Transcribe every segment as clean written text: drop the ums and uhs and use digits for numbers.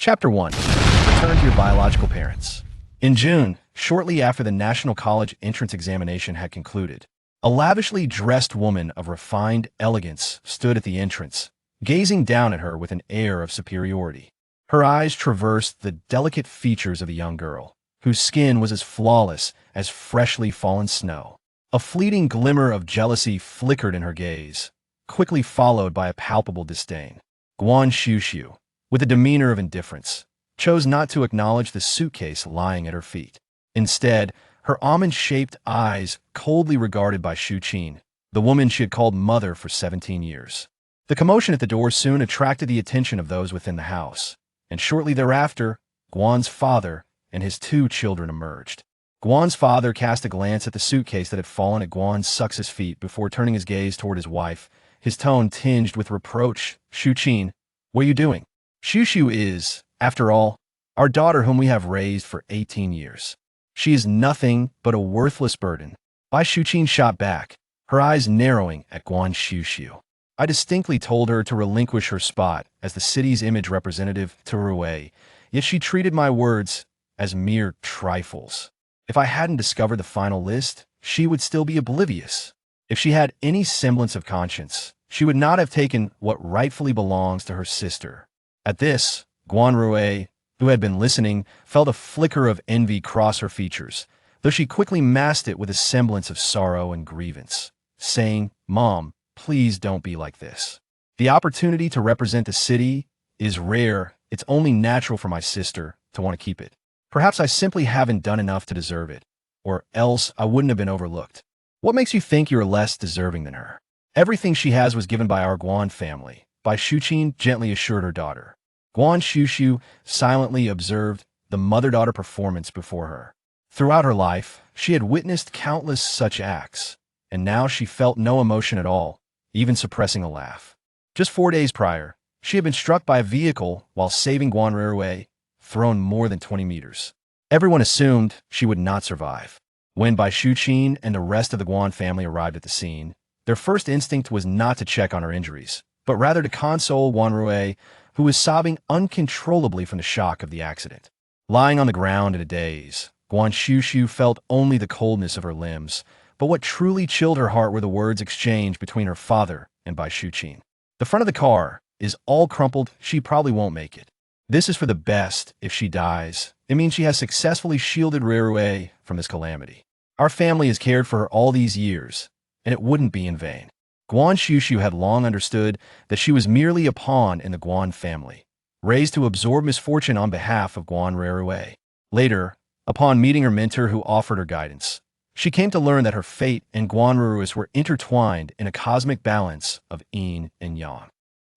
Chapter 1. Return to your biological parents. In June, shortly after the National College entrance examination had concluded, a lavishly dressed woman of refined elegance stood at the entrance, gazing down at her with an air of superiority. Her eyes traversed the delicate features of a young girl, whose skin was as flawless as freshly fallen snow. A fleeting glimmer of jealousy flickered in her gaze, quickly followed by a palpable disdain. Guan Xuxu, with a demeanor of indifference, chose not to acknowledge the suitcase lying at her feet. Instead, her almond-shaped eyes coldly regarded by Xu Qin, the woman she had called mother for 17 years. The commotion at the door soon attracted the attention of those within the house, and shortly thereafter, Guan's father and his 2 children emerged. Guan's father cast a glance at the suitcase that had fallen at Guan Xuxu's feet before turning his gaze toward his wife, his tone tinged with reproach. "Xu Qin, what are you doing? Xuxu is, after all, our daughter whom we have raised for 18 years. She is nothing but a worthless burden." Xu Qin shot back, her eyes narrowing at Guan Xuxu. "I distinctly told her to relinquish her spot as the city's image representative to Rui, yet she treated my words as mere trifles. If I hadn't discovered the final list, she would still be oblivious. If she had any semblance of conscience, she would not have taken what rightfully belongs to her sister." At this, Guan Rui, who had been listening, felt a flicker of envy cross her features, though she quickly masked it with a semblance of sorrow and grievance, saying, "Mom, please don't be like this. The opportunity to represent the city is rare. It's only natural for my sister to want to keep it. Perhaps I simply haven't done enough to deserve it, or else I wouldn't have been overlooked. What makes you think you're less deserving than her? Everything she has was given by our Guan family," Xu Qin gently assured her daughter. Guan Xuxu silently observed the mother-daughter performance before her. Throughout her life, she had witnessed countless such acts, and now she felt no emotion at all, even suppressing a laugh. Just 4 days prior, she had been struck by a vehicle while saving Guan Rui, thrown more than 20 meters. Everyone assumed she would not survive. When Xu Qin and the rest of the Guan family arrived at the scene, their first instinct was not to check on her injuries, but rather to console Guan Rui, who was sobbing uncontrollably from the shock of the accident. Lying on the ground in a daze, Guan Xuxu felt only the coldness of her limbs, but what truly chilled her heart were the words exchanged between her father and Xu Qin. "The front of the car is all crumpled. She probably won't make it. This is for the best. If she dies, it means she has successfully shielded Rui from this calamity. Our family has cared for her all these years, and it wouldn't be in vain." Guan Xuxu had long understood that she was merely a pawn in the Guan family, raised to absorb misfortune on behalf of Guan Rui. Later, upon meeting her mentor who offered her guidance, she came to learn that her fate and Guan Rui's were intertwined in a cosmic balance of yin and yang.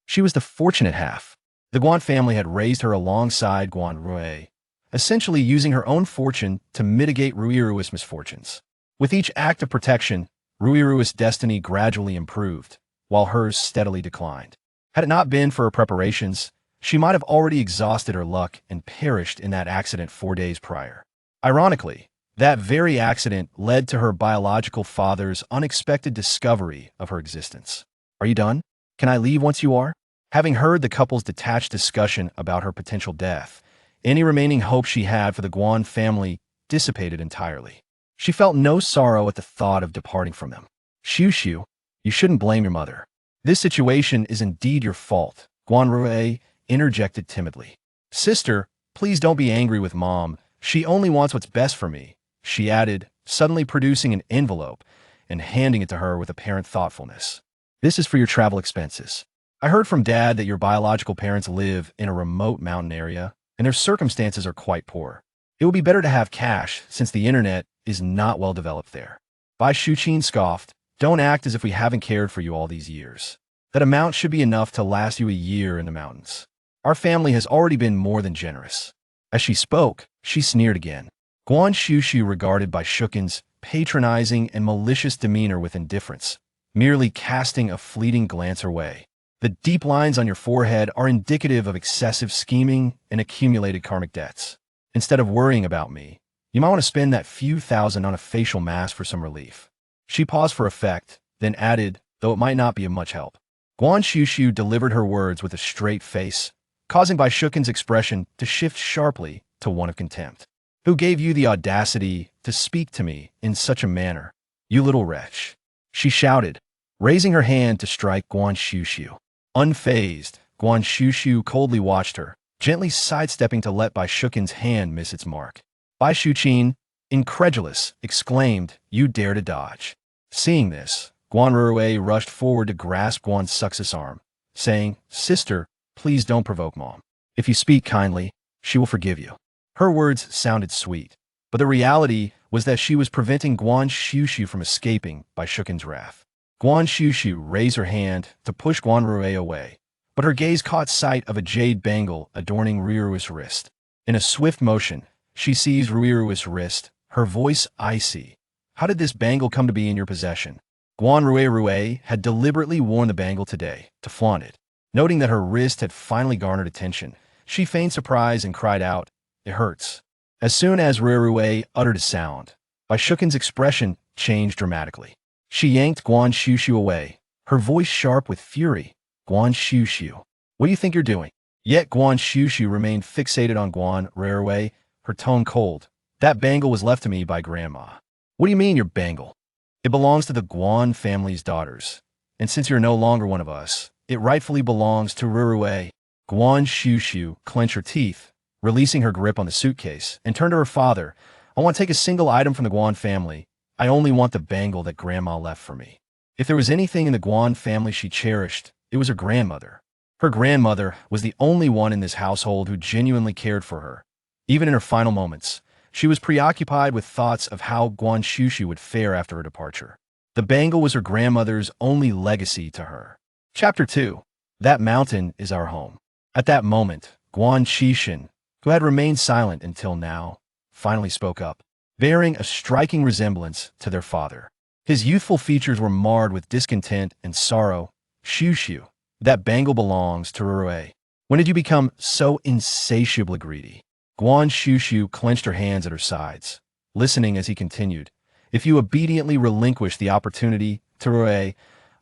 She was the fortunate half. The Guan family had raised her alongside Guan Rui, essentially using her own fortune to mitigate Rui's misfortunes. With each act of protection, Rui's destiny gradually improved, while hers steadily declined. Had it not been for her preparations, she might have already exhausted her luck and perished in that accident 4 days prior. Ironically, that very accident led to her biological father's unexpected discovery of her existence. "Are you done? Can I leave once you are?" Having heard the couple's detached discussion about her potential death, any remaining hope she had for the Guan family dissipated entirely. She felt no sorrow at the thought of departing from them. "Xuxu, you shouldn't blame your mother. This situation is indeed your fault," Guan Rui interjected timidly. "Sister, please don't be angry with Mom. She only wants what's best for me," she added, suddenly producing an envelope and handing it to her with apparent thoughtfulness. "This is for your travel expenses. I heard from Dad that your biological parents live in a remote mountain area, and their circumstances are quite poor. It would be better to have cash since the internet is not well developed there." Xu Qin scoffed, "Don't act as if we haven't cared for you all these years. That amount should be enough to last you a year in the mountains. Our family has already been more than generous." As she spoke, she sneered again. Guan Xuxu regarded Xu Qin's patronizing and malicious demeanor with indifference, merely casting a fleeting glance her way. "The deep lines on your forehead are indicative of excessive scheming and accumulated karmic debts. Instead of worrying about me, you might want to spend that few thousand on a facial mask for some relief." She paused for effect, then added, though it might not be of much help. Guan Xuxu delivered her words with a straight face, causing Bai Shukin's expression to shift sharply to one of contempt. Who gave you the audacity to speak to me in such a manner, you little wretch? She shouted, raising her hand to strike Guan Xuxu. Unfazed, Guan Xuxu coldly watched her, gently sidestepping to let Bai Shukin's hand miss its mark. Bai Shuqin, incredulous, exclaimed, "You dare to dodge." Seeing this, Guan Ruwei rushed forward to grasp Guan Xuxu's arm, saying, "Sister, please don't provoke Mom. If you speak kindly, she will forgive you." Her words sounded sweet, but the reality was that she was preventing Guan Xuxu from escaping Bai Shukin's wrath. Guan Xuxu raised her hand to push Guan Ruwei away, but her gaze caught sight of a jade bangle adorning Ruiru's wrist. In a swift motion, she seized Ruiru's wrist, her voice icy. "How did this bangle come to be in your possession?" Guan Ruwei had deliberately worn the bangle today to flaunt it. Noting that her wrist had finally garnered attention, she feigned surprise and cried out, "It hurts." As soon as Ruwei uttered a sound, Bai Shukin's expression changed dramatically. She yanked Guan Xuxu away, her voice sharp with fury. "Guan Xuxu, what do you think you're doing?" Yet Guan Xuxu remained fixated on Guan Ruwei, her tone cold. "That bangle was left to me by Grandma." "What do you mean, your bangle?" "It belongs to the Guan family's daughters, and since you're no longer one of us, it rightfully belongs to Ruwei." Guan Xuxu clenched her teeth, releasing her grip on the suitcase, and turned to her father. "I won't take a single item from the Guan family. I only want the bangle that Grandma left for me." If there was anything in the Guan family she cherished, it was her grandmother. Her grandmother was the only one in this household who genuinely cared for her. Even in her final moments, she was preoccupied with thoughts of how Guan Xuxu would fare after her departure. The bangle was her grandmother's only legacy to her. Chapter 2. That mountain is our home. At that moment, Guan Xuxu, who had remained silent until now, finally spoke up, bearing a striking resemblance to their father. His youthful features were marred with discontent and sorrow. "Xuxu, that bangle belongs to Ruwei. When did you become so insatiably greedy?" Guan Xuxu clenched her hands at her sides, listening as he continued. "If you obediently relinquish the opportunity to Ruwei,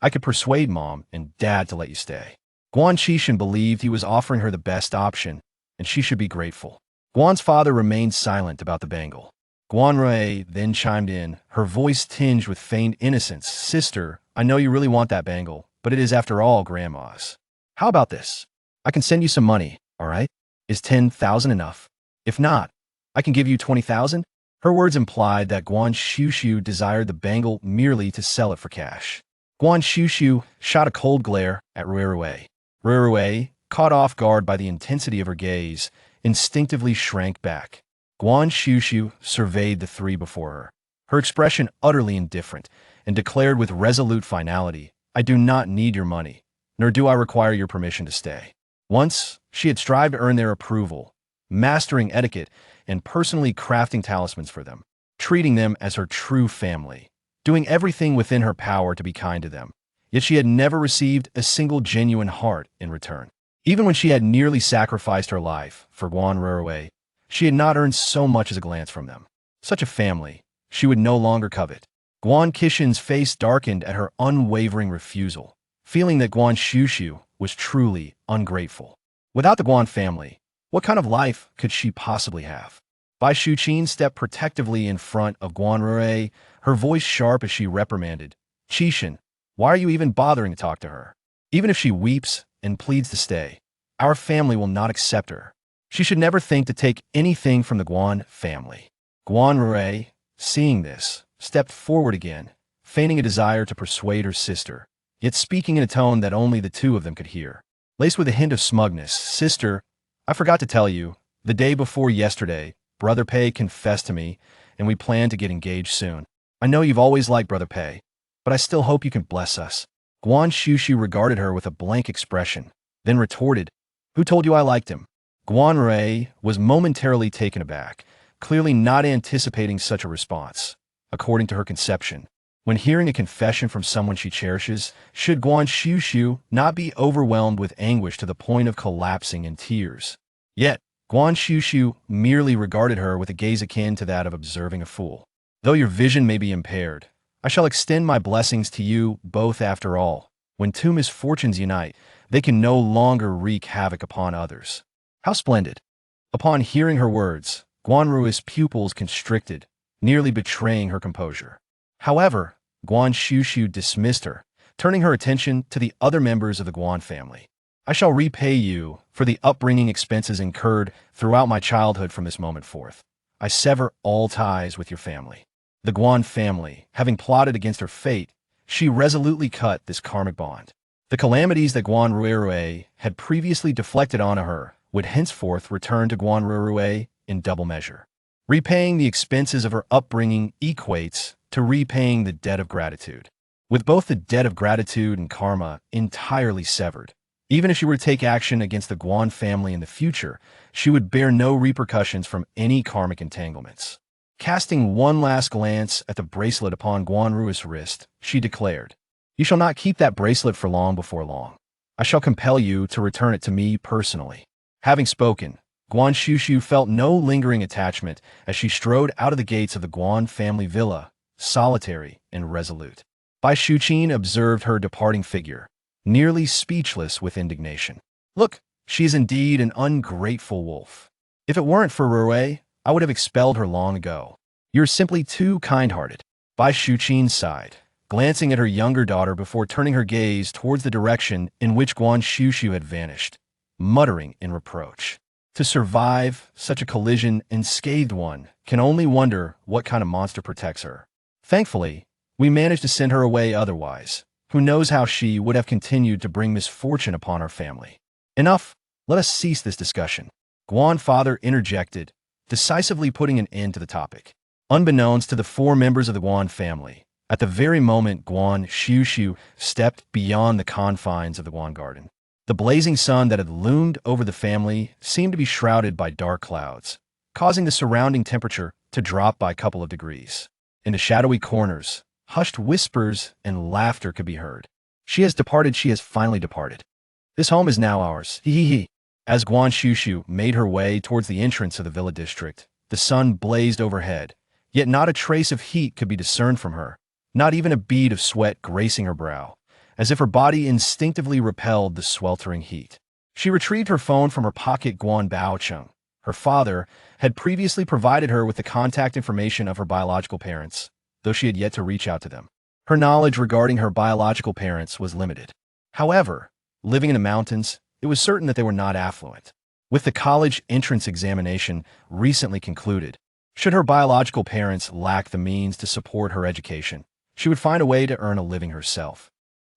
I could persuade Mom and Dad to let you stay." Guan Xuxu believed he was offering her the best option, and she should be grateful. Guan's father remained silent about the bangle. Guan Ruwei then chimed in, her voice tinged with feigned innocence. "Sister, I know you really want that bangle, but it is after all Grandma's. How about this? I can send you some money, all right? Is 10,000 enough? If not, I can give you 20,000? Her words implied that Guan Xuxu desired the bangle merely to sell it for cash. Guan Xuxu shot a cold glare at Ruwei. Ruwei, caught off guard by the intensity of her gaze, instinctively shrank back. Guan Xuxu surveyed the three before her, her expression utterly indifferent, and declared with resolute finality, "I do not need your money, nor do I require your permission to stay." Once, she had strived to earn their approval, mastering etiquette and personally crafting talismans for them, treating them as her true family, doing everything within her power to be kind to them. Yet she had never received a single genuine heart in return. Even when she had nearly sacrificed her life for Guan Ruwei, she had not earned so much as a glance from them. Such a family she would no longer covet. Guan Xuxu's face darkened at her unwavering refusal, feeling that Guan Xuxu was truly ungrateful. Without the Guan family, what kind of life could she possibly have? Bai Shuqin stepped protectively in front of Guan Ruwei, her voice sharp as she reprimanded, "Qixin, why are you even bothering to talk to her? Even if she weeps and pleads to stay, our family will not accept her. She should never think to take anything from the Guan family." Guan Ruwei, seeing this, stepped forward again, feigning a desire to persuade her sister, yet speaking in a tone that only the two of them could hear. Laced with a hint of smugness, "Sister, I forgot to tell you, the day before yesterday, Brother Pei confessed to me, and we plan to get engaged soon. I know you've always liked Brother Pei, but I still hope you can bless us." Guan Xuxu regarded her with a blank expression, then retorted, "Who told you I liked him?" Guan Ruwei was momentarily taken aback, clearly not anticipating such a response. According to her conception, when hearing a confession from someone she cherishes, should Guan Xuxu not be overwhelmed with anguish to the point of collapsing in tears? Yet, Guan Xuxu merely regarded her with a gaze akin to that of observing a fool. "Though your vision may be impaired, I shall extend my blessings to you both after all. When two misfortunes unite, they can no longer wreak havoc upon others. How splendid! Upon hearing her words, Guan Rui's pupils constricted, nearly betraying her composure. However, Guan Xuxu dismissed her, turning her attention to the other members of the Guan family. I shall repay you for the upbringing expenses incurred throughout my childhood from this moment forth. I sever all ties with your family. The Guan family, having plotted against her fate, she resolutely cut this karmic bond. The calamities that Guan Ruirue had previously deflected onto her would henceforth return to Guan Ruirue in double measure. Repaying the expenses of her upbringing equates to repaying the debt of gratitude. With both the debt of gratitude and karma entirely severed, even if she were to take action against the Guan family in the future, she would bear no repercussions from any karmic entanglements. Casting one last glance at the bracelet upon Guan Rui's wrist, she declared, "You shall not keep that bracelet for long before long. I shall compel you to return it to me personally." Having spoken, Guan Xuxu felt no lingering attachment as she strode out of the gates of the Guan family villa, solitary and resolute. Bai Shuqin observed her departing figure, nearly speechless with indignation. "Look, she is indeed an ungrateful wolf. If it weren't for Ruirue, I would have expelled her long ago. You're simply too kind-hearted." Bai Shuqin sighed, glancing at her younger daughter before turning her gaze towards the direction in which Guan Xuxu had vanished, muttering in reproach. To survive such a collision, unscathed one can only wonder what kind of monster protects her. Thankfully, we managed to send her away otherwise. Who knows how she would have continued to bring misfortune upon our family. Enough, let us cease this discussion. Guan father interjected, decisively putting an end to the topic. Unbeknownst to the four members of the Guan family, at the very moment Guan Xuxu stepped beyond the confines of the Guan garden, the blazing sun that had loomed over the family seemed to be shrouded by dark clouds, causing the surrounding temperature to drop by a couple of degrees. In the shadowy corners, hushed whispers and laughter could be heard. "She has departed, she has finally departed. This home is now ours, hee hee hee." As Guan Xuxu made her way towards the entrance of the villa district, the sun blazed overhead, yet not a trace of heat could be discerned from her, not even a bead of sweat gracing her brow, as if her body instinctively repelled the sweltering heat. She retrieved her phone from her pocket. Guan Baocheng, her father, had previously provided her with the contact information of her biological parents, though she had yet to reach out to them. Her knowledge regarding her biological parents was limited. However, living in the mountains, it was certain that they were not affluent. With the college entrance examination recently concluded, should her biological parents lack the means to support her education, she would find a way to earn a living herself.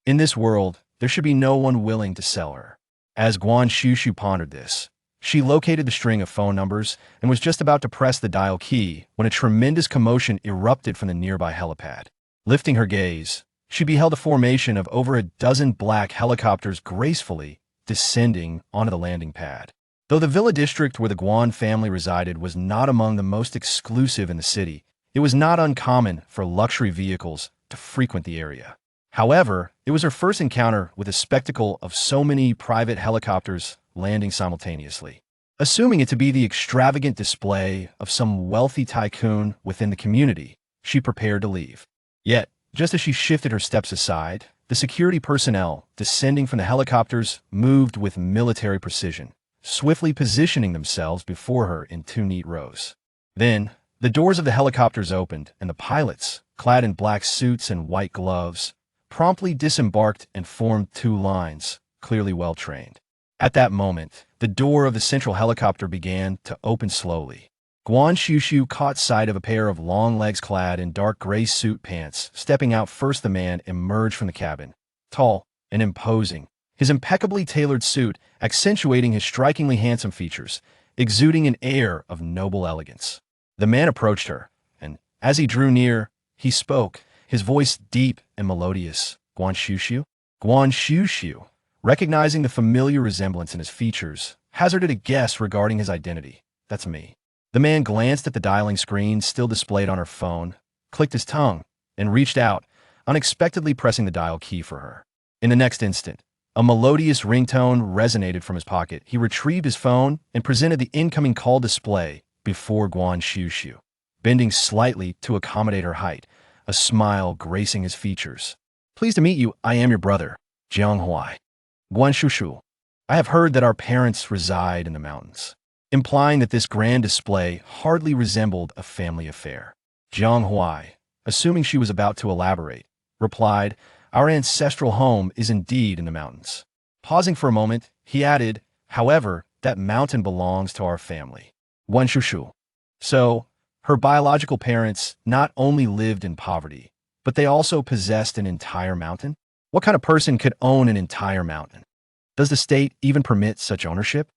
In this world, there should be no one willing to sell her. As Guan Xuxu pondered this, she located the string of phone numbers and was just about to press the dial key when a tremendous commotion erupted from the nearby helipad. Lifting her gaze, she beheld a formation of over a dozen black helicopters gracefully descending onto the landing pad. Though the villa district where the Guan family resided was not among the most exclusive in the city, it was not uncommon for luxury vehicles to frequent the area. However, it was her first encounter with the spectacle of so many private helicopters landing simultaneously. Assuming it to be the extravagant display of some wealthy tycoon within the community, she prepared to leave. Yet, just as she shifted her steps aside, the security personnel descending from the helicopters moved with military precision, swiftly positioning themselves before her in two neat rows. Then, the doors of the helicopters opened, and the pilots, clad in black suits and white gloves, promptly disembarked and formed two lines, clearly well-trained. At that moment, the door of the central helicopter began to open slowly. Guan Xuxu caught sight of a pair of long legs clad in dark gray suit pants. Stepping out first, the man emerged from the cabin, tall and imposing, his impeccably tailored suit accentuating his strikingly handsome features, exuding an air of noble elegance. The man approached her, and as he drew near, he spoke, his voice deep and melodious. "Guan Xuxu?" Guan Xuxu, recognizing the familiar resemblance in his features, hazarded a guess regarding his identity. "That's me." The man glanced at the dialing screen still displayed on her phone, clicked his tongue, and reached out, unexpectedly pressing the dial key for her. In the next instant, a melodious ringtone resonated from his pocket. He retrieved his phone and presented the incoming call display before Guan Xuxu, bending slightly to accommodate her height, a smile gracing his features. "Pleased to meet you. I am your brother, Jiang Huai." Guan Xuxu, I have heard that our parents reside in the mountains, implying that this grand display hardly resembled a family affair. Jiang Huai, assuming she was about to elaborate, replied, our ancestral home is indeed in the mountains. Pausing for a moment, he added, however, that mountain belongs to our family. Guan Xuxu. So, her biological parents not only lived in poverty, but they also possessed an entire mountain? What kind of person could own an entire mountain? Does the state even permit such ownership?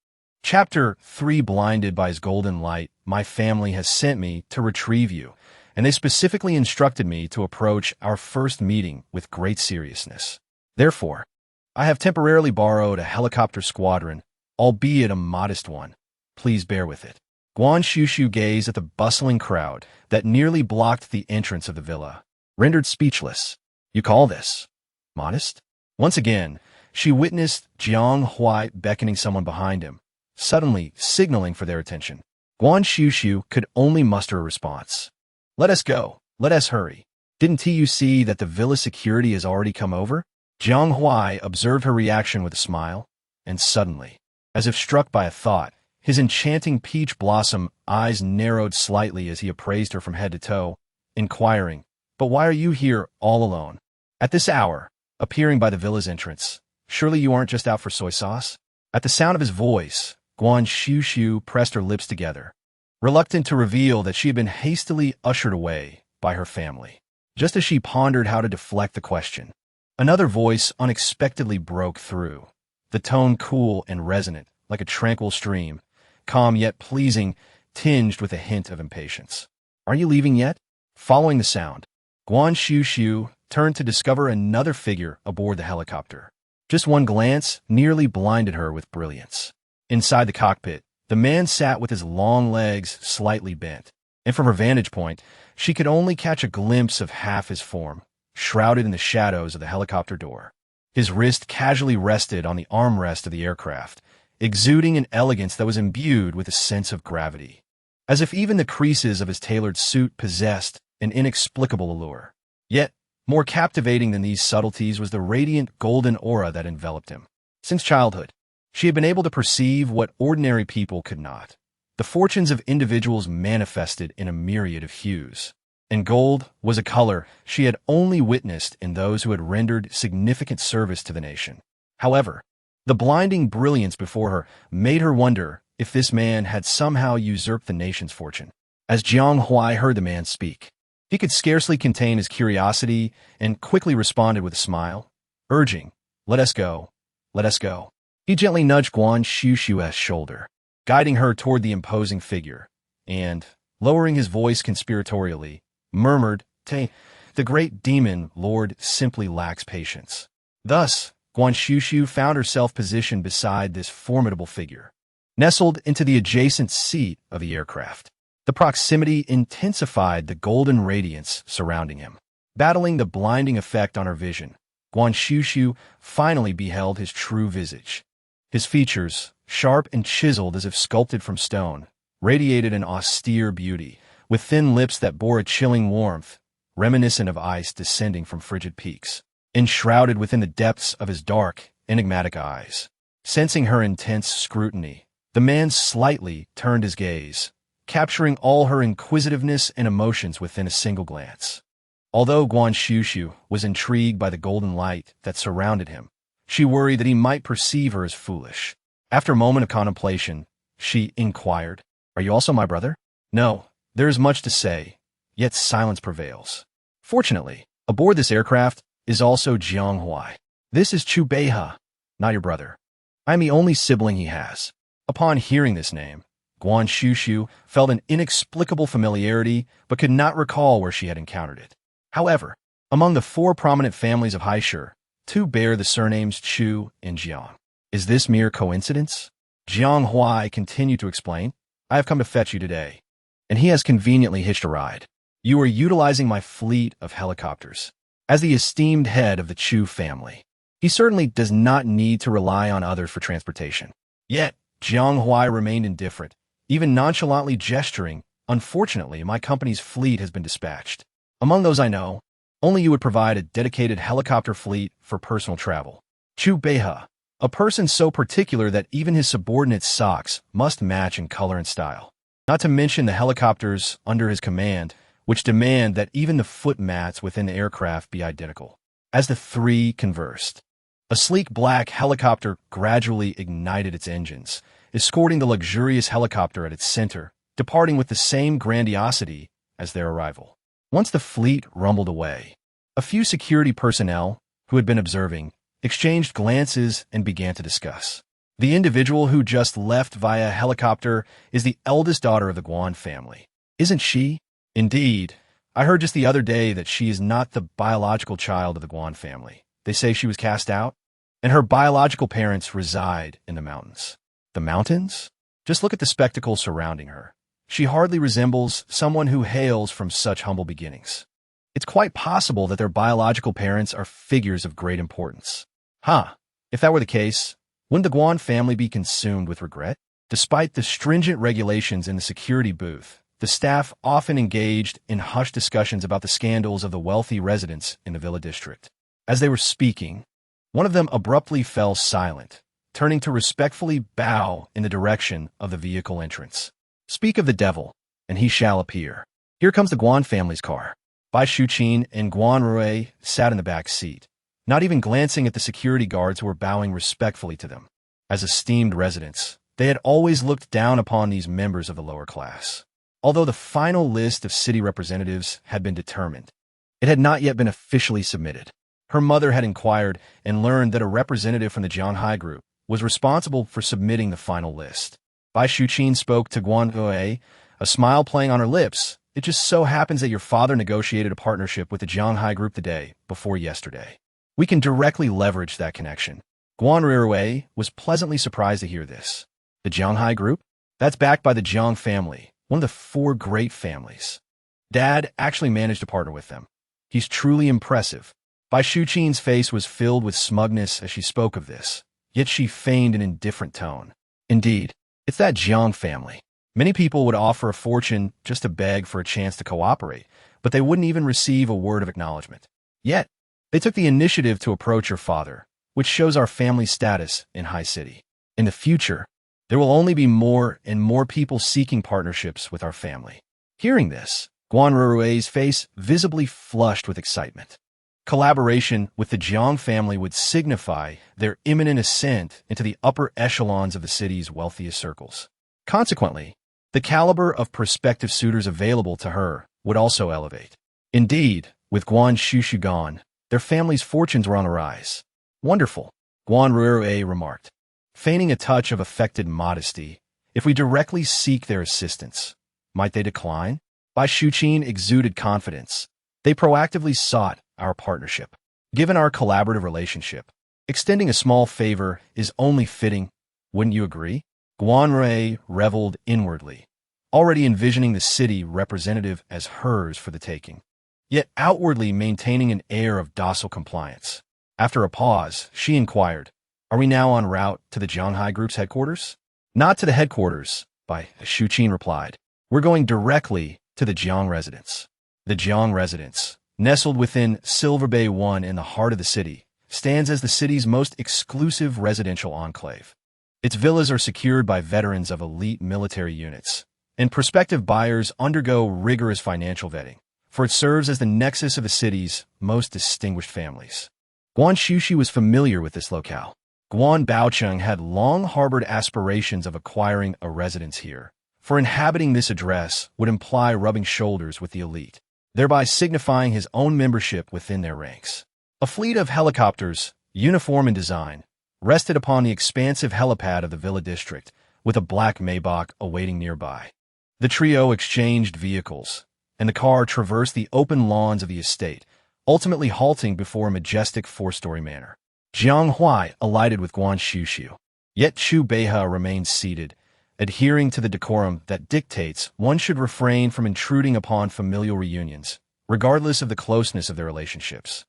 Chapter 3 Blinded by his golden light, my family has sent me to retrieve you, and they specifically instructed me to approach our first meeting with great seriousness. Therefore, I have temporarily borrowed a helicopter squadron, albeit a modest one. Please bear with it. Guan Xuxu gazed at the bustling crowd that nearly blocked the entrance of the villa, rendered speechless. You call this modest? Once again, she witnessed Jiang Huai beckoning someone behind him, suddenly signaling for their attention. Guan Xuxu could only muster a response. Let us go. Let us hurry. Didn't you see that the villa security has already come over? Jiang Huai observed her reaction with a smile, and suddenly, as if struck by a thought, his enchanting peach blossom eyes narrowed slightly as he appraised her from head to toe, inquiring, but why are you here all alone? At this hour, appearing by the villa's entrance, surely you aren't just out for soy sauce? At the sound of his voice, Guan Xuxu pressed her lips together, reluctant to reveal that she had been hastily ushered away by her family. Just as she pondered how to deflect the question, another voice unexpectedly broke through, the tone cool and resonant, like a tranquil stream, calm yet pleasing, tinged with a hint of impatience. Are you leaving yet? Following the sound, Guan Xuxu turned to discover another figure aboard the helicopter. Just one glance nearly blinded her with brilliance. Inside the cockpit, the man sat with his long legs slightly bent, and from her vantage point, she could only catch a glimpse of half his form, shrouded in the shadows of the helicopter door. His wrist casually rested on the armrest of the aircraft, exuding an elegance that was imbued with a sense of gravity, as if even the creases of his tailored suit possessed an inexplicable allure. Yet, more captivating than these subtleties was the radiant golden aura that enveloped him. Since childhood, she had been able to perceive what ordinary people could not. The fortunes of individuals manifested in a myriad of hues, and gold was a color she had only witnessed in those who had rendered significant service to the nation. However, the blinding brilliance before her made her wonder if this man had somehow usurped the nation's fortune. As Jiang Huai heard the man speak, he could scarcely contain his curiosity and quickly responded with a smile, urging, let us go, let us go. He gently nudged Guan Xuxu's shoulder, guiding her toward the imposing figure, and, lowering his voice conspiratorially, murmured, the great demon lord simply lacks patience. Thus, Guan Xuxu found herself positioned beside this formidable figure, nestled into the adjacent seat of the aircraft. The proximity intensified the golden radiance surrounding him. Battling the blinding effect on her vision, Guan Xuxu finally beheld his true visage. His features, sharp and chiseled as if sculpted from stone, radiated an austere beauty, with thin lips that bore a chilling warmth, reminiscent of ice descending from frigid peaks, enshrouded within the depths of his dark, enigmatic eyes. Sensing her intense scrutiny, the man slightly turned his gaze, capturing all her inquisitiveness and emotions within a single glance. Although Guan Xuxu was intrigued by the golden light that surrounded him, she worried that he might perceive her as foolish. After a moment of contemplation, she inquired, are you also my brother? No, there is much to say, yet silence prevails. Fortunately, aboard this aircraft is also Jiang Huai. This is Chu Beihe, not your brother. I am the only sibling he has. Upon hearing this name, Guan Xuxu felt an inexplicable familiarity but could not recall where she had encountered it. However, among the 4 prominent families of Heiress, 2 bear the surnames Chu and Jiang. Is this mere coincidence? Jiang Huai continued to explain, I have come to fetch you today, and he has conveniently hitched a ride. You are utilizing my fleet of helicopters. As the esteemed head of the Chu family, he certainly does not need to rely on others for transportation. Yet, Jiang Huai remained indifferent, even nonchalantly gesturing, unfortunately, my company's fleet has been dispatched. Among those I know, only you would provide a dedicated helicopter fleet for personal travel. Chu Beihe, A person so particular that even his subordinates' socks must match in color and style. Not to mention the helicopters under his command, which demand that even the foot mats within the aircraft be identical. As the three conversed, a sleek black helicopter gradually ignited its engines, escorting the luxurious helicopter at its center, departing with the same grandiosity as their arrival. Once the fleet rumbled away, a few security personnel, who had been observing, exchanged glances and began to discuss. The individual who just left via helicopter is the eldest daughter of the Guan family. Isn't she? Indeed. I heard just the other day that she is not the biological child of the Guan family. They say she was cast out, and her biological parents reside in the mountains. The mountains? Just look at the spectacle surrounding her. She hardly resembles someone who hails from such humble beginnings. It's quite possible that their biological parents are figures of great importance. If that were the case, wouldn't the Guan family be consumed with regret? Despite the stringent regulations in the security booth, the staff often engaged in hushed discussions about the scandals of the wealthy residents in the villa district. As they were speaking, one of them abruptly fell silent, turning to respectfully bow in the direction of the vehicle entrance. Speak of the devil, and he shall appear. Here comes the Guan family's car. Bai Xuqin and Guan Rui sat in the back seat, not even glancing at the security guards who were bowing respectfully to them. As esteemed residents, they had always looked down upon these members of the lower class. Although the final list of city representatives had been determined, it had not yet been officially submitted. Her mother had inquired and learned that a representative from the Jiang group was responsible for submitting the final list. Bai Xuqin spoke to Guan Rui, a smile playing on her lips. It just so happens that your father negotiated a partnership with the Jiang group the day before yesterday. We can directly leverage that connection. Guan Rui was pleasantly surprised to hear this. The Jiang group? That's backed by the Jiang family, one of the four great families. Dad actually managed to partner with them. He's truly impressive. Bai Xuqin's face was filled with smugness as she spoke of this, yet she feigned an indifferent tone. Indeed, it's that Jiang family. Many people would offer a fortune just to beg for a chance to cooperate, but they wouldn't even receive a word of acknowledgement. Yet, they took the initiative to approach your father, which shows our family status in High City. In the future, there will only be more and more people seeking partnerships with our family. Hearing this, Guan Rui's face visibly flushed with excitement. Collaboration with the Jiang family would signify their imminent ascent into the upper echelons of the city's wealthiest circles. Consequently, the caliber of prospective suitors available to her would also elevate. Indeed, with Guan Xuxu gone, their family's fortunes were on the rise. Wonderful, Guan Rui remarked, feigning a touch of affected modesty. If we directly seek their assistance, might they decline? Bai Xuqin exuded confidence. They proactively sought our partnership. Given our collaborative relationship, extending a small favor is only fitting. Wouldn't you agree? Guan Rui reveled inwardly, already envisioning the city representative as hers for the taking, yet outwardly maintaining an air of docile compliance. After a pause, she inquired, "Are we now en route to the Jiang group's headquarters?" "Not to the headquarters," Bai Xuqin replied. "We're going directly to the Jiang residence." The Jiang residence, nestled within Silver Bay 1 in the heart of the city, stands as the city's most exclusive residential enclave. Its villas are secured by veterans of elite military units, and prospective buyers undergo rigorous financial vetting, for it serves as the nexus of the city's most distinguished families. Guan Xuxu was familiar with this locale. Guan Baocheng had long harbored aspirations of acquiring a residence here, for inhabiting this address would imply rubbing shoulders with the elite, thereby signifying his own membership within their ranks. A fleet of helicopters, uniform in design, rested upon the expansive helipad of the Villa District, with a black Maybach awaiting nearby. The trio exchanged vehicles, and the car traversed the open lawns of the estate, ultimately halting before a majestic four-story manor. Jiang Huai alighted with Guan Xuxu, yet Chu Beihe remained seated, adhering to the decorum that dictates one should refrain from intruding upon familial reunions, regardless of the closeness of their relationships.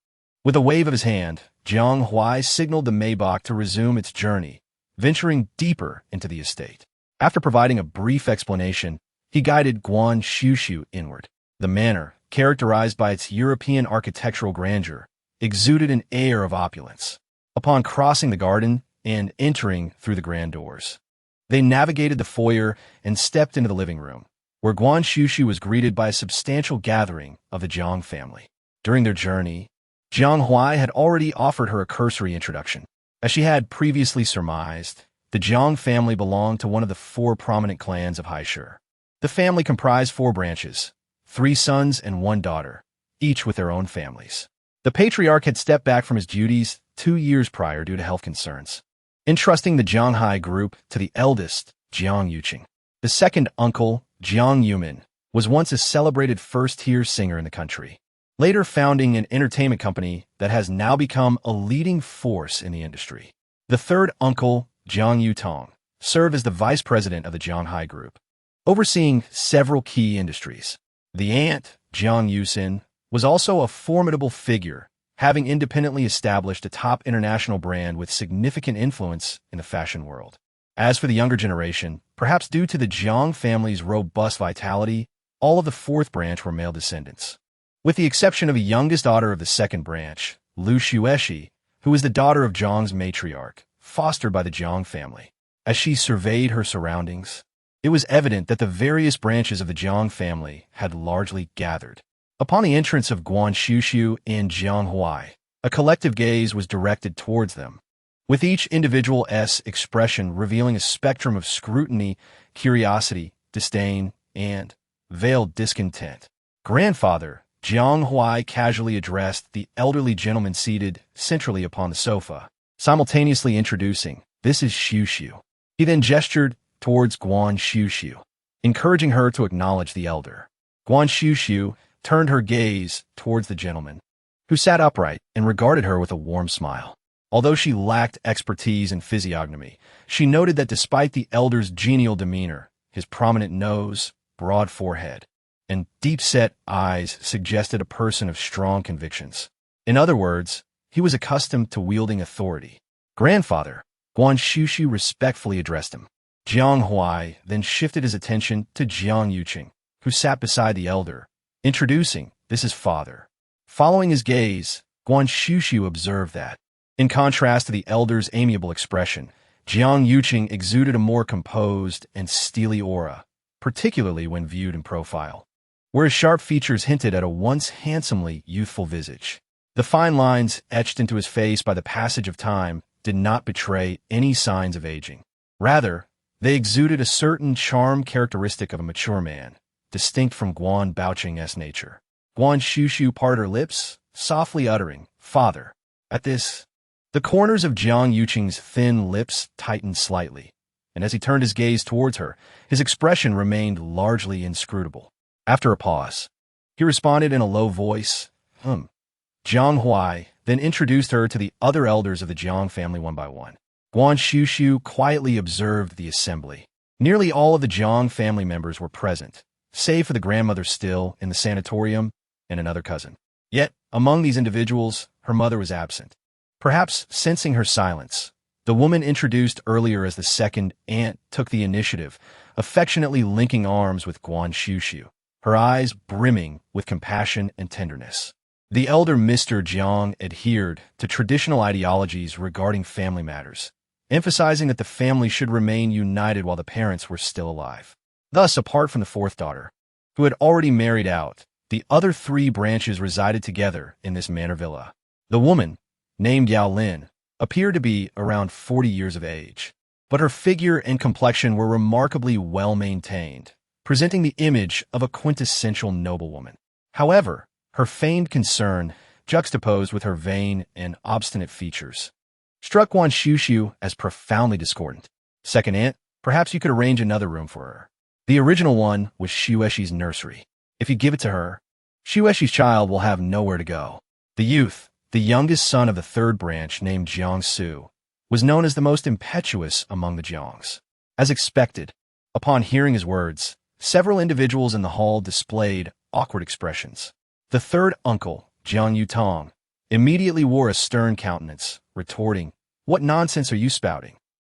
With a wave of his hand, Jiang Huai signaled the Maybach to resume its journey, venturing deeper into the estate. After providing a brief explanation, he guided Guan Xuxu inward. The manor, characterized by its European architectural grandeur, exuded an air of opulence. Upon crossing the garden, and entering through the grand doors. They navigated the foyer and stepped into the living room, where Guan Xuxu was greeted by a substantial gathering of the Jiang family. During their journey, Jiang Huai had already offered her a cursory introduction. As she had previously surmised, the Jiang family belonged to one of the 4 prominent clans of Heiress. The family comprised 4 branches, 3 sons and 1 daughter, each with their own families. The patriarch had stepped back from his duties 2 years prior due to health concerns, entrusting the Jianghai group to the eldest, Jiang Yuqing. The second uncle, Jiang Yumin, was once a celebrated first-tier singer in the country, later founding an entertainment company that has now become a leading force in the industry. The third uncle, Jiang Yutong, served as the vice president of the Jianghai group, overseeing several key industries. The aunt, Jiang Yusin, was also a formidable figure, having independently established a top international brand with significant influence in the fashion world. As for the younger generation, perhaps due to the Jiang family's robust vitality, all of the 4th branch were male descendants, with the exception of the youngest daughter of the 2nd branch, Lu Xueshi, who was the daughter of Jiang's matriarch, fostered by the Jiang family. As she surveyed her surroundings, it was evident that the various branches of the Jiang family had largely gathered. Upon the entrance of Guan Xuxu and Jiang Huai, a collective gaze was directed towards them, with each individual's expression revealing a spectrum of scrutiny, curiosity, disdain, and veiled discontent. Grandfather Jiang Huai casually addressed the elderly gentleman seated centrally upon the sofa, simultaneously introducing, "This is Xuxu." He then gestured towards Guan Xuxu, encouraging her to acknowledge the elder. Guan Xuxu turned her gaze towards the gentleman, who sat upright and regarded her with a warm smile. Although she lacked expertise in physiognomy, she noted that despite the elder's genial demeanor, his prominent nose, broad forehead, and deep-set eyes suggested a person of strong convictions. In other words, he was accustomed to wielding authority. "Grandfather," Guan Xuxu respectfully addressed him. Jiang Huai then shifted his attention to Jiang Yuqing, who sat beside the elder, introducing, "This is father." Following his gaze, Guan Xuxu observed that, in contrast to the elder's amiable expression, Jiang Yuqing exuded a more composed and steely aura, particularly when viewed in profile, where his sharp features hinted at a once handsomely youthful visage. The fine lines etched into his face by the passage of time did not betray any signs of aging. Rather, they exuded a certain charm characteristic of a mature man, distinct from Guan Baoqing's nature. Guan Xuxu parted her lips, softly uttering, "Father." At this, the corners of Jiang Yuqing's thin lips tightened slightly, and as he turned his gaze towards her, his expression remained largely inscrutable. After a pause, he responded in a low voice, Jiang Huai then introduced her to the other elders of the Jiang family one by one. Guan Xuxu quietly observed the assembly. Nearly all of the Jiang family members were present, save for the grandmother still in the sanatorium and another cousin. Yet, among these individuals, her mother was absent. Perhaps sensing her silence, the woman introduced earlier as the second aunt took the initiative, affectionately linking arms with Guan Xuxu, her eyes brimming with compassion and tenderness. The elder Mr. Jiang adhered to traditional ideologies regarding family matters, emphasizing that the family should remain united while the parents were still alive. Thus, apart from the 4th daughter, who had already married out, the other 3 branches resided together in this manor villa. The woman, named Yao Lin, appeared to be around 40 years of age, but her figure and complexion were remarkably well-maintained, presenting the image of a quintessential noblewoman. However, her feigned concern, juxtaposed with her vain and obstinate features, struck Guan Xuxu as profoundly discordant. "Second aunt, perhaps you could arrange another room for her. The original one was Xueshi's nursery. If you give it to her, Xueshi's child will have nowhere to go." The youth, the youngest son of the 3rd branch named Jiangsu, was known as the most impetuous among the Jiangs. As expected, upon hearing his words, several individuals in the hall displayed awkward expressions. The 3rd uncle, Jiang Yutong, immediately wore a stern countenance, retorting, "What nonsense are you spouting?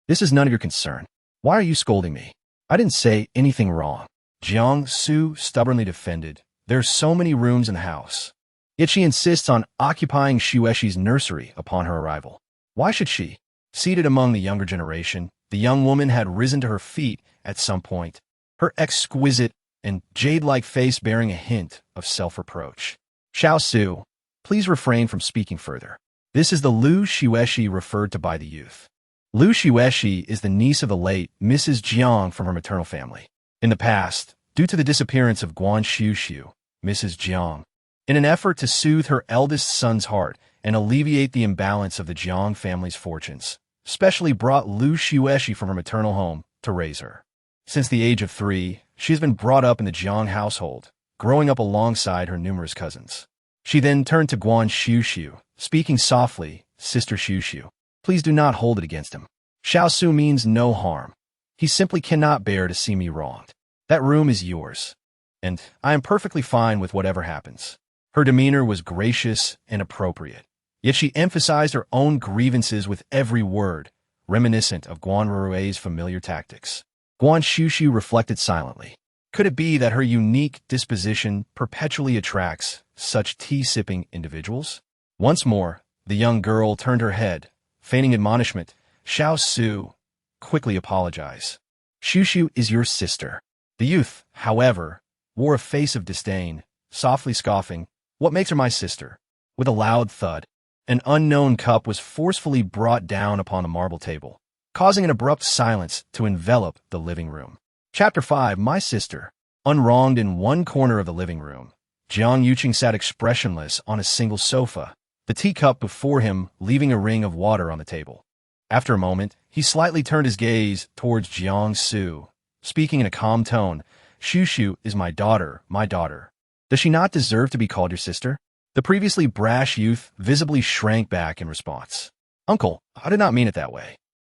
This is none of your concern. Why are you scolding me? I didn't say anything wrong." Jiang Su stubbornly defended, "There's so many rooms in the house. Yet she insists on occupying Xueshi's nursery upon her arrival. Why should she?" Seated among the younger generation, the young woman had risen to her feet at some point, her exquisite and jade-like face bearing a hint of self-reproach. Xiaosu, please refrain from speaking further. This is the Lu Xueshi referred to by the youth. Lu Xueshi is the niece of the late Mrs. Jiang from her maternal family. In the past, due to the disappearance of Guan Xuxu, Mrs. Jiang, in an effort to soothe her eldest son's heart and alleviate the imbalance of the Jiang family's fortunes, specially brought Lu Xueshi from her maternal home to raise her. Since the age of 3, she has been brought up in the Jiang household, growing up alongside her numerous cousins. She then turned to Guan Xuxu, speaking softly, Sister Xuxu, please do not hold it against him. Xiaosu means no harm. He simply cannot bear to see me wronged. That room is yours, and I am perfectly fine with whatever happens. Her demeanor was gracious and appropriate, yet she emphasized her own grievances with every word, reminiscent of Guan Rue's familiar tactics. Guan Xuxu reflected silently. Could it be that her unique disposition perpetually attracts such tea-sipping individuals? Once more, the young girl turned her head, feigning admonishment. Xiaosu, quickly apologize. Xuxu is your sister. The youth, however, wore a face of disdain, softly scoffing, what makes her my sister? With a loud thud, an unknown cup was forcefully brought down upon the marble table, causing an abrupt silence to envelop the living room. Chapter 5, My Sister. Unwronged in one corner of the living room, Jiang Yuqing sat expressionless on a single sofa, the teacup before him leaving a ring of water on the table. After a moment, he slightly turned his gaze towards Jiang Su, speaking in a calm tone. Xuxu is my daughter, my daughter. Does she not deserve to be called your sister? The previously brash youth visibly shrank back in response. Uncle, I did not mean it that way.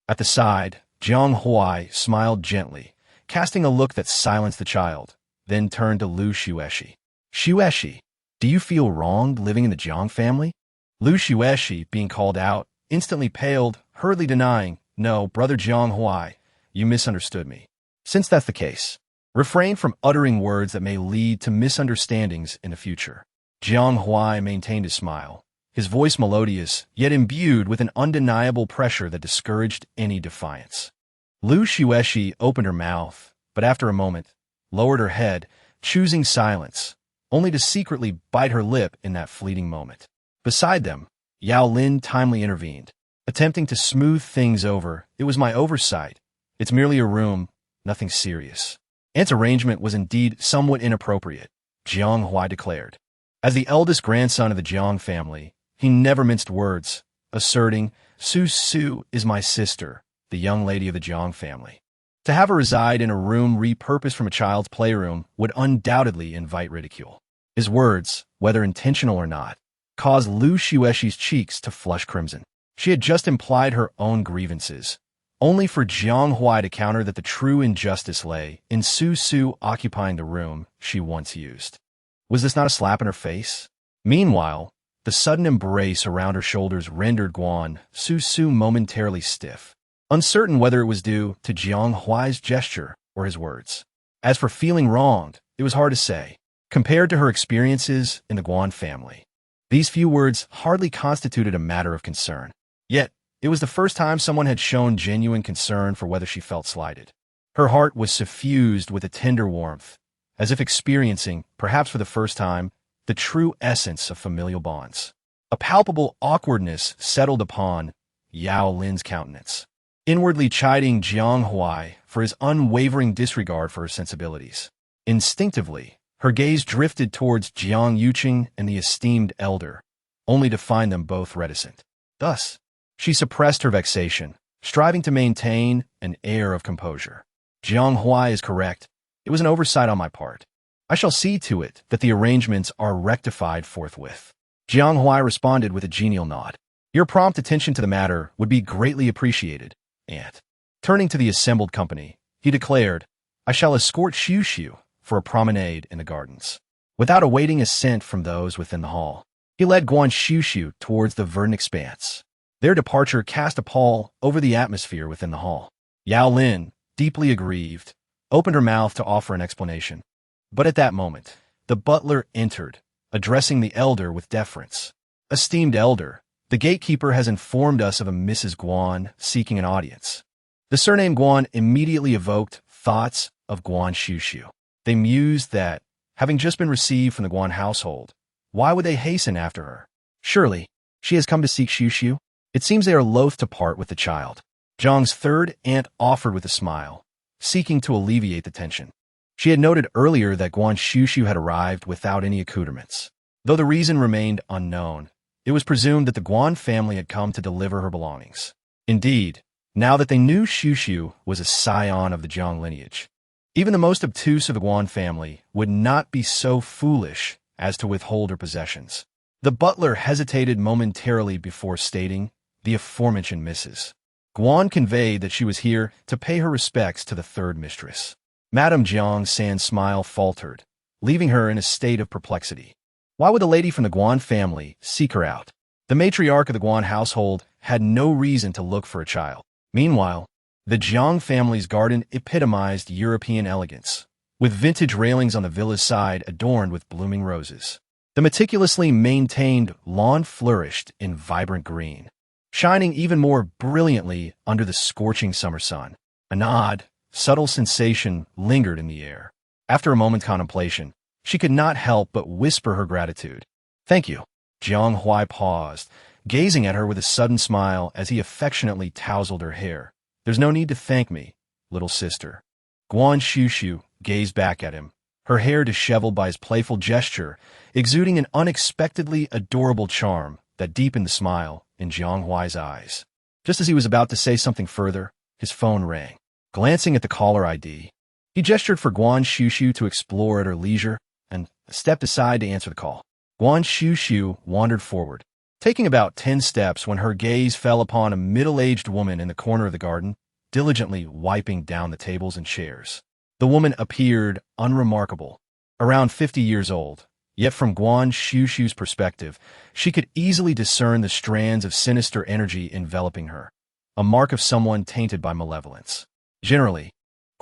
At the side, Jiang Huai smiled gently, casting a look that silenced the child, then turned to Lu Xueshi. Xueshi, do you feel wronged living in the Jiang family? Lu Xueshi, being called out, instantly paled, hurriedly denying, no, brother Jiang Huai, you misunderstood me. Since that's the case, refrain from uttering words that may lead to misunderstandings in the future. Jiang Huai maintained his smile, his voice melodious, yet imbued with an undeniable pressure that discouraged any defiance. Lu Xueshi opened her mouth, but after a moment, lowered her head, choosing silence, only to secretly bite her lip in that fleeting moment. Beside them, Yao Lin timely intervened, attempting to smooth things over. It was my oversight. It's merely a room, nothing serious. Aunt's arrangement was indeed somewhat inappropriate, Jiang Huai declared. As the eldest grandson of the Jiang family, he never minced words, asserting, Su is my sister, the young lady of the Jiang family. To have her reside in a room repurposed from a child's playroom would undoubtedly invite ridicule. His words, whether intentional or not, caused Lu Xueshi's cheeks to flush crimson. She had just implied her own grievances, only for Jiang Huai to counter that the true injustice lay in Su occupying the room she once used. Was this not a slap in her face? Meanwhile, the sudden embrace around her shoulders rendered Guan Xuxu momentarily stiff, uncertain whether it was due to Jiang Huai's gesture or his words. As for feeling wronged, it was hard to say. Compared to her experiences in the Guan family, these few words hardly constituted a matter of concern. Yet, it was the first time someone had shown genuine concern for whether she felt slighted. Her heart was suffused with a tender warmth, as if experiencing, perhaps for the first time, the true essence of familial bonds. A palpable awkwardness settled upon Yao Lin's countenance, inwardly chiding Jiang Huai for his unwavering disregard for her sensibilities. Instinctively, her gaze drifted towards Jiang Yuqing and the esteemed elder, only to find them both reticent. Thus, she suppressed her vexation, striving to maintain an air of composure. Jiang Huai is correct. It was an oversight on my part. I shall see to it that the arrangements are rectified forthwith. Jiang Huai responded with a genial nod. Your prompt attention to the matter would be greatly appreciated, Aunt. Turning to the assembled company, he declared, I shall escort Xuxu for a promenade in the gardens. Without awaiting assent from those within the hall, he led Guan Xuxu towards the verdant expanse. Their departure cast a pall over the atmosphere within the hall. Yao Lin, deeply aggrieved, opened her mouth to offer an explanation. But at that moment, the butler entered, addressing the elder with deference. Esteemed elder, The gatekeeper has informed us of a Mrs. Guan seeking an audience. The surname Guan immediately evoked thoughts of Guan Xuxu. They mused that, having just been received from the Guan household, why would they hasten after her? Surely, she has come to seek Xuxu. It seems they are loath to part with the child. Jiang's third aunt offered with a smile, seeking to alleviate the tension. She had noted earlier that Guan Xuxu had arrived without any accoutrements. Though the reason remained unknown, it was presumed that the Guan family had come to deliver her belongings. Indeed, now that they knew Xuxu was a scion of the Jiang lineage, even the most obtuse of the Guan family would not be so foolish as to withhold her possessions. The butler hesitated momentarily before stating the aforementioned Mrs. Guan conveyed that she was here to pay her respects to the third mistress. Madame Jiang's sad smile faltered, leaving her in a state of perplexity. Why would the lady from the Guan family seek her out? The matriarch of the Guan household had no reason to look for a child. Meanwhile, the Jiang family's garden epitomized European elegance, with vintage railings on the villa's side adorned with blooming roses. The meticulously maintained lawn flourished in vibrant green, shining even more brilliantly under the scorching summer sun. An odd, subtle sensation lingered in the air. After a moment's contemplation, she could not help but whisper her gratitude. "Thank you." Jiang Huai paused, gazing at her with a sudden smile as he affectionately tousled her hair. "There's no need to thank me, little sister." Guan Xuxu gazed back at him, her hair disheveled by his playful gesture, exuding an unexpectedly adorable charm that deepened the smile in Jiang Huai's eyes. Just as he was about to say something further, his phone rang. Glancing at the caller ID, he gestured for Guan Xuxu to explore at her leisure and stepped aside to answer the call. Guan Xuxu wandered forward, taking about 10 steps when her gaze fell upon a middle-aged woman in the corner of the garden, diligently wiping down the tables and chairs. The woman appeared unremarkable, around 50 years old, yet from Guan Xuxu's perspective, she could easily discern the strands of sinister energy enveloping her, a mark of someone tainted by malevolence. Generally,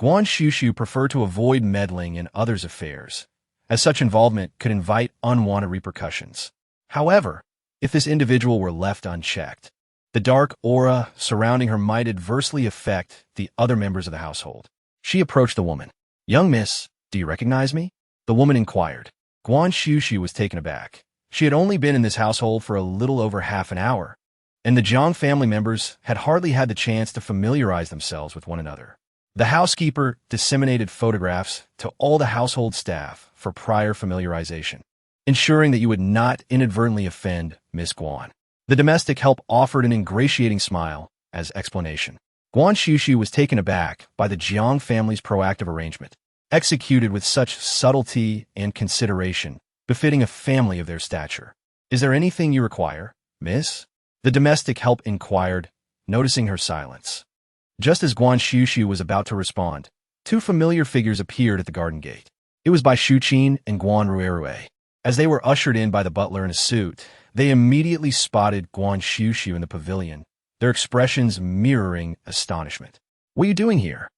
Guan Xuxu preferred to avoid meddling in others' affairs, as such involvement could invite unwanted repercussions. However, if this individual were left unchecked, the dark aura surrounding her might adversely affect the other members of the household. She approached the woman. "Young miss, do you recognize me?" the woman inquired. Guan Xuxu was taken aback. She had only been in this household for a little over half an hour, and the Jiang family members had hardly had the chance to familiarize themselves with one another. The housekeeper disseminated photographs to all the household staff for prior familiarization, ensuring that you would not inadvertently offend Miss Guan. The domestic help offered an ingratiating smile as explanation. Guan Xuxu was taken aback by the Jiang family's proactive arrangement, executed with such subtlety and consideration, befitting a family of their stature. "Is there anything you require, miss?" the domestic help inquired, noticing her silence. Just as Guan Xuxu was about to respond, two familiar figures appeared at the garden gate. It was Bai Shuqin and Guan Ruerue. As they were ushered in by the butler in a suit, they immediately spotted Guan Xuxu in the pavilion, their expressions mirroring astonishment. "What are you doing here?"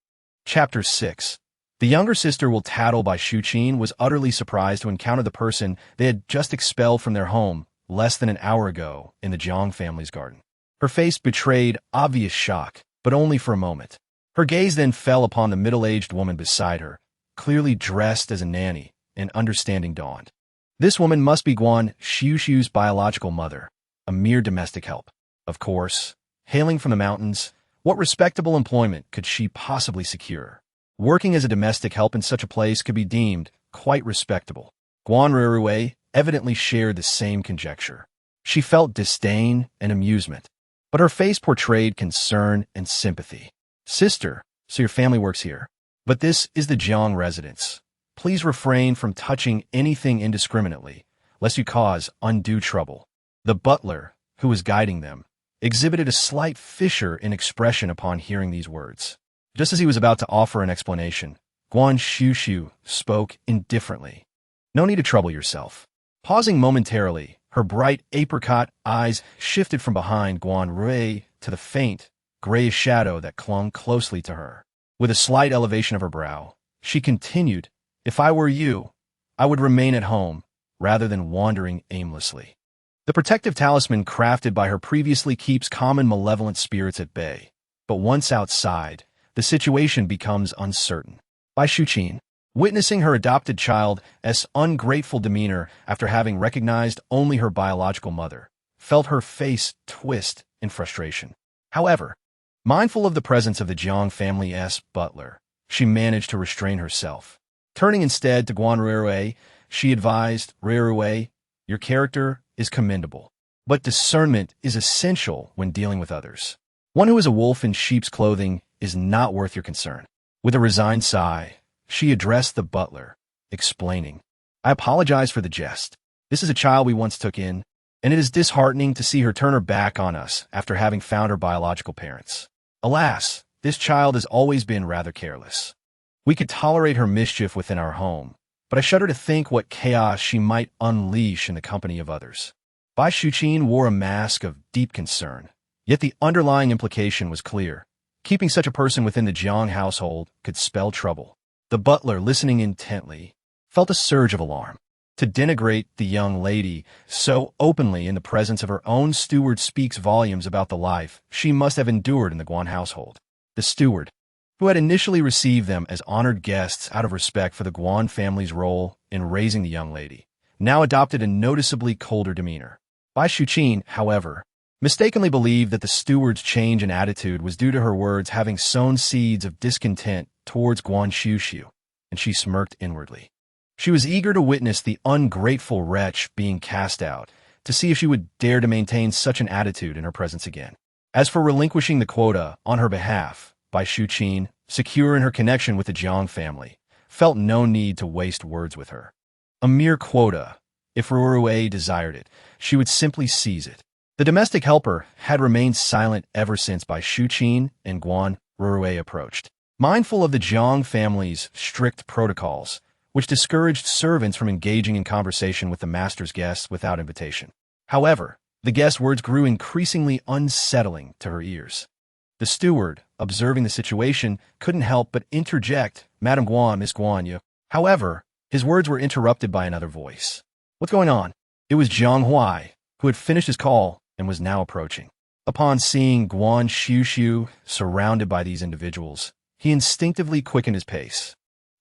Chapter 6. The younger sister will tattle by Shuqin was utterly surprised to encounter the person they had just expelled from their home less than an hour ago in the Jiang family's garden. Her face betrayed obvious shock, but only for a moment. Her gaze then fell upon the middle-aged woman beside her, clearly dressed as a nanny, and understanding dawned. This woman must be Guan Xuxu's biological mother, a mere domestic help. Of course, hailing from the mountains, what respectable employment could she possibly secure? Working as a domestic help in such a place could be deemed quite respectable. Guan Ruerue evidently shared the same conjecture. She felt disdain and amusement, but her face portrayed concern and sympathy. "Sister, so your family works here. But this is the Jiang residence. Please refrain from touching anything indiscriminately, lest you cause undue trouble." The butler, who was guiding them, exhibited a slight fissure in expression upon hearing these words. Just as he was about to offer an explanation, Guan Xuxu spoke indifferently. "No need to trouble yourself." Pausing momentarily, her bright apricot eyes shifted from behind Guan Rui to the faint, grayish shadow that clung closely to her. With a slight elevation of her brow, she continued, "If I were you, I would remain at home rather than wandering aimlessly." The protective talisman crafted by her previously keeps common malevolent spirits at bay. But once outside, the situation becomes uncertain. Bai Xuqin, witnessing her adopted child's ungrateful demeanor after having recognized only her biological mother, felt her face twist in frustration. However, mindful of the presence of the Jiang family's butler, she managed to restrain herself. Turning instead to Guan Ruirui, she advised, Ruirui, your character is commendable, but discernment is essential when dealing with others. One who is a wolf in sheep's clothing is not worth your concern. With a resigned sigh, she addressed the butler, explaining, I apologize for the jest. This is a child we once took in, and it is disheartening to see her turn her back on us after having found her biological parents. Alas, this child has always been rather careless. We could tolerate her mischief within our home, but I shudder to think what chaos she might unleash in the company of others. Bai Xuqin wore a mask of deep concern, yet the underlying implication was clear. Keeping such a person within the Jiang household could spell trouble. The butler, listening intently, felt a surge of alarm. To denigrate the young lady so openly in the presence of her own steward speaks volumes about the life she must have endured in the Guan household. The steward, who had initially received them as honored guests out of respect for the Guan family's role in raising the young lady, now adopted a noticeably colder demeanor. Bai Xuqin, however, mistakenly believed that the steward's change in attitude was due to her words having sown seeds of discontent towards Guan Xuxu, and she smirked inwardly. She was eager to witness the ungrateful wretch being cast out, to see if she would dare to maintain such an attitude in her presence again. As for relinquishing the quota on her behalf, Bai Xuqin, secure in her connection with the Jiang family, felt no need to waste words with her. A mere quota. If Ruirui desired it, she would simply seize it. The domestic helper had remained silent ever since Bai Xuqin and Guan Ruirui approached. Mindful of the Jiang family's strict protocols, which discouraged servants from engaging in conversation with the master's guests without invitation. However, the guest's words grew increasingly unsettling to her ears. The steward, observing the situation, couldn't help but interject, Madam Guan, Miss Guan Yu. However, his words were interrupted by another voice. What's going on? It was Jiang Huai, who had finished his call and was now approaching. Upon seeing Guan Xuxu surrounded by these individuals, he instinctively quickened his pace,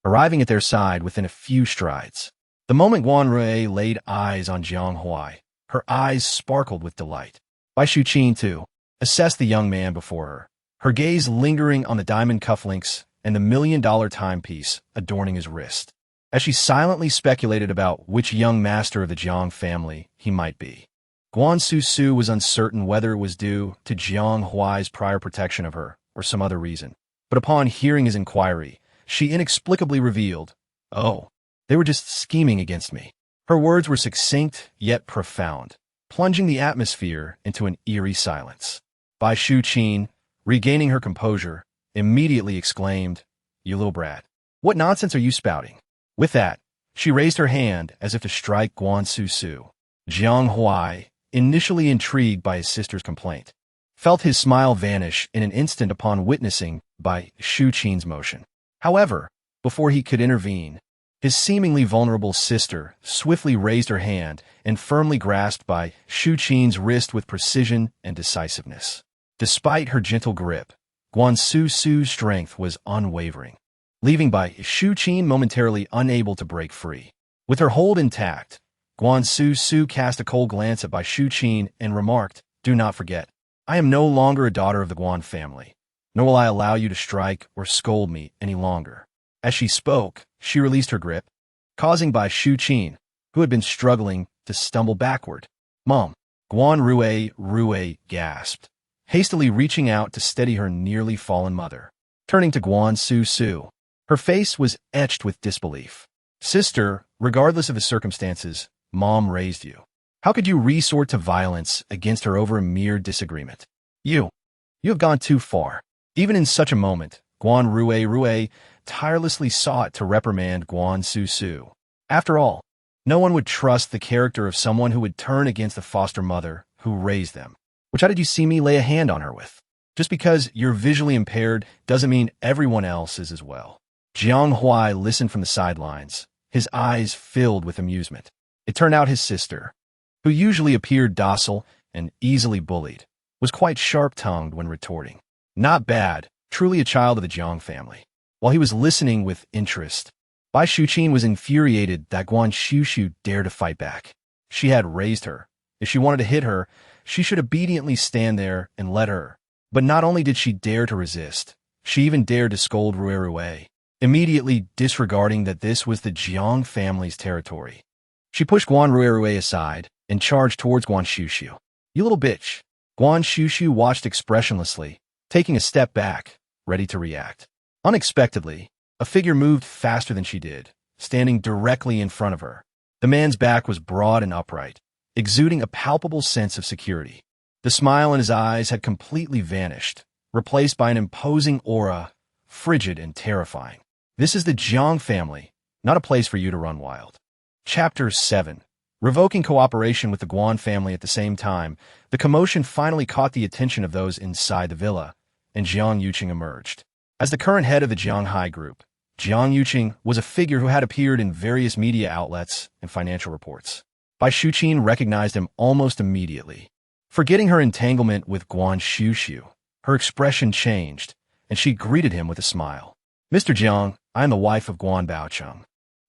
arriving at their side within a few strides. The moment Guan Ruirui laid eyes on Jiang Huai, her eyes sparkled with delight. Bai Xuqin, too, assessed the young man before her, her gaze lingering on the diamond cufflinks and the $1,000,000 timepiece adorning his wrist, as she silently speculated about which young master of the Jiang family he might be. Guan Xuxu was uncertain whether it was due to Jiang Huai's prior protection of her or some other reason, but upon hearing his inquiry, she inexplicably revealed, Oh, they were just scheming against me. Her words were succinct yet profound, plunging the atmosphere into an eerie silence. Bai Xuqin, regaining her composure, immediately exclaimed, You little brat, what nonsense are you spouting? With that, she raised her hand as if to strike Guan Xuxu. Jiang Huai, initially intrigued by his sister's complaint, felt his smile vanish in an instant upon witnessing Bai Xuqin's motion. However, before he could intervene, his seemingly vulnerable sister swiftly raised her hand and firmly grasped Bai Xuqin's wrist with precision and decisiveness. Despite her gentle grip, Guan Xuxu's strength was unwavering, leaving Bai Xuqin momentarily unable to break free. With her hold intact, Guan Xuxu cast a cold glance at Bai Xuqin and remarked, Do not forget, I am no longer a daughter of the Guan family, nor will I allow you to strike or scold me any longer. As she spoke, she released her grip, causing Bai Xuqin, who had been struggling, to stumble backward. Mom, Guan Ruirui gasped, hastily reaching out to steady her nearly fallen mother. Turning to Guan Xuxu, her face was etched with disbelief. Sister, regardless of the circumstances, Mom raised you. How could you resort to violence against her over a mere disagreement? You have gone too far. Even in such a moment, Guan Ruirui tirelessly sought to reprimand Guan Xuxu. After all, no one would trust the character of someone who would turn against the foster mother who raised them. Which how did you see me lay a hand on her with? Just because you're visually impaired doesn't mean everyone else is as well. Jiang Huai listened from the sidelines, his eyes filled with amusement. It turned out his sister, who usually appeared docile and easily bullied, was quite sharp-tongued when retorting. Not bad, truly a child of the Jiang family. While he was listening with interest, Bai Shuqin was infuriated that Guan Xuxu dared to fight back. She had raised her. If she wanted to hit her, she should obediently stand there and let her. But not only did she dare to resist, she even dared to scold Rui, immediately disregarding that this was the Jiang family's territory. She pushed Guan Rui aside and charged towards Guan Xuxu. "You little bitch." Guan Xuxu watched expressionlessly, taking a step back, ready to react. Unexpectedly, a figure moved faster than she did, standing directly in front of her. The man's back was broad and upright, exuding a palpable sense of security. The smile in his eyes had completely vanished, replaced by an imposing aura, frigid and terrifying. This is the Jiang family, not a place for you to run wild. Chapter 7. Revoking cooperation with the Guan family at the same time, the commotion finally caught the attention of those inside the villa, and Jiang Yuqing emerged. As the current head of the Jianghai group, Jiang Yuqing was a figure who had appeared in various media outlets and financial reports. Bai Shuqin recognized him almost immediately. Forgetting her entanglement with Guan Xuxu, her expression changed, and she greeted him with a smile. "Mr. Jiang, I am the wife of Guan Baocheng,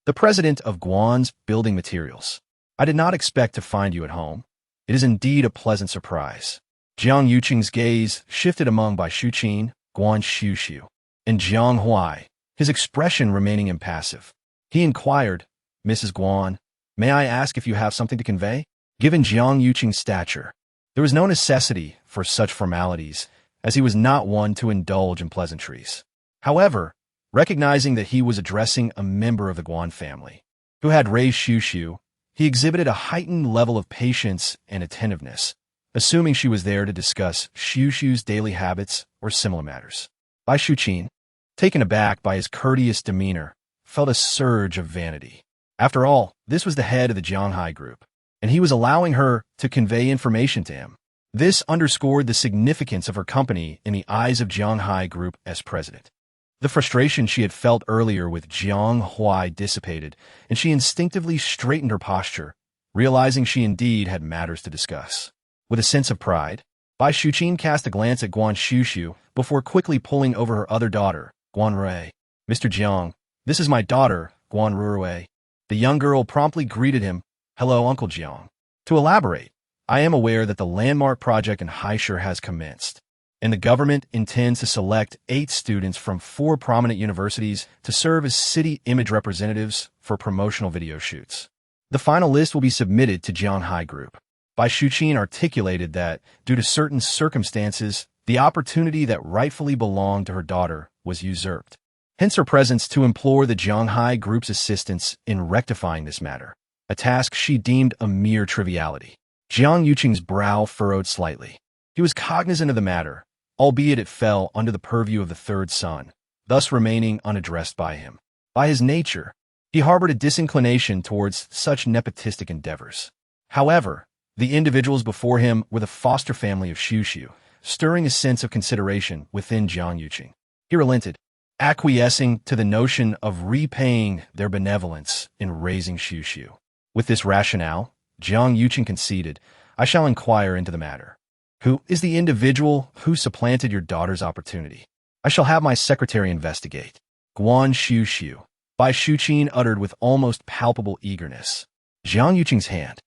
the president of Guan's Building Materials. I did not expect to find you at home. It is indeed a pleasant surprise." Jiang Yuqing's gaze shifted among Bai Shuqin, Guan Xuxu, and Jiang Huai, his expression remaining impassive. He inquired, "Mrs. Guan, may I ask if you have something to convey?" Given Jiang Yuqing's stature, there was no necessity for such formalities, as he was not one to indulge in pleasantries. However, recognizing that he was addressing a member of the Guan family, who had raised Xuxu, he exhibited a heightened level of patience and attentiveness, assuming she was there to discuss Xuxu's daily habits or similar matters. Bai Shuqin, taken aback by his courteous demeanor, felt a surge of vanity. After all, this was the head of the Jianghai group, and he was allowing her to convey information to him. This underscored the significance of her company in the eyes of Jianghai group as president. The frustration she had felt earlier with Jiang Huai dissipated, and she instinctively straightened her posture, realizing she indeed had matters to discuss. With a sense of pride, Bai Shuqin cast a glance at Guan Xuxu before quickly pulling over her other daughter, Guan Rui. "Mr. Jiang, this is my daughter, Guan Rui." The young girl promptly greeted him, "Hello, Uncle Jiang." To elaborate, "I am aware that the landmark project in Heiress has commenced, and the government intends to select 8 students from 4 prominent universities to serve as city image representatives for promotional video shoots. The final list will be submitted to Jianghai Group." Bai Shuqin articulated that, due to certain circumstances, the opportunity that rightfully belonged to her daughter was usurped. Hence her presence to implore the Jianghai Group's assistance in rectifying this matter, a task she deemed a mere triviality. Jiang Yuqing's brow furrowed slightly. He was cognizant of the matter, albeit it fell under the purview of the third son, thus remaining unaddressed by him. By his nature, he harbored a disinclination towards such nepotistic endeavors. However, the individuals before him were the foster family of Xuxu, stirring a sense of consideration within Jiang Yuqing. He relented, acquiescing to the notion of repaying their benevolence in raising Xuxu. With this rationale, Jiang Yuqing conceded, "I shall inquire into the matter. Who is the individual who supplanted your daughter's opportunity? I shall have my secretary investigate." Guan Xuxu, Bai Shuqin uttered with almost palpable eagerness. Jiang Yuqing's hand,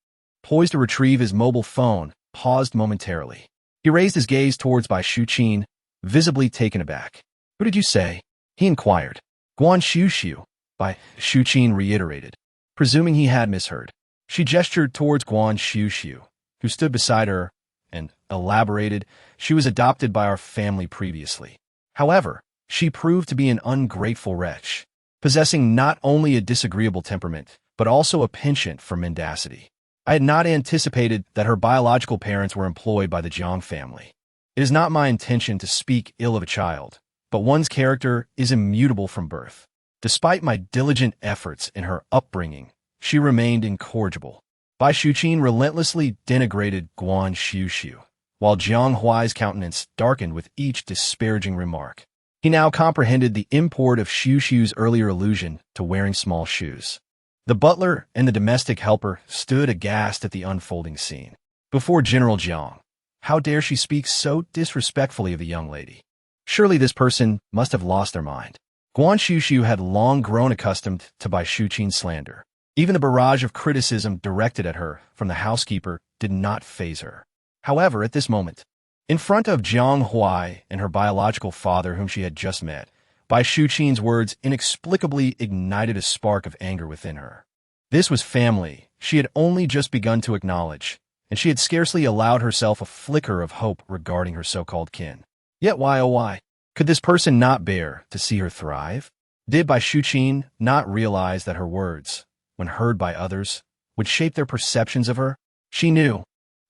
poised to retrieve his mobile phone, paused momentarily. He raised his gaze towards Bai Shuqin, visibly taken aback. "Who did you say?" he inquired. "Guan Xuxu," Bai Shuqin reiterated, presuming he had misheard. She gestured towards Guan Xuxu, who stood beside her, and elaborated, "She was adopted by our family previously. However, she proved to be an ungrateful wretch, possessing not only a disagreeable temperament, but also a penchant for mendacity. I had not anticipated that her biological parents were employed by the Jiang family. It is not my intention to speak ill of a child, but one's character is immutable from birth. Despite my diligent efforts in her upbringing, she remained incorrigible." Bai Shuqin relentlessly denigrated Guan Xuxu, while Jiang Huai's countenance darkened with each disparaging remark. He now comprehended the import of Xuxu's earlier allusion to wearing small shoes. The butler and the domestic helper stood aghast at the unfolding scene. Before General Jiang, how dare she speak so disrespectfully of the young lady? Surely this person must have lost their mind. Guan Xuxu had long grown accustomed to Bai Shuqin's slander. Even the barrage of criticism directed at her from the housekeeper did not faze her. However, at this moment, in front of Jiang Huai and her biological father whom she had just met, Bai Shuqin's words inexplicably ignited a spark of anger within her. This was family she had only just begun to acknowledge, and she had scarcely allowed herself a flicker of hope regarding her so-called kin. Yet why, oh why, could this person not bear to see her thrive? Did Bai Shuqin not realize that her words, when heard by others, would shape their perceptions of her? She knew,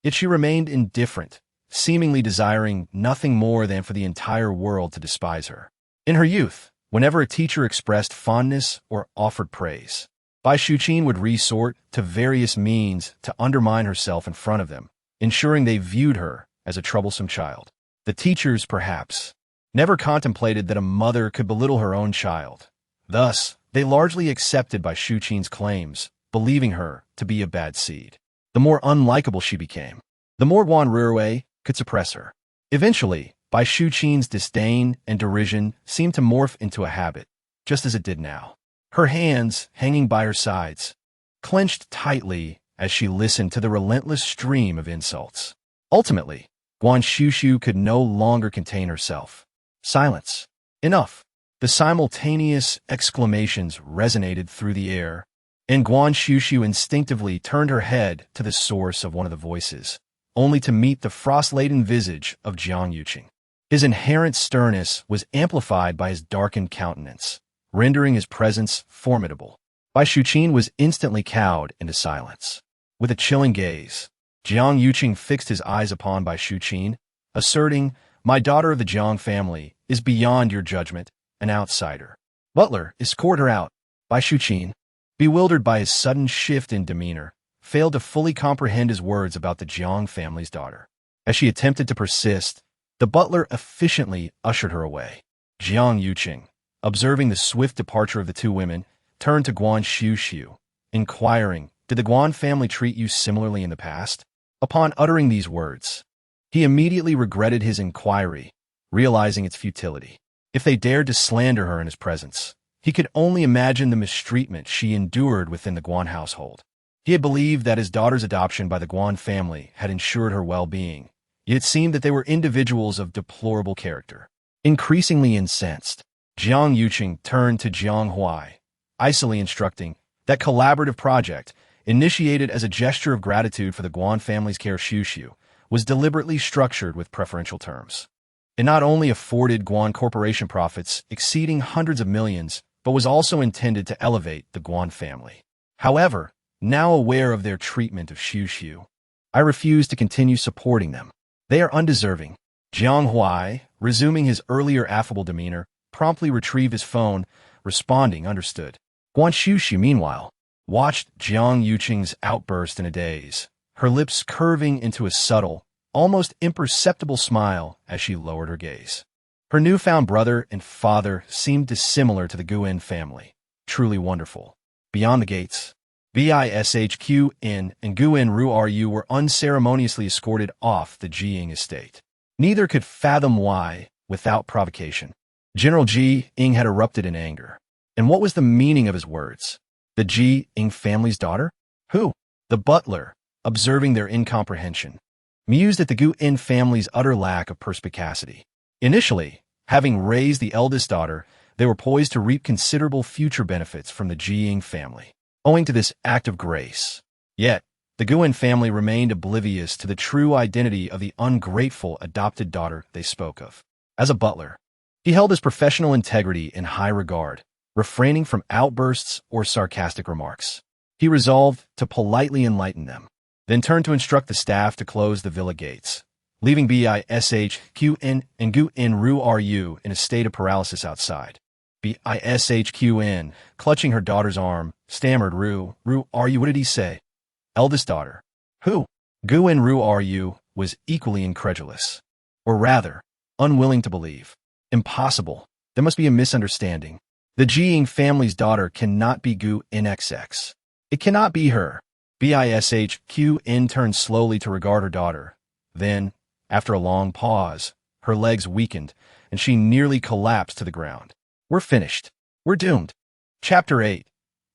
yet she remained indifferent, seemingly desiring nothing more than for the entire world to despise her. In her youth, whenever a teacher expressed fondness or offered praise, Bai Shuqin would resort to various means to undermine herself in front of them, ensuring they viewed her as a troublesome child. The teachers, perhaps, never contemplated that a mother could belittle her own child. Thus, they largely accepted Bai Shuqin's claims, believing her to be a bad seed. The more unlikable she became, the more Guan Ruirui could suppress her. Eventually, Bai Shuqin's disdain and derision seemed to morph into a habit, just as it did now. Her hands, hanging by her sides, clenched tightly as she listened to the relentless stream of insults. Ultimately, Guan Xuxu could no longer contain herself. Silence. Enough. The simultaneous exclamations resonated through the air, and Guan Xuxu instinctively turned her head to the source of one of the voices, only to meet the frost-laden visage of Jiang Yuqing. His inherent sternness was amplified by his darkened countenance, rendering his presence formidable. Bai Shuqin was instantly cowed into silence. With a chilling gaze, Jiang Yuqing fixed his eyes upon Bai Shuqin, asserting, "My daughter of the Jiang family is beyond your judgment, an outsider." Butler escorted her out. Bai Shuqin, bewildered by his sudden shift in demeanor, failed to fully comprehend his words about the Jiang family's daughter. As she attempted to persist, the butler efficiently ushered her away. Jiang Yuqing, observing the swift departure of the two women, turned to Guan Xuxu, inquiring, "Did the Guan family treat you similarly in the past?" Upon uttering these words, he immediately regretted his inquiry, realizing its futility. If they dared to slander her in his presence, he could only imagine the mistreatment she endured within the Guan household. He had believed that his daughter's adoption by the Guan family had ensured her well-being, yet it seemed that they were individuals of deplorable character. Increasingly incensed, Jiang Yuqing turned to Jiang Huai, icily instructing, "That collaborative project, initiated as a gesture of gratitude for the Guan family's care Xuxu, was deliberately structured with preferential terms. It not only afforded Guan Corporation profits exceeding hundreds of millions, but was also intended to elevate the Guan family. However, now aware of their treatment of Xuxu, I refuse to continue supporting them. They are undeserving." Jiang Huai, resuming his earlier affable demeanor, promptly retrieved his phone, responding, "Understood." Guan Xuxu, meanwhile, watched Jiang Yuqing's outburst in a daze, her lips curving into a subtle, almost imperceptible smile as she lowered her gaze. Her newfound brother and father seemed dissimilar to the Guan family, truly wonderful. Beyond the gates, Bishqin and Guan Ruirui were unceremoniously escorted off the Jiying estate. Neither could fathom why, without provocation, General Jiying had erupted in anger. And what was the meaning of his words? The Jiying family's daughter? Who? The butler, observing their incomprehension, mused at the Guan family's utter lack of perspicacity. Initially, having raised the eldest daughter, they were poised to reap considerable future benefits from the Jiying family, owing to this act of grace. Yet, the Guan family remained oblivious to the true identity of the ungrateful adopted daughter they spoke of. As a butler, he held his professional integrity in high regard, refraining from outbursts or sarcastic remarks. He resolved to politely enlighten them, then turned to instruct the staff to close the villa gates, leaving Bishqin and Guan Ruirui in a state of paralysis outside. Bishqin, clutching her daughter's arm, stammered, Ruirui, what did he say?" "Eldest daughter." "Who?" Guan Ruirui was equally incredulous, or rather, unwilling to believe. "Impossible. There must be a misunderstanding. The Jiying family's daughter cannot be Guan XX. It cannot be her. Bishqn turned slowly to regard her daughter. Then, after a long pause, her legs weakened, and she nearly collapsed to the ground. We're finished. We're doomed. Chapter 8.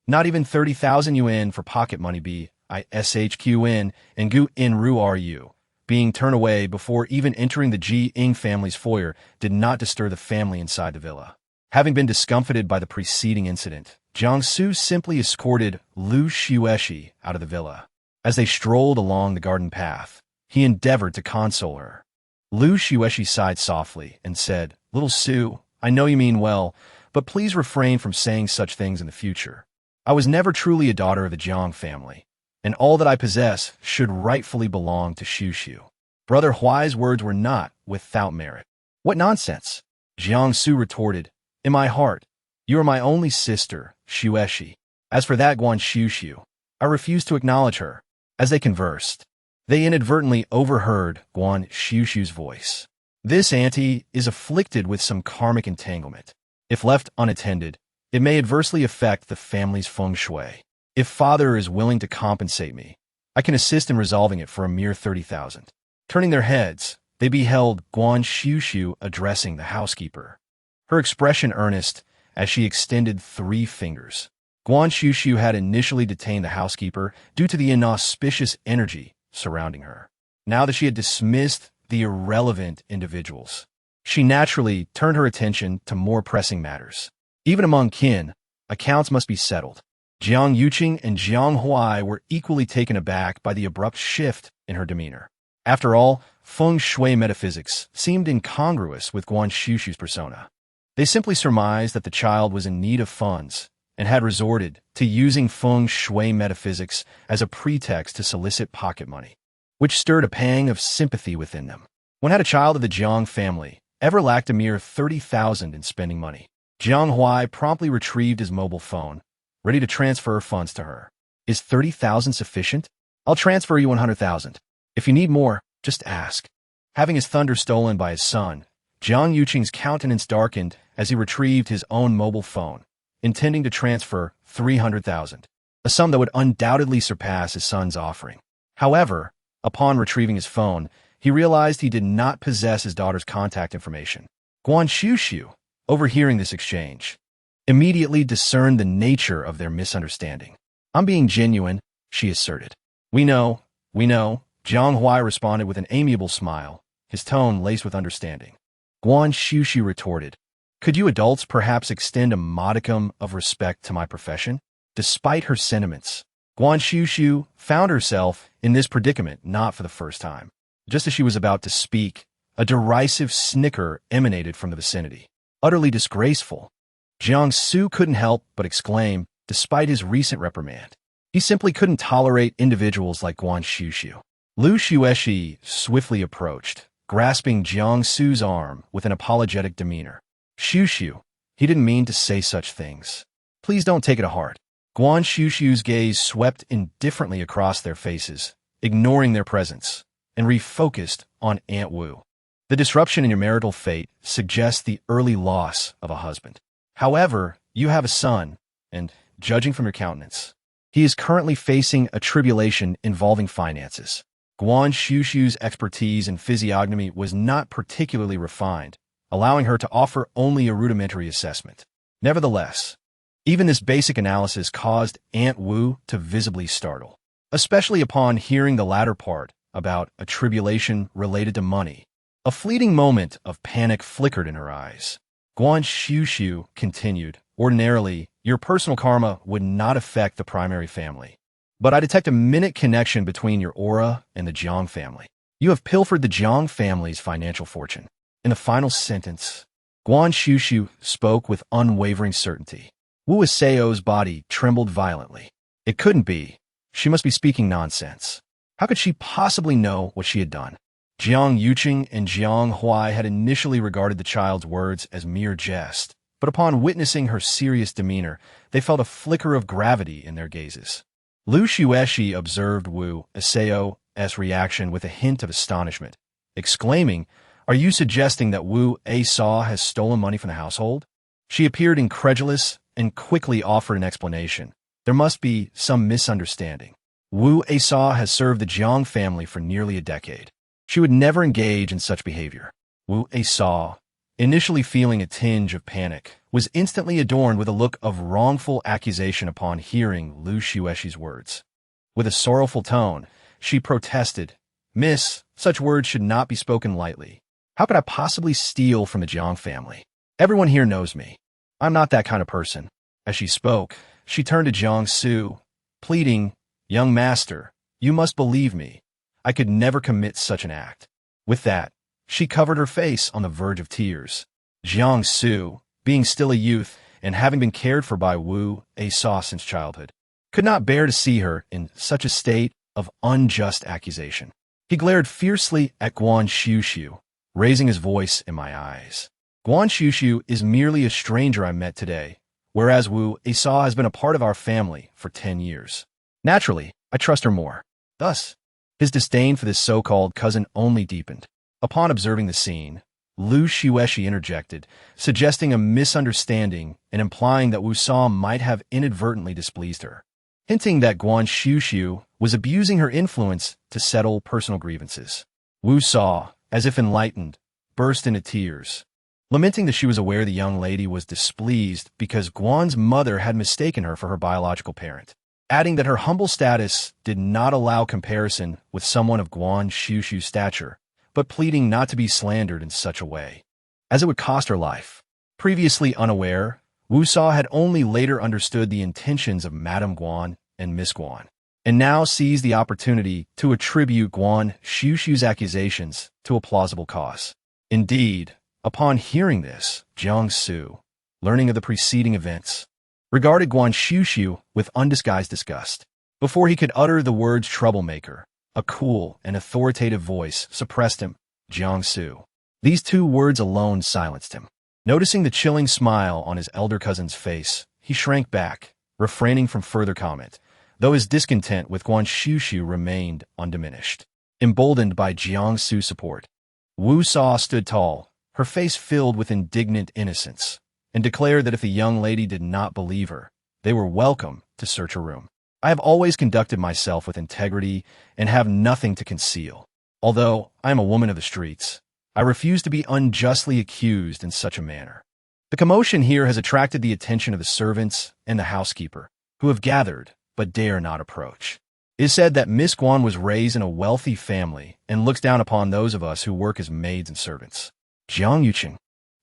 Not even 30,000 yuan for pocket money Bishqn and Gu in Ru Ru. Being turned away before even entering the Jiang family's foyer did not disturb the family inside the villa. Having been discomfited by the preceding incident, Guan Xuxu simply escorted Lu Xueshi out of the villa. As they strolled along the garden path, he endeavored to console her. Lu Xueshi sighed softly and said, "Little Su, I know you mean well, but please refrain from saying such things in the future. I was never truly a daughter of the Jiang family, and all that I possess should rightfully belong to Xuxu." Brother Huai's words were not without merit. "What nonsense!" Jiang Su retorted. "In my heart, you are my only sister, Xueshi. As for that Guan Xuxu, I refuse to acknowledge her." As they conversed, they inadvertently overheard Guan Xuxu's voice. "This auntie is afflicted with some karmic entanglement. If left unattended, it may adversely affect the family's feng shui. If father is willing to compensate me, I can assist in resolving it for a mere 30,000. Turning their heads, they beheld Guan Xuxu addressing the housekeeper, her expression earnest as she extended 3 fingers. Guan Xuxu had initially detained the housekeeper due to the inauspicious energy surrounding her. Now that she had dismissed the irrelevant individuals, she naturally turned her attention to more pressing matters. Even among kin, accounts must be settled. Jiang Yuqing and Jiang Huai were equally taken aback by the abrupt shift in her demeanor. After all, feng shui metaphysics seemed incongruous with Guan Xuxu's persona. They simply surmised that the child was in need of funds and had resorted to using feng shui metaphysics as a pretext to solicit pocket money, which stirred a pang of sympathy within them. When had a child of the Jiang family ever lacked a mere 30,000 in spending money? Jiang Huai promptly retrieved his mobile phone, ready to transfer funds to her. "Is 30,000 sufficient? I'll transfer you 100,000. If you need more, just ask." Having his thunder stolen by his son, Jiang Yuqing's countenance darkened as he retrieved his own mobile phone, intending to transfer 300,000, a sum that would undoubtedly surpass his son's offering. However, upon retrieving his phone, he realized he did not possess his daughter's contact information. Guan Xuxu, overhearing this exchange, immediately discerned the nature of their misunderstanding. "I'm being genuine," she asserted. We know. Jiang Huai responded with an amiable smile, his tone laced with understanding. Guan Xuxu retorted, "Could you adults perhaps extend a modicum of respect to my profession?" Despite her sentiments, Guan Xuxu found herself in this predicament not for the first time. Just as she was about to speak, a derisive snicker emanated from the vicinity. Utterly disgraceful. Jiang Su couldn't help but exclaim, despite his recent reprimand. He simply couldn't tolerate individuals like Guan Xuxu. Lu Xueshi swiftly approached, grasping Jiang Su's arm with an apologetic demeanor. "Xuxu, he didn't mean to say such things. Please don't take it to heart." Guan Xuxu's gaze swept indifferently across their faces, ignoring their presence, and refocused on Aunt Wu. "The disruption in your marital fate suggests the early loss of a husband. However, you have a son, and, judging from your countenance, he is currently facing a tribulation involving finances." Guan Xuxu's expertise in physiognomy was not particularly refined, allowing her to offer only a rudimentary assessment. Nevertheless, even this basic analysis caused Aunt Wu to visibly startle, especially upon hearing the latter part about a tribulation related to money. A fleeting moment of panic flickered in her eyes. Guan Xuxu continued, "Ordinarily, your personal karma would not affect the primary family. But I detect a minute connection between your aura and the Jiang family. You have pilfered the Jiang family's financial fortune." In the final sentence, Guan Xuxu spoke with unwavering certainty. Wu Seo's body trembled violently. It couldn't be. She must be speaking nonsense. How could she possibly know what she had done? Jiang Yuqing and Jiang Huai had initially regarded the child's words as mere jest, but upon witnessing her serious demeanor, they felt a flicker of gravity in their gazes. Lu Xueshi observed Wu Seo's reaction with a hint of astonishment, exclaiming, "Are you suggesting that Wu Seo has stolen money from the household?" She appeared incredulous and quickly offered an explanation, There must be some misunderstanding. Wu Asa has served the Jiang family for nearly a decade. She would never engage in such behavior. Wu Asa, initially feeling a tinge of panic, was instantly adorned with a look of wrongful accusation upon hearing Lu Xuexi's words. With a sorrowful tone, she protested, "Miss, such words should not be spoken lightly. How could I possibly steal from the Jiang family? Everyone here knows me. I'm not that kind of person." As she spoke, she turned to Guan Xuxu, pleading, "Young master, you must believe me. I could never commit such an act." With that, she covered her face on the verge of tears. Guan Xuxu, being still a youth and having been cared for by Wu Asa since childhood, could not bear to see her in such a state of unjust accusation. He glared fiercely at Guan Xuxu, raising his voice in my eyes. "Guan Xuxu is merely a stranger I met today, whereas Wu Asa has been a part of our family for 10 years. Naturally, I trust her more." Thus, his disdain for this so-called cousin only deepened. Upon observing the scene, Lu Xuexi interjected, suggesting a misunderstanding and implying that Wu Sa might have inadvertently displeased her, hinting that Guan Xuxu was abusing her influence to settle personal grievances. Wu Sa, as if enlightened, burst into tears, lamenting that she was aware the young lady was displeased because Guan's mother had mistaken her for her biological parent, adding that her humble status did not allow comparison with someone of Guan Xuxu's stature, but pleading not to be slandered in such a way, as it would cost her life. Previously unaware, Wu Sa had only later understood the intentions of Madame Guan and Miss Guan, and now seized the opportunity to attribute Guan Xuxu's accusations to a plausible cause. Indeed, upon hearing this, Guan Xuxu, learning of the preceding events, regarded Guan Xuxu with undisguised disgust. Before he could utter the words troublemaker, a cool and authoritative voice suppressed him, Guan Xuxu. These two words alone silenced him. Noticing the chilling smile on his elder cousin's face, he shrank back, refraining from further comment, though his discontent with Guan Xuxu remained undiminished. Emboldened by Guan Xuxu's support, Wu Sa stood tall, her face filled with indignant innocence, and declared that if the young lady did not believe her, they were welcome to search her room. "I have always conducted myself with integrity and have nothing to conceal. Although I am a woman of the streets, I refuse to be unjustly accused in such a manner." The commotion here has attracted the attention of the servants and the housekeeper, who have gathered but dare not approach. It is said that Miss Guan was raised in a wealthy family and looks down upon those of us who work as maids and servants. Jiang Yuqing,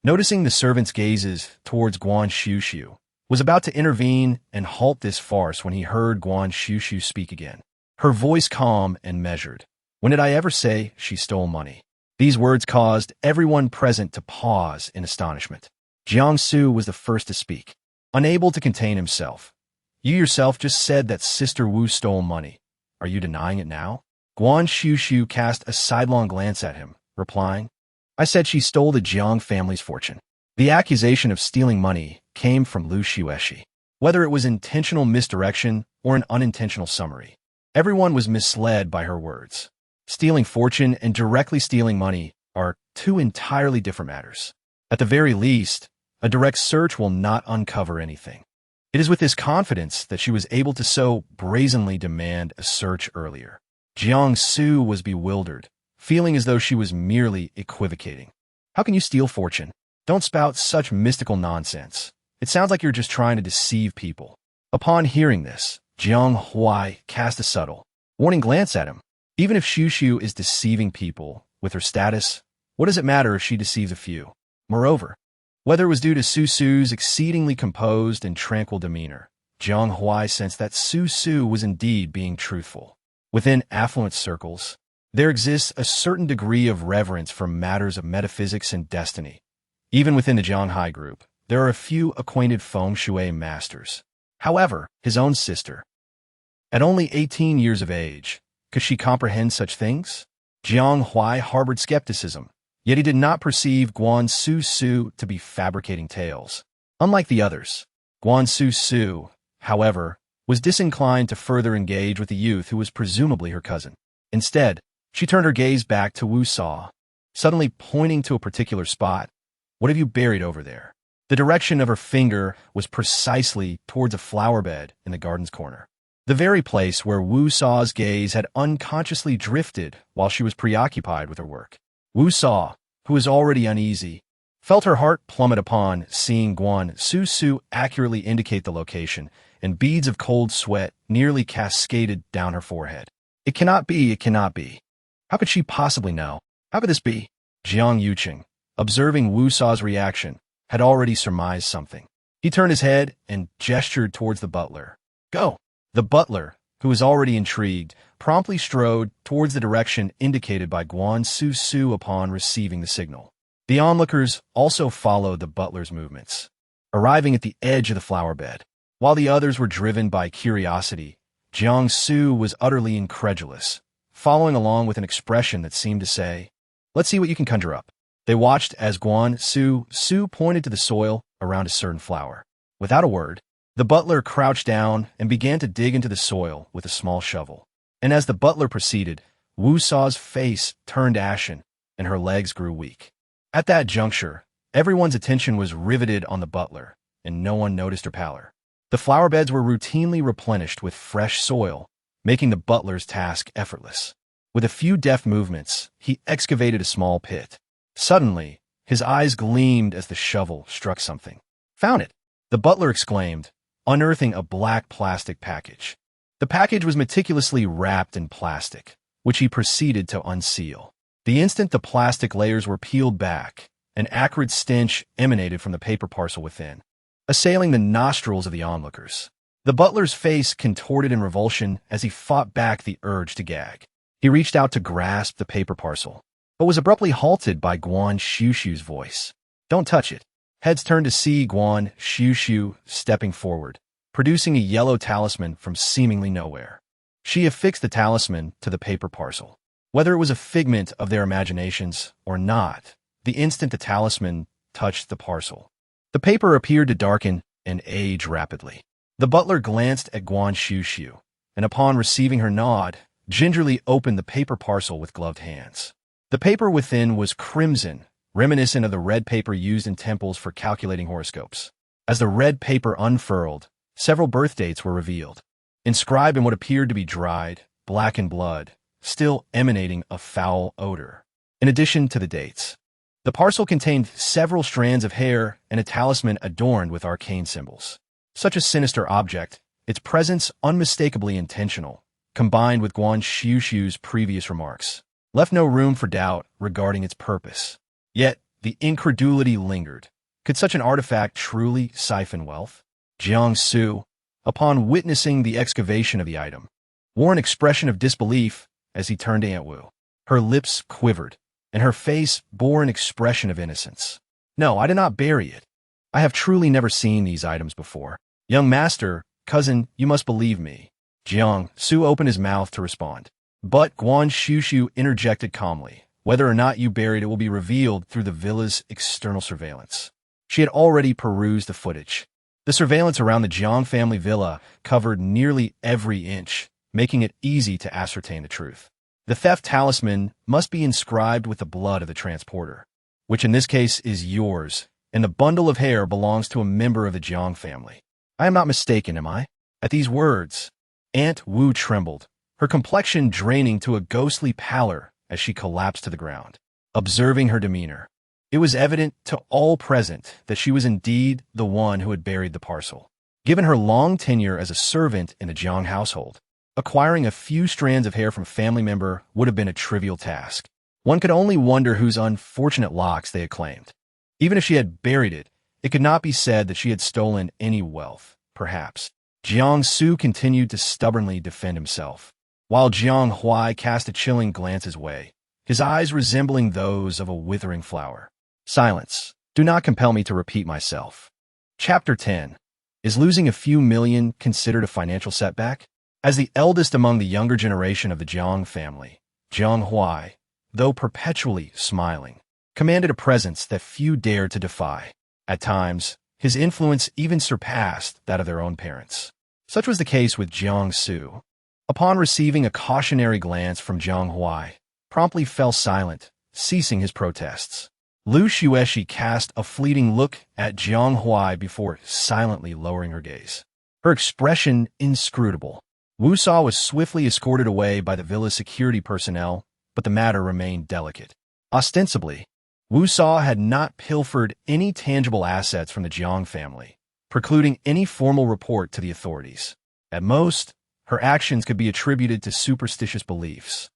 noticing the servants' gazes towards Guan Xuxu, was about to intervene and halt this farce when he heard Guan Xuxu speak again, her voice calm and measured. "When did I ever say she stole money?" These words caused everyone present to pause in astonishment. Guan Xuxu was the first to speak, unable to contain himself. "You yourself just said that Sister Wu stole money. Are you denying it now?" Guan Xuxu cast a sidelong glance at him, replying, "I said she stole the Jiang family's fortune." The accusation of stealing money came from Lu Xuexi. Whether it was intentional misdirection or an unintentional summary, everyone was misled by her words. Stealing fortune and directly stealing money are two entirely different matters. At the very least, a direct search will not uncover anything. It is with this confidence that she was able to so brazenly demand a search earlier. Guan Xuxu was bewildered, feeling as though she was merely equivocating. "How can you steal fortune? Don't spout such mystical nonsense. It sounds like you're just trying to deceive people." Upon hearing this, Jiang Huai cast a subtle, warning glance at him. Even if Xuxu is deceiving people with her status, what does it matter if she deceives a few? Moreover, whether it was due to Su Su's exceedingly composed and tranquil demeanor, Jiang Huai sensed that Su Su was indeed being truthful. Within affluent circles, there exists a certain degree of reverence for matters of metaphysics and destiny. Even within the Zhanghai group, there are a few acquainted feng shui masters. However, his own sister, at only 18 years of age, could she comprehend such things? Jiang Huai harbored skepticism, yet he did not perceive Guan Xuxu to be fabricating tales. Unlike the others, Guan Xuxu, however, was disinclined to further engage with the youth who was presumably her cousin. Instead, she turned her gaze back to Wu Sa, suddenly pointing to a particular spot. "What have you buried over there?" The direction of her finger was precisely towards a flower bed in the garden's corner. The very place where Wu Sa's gaze had unconsciously drifted while she was preoccupied with her work. Wu Sa, who was already uneasy, felt her heart plummet upon seeing Guan Xuxu accurately indicate the location, and beads of cold sweat nearly cascaded down her forehead. It cannot be, it cannot be. How could she possibly know? How could this be? Jiang Yuqing, observing Wu Sa's reaction, had already surmised something. He turned his head and gestured towards the butler. Go! The butler, who was already intrigued, promptly strode towards the direction indicated by Guan Xuxu upon receiving the signal. The onlookers also followed the butler's movements, arriving at the edge of the flower bed. While the others were driven by curiosity, Jiang Su was utterly incredulous, following along with an expression that seemed to say, "Let's see what you can conjure up." They watched as Guan Xuxu pointed to the soil around a certain flower. Without a word, the butler crouched down and began to dig into the soil with a small shovel. And as the butler proceeded, Wu Sa's face turned ashen and her legs grew weak. At that juncture, everyone's attention was riveted on the butler, and no one noticed her pallor. The flower beds were routinely replenished with fresh soil, making the butler's task effortless. With a few deft movements, he excavated a small pit. Suddenly, his eyes gleamed as the shovel struck something. Found it! The butler exclaimed, unearthing a black plastic package. The package was meticulously wrapped in plastic, which he proceeded to unseal. The instant the plastic layers were peeled back, an acrid stench emanated from the paper parcel within, assailing the nostrils of the onlookers. The butler's face contorted in revulsion as he fought back the urge to gag. He reached out to grasp the paper parcel, but was abruptly halted by Guan Xuxu's voice. Don't touch it. Heads turned to see Guan Xuxu stepping forward, producing a yellow talisman from seemingly nowhere. She affixed the talisman to the paper parcel. Whether it was a figment of their imaginations or not, the instant the talisman touched the parcel, the paper appeared to darken and age rapidly. The butler glanced at Guan Xuxu, and upon receiving her nod, gingerly opened the paper parcel with gloved hands. The paper within was crimson, reminiscent of the red paper used in temples for calculating horoscopes. As the red paper unfurled, several birth dates were revealed, inscribed in what appeared to be dried, blackened blood, still emanating a foul odor. In addition to the dates, the parcel contained several strands of hair and a talisman adorned with arcane symbols. Such a sinister object, its presence unmistakably intentional, combined with Guan Xuxu's previous remarks, left no room for doubt regarding its purpose. Yet, the incredulity lingered. Could such an artifact truly siphon wealth? Jiang Su, upon witnessing the excavation of the item, wore an expression of disbelief as he turned to Aunt Wu. Her lips quivered, and her face bore an expression of innocence. No, I did not bury it. I have truly never seen these items before. Young master, cousin, you must believe me. Jiang Su opened his mouth to respond, but Guan Xuxu interjected calmly. Whether or not you buried it will be revealed through the villa's external surveillance. She had already perused the footage. The surveillance around the Jiang family villa covered nearly every inch, making it easy to ascertain the truth. The theft talisman must be inscribed with the blood of the transporter, which in this case is yours, and the bundle of hair belongs to a member of the Jiang family. I am not mistaken, am I? At these words, Aunt Wu trembled, her complexion draining to a ghostly pallor as she collapsed to the ground. Observing her demeanor, it was evident to all present that she was indeed the one who had buried the parcel. Given her long tenure as a servant in the Jiang household, acquiring a few strands of hair from a family member would have been a trivial task. One could only wonder whose unfortunate locks they had claimed. Even if she had buried it, it could not be said that she had stolen any wealth, perhaps. Jiang Su continued to stubbornly defend himself, while Jiang Huai cast a chilling glance his way, his eyes resembling those of a withering flower. Silence. Do not compel me to repeat myself. Chapter 10. Is losing a few million considered a financial setback? As the eldest among the younger generation of the Jiang family, Jiang Huai, though perpetually smiling, commanded a presence that few dared to defy. At times, his influence even surpassed that of their own parents. Such was the case with Jiang Su. Upon receiving a cautionary glance from Jiang Huai, promptly fell silent, ceasing his protests. Lu Xuexi cast a fleeting look at Jiang Huai before silently lowering her gaze. Her expression inscrutable. Wu Sa was swiftly escorted away by the villa's security personnel, but the matter remained delicate. Ostensibly, Wu Sa had not pilfered any tangible assets from the Jiang family, precluding any formal report to the authorities. At most, her actions could be attributed to superstitious beliefs,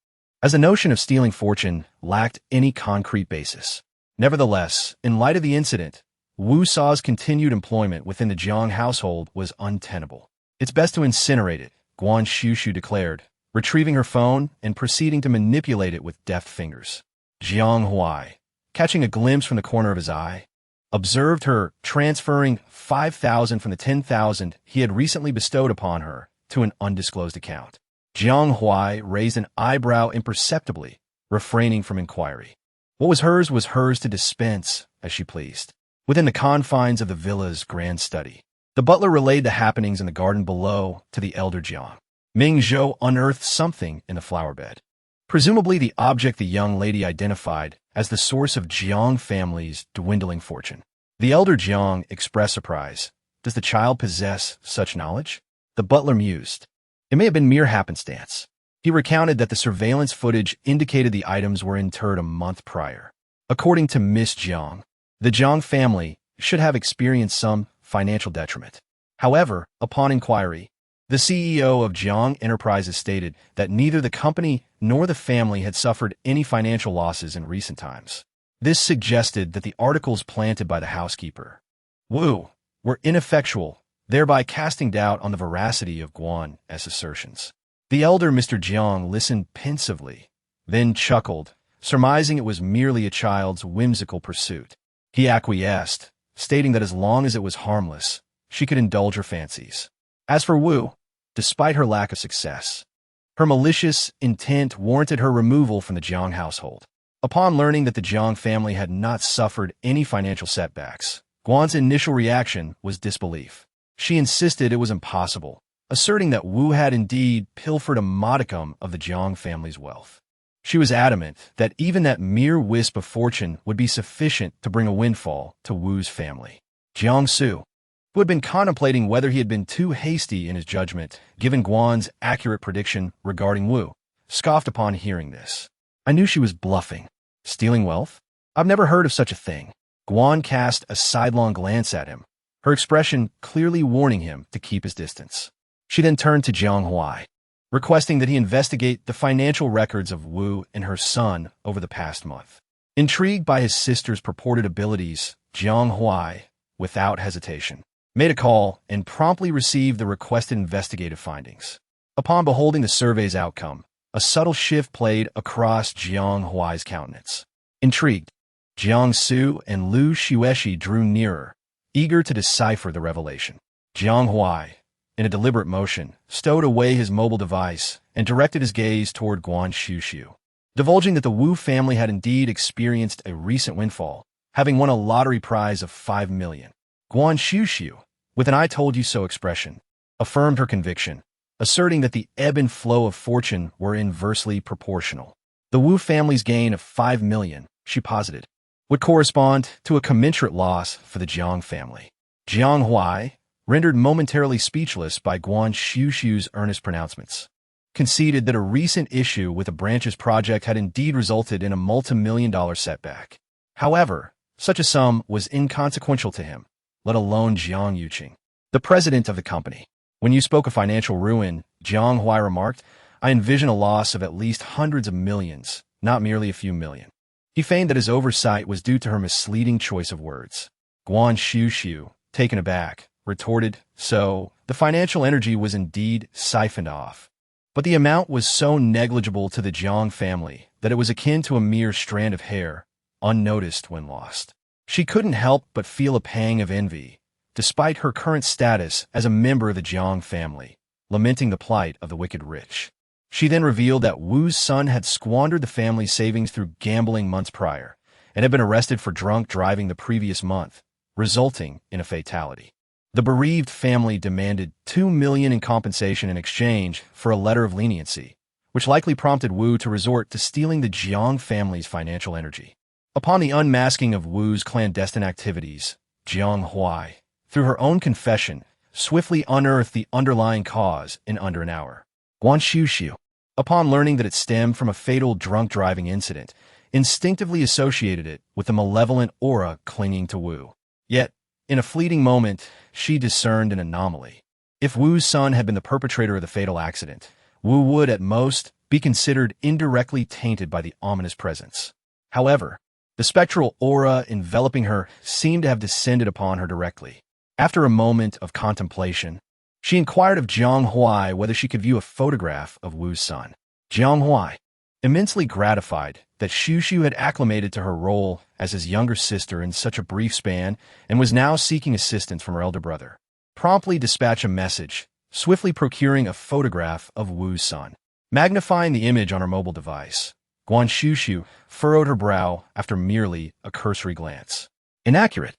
as the notion of stealing fortune lacked any concrete basis. Nevertheless, in light of the incident, Wu Sa's continued employment within the Jiang household was untenable. "It's best to incinerate it," Guan Xuxu declared, retrieving her phone and proceeding to manipulate it with deft fingers. Jiang Huai, catching a glimpse from the corner of his eye, observed her transferring 5,000 from the 10,000 he had recently bestowed upon her to an undisclosed account. Jiang Huai raised an eyebrow imperceptibly, refraining from inquiry. What was hers to dispense as she pleased, within the confines of the villa's grand study. The butler relayed the happenings in the garden below to the elder Jiang. Ming Zhou unearthed something in the flower bed, presumably the object the young lady identified as the source of Jiang family's dwindling fortune. The elder Jiang expressed surprise. Does the child possess such knowledge? The butler mused. It may have been mere happenstance. He recounted that the surveillance footage indicated the items were interred a month prior. According to Miss Jiang, the Jiang family should have experienced some financial detriment. However, upon inquiry, the CEO of Jiang Enterprises stated that neither the company nor the family had suffered any financial losses in recent times. This suggested that the articles planted by the housekeeper, Wu, were ineffectual, thereby casting doubt on the veracity of Guan's assertions. The elder Mr. Jiang listened pensively, then chuckled, surmising it was merely a child's whimsical pursuit. He acquiesced, stating that as long as it was harmless, she could indulge her fancies. As for Wu, despite her lack of success, her malicious intent warranted her removal from the Jiang household. Upon learning that the Jiang family had not suffered any financial setbacks, Guan's initial reaction was disbelief. She insisted it was impossible, asserting that Wu had indeed pilfered a modicum of the Jiang family's wealth. She was adamant that even that mere wisp of fortune would be sufficient to bring a windfall to Wu's family. Guan Xuxu, who had been contemplating whether he had been too hasty in his judgment, given Guan's accurate prediction regarding Wu, scoffed upon hearing this. I knew she was bluffing. Stealing wealth? I've never heard of such a thing. Guan cast a sidelong glance at him, her expression clearly warning him to keep his distance. She then turned to Jiang Huai, requesting that he investigate the financial records of Wu and her son over the past month. Intrigued by his sister's purported abilities, Jiang Huai, without hesitation, made a call and promptly received the requested investigative findings. Upon beholding the survey's outcome, a subtle shift played across Jiang Huai's countenance. Intrigued, Jiang Xuxu and Lu Xuexi drew nearer, eager to decipher the revelation. Jiang Huai, in a deliberate motion, stowed away his mobile device and directed his gaze toward Guan Xuxu, divulging that the Wu family had indeed experienced a recent windfall, having won a lottery prize of 5 million. Guan Xuxu, with an I told you so expression, affirmed her conviction, asserting that the ebb and flow of fortune were inversely proportional. The Wu family's gain of 5 million, she posited, would correspond to a commensurate loss for the Jiang family. Jiang Huai, rendered momentarily speechless by Guan Xuxu's earnest pronouncements, conceded that a recent issue with the branch's project had indeed resulted in a multi-million-dollar setback. However, such a sum was inconsequential to him, let alone Jiang Yuqing, the president of the company. When you spoke of financial ruin, Jiang Huai remarked, I envision a loss of at least hundreds of millions, not merely a few million. He feigned that his oversight was due to her misleading choice of words. Guan Xuxu, taken aback, retorted, so the financial energy was indeed siphoned off. But the amount was so negligible to the Jiang family that it was akin to a mere strand of hair, unnoticed when lost. She couldn't help but feel a pang of envy, despite her current status as a member of the Jiang family, lamenting the plight of the wicked rich. She then revealed that Wu's son had squandered the family's savings through gambling months prior, and had been arrested for drunk driving the previous month, resulting in a fatality. The bereaved family demanded 2 million in compensation in exchange for a letter of leniency, which likely prompted Wu to resort to stealing the Jiang family's financial energy. Upon the unmasking of Wu's clandestine activities, Jiang Huai, through her own confession, swiftly unearthed the underlying cause in under an hour. Guan Xuxu, upon learning that it stemmed from a fatal drunk driving incident, instinctively associated it with the malevolent aura clinging to Wu. Yet, in a fleeting moment, she discerned an anomaly. If Wu's son had been the perpetrator of the fatal accident, Wu would, at most, be considered indirectly tainted by the ominous presence. However, the spectral aura enveloping her seemed to have descended upon her directly. After a moment of contemplation, she inquired of Jiang Huai whether she could view a photograph of Wu's son. Jiang Huai, immensely gratified that Xuxu had acclimated to her role as his younger sister in such a brief span and was now seeking assistance from her elder brother, promptly dispatched a message, swiftly procuring a photograph of Wu's son. Magnifying the image on her mobile device, Guan Xuxu furrowed her brow after merely a cursory glance. Inaccurate.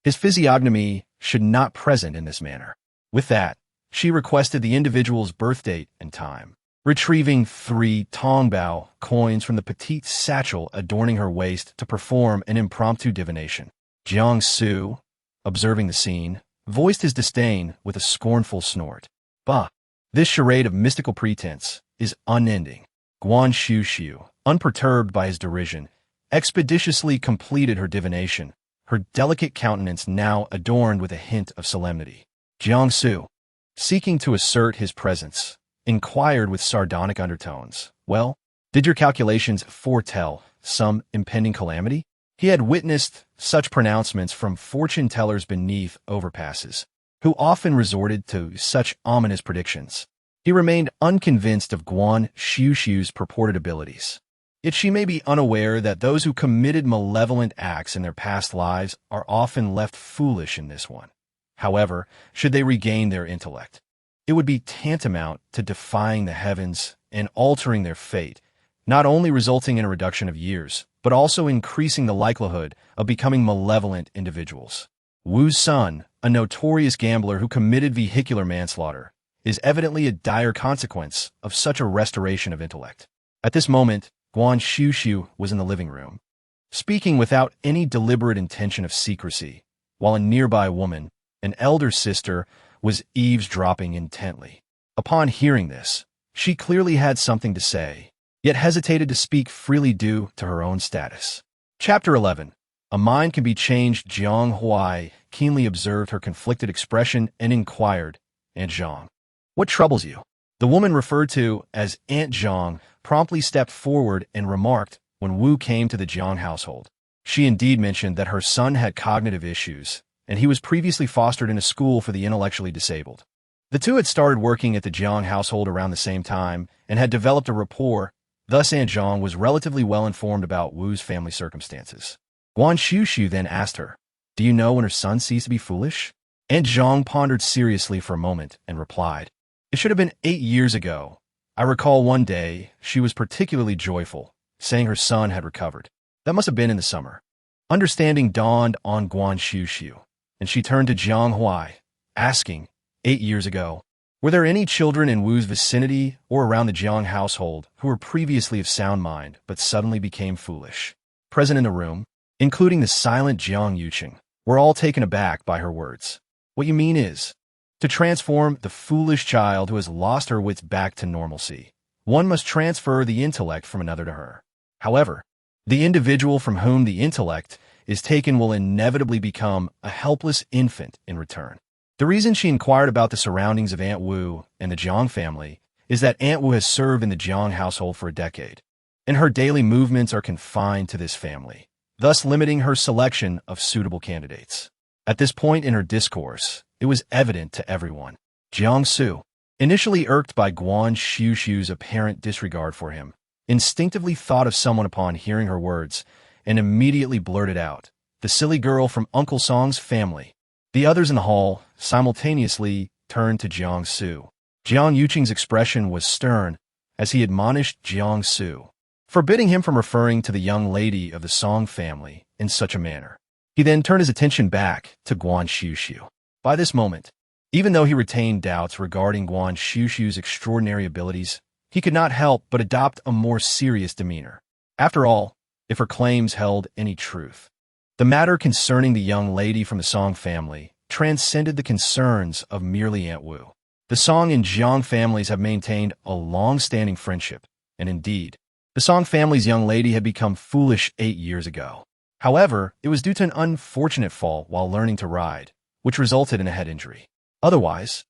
His physiognomy should not present in this manner. With that, she requested the individual's birth date and time, retrieving 3 Tongbao coins from the petite satchel adorning her waist to perform an impromptu divination. Jiang Su, observing the scene, voiced his disdain with a scornful snort. Bah! This charade of mystical pretense is unending. Guan Xuxu, unperturbed by his derision, expeditiously completed her divination, her delicate countenance now adorned with a hint of solemnity. Jiang Su, seeking to assert his presence, inquired with sardonic undertones, "Well, did your calculations foretell some impending calamity?" He had witnessed such pronouncements from fortune-tellers beneath overpasses, who often resorted to such ominous predictions. He remained unconvinced of Guan Xuxu's purported abilities. Yet she may be unaware that those who committed malevolent acts in their past lives are often left foolish in this one. However, should they regain their intellect, it would be tantamount to defying the heavens and altering their fate, not only resulting in a reduction of years, but also increasing the likelihood of becoming malevolent individuals. Wu's son, a notorious gambler who committed vehicular manslaughter, is evidently a dire consequence of such a restoration of intellect. At this moment, Guan Xuxu was in the living room, speaking without any deliberate intention of secrecy, while a nearby woman, an elder sister, was eavesdropping intently. Upon hearing this, she clearly had something to say, yet hesitated to speak freely due to her own status. Chapter 11. A mind can be changed. Jiang Huai keenly observed her conflicted expression and inquired, "Aunt Zhang, what troubles you?" The woman referred to as Aunt Zhang promptly stepped forward and remarked when Wu came to the Jiang household. She indeed mentioned that her son had cognitive issues, and he was previously fostered in a school for the intellectually disabled. The two had started working at the Jiang household around the same time and had developed a rapport. Thus, Aunt Zhang was relatively well informed about Wu's family circumstances. Guan Xuxu then asked her, "Do you know when her son ceased to be foolish?" Aunt Zhang pondered seriously for a moment and replied, "It should have been 8 years ago. I recall one day she was particularly joyful, saying her son had recovered. That must have been in the summer." Understanding dawned on Guan Xuxu, and she turned to Jiang Huai, asking, 8 years ago, were there any children in Wu's vicinity or around the Jiang household who were previously of sound mind but suddenly became foolish? Present in the room, including the silent Jiang Yuqing, were all taken aback by her words. "What you mean is, to transform the foolish child who has lost her wits back to normalcy, one must transfer the intellect from another to her. However, the individual from whom the intellect is taken will inevitably become a helpless infant in return." The reason she inquired about the surroundings of Aunt Wu and the Jiang family is that Aunt Wu has served in the Jiang household for a decade, and her daily movements are confined to this family, thus limiting her selection of suitable candidates. At this point in her discourse, it was evident to everyone. Jiang Su, initially irked by Guan Xuxu's apparent disregard for him, instinctively thought of someone upon hearing her words and immediately blurted out, "The silly girl from Uncle Song's family." The others in the hall simultaneously turned to Jiang Su. Jiang Yuqing's expression was stern as he admonished Jiang Su, forbidding him from referring to the young lady of the Song family in such a manner. He then turned his attention back to Guan Xuxu. By this moment, even though he retained doubts regarding Guan Xuxu's extraordinary abilities, he could not help but adopt a more serious demeanor. After all, if her claims held any truth. The matter concerning the young lady from the Song family transcended the concerns of merely Aunt Wu. The Song and Jiang families have maintained a long-standing friendship, and indeed, the Song family's young lady had become foolish 8 years ago. However, it was due to an unfortunate fall while learning to ride, which resulted in a head injury. Otherwise,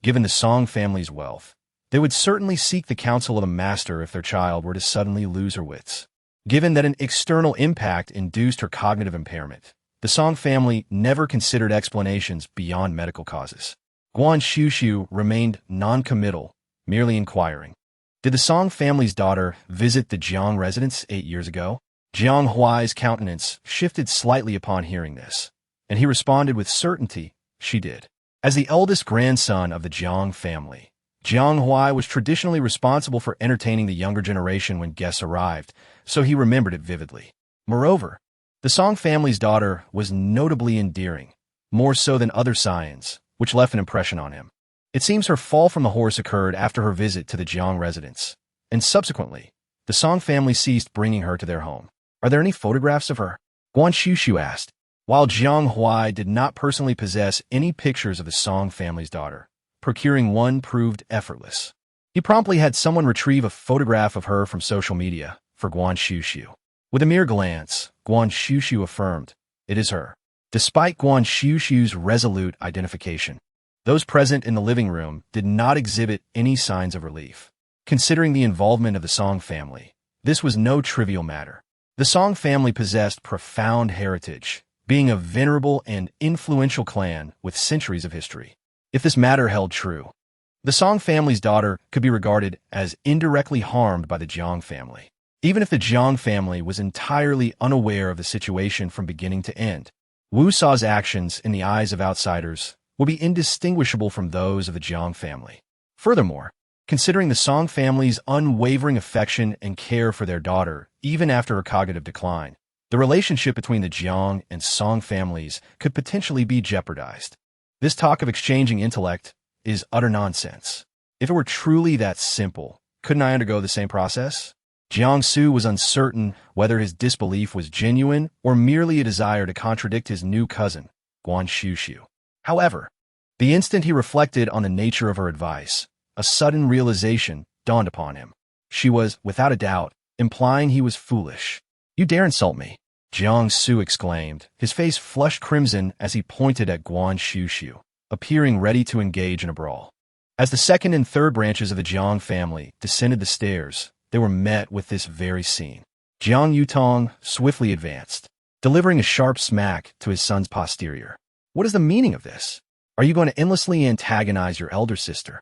given the Song family's wealth, they would certainly seek the counsel of a master if their child were to suddenly lose her wits. Given that an external impact induced her cognitive impairment, the Song family never considered explanations beyond medical causes. Guan Xuxu remained non-committal, merely inquiring. Did the Song family's daughter visit the Jiang residence 8 years ago? Jiang Huai's countenance shifted slightly upon hearing this, and he responded with certainty, she did. As the eldest grandson of the Jiang family, Jiang Huai was traditionally responsible for entertaining the younger generation when guests arrived, so he remembered it vividly. Moreover, the Song family's daughter was notably endearing, more so than other scions, which left an impression on him. It seems her fall from the horse occurred after her visit to the Jiang residence, and subsequently, the Song family ceased bringing her to their home. Are there any photographs of her? Guan Xuxu asked. While Jiang Huai did not personally possess any pictures of the Song family's daughter, procuring one proved effortless. He promptly had someone retrieve a photograph of her from social media for Guan Xuxu. With a mere glance, Guan Xuxu affirmed, "It is her." Despite Guan Xuxu's resolute identification, those present in the living room did not exhibit any signs of relief. Considering the involvement of the Song family, this was no trivial matter. The Song family possessed profound heritage, being a venerable and influential clan with centuries of history. If this matter held true, the Song family's daughter could be regarded as indirectly harmed by the Jiang family. Even if the Jiang family was entirely unaware of the situation from beginning to end, Wu Shao's actions in the eyes of outsiders would be indistinguishable from those of the Jiang family. Furthermore, considering the Song family's unwavering affection and care for their daughter even after her cognitive decline, the relationship between the Jiang and Song families could potentially be jeopardized. This talk of exchanging intellect is utter nonsense. If it were truly that simple, couldn't I undergo the same process? Jiang Su was uncertain whether his disbelief was genuine or merely a desire to contradict his new cousin, Guan Xuxu. However, the instant he reflected on the nature of her advice, a sudden realization dawned upon him. She was, without a doubt, implying he was foolish. "You dare insult me," Jiang Su exclaimed, his face flushed crimson as he pointed at Guan Xuxu, appearing ready to engage in a brawl. As the second and third branches of the Jiang family descended the stairs, they were met with this very scene. Jiang Yutong swiftly advanced, delivering a sharp smack to his son's posterior. "What is the meaning of this? Are you going to endlessly antagonize your elder sister?"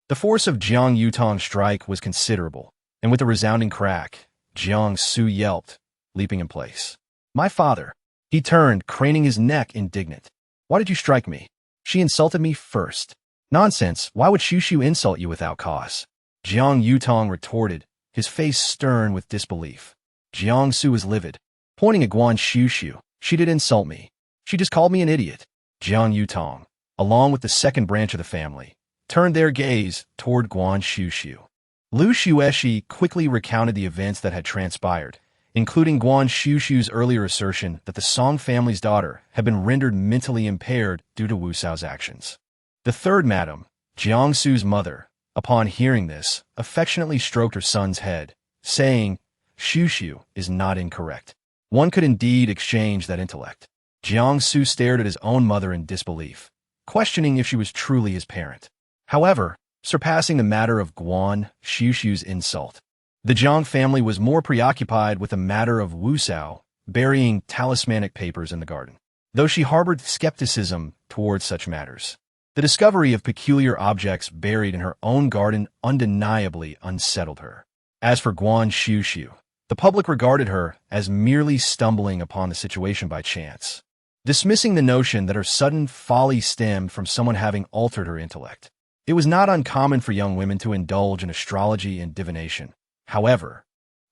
The force of Jiang Yutong's strike was considerable, and with a resounding crack, Jiang Su yelped, leaping in place. "My father!" He turned, craning his neck indignant. "Why did you strike me? She insulted me first." "Nonsense! Why would Xuxu insult you without cause?" Jiang Yutong retorted, his face stern with disbelief. Jiang Su was livid, pointing at Guan Xuxu. "She did insult me. She just called me an idiot." Jiang Yutong, along with the second branch of the family, turned their gaze toward Guan Xuxu. Lu Xueshi quickly recounted the events that had transpired, including Guan Xuxu's earlier assertion that the Song family's daughter had been rendered mentally impaired due to Wu Shao's actions. The third madam, Jiang Su's mother, upon hearing this, affectionately stroked her son's head, saying, "Xuxu is not incorrect. One could indeed exchange that intellect." Jiang Su stared at his own mother in disbelief, questioning if she was truly his parent. However, surpassing the matter of Guan Xuxu's insult, the Jiang family was more preoccupied with the matter of Wu Shao burying talismanic papers in the garden. Though she harbored skepticism towards such matters, the discovery of peculiar objects buried in her own garden undeniably unsettled her. As for Guan Xuxu, the public regarded her as merely stumbling upon the situation by chance, dismissing the notion that her sudden folly stemmed from someone having altered her intellect. It was not uncommon for young women to indulge in astrology and divination. However,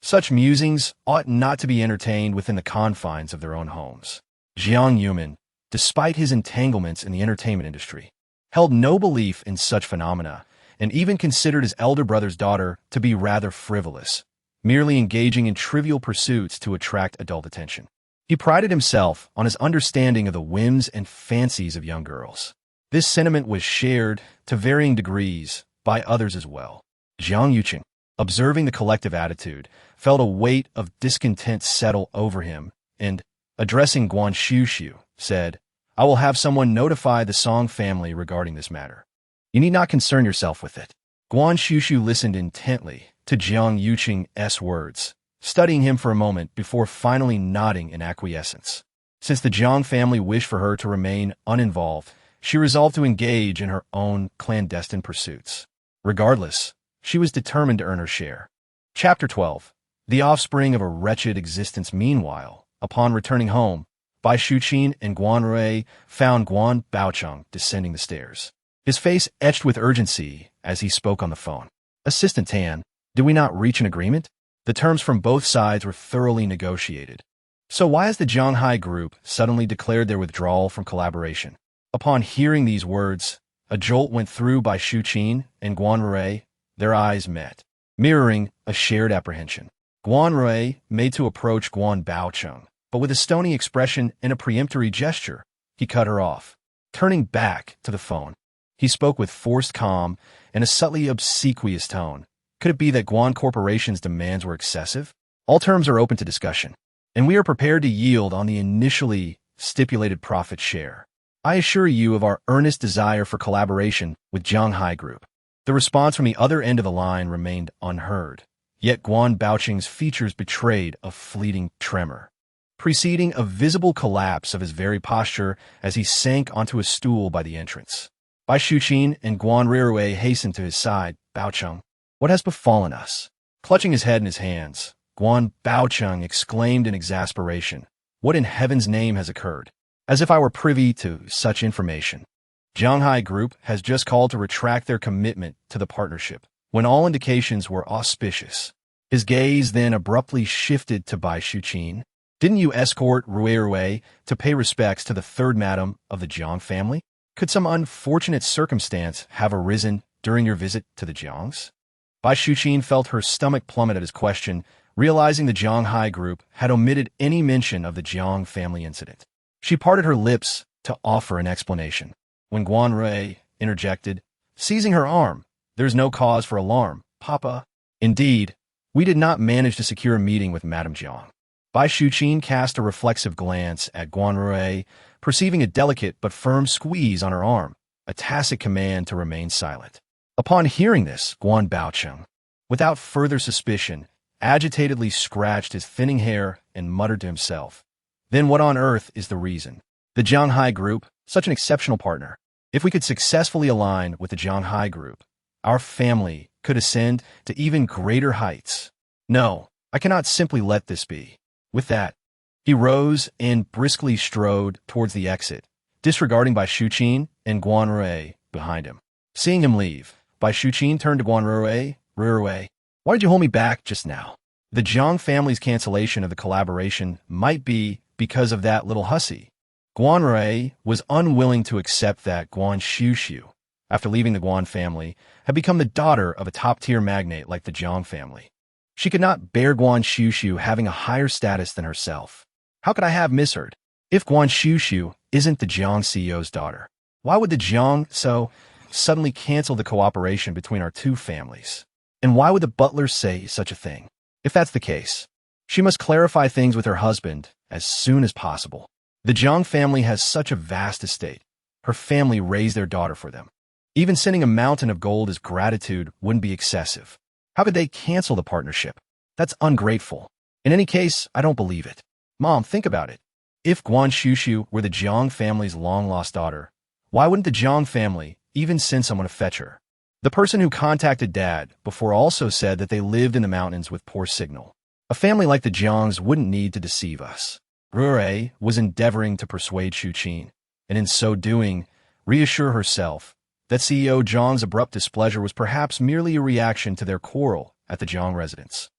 such musings ought not to be entertained within the confines of their own homes. Jiang Yuman, despite his entanglements in the entertainment industry, held no belief in such phenomena, and even considered his elder brother's daughter to be rather frivolous, merely engaging in trivial pursuits to attract adult attention. He prided himself on his understanding of the whims and fancies of young girls. This sentiment was shared, to varying degrees, by others as well. Jiang Yuqing, observing the collective attitude, felt a weight of discontent settle over him and, addressing Guan Xuxu, said, "I will have someone notify the Song family regarding this matter. You need not concern yourself with it." Guan Xuxu listened intently to Jiang Yuqing's words, studying him for a moment before finally nodding in acquiescence. Since the Jiang family wished for her to remain uninvolved, she resolved to engage in her own clandestine pursuits. Regardless, she was determined to earn her share. Chapter 12. The offspring of a wretched existence. Meanwhile, upon returning home, Bai Shuqin and Guan Rui found Guan Baocheng descending the stairs. His face etched with urgency as he spoke on the phone. "Assistant Tan, did we not reach an agreement? The terms from both sides were thoroughly negotiated. So why has the Zhanghai group suddenly declared their withdrawal from collaboration?" Upon hearing these words, a jolt went through Bai Shuqin and Guan Rui. Their eyes met, mirroring a shared apprehension. Guan Rui made to approach Guan Baocheng, but with a stony expression and a peremptory gesture, he cut her off. Turning back to the phone, he spoke with forced calm and a subtly obsequious tone. Could it be that Guan Corporation's demands were excessive? All terms are open to discussion, and we are prepared to yield on the initially stipulated profit share. I assure you of our earnest desire for collaboration with Zhanghai Group. The response from the other end of the line remained unheard, yet Guan Baocheng's features betrayed a fleeting tremor, preceding a visible collapse of his very posture as he sank onto a stool by the entrance. Bai Shuqin and Guan Rui hastened to his side. "Baocheng, what has befallen us?" Clutching his head in his hands, Guan Baocheng exclaimed in exasperation, "What in heaven's name has occurred? As if I were privy to such information. Zhanghai Group has just called to retract their commitment to the partnership, when all indications were auspicious." His gaze then abruptly shifted to Bai Shuqin. "Didn't you escort Rui to pay respects to the third madam of the Jiang family? Could some unfortunate circumstance have arisen during your visit to the Jiangs?" Bai Shuqin felt her stomach plummet at his question, realizing the Zhanghai Group had omitted any mention of the Jiang family incident. She parted her lips to offer an explanation, when Guan Rui interjected, seizing her arm, "There's no cause for alarm, Papa. Indeed, we did not manage to secure a meeting with Madame Jiang." Bai Shuqin cast a reflexive glance at Guan Rui, perceiving a delicate but firm squeeze on her arm, a tacit command to remain silent. Upon hearing this, Guan Baocheng, without further suspicion, agitatedly scratched his thinning hair and muttered to himself, "Then what on earth is the reason? The Zhanghai Group, such an exceptional partner. If we could successfully align with the Zhanghai Group, our family could ascend to even greater heights. No, I cannot simply let this be." With that, he rose and briskly strode towards the exit, disregarding Bai Shuqin and Guan Rui behind him. Seeing him leave, Bai Shuqin turned to Guan Rui. "Rui, why did you hold me back just now? The Jiang family's cancellation of the collaboration might be because of that little hussy." Guan Rui was unwilling to accept that Guan Xuxu, after leaving the Guan family, had become the daughter of a top-tier magnate like the Jiang family. She could not bear Guan Xuxu having a higher status than herself. How could I have misheard? If Guan Xuxu isn't the Jiang CEO's daughter, why would the Jiang suddenly cancel the cooperation between our two families? And why would the butler say such a thing? If that's the case, she must clarify things with her husband as soon as possible. The Jiang family has such a vast estate. Her family raised their daughter for them. Even sending a mountain of gold as gratitude wouldn't be excessive. How could they cancel the partnership? That's ungrateful. In any case, I don't believe it. Mom, think about it. If Guan Xuxu were the Jiang family's long-lost daughter, why wouldn't the Jiang family even send someone to fetch her? The person who contacted Dad before also said that they lived in the mountains with poor signal. A family like the Jiangs wouldn't need to deceive us. Rui was endeavoring to persuade Shuqin, and in so doing, reassure herself that CEO Zhang's abrupt displeasure was perhaps merely a reaction to their quarrel at the Jiang residence.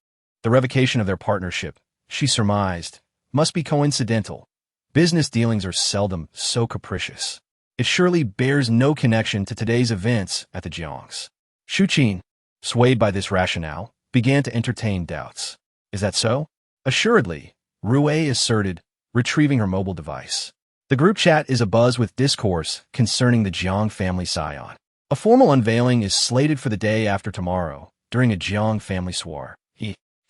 The revocation of their partnership, she surmised, must be coincidental. Business dealings are seldom so capricious. It surely bears no connection to today's events at the Jiangs. Shuqin, swayed by this rationale, began to entertain doubts. Is that so? Assuredly, Rui asserted, retrieving her mobile device. The group chat is abuzz with discourse concerning the Jiang family scion. A formal unveiling is slated for the day after tomorrow, during a Jiang family soiree.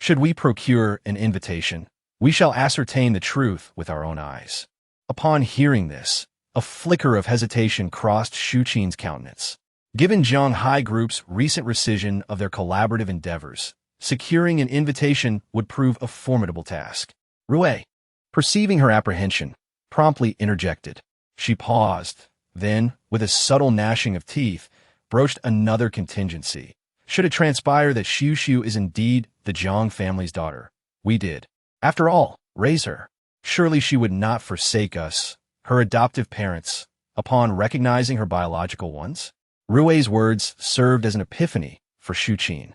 Should we procure an invitation, we shall ascertain the truth with our own eyes. Upon hearing this, a flicker of hesitation crossed Xuqin's countenance. Given Jiang Hai Group's recent rescission of their collaborative endeavors, securing an invitation would prove a formidable task. Rui, perceiving her apprehension, promptly interjected. She paused, then, with a subtle gnashing of teeth, broached another contingency. Should it transpire that Xuxu is indeed the Jiang family's daughter, we did, after all, raise her. Surely she would not forsake us, her adoptive parents, upon recognizing her biological ones? Rui's words served as an epiphany for Xuqin,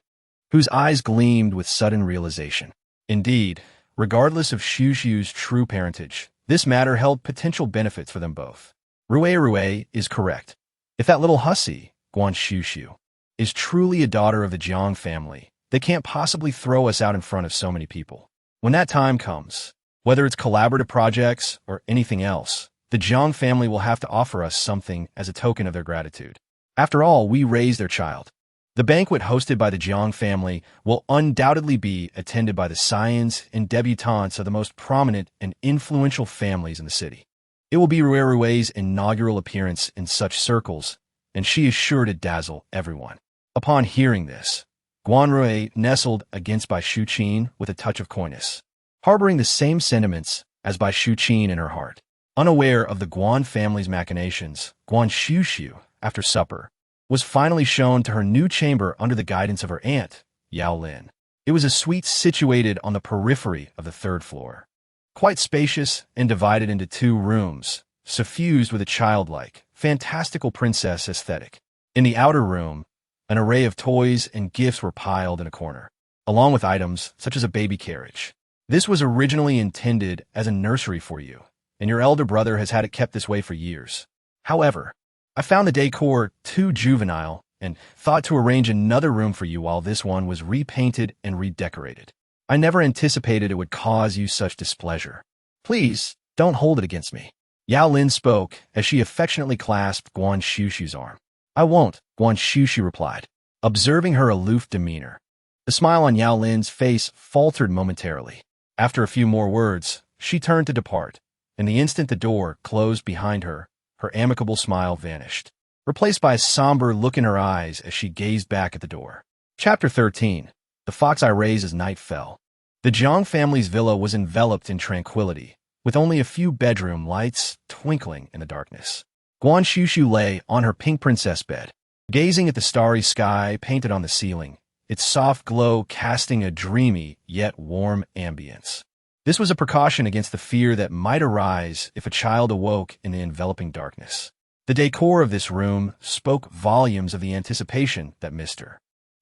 whose eyes gleamed with sudden realization. Indeed, regardless of Xuxu's true parentage, this matter held potential benefits for them both. Rui is correct. If that little hussy, Guan Xuxu, is truly a daughter of the Jiang family, they can't possibly throw us out in front of so many people. When that time comes, whether it's collaborative projects or anything else, the Jiang family will have to offer us something as a token of their gratitude. After all, we raised their child. The banquet hosted by the Jiang family will undoubtedly be attended by the scions and debutantes of the most prominent and influential families in the city. It will be Rui's inaugural appearance in such circles, and she is sure to dazzle everyone. Upon hearing this, Guan Rui nestled against by Xuqin with a touch of coyness, harboring the same sentiments as by Xuqin in her heart. Unaware of the Guan family's machinations, Guan Xuxu, after supper, was finally shown to her new chamber under the guidance of her aunt, Yao Lin. It was a suite situated on the periphery of the third floor, quite spacious and divided into 2 rooms, suffused with a childlike, fantastical princess aesthetic. In the outer room, an array of toys and gifts were piled in a corner, along with items such as a baby carriage. This was originally intended as a nursery for you, and your elder brother has had it kept this way for years. However, I found the decor too juvenile and thought to arrange another room for you while this one was repainted and redecorated. I never anticipated it would cause you such displeasure. Please, don't hold it against me. Yao Lin spoke as she affectionately clasped Guan Xuxu's arm. I won't, Guan Xuxu replied, observing her aloof demeanor. The smile on Yao Lin's face faltered momentarily. After a few more words, she turned to depart, and the instant the door closed behind her, her amicable smile vanished, replaced by a somber look in her eyes as she gazed back at the door. Chapter 13. The Fox I Raised as Night Fell. The Jiang family's villa was enveloped in tranquility, with only a few bedroom lights twinkling in the darkness. Guan Xuxu lay on her pink princess bed, gazing at the starry sky painted on the ceiling, its soft glow casting a dreamy yet warm ambience. This was a precaution against the fear that might arise if a child awoke in the enveloping darkness. The decor of this room spoke volumes of the anticipation that Mr.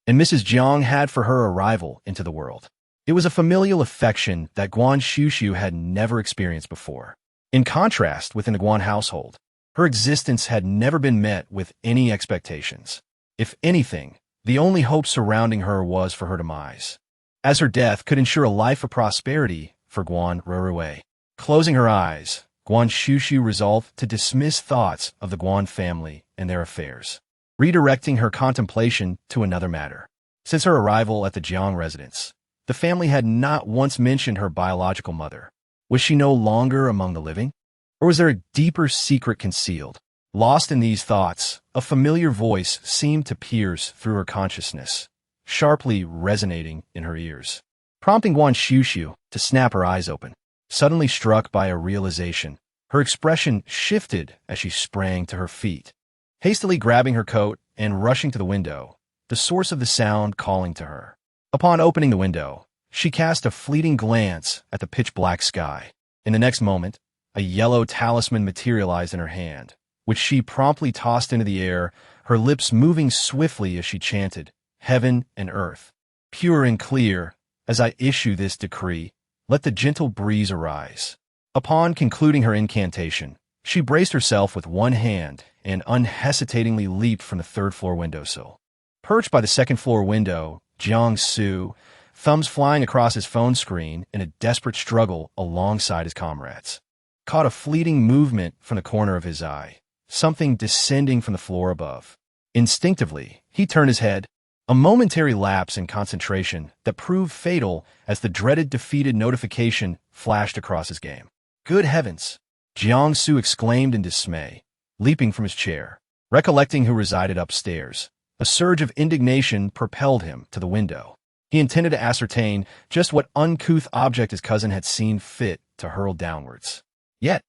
and Mrs. Jiang had for her arrival into the world. It was a familial affection that Guan Xuxu had never experienced before. In contrast, within the Guan household, her existence had never been met with any expectations. If anything, the only hope surrounding her was for her demise, as her death could ensure a life of prosperity for Guan Rui. Closing her eyes, Guan Xuxu resolved to dismiss thoughts of the Guan family and their affairs, redirecting her contemplation to another matter. Since her arrival at the Jiang residence, the family had not once mentioned her biological mother. Was she no longer among the living? Or was there a deeper secret concealed? Lost in these thoughts, a familiar voice seemed to pierce through her consciousness, sharply resonating in her ears, prompting Guan Xuxu to snap her eyes open. Suddenly struck by a realization, her expression shifted as she sprang to her feet, hastily grabbing her coat and rushing to the window, the source of the sound calling to her. Upon opening the window, she cast a fleeting glance at the pitch-black sky. In the next moment, a yellow talisman materialized in her hand, which she promptly tossed into the air, her lips moving swiftly as she chanted, "Heaven and earth, pure and clear, as I issue this decree, let the gentle breeze arise." Upon concluding her incantation, she braced herself with one hand and unhesitatingly leaped from the third-floor windowsill. Perched by the second-floor window, Jiang Su, thumbs flying across his phone screen in a desperate struggle alongside his comrades, caught a fleeting movement from the corner of his eye, something descending from the floor above. Instinctively, he turned his head, a momentary lapse in concentration that proved fatal as the dreaded defeated notification flashed across his game. Good heavens! Jiang Su exclaimed in dismay, leaping from his chair. Recollecting who resided upstairs, a surge of indignation propelled him to the window. He intended to ascertain just what uncouth object his cousin had seen fit to hurl downwards. Yet,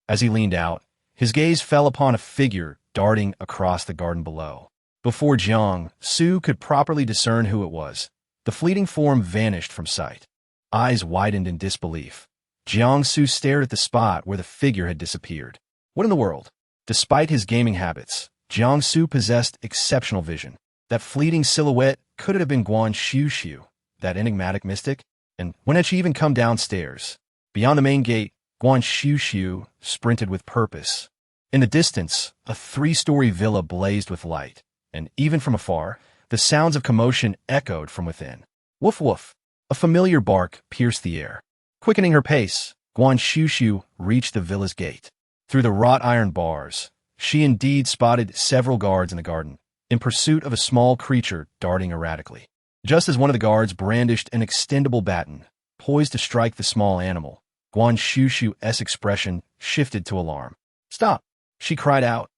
as he leaned out, his gaze fell upon a figure darting across the garden below. Before Jiang Su could properly discern who it was, the fleeting form vanished from sight. Eyes widened in disbelief, Jiang Su stared at the spot where the figure had disappeared. What in the world? Despite his gaming habits, Jiang Su possessed exceptional vision. That fleeting silhouette could it have been Guan Xuxu, that enigmatic mystic? And when had she even come downstairs? Beyond the main gate, Guan Xuxu sprinted with purpose. In the distance, a 3-story villa blazed with light, and even from afar, the sounds of commotion echoed from within. Woof woof! A familiar bark pierced the air. Quickening her pace, Guan Xuxu reached the villa's gate. Through the wrought iron bars, she indeed spotted several guards in the garden, in pursuit of a small creature darting erratically. Just as one of the guards brandished an extendable baton, poised to strike the small animal, Guan Xuxu's expression shifted to alarm. "Stop!" she cried out,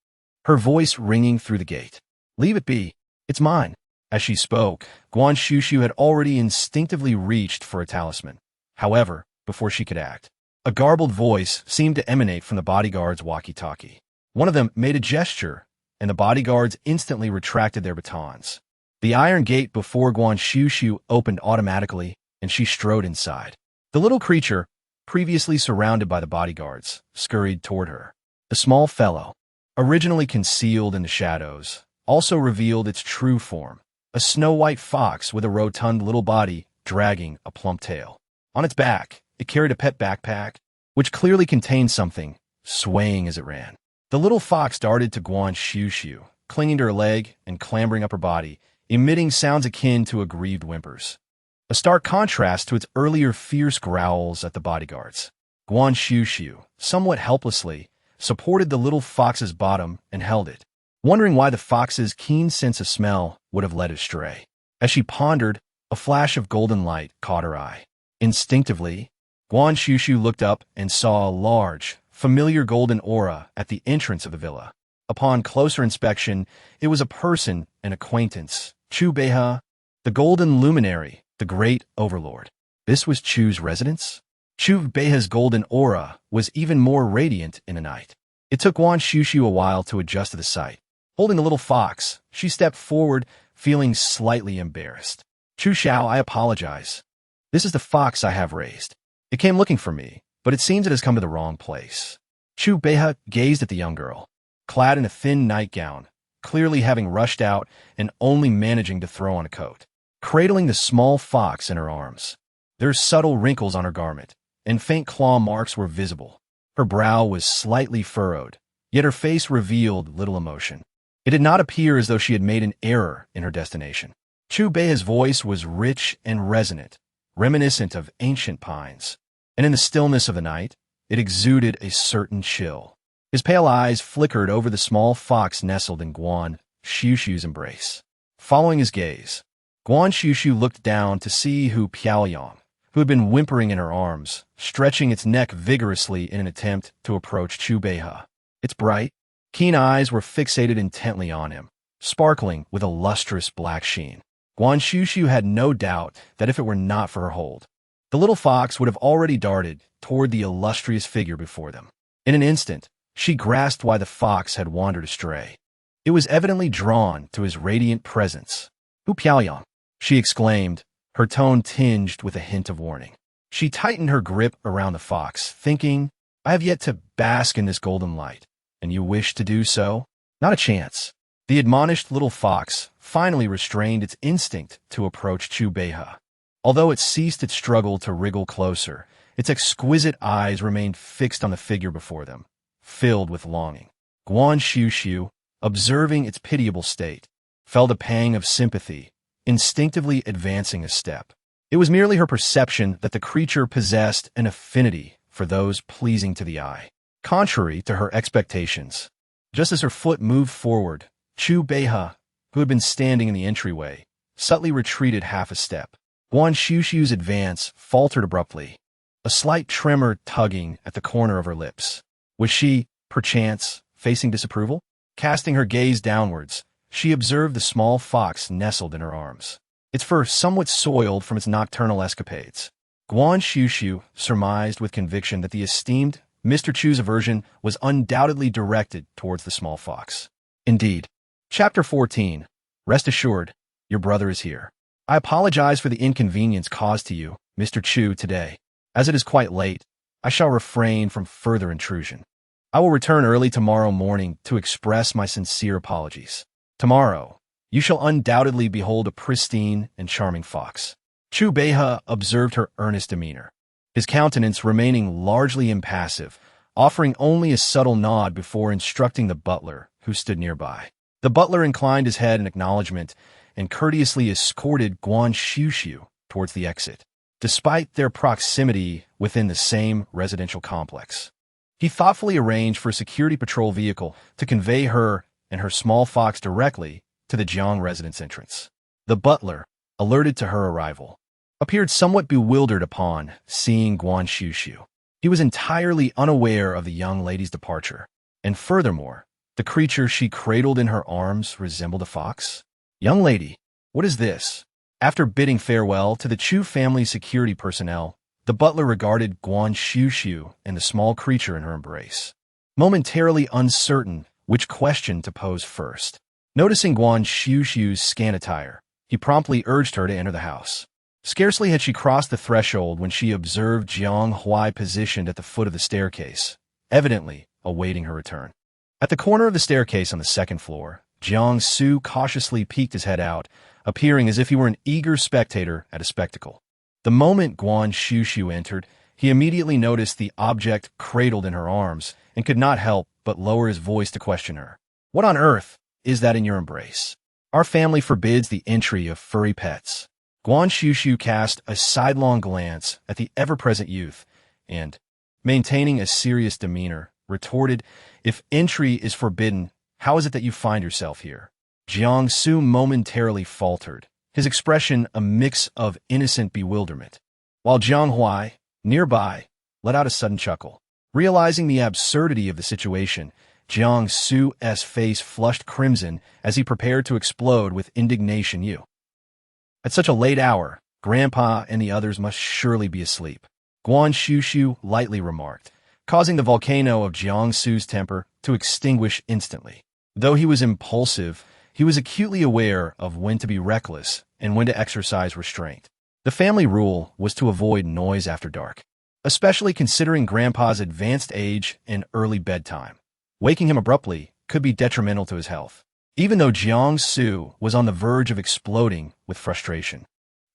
her voice ringing through the gate. "Leave it be. It's mine." As she spoke, Guan Xuxu had already instinctively reached for a talisman. However, before she could act, a garbled voice seemed to emanate from the bodyguard's walkie-talkie. One of them made a gesture, and the bodyguards instantly retracted their batons. The iron gate before Guan Xuxu opened automatically, and she strode inside. The little creature, previously surrounded by the bodyguards, scurried toward her. The small fellow, originally concealed in the shadows, also revealed its true form, a snow-white fox with a rotund little body dragging a plump tail. On its back, it carried a pet backpack, which clearly contained something, swaying as it ran. The little fox darted to Guan Xuxu, clinging to her leg and clambering up her body, emitting sounds akin to aggrieved whimpers. A stark contrast to its earlier fierce growls at the bodyguards. Guan Xuxu, somewhat helplessly, supported the little fox's bottom and held it, wondering why the fox's keen sense of smell would have led it astray. As she pondered, a flash of golden light caught her eye. Instinctively, Guan Xuxu looked up and saw a large, familiar golden aura at the entrance of the villa. Upon closer inspection, it was a person, an acquaintance, Chu Beihe, the golden luminary, the great overlord. This was Chu's residence? Chu Beihe's golden aura was even more radiant in the night. It took Guan Xuxu a while to adjust to the sight. Holding the little fox, she stepped forward, feeling slightly embarrassed. "Chu Xiao, I apologize. This is the fox I have raised. It came looking for me, but it seems it has come to the wrong place." Chu Beihe gazed at the young girl, clad in a thin nightgown, clearly having rushed out and only managing to throw on a coat, cradling the small fox in her arms. There were subtle wrinkles on her garment, and faint claw marks were visible. Her brow was slightly furrowed, yet her face revealed little emotion. It did not appear as though she had made an error in her destination. Chu Beihe's voice was rich and resonant, reminiscent of ancient pines, and in the stillness of the night, it exuded a certain chill. His pale eyes flickered over the small fox nestled in Guan Xuxu's embrace. Following his gaze, Guan Xuxu looked down to see Hu Piaoyang, who had been whimpering in her arms, stretching its neck vigorously in an attempt to approach Chu Beihe. Its bright, keen eyes were fixated intently on him, sparkling with a lustrous black sheen. Guan Xuxu had no doubt that if it were not for her hold, the little fox would have already darted toward the illustrious figure before them. In an instant, she grasped why the fox had wandered astray. It was evidently drawn to his radiant presence. "Hu Piaoyang," she exclaimed, her tone tinged with a hint of warning. She tightened her grip around the fox, thinking, "I have yet to bask in this golden light, and you wish to do so? Not a chance." The admonished little fox finally restrained its instinct to approach Chu Beihe. Although it ceased its struggle to wriggle closer, its exquisite eyes remained fixed on the figure before them, filled with longing. Guan Xuxu, observing its pitiable state, felt a pang of sympathy, instinctively advancing a step. It was merely her perception that the creature possessed an affinity for those pleasing to the eye, contrary to her expectations. Just as her foot moved forward, Chu Beihe, who had been standing in the entryway, subtly retreated half a step. Guan Xuxu's advance faltered abruptly, a slight tremor tugging at the corner of her lips. Was she, perchance, facing disapproval? Casting her gaze downwards, she observed the small fox nestled in her arms, its fur somewhat soiled from its nocturnal escapades. Guan Xuxu surmised with conviction that the esteemed Mr. Chu's aversion was undoubtedly directed towards the small fox. Indeed. Chapter 14. Rest assured, your brother is here. I apologize for the inconvenience caused to you, Mr. Chu, today. As it is quite late, I shall refrain from further intrusion. I will return early tomorrow morning to express my sincere apologies. Tomorrow, you shall undoubtedly behold a pristine and charming fox. Chu Beihe observed her earnest demeanor, his countenance remaining largely impassive, offering only a subtle nod before instructing the butler, who stood nearby. The butler inclined his head in acknowledgement and courteously escorted Guan Xuxu towards the exit, despite their proximity within the same residential complex. He thoughtfully arranged for a security patrol vehicle to convey her and her small fox directly to the Jiang residence entrance. The butler, alerted to her arrival, appeared somewhat bewildered upon seeing Guan Xuxu. He was entirely unaware of the young lady's departure, and furthermore, the creature she cradled in her arms resembled a fox. Young lady, what is this? After bidding farewell to the Chu family security personnel, the butler regarded Guan Xuxu and the small creature in her embrace, momentarily uncertain which question to pose first. Noticing Guan Xuxu's scant attire, he promptly urged her to enter the house. Scarcely had she crossed the threshold when she observed Jiang Huai positioned at the foot of the staircase, evidently awaiting her return. At the corner of the staircase on the second floor, Jiang Su cautiously peeked his head out, appearing as if he were an eager spectator at a spectacle. The moment Guan Xuxu entered, he immediately noticed the object cradled in her arms and could not help but lower his voice to question her. What on earth is that in your embrace? Our family forbids the entry of furry pets. Guan Xuxu cast a sidelong glance at the ever-present youth and, maintaining a serious demeanor, retorted, if entry is forbidden, how is it that you find yourself here? Jiang Su momentarily faltered, his expression a mix of innocent bewilderment, while Jiang Huai, nearby, let out a sudden chuckle. Realizing the absurdity of the situation, Jiang Su's face flushed crimson as he prepared to explode with indignation. You. At such a late hour, Grandpa and the others must surely be asleep, Guan Xuxu lightly remarked, causing the volcano of Jiang Su's temper to extinguish instantly. Though he was impulsive, he was acutely aware of when to be reckless and when to exercise restraint. The family rule was to avoid noise after dark, especially considering Grandpa's advanced age and early bedtime. Waking him abruptly could be detrimental to his health. Even though Jiang Su was on the verge of exploding with frustration,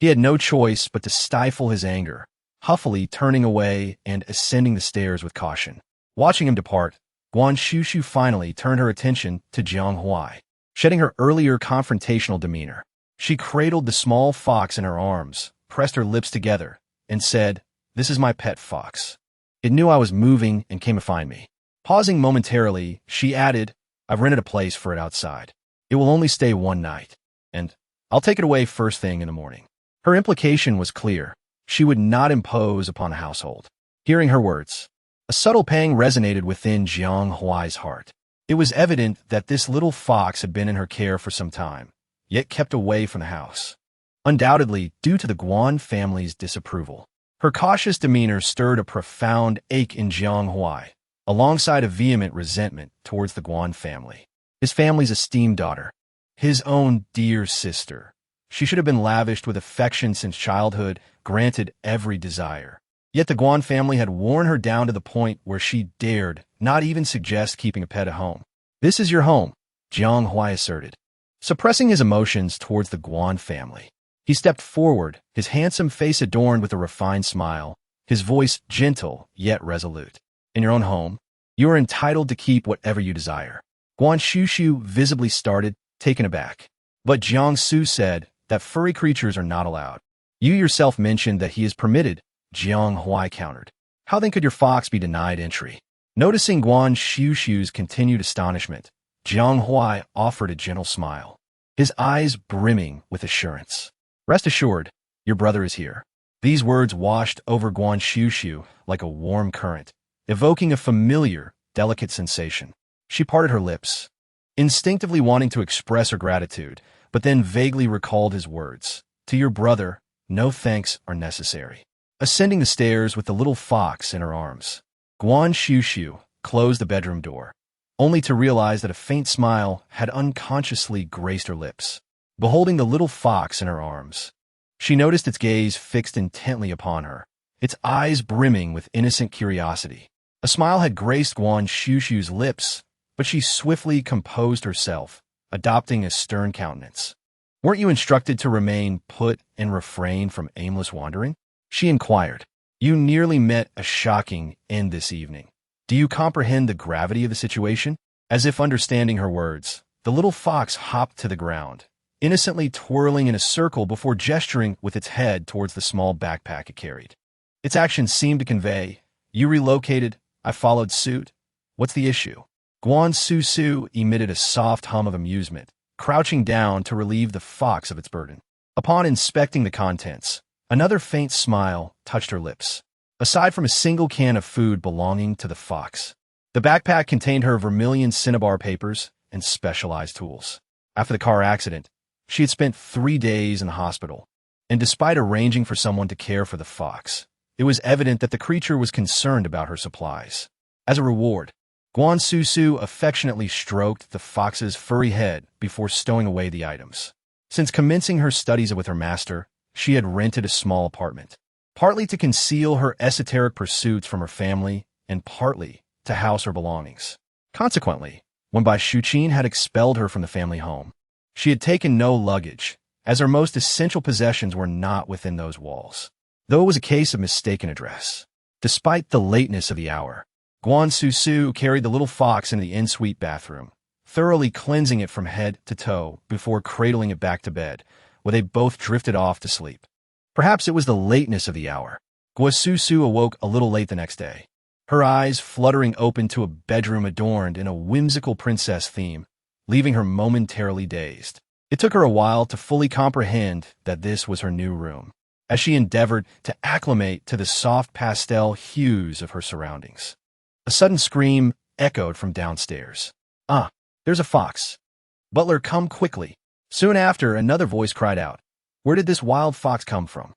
he had no choice but to stifle his anger, huffily turning away and ascending the stairs with caution. Watching him depart, Guan Xuxu finally turned her attention to Jiang Huai. Shedding her earlier confrontational demeanor, she cradled the small fox in her arms, pressed her lips together, and said, "This is my pet fox. It knew I was moving and came to find me." Pausing momentarily, she added, "I've rented a place for it outside. It will only stay one night, and I'll take it away first thing in the morning." Her implication was clear. She would not impose upon the household. Hearing her words, a subtle pang resonated within Jiang Huai's heart. It was evident that this little fox had been in her care for some time, yet kept away from the house, undoubtedly due to the Guan family's disapproval. Her cautious demeanor stirred a profound ache in Jiang Huai, alongside a vehement resentment towards the Guan family, his family's esteemed daughter, his own dear sister. She should have been lavished with affection since childhood, granted every desire. Yet the Guan family had worn her down to the point where she dared not even suggest keeping a pet at home. "This is your home," Jiang Huai asserted. Suppressing his emotions towards the Guan family, he stepped forward, his handsome face adorned with a refined smile, his voice gentle yet resolute. "In your own home, you are entitled to keep whatever you desire." Guan Xuxu visibly started, taken aback. But Jiang Su said, that furry creatures are not allowed. You yourself mentioned that he is permitted, Jiang Huai countered. How then could your fox be denied entry? Noticing Guan Xuxu's continued astonishment, Jiang Huai offered a gentle smile, his eyes brimming with assurance. Rest assured, your brother is here. These words washed over Guan Xuxu like a warm current, evoking a familiar, delicate sensation. She parted her lips, instinctively wanting to express her gratitude, but then vaguely recalled his words. To your brother, no thanks are necessary. Ascending the stairs with the little fox in her arms, Guan Xuxu closed the bedroom door, only to realize that a faint smile had unconsciously graced her lips. Beholding the little fox in her arms, she noticed its gaze fixed intently upon her, its eyes brimming with innocent curiosity. A smile had graced Guan Xuxu's lips, but she swiftly composed herself, adopting a stern countenance. Weren't you instructed to remain put and refrain from aimless wandering? She inquired. You nearly met a shocking end this evening. Do you comprehend the gravity of the situation? As if understanding her words, the little fox hopped to the ground, innocently twirling in a circle before gesturing with its head towards the small backpack it carried. Its actions seemed to convey, you relocated, I followed suit. What's the issue? Guan Xuxu emitted a soft hum of amusement, crouching down to relieve the fox of its burden. Upon inspecting the contents, another faint smile touched her lips. Aside from a single can of food belonging to the fox, the backpack contained her vermilion cinnabar papers and specialized tools. After the car accident, she had spent 3 days in the hospital, and despite arranging for someone to care for the fox, it was evident that the creature was concerned about her supplies. As a reward, Guan Xuxu affectionately stroked the fox's furry head before stowing away the items. Since commencing her studies with her master, she had rented a small apartment, partly to conceal her esoteric pursuits from her family and partly to house her belongings. Consequently, when Bai Shuqin had expelled her from the family home, she had taken no luggage, as her most essential possessions were not within those walls. Though it was a case of mistaken address. Despite the lateness of the hour, Guan Xuxu carried the little fox into the en-suite bathroom, thoroughly cleansing it from head to toe before cradling it back to bed, where they both drifted off to sleep. Perhaps it was the lateness of the hour. Guan Xuxu awoke a little late the next day, her eyes fluttering open to a bedroom adorned in a whimsical princess theme, leaving her momentarily dazed. It took her a while to fully comprehend that this was her new room, as she endeavored to acclimate to the soft pastel hues of her surroundings. A sudden scream echoed from downstairs. Ah, there's a fox. Butler, come quickly. Soon after, another voice cried out, where did this wild fox come from?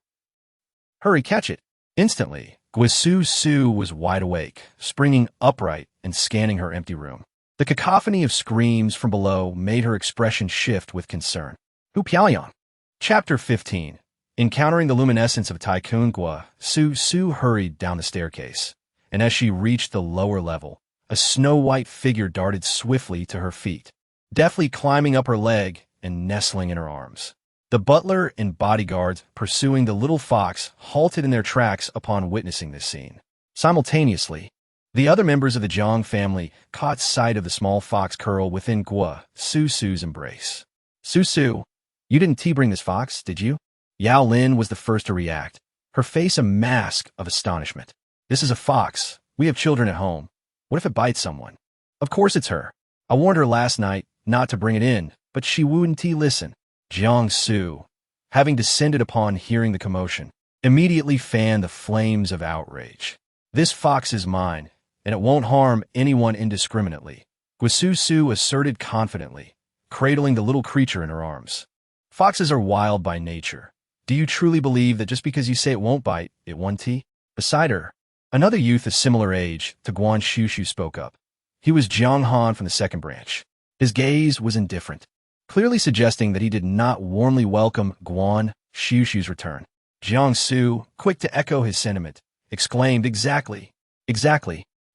Hurry, catch it. Instantly, Guan Xuxu was wide awake, springing upright and scanning her empty room. The cacophony of screams from below made her expression shift with concern. Hu Piaoyang. Chapter 15. Encountering the luminescence of Tycoon, Guan Xuxu hurried down the staircase, and as she reached the lower level, a snow-white figure darted swiftly to her feet, deftly climbing up her leg and nestling in her arms. The butler and bodyguards pursuing the little fox halted in their tracks upon witnessing this scene. Simultaneously, the other members of the Jiang family caught sight of the small fox curl within Guan Xuxu's embrace. Xuxu, you didn't bring this fox, did you? Yao Lin was the first to react, her face a mask of astonishment. This is a fox. We have children at home. What if it bites someone? Of course it's her. I warned her last night not to bring it in, but she wouldn't listen. Jiang Su, having descended upon hearing the commotion, immediately fanned the flames of outrage. This fox is mine, and it won't harm anyone indiscriminately, Guan Xuxu asserted confidently, cradling the little creature in her arms. Foxes are wild by nature. Do you truly believe that just because you say it won't bite, it won't? Beside her, another youth of similar age to Guan Xuxu spoke up. He was Jiang Han from the second branch. His gaze was indifferent, clearly suggesting that he did not warmly welcome Guan Xuxu's return. Jiang Su, quick to echo his sentiment, exclaimed, Exactly.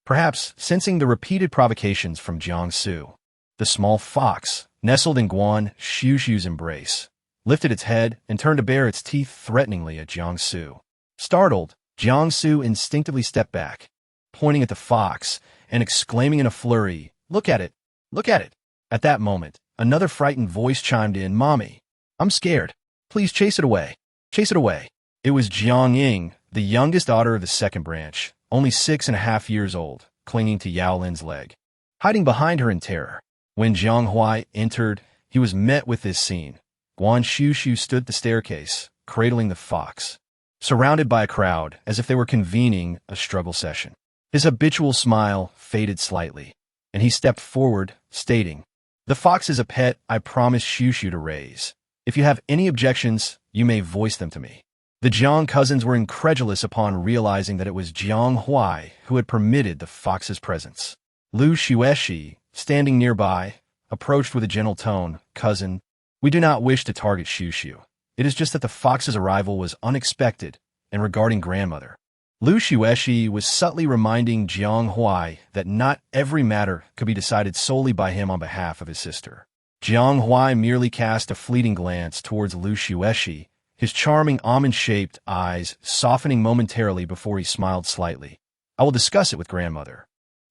Perhaps, sensing the repeated provocations from Jiang Su, the small fox, nestled in Guan Xuxu's embrace, lifted its head and turned to bare its teeth threateningly at Jiang Su. Startled, Jiang Su instinctively stepped back, pointing at the fox and exclaiming in a flurry, Look at it! Look at it! At that moment, another frightened voice chimed in, Mommy, I'm scared. Please chase it away. Chase it away. It was Jiang Ying, the youngest daughter of the second branch, only 6.5 years old, clinging to Yao Lin's leg, hiding behind her in terror. When Jiang Huai entered, he was met with this scene. Guan Xuxu stood at the staircase, cradling the fox, surrounded by a crowd as if they were convening a struggle session. His habitual smile faded slightly, and he stepped forward, stating, "The fox is a pet I promised Xuxu to raise. If you have any objections, you may voice them to me." The Jiang cousins were incredulous upon realizing that it was Jiang Huai who had permitted the fox's presence. Lu Xueshi, standing nearby, approached with a gentle tone, "Cousin, we do not wish to target Xuxu. It is just that the fox's arrival was unexpected, and regarding grandmother." Lu Xueshi was subtly reminding Jiang Huai that not every matter could be decided solely by him on behalf of his sister. Jiang Huai merely cast a fleeting glance towards Lu Xueshi, his charming almond-shaped eyes softening momentarily before he smiled slightly. "I will discuss it with grandmother."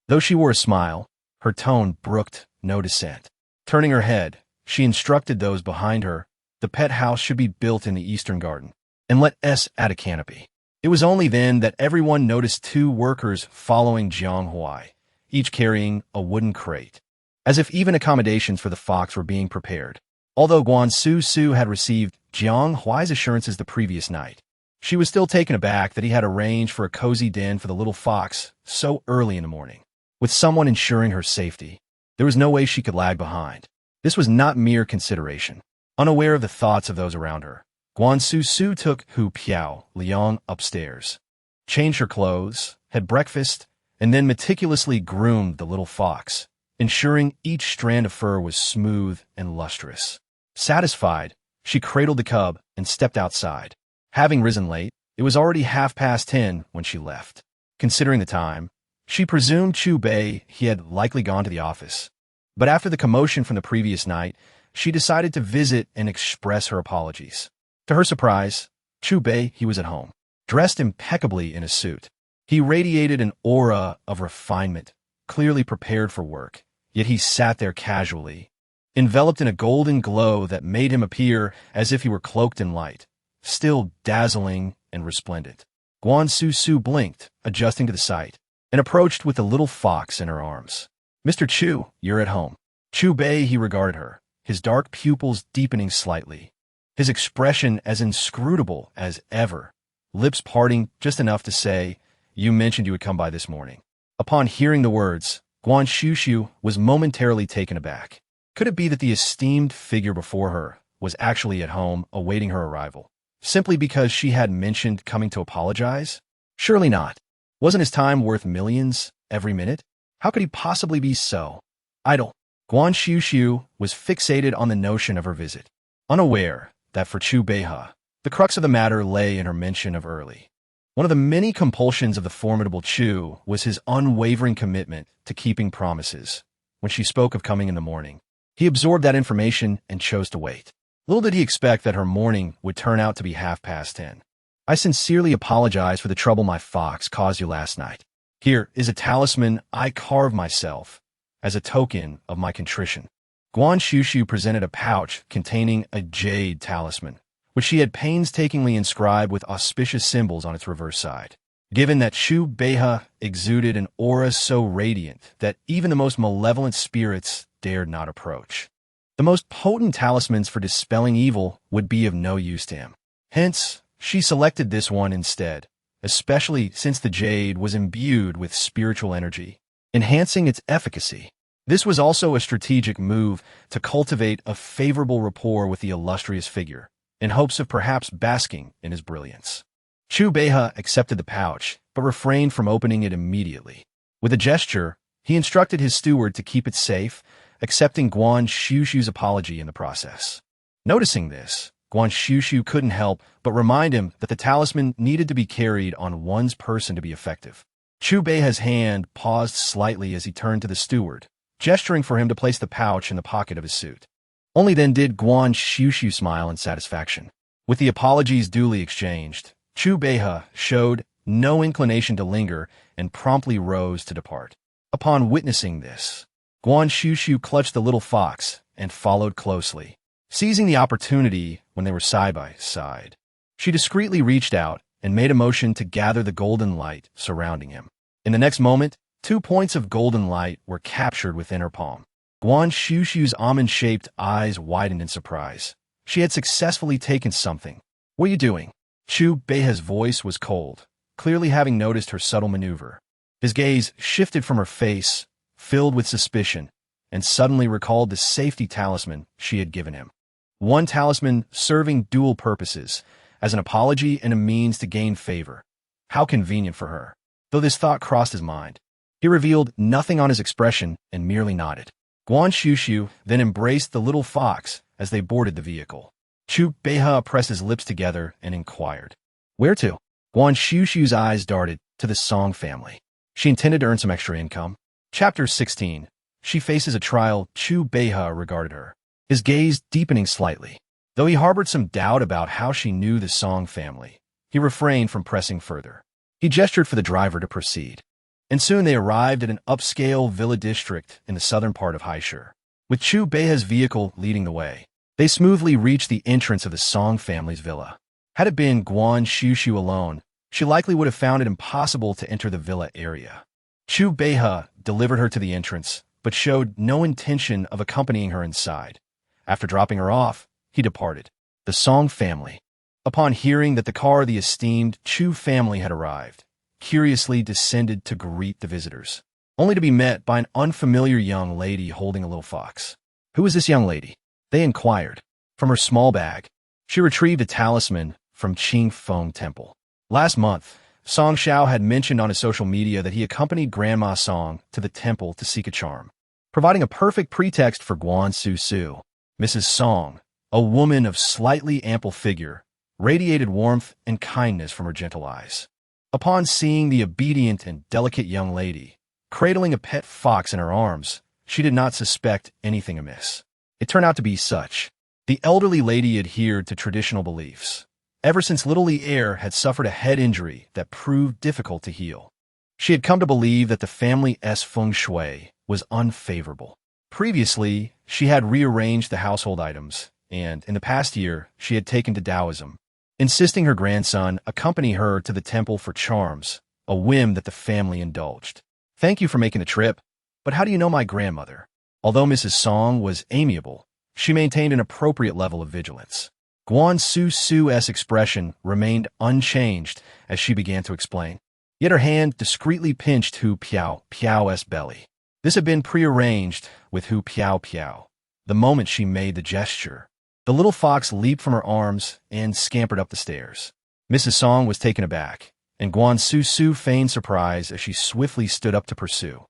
Though she wore a smile, her tone brooked no dissent. Turning her head, she instructed those behind her, "The pet house should be built in the eastern garden, and let us add a canopy." It was only then that everyone noticed two workers following Jiang Huai, each carrying a wooden crate, as if even accommodations for the fox were being prepared. Although Guan Xuxu had received Jiang Huai's assurances the previous night, she was still taken aback that he had arranged for a cozy den for the little fox so early in the morning. With someone ensuring her safety, there was no way she could lag behind. This was not mere consideration. Unaware of the thoughts of those around her, Guan Xuxu took Hu Piao Liang upstairs, changed her clothes, had breakfast, and then meticulously groomed the little fox, ensuring each strand of fur was smooth and lustrous. Satisfied, she cradled the cub and stepped outside. Having risen late, it was already 10:30 when she left. Considering the time, she presumed Chu Bei he had likely gone to the office. But after the commotion from the previous night, she decided to visit and express her apologies. To her surprise, Chu Bei he was at home, dressed impeccably in a suit. He radiated an aura of refinement, clearly prepared for work, yet he sat there casually, enveloped in a golden glow that made him appear as if he were cloaked in light, still dazzling and resplendent. Guan Xuxu blinked, adjusting to the sight, and approached with the little fox in her arms. "Mr. Chu, you're at home." Chu Bei he regarded her, his dark pupils deepening slightly, his expression as inscrutable as ever, lips parting just enough to say, "You mentioned you would come by this morning." Upon hearing the words, Guan Xuxu was momentarily taken aback. Could it be that the esteemed figure before her was actually at home awaiting her arrival, simply because she had mentioned coming to apologize? Surely not. Wasn't his time worth millions every minute? How could he possibly be so idle? Guan Xuxu was fixated on the notion of her visit, unaware that for Chu Beihe, the crux of the matter lay in her mention of early. One of the many compulsions of the formidable Chu was his unwavering commitment to keeping promises. When she spoke of coming in the morning, he absorbed that information and chose to wait. Little did he expect that her morning would turn out to be 10:30. "I sincerely apologize for the trouble my fox caused you last night. Here is a talisman I carved myself as a token of my contrition." Guan Xuxu presented a pouch containing a jade talisman, which she had painstakingly inscribed with auspicious symbols on its reverse side. Given that Chu Beihe exuded an aura so radiant that even the most malevolent spirits dared not approach, the most potent talismans for dispelling evil would be of no use to him. Hence, she selected this one instead, especially since the jade was imbued with spiritual energy, enhancing its efficacy. This was also a strategic move to cultivate a favorable rapport with the illustrious figure, in hopes of perhaps basking in his brilliance. Chu Beihe accepted the pouch, but refrained from opening it immediately. With a gesture, he instructed his steward to keep it safe, accepting Guan Xuxu's apology in the process. Noticing this, Guan Xuxu couldn't help but remind him that the talisman needed to be carried on one's person to be effective. Chu Beihe's hand paused slightly as he turned to the steward, gesturing for him to place the pouch in the pocket of his suit. Only then did Guan Xuxu smile in satisfaction. With the apologies duly exchanged, Chu Beihe showed no inclination to linger and promptly rose to depart. Upon witnessing this, Guan Xuxu clutched the little fox and followed closely, Seizing the opportunity when they were side by side, she discreetly reached out and made a motion to gather the golden light surrounding him. In the next moment, 2 points of golden light were captured within her palm. Guan Xuxu's almond-shaped eyes widened in surprise. She had successfully taken something. "What are you doing?" Chu Beihe's voice was cold, clearly having noticed her subtle maneuver. His gaze shifted from her face, filled with suspicion, and suddenly recalled the safety talisman she had given him. One talisman serving dual purposes, as an apology and a means to gain favor. How convenient for her. Though this thought crossed his mind, he revealed nothing on his expression and merely nodded. Guan Xuxu then embraced the little fox as they boarded the vehicle. Chu Beihe pressed his lips together and inquired, "Where to?" Guan Xuxu's eyes darted to the Song family. She intended to earn some extra income. Chapter 16. She faces a trial. Chu Beihe regarded her, his gaze deepening slightly. Though he harbored some doubt about how she knew the Song family, he refrained from pressing further. He gestured for the driver to proceed, and soon they arrived at an upscale villa district in the southern part of Heiress. With Chu Beihe's vehicle leading the way, they smoothly reached the entrance of the Song family's villa. Had it been Guan Xuxu alone, she likely would have found it impossible to enter the villa area. Chu Beihe delivered her to the entrance, but showed no intention of accompanying her inside. After dropping her off, he departed. The Song family, upon hearing that the car of the esteemed Chu family had arrived, curiously descended to greet the visitors, only to be met by an unfamiliar young lady holding a little fox. "Who is this young lady?" they inquired. From her small bag, she retrieved a talisman from Qing Feng Temple. Last month, Song Xiao had mentioned on his social media that he accompanied Grandma Song to the temple to seek a charm, providing a perfect pretext for Guan Xuxu. Mrs. Song, a woman of slightly ample figure, radiated warmth and kindness from her gentle eyes. Upon seeing the obedient and delicate young lady cradling a pet fox in her arms, she did not suspect anything amiss. It turned out to be such. The elderly lady adhered to traditional beliefs. Ever since little Li Er had suffered a head injury that proved difficult to heal, she had come to believe that the family's feng shui was unfavorable. Previously, she had rearranged the household items, and in the past year, she had taken to Taoism, insisting her grandson accompany her to the temple for charms, a whim that the family indulged. "Thank you for making the trip, but how do you know my grandmother?" Although Mrs. Song was amiable, she maintained an appropriate level of vigilance. Guan Xuxu's expression remained unchanged as she began to explain, yet her hand discreetly pinched Hu Piao's belly. This had been prearranged with Hu Piao. The moment she made the gesture, the little fox leaped from her arms and scampered up the stairs. Mrs. Song was taken aback, and Guan Xuxu feigned surprise as she swiftly stood up to pursue.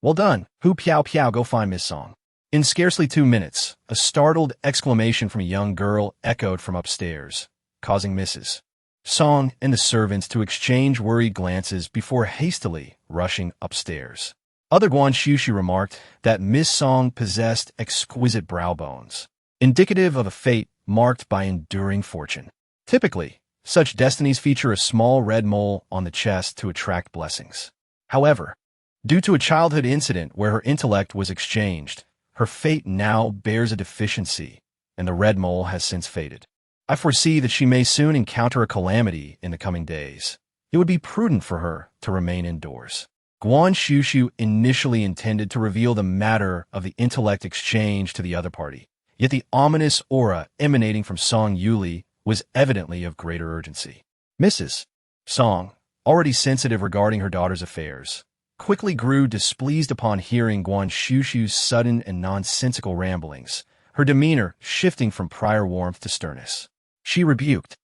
"Well done, Hu Piao, go find Miss Song." In scarcely 2 minutes, a startled exclamation from a young girl echoed from upstairs, causing Mrs. Song and the servants to exchange worried glances before hastily rushing upstairs. Other Guan Xuxu remarked that Miss Song possessed exquisite brow bones, indicative of a fate marked by enduring fortune. Typically, such destinies feature a small red mole on the chest to attract blessings. However, due to a childhood incident where her intellect was exchanged, her fate now bears a deficiency, and the red mole has since faded. I foresee that she may soon encounter a calamity in the coming days. It would be prudent for her to remain indoors. Guan Xuxu initially intended to reveal the matter of the intellect exchange to the other party, yet the ominous aura emanating from Song Yuli was evidently of greater urgency. Mrs. Song, already sensitive regarding her daughter's affairs, quickly grew displeased upon hearing Guan Xuxu's sudden and nonsensical ramblings, her demeanor shifting from prior warmth to sternness. She rebuked,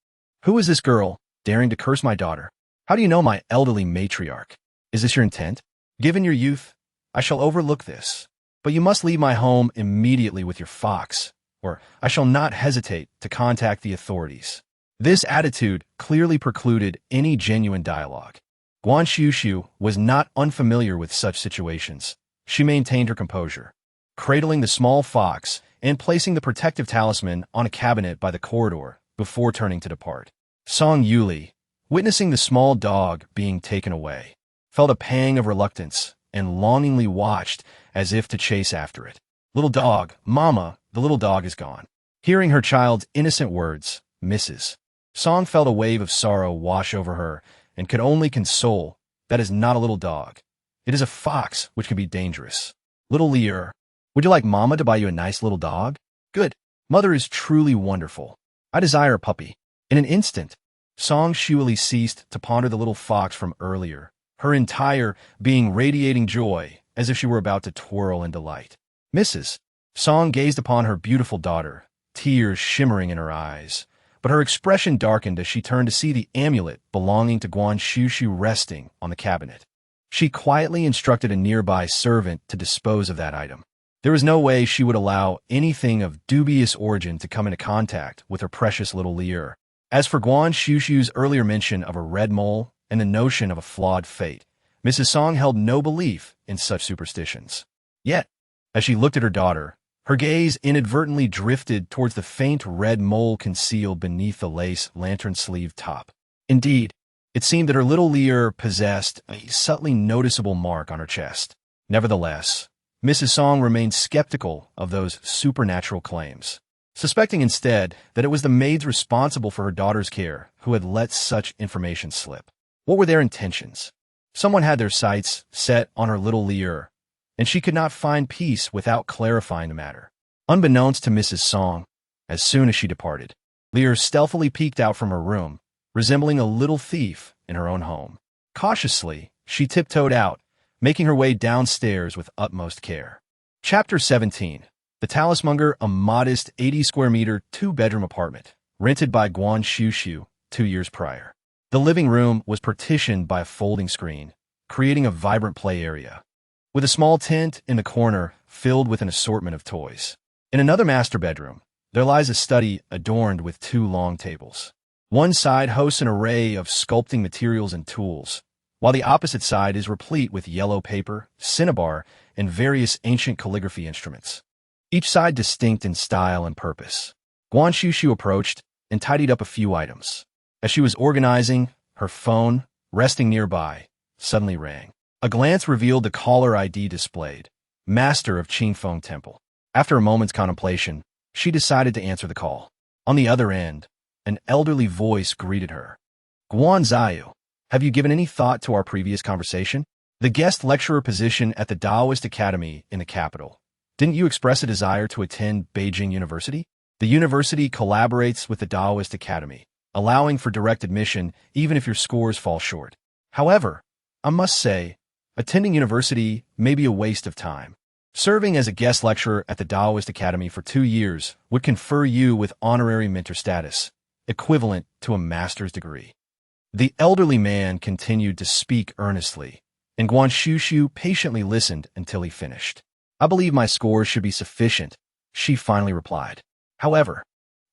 "Who is this girl, daring to curse my daughter? How do you know my elderly matriarch? Is this your intent? Given your youth, I shall overlook this, but you must leave my home immediately with your fox, or I shall not hesitate to contact the authorities." This attitude clearly precluded any genuine dialogue. Guan Xuxu was not unfamiliar with such situations. She maintained her composure, cradling the small fox and placing the protective talisman on a cabinet by the corridor before turning to depart. Song Yuli, witnessing the small dog being taken away, felt a pang of reluctance and longingly watched as if to chase after it. "Little dog, Mama, the little dog is gone." Hearing her child's innocent words, Mrs. Song felt a wave of sorrow wash over her and could only console, that is not a little dog. It is a fox, which can be dangerous. Little Lear, would you like Mama to buy you a nice little dog? Good. Mother is truly wonderful. I desire a puppy. In an instant, Song Xueli ceased to ponder the little fox from earlier, her entire being radiating joy as if she were about to twirl in delight. Mrs. Song gazed upon her beautiful daughter, tears shimmering in her eyes, but her expression darkened as she turned to see the amulet belonging to Guan Xuxu resting on the cabinet. She quietly instructed a nearby servant to dispose of that item. There was no way she would allow anything of dubious origin to come into contact with her precious little Lear. As for Guan Xuxu's earlier mention of a red mole and the notion of a flawed fate, Mrs. Song held no belief in such superstitions. Yet, as she looked at her daughter, her gaze inadvertently drifted towards the faint red mole concealed beneath the lace lantern-sleeve top. Indeed, it seemed that her little Lear possessed a subtly noticeable mark on her chest. Nevertheless, Mrs. Song remained skeptical of those supernatural claims, suspecting instead that it was the maids responsible for her daughter's care who had let such information slip. What were their intentions? Someone had their sights set on her little Lear, and she could not find peace without clarifying the matter. Unbeknownst to Mrs. Song, as soon as she departed, Lear stealthily peeked out from her room, resembling a little thief in her own home. Cautiously, she tiptoed out, making her way downstairs with utmost care. Chapter 17. The Talismonger, a modest 80-square-meter, two-bedroom apartment, rented by Guan Xuxu 2 years prior. The living room was partitioned by a folding screen, creating a vibrant play area, with a small tent in the corner filled with an assortment of toys. In another master bedroom, there lies a study adorned with 2 long tables. One side hosts an array of sculpting materials and tools, while the opposite side is replete with yellow paper, cinnabar, and various ancient calligraphy instruments, each side distinct in style and purpose. Guan Xuxu approached and tidied up a few items. As she was organizing, her phone, resting nearby, suddenly rang. A glance revealed the caller ID displayed, Master of Qingfeng Temple. After a moment's contemplation, she decided to answer the call. On the other end, an elderly voice greeted her. Guan Xiu, have you given any thought to our previous conversation? The guest lecturer position at the Taoist Academy in the capital. Didn't you express a desire to attend Beijing University? The university collaborates with the Taoist Academy, allowing for direct admission even if your scores fall short. However, I must say, attending university may be a waste of time. Serving as a guest lecturer at the Taoist Academy for 2 years would confer you with honorary mentor status, equivalent to a master's degree. The elderly man continued to speak earnestly, and Guan Xuxu patiently listened until he finished. I believe my scores should be sufficient, she finally replied. However,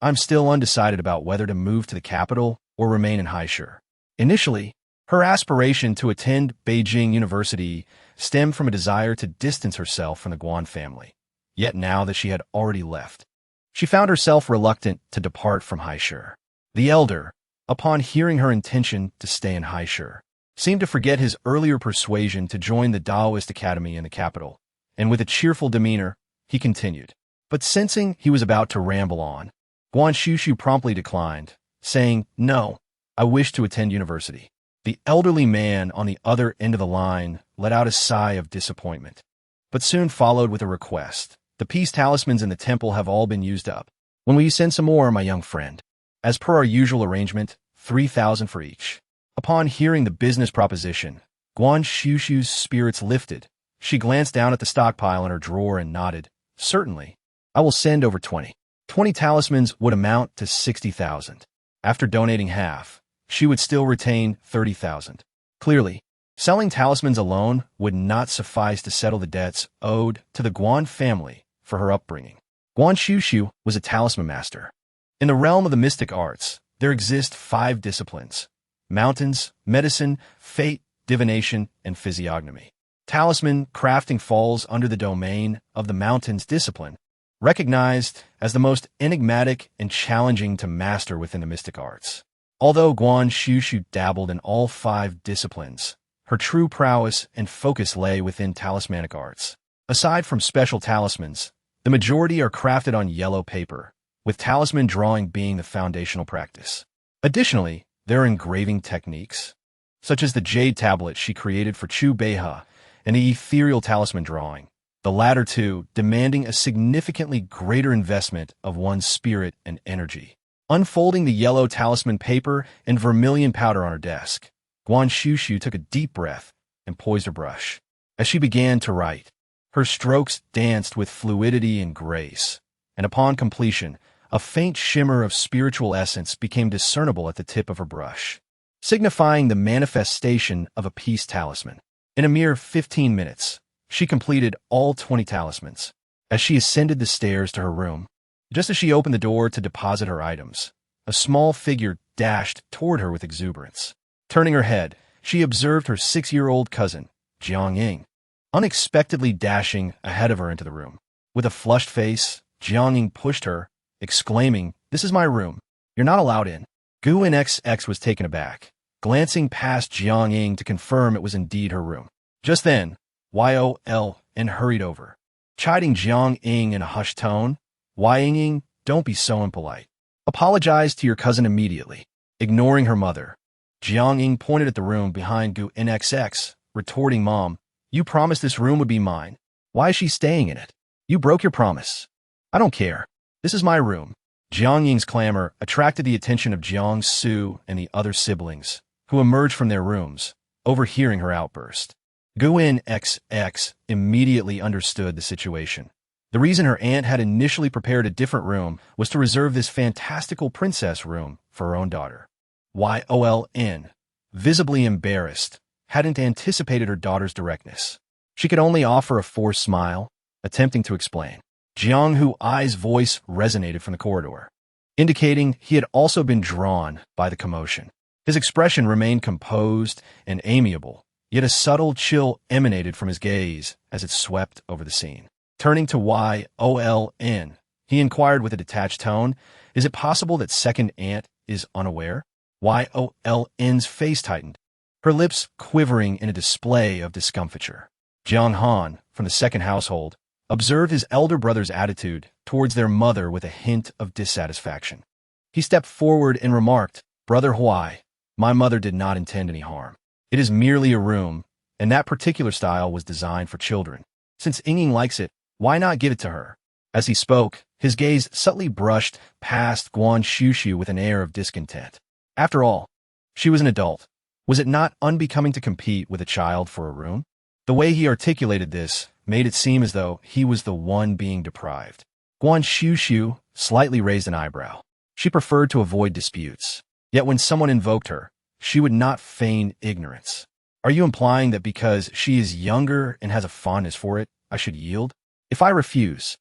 I'm still undecided about whether to move to the capital or remain in Heiress. Initially, her aspiration to attend Beijing University stemmed from a desire to distance herself from the Guan family. Yet now that she had already left, she found herself reluctant to depart from Heiress. The elder, upon hearing her intention to stay in Heiress, seemed to forget his earlier persuasion to join the Taoist Academy in the capital, and with a cheerful demeanor, he continued. But sensing he was about to ramble on, Guan Xuxu promptly declined, saying, "No, I wish to attend university." The elderly man on the other end of the line let out a sigh of disappointment, but soon followed with a request. The peace talismans in the temple have all been used up. When will you send some more, my young friend? As per our usual arrangement, 3,000 for each. Upon hearing the business proposition, Guan Xuxu's spirits lifted. She glanced down at the stockpile in her drawer and nodded. Certainly, I will send over 20. 20 talismans would amount to 60,000. After donating half, she would still retain 30,000. Clearly, selling talismans alone would not suffice to settle the debts owed to the Guan family for her upbringing. Guan Xuxu was a talisman master. In the realm of the mystic arts, there exist 5 disciplines: mountains, medicine, fate, divination, and physiognomy. Talisman crafting falls under the domain of the mountains discipline, recognized as the most enigmatic and challenging to master within the mystic arts. Although Guan Xuxu dabbled in all 5 disciplines, her true prowess and focus lay within talismanic arts. Aside from special talismans, the majority are crafted on yellow paper, with talisman drawing being the foundational practice. Additionally, there are engraving techniques, such as the jade tablet she created for Chu Beiha and the ethereal talisman drawing, the latter two demanding a significantly greater investment of one's spirit and energy. Unfolding the yellow talisman paper and vermilion powder on her desk, Guan Xuxu took a deep breath and poised her brush. As she began to write, her strokes danced with fluidity and grace, and upon completion, a faint shimmer of spiritual essence became discernible at the tip of her brush, signifying the manifestation of a peace talisman. In a mere 15 minutes, she completed all 20 talismans. As she ascended the stairs to her room, just as she opened the door to deposit her items, a small figure dashed toward her with exuberance. Turning her head, she observed her 6-year-old cousin, Jiang, unexpectedly dashing ahead of her into the room. With a flushed face, Jiang pushed her, exclaiming, "This is my room. You're not allowed in." Guan Xuxu was taken aback, glancing past Jiang to confirm it was indeed her room. Just then, Yol hurried over, chiding Jiang in a hushed tone. "Ying, don't be so impolite. Apologize to your cousin immediately." Ignoring her mother, Jiang pointed at the room behind Guan Xuxu, retorting, "Mom, you promised this room would be mine. Why is she staying in it? You broke your promise." "I don't care. This is my room." Jiang clamor attracted the attention of Guan Xuxu and the other siblings, who emerged from their rooms, overhearing her outburst. Guan Xuxu immediately understood the situation. The reason her aunt had initially prepared a different room was to reserve this fantastical princess room for her own daughter. Yoln, visibly embarrassed, hadn't anticipated her daughter's directness. She could only offer a forced smile, attempting to explain. Jiang Huai's voice resonated from the corridor, indicating he had also been drawn by the commotion. His expression remained composed and amiable, yet a subtle chill emanated from his gaze as it swept over the scene. Turning to Yoln, he inquired with a detached tone, "Is it possible that second aunt is unaware?" Yoln's face tightened, her lips quivering in a display of discomfiture. Jiang Han, from the second household, observed his elder brother's attitude towards their mother with a hint of dissatisfaction. He stepped forward and remarked, "Brother Huai, my mother did not intend any harm. It is merely a room, and that particular style was designed for children. Since Ying likes it, why not give it to her?" As he spoke, his gaze subtly brushed past Guan Xuxu with an air of discontent. After all, she was an adult. Was it not unbecoming to compete with a child for a room? The way he articulated this made it seem as though he was the one being deprived. Guan Xuxu slightly raised an eyebrow. She preferred to avoid disputes. Yet when someone invoked her, she would not feign ignorance. "Are you implying that because she is younger and has a fondness for it, I should yield? If I refuse,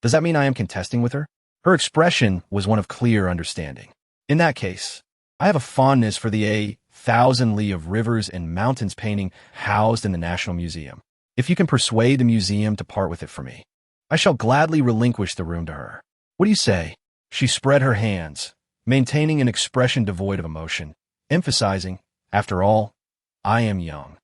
does that mean I am contesting with her?" Her expression was one of clear understanding. "In that case, I have a fondness for the 1,000 li of rivers and mountains painting housed in the National Museum. If you can persuade the museum to part with it for me, I shall gladly relinquish the room to her. What do you say?" She spread her hands, maintaining an expression devoid of emotion, emphasizing, "After all, I am young.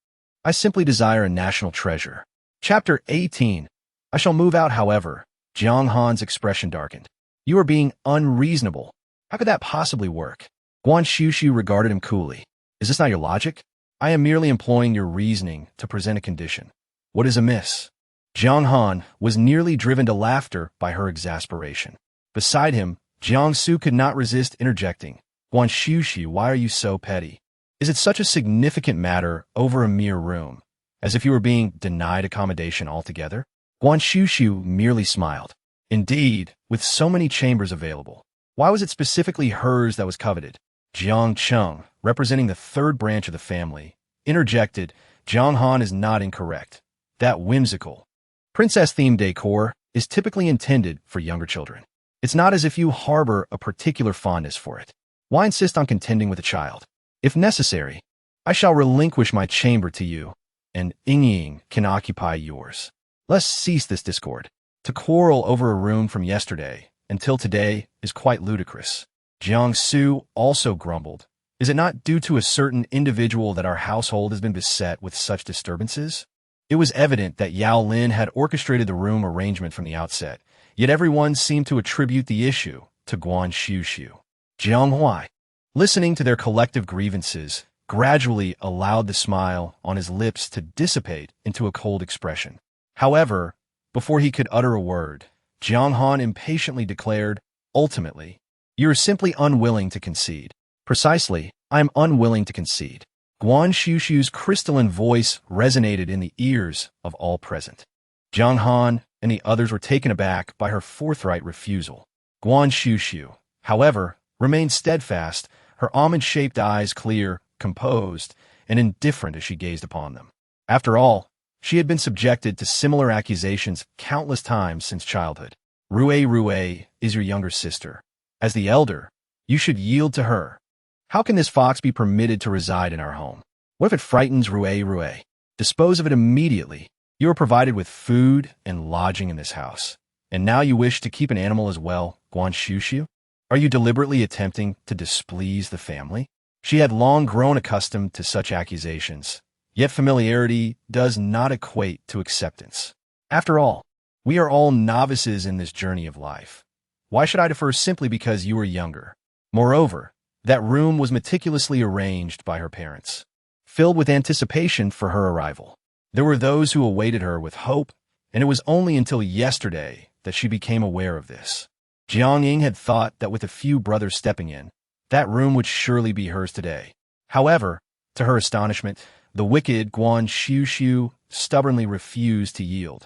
I simply desire a national treasure." Chapter 18. "I shall move out, however." Jiang Han's expression darkened. "You are being unreasonable. How could that possibly work?" Guan Xuxu regarded him coolly. "Is this not your logic? I am merely employing your reasoning to present a condition. What is amiss?" Jiang Han was nearly driven to laughter by her exasperation. Beside him, Jiang Su could not resist interjecting, "Guan Xuxu, why are you so petty? Is it such a significant matter over a mere room, as if you were being denied accommodation altogether?" Guan Xuxu merely smiled. Indeed, with so many chambers available, why was it specifically hers that was coveted? Jiang Cheng, representing the third branch of the family, interjected, "Jiang Han is not incorrect. That whimsical, princess-themed decor is typically intended for younger children. It's not as if you harbor a particular fondness for it. Why insist on contending with a child? If necessary, I shall relinquish my chamber to you, and Ying can occupy yours. Let's cease this discord. To quarrel over a room from yesterday until today is quite ludicrous." Jiang Su also grumbled, "Is it not due to a certain individual that our household has been beset with such disturbances?" It was evident that Yao Lin had orchestrated the room arrangement from the outset, yet everyone seemed to attribute the issue to Guan Xuxu. Jiang Huai, listening to their collective grievances, gradually allowed the smile on his lips to dissipate into a cold expression. However, before he could utter a word, Jiang Han impatiently declared, "Ultimately, you are simply unwilling to concede." "Precisely, I am unwilling to concede." Guan Xuxu's crystalline voice resonated in the ears of all present. Jiang Han and the others were taken aback by her forthright refusal. Guan Xuxu, however, remained steadfast, her almond-shaped eyes clear, composed, and indifferent as she gazed upon them. After all, she had been subjected to similar accusations countless times since childhood. Rue is your younger sister. As the elder, you should yield to her. How can this fox be permitted to reside in our home? What if it frightens Rue? Dispose of it immediately. You are provided with food and lodging in this house. And now you wish to keep an animal as well, Guan Xuxu? Are you deliberately attempting to displease the family? She had long grown accustomed to such accusations, yet familiarity does not equate to acceptance. After all, we are all novices in this journey of life. Why should I defer simply because you are younger? Moreover, that room was meticulously arranged by her parents, filled with anticipation for her arrival. There were those who awaited her with hope, and it was only until yesterday that she became aware of this. Jiang Ying had thought that with a few brothers stepping in, that room would surely be hers today. However, to her astonishment, the wicked Guan Xuxu stubbornly refused to yield.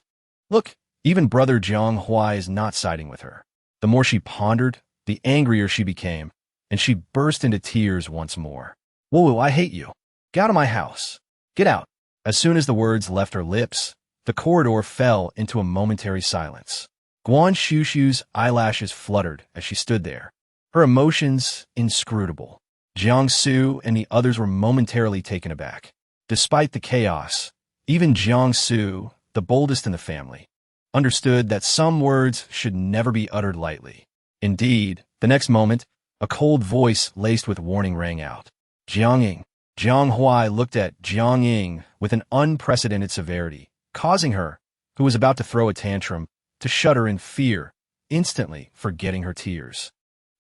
Look, even brother Jiang Huai is not siding with her. The more she pondered, the angrier she became, and she burst into tears once more. Whoa, I hate you. Get out of my house. Get out. As soon as the words left her lips, the corridor fell into a momentary silence. Guan Xuxu's eyelashes fluttered as she stood there, her emotions inscrutable. Jiang Su and the others were momentarily taken aback. Despite the chaos, even Jiang Su, the boldest in the family, understood that some words should never be uttered lightly. Indeed, the next moment, a cold voice laced with warning rang out. Jiang Ying. Jiang Huai looked at Jiang Ying with an unprecedented severity, causing her, who was about to throw a tantrum, to shudder in fear, instantly forgetting her tears.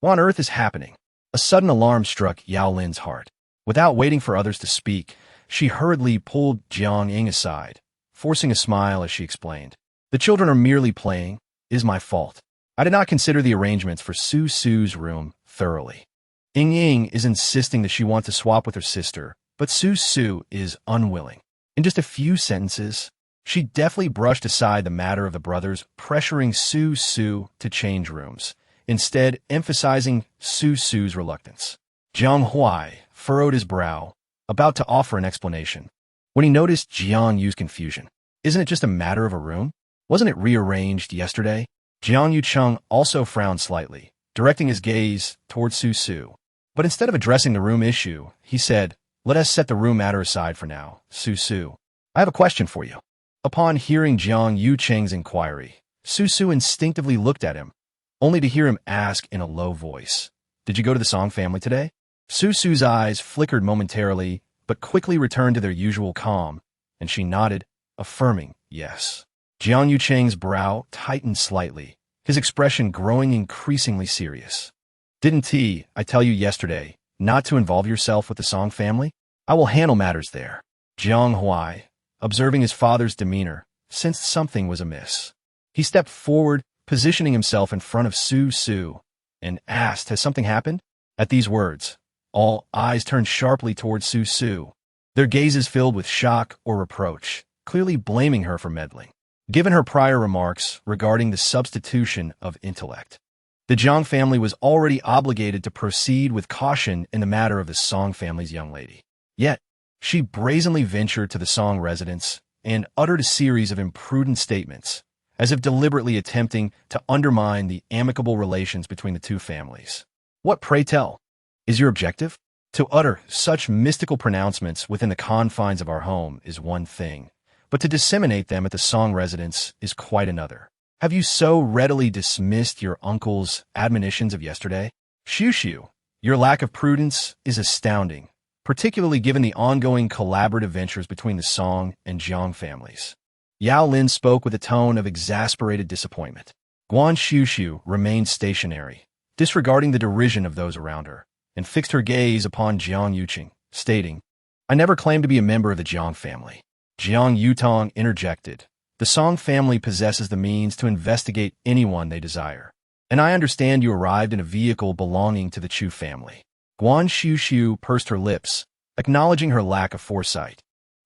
What on earth is happening? A sudden alarm struck Yao Lin's heart. Without waiting for others to speak, she hurriedly pulled Jiang Ying aside, forcing a smile as she explained. The children are merely playing. It is my fault. I did not consider the arrangements for Su Su's room thoroughly. Ying Ying is insisting that she wants to swap with her sister, but Su Su is unwilling. In just a few sentences, she deftly brushed aside the matter of the brothers pressuring Su Su to change rooms, instead emphasizing Su Su's reluctance. Jiang Huai furrowed his brow, about to offer an explanation, when he noticed Jiang Yu's confusion. Isn't it just a matter of a room? Wasn't it rearranged yesterday? Jiang Yucheng also frowned slightly, directing his gaze towards Su Su. But instead of addressing the room issue, he said, "Let us set the room matter aside for now, Su Su. I have a question for you." Upon hearing Jiang Yucheng's inquiry, Su Su instinctively looked at him, only to hear him ask in a low voice, "Did you go to the Song family today?" Su Su's eyes flickered momentarily, but quickly returned to their usual calm, and she nodded, affirming, yes. Jiang Yucheng's brow tightened slightly, his expression growing increasingly serious. "Didn't I tell you yesterday not to involve yourself with the Song family? I will handle matters there." Jiang Huai, observing his father's demeanor, sensed something was amiss. He stepped forward, positioning himself in front of Su Su, and asked, "Has something happened?" At these words, all eyes turned sharply towards Su Su, their gazes filled with shock or reproach, clearly blaming her for meddling. Given her prior remarks regarding the substitution of intellect, the Jiang family was already obligated to proceed with caution in the matter of the Song family's young lady. Yet, she brazenly ventured to the Song residence and uttered a series of imprudent statements, as if deliberately attempting to undermine the amicable relations between the two families. What, pray tell, is your objective? To utter such mystical pronouncements within the confines of our home is one thing, but to disseminate them at the Song residence is quite another. Have you so readily dismissed your uncle's admonitions of yesterday? Xuxu, your lack of prudence is astounding, particularly given the ongoing collaborative ventures between the Song and Jiang families. Yao Lin spoke with a tone of exasperated disappointment. Guan Xuxu remained stationary, disregarding the derision of those around her, and fixed her gaze upon Jiang Yuqing, stating, "I never claimed to be a member of the Jiang family." Jiang Yutong interjected, "The Song family possesses the means to investigate anyone they desire. And I understand you arrived in a vehicle belonging to the Chu family." Guan Xuxu pursed her lips, acknowledging her lack of foresight.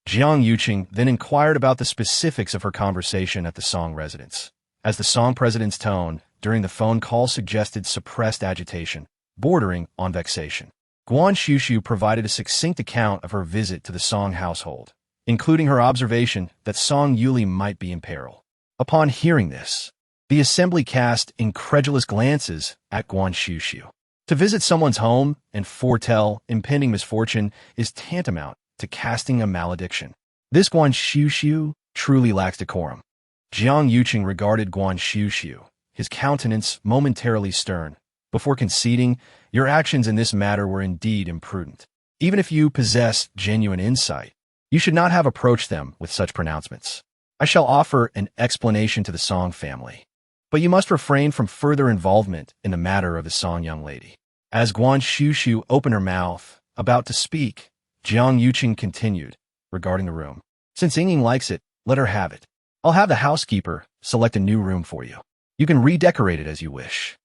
Jiang Yuqing then inquired about the specifics of her conversation at the Song residence. As the Song president's tone during the phone call suggested suppressed agitation, bordering on vexation, Guan Xuxu provided a succinct account of her visit to the Song household, including her observation that Song Yuli might be in peril. Upon hearing this, the assembly cast incredulous glances at Guan Xuxu. To visit someone's home and foretell impending misfortune is tantamount to casting a malediction. This Guan Xuxu truly lacks decorum. Jiang Yuqing regarded Guan Xuxu, his countenance momentarily stern, before conceding, "Your actions in this matter were indeed imprudent. Even if you possess genuine insight, you should not have approached them with such pronouncements. I shall offer an explanation to the Song family, but you must refrain from further involvement in the matter of the Song young lady." As Guan Xuxu opened her mouth, about to speak, Jiang Yuqing continued, regarding the room, "Since Yingying likes it, let her have it. I'll have the housekeeper select a new room for you. You can redecorate it as you wish."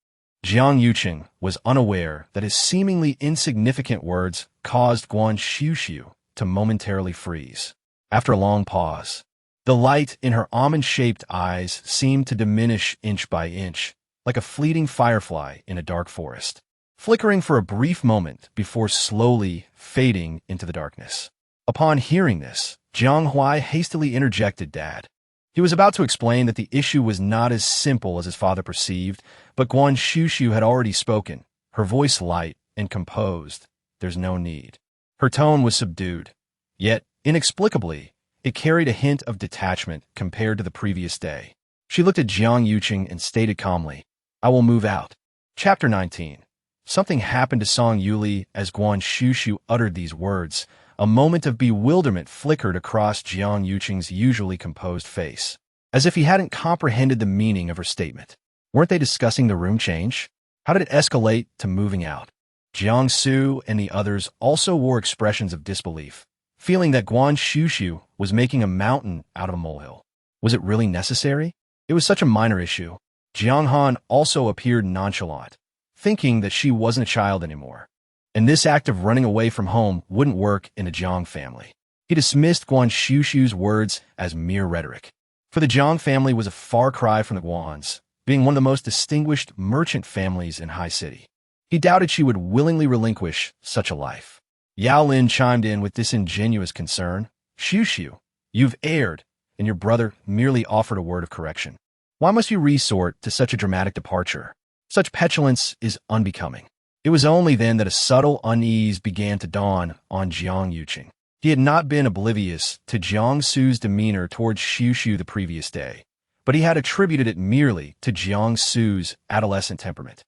Jiang Yuqing was unaware that his seemingly insignificant words caused Guan Xuxu to momentarily freeze. After a long pause, the light in her almond-shaped eyes seemed to diminish inch by inch, like a fleeting firefly in a dark forest, flickering for a brief moment before slowly fading into the darkness. Upon hearing this, Jiang Huai hastily interjected, "Dad." He was about to explain that the issue was not as simple as his father perceived, but Guan Xuxu had already spoken, her voice light and composed. "There's no need." Her tone was subdued, yet, inexplicably, it carried a hint of detachment compared to the previous day. She looked at Jiang Yuqing and stated calmly, "I will move out." Chapter 19. Something happened to Song Yuli as Guan Xuxu uttered these words. A moment of bewilderment flickered across Jiang Yuqing's usually composed face, as if he hadn't comprehended the meaning of her statement. Weren't they discussing the room change? How did it escalate to moving out? Jiang Su and the others also wore expressions of disbelief, feeling that Guan Xuxu was making a mountain out of a molehill. Was it really necessary? It was such a minor issue. Jiang Han also appeared nonchalant, thinking that she wasn't a child anymore, and this act of running away from home wouldn't work in the Jiang family. He dismissed Guan Xuxu's words as mere rhetoric, for the Jiang family was a far cry from the Guans, being one of the most distinguished merchant families in High City. He doubted she would willingly relinquish such a life. Yao Lin chimed in with disingenuous concern. "Xuxu, you've erred, and your brother merely offered a word of correction. Why must you resort to such a dramatic departure? Such petulance is unbecoming." It was only then that a subtle unease began to dawn on Jiang Yuqing. He had not been oblivious to Jiang Su's demeanor towards Xuxu the previous day, but he had attributed it merely to Jiang Su's adolescent temperament,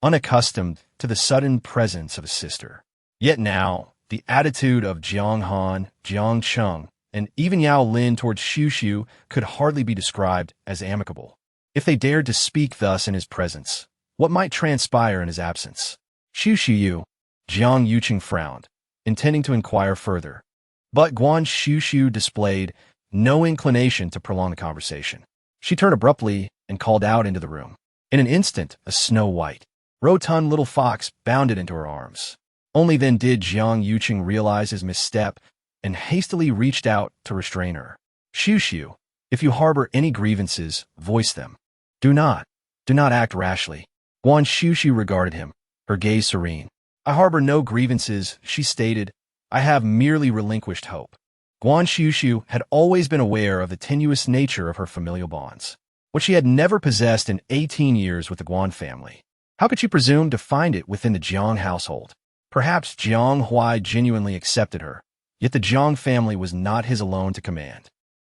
unaccustomed to the sudden presence of a sister. Yet now, the attitude of Jiang Han, Jiang Cheng, and even Yao Lin towards Xuxu could hardly be described as amicable. If they dared to speak thus in his presence, what might transpire in his absence? "Xuxu," Jiang Yuqing frowned, intending to inquire further. But Guan Xuxu displayed no inclination to prolong the conversation. She turned abruptly and called out into the room. In an instant, a snow-white, rotund little fox bounded into her arms. Only then did Jiang Yuqing realize his misstep and hastily reached out to restrain her. "Xuxu, if you harbor any grievances, voice them. Do not act rashly." Guan Xuxu regarded him, her gaze serene. "I harbor no grievances," she stated. "I have merely relinquished hope." Guan Xuxu had always been aware of the tenuous nature of her familial bonds, what she had never possessed in 18 years with the Guan family. How could she presume to find it within the Jiang household? Perhaps Jiang Huai genuinely accepted her, yet the Jiang family was not his alone to command.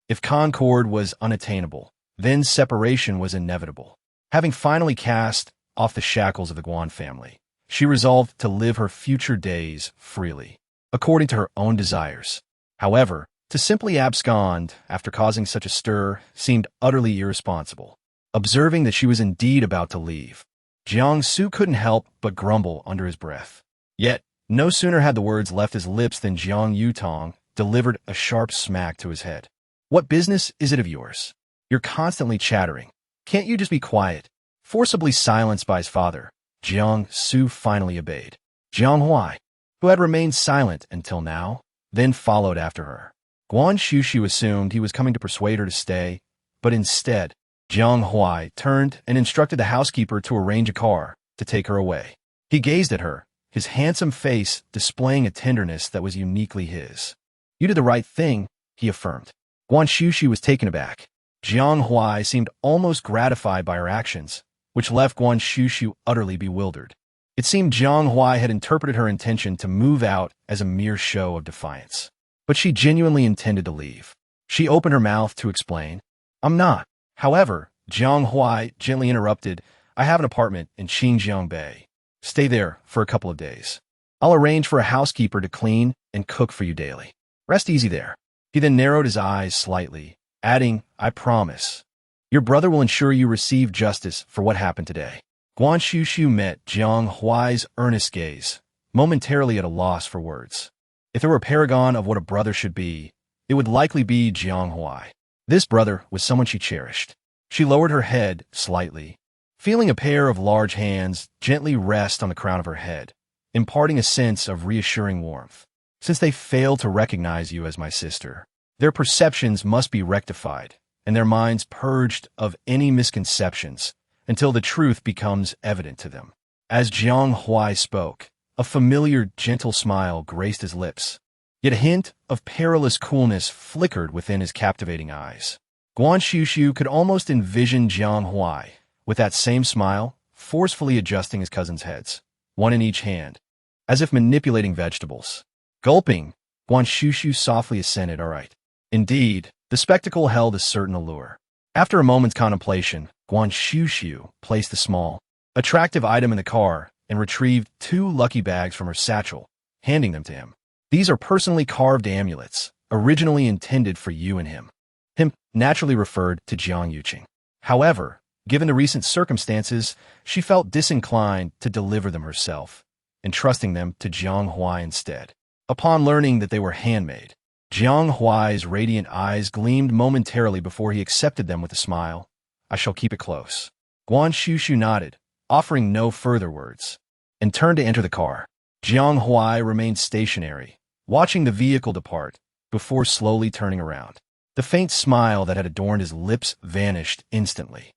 If concord was unattainable, then separation was inevitable. Having finally cast off the shackles of the Guan family, she resolved to live her future days freely, according to her own desires. However, to simply abscond after causing such a stir seemed utterly irresponsible. Observing that she was indeed about to leave, Jiang Xuxu couldn't help but grumble under his breath. Yet, no sooner had the words left his lips than Jiang Yutong delivered a sharp smack to his head. What business is it of yours? You're constantly chattering. Can't you just be quiet? Forcibly silenced by his father, Jiang Xuxu finally obeyed. Jiang Huai, who had remained silent until now, then followed after her. Guan Xuxu assumed he was coming to persuade her to stay, but instead, Jiang Huai turned and instructed the housekeeper to arrange a car to take her away. He gazed at her, his handsome face displaying a tenderness that was uniquely his. You did the right thing, he affirmed. Guan Xuxu was taken aback. Jiang Huai seemed almost gratified by her actions, which left Guan Xuxu utterly bewildered. It seemed Jiang Huai had interpreted her intention to move out as a mere show of defiance. But she genuinely intended to leave. She opened her mouth to explain. I'm not. However, Jiang Huai gently interrupted, I have an apartment in Xinjiang Bay. Stay there for a couple of days. I'll arrange for a housekeeper to clean and cook for you daily. Rest easy there. He then narrowed his eyes slightly, adding, I promise. Your brother will ensure you receive justice for what happened today. Guan Xuxu met Jiang Huai's earnest gaze, momentarily at a loss for words. If there were a paragon of what a brother should be, it would likely be Jiang Huai. This brother was someone she cherished. She lowered her head slightly, feeling a pair of large hands gently rest on the crown of her head, imparting a sense of reassuring warmth. Since they fail to recognize you as my sister, their perceptions must be rectified, and their minds purged of any misconceptions until the truth becomes evident to them. As Jiang Huai spoke, a familiar, gentle smile graced his lips, yet a hint of perilous coolness flickered within his captivating eyes. Guan Xuxu could almost envision Jiang Huai, with that same smile, forcefully adjusting his cousins' heads, one in each hand, as if manipulating vegetables. Gulping, Guan Xuxu softly assented, all right. Indeed, the spectacle held a certain allure. After a moment's contemplation, Guan Xuxu placed the small, attractive item in the car and retrieved 2 lucky bags from her satchel, handing them to him. These are personally carved amulets, originally intended for you and him. Him naturally referred to Jiang Yuqing. However, given the recent circumstances, she felt disinclined to deliver them herself, entrusting them to Jiang Huai instead. Upon learning that they were handmade, Jiang Huai's radiant eyes gleamed momentarily before he accepted them with a smile. I shall keep it close. Guan Xuxu nodded, offering no further words, and turned to enter the car. Jiang Huai remained stationary, watching the vehicle depart, before slowly turning around. The faint smile that had adorned his lips vanished instantly,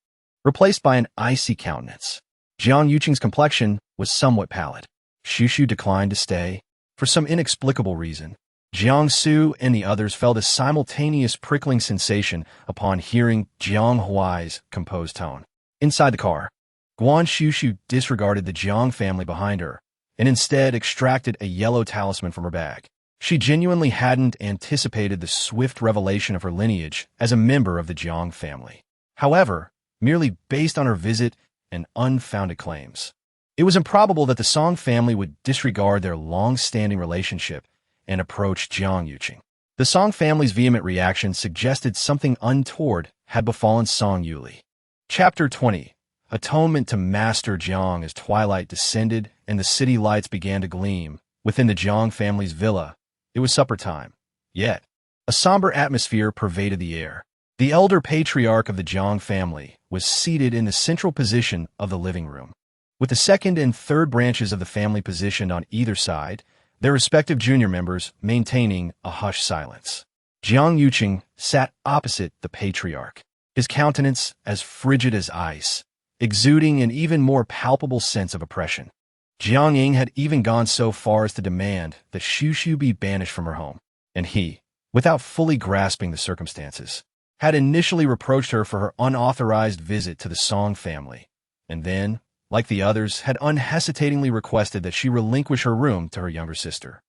replaced by an icy countenance. Jiang Yuqing's complexion was somewhat pallid. Xuxu declined to stay. For some inexplicable reason, Jiang Xuxu and the others felt a simultaneous prickling sensation upon hearing Jiang Huai's composed tone. Inside the car, Guan Xuxu disregarded the Jiang family behind her and instead extracted a yellow talisman from her bag. She genuinely hadn't anticipated the swift revelation of her lineage as a member of the Jiang family. However, merely based on her visit and unfounded claims, it was improbable that the Song family would disregard their long-standing relationship and approach Jiang Yuqing. The Song family's vehement reaction suggested something untoward had befallen Song Yuli. Chapter 20. Atonement to Master Jiang. As twilight descended and the city lights began to gleam within the Jiang family's villa, it was supper time. Yet, a somber atmosphere pervaded the air. The elder patriarch of the Jiang family was seated in the central position of the living room, with the second and third branches of the family positioned on either side, their respective junior members maintaining a hushed silence. Jiang Yuqing sat opposite the patriarch, his countenance as frigid as ice, exuding an even more palpable sense of oppression. Jiang Ying had even gone so far as to demand that Xuxu be banished from her home, and he, without fully grasping the circumstances, had initially reproached her for her unauthorized visit to the Song family, and then, like the others, had unhesitatingly requested that she relinquish her room to her younger sister.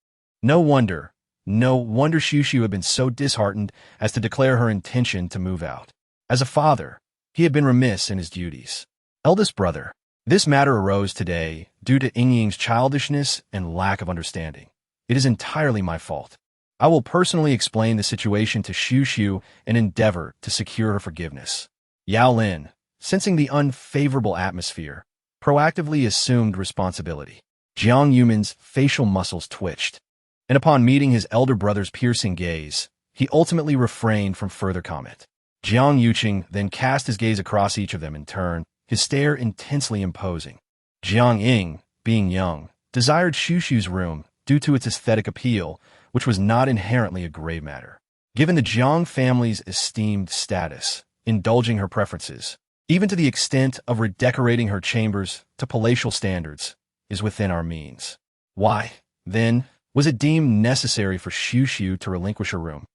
No wonder Xuxu had been so disheartened as to declare her intention to move out. As a father, he had been remiss in his duties. Eldest brother, this matter arose today due to Yingying's childishness and lack of understanding. It is entirely my fault. I will personally explain the situation to Xuxu and endeavor to secure her forgiveness. Yao Lin, sensing the unfavorable atmosphere, proactively assumed responsibility. Jiang Yumin's facial muscles twitched, and upon meeting his elder brother's piercing gaze, he ultimately refrained from further comment. Jiang Yuqing then cast his gaze across each of them in turn, his stare intensely imposing. Jiang Ying, being young, desired Xuxu's room due to its aesthetic appeal, which was not inherently a grave matter. Given the Jiang family's esteemed status, indulging her preferences, even to the extent of redecorating her chambers to palatial standards, is within our means. Why, then, was it deemed necessary for Xuxu to relinquish her room?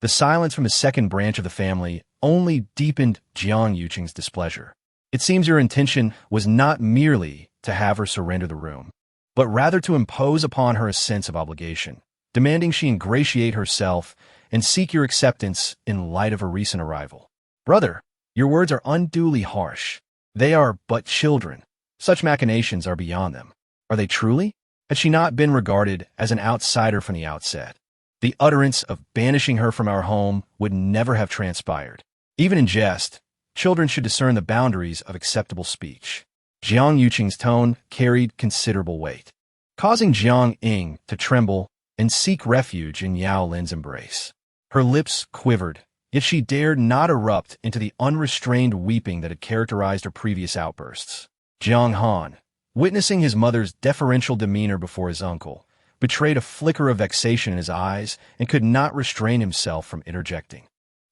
The silence from the second branch of the family only deepened Jiang Yuqing's displeasure. It seems your intention was not merely to have her surrender the room, but rather to impose upon her a sense of obligation, demanding she ingratiate herself and seek your acceptance in light of her recent arrival. Brother, your words are unduly harsh. They are but children. Such machinations are beyond them. Are they truly? Had she not been regarded as an outsider from the outset, the utterance of banishing her from our home would never have transpired. Even in jest, children should discern the boundaries of acceptable speech. Jiang Yuqing's tone carried considerable weight, causing Jiang Ying to tremble and seek refuge in Yao Lin's embrace. Her lips quivered, yet she dared not erupt into the unrestrained weeping that had characterized her previous outbursts. Jiang Han, witnessing his mother's deferential demeanor before his uncle, betrayed a flicker of vexation in his eyes and could not restrain himself from interjecting.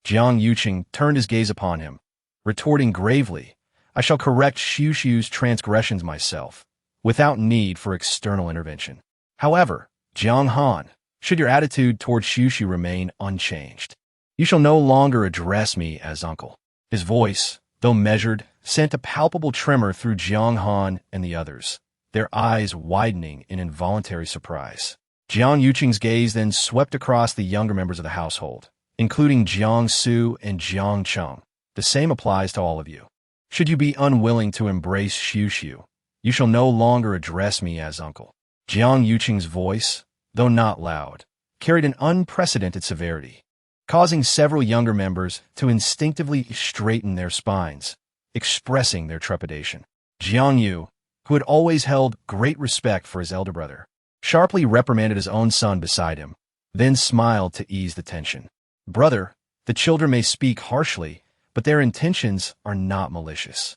Jiang Yuqing turned his gaze upon him, retorting gravely, I shall correct Xuxu's transgressions myself, without need for external intervention. However, Jiang Han, should your attitude toward Xuxu remain unchanged, you shall no longer address me as uncle. His voice, though measured, sent a palpable tremor through Jiang Han and the others, their eyes widening in involuntary surprise. Jiang Yuqing's gaze then swept across the younger members of the household, including Jiang Su and Jiang Cheng. The same applies to all of you. Should you be unwilling to embrace Xuxu, you shall no longer address me as uncle. Jiang Yuqing's voice, though not loud, carried an unprecedented severity, causing several younger members to instinctively straighten their spines, expressing their trepidation. Jiang Yu, who had always held great respect for his elder brother, sharply reprimanded his own son beside him, then smiled to ease the tension. Brother, the children may speak harshly, but their intentions are not malicious.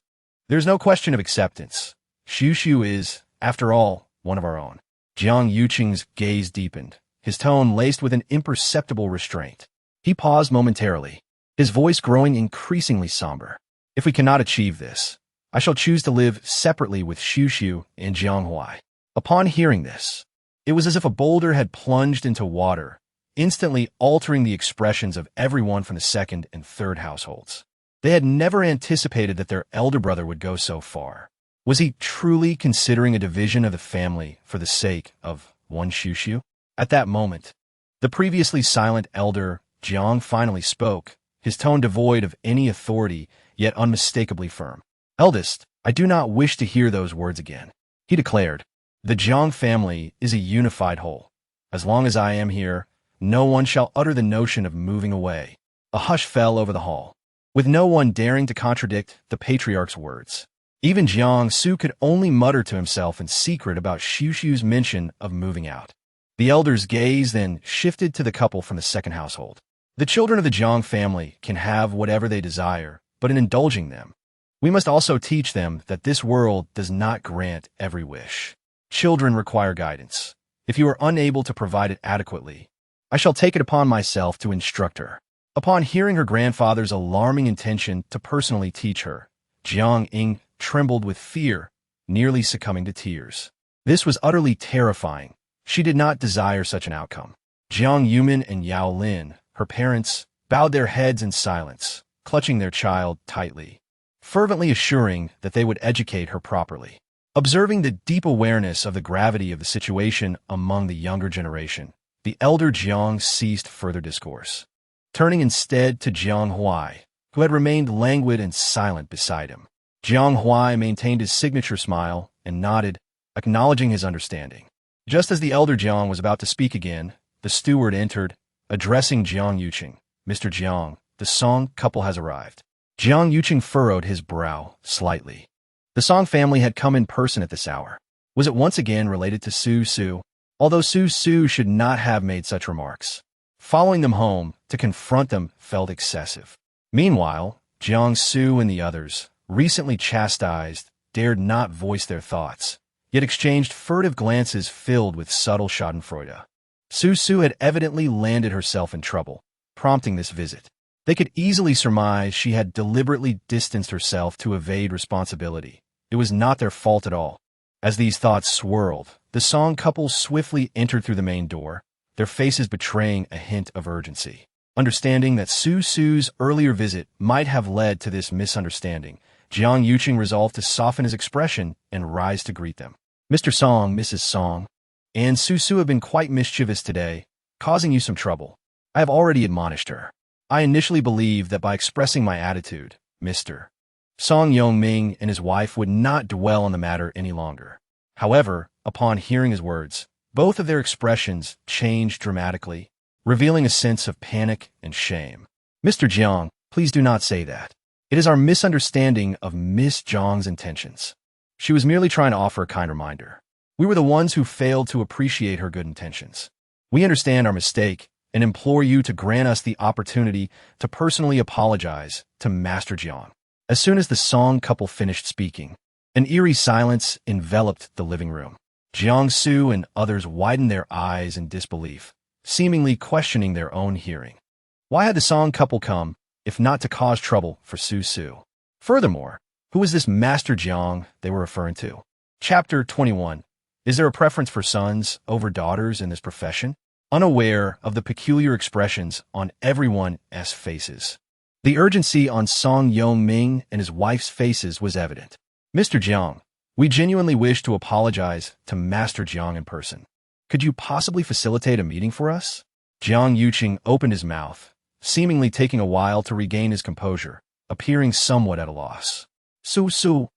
There's no question of acceptance. Xuxu is, after all, one of our own. Jiang Yuqing's gaze deepened, his tone laced with an imperceptible restraint. He paused momentarily, his voice growing increasingly somber. If we cannot achieve this, I shall choose to live separately with Xuxu and Jianghuai. Upon hearing this, it was as if a boulder had plunged into water, instantly altering the expressions of everyone from the second and third households. They had never anticipated that their elder brother would go so far. Was he truly considering a division of the family for the sake of one Xuxu? At that moment, the previously silent elder Jiang finally spoke, his tone devoid of any authority, yet unmistakably firm. Eldest, I do not wish to hear those words again. He declared, the Jiang family is a unified whole. As long as I am here, no one shall utter the notion of moving away. A hush fell over the hall, with no one daring to contradict the patriarch's words. Even Jiang Su could only mutter to himself in secret about Xuxu's mention of moving out. The elder's gaze then shifted to the couple from the second household. The children of the Jiang family can have whatever they desire, but in indulging them, we must also teach them that this world does not grant every wish. Children require guidance. If you are unable to provide it adequately, I shall take it upon myself to instruct her. Upon hearing her grandfather's alarming intention to personally teach her, Jiang Ying trembled with fear, nearly succumbing to tears. This was utterly terrifying. She did not desire such an outcome. Jiang Yumin and Yao Lin, her parents, bowed their heads in silence, clutching their child tightly, fervently assuring that they would educate her properly. Observing the deep awareness of the gravity of the situation among the younger generation, the elder Jiang ceased further discourse, turning instead to Jianghuai, who had remained languid and silent beside him. Jianghuai maintained his signature smile and nodded, acknowledging his understanding. Just as the elder Jiang was about to speak again, the steward entered, addressing Jiang Yuqing. Mr. Jiang, the Song couple has arrived. Jiang Yuqing furrowed his brow slightly. The Song family had come in person at this hour. Was it once again related to Xuxu? Although Xuxu should not have made such remarks. Following them home to confront them felt excessive. Meanwhile, Jiangsu and the others, recently chastised, dared not voice their thoughts, yet exchanged furtive glances filled with subtle schadenfreude. Xuxu had evidently landed herself in trouble, prompting this visit. They could easily surmise she had deliberately distanced herself to evade responsibility. It was not their fault at all. As these thoughts swirled, the Song couple swiftly entered through the main door, their faces betraying a hint of urgency. Understanding that Xuxu's earlier visit might have led to this misunderstanding, Guan Xuxu resolved to soften his expression and rise to greet them. Mr. Song, Mrs. Song, and Xuxu have been quite mischievous today, causing you some trouble. I have already admonished her. I initially believed that by expressing my attitude, Mr. Song Yongming and his wife would not dwell on the matter any longer. However, upon hearing his words, both of their expressions changed dramatically, revealing a sense of panic and shame. Mr. Jiang, please do not say that. It is our misunderstanding of Miss Jiang's intentions. She was merely trying to offer a kind reminder. We were the ones who failed to appreciate her good intentions. We understand our mistake and implore you to grant us the opportunity to personally apologize to Master Jiang. As soon as the Song couple finished speaking, an eerie silence enveloped the living room. Jiangsu and others widened their eyes in disbelief, seemingly questioning their own hearing. Why had the Song couple come, if not to cause trouble for Xuxu? Furthermore, who was this Master Jiang they were referring to? Chapter 21. Is there a preference for sons over daughters in this profession? Unaware of the peculiar expressions on everyone's faces, the urgency on Song Yongming and his wife's faces was evident. Mr. Jiang, we genuinely wish to apologize to Master Jiang in person. Could you possibly facilitate a meeting for us? Jiang Yuqing opened his mouth, seemingly taking a while to regain his composure, appearing somewhat at a loss. Xuxu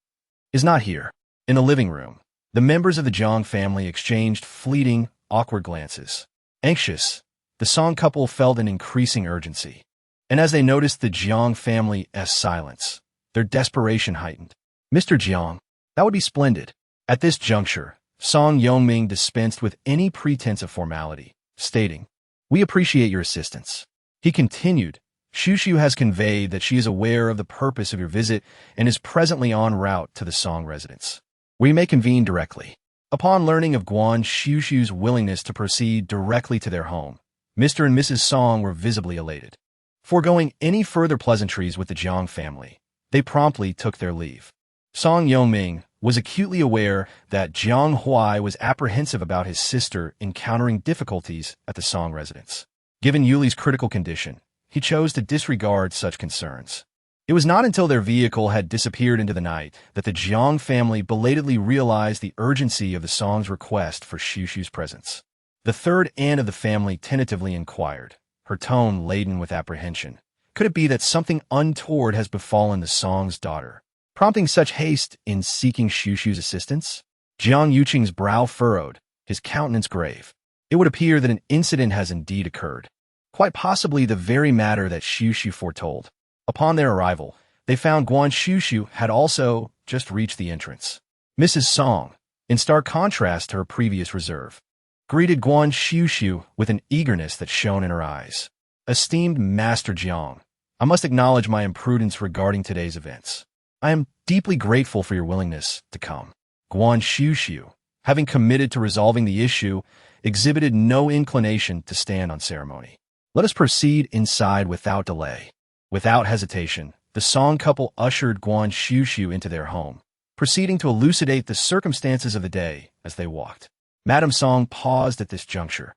is not here. In the living room, the members of the Jiang family exchanged fleeting, awkward glances. Anxious, the Song couple felt an increasing urgency. And as they noticed the Jiang family's silence, their desperation heightened. Mr. Jiang, that would be splendid. At this juncture, Song Yongming dispensed with any pretense of formality, stating, "We appreciate your assistance." He continued, "Xuxu has conveyed that she is aware of the purpose of your visit and is presently en route to the Song residence. We may convene directly." Upon learning of Guan Xuxu's willingness to proceed directly to their home, Mr. and Mrs. Song were visibly elated. Foregoing any further pleasantries with the Jiang family, they promptly took their leave. Song Yongming was acutely aware that Jiang Huai was apprehensive about his sister encountering difficulties at the Song residence. Given Yuli's critical condition, he chose to disregard such concerns. It was not until their vehicle had disappeared into the night that the Jiang family belatedly realized the urgency of the Song's request for Xuxu's presence. The third aunt of the family tentatively inquired, her tone laden with apprehension. Could it be that something untoward has befallen the Song's daughter, prompting such haste in seeking Xuxu's assistance? Jiang Yuqing's brow furrowed, his countenance grave. It would appear that an incident has indeed occurred, quite possibly the very matter that Xuxu foretold. Upon their arrival, they found Guan Xuxu had also just reached the entrance. Mrs. Song, in stark contrast to her previous reserve, greeted Guan Xuxu with an eagerness that shone in her eyes. "Esteemed Master Jiang, I must acknowledge my imprudence regarding today's events. I am deeply grateful for your willingness to come." Guan Xuxu, having committed to resolving the issue, exhibited no inclination to stand on ceremony. "Let us proceed inside without delay." Without hesitation, the Song couple ushered Guan Xuxu into their home, proceeding to elucidate the circumstances of the day as they walked. Madame Song paused at this juncture,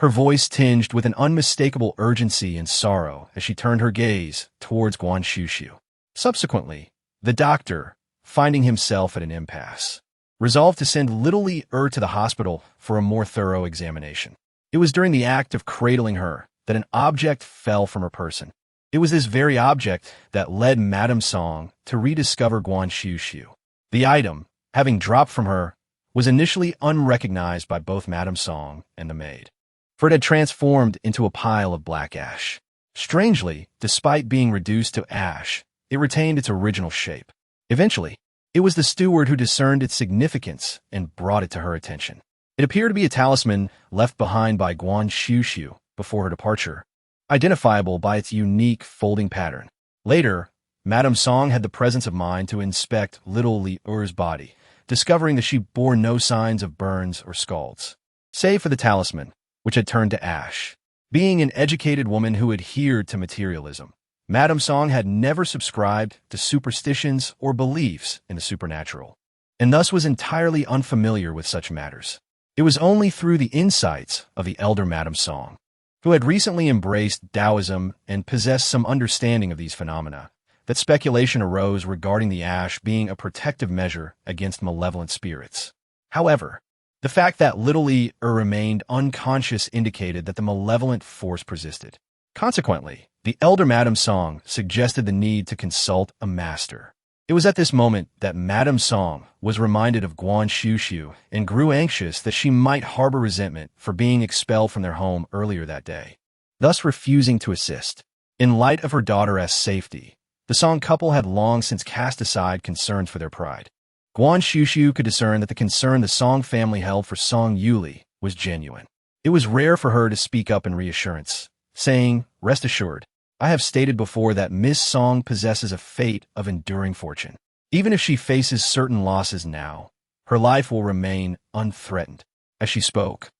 her voice tinged with an unmistakable urgency and sorrow as she turned her gaze towards Guan Xuxu. Subsequently, the doctor, finding himself at an impasse, resolved to send little Li to the hospital for a more thorough examination. It was during the act of cradling her that an object fell from her person. It was this very object that led Madame Song to rediscover Guan Xuxu. The item, having dropped from her, was initially unrecognized by both Madame Song and the maid, for it had transformed into a pile of black ash. Strangely, despite being reduced to ash, it retained its original shape. Eventually, It was the steward who discerned its significance and brought it to her attention. It appeared to be a talisman left behind by Guan Xuxu before her departure, identifiable by its unique folding pattern. Later, Madame Song had the presence of mind to inspect little Li Er's body, discovering that she bore no signs of burns or scalds, save for the talisman, which had turned to ash. Being an educated woman who adhered to materialism, Madame Song had never subscribed to superstitions or beliefs in the supernatural, and thus was entirely unfamiliar with such matters. It was only through the insights of the elder Madame Song, who had recently embraced Taoism and possessed some understanding of these phenomena, that speculation arose regarding the ash being a protective measure against malevolent spirits. However, the fact that little Li remained unconscious indicated that the malevolent force persisted. Consequently, the elder Madame Song suggested the need to consult a master. It was at this moment that Madame Song was reminded of Guan Xuxu and grew anxious that she might harbor resentment for being expelled from their home earlier that day, thus refusing to assist. In light of her daughter's safety, the Song couple had long since cast aside concerns for their pride. Guan Xuxu could discern that the concern the Song family held for Song Yuli was genuine. It was rare for her to speak up in reassurance, saying, "Rest assured, I have stated before that Miss Song possesses a fate of enduring fortune. Even if she faces certain losses now, her life will remain unthreatened." As she spoke,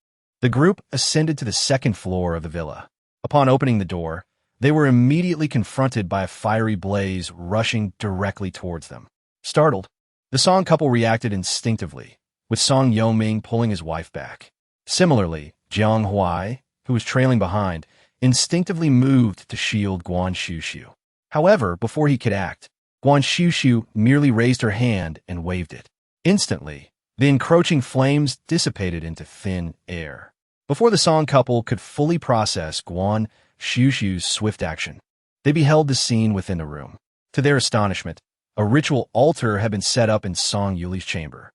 the group ascended to the second floor of the villa. Upon opening the door, they were immediately confronted by a fiery blaze rushing directly towards them. Startled, the Song couple reacted instinctively, with Song Yongming pulling his wife back. Similarly, Jiang Huai, who was trailing behind, instinctively moved to shield Guan Xuxu. However, before he could act, Guan Xuxu merely raised her hand and waved it. Instantly, the encroaching flames dissipated into thin air. Before the Song couple could fully process Guan Xuxu's swift action, they beheld the scene within the room. To their astonishment, a ritual altar had been set up in Song Yuli's chamber.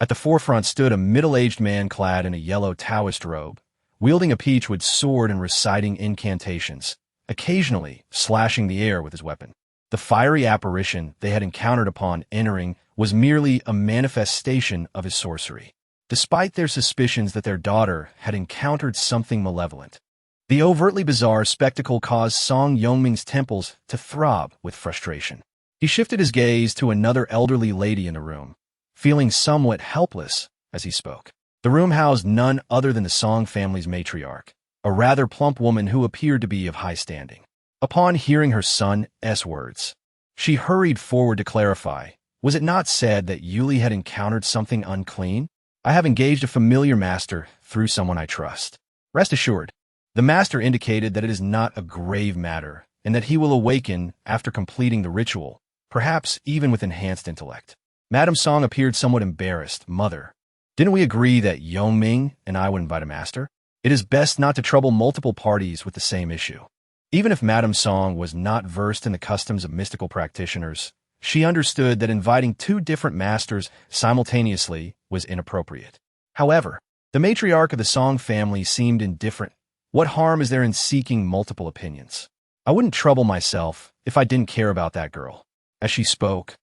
At the forefront stood a middle-aged man clad in a yellow Taoist robe, wielding a peachwood sword and reciting incantations, occasionally slashing the air with his weapon. The fiery apparition they had encountered upon entering was merely a manifestation of his sorcery, despite their suspicions that their daughter had encountered something malevolent. The overtly bizarre spectacle caused Song Yongming's temples to throb with frustration. He shifted his gaze to another elderly lady in the room, feeling somewhat helpless as he spoke. The room housed none other than the Song family's matriarch, a rather plump woman who appeared to be of high standing. Upon hearing her son's words, she hurried forward to clarify, "Was it not said that Yuli had encountered something unclean? I have engaged a familiar master through someone I trust. Rest assured, the master indicated that it is not a grave matter and that he will awaken after completing the ritual, perhaps even with enhanced intellect." Madame Song appeared somewhat embarrassed. "Mother, didn't we agree that Yongming and I would invite a master? It is best not to trouble multiple parties with the same issue." Even if Madame Song was not versed in the customs of mystical practitioners, she understood that inviting two different masters simultaneously was inappropriate. However, the matriarch of the Song family seemed indifferent. What harm is there in seeking multiple opinions? I wouldn't trouble myself if I didn't care about that girl. As she spoke,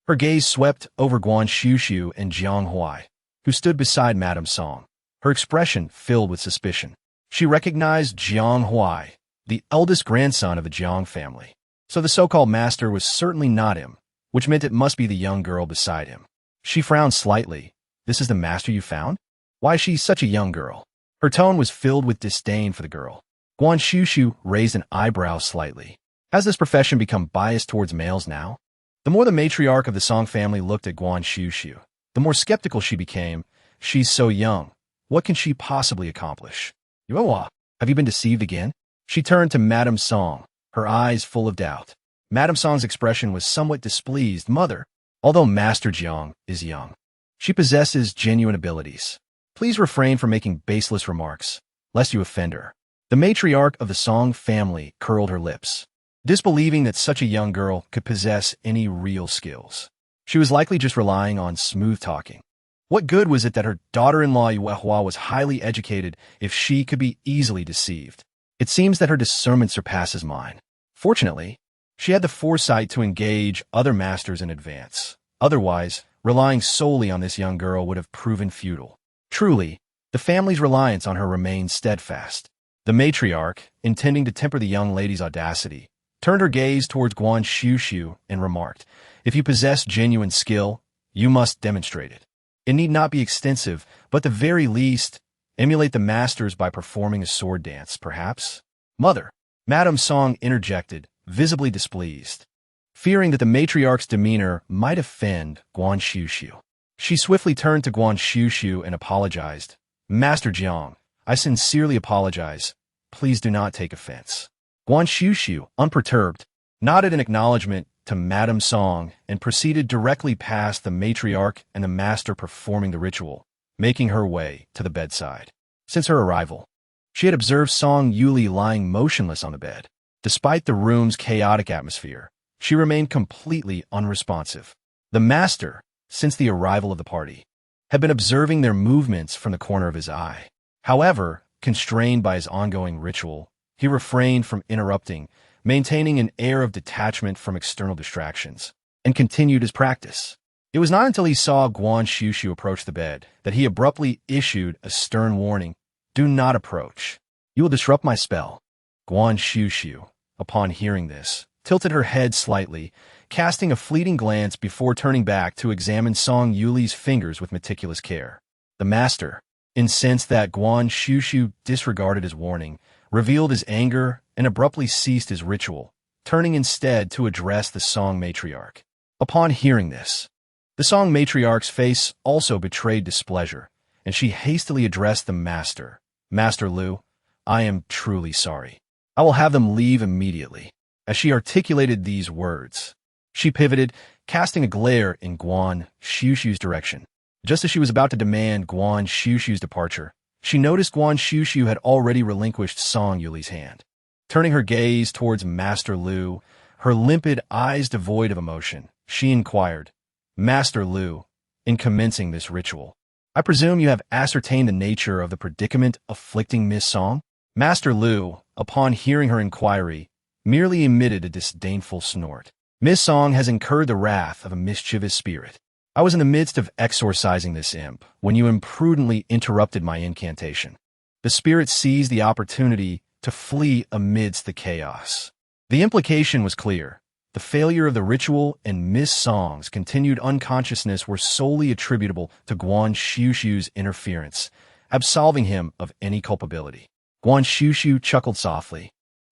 her gaze swept over Guan Xuxu and Jiang Huai, who stood beside Madame Song, her expression filled with suspicion. She recognized Jiang Huai, the eldest grandson of the Jiang family. So the so-called master was certainly not him, which meant it must be the young girl beside him. She frowned slightly. "This is the master you found? Why is she such a young girl?" Her tone was filled with disdain for the girl. Guan Xuxu raised an eyebrow slightly. Has this profession become biased towards males now? The more the matriarch of the Song family looked at Guan Xuxu, the more skeptical she became. "She's so young. What can she possibly accomplish? Yuehua, have you been deceived again?" She turned to Madame Song, her eyes full of doubt. Madame Song's expression was somewhat displeased. "Mother, although Master Jiang is young, she possesses genuine abilities. Please refrain from making baseless remarks, lest you offend her." The matriarch of the Song family curled her lips, disbelieving that such a young girl could possess any real skills. She was likely just relying on smooth talking. What good was it that her daughter-in-law Yuehua was highly educated if she could be easily deceived? It seems that her discernment surpasses mine. Fortunately, she had the foresight to engage other masters in advance, Otherwise, relying solely on this young girl would have proven futile. Truly, the family's reliance on her remained steadfast. The matriarch, intending to temper the young lady's audacity, turned her gaze towards Guan Xuxu and remarked, "If you possess genuine skill, you must demonstrate it. It need not be extensive, but at the very least, emulate the masters by performing a sword dance, perhaps?" "Mother," Madame Song interjected, visibly displeased, fearing that the matriarch's demeanor might offend Guan Xuxu. She swiftly turned to Guan Xuxu and apologized. "Master Jiang, I sincerely apologize. Please do not take offense." Guan Xuxu, unperturbed, nodded in acknowledgement to Madame Song and proceeded directly past the matriarch and the master performing the ritual, making her way to the bedside. Since her arrival, she had observed Song Yuli lying motionless on the bed. Despite the room's chaotic atmosphere, she remained completely unresponsive. The master, since the arrival of the party, had been observing their movements from the corner of his eye. However, constrained by his ongoing ritual, he refrained from interrupting, maintaining an air of detachment from external distractions, and continued his practice. It was not until he saw Guan Xuxu approach the bed that he abruptly issued a stern warning. "Do not approach. You will disrupt my spell." Guan Xuxu, upon hearing this, tilted her head slightly, casting a fleeting glance before turning back to examine Song Yuli's fingers with meticulous care. The master, incensed that Guan Xuxu disregarded his warning, revealed his anger and abruptly ceased his ritual, turning instead to address the Song matriarch. Upon hearing this, the Song matriarch's face also betrayed displeasure, and she hastily addressed the master. "Master Lu, I am truly sorry. I will have them leave immediately." As she articulated these words, she pivoted, casting a glare in Guan Xuxu's direction. Just as she was about to demand Guan Xuxu's departure, she noticed Guan Xuxu had already relinquished Song Yuli's hand. Turning her gaze towards Master Lu, her limpid eyes devoid of emotion, she inquired, "Master Lu, in commencing this ritual, I presume you have ascertained the nature of the predicament afflicting Miss Song?" Master Lu, upon hearing her inquiry, merely emitted a disdainful snort. "Miss Song has incurred the wrath of a mischievous spirit. I was in the midst of exorcising this imp when you imprudently interrupted my incantation. The spirit seized the opportunity to flee amidst the chaos." The implication was clear. The failure of the ritual and Miss Song's continued unconsciousness were solely attributable to Guan Xuxu's interference, absolving him of any culpability. Guan Xuxu chuckled softly,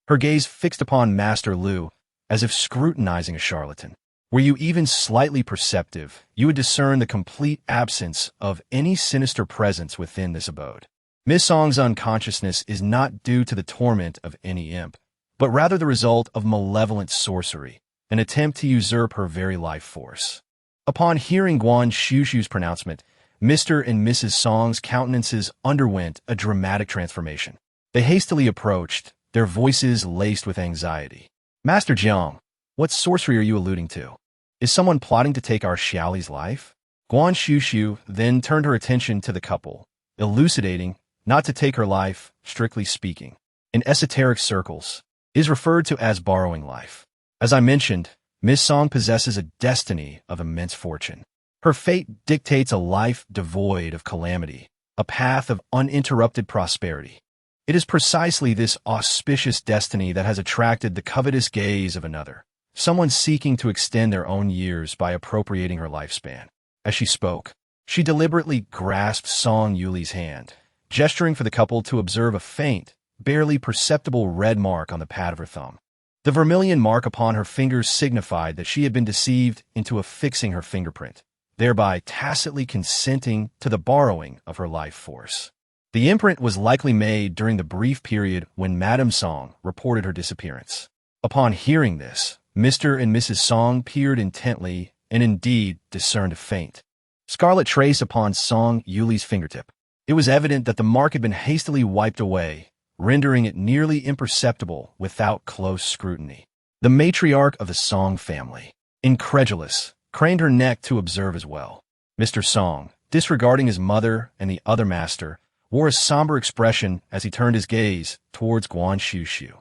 her gaze fixed upon Master Lu, as if scrutinizing a charlatan. Were you even slightly perceptive, you would discern the complete absence of any sinister presence within this abode. Miss Song's unconsciousness is not due to the torment of any imp, but rather the result of malevolent sorcery, an attempt to usurp her very life force. Upon hearing Guan Xuxu's pronouncement, Mr. and Mrs. Song's countenances underwent a dramatic transformation. They hastily approached, their voices laced with anxiety. "Master Jiang, what sorcery are you alluding to? Is someone plotting to take our Xiaoli's life?" Guan Xuxu then turned her attention to the couple, elucidating, not to take her life, strictly speaking, in esoteric circles, is referred to as borrowing life. As I mentioned, Miss Song possesses a destiny of immense fortune. Her fate dictates a life devoid of calamity, a path of uninterrupted prosperity. It is precisely this auspicious destiny that has attracted the covetous gaze of another, someone seeking to extend their own years by appropriating her lifespan. As she spoke, she deliberately grasped Song Yuli's hand, gesturing for the couple to observe a faint, barely perceptible red mark on the pad of her thumb. The vermilion mark upon her fingers signified that she had been deceived into affixing her fingerprint, thereby tacitly consenting to the borrowing of her life force. The imprint was likely made during the brief period when Madame Song reported her disappearance. Upon hearing this, Mr. and Mrs. Song peered intently and indeed discerned a faint, scarlet trace upon Song Yuli's fingertip. It was evident that the mark had been hastily wiped away, rendering it nearly imperceptible without close scrutiny. The matriarch of the Song family, incredulous, craned her neck to observe as well. Mr. Song, disregarding his mother and the other master, wore a somber expression as he turned his gaze towards Guan Xuxu.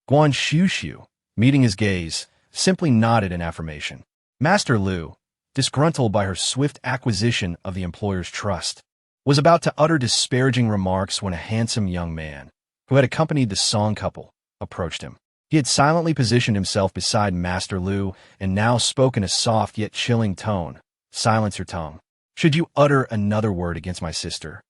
Guan Xuxu, meeting his gaze, simply nodded in affirmation. "Master Lu, disgruntled by her swift acquisition of the employer's trust, was about to utter disparaging remarks when a handsome young man, who had accompanied the Song couple, approached him. He had silently positioned himself beside Master Lu and now spoke in a soft yet chilling tone. "Silence your tongue. Should you utter another word against my sister,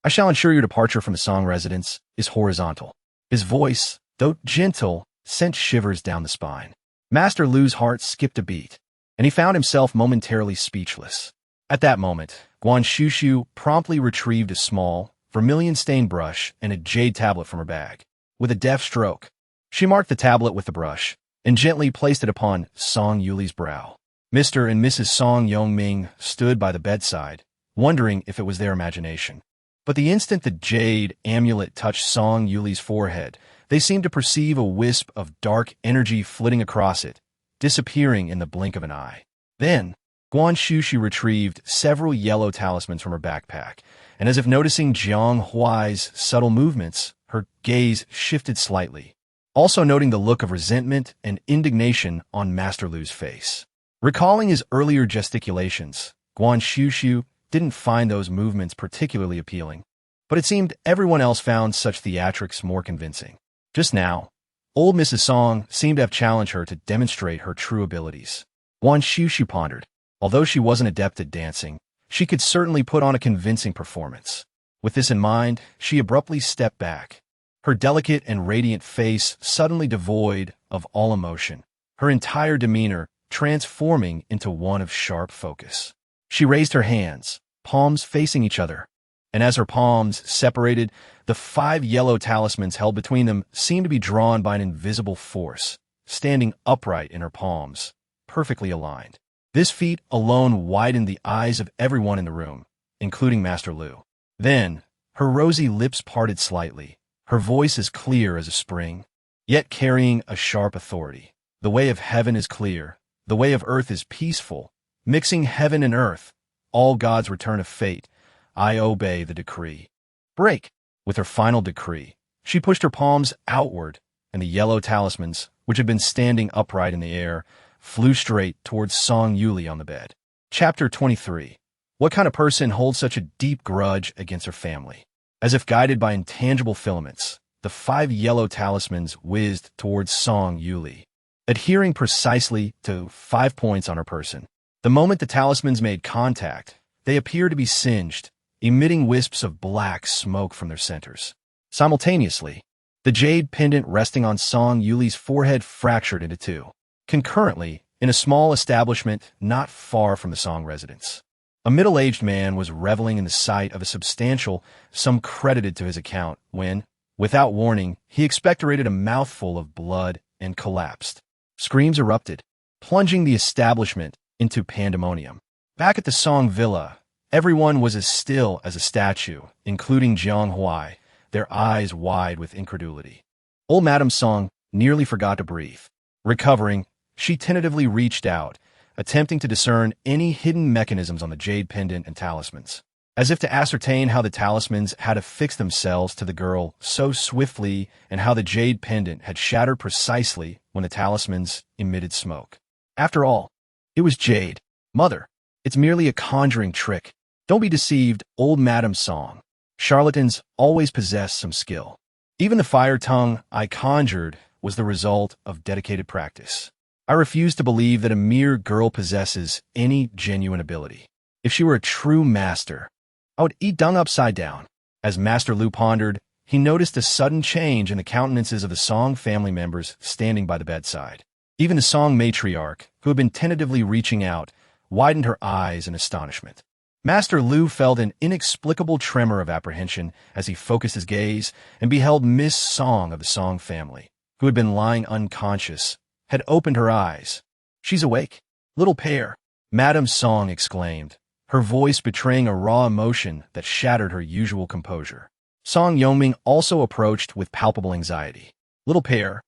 I shall ensure your departure from the Song residence is horizontal." His voice, though gentle, sent shivers down the spine. Master Lu's heart skipped a beat, and he found himself momentarily speechless. At that moment, Guan Xuxu promptly retrieved a small, vermilion-stained brush and a jade tablet from her bag. With a deft stroke, she marked the tablet with the brush and gently placed it upon Song Yuli's brow. Mr. and Mrs. Song Yongming stood by the bedside, wondering if it was their imagination. But the instant the jade amulet touched Song Yuli's forehead, they seemed to perceive a wisp of dark energy flitting across it, disappearing in the blink of an eye. Then, Guan Xuxu retrieved several yellow talismans from her backpack, and as if noticing Jiang Huai's subtle movements, her gaze shifted slightly, also noting the look of resentment and indignation on Master Lu's face. Recalling his earlier gesticulations, Guan Xuxu didn't find those movements particularly appealing, but it seemed everyone else found such theatrics more convincing. Just now, old Mrs. Song seemed to have challenged her to demonstrate her true abilities. Guan Xuxu pondered. Although she wasn't adept at dancing, she could certainly put on a convincing performance. With this in mind, she abruptly stepped back, her delicate and radiant face suddenly devoid of all emotion, her entire demeanor transforming into one of sharp focus. She raised her hands, palms facing each other, and as her palms separated, the 5 yellow talismans held between them seemed to be drawn by an invisible force, standing upright in her palms, perfectly aligned. This feat alone widened the eyes of everyone in the room, including Master Lu. Then, her rosy lips parted slightly, her voice as clear as a spring, yet carrying a sharp authority. "The way of heaven is clear, the way of earth is peaceful. Mixing heaven and earth, all gods return of fate. I obey the decree." Break! With her final decree, she pushed her palms outward, and the yellow talismans, which had been standing upright in the air, flew straight towards Song Yuli on the bed. Chapter 23. What kind of person holds such a deep grudge against her family? As if guided by intangible filaments, the 5 yellow talismans whizzed towards Song Yuli, adhering precisely to 5 points on her person. The moment the talismans made contact, they appeared to be singed, emitting wisps of black smoke from their centers. Simultaneously, the jade pendant resting on Song Yuli's forehead fractured into 2. Concurrently, in a small establishment not far from the Song residence, a middle-aged man was reveling in the sight of a substantial sum credited to his account when, without warning, he expectorated a mouthful of blood and collapsed. Screams erupted, plunging the establishment into pandemonium. Back at the Song villa, everyone was as still as a statue, including Jiang Huai, their eyes wide with incredulity. Old Madame Song nearly forgot to breathe. Recovering, she tentatively reached out, attempting to discern any hidden mechanisms on the jade pendant and talismans, as if to ascertain how the talismans had affixed themselves to the girl so swiftly and how the jade pendant had shattered precisely when the talismans emitted smoke. After all, it was jade. Mother, it's merely a conjuring trick. Don't be deceived, old Madame Song. Charlatans always possess some skill. Even the fire tongue I conjured was the result of dedicated practice. I refuse to believe that a mere girl possesses any genuine ability. If she were a true master, I would eat dung upside down. As Master Lu pondered, he noticed a sudden change in the countenances of the Song family members standing by the bedside. Even the Song matriarch, who had been tentatively reaching out, widened her eyes in astonishment. Master Lu felt an inexplicable tremor of apprehension as he focused his gaze and beheld Miss Song of the Song family, who had been lying unconscious, had opened her eyes. "She's awake. Little pair," Madame Song exclaimed, her voice betraying a raw emotion that shattered her usual composure. Song Yongming also approached with palpable anxiety. "Little pair,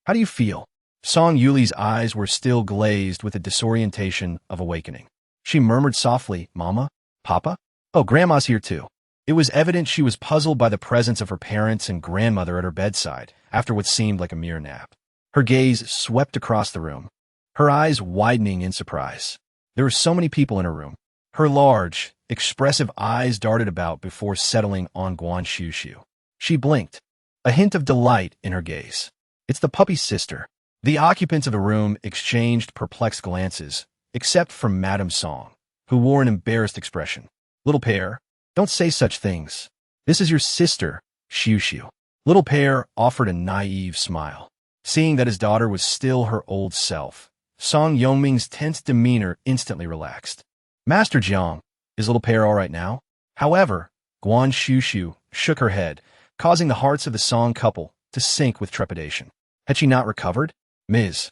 how do you feel?" Song Yuli's eyes were still glazed with the disorientation of awakening. She murmured softly, "Mama? Papa? Oh, Grandma's here too." It was evident she was puzzled by the presence of her parents and grandmother at her bedside after what seemed like a mere nap. Her gaze swept across the room, her eyes widening in surprise. There were so many people in her room. Her large, expressive eyes darted about before settling on Guan Xuxu. She blinked, a hint of delight in her gaze. It's the puppy's sister. The occupants of the room exchanged perplexed glances, except for Madame Song, who wore an embarrassed expression. Little Pear, don't say such things. This is your sister, Xuxu. Little Pear offered a naive smile. Seeing that his daughter was still her old self, Song Yongming's tense demeanor instantly relaxed. Master Jiang, is Little Pear all right now? However, Guan Xuxu shook her head, causing the hearts of the Song couple to sink with trepidation. Had she not recovered? Ms.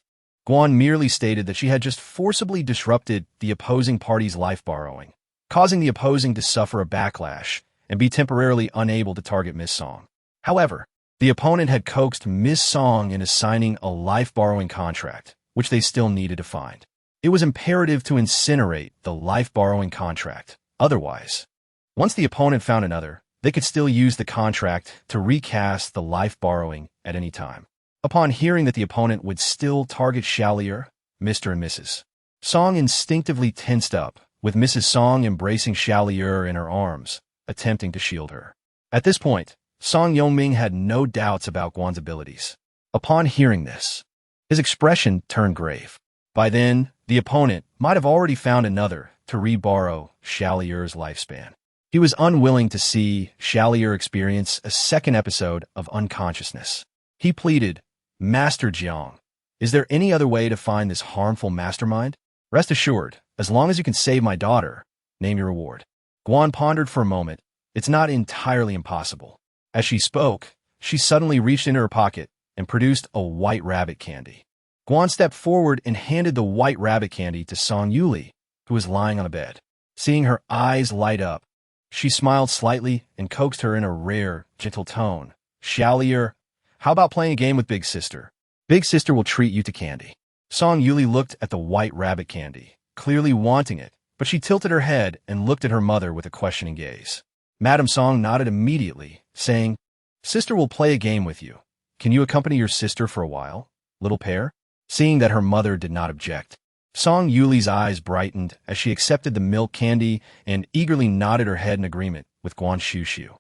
Guan merely stated that she had just forcibly disrupted the opposing party's life borrowing, causing the opposing to suffer a backlash and be temporarily unable to target Miss Song. However, the opponent had coaxed Miss Song into signing a life borrowing contract, which they still needed to find. It was imperative to incinerate the life borrowing contract. Otherwise, once the opponent found another, they could still use the contract to recast the life borrowing at any time. Upon hearing that the opponent would still target Xiaolier, Mr. and Mrs. Song instinctively tensed up, with Mrs. Song embracing Xiaolier in her arms, attempting to shield her. At this point, Song Yongming had no doubts about Guan's abilities. Upon hearing this, his expression turned grave. By then, the opponent might have already found another to re-borrow Xiaolier's lifespan. He was unwilling to see Xiaolier experience a second episode of unconsciousness. He pleaded, Master Jiang, is there any other way to find this harmful mastermind? Rest assured, as long as you can save my daughter, name your reward. Guan pondered for a moment. It's not entirely impossible. As she spoke, she suddenly reached into her pocket and produced a white rabbit candy. Guan stepped forward and handed the white rabbit candy to Song Yuli, who was lying on a bed. Seeing her eyes light up, she smiled slightly and coaxed her in a rare, gentle tone. Xiaolier, how about playing a game with Big Sister? Big Sister will treat you to candy. Song Yuli looked at the white rabbit candy, clearly wanting it, but she tilted her head and looked at her mother with a questioning gaze. Madame Song nodded immediately, saying, Sister will play a game with you. Can you accompany your sister for a while, Little Pear? Seeing that her mother did not object, Song Yuli's eyes brightened as she accepted the milk candy and eagerly nodded her head in agreement with Guan Xuxu.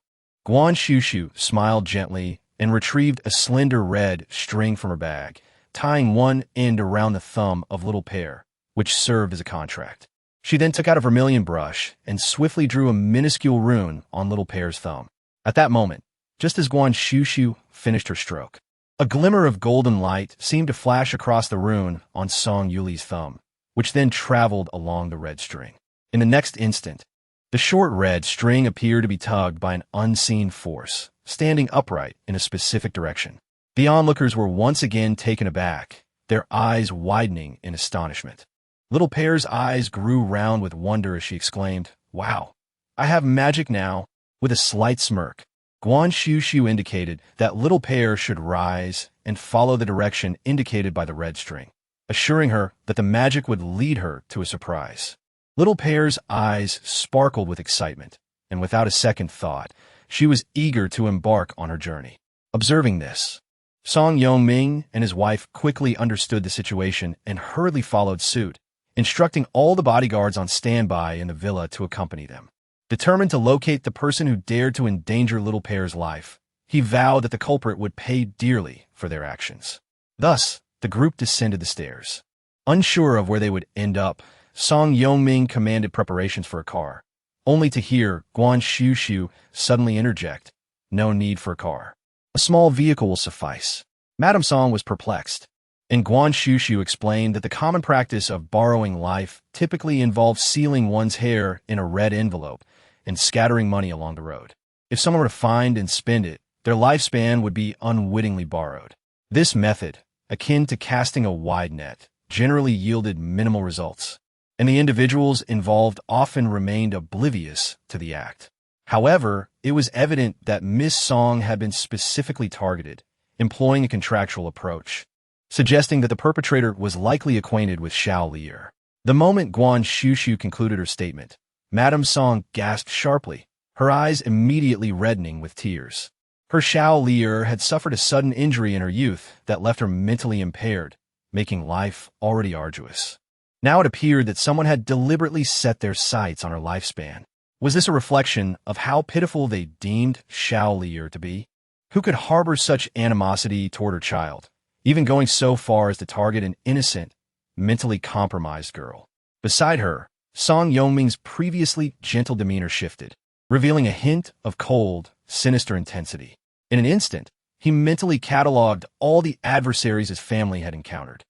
Guan Xuxu smiled gently and retrieved a slender red string from her bag, tying one end around the thumb of Little Pear, which served as a contract. She then took out a vermilion brush and swiftly drew a minuscule rune on Little Pear's thumb. At that moment, just as Guan Xuxu finished her stroke, a glimmer of golden light seemed to flash across the rune on Song Yuli's thumb, which then traveled along the red string. In the next instant, the short red string appeared to be tugged by an unseen force, standing upright in a specific direction. The onlookers were once again taken aback, their eyes widening in astonishment. Little Pear's eyes grew round with wonder as she exclaimed, Wow, I have magic now. With a slight smirk, Guan Xuxu indicated that Little Pear should rise and follow the direction indicated by the red string, assuring her that the magic would lead her to a surprise. Little Pear's eyes sparkled with excitement, and without a second thought, she was eager to embark on her journey. Observing this, Song Yongming and his wife quickly understood the situation and hurriedly followed suit, instructing all the bodyguards on standby in the villa to accompany them. Determined to locate the person who dared to endanger Little Pear's life, he vowed that the culprit would pay dearly for their actions. Thus, the group descended the stairs. Unsure of where they would end up, Song Yongming commanded preparations for a car, only to hear Guan Xuxu suddenly interject, No need for a car. A small vehicle will suffice. Madame Song was perplexed, and Guan Xuxu explained that the common practice of borrowing life typically involves sealing one's hair in a red envelope and scattering money along the road. If someone were to find and spend it, their lifespan would be unwittingly borrowed. This method, akin to casting a wide net, generally yielded minimal results, and the individuals involved often remained oblivious to the act. However, it was evident that Miss Song had been specifically targeted, employing a contractual approach, suggesting that the perpetrator was likely acquainted with Xiaolier. The moment Guan Xuxu concluded her statement, Madame Song gasped sharply, her eyes immediately reddening with tears. Her Xiaolier had suffered a sudden injury in her youth that left her mentally impaired, making life already arduous. Now it appeared that someone had deliberately set their sights on her lifespan. Was this a reflection of how pitiful they deemed Xiao to be? Who could harbor such animosity toward her child, even going so far as to target an innocent, mentally compromised girl? Beside her, Song Yongming's previously gentle demeanor shifted, revealing a hint of cold, sinister intensity. In an instant, he mentally cataloged all the adversaries his family had encountered.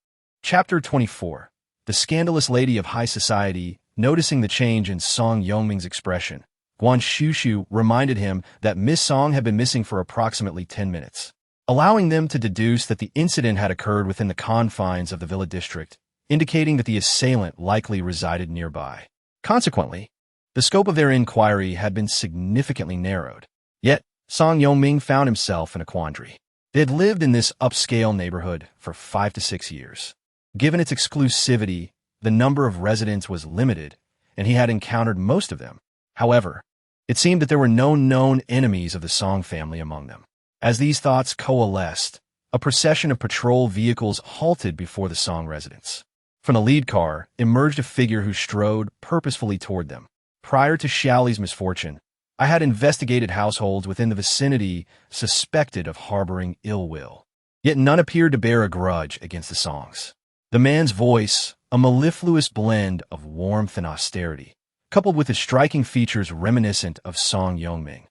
Chapter 24. The scandalous lady of high society. Noticing the change in Song Yongming's expression, Guan Xuxu reminded him that Miss Song had been missing for approximately 10 minutes, allowing them to deduce that the incident had occurred within the confines of the villa district, indicating that the assailant likely resided nearby. Consequently, the scope of their inquiry had been significantly narrowed. Yet, Song Yongming found himself in a quandary. They had lived in this upscale neighborhood for 5 to 6 years. Given its exclusivity, the number of residents was limited, and he had encountered most of them. However, it seemed that there were no known enemies of the Song family among them. As these thoughts coalesced, a procession of patrol vehicles halted before the Song residence. From the lead car emerged a figure who strode purposefully toward them. Prior to Xiaoli's misfortune, I had investigated households within the vicinity suspected of harboring ill will. Yet none appeared to bear a grudge against the Songs. The man's voice, a mellifluous blend of warmth and austerity, coupled with his striking features reminiscent of Song Yongming,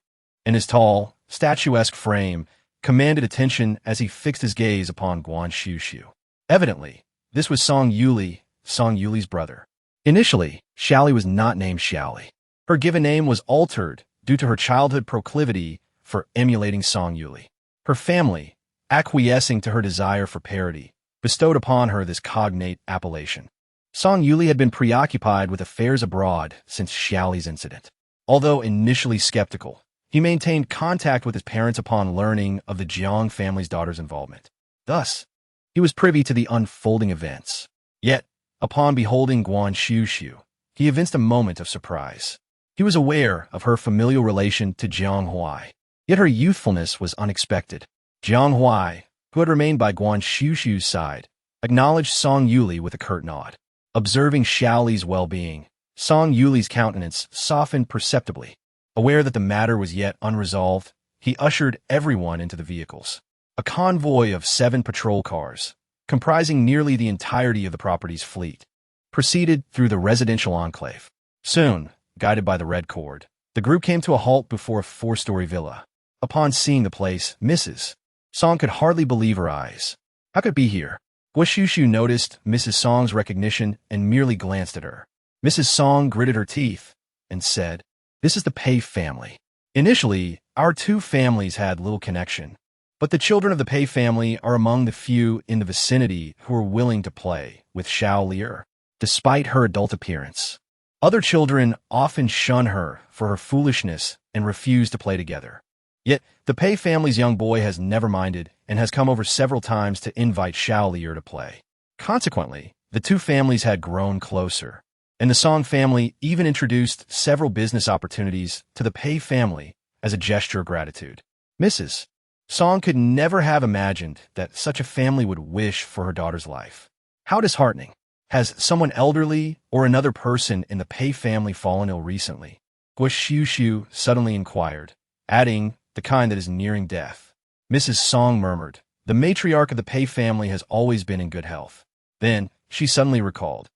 and his tall, statuesque frame, commanded attention as he fixed his gaze upon Guan Xuxu. Evidently, this was Song Yuli's brother. Initially, Xiaoli was not named Xiaoli. Her given name was altered due to her childhood proclivity for emulating Song Yuli. Her family, acquiescing to her desire for parody, bestowed upon her this cognate appellation. Song Yuli had been preoccupied with affairs abroad since Xiaoli's incident. Although initially skeptical, he maintained contact with his parents upon learning of the Jiang family's daughter's involvement. Thus, he was privy to the unfolding events. Yet, upon beholding Guan Xuxu, he evinced a moment of surprise. He was aware of her familial relation to Jiang Huai, yet her youthfulness was unexpected. Jiang Huai, who had remained by Guan Xuxu's side, acknowledged Song Yuli with a curt nod. Observing Xiaoli's well-being, Song Yuli's countenance softened perceptibly. Aware that the matter was yet unresolved, he ushered everyone into the vehicles. A convoy of 7 patrol cars, comprising nearly the entirety of the property's fleet, proceeded through the residential enclave. Soon, guided by the red cord, the group came to a halt before a 4-story villa. Upon seeing the place, Mrs. Song could hardly believe her eyes. How could it be here? Guan Xuxu noticed Mrs. Song's recognition and merely glanced at her. Mrs. Song gritted her teeth and said, "This is the Pei family. Initially, our two families had little connection, but the children of the Pei family are among the few in the vicinity who are willing to play with Xiao, despite her adult appearance. Other children often shun her for her foolishness and refuse to play together. Yet, the Pei family's young boy has never minded and has come over several times to invite Xiao to play. Consequently, the two families had grown closer, and the Song family even introduced several business opportunities to the Pei family as a gesture of gratitude. Mrs. Song could never have imagined that such a family would wish for her daughter's life. How disheartening. Has someone elderly or another person in the Pei family fallen ill recently? Guan Xuxu suddenly inquired, adding, the kind that is nearing death. Mrs. Song murmured, the matriarch of the Pei family has always been in good health. Then, she suddenly recalled,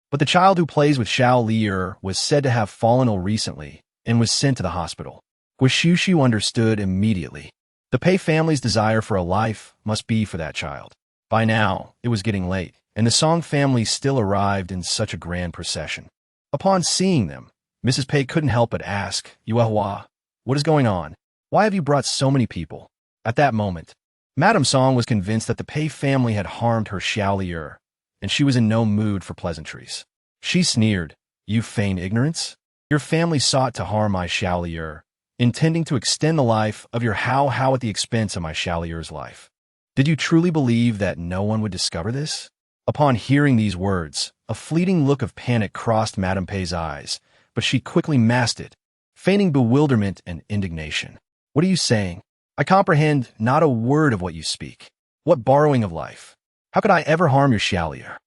but the child who plays with Xiao was said to have fallen ill recently and was sent to the hospital. Guan Xuxu understood immediately. The Pei family's desire for a life must be for that child. By now, it was getting late, and the Song family still arrived in such a grand procession. Upon seeing them, Mrs. Pei couldn't help but ask, Yuehua, what is going on? Why have you brought so many people? At that moment, Madame Song was convinced that the Pei family had harmed her Xiao, and she was in no mood for pleasantries. She sneered, you feign ignorance? Your family sought to harm my Xiao, intending to extend the life of your Hao at the expense of my Xiao's life. Did you truly believe that no one would discover this? Upon hearing these words, a fleeting look of panic crossed Madame Pei's eyes, but she quickly masked it, feigning bewilderment and indignation. What are you saying? I comprehend not a word of what you speak. What borrowing of life? How could I ever harm your Xiao?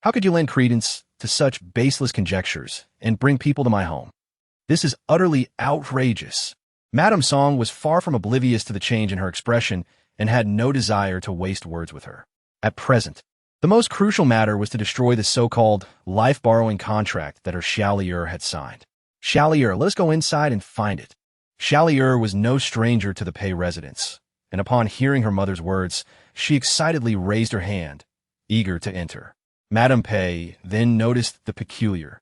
How could you lend credence to such baseless conjectures and bring people to my home? This is utterly outrageous. Madame Song was far from oblivious to the change in her expression and had no desire to waste words with her. At present, the most crucial matter was to destroy the so-called life-borrowing contract that her Chalier had signed. Chalier, let us go inside and find it. Chalier was no stranger to the Pei residence, and upon hearing her mother's words, she excitedly raised her hand, eager to enter. Madame Pei then noticed the peculiar,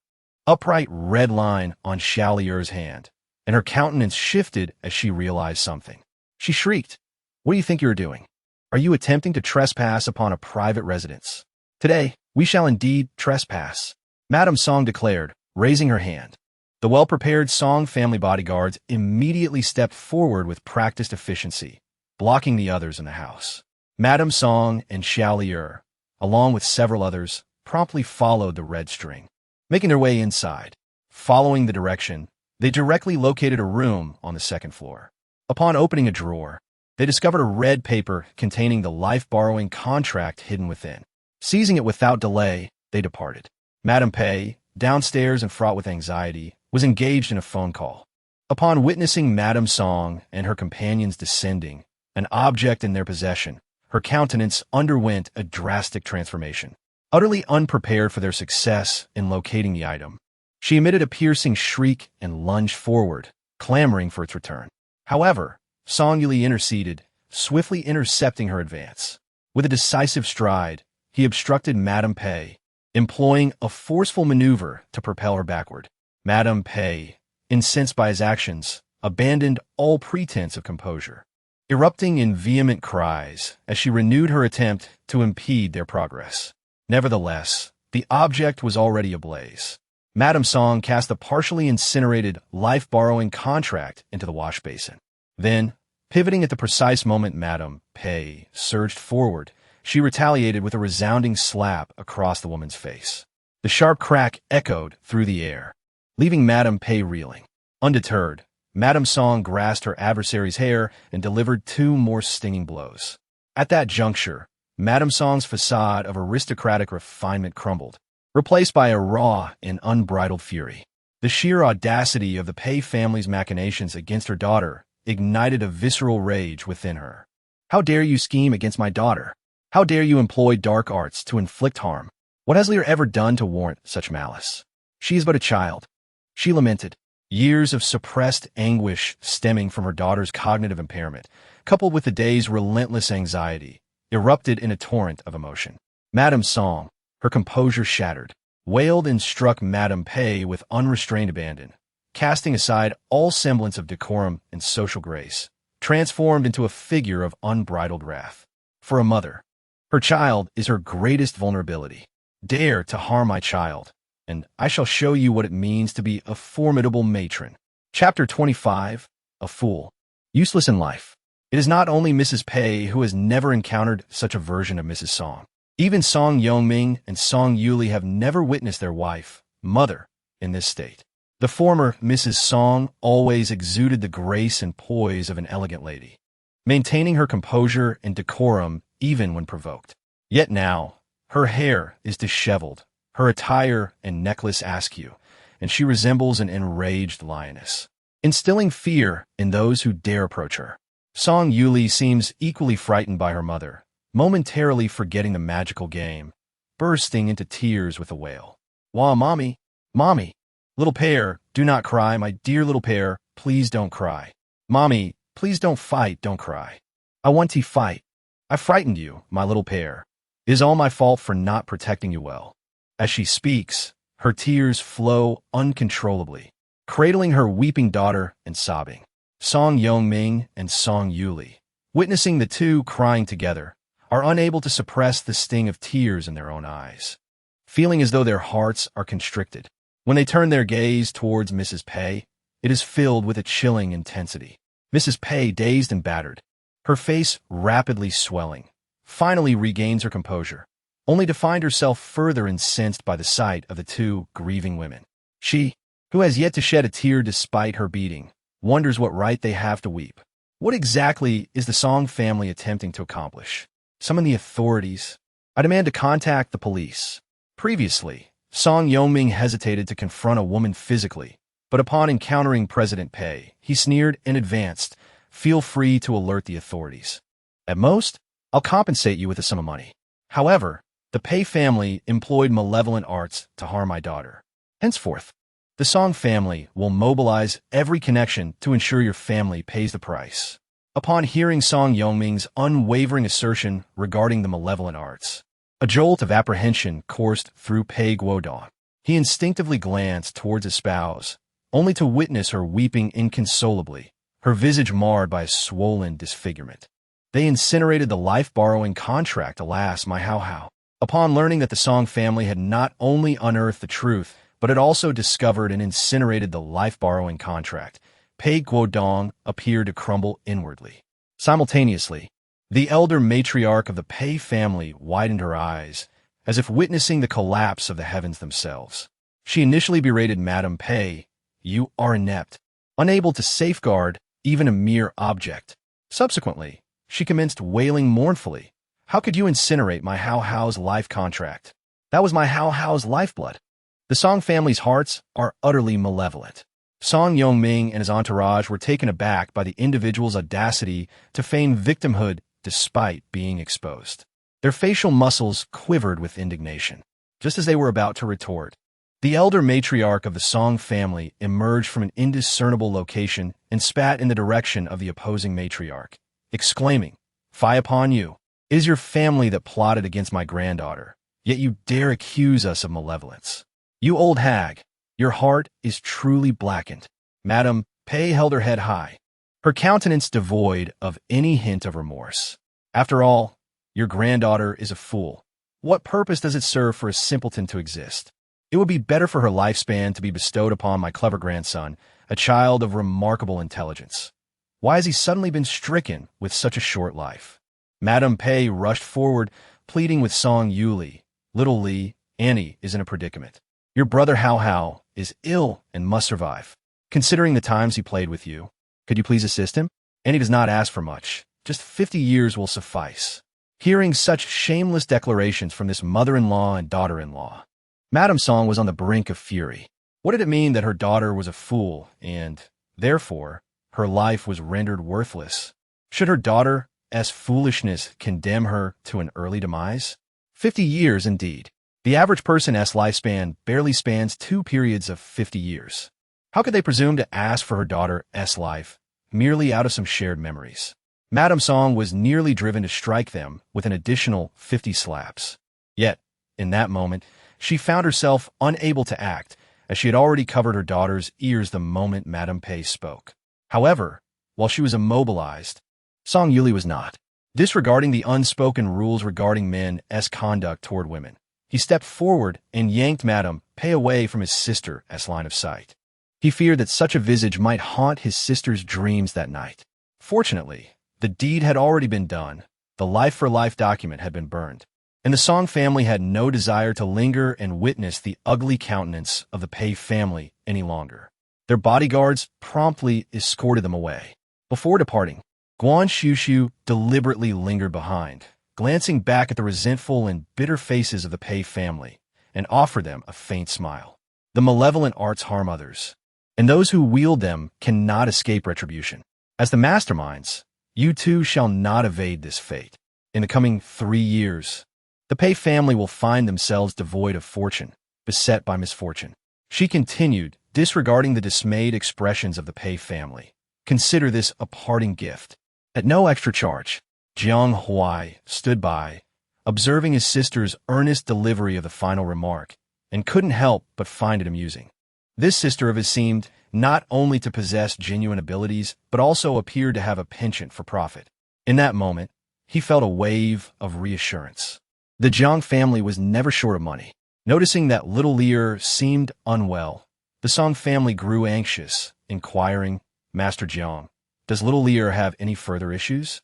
upright red line on Chalier's hand, and her countenance shifted as she realized something. She shrieked, "What do you think you are doing? Are you attempting to trespass upon a private residence? Today, we shall indeed trespass," Madame Song declared, raising her hand. The well-prepared Song family bodyguards immediately stepped forward with practiced efficiency, blocking the others in the house. Madame Song and Chalier, along with several others, promptly followed the red string. Making their way inside, following the direction, they directly located a room on the second floor. Upon opening a drawer, they discovered a red paper containing the life-borrowing contract hidden within. Seizing it without delay, they departed. Madame Pei, downstairs and fraught with anxiety, was engaged in a phone call. Upon witnessing Madame Song and her companions descending, an object in their possession, her countenance underwent a drastic transformation. Utterly unprepared for their success in locating the item, she emitted a piercing shriek and lunged forward, clamoring for its return. However, Song Yuli interceded, swiftly intercepting her advance. With a decisive stride, he obstructed Madame Pei, employing a forceful maneuver to propel her backward. Madame Pei, incensed by his actions, abandoned all pretense of composure, erupting in vehement cries as she renewed her attempt to impede their progress. Nevertheless, the object was already ablaze. Madame Song cast the partially incinerated life-borrowing contract into the wash basin. Then, pivoting at the precise moment Madame Pei surged forward, she retaliated with a resounding slap across the woman's face. The sharp crack echoed through the air, leaving Madame Pei reeling. Undeterred, Madame Song grasped her adversary's hair and delivered 2 more stinging blows. At that juncture, Madame Song's facade of aristocratic refinement crumbled, replaced by a raw and unbridled fury. The sheer audacity of the Pei family's machinations against her daughter ignited a visceral rage within her. "How dare you scheme against my daughter? How dare you employ dark arts to inflict harm? What has Lear ever done to warrant such malice? She is but a child," she lamented. Years of suppressed anguish stemming from her daughter's cognitive impairment, coupled with the day's relentless anxiety, erupted in a torrent of emotion. Madame Song, her composure shattered, wailed and struck Madame Pei with unrestrained abandon, casting aside all semblance of decorum and social grace, transformed into a figure of unbridled wrath. For a mother, her child is her greatest vulnerability. Dare to harm my child, and I shall show you what it means to be a formidable matron. Chapter 25, A Fool. Useless in life. It is not only Mrs. Pei who has never encountered such a version of Mrs. Song. Even Song Yongming and Song Yuli have never witnessed their wife, mother, in this state. The former, Mrs. Song, always exuded the grace and poise of an elegant lady, maintaining her composure and decorum even when provoked. Yet now, her hair is disheveled, her attire and necklace askew, and she resembles an enraged lioness, instilling fear in those who dare approach her. Song Yuli seems equally frightened by her mother, momentarily forgetting the magical game, bursting into tears with a wail. "Wah, mommy, mommy, little pair, do not cry, my dear little pair, please don't cry. Mommy, please don't fight, don't cry. I want to fight. I frightened you, my little pair. It is all my fault for not protecting you well." As she speaks, her tears flow uncontrollably, cradling her weeping daughter and sobbing. Song Yongming and Song Yuli, witnessing the two crying together, are unable to suppress the sting of tears in their own eyes, feeling as though their hearts are constricted. When they turn their gaze towards Mrs. Pei, it is filled with a chilling intensity. Mrs. Pei, dazed and battered, her face rapidly swelling, finally regains her composure, only to find herself further incensed by the sight of the 2 grieving women. She, who has yet to shed a tear despite her beating, wonders what right they have to weep. What exactly is the Song family attempting to accomplish? Summon the authorities. I demand to contact the police. Previously, Song Yongming hesitated to confront a woman physically, but upon encountering President Pei, he sneered and advanced, "Feel free to alert the authorities. At most, I'll compensate you with a sum of money. However, the Pei family employed malevolent arts to harm my daughter. Henceforth, the Song family will mobilize every connection to ensure your family pays the price." Upon hearing Song Yongming's unwavering assertion regarding the malevolent arts, a jolt of apprehension coursed through Pei Guodong. He instinctively glanced towards his spouse, only to witness her weeping inconsolably, her visage marred by a swollen disfigurement. They incinerated the life-borrowing contract, alas, my how. Upon learning that the Song family had not only unearthed the truth, but had also discovered and incinerated the life-borrowing contract, Pei Guodong appeared to crumble inwardly. Simultaneously, the elder matriarch of the Pei family widened her eyes, as if witnessing the collapse of the heavens themselves. She initially berated Madame Pei, "You are inept, unable to safeguard even a mere object." Subsequently, she commenced wailing mournfully, "How could you incinerate my Hao's life contract? That was my Hao's lifeblood." The Song family's hearts are utterly malevolent. Song Yongming and his entourage were taken aback by the individual's audacity to feign victimhood despite being exposed. Their facial muscles quivered with indignation. Just as they were about to retort, the elder matriarch of the Song family emerged from an indiscernible location and spat in the direction of the opposing matriarch, exclaiming, "Fie upon you! It is your family that plotted against my granddaughter, yet you dare accuse us of malevolence. You old hag, your heart is truly blackened." Madame Pei held her head high, her countenance devoid of any hint of remorse. "After all, your granddaughter is a fool. What purpose does it serve for a simpleton to exist? It would be better for her lifespan to be bestowed upon my clever grandson, a child of remarkable intelligence. Why has he suddenly been stricken with such a short life?" Madame Pei rushed forward, pleading with Song Yuli. "Little Li, Annie is in a predicament. Your brother Hao is ill and must survive. Considering the times he played with you, could you please assist him? Annie does not ask for much. Just 50 years will suffice." Hearing such shameless declarations from this mother-in-law and daughter-in-law, Madame Song was on the brink of fury. What did it mean that her daughter was a fool and, therefore, her life was rendered worthless? Should her daughter's foolishness condemn her to an early demise? 50 years, indeed. The average person's lifespan barely spans 2 periods of 50 years. How could they presume to ask for her daughter's life merely out of some shared memories? Madame Song was nearly driven to strike them with an additional 50 slaps. Yet, in that moment, she found herself unable to act, as she had already covered her daughter's ears the moment Madame Pei spoke. However, while she was immobilized, Song Yuli was not. Disregarding the unspoken rules regarding men's conduct toward women, he stepped forward and yanked Madame Pei away from his sister's line of sight. He feared that such a visage might haunt his sister's dreams that night. Fortunately, the deed had already been done. The life-for-life document had been burned, and the Song family had no desire to linger and witness the ugly countenance of the Pei family any longer. Their bodyguards promptly escorted them away. Before departing, Guan Xuxu deliberately lingered behind, glancing back at the resentful and bitter faces of the Pei family, and offered them a faint smile. The malevolent arts harm others, and those who wield them cannot escape retribution. As the masterminds, you too shall not evade this fate. In the coming 3 years, the Pei family will find themselves devoid of fortune, beset by misfortune. She continued, disregarding the dismayed expressions of the Pei family. Consider this a parting gift. At no extra charge, Jiang Huai stood by, observing his sister's earnest delivery of the final remark, and couldn't help but find it amusing. This sister of his seemed not only to possess genuine abilities, but also appeared to have a penchant for profit. In that moment, he felt a wave of reassurance. The Jiang family was never short of money. Noticing that little Lear seemed unwell, the Song family grew anxious, inquiring, "Master Jiang, does little Lear have any further issues?"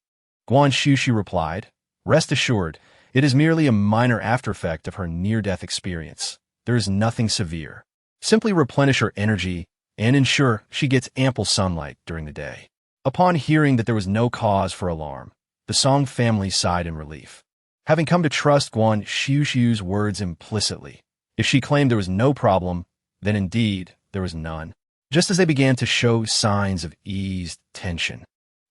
Guan Xuxu replied, "Rest assured, it is merely a minor aftereffect of her near-death experience. There is nothing severe. Simply replenish her energy and ensure she gets ample sunlight during the day." Upon hearing that there was no cause for alarm, the Song family sighed in relief. Having come to trust Guan Xuxu's words implicitly, If she claimed there was no problem, then indeed there was none. Just as they began to show signs of eased tension,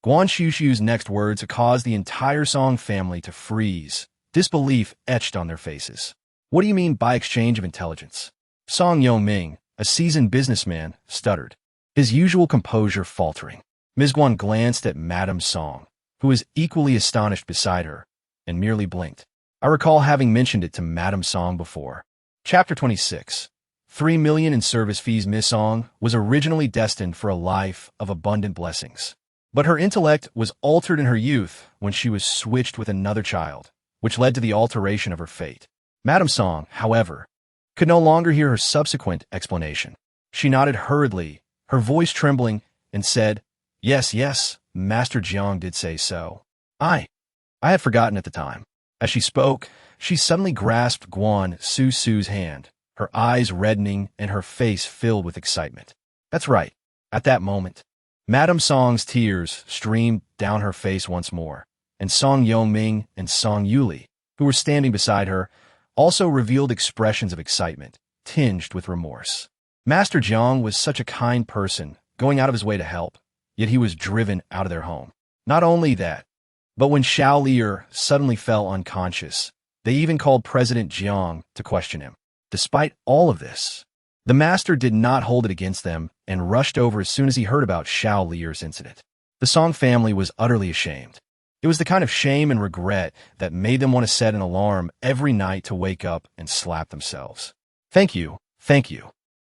Guan Xuxu's next words caused the entire Song family to freeze, disbelief etched on their faces. What do you mean by exchange of intelligence? Song Yongming, a seasoned businessman, stuttered, his usual composure faltering. Ms. Guan glanced at Madame Song, who was equally astonished beside her, and merely blinked. I recall having mentioned it to Madame Song before. Chapter 26. 3 million in service fees. Miss Song was originally destined for a life of abundant blessings. But her intellect was altered in her youth when she was switched with another child, which led to the alteration of her fate. Madame Song, however, could no longer hear her subsequent explanation. She nodded hurriedly, her voice trembling, and said, Yes, yes, Master Jiang did say so. I had forgotten at the time. As she spoke, she suddenly grasped Guan Xuxu's hand, her eyes reddening and her face filled with excitement. That's right. At that moment, Madame Song's tears streamed down her face once more, and Song Yongming and Song Yuli, who were standing beside her, also revealed expressions of excitement, tinged with remorse. Master Jiang was such a kind person, going out of his way to help, yet he was driven out of their home. Not only that, but when Xiao Lier suddenly fell unconscious, they even called President Jiang to question him. Despite all of this, the master did not hold it against them and rushed over as soon as he heard about Xiao Lier's incident. The Song family was utterly ashamed. It was the kind of shame and regret that made them want to set an alarm every night to wake up and slap themselves. Thank you,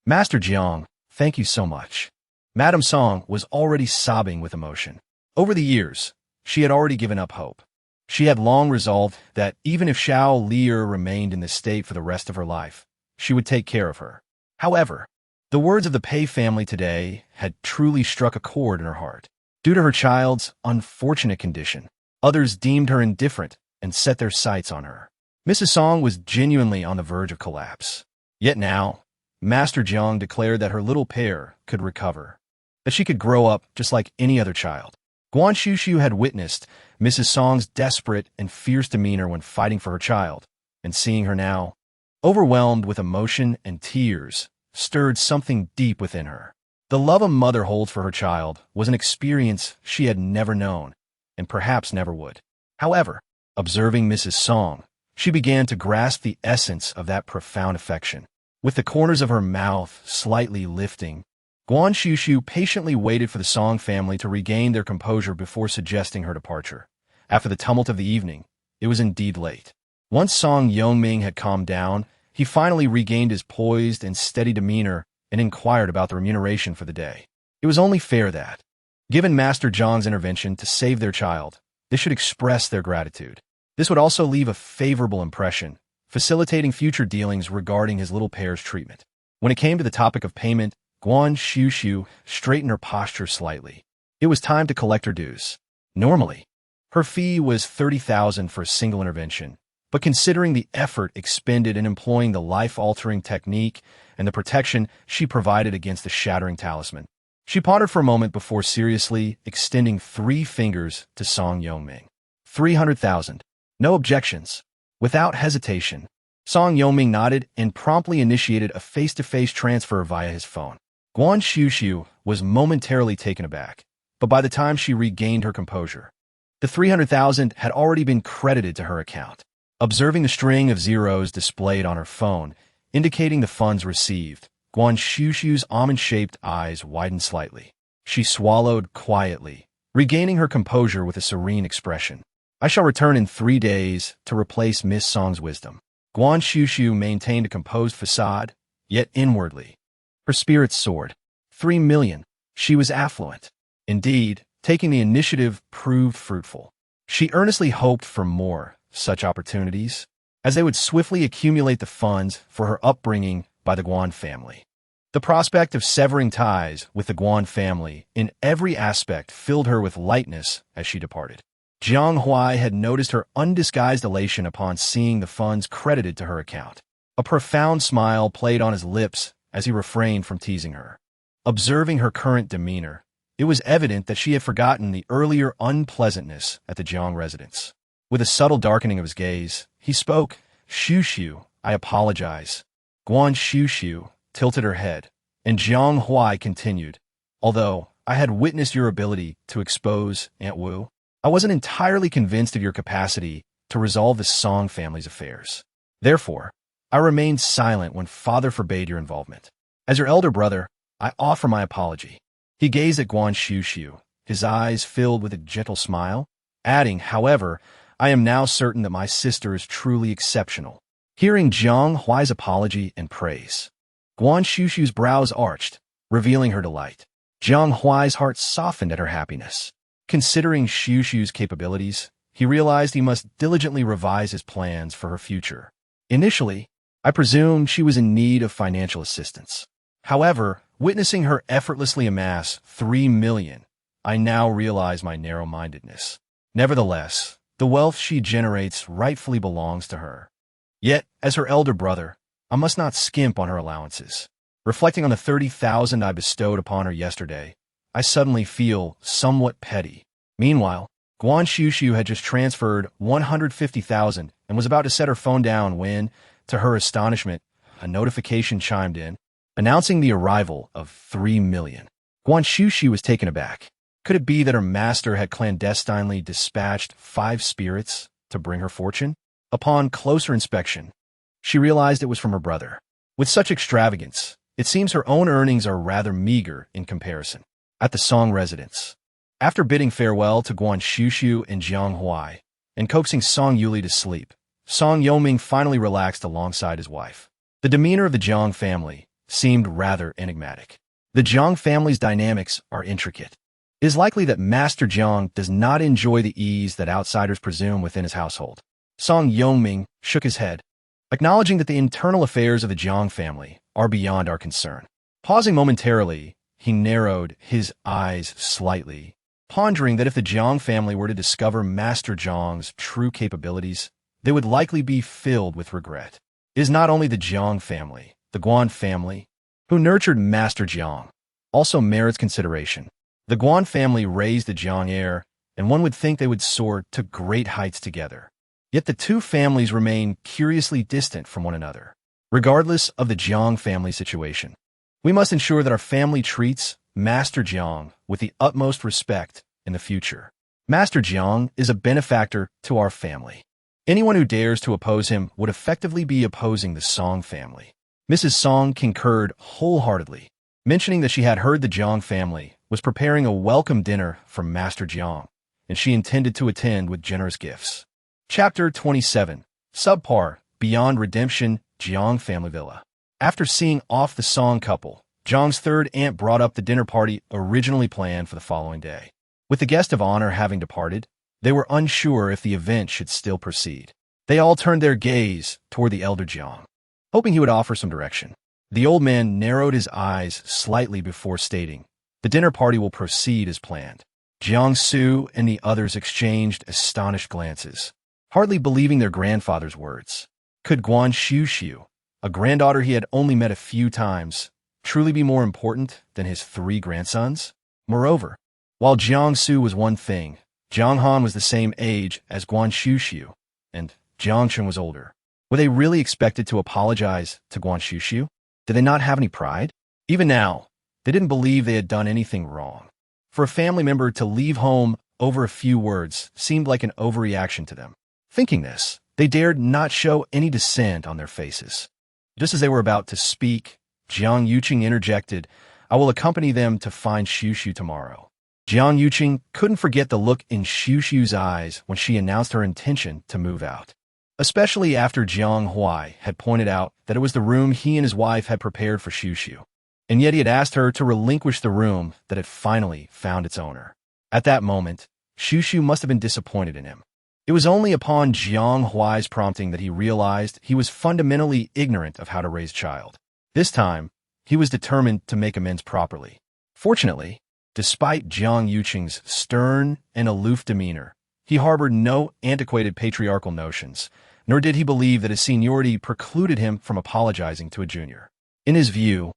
Master Jiang, thank you so much. Madame Song was already sobbing with emotion. Over the years, she had already given up hope. She had long resolved that even if Xiao Lier remained in this state for the rest of her life, she would take care of her. However, the words of the Pei family today had truly struck a chord in her heart. Due to her child's unfortunate condition, others deemed her indifferent and set their sights on her. Mrs. Song was genuinely on the verge of collapse. Yet now, Master Jiang declared that her little pair could recover, that she could grow up just like any other child. Guan Xuxu had witnessed Mrs. Song's desperate and fierce demeanor when fighting for her child, and seeing her now, overwhelmed with emotion and tears, stirred something deep within her. The love a mother holds for her child was an experience she had never known, and perhaps never would. However, observing Mrs. Song, she began to grasp the essence of that profound affection. With the corners of her mouth slightly lifting, Guan Xuxu patiently waited for the Song family to regain their composure before suggesting her departure. After the tumult of the evening, it was indeed late. Once Song Yongming had calmed down, he finally regained his poised and steady demeanor and inquired about the remuneration for the day. It was only fair that, given Master Jiang's intervention to save their child, they should express their gratitude. This would also leave a favorable impression, facilitating future dealings regarding his little pair's treatment. When it came to the topic of payment, Guan Xuxu straightened her posture slightly. It was time to collect her dues. Normally, her fee was 30,000 for a single intervention, but considering the effort expended in employing the life-altering technique and the protection she provided against the shattering talisman, she pondered for a moment before seriously extending 3 fingers to Song Yongming. 300,000. No objections. Without hesitation, Song Yongming nodded and promptly initiated a face-to-face transfer via his phone. Guan Xuxu was momentarily taken aback, but by the time she regained her composure, the 300,000 had already been credited to her account. Observing the string of zeros displayed on her phone, indicating the funds received, Guan Xuxu's almond-shaped eyes widened slightly. She swallowed quietly, regaining her composure with a serene expression. I shall return in 3 days to replace Miss Song's wisdom. Guan Xuxu maintained a composed facade, yet inwardly, her spirits soared. 3 million. She was affluent. Indeed, taking the initiative proved fruitful. She earnestly hoped for more such opportunities, as they would swiftly accumulate the funds for her upbringing by the Guan family. The prospect of severing ties with the Guan family in every aspect filled her with lightness as she departed. Jiang Huai had noticed her undisguised elation upon seeing the funds credited to her account. A profound smile played on his lips as he refrained from teasing her. Observing her current demeanor, it was evident that she had forgotten the earlier unpleasantness at the Jiang residence. With a subtle darkening of his gaze, he spoke, Xuxu, I apologize. Guan Xuxu tilted her head, and Jiang Huai continued, "Although I had witnessed your ability to expose Aunt Wu, I wasn't entirely convinced of your capacity to resolve the Song family's affairs. Therefore, I remained silent when Father forbade your involvement. As your elder brother, I offer my apology." He gazed at Guan Xuxu, his eyes filled with a gentle smile, adding, "However, I am now certain that my sister is truly exceptional." Hearing Jiang Huai's apology and praise, Guan Xuxu's brows arched, revealing her delight. Jiang Huai's heart softened at her happiness. Considering Xuxu's capabilities, he realized he must diligently revise his plans for her future. Initially, I presumed she was in need of financial assistance. However, witnessing her effortlessly amass 3 million, I now realize my narrow-mindedness. Nevertheless, the wealth she generates rightfully belongs to her. Yet, as her elder brother, I must not skimp on her allowances. Reflecting on the 30,000 I bestowed upon her yesterday, I suddenly feel somewhat petty. Meanwhile, Guan Xuxu had just transferred 150,000 and was about to set her phone down when, to her astonishment, a notification chimed in, announcing the arrival of 3 million. Guan Xuxu was taken aback. Could it be that her master had clandestinely dispatched 5 spirits to bring her fortune? Upon closer inspection, she realized it was from her brother. With such extravagance, it seems her own earnings are rather meager in comparison. At the Song residence, after bidding farewell to Guan Xuxu and Jiang Huai, and coaxing Song Yuli to sleep, Song Yoming finally relaxed alongside his wife. The demeanor of the Jiang family seemed rather enigmatic. The Jiang family's dynamics are intricate. It is likely that Master Jiang does not enjoy the ease that outsiders presume within his household. Song Yoming shook his head, acknowledging that the internal affairs of the Jiang family are beyond our concern. Pausing momentarily, he narrowed his eyes slightly, pondering that if the Jiang family were to discover Master Jiang's true capabilities, they would likely be filled with regret. It is not only the Jiang family, the Guan family, who nurtured Master Jiang, also merits consideration. The Guan family raised the Jiang heir, and one would think they would soar to great heights together. Yet the two families remain curiously distant from one another. Regardless of the Jiang family situation, we must ensure that our family treats Master Jiang with the utmost respect in the future. Master Jiang is a benefactor to our family. Anyone who dares to oppose him would effectively be opposing the Song family. Mrs. Song concurred wholeheartedly, mentioning that she had heard the Jiang family was preparing a welcome dinner for Master Jiang, and she intended to attend with generous gifts. Chapter 27. Subpar, Beyond Redemption, Jiang Family Villa. After seeing off the Song couple, Jiang's third aunt brought up the dinner party originally planned for the following day. With the guest of honor having departed, they were unsure if the event should still proceed. They all turned their gaze toward the elder Jiang, hoping he would offer some direction. The old man narrowed his eyes slightly before stating, "The dinner party will proceed as planned." Jiangsu and the others exchanged astonished glances, hardly believing their grandfather's words. Could Guan Xuxu, a granddaughter he had only met a few times, truly be more important than his 3 grandsons? Moreover, while Jiangsu was one thing, Jiang Han was the same age as Guan Xuxu, and Jiang Chun was older. Were they really expected to apologize to Guan Xuxu? Did they not have any pride? Even now, they didn't believe they had done anything wrong. For a family member to leave home over a few words seemed like an overreaction to them. Thinking this, they dared not show any dissent on their faces. Just as they were about to speak, Jiang Yuqing interjected, "I will accompany them to find Xuxu tomorrow." Jiang Yuqing couldn't forget the look in Xuxu's eyes when she announced her intention to move out, especially after Jiang Huai had pointed out that it was the room he and his wife had prepared for Xuxu, and yet he had asked her to relinquish the room that had finally found its owner. At that moment, Xuxu must have been disappointed in him. It was only upon Jiang Huai's prompting that he realized he was fundamentally ignorant of how to raise a child. This time, he was determined to make amends properly. Fortunately, despite Jiang Yuqing's stern and aloof demeanor, he harbored no antiquated patriarchal notions, nor did he believe that his seniority precluded him from apologizing to a junior. In his view,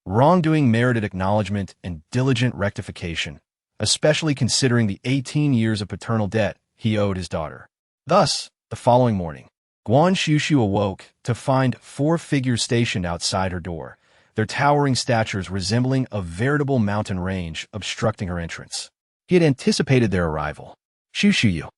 wrongdoing merited acknowledgement and diligent rectification, especially considering the 18 years of paternal debt he owed his daughter. Thus, the following morning, Guan Xuxu awoke to find 4 figures stationed outside her door, their towering statures resembling a veritable mountain range obstructing her entrance. He had anticipated their arrival. Xuxu,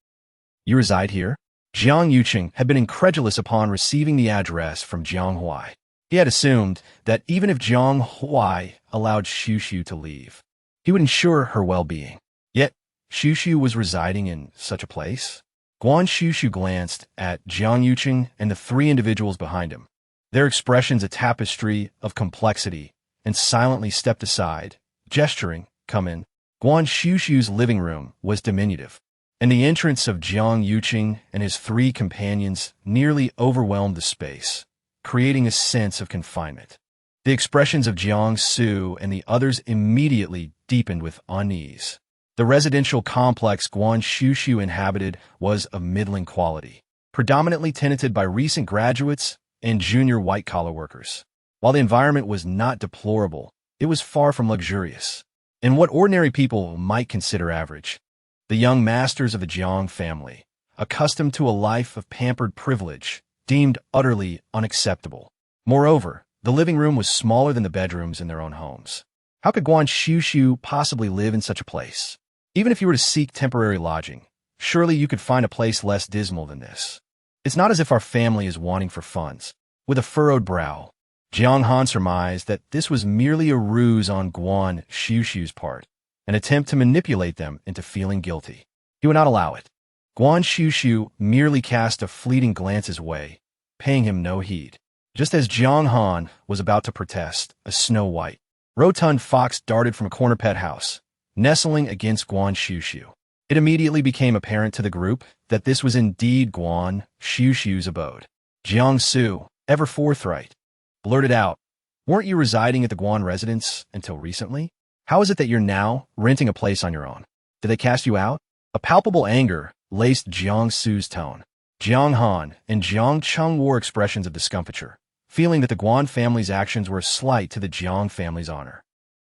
you reside here? Jiang Yuqing had been incredulous upon receiving the address from Jiang Huai. He had assumed that even if Jiang Huai allowed Xuxu to leave, he would ensure her well-being. Yet, Xuxu was residing in such a place? Guan Xuxu glanced at Jiang Yuqing and the 3 individuals behind him, their expressions a tapestry of complexity, and silently stepped aside, gesturing, "Come in." Guan Xuxu's living room was diminutive, and the entrance of Jiang Yuqing and his 3 companions nearly overwhelmed the space, creating a sense of confinement. The expressions of Guan Xuxu and the others immediately deepened with unease. The residential complex Guan Xuxu inhabited was of middling quality, predominantly tenanted by recent graduates and junior white-collar workers. While the environment was not deplorable, it was far from luxurious, and what ordinary people might consider average. The young masters of the Jiang family, accustomed to a life of pampered privilege, deemed utterly unacceptable. Moreover, the living room was smaller than the bedrooms in their own homes. How could Guan Xuxu possibly live in such a place? Even if you were to seek temporary lodging, surely you could find a place less dismal than this. It's not as if our family is wanting for funds. With a furrowed brow, Jiang Han surmised that this was merely a ruse on Guan Xuxu's part, an attempt to manipulate them into feeling guilty. He would not allow it. Guan Xuxu merely cast a fleeting glance his way, paying him no heed. Just as Jiang Han was about to protest, a snow-white, rotund fox darted from a corner pet house, nestling against Guan Xuxu. It immediately became apparent to the group that this was indeed Guan Xuxu's abode. Jiang Su, ever forthright, blurted out, "Weren't you residing at the Guan residence until recently? How is it that you're now renting a place on your own? Did they cast you out?" A palpable anger laced Jiang Su's tone. Jiang Han and Jiang Cheng wore expressions of discomfiture, feeling that the Guan family's actions were a slight to the Jiang family's honor.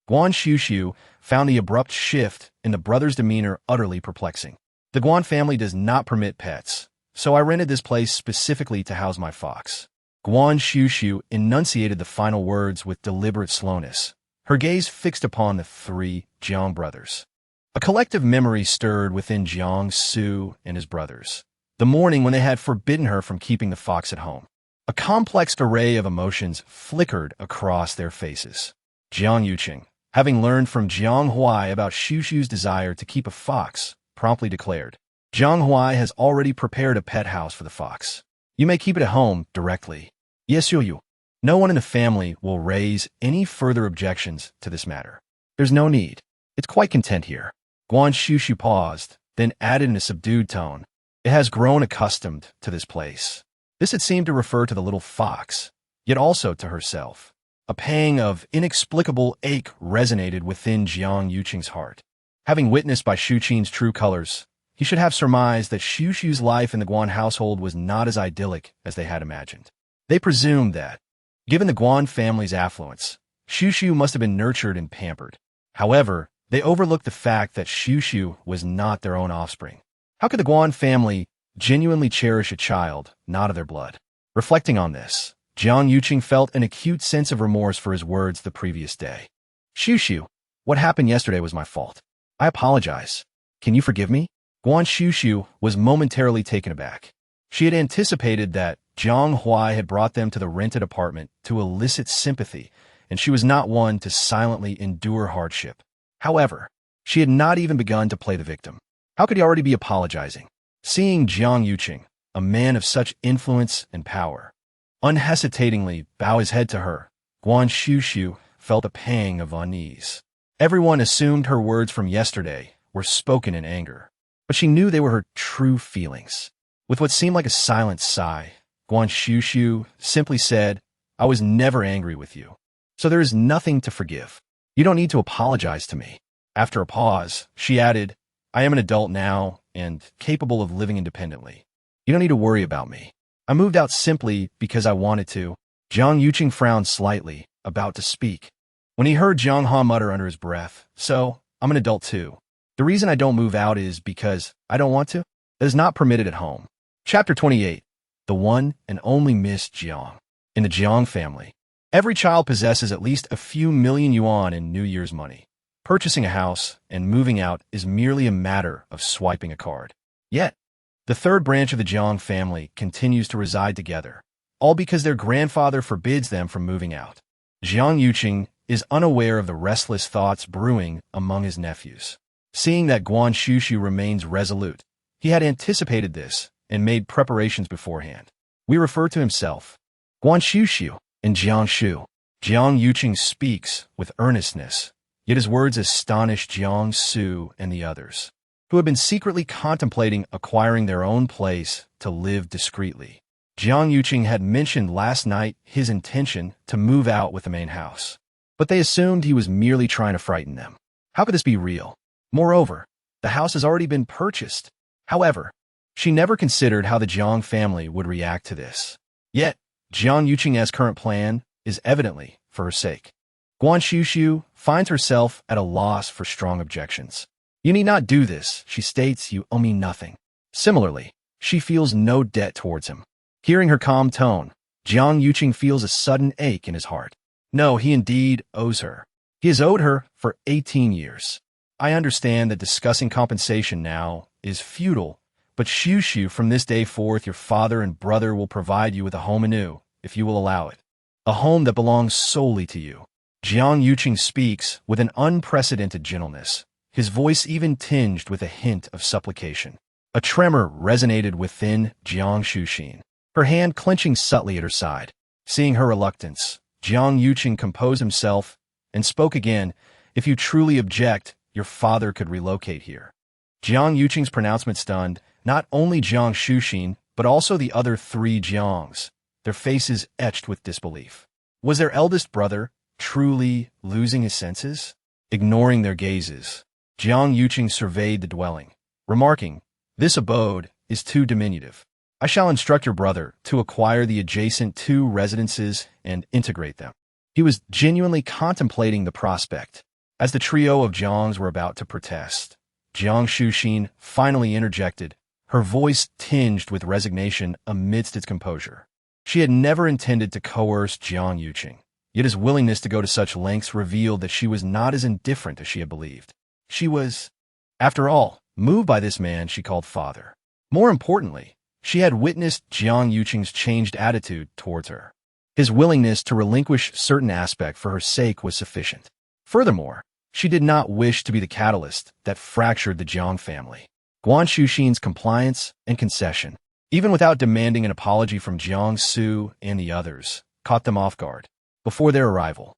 Guan Xuxu found the abrupt shift in the brothers' demeanor utterly perplexing. "The Guan family does not permit pets, so I rented this place specifically to house my fox." Guan Xuxu enunciated the final words with deliberate slowness, her gaze fixed upon the 3 Jiang brothers. A collective memory stirred within Jiang Su and his brothers, the morning when they had forbidden her from keeping the fox at home. A complex array of emotions flickered across their faces. Jiang Yuqing, having learned from Jiang Huai about Xuxu's desire to keep a fox, promptly declared, "Jiang Huai has already prepared a pet house for the fox. You may keep it at home directly." "Yes, you. No one in the family will raise any further objections to this matter. There's no need. It's quite content here." Guan Xuxu paused, then added in a subdued tone, "It has grown accustomed to this place." This had seemed to refer to the little fox, yet also to herself. A pang of inexplicable ache resonated within Jiang Yuqing's heart. Having witnessed by Xu Qin's true colors, he should have surmised that Xuxu's life in the Guan household was not as idyllic as they had imagined. They presumed that, given the Guan family's affluence, Xuxu must have been nurtured and pampered. However, they overlooked the fact that Xuxu was not their own offspring. How could the Guan family genuinely cherish a child not of their blood? Reflecting on this, Jiang Yuqing felt an acute sense of remorse for his words the previous day. "Xuxu, what happened yesterday was my fault. I apologize. Can you forgive me?" Guan Xuxu was momentarily taken aback. She had anticipated that Jiang Huai had brought them to the rented apartment to elicit sympathy, and she was not one to silently endure hardship. However, she had not even begun to play the victim. How could he already be apologizing? Seeing Jiang Yuqing, a man of such influence and power, unhesitatingly bow his head to her, Guan Xuxu felt a pang of unease. Everyone assumed her words from yesterday were spoken in anger, but she knew they were her true feelings. With what seemed like a silent sigh, Guan Xuxu simply said, "I was never angry with you, so there is nothing to forgive. You don't need to apologize to me." After a pause, she added, "I am an adult now and capable of living independently. You don't need to worry about me. I moved out simply because I wanted to." Jiang Yuqing frowned slightly, about to speak, when he heard Jiang Han mutter under his breath, "So, I'm an adult too. The reason I don't move out is because I don't want to. That is not permitted at home." Chapter 28. the one and only Miss Jiang. In the Jiang family, every child possesses at least a few million yuan in New Year's money. Purchasing a house and moving out is merely a matter of swiping a card. Yet, the third branch of the Jiang family continues to reside together, all because their grandfather forbids them from moving out. Guan Xuxu is unaware of the restless thoughts brewing among his nephews. Seeing that Guan Xuxu remains resolute, he had anticipated this and made preparations beforehand. We refer to himself, Guan Xuxu, and Jiang. Guan Xuxu speaks with earnestness, yet his words astonish Jiang and the others, who have been secretly contemplating acquiring their own place to live discreetly. Guan Xuxu had mentioned last night his intention to move out with the main house, but they assumed he was merely trying to frighten them. How could this be real? Moreover, the house has already been purchased. However, she never considered how the Jiang family would react to this. Yet, Guan Xuxu's current plan is evidently for her sake. Guan Xuxu finds herself at a loss for strong objections. You need not do this, she states. You owe me nothing. Similarly, she feels no debt towards him. Hearing her calm tone, Guan Xuxu feels a sudden ache in his heart. No, he indeed owes her. He has owed her for 18 years. I understand that discussing compensation now is futile, but Xuxu, from this day forth your father and brother will provide you with a home anew, if you will allow it. A home that belongs solely to you. Guan Xuxu speaks with an unprecedented gentleness, his voice even tinged with a hint of supplication. A tremor resonated within Guan Xuxu, her hand clenching subtly at her side. Seeing her reluctance, Guan Xuxu composed himself and spoke again. If you truly object, your father could relocate here. Guan Xuxu's pronouncement stunned not only Guan Xuxu, but also the other three Jiangs, their faces etched with disbelief. Was their eldest brother truly losing his senses? Ignoring their gazes, Guan Xuxu surveyed the dwelling, remarking, "This abode is too diminutive. I shall instruct your brother to acquire the adjacent 2 residences and integrate them." He was genuinely contemplating the prospect. As the trio of Jiangs were about to protest, Guan Xuxu finally interjected, her voice tinged with resignation amidst its composure. She had never intended to coerce Guan Xuxu, yet his willingness to go to such lengths revealed that she was not as indifferent as she had believed. She was, after all, moved by this man she called father. More importantly, she had witnessed Guan Xuxu's changed attitude towards her. His willingness to relinquish certain aspect for her sake was sufficient. Furthermore, she did not wish to be the catalyst that fractured the Jiang family. Guan Xuxu's compliance and concession, even without demanding an apology from Jiang and the others, caught them off guard. Before their arrival,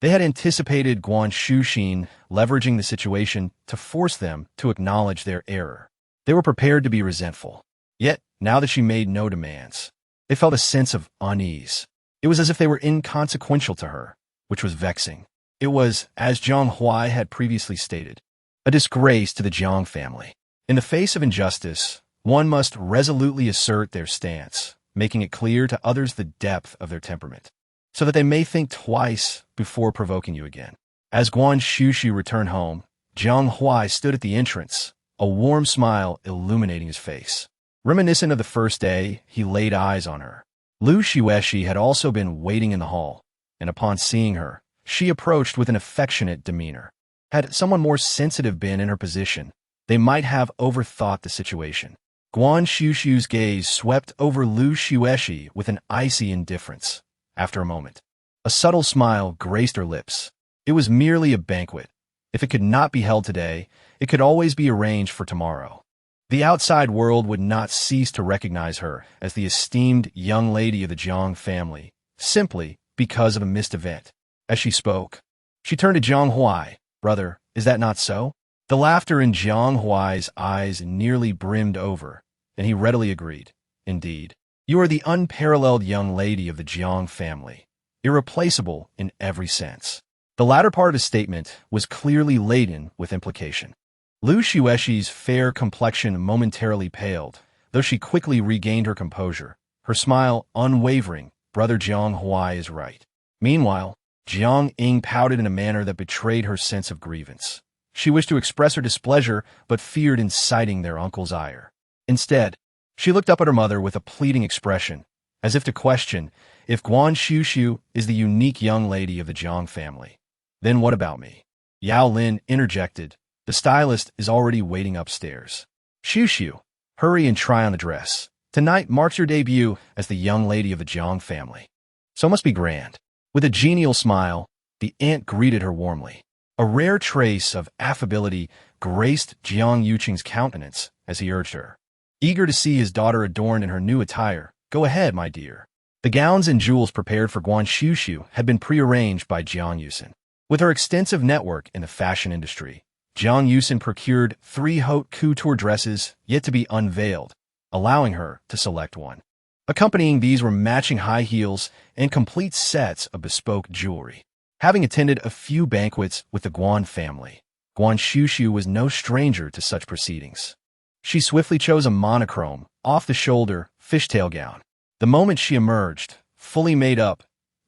they had anticipated Guan Xuxu leveraging the situation to force them to acknowledge their error. They were prepared to be resentful. Yet, now that she made no demands, they felt a sense of unease. It was as if they were inconsequential to her, which was vexing. It was, as Zhang Huai had previously stated, a disgrace to the Jiang family. In the face of injustice, one must resolutely assert their stance, making it clear to others the depth of their temperament, so that they may think twice before provoking you again. As Guan Xuxu returned home, Zhang Huai stood at the entrance, a warm smile illuminating his face. Reminiscent of the first day, he laid eyes on her. Lu Xueshi had also been waiting in the hall, and upon seeing her, she approached with an affectionate demeanor. Had someone more sensitive been in her position, they might have overthought the situation. Guan Xuxu's gaze swept over Lu Xueshi with an icy indifference. After a moment, a subtle smile graced her lips. It was merely a banquet. If it could not be held today, it could always be arranged for tomorrow. The outside world would not cease to recognize her as the esteemed young lady of the Jiang family, simply because of a missed event. As she spoke, she turned to Zhang Huai. "Brother, is that not so?" The laughter in Zhang Huai's eyes nearly brimmed over, and he readily agreed. "Indeed, you are the unparalleled young lady of the Jiang family, irreplaceable in every sense." The latter part of his statement was clearly laden with implication. Lu Xueshi's fair complexion momentarily paled, though she quickly regained her composure, her smile unwavering. "Brother Zhang Huai is right." Meanwhile, Jiang Ying pouted in a manner that betrayed her sense of grievance. She wished to express her displeasure, but feared inciting their uncle's ire. Instead, She looked up at her mother with a pleading expression, as if to question if Guan Xuxu is the unique young lady of the Jiang family. Then what about me? Yao Lin interjected. The stylist is already waiting upstairs. Xuxu, hurry and try on the dress. Tonight marks your debut as the young lady of the Jiang family. So it must be grand. With a genial smile, the aunt greeted her warmly. A rare trace of affability graced Jiang Yuqing's countenance as he urged her. Eager to see his daughter adorned in her new attire, go ahead, my dear. The gowns and jewels prepared for Guan Xuxu had been prearranged by Jiang Yusin. With her extensive network in the fashion industry, Jiang Yusin procured 3 haute couture dresses yet to be unveiled, allowing her to select one. Accompanying these were matching high heels and complete sets of bespoke jewelry. Having attended a few banquets with the Guan family, Guan Xuxu was no stranger to such proceedings. She swiftly chose a monochrome, off-the-shoulder, fishtail gown. The moment she emerged, fully made up,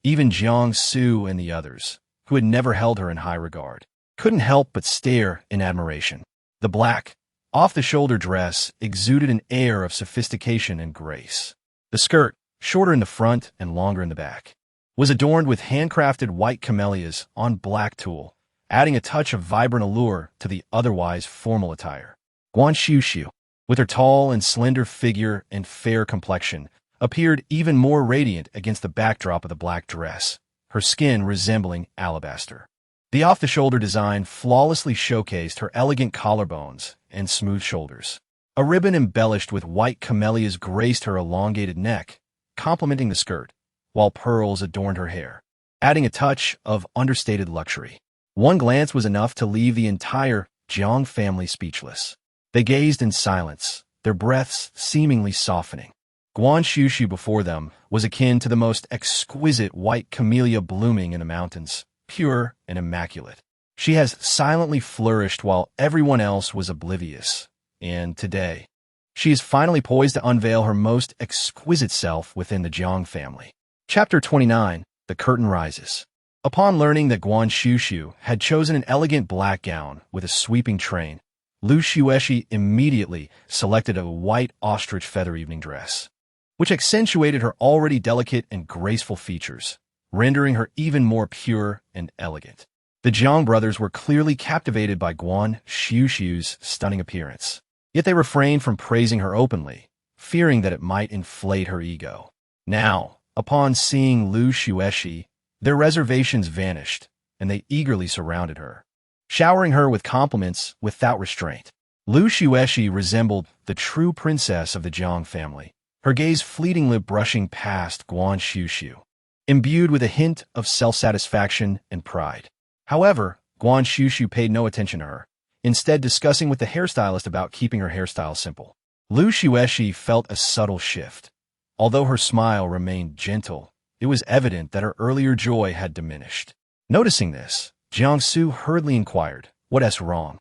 even Jiang Su and the others, who had never held her in high regard, couldn't help but stare in admiration. The black, off-the-shoulder dress exuded an air of sophistication and grace. The skirt, shorter in the front and longer in the back, was adorned with handcrafted white camellias on black tulle, adding a touch of vibrant allure to the otherwise formal attire. Guan Xuxu, with her tall and slender figure and fair complexion, appeared even more radiant against the backdrop of the black dress, her skin resembling alabaster. The off-the-shoulder design flawlessly showcased her elegant collarbones and smooth shoulders. A ribbon embellished with white camellias graced her elongated neck, complementing the skirt, while pearls adorned her hair, adding a touch of understated luxury. One glance was enough to leave the entire Jiang family speechless. They gazed in silence, their breaths seemingly softening. Guan Xuxu before them was akin to the most exquisite white camellia blooming in the mountains, pure and immaculate. She has silently flourished while everyone else was oblivious, and today, she is finally poised to unveil her most exquisite self within the Jiang family. Chapter 29, The Curtain Rises. Upon learning that Guan Xuxu had chosen an elegant black gown with a sweeping train, Lu Xueshi immediately selected a white ostrich feather evening dress, which accentuated her already delicate and graceful features, rendering her even more pure and elegant. The Jiang brothers were clearly captivated by Guan Xuxu's stunning appearance, yet they refrained from praising her openly, fearing that it might inflate her ego. Now, upon seeing Lu Xueshi, their reservations vanished, and they eagerly surrounded her, showering her with compliments without restraint. Lu Xueshi resembled the true princess of the Jiang family, her gaze fleetingly brushing past Guan Xuxu, imbued with a hint of self-satisfaction and pride. However, Guan Xuxu paid no attention to her, instead discussing with the hairstylist about keeping her hairstyle simple. Lu Xueshi felt a subtle shift. Although her smile remained gentle, it was evident that her earlier joy had diminished. Noticing this, Jiang Su hurriedly inquired, "What's wrong,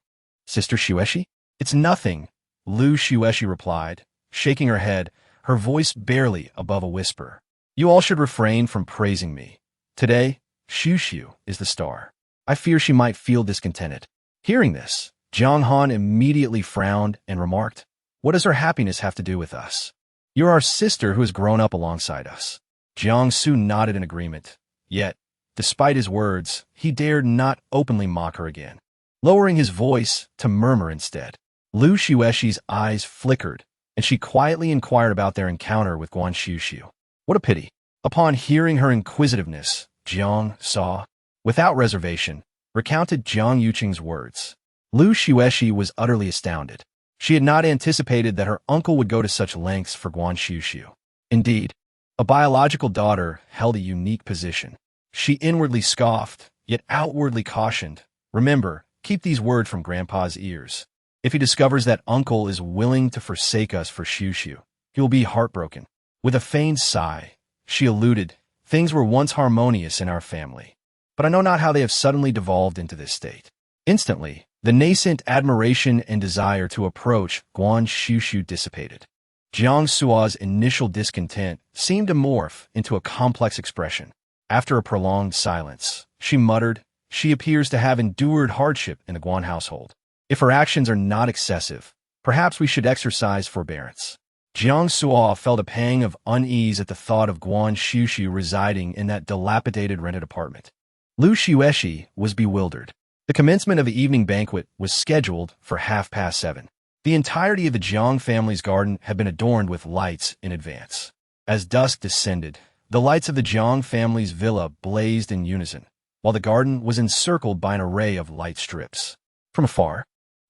Sister Xueshi?" "It's nothing," Lu Xueshi replied, shaking her head, her voice barely above a whisper. "You all should refrain from praising me. Today, Xuxu is the star. I fear she might feel discontented." Hearing this, Jiang Han immediately frowned and remarked, "What does her happiness have to do with us? You're our sister who has grown up alongside us." Jiang Su nodded in agreement, yet, despite his words, he dared not openly mock her again, lowering his voice to murmur instead. Lu Xueshi's eyes flickered, and she quietly inquired about their encounter with Guan Xuxu. What a pity. Upon hearing her inquisitiveness, Jiang Sa, without reservation, recounted Jiang Yuqing's words. Lu Xueshi was utterly astounded. She had not anticipated that her uncle would go to such lengths for Guan Xuxu. Indeed, a biological daughter held a unique position. She inwardly scoffed, yet outwardly cautioned, "Remember, keep these words from Grandpa's ears. If he discovers that uncle is willing to forsake us for Xuxu, he will be heartbroken." With a feigned sigh, she alluded, "Things were once harmonious in our family, but I know not how they have suddenly devolved into this state." Instantly, the nascent admiration and desire to approach Guan Xuxu dissipated. Jiang Sua's initial discontent seemed to morph into a complex expression. After a prolonged silence, she muttered, "She appears to have endured hardship in the Guan household. If her actions are not excessive, perhaps we should exercise forbearance." Jiang Suo felt a pang of unease at the thought of Guan Xuxu residing in that dilapidated rented apartment. Lu Xueshi was bewildered. The commencement of the evening banquet was scheduled for 7:30. The entirety of the Jiang family's garden had been adorned with lights in advance. As dusk descended, the lights of the Jiang family's villa blazed in unison, while the garden was encircled by an array of light strips. From afar,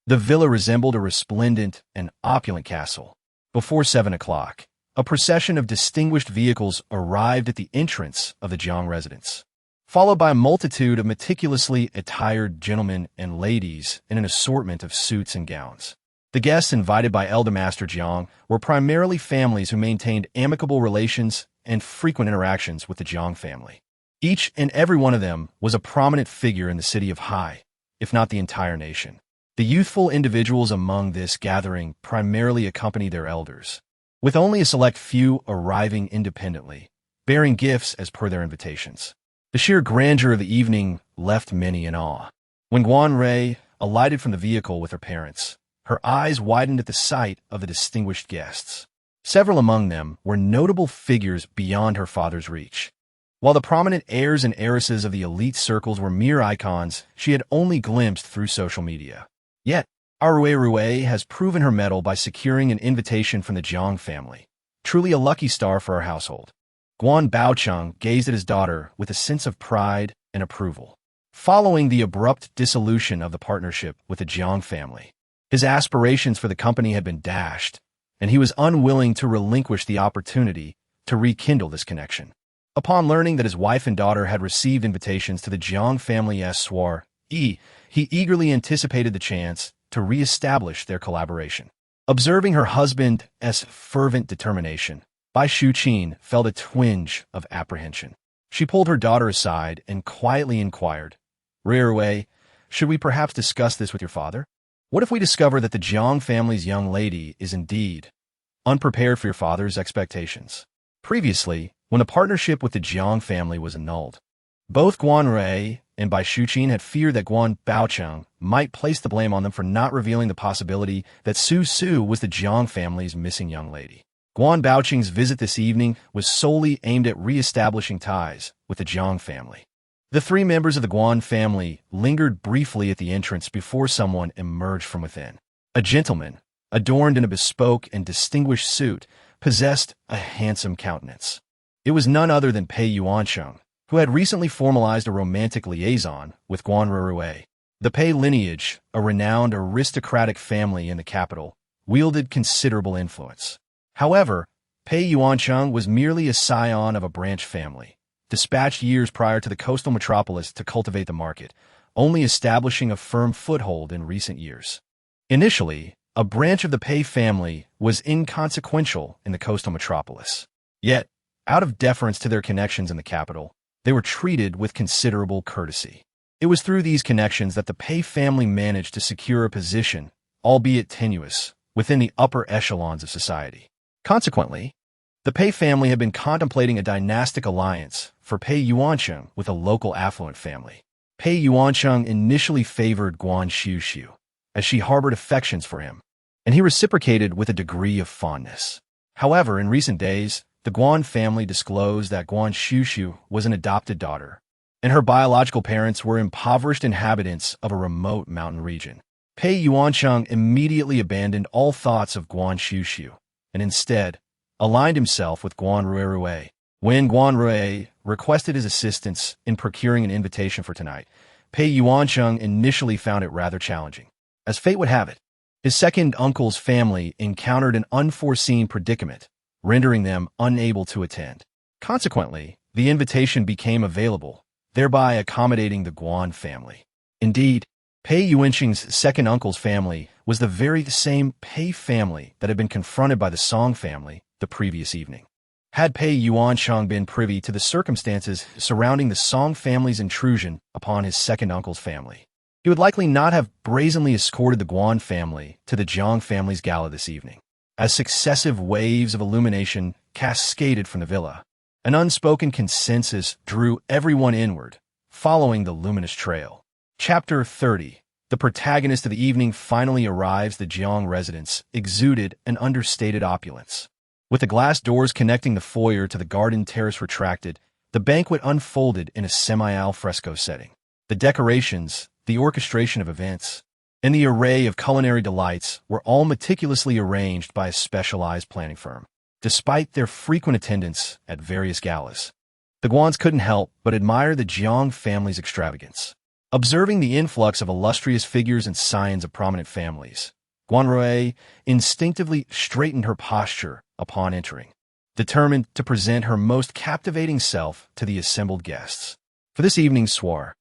the villa resembled a resplendent and opulent castle. Before 7 o'clock, a procession of distinguished vehicles arrived at the entrance of the Jiang residence, followed by a multitude of meticulously attired gentlemen and ladies in an assortment of suits and gowns. The guests invited by Elder Master Jiang were primarily families who maintained amicable relations and frequent interactions with the Jiang family. Each and every one of them was a prominent figure in the city of Hai, if not the entire nation. The youthful individuals among this gathering primarily accompanied their elders, with only a select few arriving independently, bearing gifts as per their invitations. The sheer grandeur of the evening left many in awe. When Guan Rui alighted from the vehicle with her parents, her eyes widened at the sight of the distinguished guests. Several among them were notable figures beyond her father's reach. While the prominent heirs and heiresses of the elite circles were mere icons she had only glimpsed through social media. Yet, Rui has proven her mettle by securing an invitation from the Jiang family. Truly a lucky star for our household. Guan Baocheng gazed at his daughter with a sense of pride and approval. Following the abrupt dissolution of the partnership with the Jiang family, his aspirations for the company had been dashed, and he was unwilling to relinquish the opportunity to rekindle this connection. Upon learning that his wife and daughter had received invitations to the Jiang family's soirée, he eagerly anticipated the chance to re-establish their collaboration. Observing her husband's fervent determination, Bai Shuqin felt a twinge of apprehension. She pulled her daughter aside and quietly inquired, "Rui, should we perhaps discuss this with your father? What if we discover that the Jiang family's young lady is indeed unprepared for your father's expectations?" Previously, when the partnership with the Jiang family was annulled, both Guan Rui and Bai Shuqin had feared that Guan Baocheng might place the blame on them for not revealing the possibility that Su Su was the Jiang family's missing young lady. Guan Baocheng's visit this evening was solely aimed at re-establishing ties with the Jiang family. The three members of the Guan family lingered briefly at the entrance before someone emerged from within. A gentleman, adorned in a bespoke and distinguished suit, possessed a handsome countenance. It was none other than Pei Yuansheng, who had recently formalized a romantic liaison with Guan Rui. The Pei lineage, a renowned aristocratic family in the capital, wielded considerable influence. However, Pei Yuansheng was merely a scion of a branch family, dispatched years prior to the coastal metropolis to cultivate the market, only establishing a firm foothold in recent years. Initially, a branch of the Pei family was inconsequential in the coastal metropolis. Yet, out of deference to their connections in the capital, they were treated with considerable courtesy. It was through these connections that the Pei family managed to secure a position, albeit tenuous, within the upper echelons of society. Consequently, the Pei family had been contemplating a dynastic alliance for Pei Yuansheng with a local affluent family. Pei Yuansheng initially favored Guan Xuxu, as she harbored affections for him, and he reciprocated with a degree of fondness. However, in recent days, the Guan family disclosed that Guan Xuxu was an adopted daughter, and her biological parents were impoverished inhabitants of a remote mountain region. Pei Yuansheng immediately abandoned all thoughts of Guan Xuxu, and instead aligned himself with Guan Rui. When Guan Rui requested his assistance in procuring an invitation for tonight, Pei Yuansheng initially found it rather challenging. As fate would have it, his second uncle's family encountered an unforeseen predicament, rendering them unable to attend. Consequently, the invitation became available, thereby accommodating the Guan family. Indeed, Pei Yuansheng's second uncle's family was the very same Pei family that had been confronted by the Song family the previous evening. Had Pei Yuansheng been privy to the circumstances surrounding the Song family's intrusion upon his second uncle's family, he would likely not have brazenly escorted the Guan family to the Jiang family's gala this evening. As successive waves of illumination cascaded from the villa, an unspoken consensus drew everyone inward, following the luminous trail. Chapter 30. The protagonist of the evening finally arrives. The Jiang residence exuded an understated opulence. With the glass doors connecting the foyer to the garden terrace retracted, the banquet unfolded in a semi-al fresco setting. The decorations, the orchestration of events, and the array of culinary delights were all meticulously arranged by a specialized planning firm. Despite their frequent attendance at various galas, the Guans couldn't help but admire the Jiang family's extravagance. Observing the influx of illustrious figures and scions of prominent families, Guan Rui instinctively straightened her posture upon entering, determined to present her most captivating self to the assembled guests. For this evening's soiree,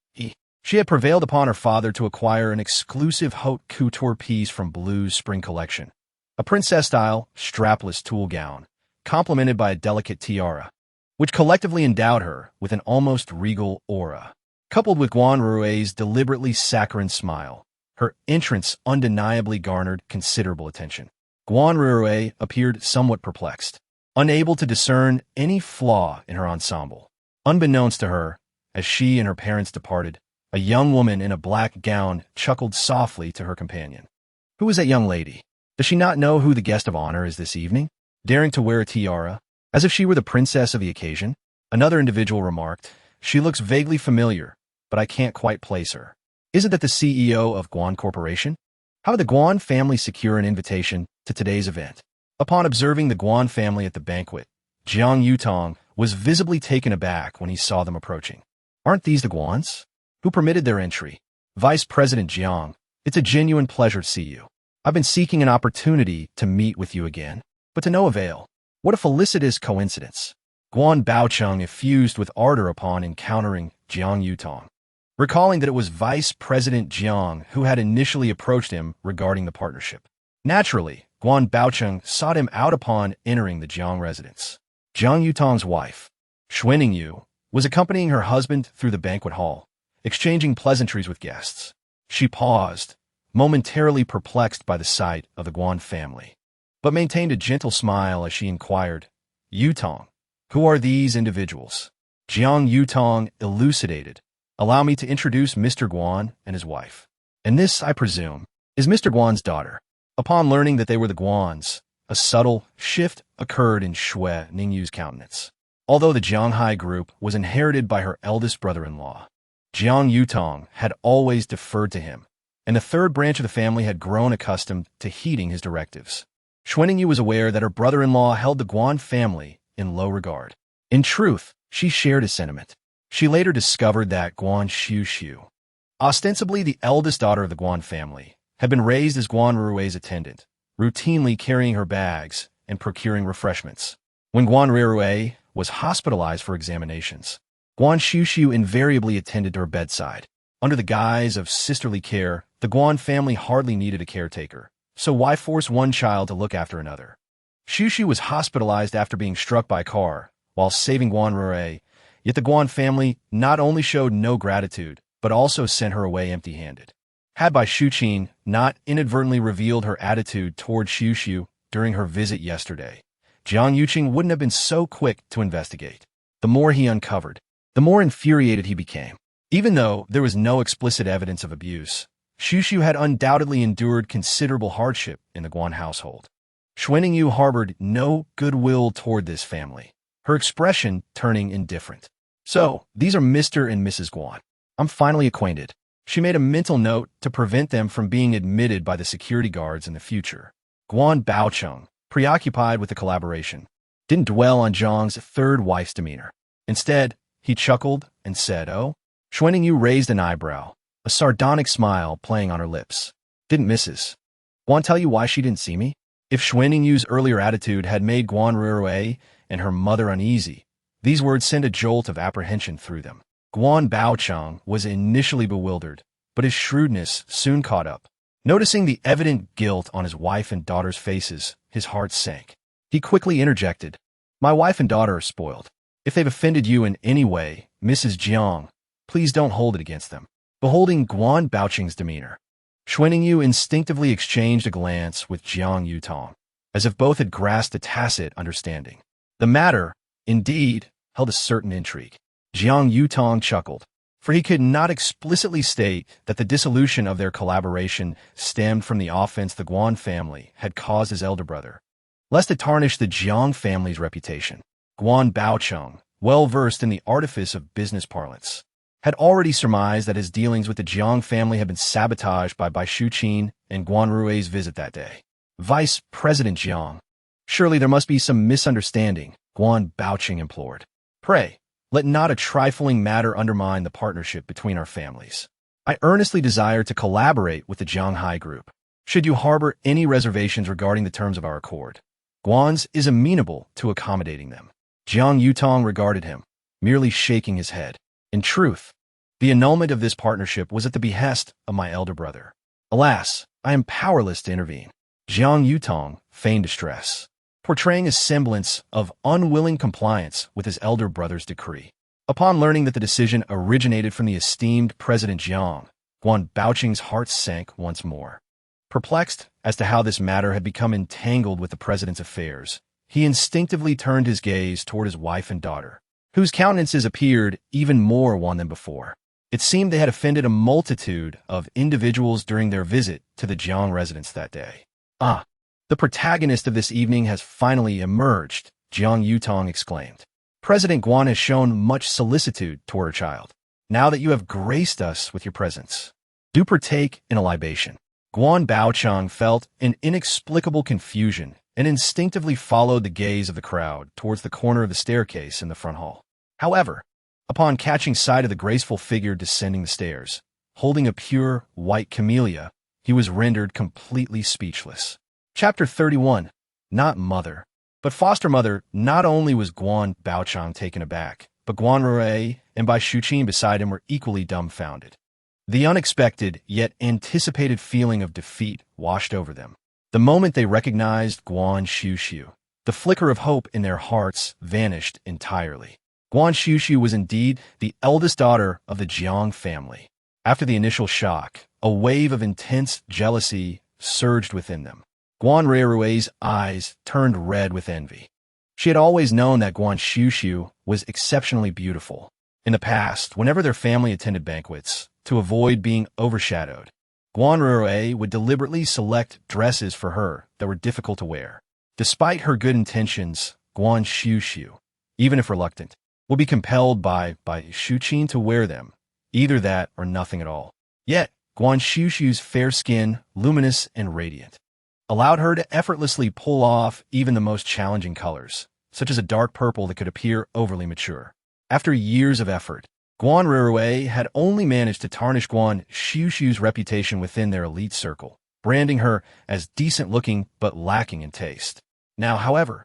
she had prevailed upon her father to acquire an exclusive haute couture piece from Blue's spring collection, a princess-style, strapless tulle gown, complemented by a delicate tiara, which collectively endowed her with an almost regal aura. Coupled with Guan Rui's deliberately saccharine smile, her entrance undeniably garnered considerable attention. Guan Rui appeared somewhat perplexed, unable to discern any flaw in her ensemble. Unbeknownst to her, as she and her parents departed, a young woman in a black gown chuckled softly to her companion. "Who is that young lady? Does she not know who the guest of honor is this evening? Daring to wear a tiara, as if she were the princess of the occasion?" Another individual remarked, "She looks vaguely familiar, but I can't quite place her. Isn't that the CEO of Guan Corporation? How did the Guan family secure an invitation to today's event?" Upon observing the Guan family at the banquet, Jiang Yutong was visibly taken aback when he saw them approaching. "Aren't these the Guans? Who permitted their entry?" "Vice President Jiang, it's a genuine pleasure to see you. I've been seeking an opportunity to meet with you again, but to no avail. What a felicitous coincidence." Guan Baocheng effused with ardor upon encountering Jiang Yutong, recalling that it was Vice President Jiang who had initially approached him regarding the partnership. Naturally, Guan Baocheng sought him out upon entering the Jiang residence. Jiang Yutong's wife, Xuaningyu, was accompanying her husband through the banquet hall, exchanging pleasantries with guests. She paused, momentarily perplexed by the sight of the Guan family, but maintained a gentle smile as she inquired, "Yutong, who are these individuals?" Jiang Yutong elucidated, "Allow me to introduce Mr. Guan and his wife. And this, I presume, is Mr. Guan's daughter." Upon learning that they were the Guans, a subtle shift occurred in Xue Ningyu's countenance. Although the Jianghai group was inherited by her eldest brother-in-law, Jiang Yutong had always deferred to him, and the third branch of the family had grown accustomed to heeding his directives. Xuaningyu was aware that her brother-in-law held the Guan family in low regard. In truth, she shared his sentiment. She later discovered that Guan Xuxu, ostensibly the eldest daughter of the Guan family, had been raised as Guan Rui's attendant, routinely carrying her bags and procuring refreshments. When Guan Rui was hospitalized for examinations, Guan Xuxu invariably attended to her bedside. Under the guise of sisterly care, the Guan family hardly needed a caretaker, so why force one child to look after another? Xuxu was hospitalized after being struck by a car, while saving Guan Rui, yet the Guan family not only showed no gratitude, but also sent her away empty-handed. Had Bai Shuqin not inadvertently revealed her attitude toward Xuxu during her visit yesterday, Jiang Yuqing wouldn't have been so quick to investigate. The more he uncovered, the more infuriated he became. Even though there was no explicit evidence of abuse, Xuxu had undoubtedly endured considerable hardship in the Guan household. Xuaningyu harbored no goodwill toward this family, her expression turning indifferent. "So, these are Mr. and Mrs. Guan. I'm finally acquainted." She made a mental note to prevent them from being admitted by the security guards in the future. Guan Baocheng, preoccupied with the collaboration, didn't dwell on Zhang's third wife's demeanor. Instead, he chuckled and said, "Oh?" Xuaningyu raised an eyebrow, a sardonic smile playing on her lips. "Didn't Mrs. Guan tell you why she didn't see me?" If Xuaningyu's earlier attitude had made Guan Rui and her mother uneasy, these words sent a jolt of apprehension through them. Guan Baocheng was initially bewildered, but his shrewdness soon caught up. Noticing the evident guilt on his wife and daughter's faces, his heart sank. He quickly interjected, "My wife and daughter are spoiled. If they've offended you in any way, Mrs. Jiang, please don't hold it against them." Beholding Guan Baocheng's demeanor, Xuaningyu instinctively exchanged a glance with Jiang Yutong, as if both had grasped a tacit understanding. The matter, indeed, held a certain intrigue. Jiang Yutong chuckled, for he could not explicitly state that the dissolution of their collaboration stemmed from the offense the Guan family had caused his elder brother. lest it tarnish the Jiang family's reputation. Guan Baocheng, well-versed in the artifice of business parlance, had already surmised that his dealings with the Jiang family had been sabotaged by Xuxu and Guan Rui's visit that day. Vice President Jiang, surely there must be some misunderstanding, Guan Baocheng implored. Pray, let not a trifling matter undermine the partnership between our families. I earnestly desire to collaborate with the Jianghai group. Should you harbor any reservations regarding the terms of our accord, Guan's is amenable to accommodating them. Jiang Yutong regarded him, merely shaking his head. In truth, the annulment of this partnership was at the behest of my elder brother. Alas, I am powerless to intervene. Jiang Yutong feigned distress, portraying a semblance of unwilling compliance with his elder brother's decree. Upon learning that the decision originated from the esteemed President Jiang, Guan Baocheng's heart sank once more. Perplexed as to how this matter had become entangled with the president's affairs, he instinctively turned his gaze toward his wife and daughter, whose countenances appeared even more wan than before. It seemed they had offended a multitude of individuals during their visit to the Jiang residence that day. Ah, the protagonist of this evening has finally emerged, Jiang Yutong exclaimed. President Guan has shown much solicitude toward her child. Now that you have graced us with your presence, do partake in a libation. Guan Baocheng felt an inexplicable confusion and instinctively followed the gaze of the crowd towards the corner of the staircase in the front hall. However, upon catching sight of the graceful figure descending the stairs, holding a pure white camellia, he was rendered completely speechless. Chapter 31. Not mother, but foster mother. Not only was Guan Baocheng taken aback, but Guan Rui and Bai Xuqin beside him were equally dumbfounded. The unexpected yet anticipated feeling of defeat washed over them. The moment they recognized Guan Xuxu, the flicker of hope in their hearts vanished entirely. Guan Xuxu was indeed the eldest daughter of the Jiang family. After the initial shock, a wave of intense jealousy surged within them. Guan Rui's eyes turned red with envy. She had always known that Guan Xuxu was exceptionally beautiful. In the past, whenever their family attended banquets, to avoid being overshadowed, Guan Rui would deliberately select dresses for her that were difficult to wear. Despite her good intentions, Guan Xuxu, even if reluctant, would be compelled by Xuqin to wear them, either that or nothing at all. Yet, Guan Xuxu's fair skin, luminous and radiant, allowed her to effortlessly pull off even the most challenging colors, such as a dark purple that could appear overly mature. After years of effort, Guan Rui had only managed to tarnish Guan Xuxu's reputation within their elite circle, branding her as decent-looking but lacking in taste. Now, however,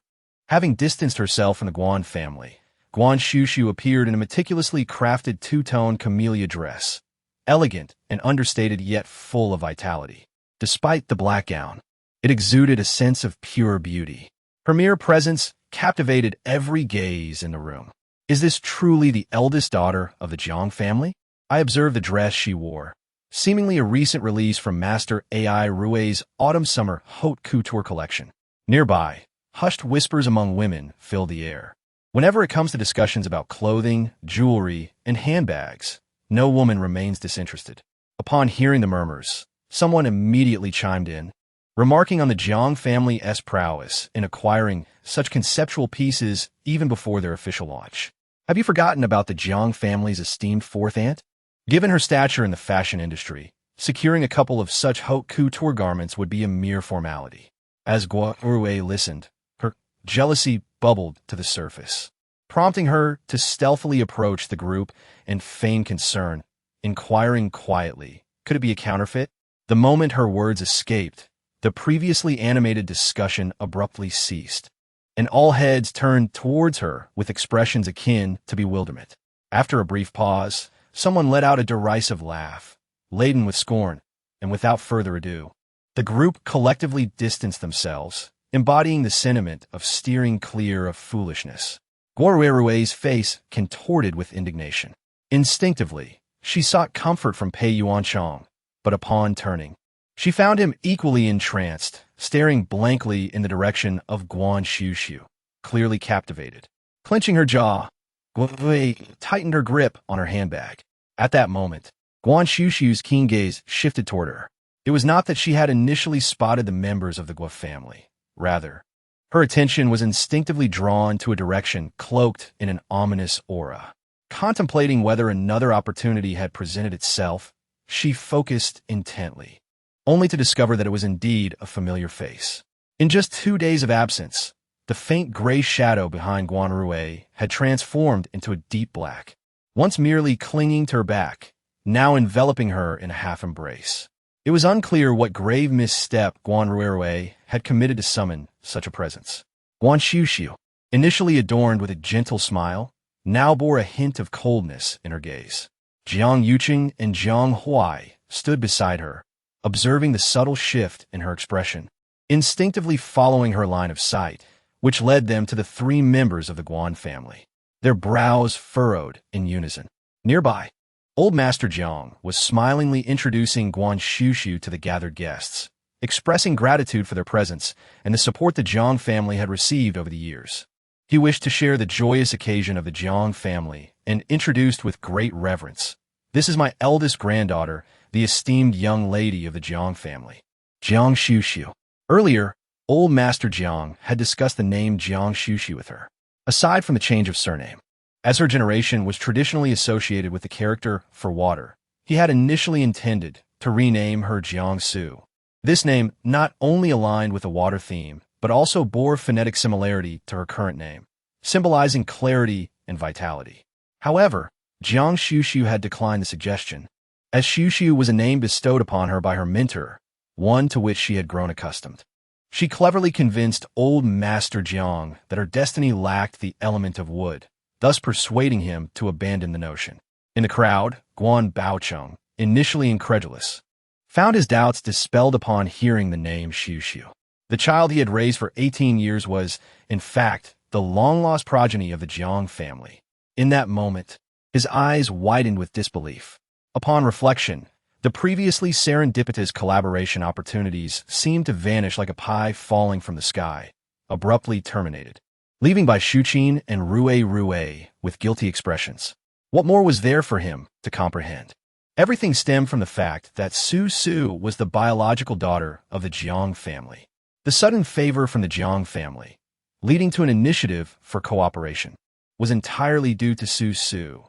having distanced herself from the Guan family, Guan Xuxu appeared in a meticulously crafted two-tone camellia dress, elegant and understated yet full of vitality. Despite the black gown, it exuded a sense of pure beauty. Her mere presence captivated every gaze in the room. Is this truly the eldest daughter of the Jiang family? I observed the dress she wore, seemingly a recent release from Master AI Rui's autumn-summer haute couture collection. Nearby, hushed whispers among women filled the air. Whenever it comes to discussions about clothing, jewelry, and handbags, no woman remains disinterested. Upon hearing the murmurs, someone immediately chimed in, remarking on the Jiang family's prowess in acquiring such conceptual pieces even before their official launch. Have you forgotten about the Jiang family's esteemed fourth aunt? Given her stature in the fashion industry, securing a couple of such haute couture garments would be a mere formality. As Guan Rui listened, her jealousy bubbled to the surface, prompting her to stealthily approach the group and feign concern, inquiring quietly, could it be a counterfeit? The moment her words escaped, the previously animated discussion abruptly ceased, and all heads turned towards her with expressions akin to bewilderment. After a brief pause, someone let out a derisive laugh, laden with scorn, and without further ado, the group collectively distanced themselves, embodying the sentiment of steering clear of foolishness. Guan Rui's face contorted with indignation. Instinctively, she sought comfort from Pei Yuanchang, but upon turning, she found him equally entranced, staring blankly in the direction of Guan Xuxu, clearly captivated. Clenching her jaw, Guan Rui tightened her grip on her handbag. At that moment, Guan Xuxu's keen gaze shifted toward her. It was not that she had initially spotted the members of the Guo family. Rather, Her attention was instinctively drawn to a direction cloaked in an ominous aura. Contemplating whether another opportunity had presented itself, she focused intently, only to discover that it was indeed a familiar face. In just 2 days of absence, the faint gray shadow behind Guan Rue had transformed into a deep black, once merely clinging to her back, now enveloping her in a half-embrace. It was unclear what grave misstep Guan Rue had committed to summon such a presence. Guan Xuxu, initially adorned with a gentle smile, now bore a hint of coldness in her gaze. Jiang Yuqing and Jiang Huai stood beside her, observing the subtle shift in her expression, instinctively following her line of sight, which led them to the 3 members of the Guan family, their brows furrowed in unison. Nearby, old Master Jiang was smilingly introducing Guan Xuxu to the gathered guests, expressing gratitude for their presence and the support the Jiang family had received over the years. He wished to share the joyous occasion of the Jiang family and introduced with great reverence, "This is my eldest granddaughter, the esteemed young lady of the Jiang family, Jiang Xuxu." Earlier, old Master Jiang had discussed the name Jiang Xuxu with her, aside from the change of surname. As her generation was traditionally associated with the character for water, he had initially intended to rename her Jiang Su. This name not only aligned with the water theme, but also bore phonetic similarity to her current name, symbolizing clarity and vitality. However, Jiang Xuxu had declined the suggestion, as Xuxu was a name bestowed upon her by her mentor, one to which she had grown accustomed. She cleverly convinced old Master Jiang that her destiny lacked the element of wood, thus persuading him to abandon the notion. In the crowd, Guan Baocheng, initially incredulous, found his doubts dispelled upon hearing the name Xuxu. The child he had raised for 18 years was, in fact, the long-lost progeny of the Jiang family. In that moment, his eyes widened with disbelief. Upon reflection, the previously serendipitous collaboration opportunities seemed to vanish like a pie falling from the sky, abruptly terminated, leaving Bai Shuqin and Rue with guilty expressions. What more was there for him to comprehend? Everything stemmed from the fact that Su Su was the biological daughter of the Jiang family. The sudden favor from the Jiang family, leading to an initiative for cooperation, was entirely due to Su Su.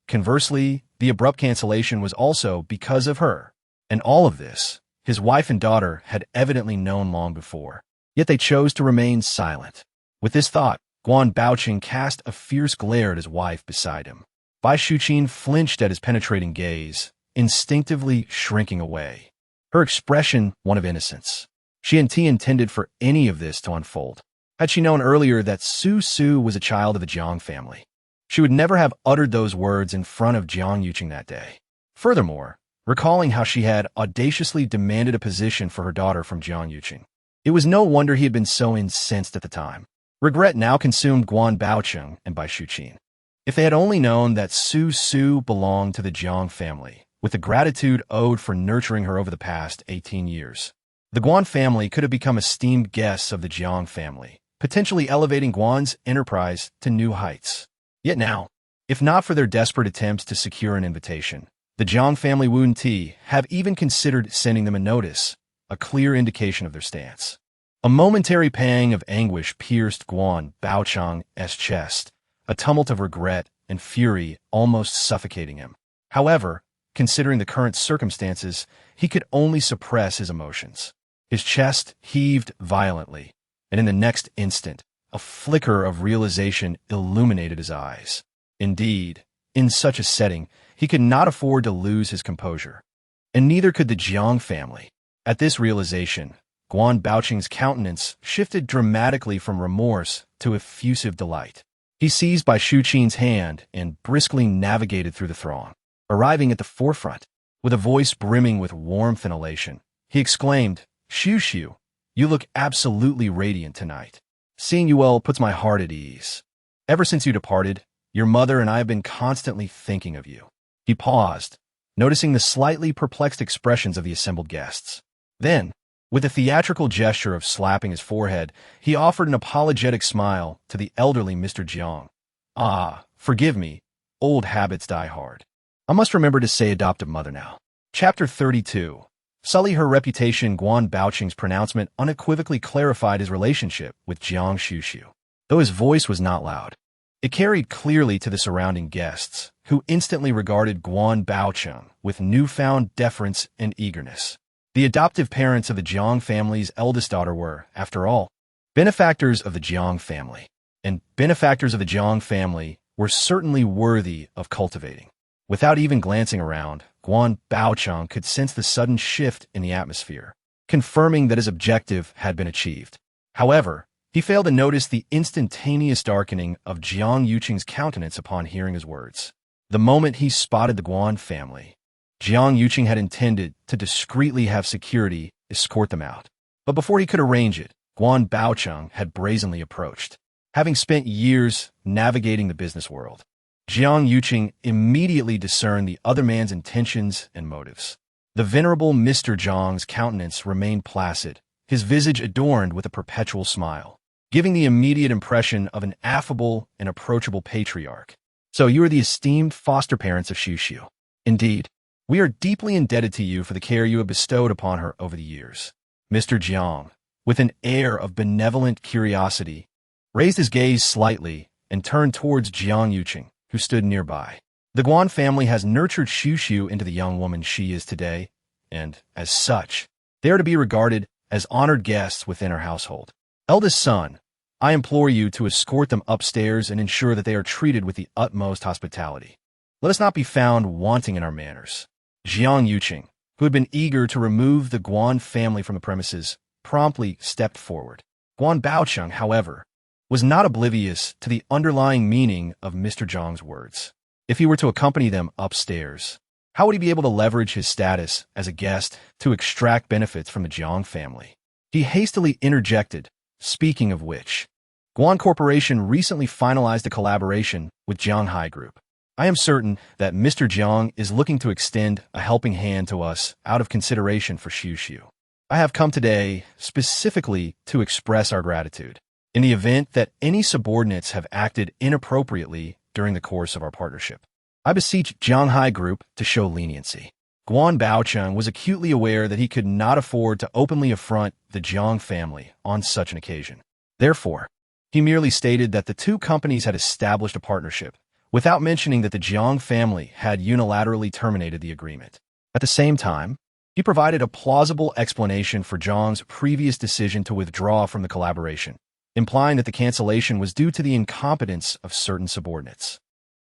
Conversely, the abrupt cancellation was also because of her. And all of this, his wife and daughter had evidently known long before. Yet they chose to remain silent. With this thought, Guan Baocheng cast a fierce glare at his wife beside him. Bai Shuqin flinched at his penetrating gaze, instinctively shrinking away. Her expression one of innocence. She hadn't intended for any of this to unfold. Had she known earlier that Su Su was a child of the Jiang family, she would never have uttered those words in front of Jiang Yuqing that day. Furthermore, recalling how she had audaciously demanded a position for her daughter from Jiang Yuqing, it was no wonder he had been so incensed at the time. Regret now consumed Guan Baocheng and Bai Shuqin. If they had only known that Su Su belonged to the Jiang family, with the gratitude owed for nurturing her over the past 18 years, the Guan family could have become esteemed guests of the Jiang family, potentially elevating Guan's enterprise to new heights. Yet now, if not for their desperate attempts to secure an invitation, the Jiang family Wu Ti have even considered sending them a notice, a clear indication of their stance. A momentary pang of anguish pierced Guan Baocheng's chest, a tumult of regret and fury almost suffocating him. However, considering the current circumstances, he could only suppress his emotions. His chest heaved violently, and in the next instant, a flicker of realization illuminated his eyes. Indeed, in such a setting, he could not afford to lose his composure. And neither could the Jiang family. At this realization, Guan Baocheng's countenance shifted dramatically from remorse to effusive delight. He seized Bai Shuqin's hand and briskly navigated through the throng. Arriving at the forefront, with a voice brimming with warmth and elation, he exclaimed, "Xuxu, you look absolutely radiant tonight. Seeing you well puts my heart at ease. Ever since you departed, your mother and I have been constantly thinking of you." He paused, noticing the slightly perplexed expressions of the assembled guests. Then, with a theatrical gesture of slapping his forehead, he offered an apologetic smile to the elderly Mr. Jiang. "Ah, forgive me. Old habits die hard. I must remember to say adoptive mother now." Chapter 32. sully her reputation. Guan Baoqing's pronouncement unequivocally clarified his relationship with Guan Xuxu, though his voice was not loud. It carried clearly to the surrounding guests, who instantly regarded Guan Baoqing with newfound deference and eagerness. The adoptive parents of the Jiang family's eldest daughter were, after all, benefactors of the Jiang family, and benefactors of the Jiang family were certainly worthy of cultivating. Without even glancing around, Guan Baoqing could sense the sudden shift in the atmosphere, confirming that his objective had been achieved. However, he failed to notice the instantaneous darkening of Jiang Yuqing's countenance upon hearing his words. The moment he spotted the Guan family, Jiang Yuqing had intended to discreetly have security escort them out. But before he could arrange it, Guan Baoqing had brazenly approached. Having spent years navigating the business world, Jiang Yuqing immediately discerned the other man's intentions and motives. The venerable Mr. Jiang's countenance remained placid, his visage adorned with a perpetual smile, giving the immediate impression of an affable and approachable patriarch. So you are the esteemed foster parents of Xuxu. Indeed, we are deeply indebted to you for the care you have bestowed upon her over the years. Mr. Jiang, with an air of benevolent curiosity, raised his gaze slightly and turned towards Jiang Yuqing, who stood nearby. The Guan family has nurtured Xuxu into the young woman she is today, and, as such, they are to be regarded as honored guests within our household. Eldest son, I implore you to escort them upstairs and ensure that they are treated with the utmost hospitality. Let us not be found wanting in our manners. Jiang Yuqing, who had been eager to remove the Guan family from the premises, promptly stepped forward. Guan Baoqing, however, was not oblivious to the underlying meaning of Mr. Jiang's words. If he were to accompany them upstairs, how would he be able to leverage his status as a guest to extract benefits from the Jiang family? He hastily interjected, speaking of which, Guan Corporation recently finalized a collaboration with Jianghai Group. I am certain that Mr. Jiang is looking to extend a helping hand to us out of consideration for Xuxu. I have come today specifically to express our gratitude. In the event that any subordinates have acted inappropriately during the course of our partnership, I beseech Jianghai Group to show leniency. Guan Baoqing was acutely aware that he could not afford to openly affront the Jiang family on such an occasion. Therefore, he merely stated that the two companies had established a partnership, without mentioning that the Jiang family had unilaterally terminated the agreement. At the same time, he provided a plausible explanation for Jiang's previous decision to withdraw from the collaboration, implying that the cancellation was due to the incompetence of certain subordinates.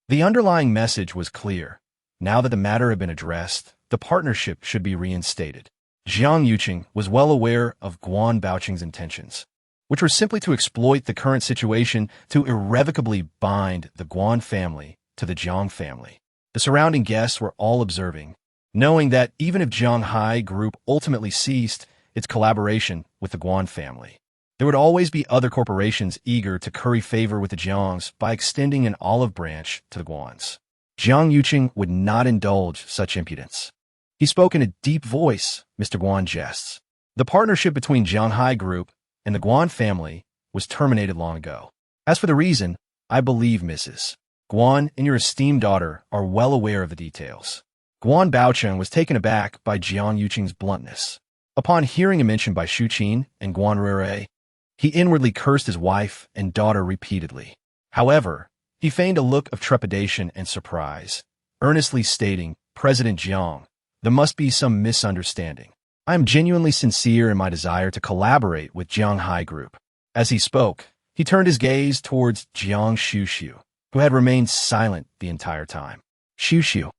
The underlying message was clear. Now that the matter had been addressed, the partnership should be reinstated. Jiang Yuqing was well aware of Guan Baoqing's intentions, which were simply to exploit the current situation to irrevocably bind the Guan family to the Jiang family. The surrounding guests were all observing, knowing that even if Jianghai Group ultimately ceased its collaboration with the Guan family, there would always be other corporations eager to curry favor with the Jiangs by extending an olive branch to the Guans. Jiang Yuqing would not indulge such impudence. He spoke in a deep voice, Mr. Guan jests. The partnership between Jianghai Group and the Guan family was terminated long ago. As for the reason, I believe Mrs. Guan and your esteemed daughter are well aware of the details. Guan Baoqing was taken aback by Jiang Yuqing's bluntness. Upon hearing a mention by Xu Qin and Guan Rure, he inwardly cursed his wife and daughter repeatedly. However, he feigned a look of trepidation and surprise, earnestly stating, President Jiang, there must be some misunderstanding. I am genuinely sincere in my desire to collaborate with Jianghai Group. As he spoke, he turned his gaze towards Jiang Xuxu, who had remained silent the entire time. Xuxu,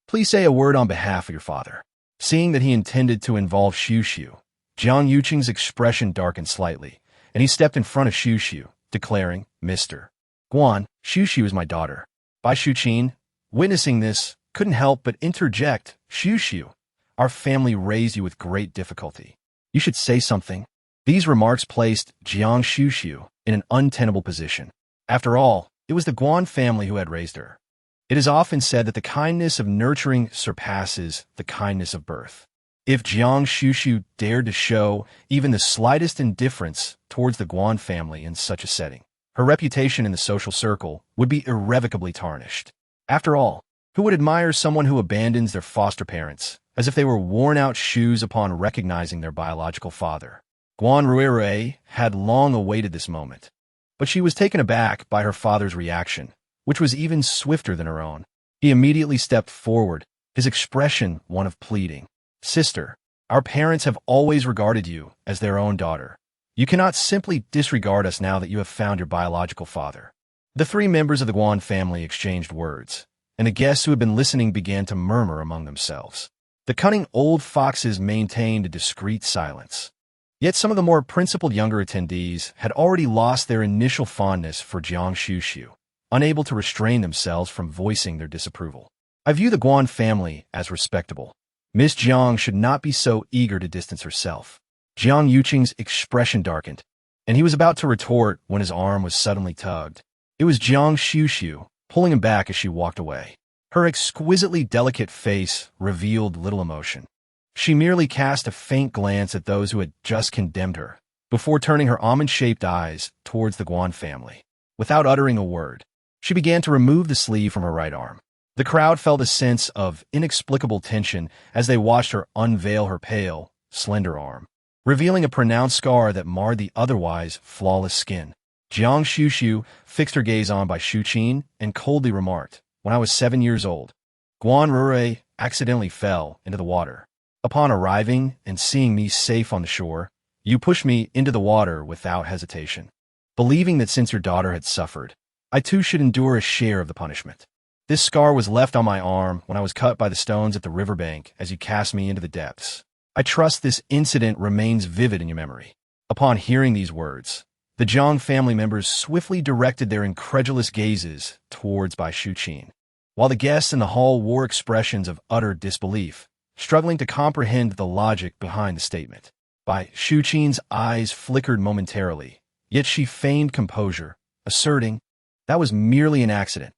please say a word on behalf of your father. Seeing that he intended to involve Xuxu, Jiang Yuqing's expression darkened slightly, and he stepped in front of Xuxu, declaring, Mr. Guan, Xuxu is my daughter. Bai Xuqin, witnessing this, couldn't help but interject, Xuxu, our family raised you with great difficulty. You should say something. These remarks placed Jiang Xuxu in an untenable position. After all, it was the Guan family who had raised her. It is often said that the kindness of nurturing surpasses the kindness of birth. If Jiang Xuxu dared to show even the slightest indifference towards the Guan family in such a setting, her reputation in the social circle would be irrevocably tarnished. After all, who would admire someone who abandons their foster parents as if they were worn-out shoes upon recognizing their biological father. Guan Xuxu had long awaited this moment, but she was taken aback by her father's reaction, which was even swifter than her own. He immediately stepped forward, his expression one of pleading. "Sister, our parents have always regarded you as their own daughter. You cannot simply disregard us now that you have found your biological father." The three members of the Guan family exchanged words, and the guests who had been listening began to murmur among themselves. The cunning old foxes maintained a discreet silence. Yet some of the more principled younger attendees had already lost their initial fondness for Guan Xuxu, unable to restrain themselves from voicing their disapproval. "I view the Guan family as respectable. Miss Jiang should not be so eager to distance herself." Jiang Yuqing's expression darkened, and he was about to retort when his arm was suddenly tugged. It was Guan Xuxu, pulling him back as she walked away. Her exquisitely delicate face revealed little emotion. She merely cast a faint glance at those who had just condemned her, before turning her almond-shaped eyes towards the Guan family. Without uttering a word, she began to remove the sleeve from her right arm. The crowd felt a sense of inexplicable tension as they watched her unveil her pale, slender arm, revealing a pronounced scar that marred the otherwise flawless skin. Guan Xuxu fixed her gaze on by Xuqin and coldly remarked, "When I was 7 years old, Guan Xuxu accidentally fell into the water. Upon arriving and seeing me safe on the shore, you pushed me into the water without hesitation, believing that since your daughter had suffered, I too should endure a share of the punishment. This scar was left on my arm when I was cut by the stones at the riverbank as you cast me into the depths. I trust this incident remains vivid in your memory." Upon hearing these words, the Jiang family members swiftly directed their incredulous gazes towards Bai Xuqin, while the guests in the hall wore expressions of utter disbelief, struggling to comprehend the logic behind the statement. Bai Xuqin's eyes flickered momentarily, yet she feigned composure, asserting, "That was merely an accident.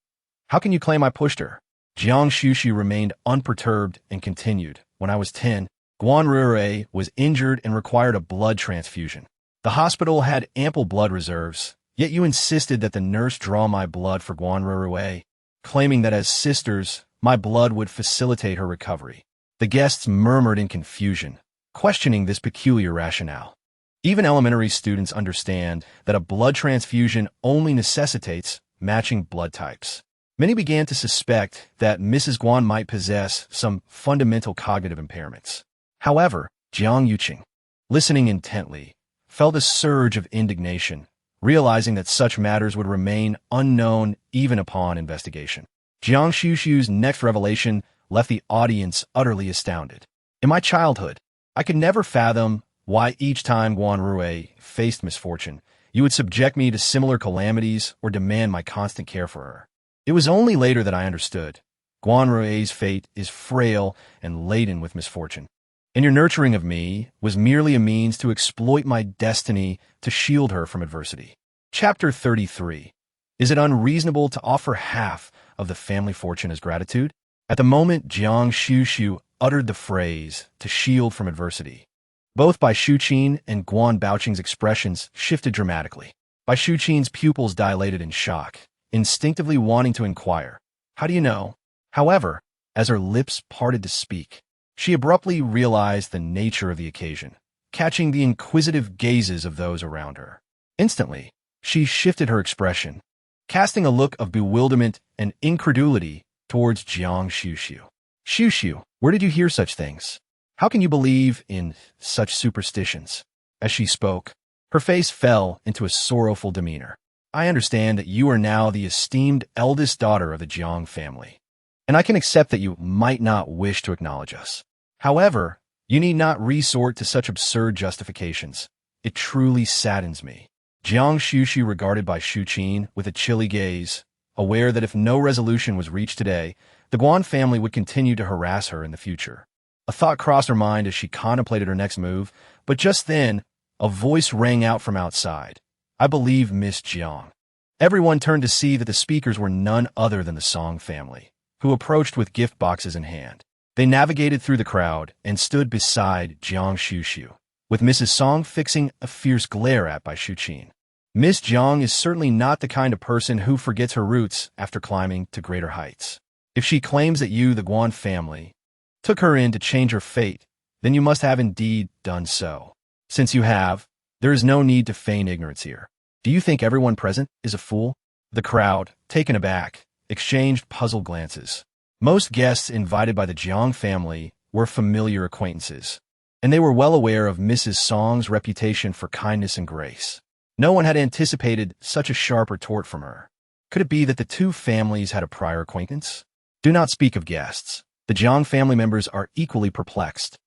How can you claim I pushed her?" Guan Xuxu remained unperturbed and continued, "When I was 10, Guan Xuxu was injured and required a blood transfusion. The hospital had ample blood reserves, yet you insisted that the nurse draw my blood for Guan Xuxu, claiming that as sisters, my blood would facilitate her recovery." The guests murmured in confusion, questioning this peculiar rationale. Even elementary students understand that a blood transfusion only necessitates matching blood types. Many began to suspect that Mrs. Guan might possess some fundamental cognitive impairments. However, Jiang Yuqing, listening intently, felt a surge of indignation, realizing that such matters would remain unknown even upon investigation. Guan Xuxu's next revelation left the audience utterly astounded. "In my childhood, I could never fathom why each time Guan Xuxu faced misfortune, you would subject me to similar calamities or demand my constant care for her. It was only later that I understood. Guan Xuxu's fate is frail and laden with misfortune, and your nurturing of me was merely a means to exploit my destiny to shield her from adversity." Chapter 33. Is it unreasonable to offer half of the family fortune as gratitude? At the moment Guan Xuxu uttered the phrase, "to shield from adversity," both Bai Xuqin and Guan Baoqing's expressions shifted dramatically. Bai Xuqin's pupils dilated in shock, instinctively wanting to inquire, "How do you know?" However, as her lips parted to speak, she abruptly realized the nature of the occasion, catching the inquisitive gazes of those around her. Instantly, she shifted her expression, casting a look of bewilderment and incredulity towards Guan Xuxu. "Xuxu, where did you hear such things? How can you believe in such superstitions?" As she spoke, her face fell into a sorrowful demeanor. "I understand that you are now the esteemed eldest daughter of the Jiang family, and I can accept that you might not wish to acknowledge us. However, you need not resort to such absurd justifications. It truly saddens me." Guan Xuxu regarded Bai Xuqin with a chilly gaze, aware that if no resolution was reached today, the Guan family would continue to harass her in the future. A thought crossed her mind as she contemplated her next move, but just then, a voice rang out from outside. "I believe Miss Jiang." Everyone turned to see that the speakers were none other than the Song family, who approached with gift boxes in hand. They navigated through the crowd and stood beside Guan Xuxu, with Mrs. Song fixing a fierce glare at Bai Xuqin. Miss Jiang is certainly not the kind of person who forgets her roots after climbing to greater heights. If she claims that you, the Guan family, took her in to change her fate, then you must have indeed done so. Since you have, there is no need to feign ignorance here. Do you think everyone present is a fool? The crowd, taken aback, exchanged puzzled glances. Most guests invited by the Jiang family were familiar acquaintances, and they were well aware of Mrs. Song's reputation for kindness and grace. No one had anticipated such a sharp retort from her. Could it be that the two families had a prior acquaintance? Do not speak of guests. The Jiang family members are equally perplexed.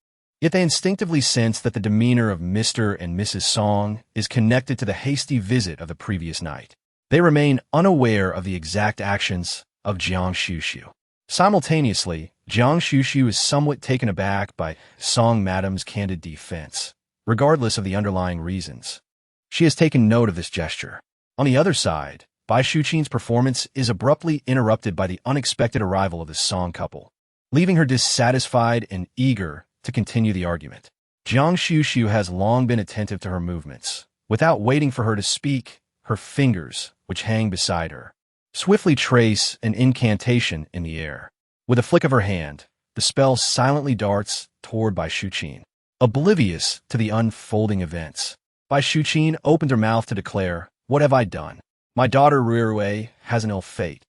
Yet they instinctively sense that the demeanor of Mr. and Mrs. Song is connected to the hasty visit of the previous night. They remain unaware of the exact actions of Guan Xuxu. Simultaneously, Guan Xuxu is somewhat taken aback by Song Madam's candid defense, regardless of the underlying reasons. She has taken note of this gesture. On the other side, Bai Shuqin's performance is abruptly interrupted by the unexpected arrival of the Song couple, leaving her dissatisfied and eager to continue the argument. Guan Xuxu has long been attentive to her movements. Without waiting for her to speak, her fingers, which hang beside her, swiftly trace an incantation in the air. With a flick of her hand, the spell silently darts toward Bai Shuqin. Oblivious to the unfolding events, Bai Shuqin opened her mouth to declare, "What have I done? My daughter Ruirui has an ill fate."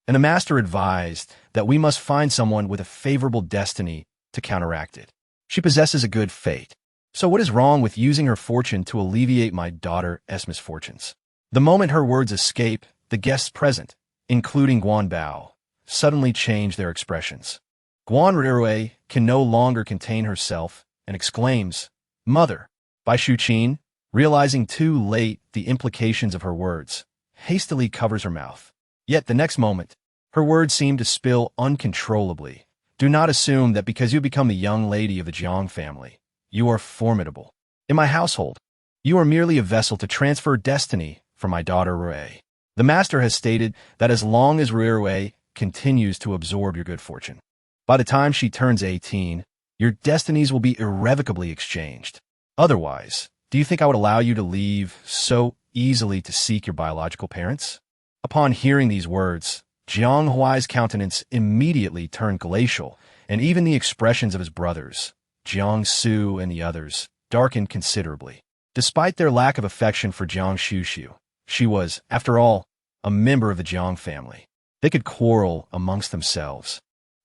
And the master advised that we must find someone with a favorable destiny to counteract it. She possesses a good fate. So what is wrong with using her fortune to alleviate my daughter's misfortunes? The moment her words escape, the guests present, including Guan Bao, suddenly change their expressions. Guan Ruirui can no longer contain herself and exclaims, "Mother!" Bai Shuqin, realizing too late the implications of her words, hastily covers her mouth. Yet the next moment, her words seem to spill uncontrollably. Do not assume that because you become the young lady of the Jiang family, you are formidable. In my household, you are merely a vessel to transfer destiny for my daughter Ruirui. The master has stated that as long as Ruirui continues to absorb your good fortune, by the time she turns 18, your destinies will be irrevocably exchanged. Otherwise, do you think I would allow you to leave so easily to seek your biological parents? Upon hearing these words, Jiang Huai's countenance immediately turned glacial, and even the expressions of his brothers, Guan Xuxu and the others, darkened considerably. Despite their lack of affection for Guan Xuxu, she was, after all, a member of the Jiang family. They could quarrel amongst themselves,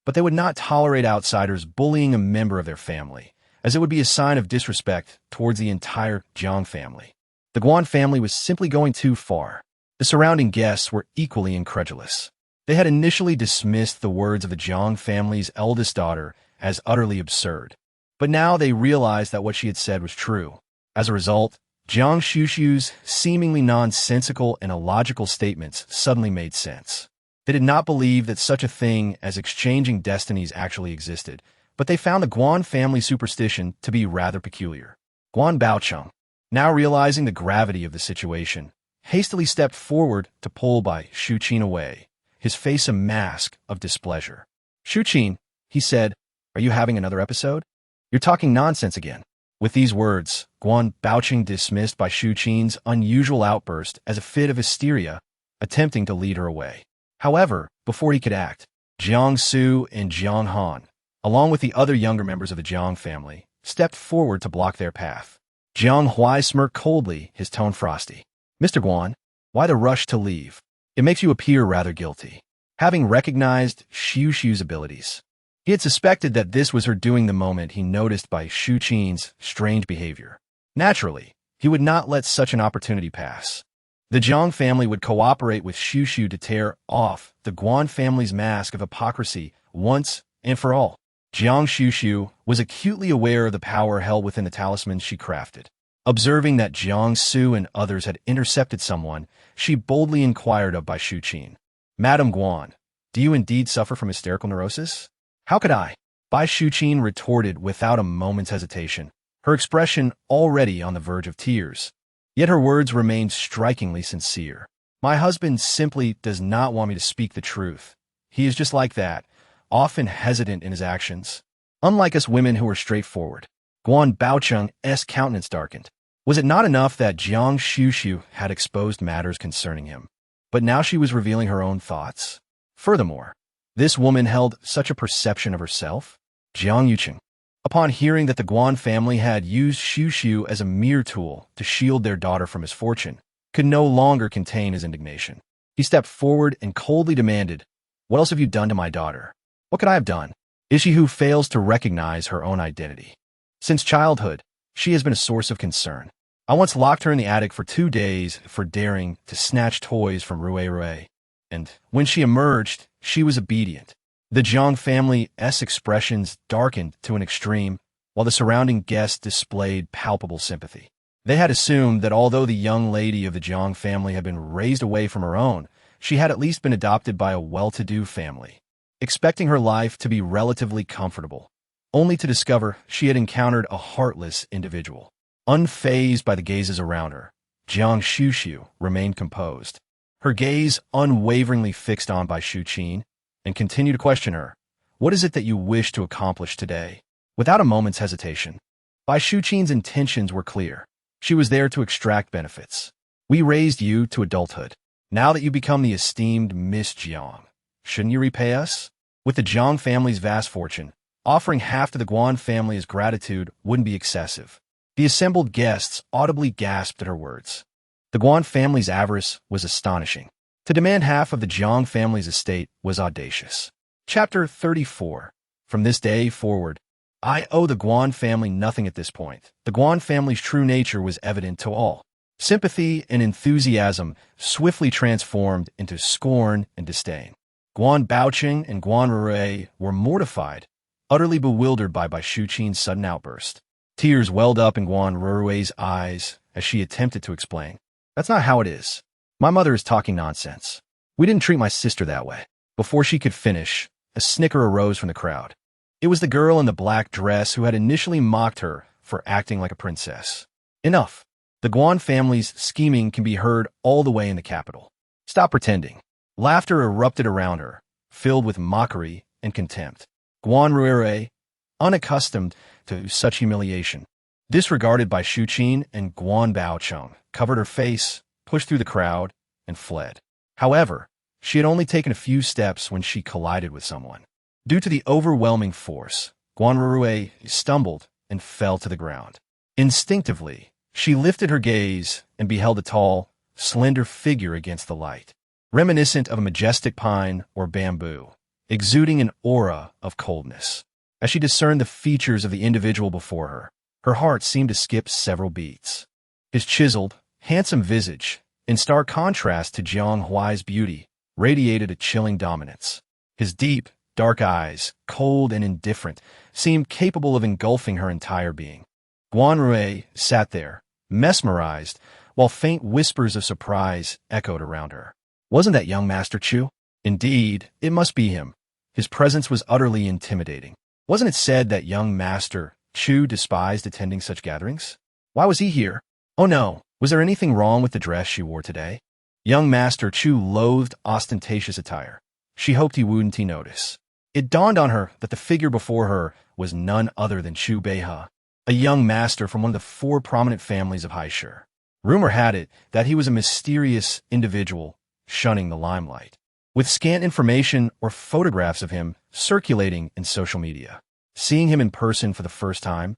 but they would not tolerate outsiders bullying a member of their family, as it would be a sign of disrespect towards the entire Jiang family. The Guan family was simply going too far. The surrounding guests were equally incredulous. They had initially dismissed the words of the Jiang family's eldest daughter as utterly absurd, but now they realized that what she had said was true. As a result, Guan Xuxu's seemingly nonsensical and illogical statements suddenly made sense. They did not believe that such a thing as exchanging destinies actually existed, but they found the Guan family superstition to be rather peculiar. Guan Baocheng, now realizing the gravity of the situation, hastily stepped forward to pull Bai Shuqin away, his face a mask of displeasure. "Shuqin," he said, "are you having another episode? You're talking nonsense again." With these words, Guan Baocheng dismissed Bai Shuqin's unusual outburst as a fit of hysteria, attempting to lead her away. However, before he could act, Jiang Su and Jiang Han, along with the other younger members of the Jiang family, stepped forward to block their path. Jiang Huai smirked coldly, his tone frosty. "Mr. Guan, why the rush to leave? It makes you appear rather guilty." Having recognized Xuxu's abilities, he had suspected that this was her doing the moment he noticed Bai Shuqin's strange behavior. Naturally, he would not let such an opportunity pass. The Jiang family would cooperate with Xuxu to tear off the Guan family's mask of hypocrisy once and for all. Jiang Xuxu was acutely aware of the power held within the talismans she crafted. Observing that Jiang Su and others had intercepted someone, she boldly inquired of Bai Shuqin, "Madam Guan, do you indeed suffer from hysterical neurosis?" "How could I?" Bai Shuqin retorted without a moment's hesitation, her expression already on the verge of tears. Yet her words remained strikingly sincere. "My husband simply does not want me to speak the truth. He is just like that, often hesitant in his actions. Unlike us women who are straightforward." Guan Baocheng's countenance darkened. Was it not enough that Guan Xuxu had exposed matters concerning him, but now she was revealing her own thoughts? Furthermore, this woman held such a perception of herself? Jiang Yuqing. Upon hearing that the Guan family had used Xuxu as a mere tool to shield their daughter from misfortune, could no longer contain his indignation. He stepped forward and coldly demanded, "What else have you done to my daughter? What could I have done? Is she who fails to recognize her own identity? Since childhood, she has been a source of concern. I once locked her in the attic for 2 days for daring to snatch toys from Rue, and when she emerged, she was obedient." The Jiang family's expressions darkened to an extreme, while the surrounding guests displayed palpable sympathy. They had assumed that although the young lady of the Jiang family had been raised away from her own, she had at least been adopted by a well-to-do family, expecting her life to be relatively comfortable, only to discover she had encountered a heartless individual. Unfazed by the gazes around her, Guan Xuxu remained composed, her gaze unwaveringly fixed on by Xuqin, and continued to question her. "What is it that you wish to accomplish today?" Without a moment's hesitation, Bai Xuqin's intentions were clear. She was there to extract benefits. "We raised you to adulthood. Now that you become the esteemed Miss Jiang, shouldn't you repay us?" With the Jiang family's vast fortune, offering half to the Guan family as gratitude wouldn't be excessive. The assembled guests audibly gasped at her words. The Guan family's avarice was astonishing. To demand half of the Jiang family's estate was audacious. Chapter 34. From this day forward, I owe the Guan family nothing at this point. The Guan family's true nature was evident to all. Sympathy and enthusiasm swiftly transformed into scorn and disdain. Guan Baoqing and Guan Rue were mortified, utterly bewildered by Xuqin's sudden outburst. Tears welled up in Guan Rue's eyes as she attempted to explain. "That's not how it is. My mother is talking nonsense. We didn't treat my sister that way." Before she could finish, a snicker arose from the crowd. It was the girl in the black dress who had initially mocked her for acting like a princess. Enough. The Guan family's scheming can be heard all the way in the capital. Stop pretending. Laughter erupted around her, filled with mockery and contempt. Guan Rue, unaccustomed to such humiliation, disregarded by Xuqin and Guan Baocheng, covered her face, pushed through the crowd, and fled. However, she had only taken a few steps when she collided with someone. Due to the overwhelming force, Guan Rue stumbled and fell to the ground. Instinctively, she lifted her gaze and beheld a tall, slender figure against the light, reminiscent of a majestic pine or bamboo, exuding an aura of coldness. As she discerned the features of the individual before her, her heart seemed to skip several beats. His chiseled, handsome visage, in stark contrast to Jiang Huai's beauty, radiated a chilling dominance. His deep, dark eyes, cold and indifferent, seemed capable of engulfing her entire being. Guan Rue sat there, mesmerized, while faint whispers of surprise echoed around her. Wasn't that young Master Chu? Indeed, it must be him. His presence was utterly intimidating. Wasn't it said that young Master Chu despised attending such gatherings? Why was he here? Oh no, was there anything wrong with the dress she wore today? Young Master Chu loathed ostentatious attire. She hoped he wouldn't notice. It dawned on her that the figure before her was none other than Chu Beihe, a young master from one of the 4 prominent families of Heiress. Rumor had it that he was a mysterious individual shunning the limelight, with scant information or photographs of him circulating in social media. Seeing him in person for the first time,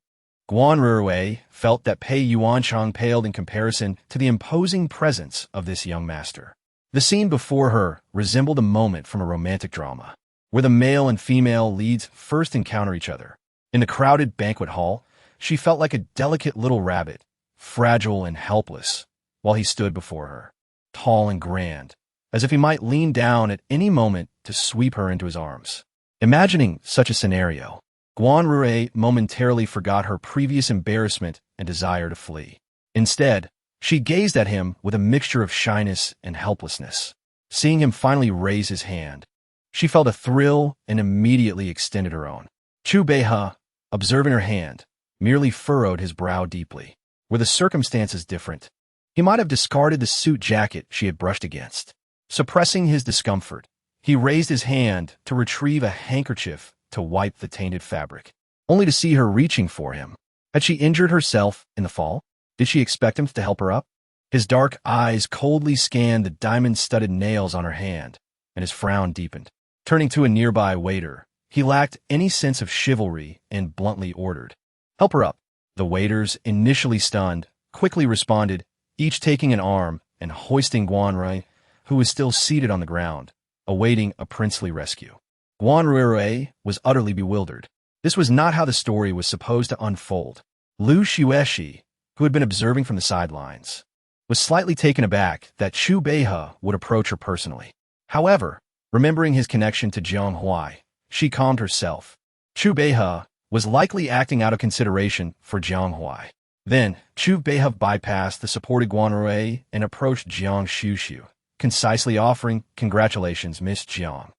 Guan Rue felt that Pei Yuanchang paled in comparison to the imposing presence of this young master. The scene before her resembled a moment from a romantic drama, where the male and female leads first encounter each other. In the crowded banquet hall, she felt like a delicate little rabbit, fragile and helpless, while he stood before her, tall and grand, as if he might lean down at any moment to sweep her into his arms. Imagining such a scenario, Guan Rue momentarily forgot her previous embarrassment and desire to flee. Instead, she gazed at him with a mixture of shyness and helplessness. Seeing him finally raise his hand, she felt a thrill and immediately extended her own. Chu Beihe, observing her hand, merely furrowed his brow deeply. Were the circumstances different, he might have discarded the suit jacket she had brushed against. Suppressing his discomfort, he raised his hand to retrieve a handkerchief to wipe the tainted fabric, only to see her reaching for him. Had she injured herself in the fall? Did she expect him to help her up? His dark eyes coldly scanned the diamond-studded nails on her hand, and his frown deepened. Turning to a nearby waiter, He lacked any sense of chivalry and bluntly ordered, "Help her up." The waiters, initially stunned, quickly responded, each taking an arm and hoisting Guan Rui, who was still seated on the ground, awaiting a princely rescue. Guan Rui was utterly bewildered. This was not how the story was supposed to unfold. Lu Xueshi, who had been observing from the sidelines, was slightly taken aback that Chu Beihe would approach her personally. However, remembering his connection to Jiang Huai, she calmed herself. Chu Beihe was likely acting out of consideration for Jiang Huai. Then, Chu Beihe bypassed the supported Guan Rui and approached Guan Xuxu, concisely offering, "Congratulations, Miss Jiang.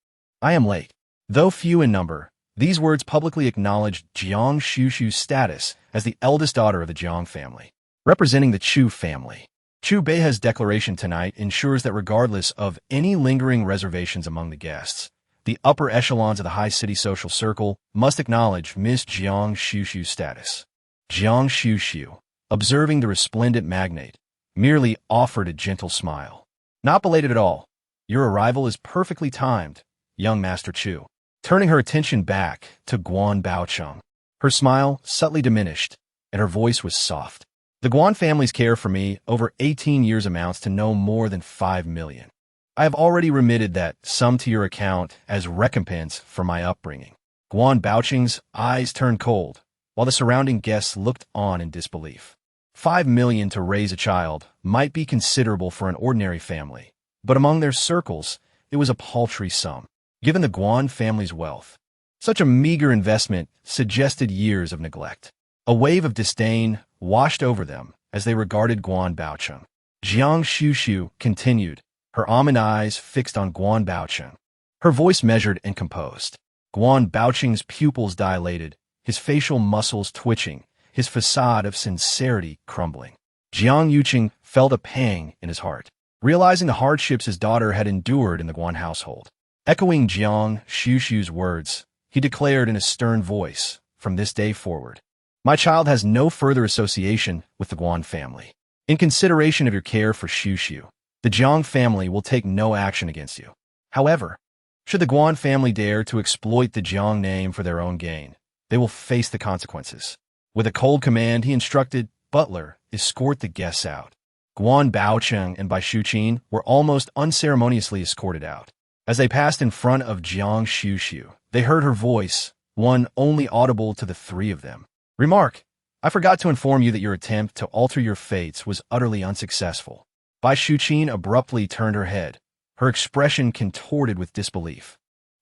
I am late." Though few in number, these words publicly acknowledged Guan Xuxu's status as the eldest daughter of the Jiang family, representing the Chu family. Chu Beihe's declaration tonight ensures that regardless of any lingering reservations among the guests, the upper echelons of the high city social circle must acknowledge Miss Guan Xuxu's status. Guan Xuxu, observing the resplendent magnate, merely offered a gentle smile. "Not belated at all. Your arrival is perfectly timed, young Master Chu." Turning her attention back to Guan Baocheng, her smile subtly diminished, and her voice was soft. "The Guan family's care for me over 18 years amounts to no more than 5 million. I have already remitted that sum to your account as recompense for my upbringing." Guan Baocheng's eyes turned cold, while the surrounding guests looked on in disbelief. 5 million to raise a child might be considerable for an ordinary family, but among their circles, it was a paltry sum. Given the Guan family's wealth, such a meager investment suggested years of neglect. A wave of disdain washed over them as they regarded Guan Baocheng. Guan Xuxu continued, her almond eyes fixed on Guan Baocheng, her voice measured and composed. Guan Baocheng's pupils dilated, his facial muscles twitching, his facade of sincerity crumbling. Jiang Yuqing felt a pang in his heart, realizing the hardships his daughter had endured in the Guan household. Echoing Guan Xuxu's words, he declared in a stern voice, "From this day forward, my child has no further association with the Guan family. In consideration of your care for Xuxu, the Jiang family will take no action against you. However, should the Guan family dare to exploit the Jiang name for their own gain, they will face the consequences." With a cold command, he instructed, "Butler, escort the guests out." Guan Baocheng and Bai Shuqin were almost unceremoniously escorted out. As they passed in front of Guan Xuxu, they heard her voice, one only audible to the three of them. "Remark, I forgot to inform you that your attempt to alter your fates was utterly unsuccessful." Bai Shuqin abruptly turned her head, her expression contorted with disbelief,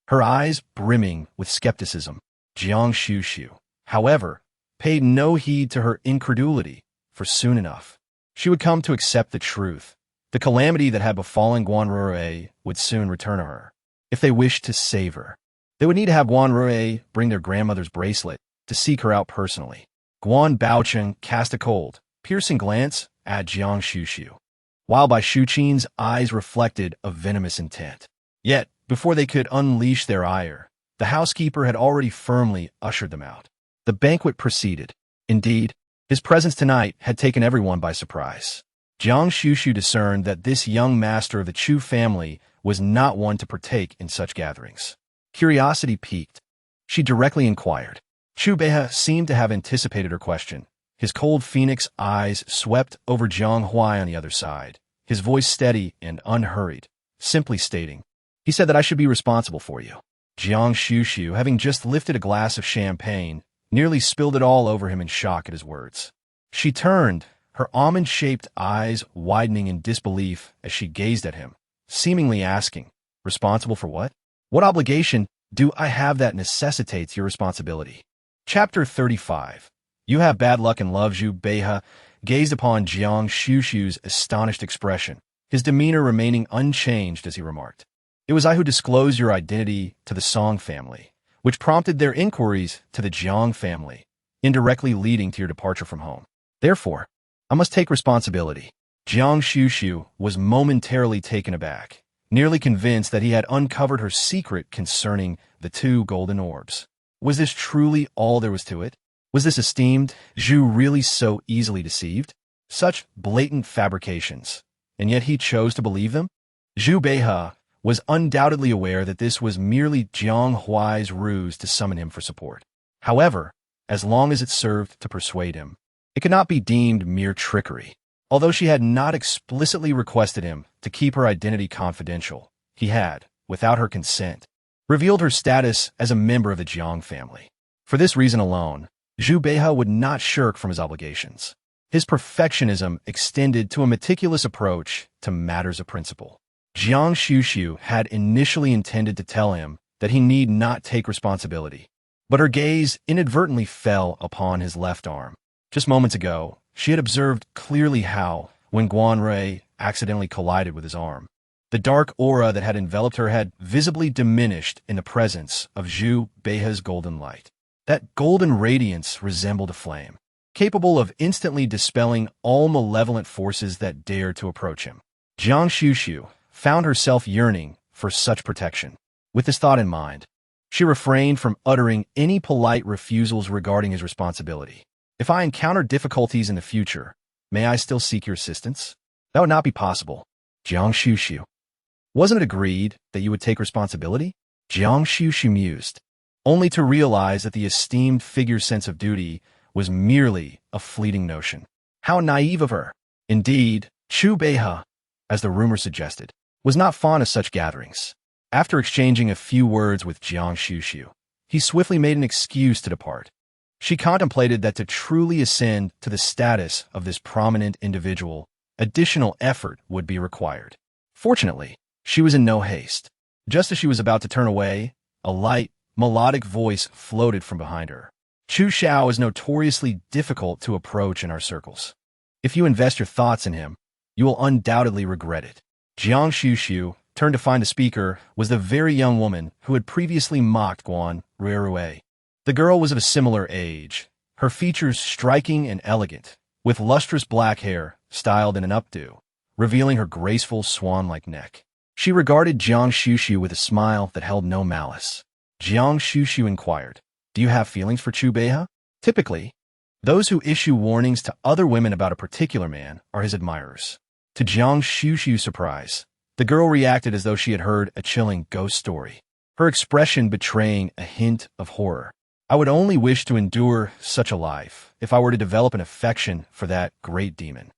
her eyes brimming with skepticism. Guan Xuxu, however, paid no heed to her incredulity, for soon enough, she would come to accept the truth. The calamity that had befallen Guan Rui would soon return to her. If they wished to save her, they would need to have Guan Rui bring their grandmother's bracelet to seek her out personally. Guan Baocheng cast a cold, piercing glance at Guan Xuxu, while Bai Shuqin's eyes reflected a venomous intent. Yet, before they could unleash their ire, the housekeeper had already firmly ushered them out. The banquet proceeded. Indeed, his presence tonight had taken everyone by surprise. Guan Xuxu discerned that this young master of the Chu family was not one to partake in such gatherings. Curiosity piqued. She directly inquired. Chu Beihe seemed to have anticipated her question. His cold phoenix eyes swept over Jiang Huai on the other side, his voice steady and unhurried, simply stating, "He said that I should be responsible for you." Guan Xuxu, having just lifted a glass of champagne, nearly spilled it all over him in shock at his words. She turned, her almond-shaped eyes widening in disbelief as she gazed at him, seemingly asking, "Responsible for what? What obligation do I have that necessitates your responsibility?" Chapter 35. You have bad luck in love. Zhu Beihe gazed upon Guan Xuxu's astonished expression, his demeanor remaining unchanged as he remarked, "It was I who disclosed your identity to the Song family, which prompted their inquiries to the Jiang family, indirectly leading to your departure from home. Therefore, I must take responsibility." Guan Xuxu was momentarily taken aback, nearly convinced that he had uncovered her secret concerning the 2 golden orbs. Was this truly all there was to it? Was this esteemed Zhu really so easily deceived? Such blatant fabrications, and yet he chose to believe them? Zhu Beihe was undoubtedly aware that this was merely Jiang Huai's ruse to summon him for support. However, as long as it served to persuade him, it could not be deemed mere trickery. Although she had not explicitly requested him to keep her identity confidential, he had, without her consent, revealed her status as a member of the Jiang family. For this reason alone, Zhu Beihe would not shirk from his obligations. His perfectionism extended to a meticulous approach to matters of principle. Guan Xuxu had initially intended to tell him that he need not take responsibility, but her gaze inadvertently fell upon his left arm. Just moments ago, she had observed clearly how, when Guan Rui accidentally collided with his arm, the dark aura that had enveloped her had visibly diminished in the presence of Zhu Beihe's golden light. That golden radiance resembled a flame, capable of instantly dispelling all malevolent forces that dared to approach him. Guan Xuxu found herself yearning for such protection. With this thought in mind, she refrained from uttering any polite refusals regarding his responsibility. If I encounter difficulties in the future, may I still seek your assistance? That would not be possible. Guan Xuxu. Wasn't it agreed that you would take responsibility? Guan Xuxu mused, only to realize that the esteemed figure's sense of duty was merely a fleeting notion. How naive of her! Indeed, Zhu Beihe, as the rumor suggested, was not fond of such gatherings. After exchanging a few words with Guan Xuxu, he swiftly made an excuse to depart. She contemplated that to truly ascend to the status of this prominent individual, additional effort would be required. Fortunately, she was in no haste. Just as she was about to turn away, a light, melodic voice floated from behind her. Chu Xiao is notoriously difficult to approach in our circles. If you invest your thoughts in him, you will undoubtedly regret it. Guan Xuxu turned to find the speaker was the very young woman who had previously mocked Guan Rui. The girl was of a similar age, her features striking and elegant, with lustrous black hair styled in an updo, revealing her graceful swan-like neck. She regarded Guan Xuxu with a smile that held no malice. Guan Xuxu inquired, "Do you have feelings for Zhu Beihe?" Typically, those who issue warnings to other women about a particular man are his admirers. To Guan Xuxu's surprise, the girl reacted as though she had heard a chilling ghost story, her expression betraying a hint of horror. "I would only wish to endure such a life if I were to develop an affection for that great demon."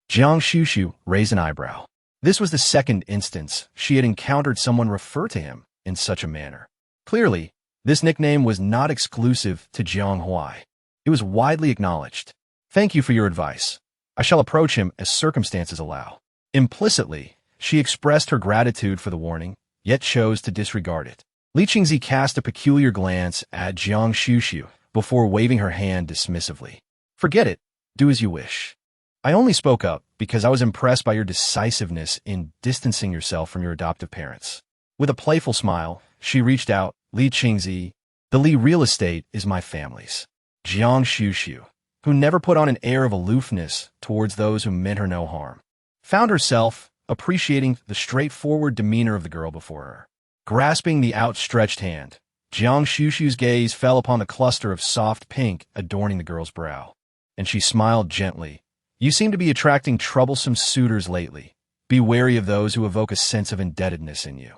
Guan Xuxu raised an eyebrow. This was the second instance she had encountered someone refer to him in such a manner. Clearly, this nickname was not exclusive to Jiang Huai. It was widely acknowledged. "Thank you for your advice. I shall approach him as circumstances allow." Implicitly, she expressed her gratitude for the warning, yet chose to disregard it. Li Qingzi cast a peculiar glance at Guan Xuxu before waving her hand dismissively. "Forget it. Do as you wish. I only spoke up because I was impressed by your decisiveness in distancing yourself from your adoptive parents." With a playful smile, she reached out. "Li Qingzi, the Li real estate is my family's." Guan Xuxu, who never put on an air of aloofness towards those who meant her no harm, found herself appreciating the straightforward demeanor of the girl before her. Grasping the outstretched hand, Guan Xuxu's gaze fell upon the cluster of soft pink adorning the girl's brow, and she smiled gently. "You seem to be attracting troublesome suitors lately. Be wary of those who evoke a sense of indebtedness in you."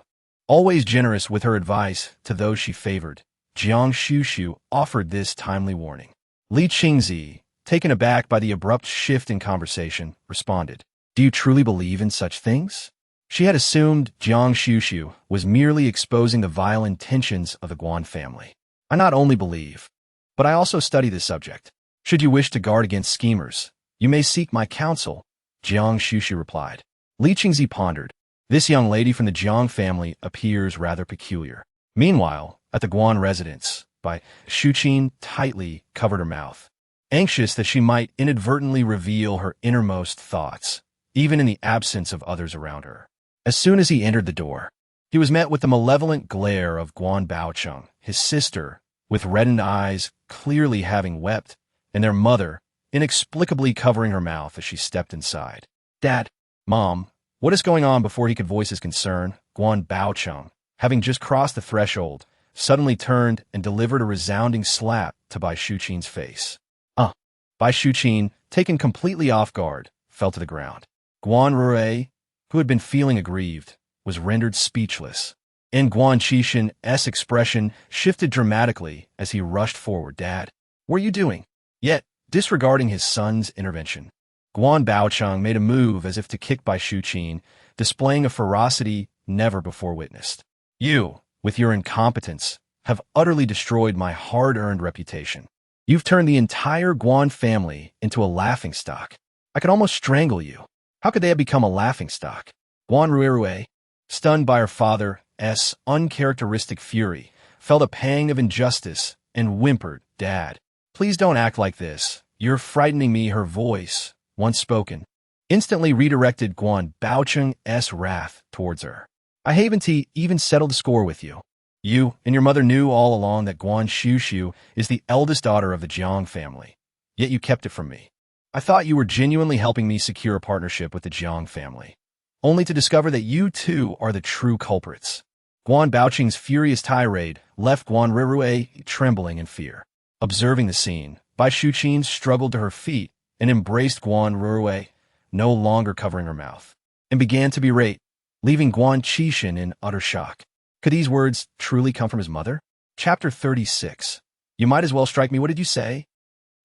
Always generous with her advice to those she favored, Guan Xuxu offered this timely warning. Li Qingzi, taken aback by the abrupt shift in conversation, responded, "Do you truly believe in such things?" She had assumed Guan Xuxu was merely exposing the vile intentions of the Guan family. "I not only believe, but I also study this subject. Should you wish to guard against schemers, you may seek my counsel," Guan Xuxu replied. Li Qingzi pondered. This young lady from the Jiang family appears rather peculiar. Meanwhile, at the Guan residence, Bai Shuqin tightly covered her mouth, anxious that she might inadvertently reveal her innermost thoughts, even in the absence of others around her. As soon as he entered the door, he was met with the malevolent glare of Guan Baocheng, his sister, with reddened eyes clearly having wept, and their mother inexplicably covering her mouth as she stepped inside. "Dad, Mom, what is going on?" Before he could voice his concern, Guan Baocheng, having just crossed the threshold, suddenly turned and delivered a resounding slap to Bai Shuqin's face. Bai Shuqin, taken completely off guard, fell to the ground. Guan Rui, who had been feeling aggrieved, was rendered speechless. And Guan Xuxu's expression shifted dramatically as he rushed forward. "Dad, what are you doing?" Yet, disregarding his son's intervention, Guan Baocheng made a move as if to kick Bai Xuqin, displaying a ferocity never before witnessed. "You, with your incompetence, have utterly destroyed my hard-earned reputation. You've turned the entire Guan family into a laughingstock. I could almost strangle you. How could they have become a laughingstock?" Guan Ruirue, stunned by her father's uncharacteristic fury, felt a pang of injustice and whimpered, "Dad, please don't act like this. You're frightening me." Her voice, once spoken, instantly redirected Guan Baocheng's wrath towards her. "I haven't even settled the score with you. You and your mother knew all along that Guan Xuxu is the eldest daughter of the Jiang family, yet you kept it from me. I thought you were genuinely helping me secure a partnership with the Jiang family, only to discover that you too are the true culprits." Guan Baocheng's furious tirade left Guan Ruirue trembling in fear. Observing the scene, Bai Xuqin struggled to her feet and embraced Guan Ruirue, no longer covering her mouth, and began to berate, leaving Guan Xuxin in utter shock. Could these words truly come from his mother? Chapter 36. "You might as well strike me. What did you say?"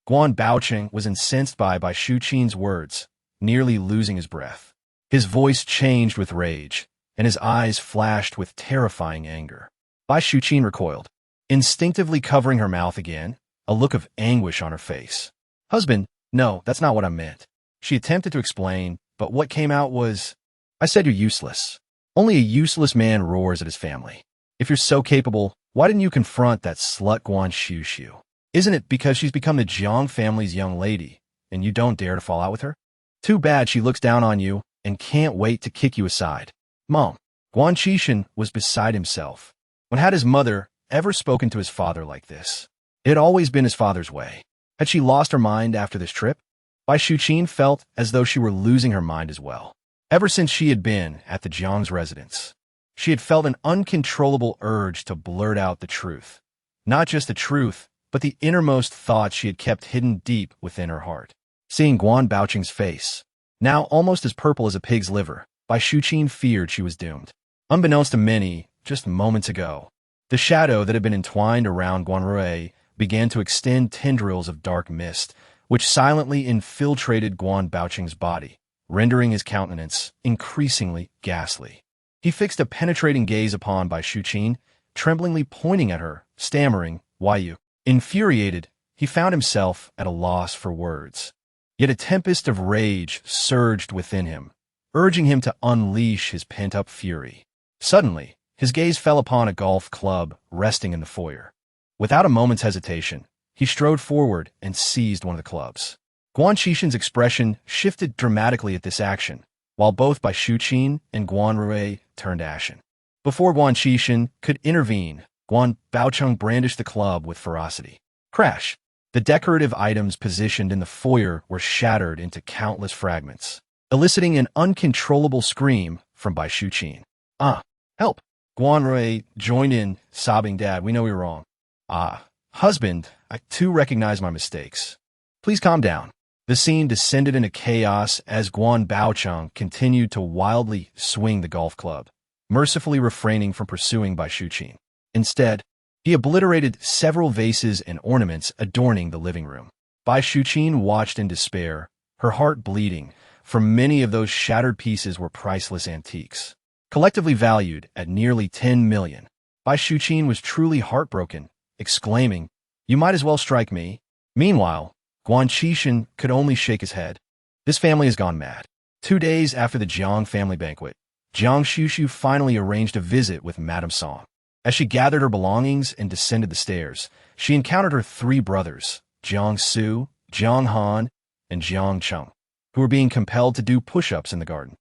Guan Baocheng was incensed by Bai Xuqin's words, nearly losing his breath. His voice changed with rage, and his eyes flashed with terrifying anger. Bai Xuqin recoiled, instinctively covering her mouth again, a look of anguish on her face. "Husband, no, that's not what I meant." She attempted to explain, but what came out was, "I said you're useless. Only a useless man roars at his family. If you're so capable, why didn't you confront that slut Guan Xuxu? Isn't it because she's become the Jiang family's young lady, and you don't dare to fall out with her? Too bad she looks down on you and can't wait to kick you aside." Mom. Guan Xuxin was beside himself. When had his mother ever spoken to his father like this? It had always been his father's way. Had she lost her mind after this trip? Bai Xuqin felt as though she were losing her mind as well. Ever since she had been at the Jiang's residence, she had felt an uncontrollable urge to blurt out the truth. Not just the truth, but the innermost thoughts she had kept hidden deep within her heart. Seeing Guan Baocheng's face, now almost as purple as a pig's liver, Bai Xuqin feared she was doomed. Unbeknownst to many, just moments ago, the shadow that had been entwined around Guan Ruirue began to extend tendrils of dark mist, which silently infiltrated Guan Baocheng's body, rendering his countenance increasingly ghastly. He fixed a penetrating gaze upon Bai Xuqin, tremblingly pointing at her, stammering, "Why you?" Infuriated, he found himself at a loss for words. Yet a tempest of rage surged within him, urging him to unleash his pent-up fury. Suddenly, his gaze fell upon a golf club resting in the foyer. Without a moment's hesitation, he strode forward and seized one of the clubs. Guan Xuxin's expression shifted dramatically at this action, while both Bai Xuqin and Guan Ruirue turned ashen. Before Guan Xuxin could intervene, Guan Baocheng brandished the club with ferocity. Crash! The decorative items positioned in the foyer were shattered into countless fragments, eliciting an uncontrollable scream from Bai Xuqin. "Ah, help!" Guan Ruirue joined in, sobbing, "Dad, we know we were wrong." "Ah, husband, I too recognize my mistakes. Please calm down." The scene descended into chaos as Guan Baocheng continued to wildly swing the golf club, mercifully refraining from pursuing Bai Xuqin. Instead, he obliterated several vases and ornaments adorning the living room. Bai Xuqin watched in despair, her heart bleeding, for many of those shattered pieces were priceless antiques, collectively valued at nearly 10 million. Bai Xuqin was truly heartbroken, exclaiming, "You might as well strike me." Meanwhile, Guan Xuxin could only shake his head. This family has gone mad. 2 days after the Jiang family banquet, Guan Xuxu finally arranged a visit with Madame Song. As she gathered her belongings and descended the stairs, she encountered her 3 brothers, Jiang Su, Jiang Han, and Jiang Cheng, who were being compelled to do push-ups in the garden.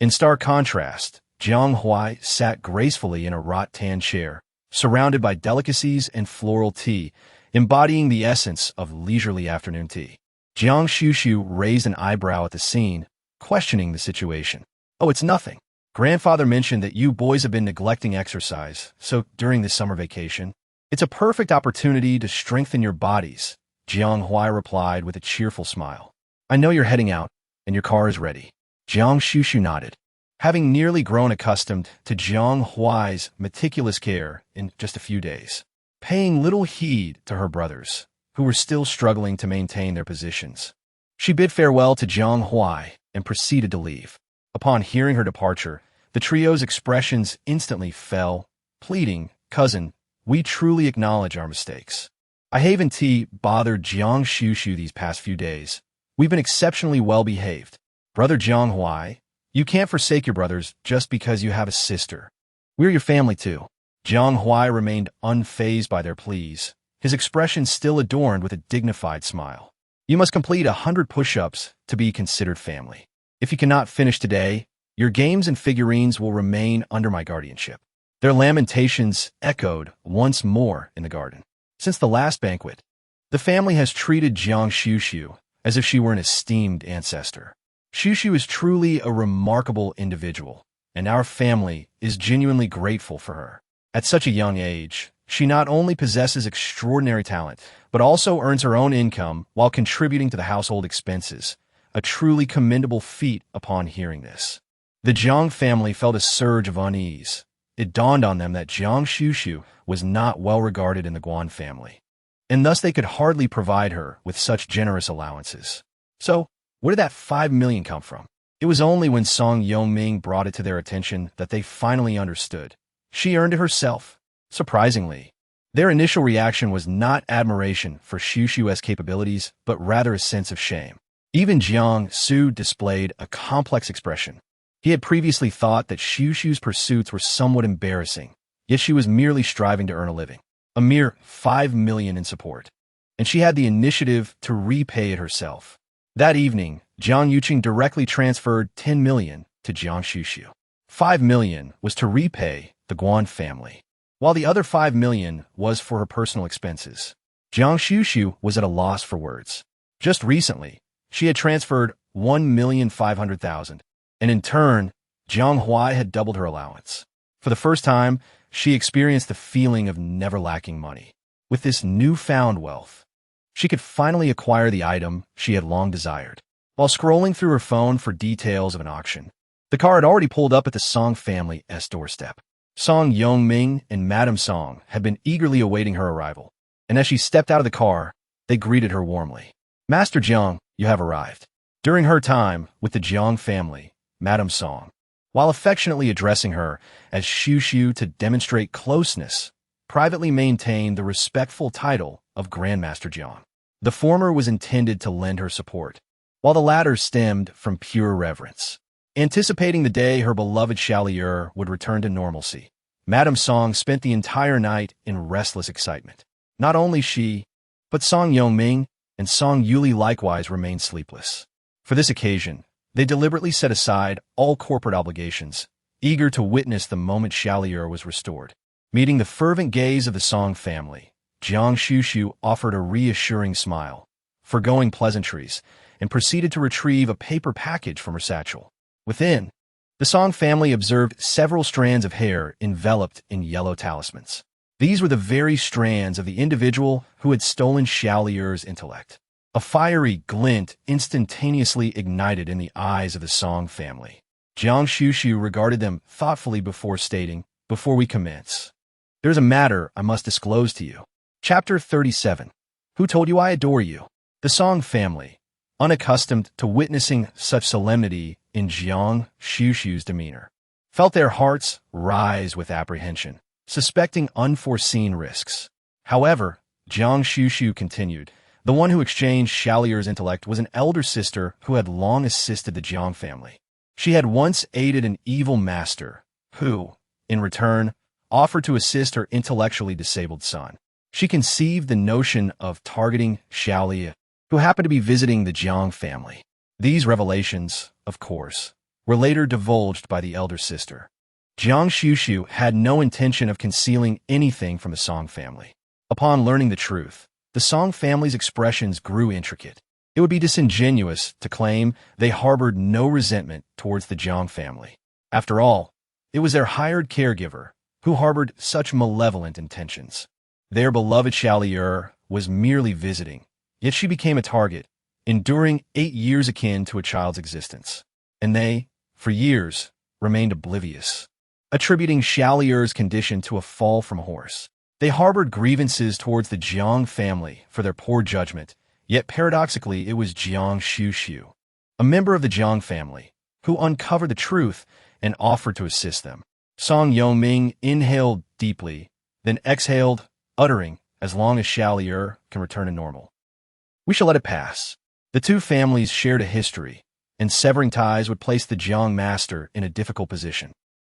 In stark contrast, Jiang Huai sat gracefully in a wrought-tan chair, surrounded by delicacies and floral tea, embodying the essence of leisurely afternoon tea. Guan Xuxu raised an eyebrow at the scene, questioning the situation. "Oh, it's nothing. Grandfather mentioned that you boys have been neglecting exercise, so during this summer vacation, it's a perfect opportunity to strengthen your bodies," Jiang Huai replied with a cheerful smile. "I know you're heading out, and your car is ready." Guan Xuxu nodded. having nearly grown accustomed to Jiang Huai's meticulous care in just a few days, paying little heed to her brothers, who were still struggling to maintain their positions. She bid farewell to Jiang Huai and proceeded to leave. Upon hearing her departure, the trio's expressions instantly fell, pleading, "Cousin, we truly acknowledge our mistakes. I haven't bothered Guan Xuxu these past few days. We've been exceptionally well behaved. Brother Jiang Huai, you can't forsake your brothers just because you have a sister. We're your family too." Jiang Huai remained unfazed by their pleas, his expression still adorned with a dignified smile. "You must complete 100 push-ups to be considered family. If you cannot finish today, your games and figurines will remain under my guardianship." Their lamentations echoed once more in the garden. Since the last banquet, the family has treated Guan Xuxu as if she were an esteemed ancestor. Xuxu is truly a remarkable individual, and our family is genuinely grateful for her. At such a young age, she not only possesses extraordinary talent, but also earns her own income while contributing to the household expenses, a truly commendable feat. Upon hearing this, the Jiang family felt a surge of unease. It dawned on them that Guan Xuxu was not well regarded in the Guan family, and thus they could hardly provide her with such generous allowances. So, where did that 5 million come from? It was only when Song Yongming brought it to their attention that they finally understood. She earned it herself. Surprisingly, their initial reaction was not admiration for Xuxu's capabilities, but rather a sense of shame. Even Jiang Xuxu displayed a complex expression. He had previously thought that Xuxu's pursuits were somewhat embarrassing, yet she was merely striving to earn a living. A mere 5 million in support, and she had the initiative to repay it herself. That evening, Jiang Yuqing directly transferred 10 million to Guan Xuxu. 5 million was to repay the Guan family, while the other 5 million was for her personal expenses. Guan Xuxu was at a loss for words. Just recently, she had transferred 1,500,000, and in turn, Jiang Huai had doubled her allowance. For the first time, she experienced the feeling of never lacking money. With this newfound wealth, she could finally acquire the item she had long desired. While scrolling through her phone for details of an auction, the car had already pulled up at the Song family's doorstep. Song Yongming and Madame Song had been eagerly awaiting her arrival, and as she stepped out of the car, they greeted her warmly. "Master Jiang, you have arrived." During her time with the Jiang family, Madame Song, while affectionately addressing her as Xuxu to demonstrate closeness, privately maintained the respectful title of Grandmaster Jiang. The former was intended to lend her support, while the latter stemmed from pure reverence. Anticipating the day her beloved Xiaolier would return to normalcy, Madame Song spent the entire night in restless excitement. Not only she, but Song Yongming and Song Yuli likewise remained sleepless. For this occasion, they deliberately set aside all corporate obligations, eager to witness the moment Xiaolier was restored. Meeting the fervent gaze of the Song family, Guan Xuxu offered a reassuring smile, forgoing pleasantries, and proceeded to retrieve a paper package from her satchel. Within, the Song family observed several strands of hair enveloped in yellow talismans. These were the very strands of the individual who had stolen Xiaolier's intellect. A fiery glint instantaneously ignited in the eyes of the Song family. Guan Xuxu regarded them thoughtfully before stating, "Before we commence, there's a matter I must disclose to you." Chapter 37. Who told you I adore you? The Song family, unaccustomed to witnessing such solemnity in Guan Xuxu's demeanor, felt their hearts rise with apprehension, suspecting unforeseen risks. However, Guan Xuxu continued, "The one who exchanged Xiaolier's intellect was an elder sister who had long assisted the Jiang family. She had once aided an evil master who, in return, offered to assist her intellectually disabled son. She conceived the notion of targeting Xiaolier, who happened to be visiting the Jiang family. These revelations, of course, were later divulged by the elder sister. Guan Xuxu had no intention of concealing anything from the Song family. Upon learning the truth, the Song family's expressions grew intricate. It would be disingenuous to claim they harbored no resentment towards the Jiang family. After all, it was their hired caregiver who harbored such malevolent intentions. Their beloved Xiaolier was merely visiting, yet she became a target, enduring 8 years akin to a child's existence. And they, for years, remained oblivious, attributing Xiaolier's condition to a fall from a horse. They harbored grievances towards the Jiang family for their poor judgment, yet paradoxically it was Guan Xuxu, a member of the Jiang family, who uncovered the truth and offered to assist them. Song Yongming inhaled deeply, then exhaled, uttering, "As long as Xiaolier can return to normal, we shall let it pass." The two families shared a history, and severing ties would place the Jiang master in a difficult position.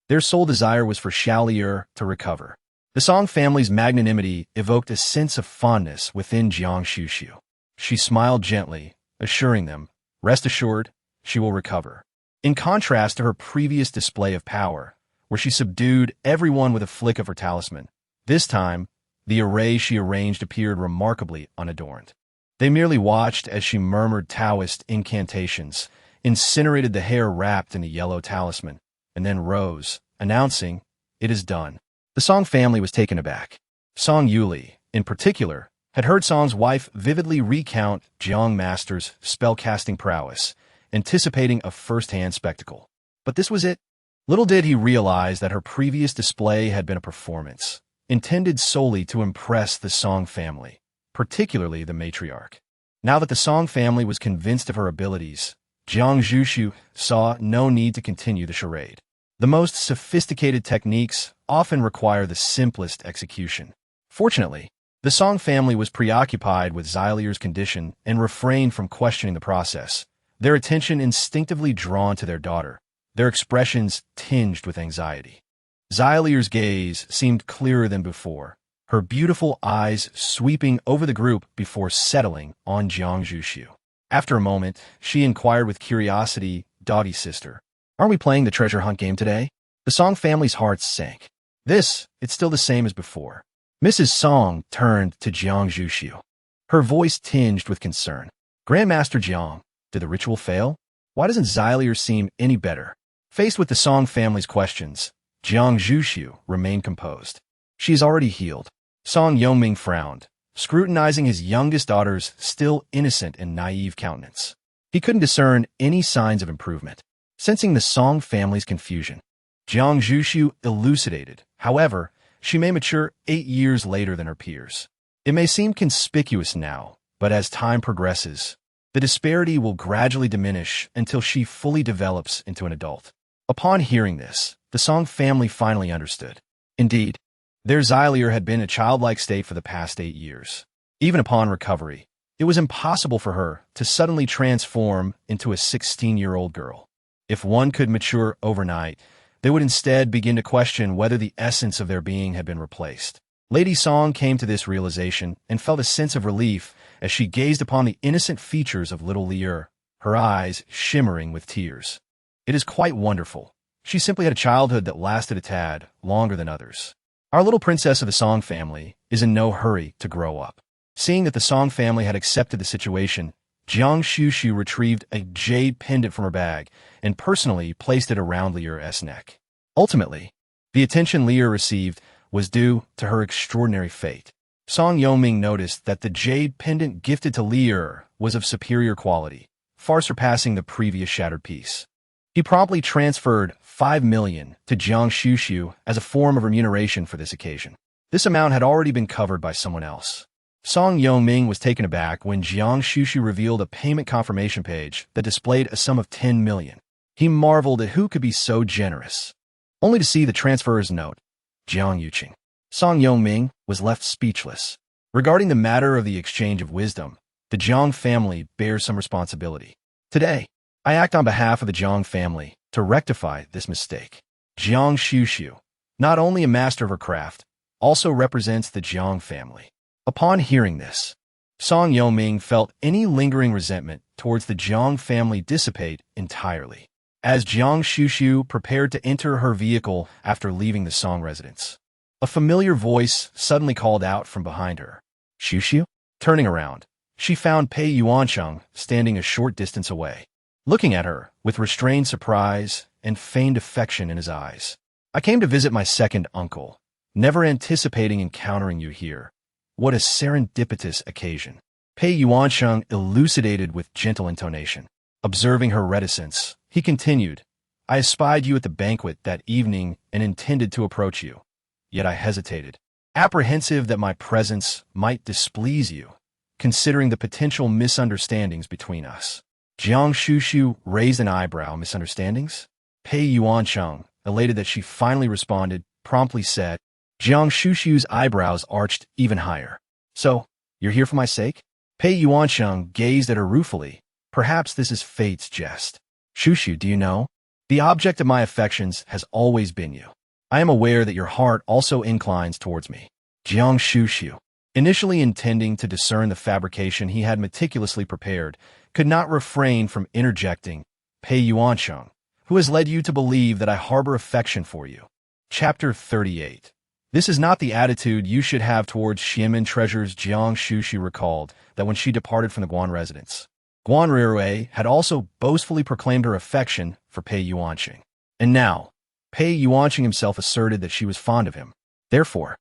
Their sole desire was for Xiaolier to recover. The Song family's magnanimity evoked a sense of fondness within Guan Xuxu. She smiled gently, assuring them, "Rest assured, she will recover." In contrast to her previous display of power, where she subdued everyone with a flick of her talisman, this time, the array she arranged appeared remarkably unadorned. They merely watched as she murmured Taoist incantations, incinerated the hair wrapped in a yellow talisman, and then rose, announcing, "It is done." The Song family was taken aback. Song Yuli, in particular, had heard Song's wife vividly recount Jiang Master's spell-casting prowess, anticipating a first-hand spectacle. But this was it. Little did he realize that her previous display had been a performance, intended solely to impress the Song family, particularly the matriarch. Now that the Song family was convinced of her abilities, Guan Xuxu saw no need to continue the charade. The most sophisticated techniques often require the simplest execution. Fortunately, the Song family was preoccupied with Xiaolier's condition and refrained from questioning the process, their attention instinctively drawn to their daughter, their expressions tinged with anxiety. Xiaolier's gaze seemed clearer than before, her beautiful eyes sweeping over the group before settling on Guan Xuxu. After a moment, she inquired with curiosity, "Doggy sister, aren't we playing the treasure hunt game today?" The Song family's hearts sank. It's still the same as before. Mrs. Song turned to Guan Xuxu, her voice tinged with concern. "Grandmaster Jiang, did the ritual fail? Why doesn't Xiaolier seem any better?" Faced with the Song family's questions, Guan Xuxu remained composed. "She is already healed." Song Yongming frowned, scrutinizing his youngest daughter's still innocent and naive countenance. He couldn't discern any signs of improvement. Sensing the Song family's confusion, Guan Xuxu elucidated. "However, she may mature 8 years later than her peers. It may seem conspicuous now, but as time progresses, the disparity will gradually diminish until she fully develops into an adult." Upon hearing this, the Song family finally understood. Indeed, their Xiaolier had been in a childlike state for the past 8 years. Even upon recovery, it was impossible for her to suddenly transform into a 16-year-old girl. If one could mature overnight, they would instead begin to question whether the essence of their being had been replaced. Lady Song came to this realization and felt a sense of relief as she gazed upon the innocent features of little Lier, her eyes shimmering with tears. "It is quite wonderful. She simply had a childhood that lasted a tad longer than others. Our little princess of the Song family is in no hurry to grow up." Seeing that the Song family had accepted the situation, Guan Xuxu retrieved a jade pendant from her bag and personally placed it around Lier's neck. Ultimately, the attention Lier received was due to her extraordinary fate. Song Yongming noticed that the jade pendant gifted to Lier was of superior quality, far surpassing the previous shattered piece. He promptly transferred 5 million to Guan Xuxu as a form of remuneration for this occasion. This amount had already been covered by someone else. Song Yongming was taken aback when Guan Xuxu revealed a payment confirmation page that displayed a sum of 10 million. He marveled at who could be so generous, only to see the transferor's note, Jiang Yuqing. Song Yongming was left speechless. Regarding the matter of the exchange of wisdom, the Jiang family bears some responsibility. Today, I act on behalf of the Jiang family to rectify this mistake. Guan Xuxu, not only a master of her craft, also represents the Jiang family. Upon hearing this, Song Yongming felt any lingering resentment towards the Jiang family dissipate entirely. As Guan Xuxu prepared to enter her vehicle after leaving the Song residence, a familiar voice suddenly called out from behind her. "Xuxu?" Turning around, she found Pei Yuancheng standing a short distance away, looking at her with restrained surprise and feigned affection in his eyes. "I came to visit my second uncle, never anticipating encountering you here. What a serendipitous occasion." Pei Yuancheng elucidated with gentle intonation. Observing her reticence, he continued, I espied you at the banquet that evening and intended to approach you. Yet I hesitated, apprehensive that my presence might displease you, considering the potential misunderstandings between us. Guan Xuxu raised an eyebrow. Misunderstandings? Pei Yuancheng, elated that she finally responded, promptly said. Guan Xuxu's eyebrows arched even higher. So, you're here for my sake? Pei Yuancheng gazed at her ruefully. Perhaps this is fate's jest. Xuxu, do you know? The object of my affections has always been you. I am aware that your heart also inclines towards me. Guan Xuxu, initially intending to discern the fabrication he had meticulously prepared, could not refrain from interjecting, Pei Yuancheng, who has led you to believe that I harbor affection for you. Chapter 38. This is not the attitude you should have towards Xianmen treasures. Guan Xuxu recalled that when she departed from the Guan residence, Guan Ruirui had also boastfully proclaimed her affection for Pei Yuancheng. And now, Pei Yuancheng himself asserted that she was fond of him. Therefore,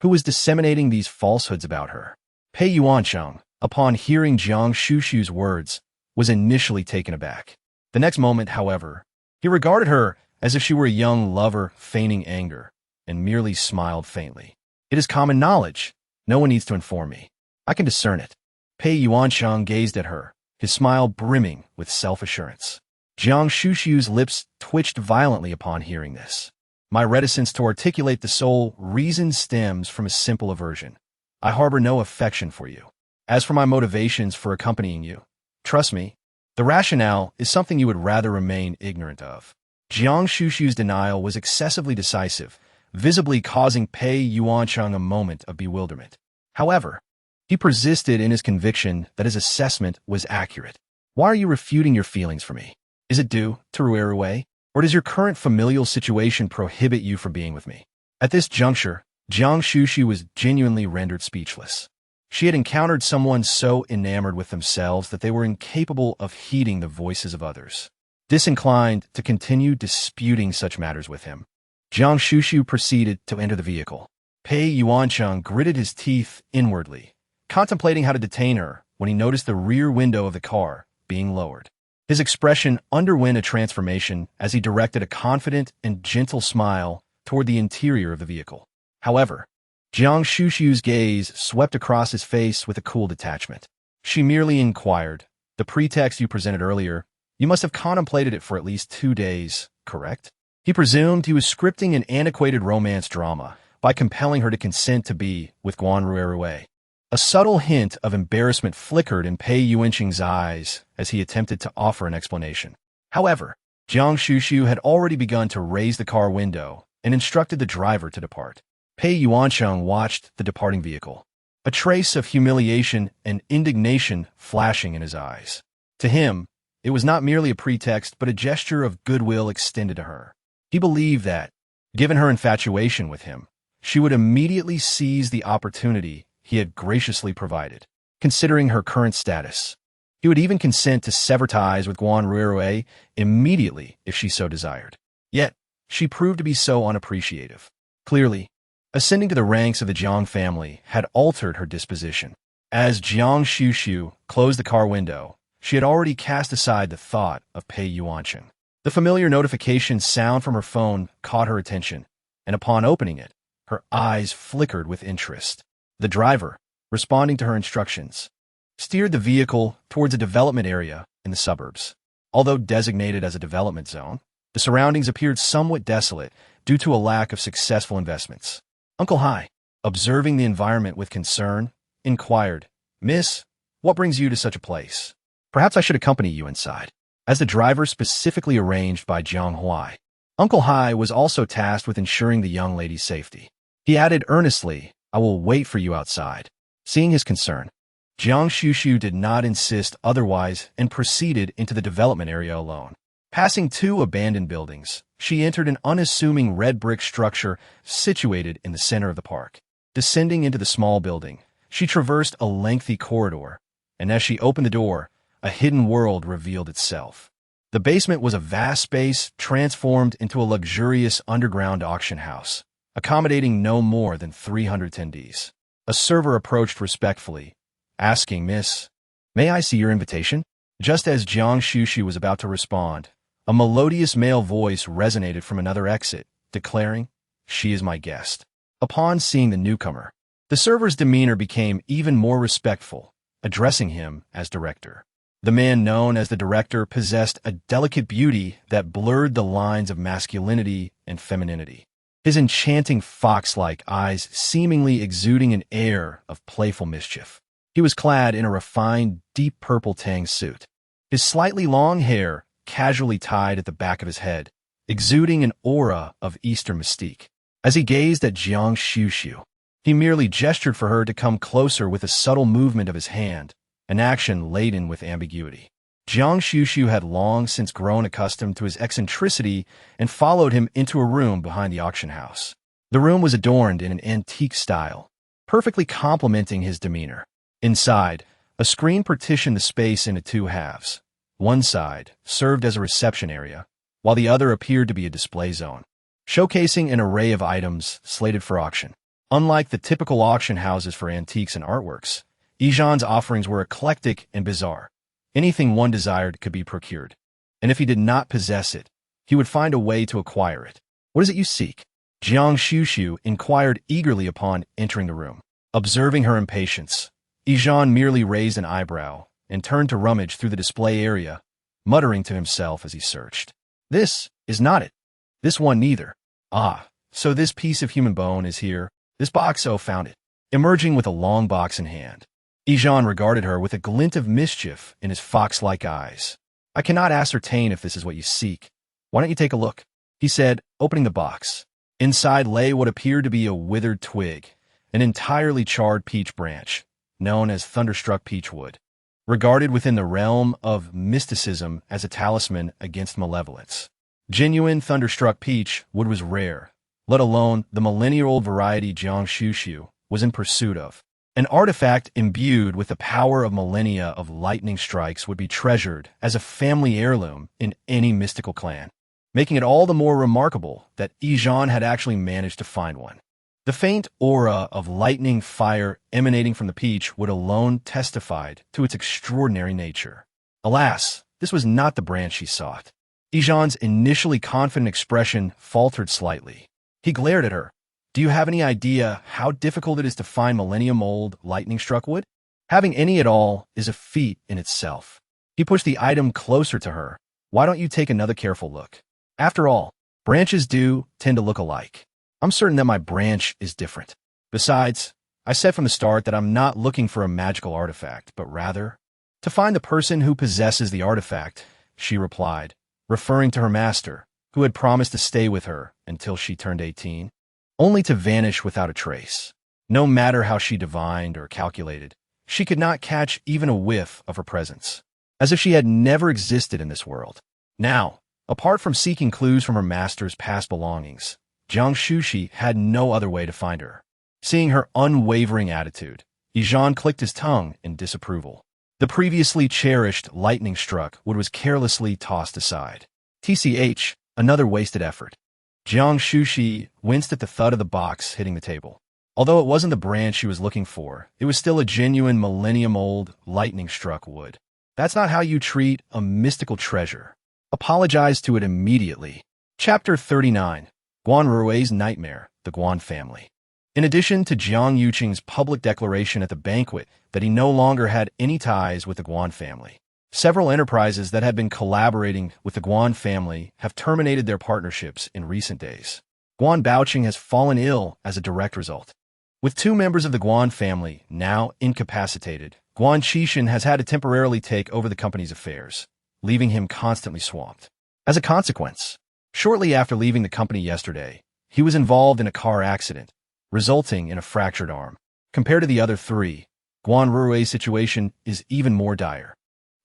who was disseminating these falsehoods about her? Pei Yuancheng, upon hearing Guan Xuxu's words, was initially taken aback. The next moment, however, he regarded her as if she were a young lover feigning anger, and merely smiled faintly. It is common knowledge. No one needs to inform me. I can discern it. Pei Yuancheng gazed at her, his smile brimming with self-assurance. Guan Xuxu's lips twitched violently upon hearing this. My reticence to articulate the sole reason stems from a simple aversion. I harbor no affection for you. As for my motivations for accompanying you, trust me, the rationale is something you would rather remain ignorant of. Guan Xuxu's denial was excessively decisive, visibly causing Pei Yuancheng a moment of bewilderment. However, he persisted in his conviction that his assessment was accurate. Why are you refuting your feelings for me? Is it due to Ruirui, or does your current familial situation prohibit you from being with me? At this juncture, Guan Xuxu was genuinely rendered speechless. She had encountered someone so enamored with themselves that they were incapable of heeding the voices of others. Disinclined to continue disputing such matters with him, Guan Xuxu proceeded to enter the vehicle. Pei Yuancheng gritted his teeth inwardly, contemplating how to detain her when he noticed the rear window of the car being lowered. His expression underwent a transformation as he directed a confident and gentle smile toward the interior of the vehicle. However, Guan Xuxu's gaze swept across his face with a cool detachment. She merely inquired, the pretext you presented earlier, you must have contemplated it for at least 2 days, correct? He presumed he was scripting an antiquated romance drama by compelling her to consent to be with Guan Ruirui. A subtle hint of embarrassment flickered in Pei Yuancheng's eyes as he attempted to offer an explanation. However, Guan Xuxu had already begun to raise the car window and instructed the driver to depart. Pei Yuancheng watched the departing vehicle, a trace of humiliation and indignation flashing in his eyes. To him, it was not merely a pretext but a gesture of goodwill extended to her. He believed that, given her infatuation with him, she would immediately seize the opportunity he had graciously provided. Considering her current status, he would even consent to sever ties with Guan Ruirui immediately if she so desired. Yet, she proved to be so unappreciative. Clearly, ascending to the ranks of the Jiang family had altered her disposition. As Guan Xuxu closed the car window, she had already cast aside the thought of Pei Yuancheng. The familiar notification sound from her phone caught her attention, and upon opening it, her eyes flickered with interest. The driver, responding to her instructions, steered the vehicle towards a development area in the suburbs. Although designated as a development zone, the surroundings appeared somewhat desolate due to a lack of successful investments. Uncle Hai, observing the environment with concern, inquired, Miss, what brings you to such a place? Perhaps I should accompany you inside. As the driver specifically arranged by Jiang Huai, Uncle Hai was also tasked with ensuring the young lady's safety. He added earnestly, I will wait for you outside. Seeing his concern, Guan Xuxu did not insist otherwise and proceeded into the development area alone. Passing 2 abandoned buildings, she entered an unassuming red brick structure situated in the center of the park. Descending into the small building, she traversed a lengthy corridor, and as she opened the door, a hidden world revealed itself. The basement was a vast space transformed into a luxurious underground auction house, accommodating no more than 300 attendees. A server approached respectfully, asking, Miss, may I see your invitation? Just as Guan Xuxu was about to respond, A melodious male voice resonated from another exit, declaring, "She is my guest." Upon seeing the newcomer, the server's demeanor became even more respectful, addressing him as director. The man known as the director possessed a delicate beauty that blurred the lines of masculinity and femininity, his enchanting fox-like eyes seemingly exuding an air of playful mischief. He was clad in a refined, deep purple tang suit, his slightly long hair casually tied at the back of his head, exuding an aura of Eastern mystique. As he gazed at Guan Xuxu, he merely gestured for her to come closer with a subtle movement of his hand, an action laden with ambiguity. Guan Xuxu had long since grown accustomed to his eccentricity and followed him into a room behind the auction house. The room was adorned in an antique style, perfectly complementing his demeanor. Inside, a screen partitioned the space into two halves. One side served as a reception area, while the other appeared to be a display zone, showcasing an array of items slated for auction. Unlike the typical auction houses for antiques and artworks, Yixian's offerings were eclectic and bizarre. Anything one desired could be procured, and if he did not possess it, he would find a way to acquire it. "What is it you seek?" Guan Xuxu inquired eagerly upon entering the room. Observing her impatience, Yixian merely raised an eyebrow and turned to rummage through the display area, muttering to himself as he searched. "This is not it. This one neither. Ah, so this piece of human bone is here. This box, oh, found it." Emerging with a long box in hand, Yixian regarded her with a glint of mischief in his fox-like eyes. "I cannot ascertain if this is what you seek. Why don't you take a look?" he said, opening the box. Inside lay what appeared to be a withered twig, an entirely charred peach branch, known as thunderstruck peachwood, regarded within the realm of mysticism as a talisman against malevolence. Genuine thunderstruck peach wood was rare, let alone the millennia-old variety Guan Xuxu was in pursuit of. An artifact imbued with the power of millennia of lightning strikes would be treasured as a family heirloom in any mystical clan, making it all the more remarkable that Yixian had actually managed to find one. The faint aura of lightning fire emanating from the peach wood alone testified to its extraordinary nature. Alas, this was not the branch she sought. Yixian's initially confident expression faltered slightly. He glared at her. "Do you have any idea how difficult it is to find millennium-old lightning-struck wood? Having any at all is a feat in itself." He pushed the item closer to her. "Why don't you take another careful look? After all, branches do tend to look alike. I'm certain that my branch is different. Besides, I said from the start that I'm not looking for a magical artifact, but rather to find the person who possesses the artifact," she replied, referring to her master, who had promised to stay with her until she turned 18, only to vanish without a trace. No matter how she divined or calculated, she could not catch even a whiff of her presence, as if she had never existed in this world. Now, apart from seeking clues from her master's past belongings, Guan Xuxu had no other way to find her. Seeing her unwavering attitude, Yixian clicked his tongue in disapproval. The previously cherished lightning-struck wood was carelessly tossed aside. TCH, another wasted effort. Guan Xuxu winced at the thud of the box hitting the table. Although it wasn't the branch she was looking for, it was still a genuine millennium-old lightning-struck wood. That's not how you treat a mystical treasure. Apologize to it immediately. Chapter 39. Guan Rui's Nightmare, the Guan Family. In addition to Jiang Yuqing's public declaration at the banquet that he no longer had any ties with the Guan family, several enterprises that had been collaborating with the Guan family have terminated their partnerships in recent days. Guan Baoqing has fallen ill as a direct result. With two members of the Guan family now incapacitated, Guan Xuxu has had to temporarily take over the company's affairs, leaving him constantly swamped. As a consequence, shortly after leaving the company yesterday, he was involved in a car accident, resulting in a fractured arm. Compared to the other three, Guan Rui's situation is even more dire.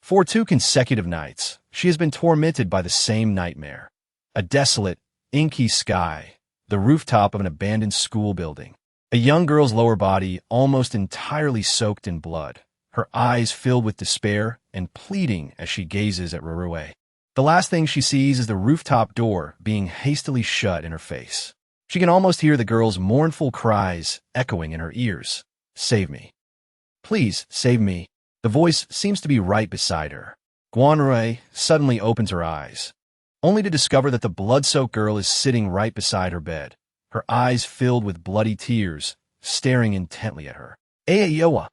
For 2 consecutive nights, she has been tormented by the same nightmare. A desolate, inky sky, the rooftop of an abandoned school building, a young girl's lower body almost entirely soaked in blood, her eyes filled with despair and pleading as she gazes at Rui. The last thing she sees is the rooftop door being hastily shut in her face. She can almost hear the girl's mournful cries echoing in her ears. "Save me. Please, save me." The voice seems to be right beside her. Guan Rui suddenly opens her eyes. only to discover that the blood-soaked girl is sitting right beside her bed, her eyes filled with bloody tears, staring intently at her. Ayowa!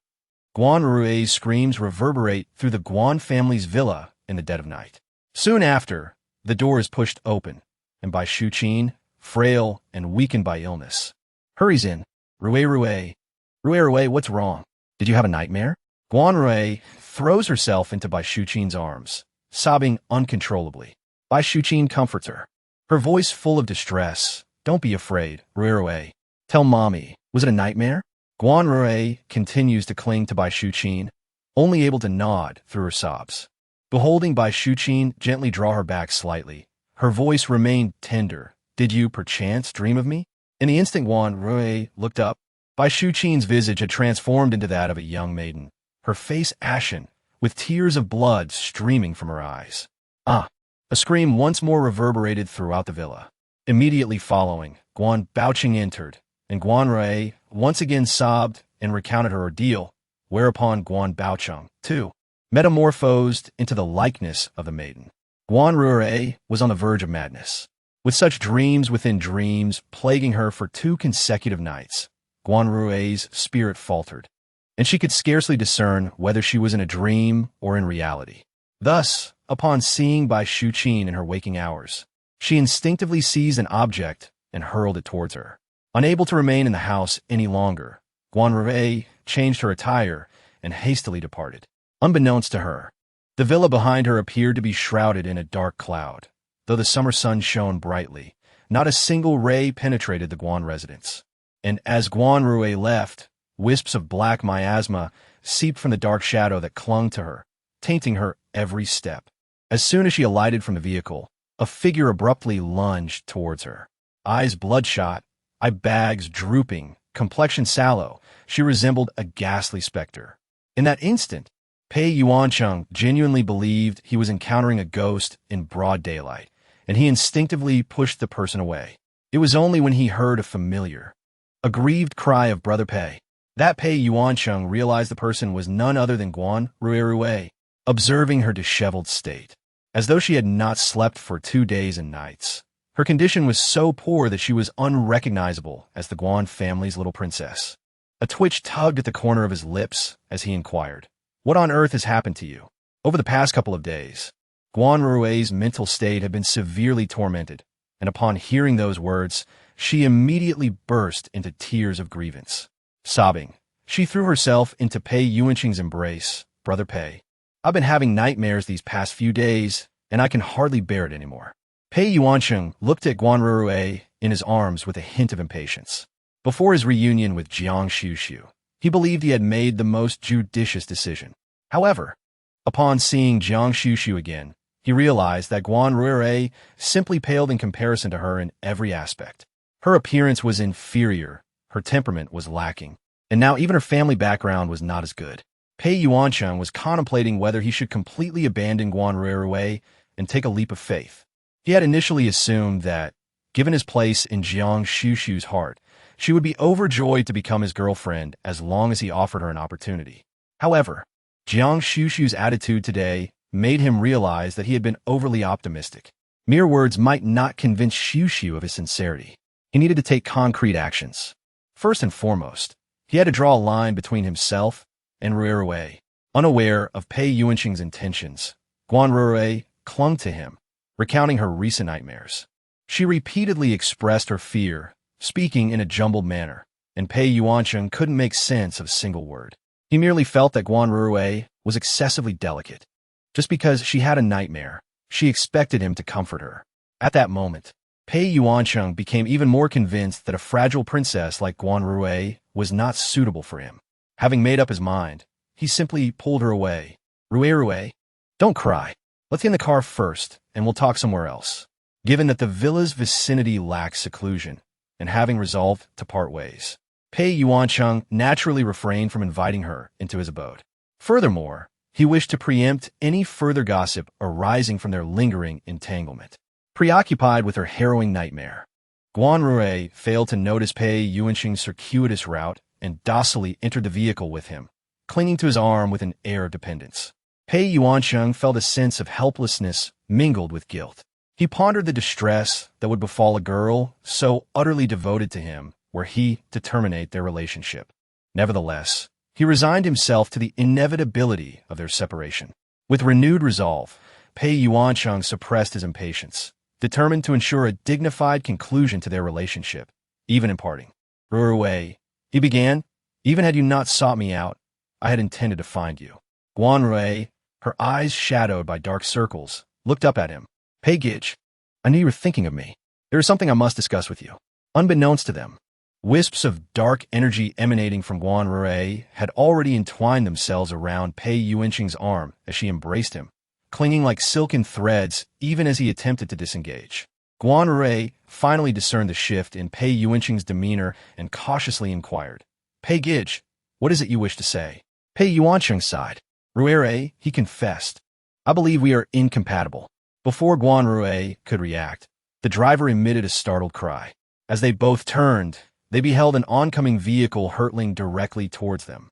Guan Rui's screams reverberate through the Guan family's villa in the dead of night. Soon after, the door is pushed open, and Bai Xuqin, frail and weakened by illness, hurries in. Rui, what's wrong? Did you have a nightmare? Guan Rui throws herself into Bai Xuqin's arms, sobbing uncontrollably. Bai Xuqin comforts her, her voice full of distress. Don't be afraid, Rui. Tell mommy, was it a nightmare? Guan Rui continues to cling to Bai Xuqin, only able to nod through her sobs. Beholding Bai Xuqin gently draw her back slightly, her voice remained tender. Did you, perchance, dream of me? In the instant Guan Rui looked up, Bai Xuqin's visage had transformed into that of a young maiden, her face ashen, with tears of blood streaming from her eyes. Ah! A scream once more reverberated throughout the villa. Immediately following, Guan Baoqing entered, and Guan Rui once again sobbed and recounted her ordeal, whereupon Guan Baoqing, too, metamorphosed into the likeness of the maiden. Guan Rui was on the verge of madness. With such dreams within dreams plaguing her for 2 consecutive nights, Guan Rui's spirit faltered, and she could scarcely discern whether she was in a dream or in reality. Thus, upon seeing Bai Xuqin in her waking hours, she instinctively seized an object and hurled it towards her. Unable to remain in the house any longer, Guan Rui changed her attire and hastily departed. Unbeknownst to her, the villa behind her appeared to be shrouded in a dark cloud. Though the summer sun shone brightly, not a single ray penetrated the Guan residence. And as Guan Rui left, wisps of black miasma seeped from the dark shadow that clung to her, tainting her every step. As soon as she alighted from the vehicle, a figure abruptly lunged towards her. Eyes bloodshot, eye bags drooping, complexion sallow, she resembled a ghastly specter. In that instant, Pei Yuancheng genuinely believed he was encountering a ghost in broad daylight, and he instinctively pushed the person away. It was only when he heard a familiar, aggrieved cry of Brother Pei that Pei Yuancheng realized the person was none other than Guan Rui. Observing her disheveled state, as though she had not slept for 2 days and nights, her condition was so poor that she was unrecognizable as the Guan family's little princess. A twitch tugged at the corner of his lips as he inquired, "What on earth has happened to you?" Over the past couple of days, Guan Rui's mental state had been severely tormented, and upon hearing those words, she immediately burst into tears of grievance. Sobbing, she threw herself into Pei Yuancheng's embrace. "Brother Pei, I've been having nightmares these past few days, and I can hardly bear it anymore." Pei Yuancheng looked at Guan Rui in his arms with a hint of impatience. Before his reunion with Guan Xuxu, he believed he had made the most judicious decision. However, upon seeing Guan Xuxu again, he realized that Guan Rui simply paled in comparison to her in every aspect. Her appearance was inferior, her temperament was lacking, and now even her family background was not as good. Pei Yuancheng was contemplating whether he should completely abandon Guan Rui and take a leap of faith. He had initially assumed that, given his place in Guan Xuxu's heart, she would be overjoyed to become his girlfriend as long as he offered her an opportunity. However, Guan Xuxu's attitude today made him realize that he had been overly optimistic. Mere words might not convince Xuxu of his sincerity. He needed to take concrete actions. First and foremost, he had to draw a line between himself and Rui. Unaware of Pei Yuancheng's intentions, Guan Rui clung to him, recounting her recent nightmares. She repeatedly expressed her fear, speaking in a jumbled manner, and Pei Yuancheng couldn't make sense of a single word. He merely felt that Guan Rui was excessively delicate. Just because she had a nightmare, she expected him to comfort her. At that moment, Pei Yuancheng became even more convinced that a fragile princess like Guan Rui was not suitable for him. Having made up his mind, he simply pulled her away. Rui, don't cry. Let's get in the car first, and we'll talk somewhere else." Given that the villa's vicinity lacked seclusion, and having resolved to part ways, Pei Yuancheng naturally refrained from inviting her into his abode. Furthermore, he wished to preempt any further gossip arising from their lingering entanglement. Preoccupied with her harrowing nightmare, Guan Rui failed to notice Pei Yuancheng's circuitous route and docilely entered the vehicle with him, clinging to his arm with an air of dependence. Pei Yuancheng felt a sense of helplessness mingled with guilt. He pondered the distress that would befall a girl so utterly devoted to him were he to terminate their relationship. Nevertheless, he resigned himself to the inevitability of their separation. With renewed resolve, Pei Yuancheng suppressed his impatience, determined to ensure a dignified conclusion to their relationship, even in parting. Ruwei, he began, even had you not sought me out, I had intended to find you. Guan Ruwei, her eyes shadowed by dark circles, looked up at him. Pei Gij, I knew you were thinking of me. There is something I must discuss with you. Unbeknownst to them, wisps of dark energy emanating from Guan Ruwei had already entwined themselves around Pei Yuancheng's arm as she embraced him, clinging like silken threads even as he attempted to disengage. Guan Ruwei finally discerned the shift in Pei Yuancheng's demeanor and cautiously inquired, Pei Gij, what is it you wish to say? Pei Yuancheng sighed. Ruwei, he confessed, I believe we are incompatible. Before Guan Ruwei could react, the driver emitted a startled cry. As they both turned, they beheld an oncoming vehicle hurtling directly towards them.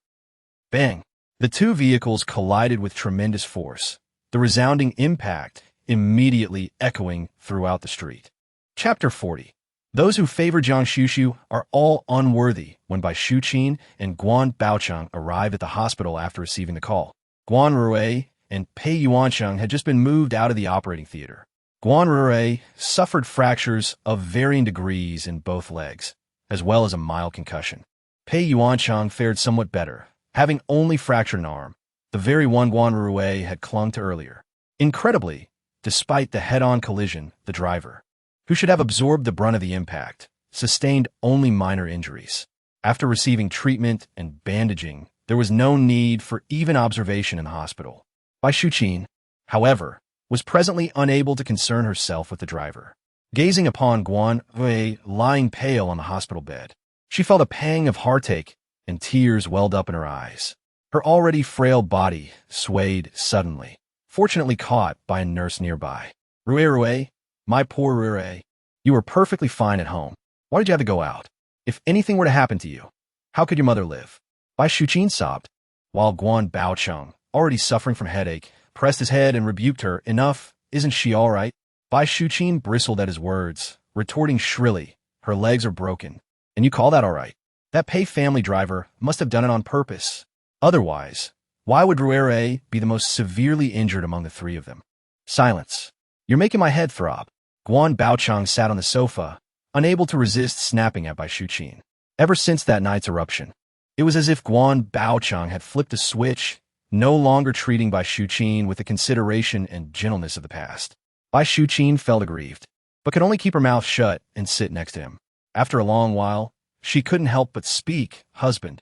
Bang! The two vehicles collided with tremendous force, the resounding impact immediately echoing throughout the street. Chapter 40. Those who favor Guan Xuxu are all unworthy when Bai Shuqin and Guan Baocheng arrived at the hospital after receiving the call. Guan Ruwei and Pei Yuancheng had just been moved out of the operating theater. Guan Ruwei suffered fractures of varying degrees in both legs, as well as a mild concussion. Pei Yuancheng fared somewhat better, having only fractured an arm, the very one Guan Ruwei had clung to earlier. Incredibly, despite the head-on collision, the driver, who should have absorbed the brunt of the impact, sustained only minor injuries. After receiving treatment and bandaging, there was no need for even observation in the hospital. Bai Shuqin, however, was presently unable to concern herself with the driver. Gazing upon Guan Ruwei lying pale on the hospital bed, she felt a pang of heartache and tears welled up in her eyes. Her already frail body swayed suddenly, fortunately caught by a nurse nearby. Ruwei, my poor Ruwei, you were perfectly fine at home. Why did you have to go out? If anything were to happen to you, how could your mother live? Bai Shuqin sobbed, while Guan Baocheng, already suffering from headache, pressed his head and rebuked her. Enough, isn't she all right? Bai Shuqin bristled at his words, retorting shrilly, her legs are broken. And you call that all right? That Pei family driver must have done it on purpose. Otherwise, why would Ruwei be the most severely injured among the three of them? Silence. You're making my head throb. Guan Baocheng sat on the sofa, unable to resist snapping at Bai Shuqin. Ever since that night's eruption, it was as if Guan Baocheng had flipped a switch, no longer treating Bai Shuqin with the consideration and gentleness of the past. Bai Shuqin felt aggrieved, but could only keep her mouth shut and sit next to him. After a long while, she couldn't help but speak. Husband,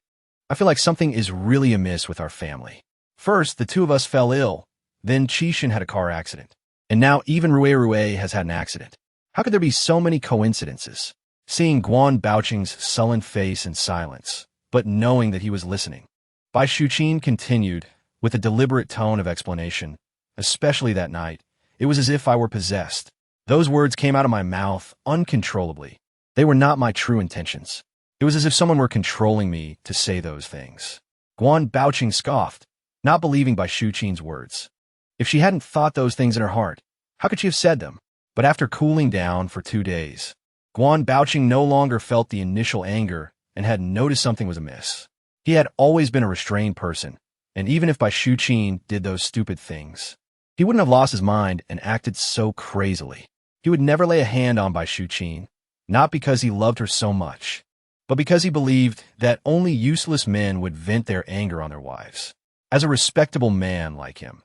I feel like something is really amiss with our family. First, the two of us fell ill, then Qixin had a car accident, and now even Ruwei has had an accident. How could there be so many coincidences? Seeing Guan Baocheng's sullen face in silence, but knowing that he was listening, Bai Shuqin continued, with a deliberate tone of explanation, especially that night, it was as if I were possessed. Those words came out of my mouth uncontrollably. They were not my true intentions. It was as if someone were controlling me to say those things. Guan Baocheng scoffed, not believing Bai Shuqin's words. If she hadn't thought those things in her heart, how could she have said them? But after cooling down for 2 days, Guan Baocheng no longer felt the initial anger and had noticed something was amiss. He had always been a restrained person, and even if Bai Shuqin did those stupid things, he wouldn't have lost his mind and acted so crazily. He would never lay a hand on Bai Shuqin, not because he loved her so much, but because he believed that only useless men would vent their anger on their wives. As a respectable man like him,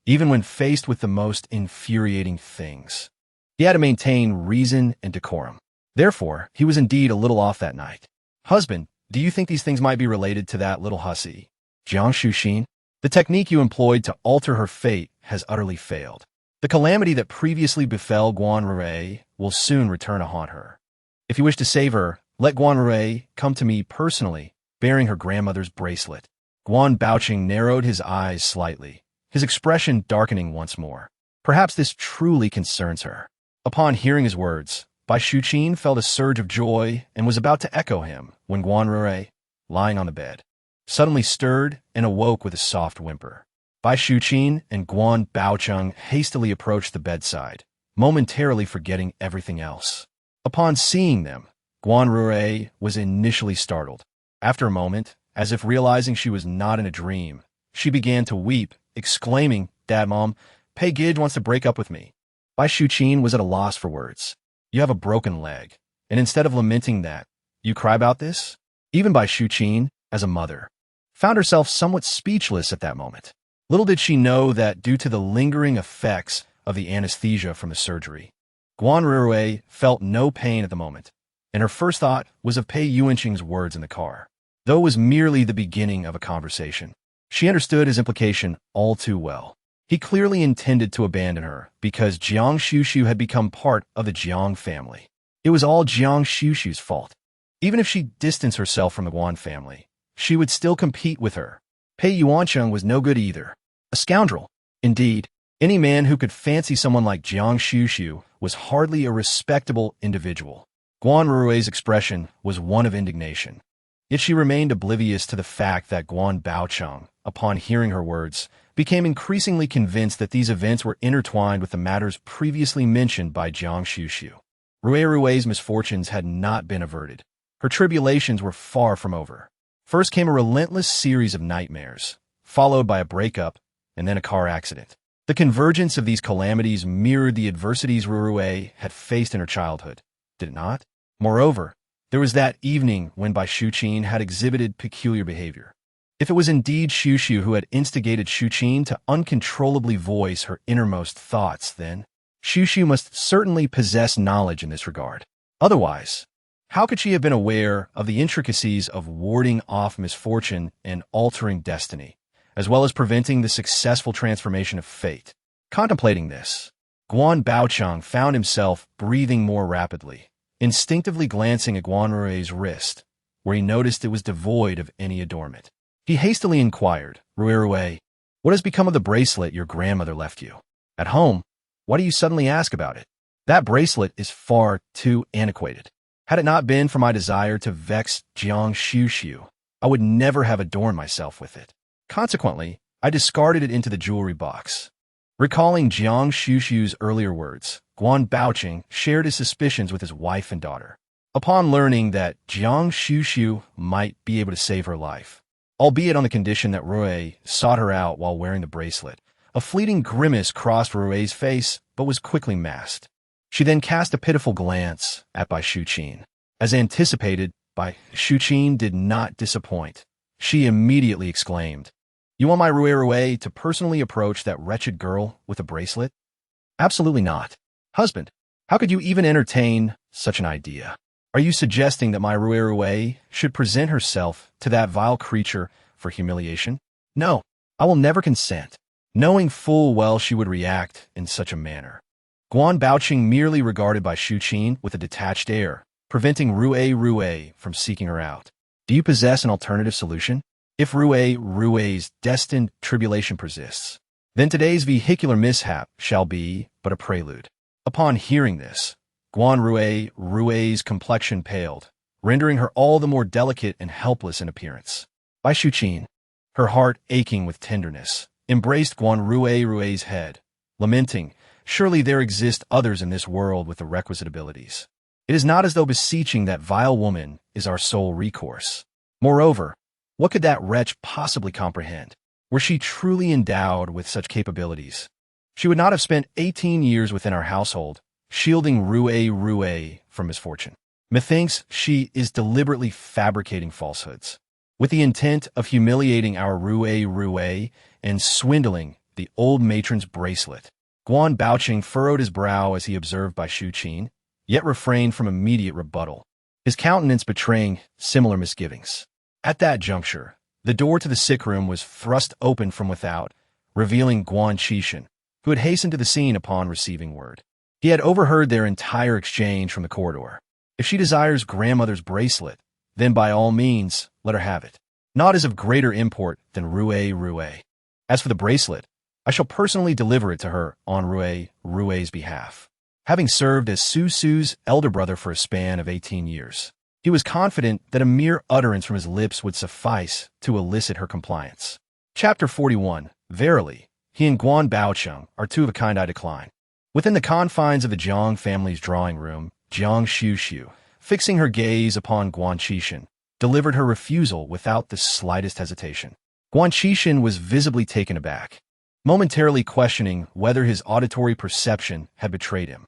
even when faced with the most infuriating things, he had to maintain reason and decorum. Therefore, he was indeed a little off that night. Husband, do you think these things might be related to that little hussy, Guan Xuxu? The technique you employed to alter her fate has utterly failed. The calamity that previously befell Guan Ruwei will soon return to haunt her. If you wish to save her, let Guan Ruwei come to me personally, bearing her grandmother's bracelet. Guan Baocheng narrowed his eyes slightly, his expression darkening once more. Perhaps this truly concerns her. Upon hearing his words, Bai Shuqin felt a surge of joy and was about to echo him when Guan Ruwei, lying on the bed, suddenly stirred and awoke with a soft whimper. Bai Shuqin and Guan Baocheng hastily approached the bedside, momentarily forgetting everything else. Upon seeing them, Guan Rui was initially startled. After a moment, as if realizing she was not in a dream, she began to weep, exclaiming, "Dad, Mom, Pei Gid wants to break up with me." Bai Xuqin was at a loss for words. "You have a broken leg, and instead of lamenting that, you cry about this?" Even Bai Xuqin, as a mother, found herself somewhat speechless at that moment. Little did she know that due to the lingering effects of the anesthesia from the surgery, Guan Rui felt no pain at the moment, and her first thought was of Pei Yuanqing's words in the car. Though it was merely the beginning of a conversation, she understood his implication all too well. He clearly intended to abandon her because Guan Xuxu had become part of the Jiang family. It was all Guan Xuxu's fault. Even if she distanced herself from the Guan family, she would still compete with her. Pei Yuanqing was no good either. A scoundrel. Indeed, any man who could fancy someone like Guan Xuxu was hardly a respectable individual. Guan Rui's expression was one of indignation. Yet she remained oblivious to the fact that Guan Baocheng, upon hearing her words, became increasingly convinced that these events were intertwined with the matters previously mentioned by Guan Xuxu. Rui's misfortunes had not been averted. Her tribulations were far from over. First came a relentless series of nightmares, followed by a breakup, and then a car accident. The convergence of these calamities mirrored the adversities Rui had faced in her childhood, did it not? Moreover, there was that evening when Bai Xuqin had exhibited peculiar behavior. If it was indeed Xuxu who had instigated Xuqin to uncontrollably voice her innermost thoughts, then Xuxu must certainly possess knowledge in this regard. Otherwise, how could she have been aware of the intricacies of warding off misfortune and altering destiny, as well as preventing the successful transformation of fate? Contemplating this, Guan Baocheng found himself breathing more rapidly, instinctively glancing at Guan Rui's wrist, where he noticed it was devoid of any adornment. He hastily inquired, "Rui, what has become of the bracelet your grandmother left you? At home, why do you suddenly ask about it? That bracelet is far too antiquated. Had it not been for my desire to vex Guan Xuxu, I would never have adorned myself with it. Consequently, I discarded it into the jewelry box." Recalling Guan Xuxu's earlier words, Guan Baocheng shared his suspicions with his wife and daughter. Upon learning that Guan Xuxu might be able to save her life, albeit on the condition that Rui sought her out while wearing the bracelet, a fleeting grimace crossed Rui's face but was quickly masked. She then cast a pitiful glance at Bai Xuqin. As anticipated, Bai Xuqin did not disappoint. She immediately exclaimed, "You want my Rui to personally approach that wretched girl with a bracelet?" "Absolutely not. Husband, how could you even entertain such an idea? Are you suggesting that my Rui should present herself to that vile creature for humiliation? No, I will never consent," knowing full well she would react in such a manner. Guan Baocheng merely regarded Bai Xuqin with a detached air, preventing Rui from seeking her out. "Do you possess an alternative solution? If Rui's destined tribulation persists, then today's vehicular mishap shall be but a prelude." Upon hearing this, Guan Rui's complexion paled, rendering her all the more delicate and helpless in appearance. Bai Xuqin, her heart aching with tenderness, embraced Guan Rui's head, lamenting, "Surely there exist others in this world with the requisite abilities. It is not as though beseeching that vile woman is our sole recourse. Moreover, what could that wretch possibly comprehend? Were she truly endowed with such capabilities, she would not have spent 18 years within our household, shielding Rui from misfortune. Methinks she is deliberately fabricating falsehoods, with the intent of humiliating our Rui and swindling the old matron's bracelet." Guan Baocheng furrowed his brow as he observed Bai Xuqin, yet refrained from immediate rebuttal, his countenance betraying similar misgivings. At that juncture, the door to the sick room was thrust open from without, revealing Guan Xuxu, who had hastened to the scene upon receiving word. He had overheard their entire exchange from the corridor. If she desires grandmother's bracelet, then by all means, let her have it. Naught is of greater import than Rui. As for the bracelet, I shall personally deliver it to her on Rui's behalf. Having served as Su's elder brother for a span of 18 years, he was confident that a mere utterance from his lips would suffice to elicit her compliance. Chapter 41. Verily, he and Guan Baocheng are two of a kind I decline. Within the confines of the Jiang family's drawing room, Guan Xuxu, fixing her gaze upon Guan Xuxu, delivered her refusal without the slightest hesitation. Guan Xuxu was visibly taken aback, momentarily questioning whether his auditory perception had betrayed him.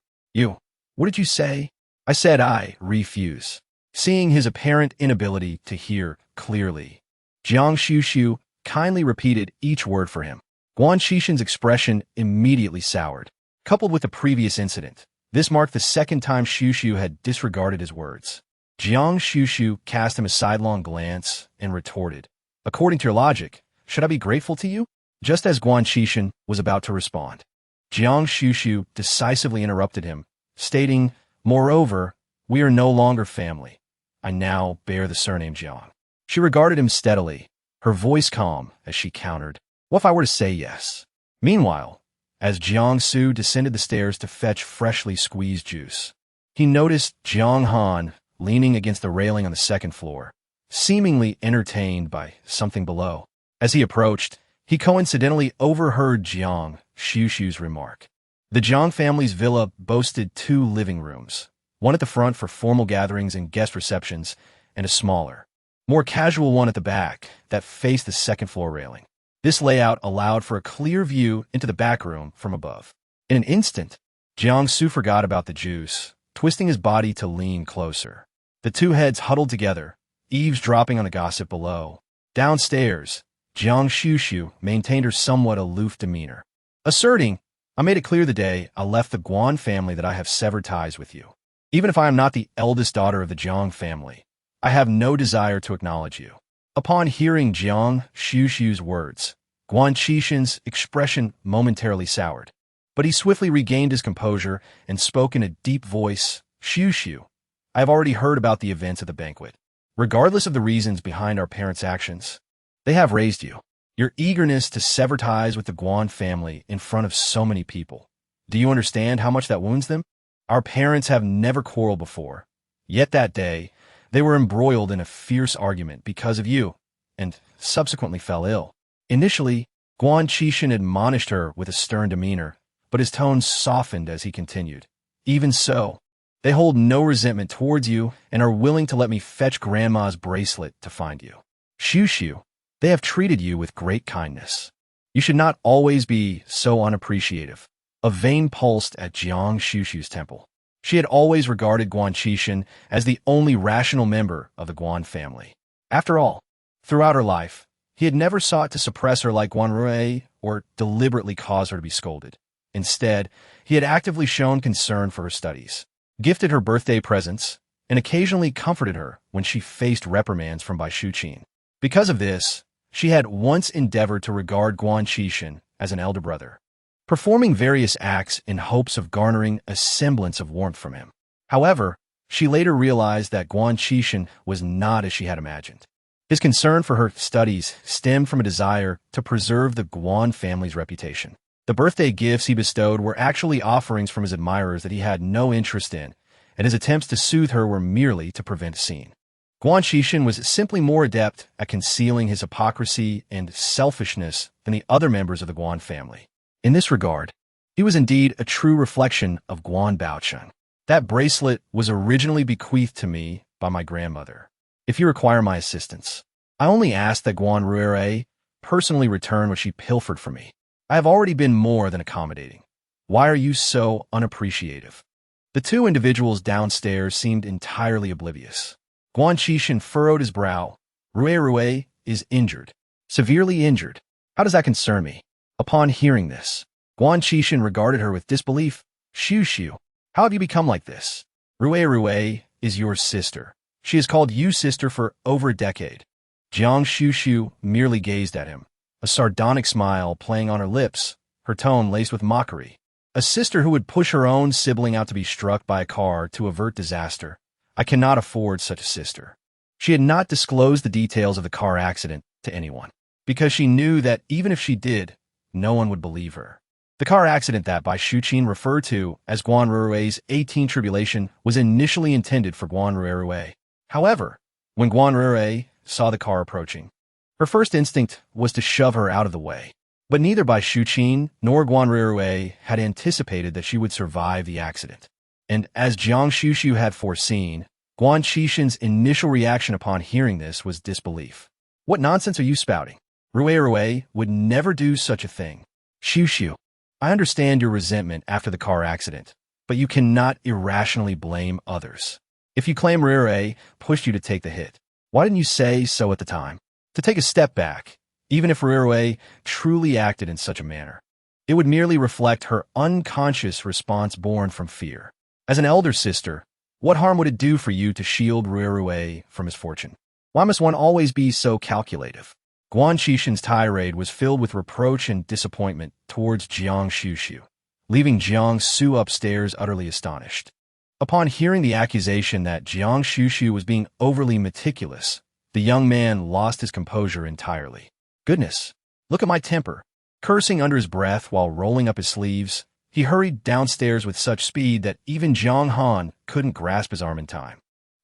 What did you say? I said I refuse. Seeing his apparent inability to hear clearly, Guan Xuxu kindly repeated each word for him. Guan Xuxu's expression immediately soured. Coupled with the previous incident, this marked the second time Xuxu had disregarded his words. Guan Xuxu cast him a sidelong glance and retorted, "According to your logic, should I be grateful to you?" Just as Guan Xuxu was about to respond, Guan Xuxu decisively interrupted him, stating, "Moreover, we are no longer family. I now bear the surname Jiang." She regarded him steadily, her voice calm as she countered, "What if I were to say yes?" Meanwhile, as Jiang Su descended the stairs to fetch freshly squeezed juice, he noticed Jiang Han leaning against the railing on the second floor, seemingly entertained by something below. As he approached, he coincidentally overheard Jiang Xuxu's remark. The Jiang family's villa boasted 2 living rooms, one at the front for formal gatherings and guest receptions, and a smaller, more casual one at the back that faced the second-floor railing. This layout allowed for a clear view into the back room from above. In an instant, Jiang Su forgot about the juice, twisting his body to lean closer. The 2 heads huddled together, eavesdropping on the gossip below. Downstairs, Guan Xuxu maintained her somewhat aloof demeanor, asserting, "I made it clear the day I left the Guan family that I have severed ties with you. Even if I am not the eldest daughter of the Jiang family, I have no desire to acknowledge you." Upon hearing Guan Xuxu's words, Guan Xuxu's expression momentarily soured, but he swiftly regained his composure and spoke in a deep voice, "Xuxu, I have already heard about the events of the banquet. Regardless of the reasons behind our parents' actions, they have raised you. Your eagerness to sever ties with the Guan family in front of so many people. Do you understand how much that wounds them? Our parents have never quarreled before. Yet that day, they were embroiled in a fierce argument because of you, and subsequently fell ill." Initially, Guan Xuxu admonished her with a stern demeanor, but his tone softened as he continued. "Even so, they hold no resentment towards you and are willing to let me fetch Grandma's bracelet to find you. Xuxu, they have treated you with great kindness. You should not always be so unappreciative." A vein pulsed at Guan Xuxu's temple. She had always regarded Guan Xuxu as the only rational member of the Guan family. After all, throughout her life, he had never sought to suppress her like Guan Rui or deliberately cause her to be scolded. Instead, he had actively shown concern for her studies, gifted her birthday presents, and occasionally comforted her when she faced reprimands from Bai Shuqin. Because of this, she had once endeavored to regard Guan Xuxu as an elder brother, performing various acts in hopes of garnering a semblance of warmth from him. However, she later realized that Guan Xuxu was not as she had imagined. His concern for her studies stemmed from a desire to preserve the Guan family's reputation. The birthday gifts he bestowed were actually offerings from his admirers that he had no interest in, and his attempts to soothe her were merely to prevent a scene. Guan Xuxu was simply more adept at concealing his hypocrisy and selfishness than the other members of the Guan family. In this regard, he was indeed a true reflection of Guan Baocheng. That bracelet was originally bequeathed to me by my grandmother. If you require my assistance, I only ask that Guan Rui personally return what she pilfered from me. I have already been more than accommodating. Why are you so unappreciative?" The 2 individuals downstairs seemed entirely oblivious. Guan Xuxu furrowed his brow. Rui is injured. Severely injured. How does that concern me?" Upon hearing this, Guan Xuxu regarded her with disbelief. "Xuxu, how have you become like this? Rui is your sister. She has called you sister for over a decade." Guan Xuxu merely gazed at him, a sardonic smile playing on her lips, her tone laced with mockery. A sister who would push her own sibling out to be struck by a car to avert disaster. I cannot afford such a sister. She had not disclosed the details of the car accident to anyone, because she knew that even if she did, no one would believe her. The car accident that Bai Shuqin referred to as Guan Rui's 18 tribulation was initially intended for Guan Rui. However, when Guan Rui saw the car approaching, her first instinct was to shove her out of the way. But neither Bai Xuqin nor Guan Ruirui had anticipated that she would survive the accident. And as Jiang Xuxu had foreseen, Guan Xuxin's initial reaction upon hearing this was disbelief. What nonsense are you spouting? Ruirui would never do such a thing. Xuxu, I understand your resentment after the car accident, but you cannot irrationally blame others. If you claim Ruirui pushed you to take the hit, why didn't you say so at the time? To take a step back, even if Ruirui truly acted in such a manner, it would merely reflect her unconscious response born from fear. As an elder sister, what harm would it do for you to shield Ruirui from misfortune? Why must one always be so calculative? Guan Xuxin's tirade was filled with reproach and disappointment towards Jiang Xuxu, leaving Jiang Su upstairs utterly astonished. Upon hearing the accusation that Jiang Xuxu was being overly meticulous, the young man lost his composure entirely. Goodness, look at my temper. Cursing under his breath while rolling up his sleeves, he hurried downstairs with such speed that even Zhang Han couldn't grasp his arm in time.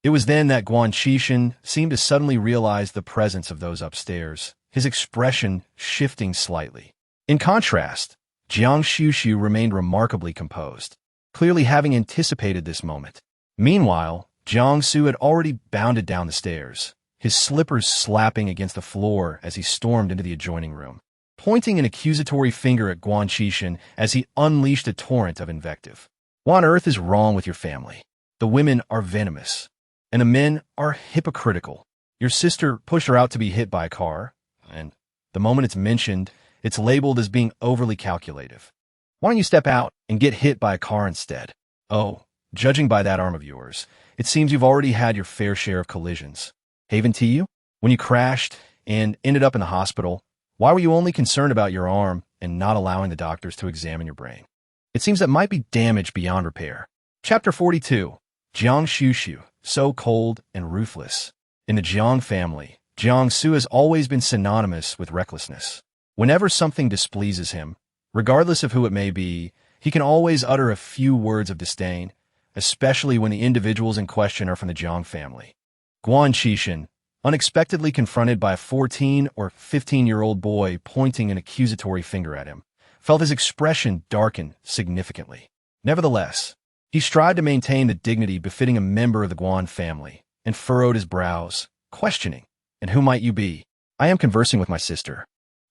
It was then that Guan Xuxin seemed to suddenly realize the presence of those upstairs, his expression shifting slightly. In contrast, Jiang Xuxu remained remarkably composed, clearly having anticipated this moment. Meanwhile, Jiang Su had already bounded down the stairs, his slippers slapping against the floor as he stormed into the adjoining room, pointing an accusatory finger at Guan Xuxin as he unleashed a torrent of invective. What on earth is wrong with your family? The women are venomous, and the men are hypocritical. Your sister pushed her out to be hit by a car, and the moment it's mentioned, it's labeled as being overly calculative. Why don't you step out and get hit by a car instead? Oh, judging by that arm of yours, it seems you've already had your fair share of collisions. Haven to you? When you crashed and ended up in the hospital, why were you only concerned about your arm and not allowing the doctors to examine your brain? It seems that might be damaged beyond repair. Chapter 42. Jiang Xuxu, so cold and ruthless. In the Jiang family, Jiang Su has always been synonymous with recklessness. Whenever something displeases him, regardless of who it may be, he can always utter a few words of disdain, especially when the individuals in question are from the Jiang family. Guan Xuxin, unexpectedly confronted by a 14 or 15-year-old boy pointing an accusatory finger at him, felt his expression darken significantly. Nevertheless, he strived to maintain the dignity befitting a member of the Guan family and furrowed his brows, questioning, "And who might you be?" "I am conversing with my sister.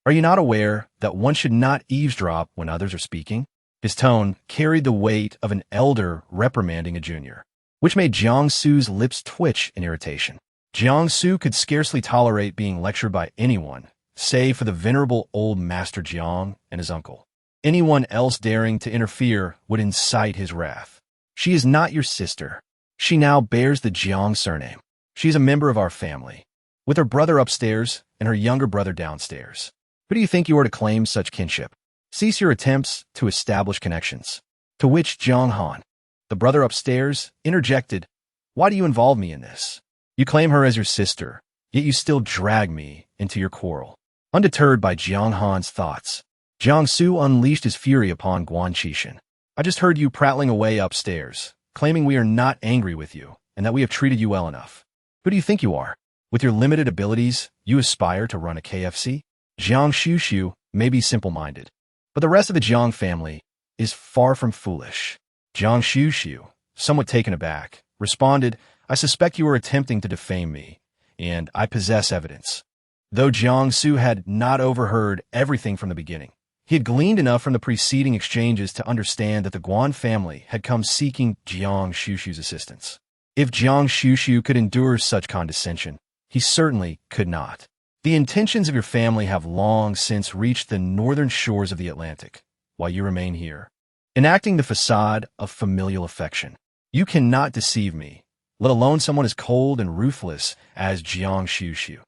Are you not aware that one should not eavesdrop when others are speaking?" His tone carried the weight of an elder reprimanding a junior, which made Jiang Su's lips twitch in irritation. Jiang Su could scarcely tolerate being lectured by anyone, save for the venerable old Master Jiang and his uncle. Anyone else daring to interfere would incite his wrath. "She is not your sister. She now bears the Jiang surname. She is a member of our family, with her brother upstairs and her younger brother downstairs. Who do you think you are to claim such kinship? Cease your attempts to establish connections." To which Zhang Han, the brother upstairs, interjected, "Why do you involve me in this? You claim her as your sister, yet you still drag me into your quarrel." Undeterred by Jiang Han's thoughts, Jiang Su unleashed his fury upon Guan Xuxin. "I just heard you prattling away upstairs, claiming we are not angry with you and that we have treated you well enough. Who do you think you are? With your limited abilities, you aspire to run a KFC? Jiang Xuxu may be simple-minded, but the rest of the Jiang family is far from foolish." Jiang Xuxu, somewhat taken aback, responded, "I suspect you are attempting to defame me, and I possess evidence." Though Jiang Su had not overheard everything from the beginning, he had gleaned enough from the preceding exchanges to understand that the Guan family had come seeking Jiang Xuxu's assistance. If Jiang Xuxu could endure such condescension, he certainly could not. "The intentions of your family have long since reached the northern shores of the Atlantic, while you remain here, enacting the facade of familial affection. You cannot deceive me, let alone someone as cold and ruthless as Jiang Xuxu.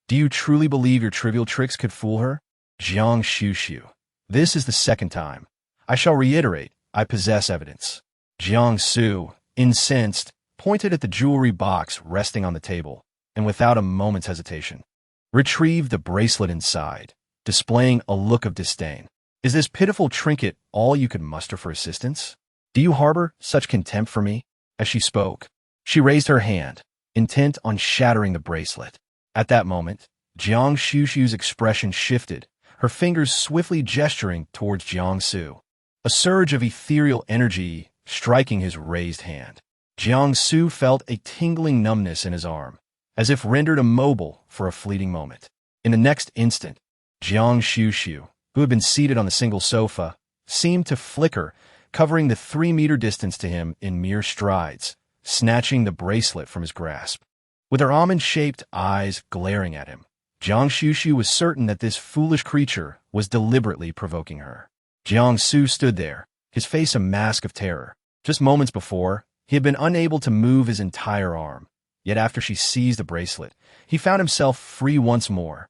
Do you truly believe your trivial tricks could fool her? Jiang Xuxu, this is the second time. I shall reiterate, I possess evidence." Jiang Su, incensed, pointed at the jewelry box resting on the table, and without a moment's hesitation, retrieved the bracelet inside, displaying a look of disdain. "Is this pitiful trinket all you could muster for assistance? Do you harbor such contempt for me?" As she spoke, she raised her hand, intent on shattering the bracelet. At that moment, Jiang Xuxu's expression shifted, her fingers swiftly gesturing towards Jiang Su. A surge of ethereal energy striking his raised hand. Jiang Su felt a tingling numbness in his arm, as if rendered immobile for a fleeting moment. In the next instant, Guan Xuxu, who had been seated on the single sofa, seemed to flicker, covering the 3-meter distance to him in mere strides, snatching the bracelet from his grasp. With her almond-shaped eyes glaring at him, Guan Xuxu was certain that this foolish creature was deliberately provoking her. Jiang Su stood there, his face a mask of terror. Just moments before, he had been unable to move his entire arm. Yet after she seized the bracelet, he found himself free once more.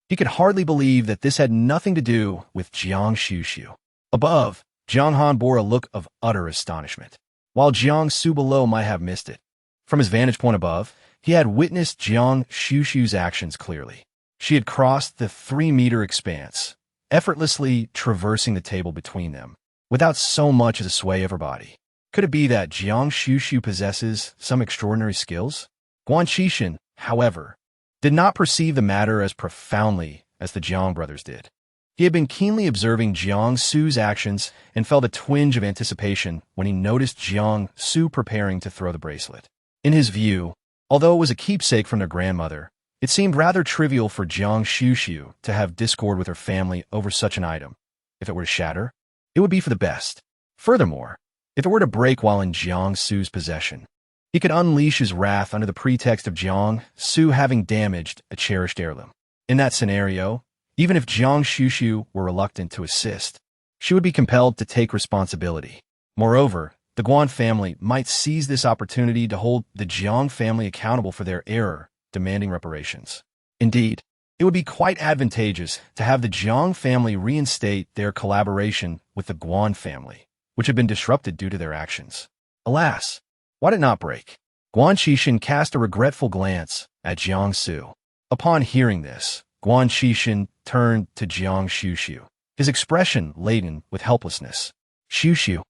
He could hardly believe that this had nothing to do with Guan Xuxu. Above, Jiang Han bore a look of utter astonishment, while Jiang Su below might have missed it. From his vantage point above, he had witnessed Guan Xuxu's actions clearly. She had crossed the 3-meter expanse, effortlessly traversing the table between them, without so much as a sway of her body. Could it be that Guan Xuxu possesses some extraordinary skills? Guan Xuxu, however, did not perceive the matter as profoundly as the Jiang brothers did. He had been keenly observing Jiang Su's actions and felt a twinge of anticipation when he noticed Jiang Su preparing to throw the bracelet. In his view, although it was a keepsake from their grandmother, it seemed rather trivial for Guan Xuxu to have discord with her family over such an item. If it were to shatter, it would be for the best. Furthermore, if it were to break while in Jiang Su's possession, he could unleash his wrath under the pretext of Jiang Su having damaged a cherished heirloom. In that scenario, even if Guan Xuxu were reluctant to assist, she would be compelled to take responsibility. Moreover, the Guan family might seize this opportunity to hold the Jiang family accountable for their error, demanding reparations. Indeed, it would be quite advantageous to have the Jiang family reinstate their collaboration with the Guan family, which had been disrupted due to their actions. Alas, why did it not break? Guan Xuxu cast a regretful glance at Jiang Su. Upon hearing this, Guan Xuxu turned to Guan Xuxu, his expression laden with helplessness. Xuxu,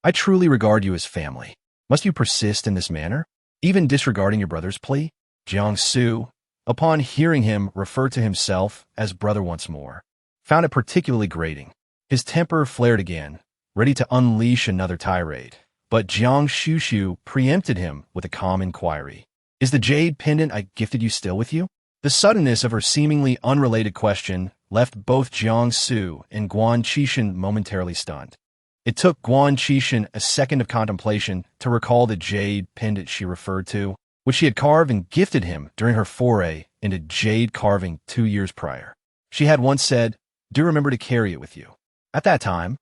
I truly regard you as family. Must you persist in this manner, even disregarding your brother's plea? Jiang Su, upon hearing him refer to himself as brother once more, found it particularly grating. His temper flared again, ready to unleash another tirade. But Guan Xuxu preempted him with a calm inquiry. Is the jade pendant I gifted you still with you? The suddenness of her seemingly unrelated question left both Jiang Su and Guan Xuxu momentarily stunned. It took Guan Xuxu a second of contemplation to recall the jade pendant she referred to, which she had carved and gifted him during her foray into jade carving 2 years prior. She had once said, "Do remember to carry it with you." At that time,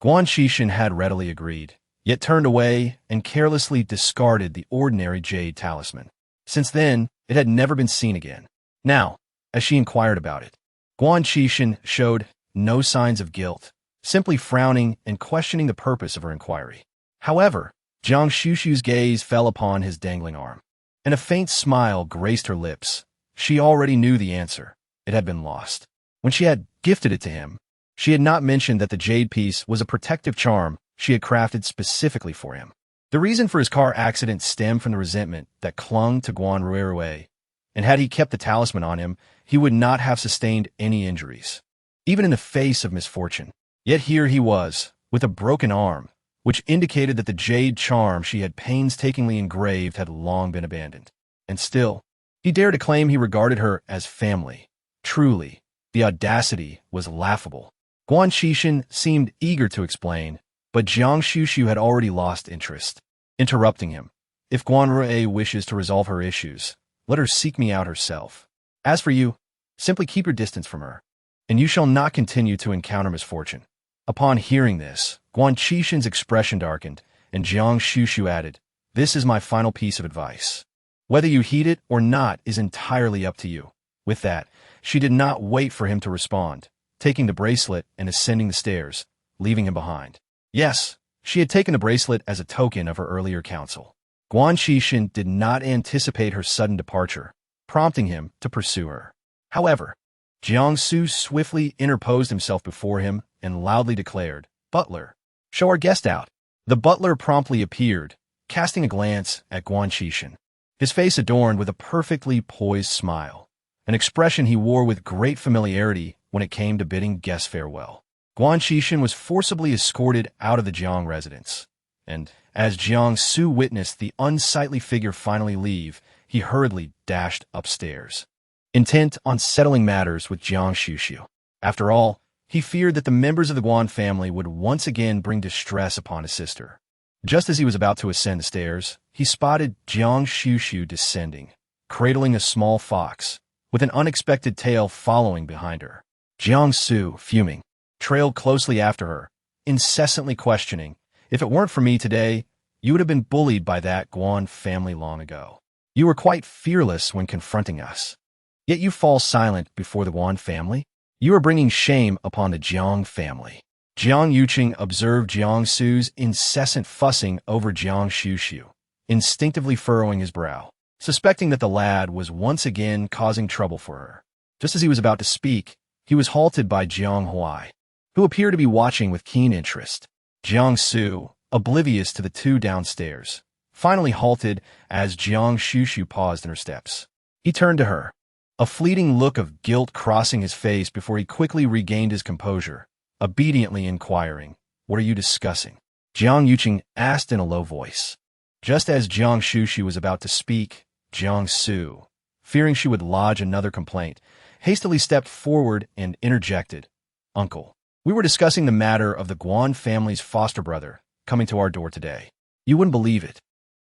Guan Xuxu had readily agreed, yet turned away and carelessly discarded the ordinary jade talisman. Since then, it had never been seen again. Now, as she inquired about it, Guan Xuxu showed no signs of guilt, simply frowning and questioning the purpose of her inquiry. However, Jiang Xuxu's gaze fell upon his dangling arm, and a faint smile graced her lips. She already knew the answer. It had been lost. When she had gifted it to him, she had not mentioned that the jade piece was a protective charm she had crafted specifically for him. The reason for his car accident stemmed from the resentment that clung to Guan Ruirui, and had he kept the talisman on him, he would not have sustained any injuries, even in the face of misfortune. Yet here he was, with a broken arm, which indicated that the jade charm she had painstakingly engraved had long been abandoned. And still, he dared to claim he regarded her as family. Truly, the audacity was laughable. Guan Xuxu seemed eager to explain, but Jiang Xuxu had already lost interest, interrupting him. If Guan Ruirui wishes to resolve her issues, let her seek me out herself. As for you, simply keep your distance from her, and you shall not continue to encounter misfortune. Upon hearing this, Guan Xuxu's expression darkened, and Jiang Xuxu added, "This is my final piece of advice. Whether you heed it or not is entirely up to you." With that, she did not wait for him to respond, taking the bracelet and ascending the stairs, leaving him behind. Yes, she had taken the bracelet as a token of her earlier counsel. Guan Xuxu did not anticipate her sudden departure, prompting him to pursue her. However, Jiang Su swiftly interposed himself before him and loudly declared, "Butler, show our guest out." The butler promptly appeared, casting a glance at Guan Xuxu, his face adorned with a perfectly poised smile, an expression he wore with great familiarity when it came to bidding guests farewell. Guan Xuxu was forcibly escorted out of the Jiang residence, and as Jiang Xuxu witnessed the unsightly figure finally leave, he hurriedly dashed upstairs, intent on settling matters with Jiang Xuxu. After all, he feared that the members of the Guan family would once again bring distress upon his sister. Just as he was about to ascend the stairs, he spotted Jiang Xuxu descending, cradling a small fox, with an unexpected tail following behind her. Jiang Xuxu, fuming, trailed closely after her, incessantly questioning, "If it weren't for me today, you would have been bullied by that Guan family long ago. You were quite fearless when confronting us. Yet you fall silent before the Guan family? You are bringing shame upon the Jiang family." Jiang Yuqing observed Jiang Xu's incessant fussing over Jiang Xuxu, instinctively furrowing his brow, suspecting that the lad was once again causing trouble for her. Just as he was about to speak, he was halted by Jiang Huai, who appeared to be watching with keen interest. Jiang Xuxu, oblivious to the two downstairs, finally halted as Jiang Xuxu paused in her steps. He turned to her, a fleeting look of guilt crossing his face before he quickly regained his composure, obediently inquiring, "What are you discussing?" Jiang Yuqing asked in a low voice. Just as Jiang Xuxu was about to speak, Jiang Xuxu, fearing she would lodge another complaint, hastily stepped forward and interjected, "Uncle, we were discussing the matter of the Guan family's foster brother coming to our door today. You wouldn't believe it.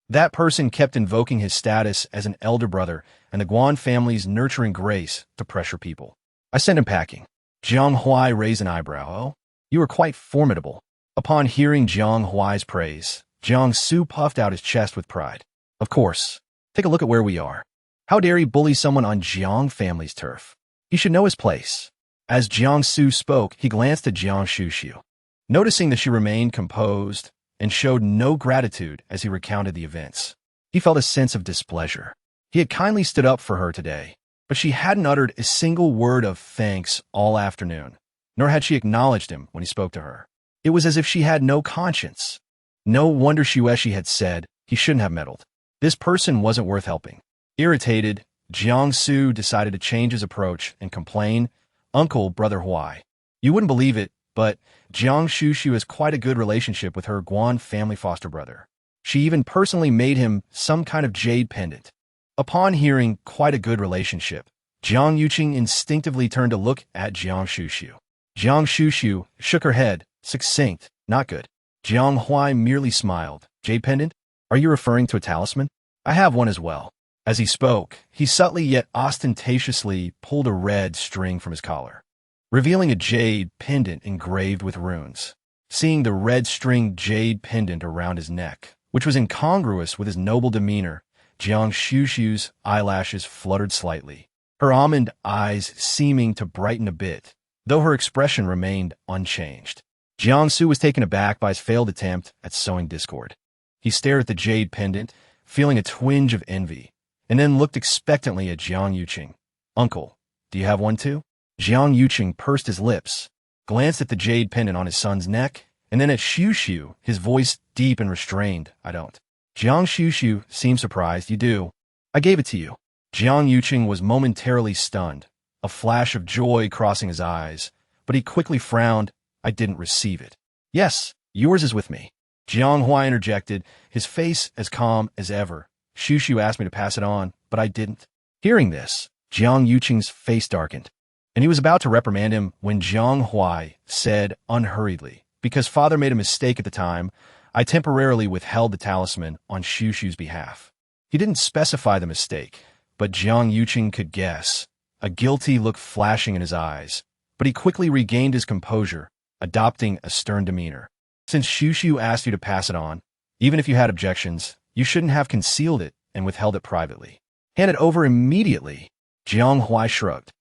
That person kept invoking his status as an elder brother and the Guan family's nurturing grace to pressure people. I sent him packing." Jiang Huai raised an eyebrow. "Oh, you are quite formidable." Upon hearing Jiang Huai's praise, Jiang Xuxu puffed out his chest with pride. "Of course. Take a look at where we are. How dare he bully someone on Jiang family's turf? He should know his place." As Jiang Xuxu spoke, he glanced at Jiang Xuxu, noticing that she remained composed and showed no gratitude as he recounted the events. He felt a sense of displeasure. He had kindly stood up for her today, but she hadn't uttered a single word of thanks all afternoon, nor had she acknowledged him when he spoke to her. It was as if she had no conscience. No wonder Xueshi had said he shouldn't have meddled. This person wasn't worth helping. Irritated, Jiang Xuxu decided to change his approach and complain, "Uncle, Brother Huai, you wouldn't believe it, but Jiang Xuxu has quite a good relationship with her Guan family foster brother. She even personally made him some kind of jade pendant." Upon hearing "quite a good relationship," Jiang Yuqing instinctively turned to look at Jiang Xuxu. Jiang Xuxu shook her head, succinct, "Not good." Jiang Huai merely smiled. "Jade pendant? Are you referring to a talisman? I have one as well." As he spoke, he subtly yet ostentatiously pulled a red string from his collar, revealing a jade pendant engraved with runes. Seeing the red string jade pendant around his neck, which was incongruous with his noble demeanor, Jiang Xuxu's eyelashes fluttered slightly, her almond eyes seeming to brighten a bit, though her expression remained unchanged. Jiang Xuxu was taken aback by his failed attempt at sowing discord. He stared at the jade pendant, feeling a twinge of envy, and then looked expectantly at Jiang Yuqing. "Uncle, do you have one too?" Jiang Yuqing pursed his lips, glanced at the jade pendant on his son's neck, and then at Xuxu, his voice deep and restrained. "I don't." Jiang Xuxu seemed surprised. "You do. I gave it to you." Jiang Yuqing was momentarily stunned, a flash of joy crossing his eyes, but he quickly frowned. "I didn't receive it." "Yes, yours is with me." Jiang Huai interjected, his face as calm as ever. "Xuxu asked me to pass it on, but I didn't." Hearing this, Jiang Yuqing's face darkened, and he was about to reprimand him when Jiang Huai said unhurriedly, "Because father made a mistake at the time, I temporarily withheld the talisman on Xuxu's behalf." He didn't specify the mistake, but Jiang Yuqing could guess, a guilty look flashing in his eyes, but he quickly regained his composure, adopting a stern demeanor. "Since Xuxu asked you to pass it on, even if you had objections, you shouldn't have concealed it and withheld it privately. Hand it over immediately." Jiang Huai shrugged.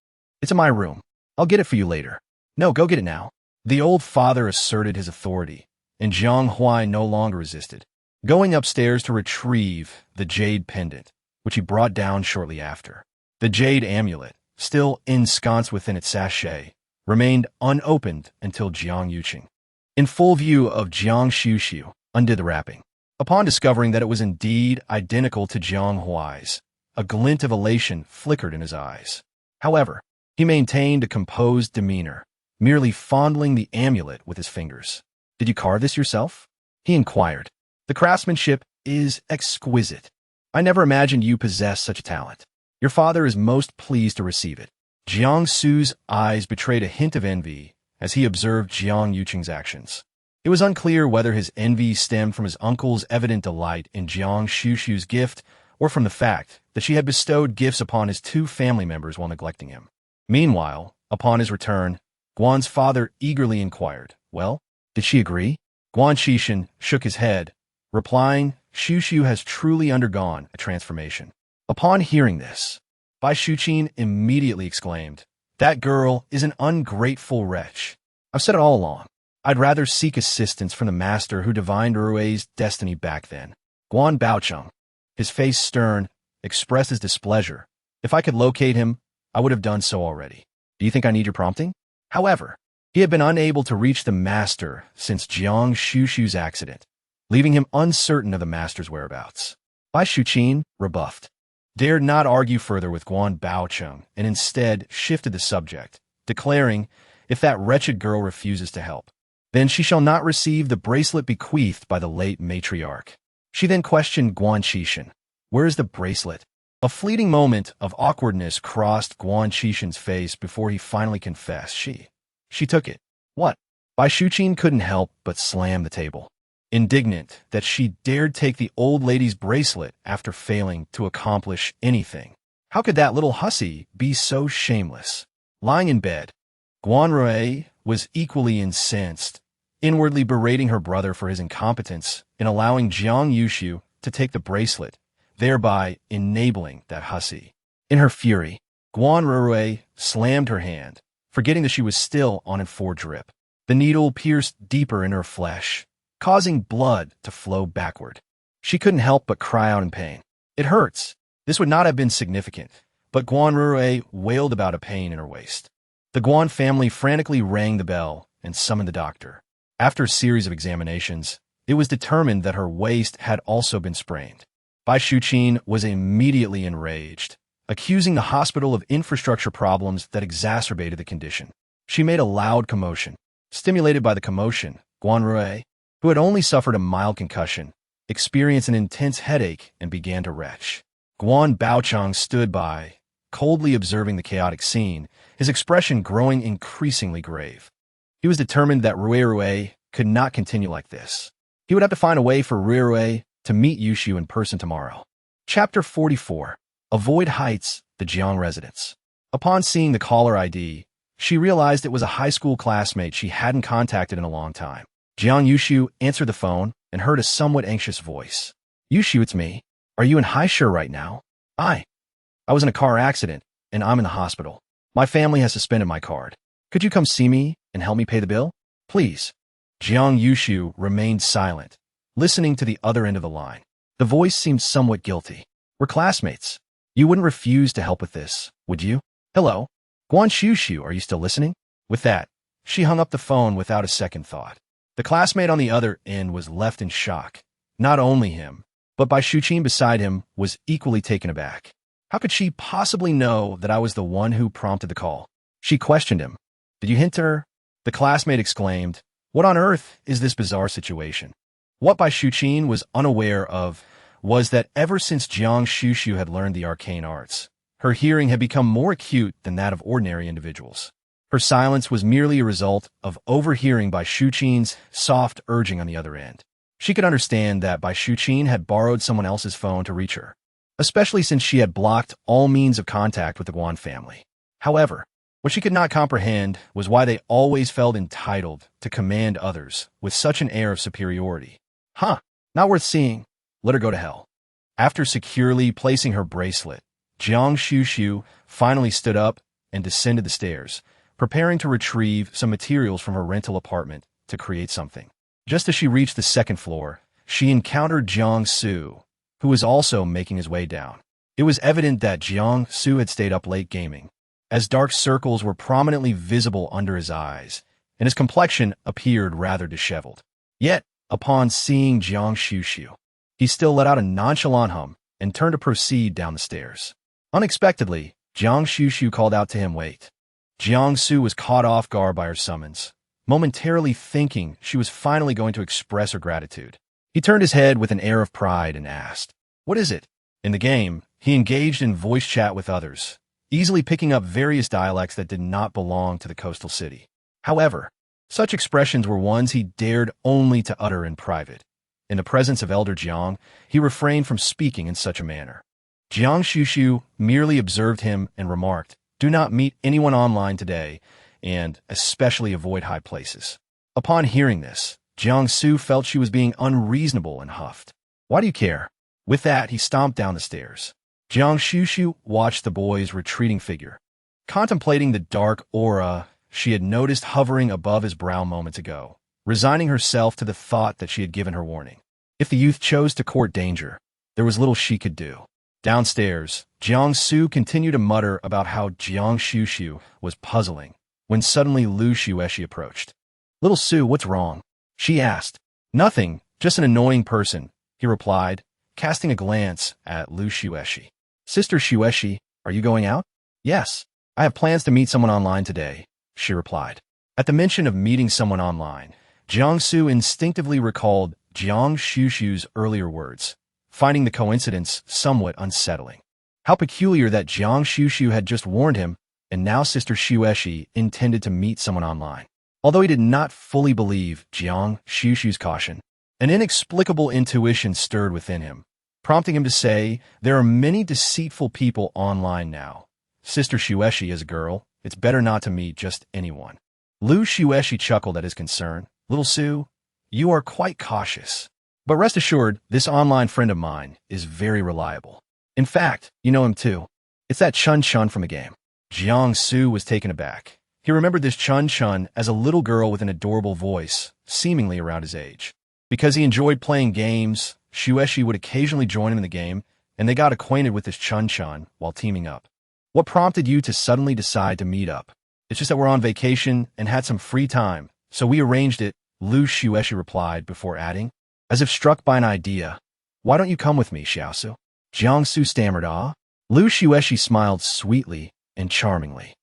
"It's in my room. I'll get it for you later." "No, go get it now." The old father asserted his authority, and Jiang Huai no longer resisted, going upstairs to retrieve the jade pendant, which he brought down shortly after. The jade amulet, still ensconced within its sachet, remained unopened until Jiang Yuqing, in full view of Jiang Xuxu, undid the wrapping. Upon discovering that it was indeed identical to Jiang Huai's, a glint of elation flickered in his eyes. However, He maintained a composed demeanor, merely fondling the amulet with his fingers. "Did you carve this yourself?" he inquired. "The craftsmanship is exquisite. I never imagined you possessed such a talent. Your father is most pleased to receive it." Jiang Xu's eyes betrayed a hint of envy as he observed Jiang Yuqing's actions. It was unclear whether his envy stemmed from his uncle's evident delight in Guan Xuxu's gift or from the fact that she had bestowed gifts upon his two family members while neglecting him. Meanwhile, upon his return, Guan's father eagerly inquired, "Well, did she agree?" Guan Xuxu shook his head, replying, "Xuxu has truly undergone a transformation." Upon hearing this, Bai Xuqin immediately exclaimed, "That girl is an ungrateful wretch. I've said it all along. I'd rather seek assistance from the master who divined Rui's destiny back then." Guan Baocheng, his face stern, expressed his displeasure. "If I could locate him, I would have done so already. Do you think I need your prompting?" However, he had been unable to reach the master since Jiang Xuxu's accident, leaving him uncertain of the master's whereabouts. Bai Xuqin, rebuffed, dared not argue further with Guan Baocheng and instead shifted the subject, declaring, "If that wretched girl refuses to help, then she shall not receive the bracelet bequeathed by the late matriarch." She then questioned Guan Xuxu, "Where is the bracelet?" A fleeting moment of awkwardness crossed Guan Xuxu's face before he finally confessed, She took it." "What?" Bai Xuqin couldn't help but slam the table, indignant that she dared take the old lady's bracelet after failing to accomplish anything. How could that little hussy be so shameless? Lying in bed, Guan Rui was equally incensed, inwardly berating her brother for his incompetence in allowing Jiang Yuxu to take the bracelet, thereby enabling that hussy. In her fury, Guan Rui slammed her hand, forgetting that she was still on an four drip. The needle pierced deeper in her flesh, causing blood to flow backward. She couldn't help but cry out in pain. "It hurts." This would not have been significant, but Guan Rui wailed about a pain in her waist. The Guan family frantically rang the bell and summoned the doctor. After a series of examinations, it was determined that her waist had also been sprained. Bai Xuqin was immediately enraged, accusing the hospital of infrastructure problems that exacerbated the condition. She made a loud commotion. Stimulated by the commotion, Guan Rui, who had only suffered a mild concussion, experienced an intense headache and began to retch. Guan Baocheng stood by, coldly observing the chaotic scene, his expression growing increasingly grave. He was determined that Rui could not continue like this. He would have to find a way for Rui to meet Yuxu in person tomorrow. Chapter 44. Avoid Heights, the Jiang residence. Upon seeing the caller ID, she realized it was a high school classmate she hadn't contacted in a long time. Jiang Yuxu answered the phone and heard a somewhat anxious voice. "Yuxu, it's me. Are you in Heiress right now?" I was in a car accident, and I'm in the hospital. My family has suspended my card. Could you come see me and help me pay the bill? Please." Jiang Yuxu remained silent, listening to the other end of the line. The voice seemed somewhat guilty. "We're classmates. You wouldn't refuse to help with this, would you? Hello? Guan Xuxu, are you still listening?" With that, she hung up the phone without a second thought. The classmate on the other end was left in shock. Not only him, but Bai Xuqin beside him was equally taken aback. How could she possibly know that I was the one who prompted the call? She questioned him. "Did you hint to her?" The classmate exclaimed, "What on earth is this bizarre situation?" What Bai Xuqin was unaware of was that ever since Jiang Xuxu had learned the arcane arts, her hearing had become more acute than that of ordinary individuals. Her silence was merely a result of overhearing Bai Xuqin's soft urging on the other end. She could understand that Bai Xuqin had borrowed someone else's phone to reach her, especially since she had blocked all means of contact with the Guan family. However, what she could not comprehend was why they always felt entitled to command others with such an air of superiority. Not worth seeing. Let her go to hell. After securely placing her bracelet, Jiang Xuxu finally stood up and descended the stairs, preparing to retrieve some materials from her rental apartment to create something. Just as she reached the second floor, she encountered Jiang Su, who was also making his way down. It was evident that Jiang Su had stayed up late gaming, as dark circles were prominently visible under his eyes, and his complexion appeared rather disheveled. Yet, upon seeing Jiang Xuxu, he still let out a nonchalant hum and turned to proceed down the stairs. Unexpectedly, Jiang Xuxu called out to him, "Wait." Jiang Su was caught off guard by her summons, momentarily thinking she was finally going to express her gratitude. He turned his head with an air of pride and asked, "What is it?" In the game, he engaged in voice chat with others, easily picking up various dialects that did not belong to the coastal city. However, such expressions were ones he dared only to utter in private. In the presence of Elder Jiang, he refrained from speaking in such a manner. Guan Xuxu merely observed him and remarked, "Do not meet anyone online today, and especially avoid high places." Upon hearing this, Jiang Su felt she was being unreasonable and huffed. "Why do you care?" With that, he stomped down the stairs. Guan Xuxu watched the boy's retreating figure, contemplating the dark aura she had noticed hovering above his brow moments ago, resigning herself to the thought that she had given her warning. If the youth chose to court danger, there was little she could do. Downstairs, Jiang Su continued to mutter about how Guan Xuxu was puzzling, when suddenly Lu Xueshi approached. "Little Su, what's wrong?" she asked. "Nothing, just an annoying person," he replied, casting a glance at Lu Xueshi. "Sister Xueshi, are you going out?" "Yes, I have plans to meet someone online today," she replied. At the mention of meeting someone online, Jiang Su instinctively recalled Jiang Xuxu's earlier words, finding the coincidence somewhat unsettling. How peculiar that Jiang Xuxu had just warned him, and now Sister Xueshi intended to meet someone online. Although he did not fully believe Jiang Xuxu's caution, an inexplicable intuition stirred within him, prompting him to say, "There are many deceitful people online now. Sister Xueshi is a girl. It's better not to meet just anyone." Lu Xueshi chuckled at his concern. "Little Su, you are quite cautious. But rest assured, this online friend of mine is very reliable. In fact, you know him too. It's that Chun Chun from the game." Jiang Su was taken aback. He remembered this Chun Chun as a little girl with an adorable voice, seemingly around his age. Because he enjoyed playing games, Xueshi would occasionally join him in the game, and they got acquainted with this Chun Chun while teaming up. "What prompted you to suddenly decide to meet up?" "It's just that we're on vacation and had some free time, so we arranged it," Lu Xueshi replied before adding, as if struck by an idea, "Why don't you come with me, Xiaosu?" Jiang Su stammered, "Ah?" Lu Xueshi smiled sweetly and charmingly.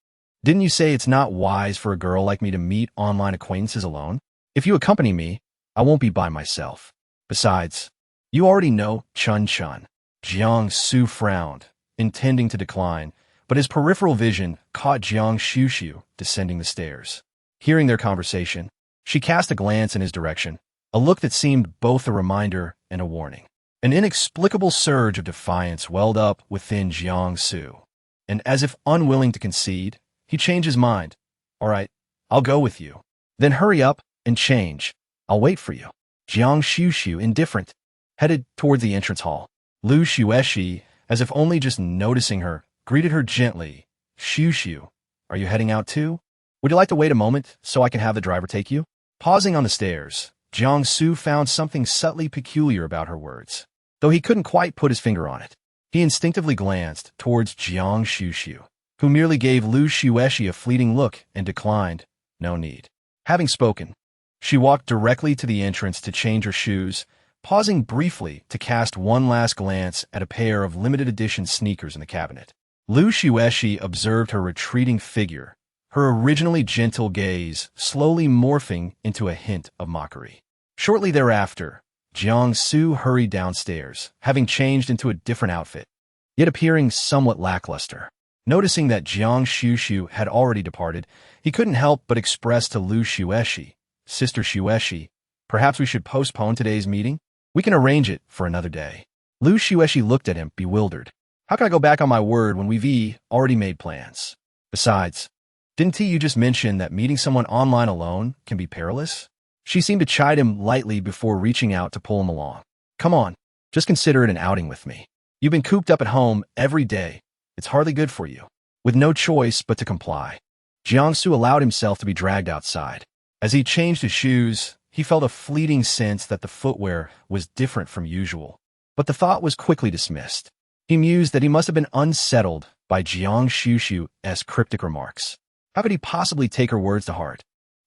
"Didn't you say it's not wise for a girl like me to meet online acquaintances alone? If you accompany me, I won't be by myself. Besides, you already know Chun Chun." Jiang Su frowned, intending to decline, but his peripheral vision caught Jiang Xuxu descending the stairs. Hearing their conversation, she cast a glance in his direction, a look that seemed both a reminder and a warning. An inexplicable surge of defiance welled up within Jiang Su, and as if unwilling to concede, he changed his mind. "All right, I'll go with you. Then hurry up and change. I'll wait for you." Jiang Xuxu, indifferent, headed toward the entrance hall. Lu Xueshi, as if only just noticing her, greeted her gently. "Xuxu, are you heading out too? Would you like to wait a moment so I can have the driver take you?" Pausing on the stairs, Jiang Su found something subtly peculiar about her words, though he couldn't quite put his finger on it. He instinctively glanced towards Jiang Xuxu, who merely gave Lu Xueshi a fleeting look and declined, "No need." Having spoken, she walked directly to the entrance to change her shoes, pausing briefly to cast one last glance at a pair of limited edition sneakers in the cabinet. Lu Xueshi observed her retreating figure, her originally gentle gaze slowly morphing into a hint of mockery. Shortly thereafter, Jiang Su hurried downstairs, having changed into a different outfit, yet appearing somewhat lackluster. Noticing that Jiang Xuxu had already departed, he couldn't help but express to Lu Xueshi, "Sister Xueshi, perhaps we should postpone today's meeting? We can arrange it for another day." Lu Xueshi looked at him, bewildered. "How can I go back on my word when we've already made plans? Besides, didn't you just mention that meeting someone online alone can be perilous?" She seemed to chide him lightly before reaching out to pull him along. "Come on, just consider it an outing with me. You've been cooped up at home every day. It's hardly good for you." With no choice but to comply, Jiang Su allowed himself to be dragged outside. As he changed his shoes, he felt a fleeting sense that the footwear was different from usual, but the thought was quickly dismissed. He mused that he must have been unsettled by Jiang Xuxu's cryptic remarks. How could he possibly take her words to heart?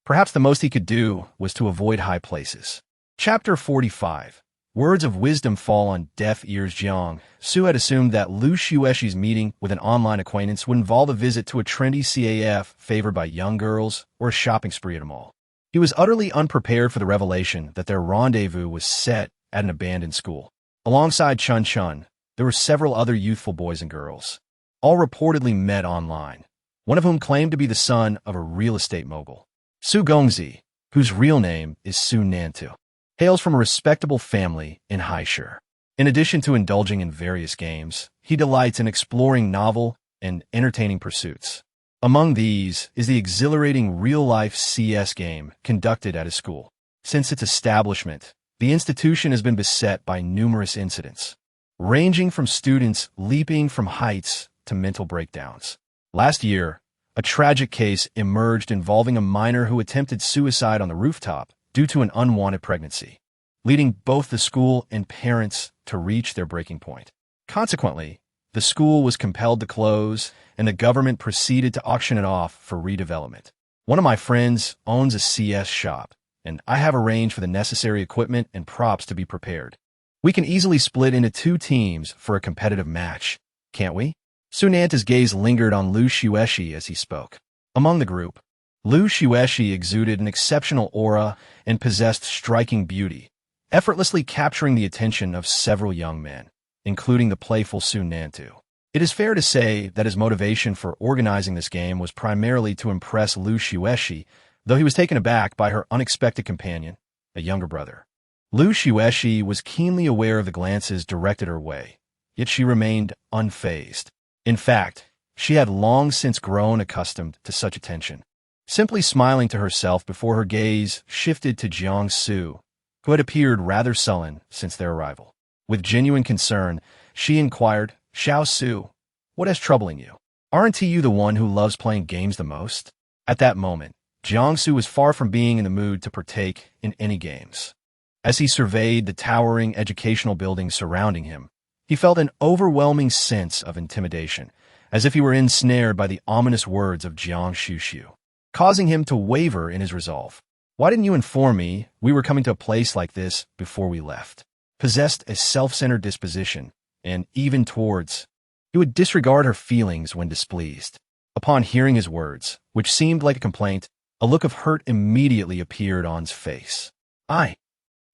Perhaps the most he could do was to avoid high places. Chapter 45. Words of wisdom fall on deaf ears. Jiang Su had assumed that Lu Xuexi's meeting with an online acquaintance would involve a visit to a trendy CAF favored by young girls or a shopping spree at a mall. He was utterly unprepared for the revelation that their rendezvous was set at an abandoned school. Alongside Chun Chun, there were several other youthful boys and girls, all reportedly met online, one of whom claimed to be the son of a real estate mogul. Su Gongzi, whose real name is Su Nantu, hails from a respectable family in Heiress. In addition to indulging in various games, he delights in exploring novel and entertaining pursuits. Among these is the exhilarating real-life CS game conducted at his school. Since its establishment, the institution has been beset by numerous incidents, ranging from students leaping from heights to mental breakdowns. Last year, a tragic case emerged involving a minor who attempted suicide on the rooftop due to an unwanted pregnancy, leading both the school and parents to reach their breaking point. Consequently, the school was compelled to close, and the government proceeded to auction it off for redevelopment. One of my friends owns a CS shop, and I have arranged for the necessary equipment and props to be prepared. We can easily split into 2 teams for a competitive match, can't we? Su Nanta's gaze lingered on Lu Xuexi as he spoke. Among the group, Lu Xuexi exuded an exceptional aura and possessed striking beauty, effortlessly capturing the attention of several young men, including the playful Su Nantu. It is fair to say that his motivation for organizing this game was primarily to impress Lu Xuexi, though he was taken aback by her unexpected companion, a younger brother. Lu Xuexi was keenly aware of the glances directed her way, yet she remained unfazed. In fact, she had long since grown accustomed to such attention, simply smiling to herself before her gaze shifted to Jiang Su, who had appeared rather sullen since their arrival. With genuine concern, she inquired, "Xiao Su, what is troubling you? Aren't you the one who loves playing games the most?" At that moment, Jiang Su was far from being in the mood to partake in any games. As he surveyed the towering educational buildings surrounding him, he felt an overwhelming sense of intimidation, as if he were ensnared by the ominous words of Guan Xuxu, causing him to waver in his resolve. "Why didn't you inform me we were coming to a place like this before we left?" Possessed a self-centered disposition, and even towards, he would disregard her feelings when displeased. Upon hearing his words, which seemed like a complaint, a look of hurt immediately appeared on his face. I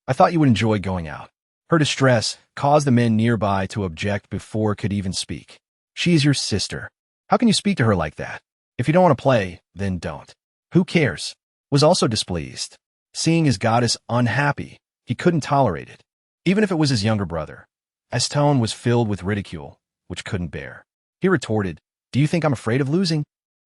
thought you would enjoy going out." Her distress caused the men nearby to object before could even speak. "She is your sister. How can you speak to her like that? If you don't want to play, then don't. Who cares?" Was also displeased. Seeing his goddess unhappy, he couldn't tolerate it, even if it was his younger brother. His tone was filled with ridicule, which couldn't bear. He retorted, "Do you think I'm afraid of losing?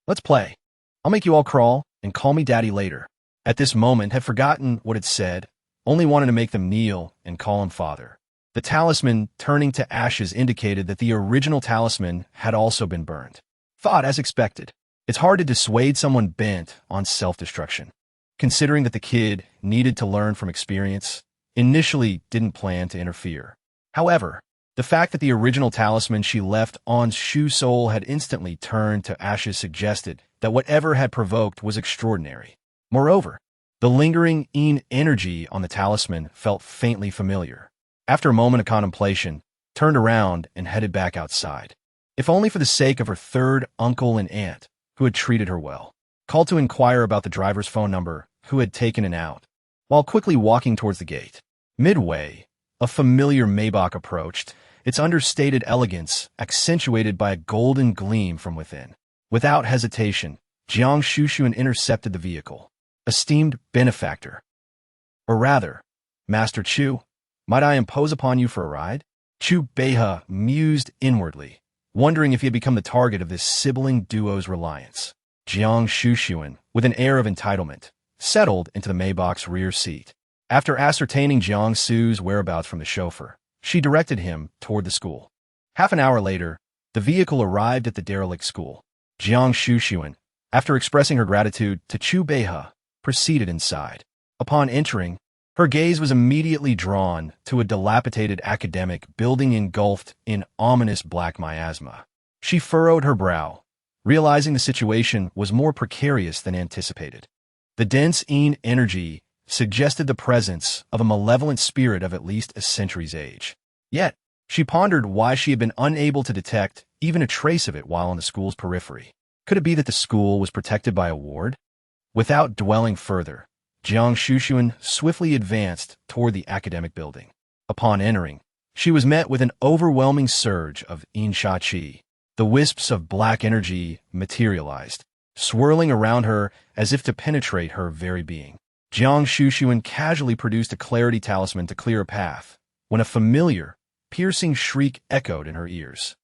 Let's play. I'll make you all crawl and call me daddy later." At this moment, had forgotten what it said, only wanted to make them kneel and call him father. The talisman turning to ashes indicated that the original talisman had also been burned. Thought as expected. It's hard to dissuade someone bent on self-destruction. Considering that the kid needed to learn from experience, initially didn't plan to interfere. However, the fact that the original talisman she left on Shu's soul had instantly turned to ashes suggested that whatever had provoked was extraordinary. Moreover, the lingering energy on the talisman felt faintly familiar. After a moment of contemplation, turned around and headed back outside. If only for the sake of her third uncle and aunt, who had treated her well. Called to inquire about the driver's phone number, who had taken it out, while quickly walking towards the gate. Midway, a familiar Maybach approached, its understated elegance accentuated by a golden gleam from within. Without hesitation, Guan Xuxu intercepted the vehicle. "Esteemed benefactor. Or rather, Master Chu, might I impose upon you for a ride?" Chu Beihe mused inwardly, wondering if he had become the target of this sibling duo's reliance. Guan Xuxu, with an air of entitlement, settled into the Maybach's rear seat. After ascertaining Jiang Su's whereabouts from the chauffeur, she directed him toward the school. Half an hour later, the vehicle arrived at the derelict school. Jiang Xuxu, after expressing her gratitude to Chu Beihe, proceeded inside. Upon entering, her gaze was immediately drawn to a dilapidated academic building engulfed in ominous black miasma. She furrowed her brow, realizing the situation was more precarious than anticipated. The dense energy suggested the presence of a malevolent spirit of at least a century's age. Yet, she pondered why she had been unable to detect even a trace of it while on the school's periphery. Could it be that the school was protected by a ward? Without dwelling further, Guan Xuxu swiftly advanced toward the academic building. Upon entering, she was met with an overwhelming surge of qi. The wisps of black energy materialized, swirling around her as if to penetrate her very being. Guan Xuxu casually produced a clarity talisman to clear a path, when a familiar, piercing shriek echoed in her ears.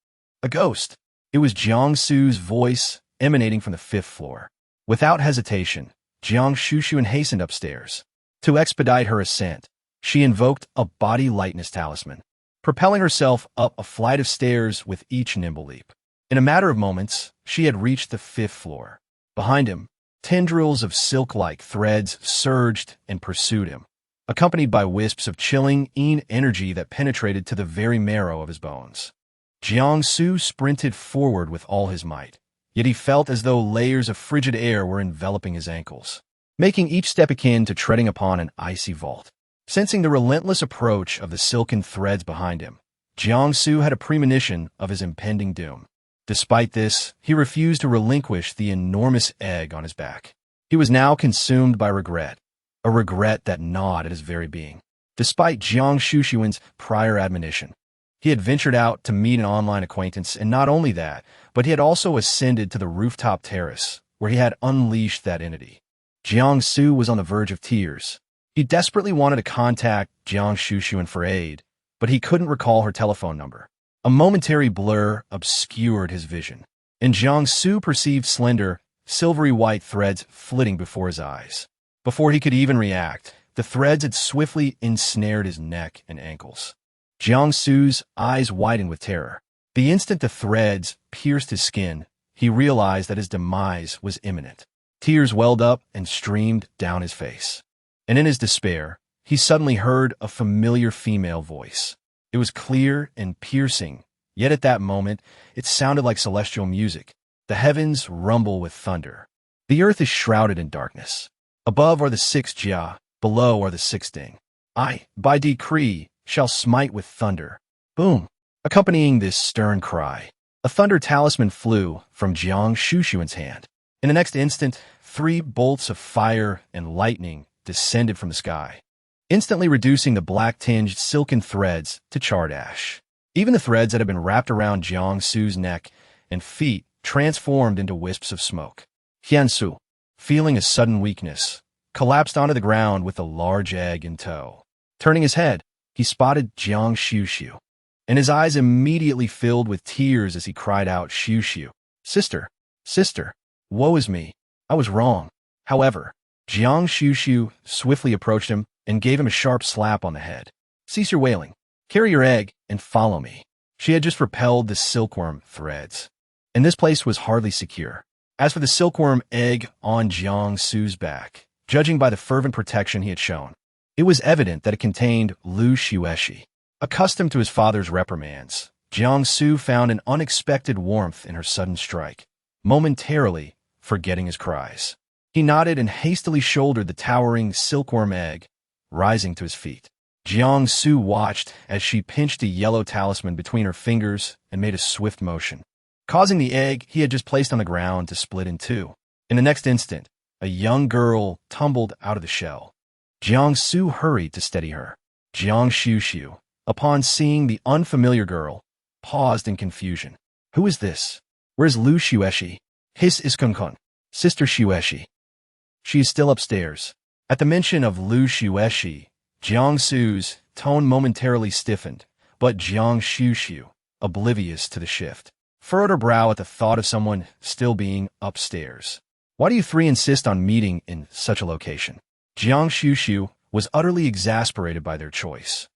A ghost! It was Jiangsu's voice emanating from the 5th floor. Without hesitation, Guan Xuxu hastened upstairs. To expedite her ascent, she invoked a body lightness talisman, propelling herself up a flight of stairs with each nimble leap. In a matter of moments, she had reached the 5th floor. Behind him, tendrils of silk-like threads surged and pursued him, accompanied by wisps of chilling energy that penetrated to the very marrow of his bones. Jiangsu sprinted forward with all his might, yet he felt as though layers of frigid air were enveloping his ankles, making each step akin to treading upon an icy vault. Sensing the relentless approach of the silken threads behind him, Jiangsu had a premonition of his impending doom. Despite this, he refused to relinquish the enormous egg on his back. He was now consumed by regret, a regret that gnawed at his very being. Despite Guan Xuxu's prior admonition, he had ventured out to meet an online acquaintance, and not only that, but he had also ascended to the rooftop terrace, where he had unleashed that entity. Jiangsu was on the verge of tears. He desperately wanted to contact Guan Xuxu for aid, but he couldn't recall her telephone number. A momentary blur obscured his vision, and Jiangsu perceived slender, silvery white threads flitting before his eyes. Before he could even react, the threads had swiftly ensnared his neck and ankles. Jiangsu's eyes widened with terror. The instant the threads pierced his skin, he realized that his demise was imminent. Tears welled up and streamed down his face. And in his despair, he suddenly heard a familiar female voice. It was clear and piercing, yet at that moment, it sounded like celestial music. The heavens rumble with thunder. The earth is shrouded in darkness. Above are the 6 jia, below are the 6 ding. I, by decree, shall smite with thunder. Boom! Accompanying this stern cry, a thunder talisman flew from Guan Xuxu's hand. In the next instant, 3 bolts of fire and lightning descended from the sky, instantly reducing the black-tinged silken threads to charred ash. Even the threads that had been wrapped around Jiangsu's neck and feet transformed into wisps of smoke. Hiansu, feeling a sudden weakness, collapsed onto the ground with a large egg in tow. Turning his head, he spotted Guan Xuxu, and his eyes immediately filled with tears as he cried out, "Xuxu, sister, sister, woe is me, I was wrong." However, Guan Xuxu swiftly approached him and gave him a sharp slap on the head. "Cease your wailing, carry your egg, and follow me." She had just repelled the silkworm threads, and this place was hardly secure. As for the silkworm egg on Jiangsu's back, judging by the fervent protection he had shown, it was evident that it contained Lu Xueshi. Accustomed to his father's reprimands, Jiangsu found an unexpected warmth in her sudden strike, momentarily forgetting his cries. He nodded and hastily shouldered the towering silkworm egg, rising to his feet. Jiangsu watched as she pinched a yellow talisman between her fingers and made a swift motion, causing the egg he had just placed on the ground to split in two. In the next instant, a young girl tumbled out of the shell. Jiangsu hurried to steady her. Guan Xuxu, upon seeing the unfamiliar girl, paused in confusion. "Who is this? Where's Lu Xueshi?" "His is Kunkun, Sister Xueshi. She is still upstairs." At the mention of Lu Xueshi, Jiangsu's tone momentarily stiffened, but Guan Xuxu, oblivious to the shift, furrowed her brow at the thought of someone still being upstairs. "Why do you 3 insist on meeting in such a location?" Guan Xuxu was utterly exasperated by their choice.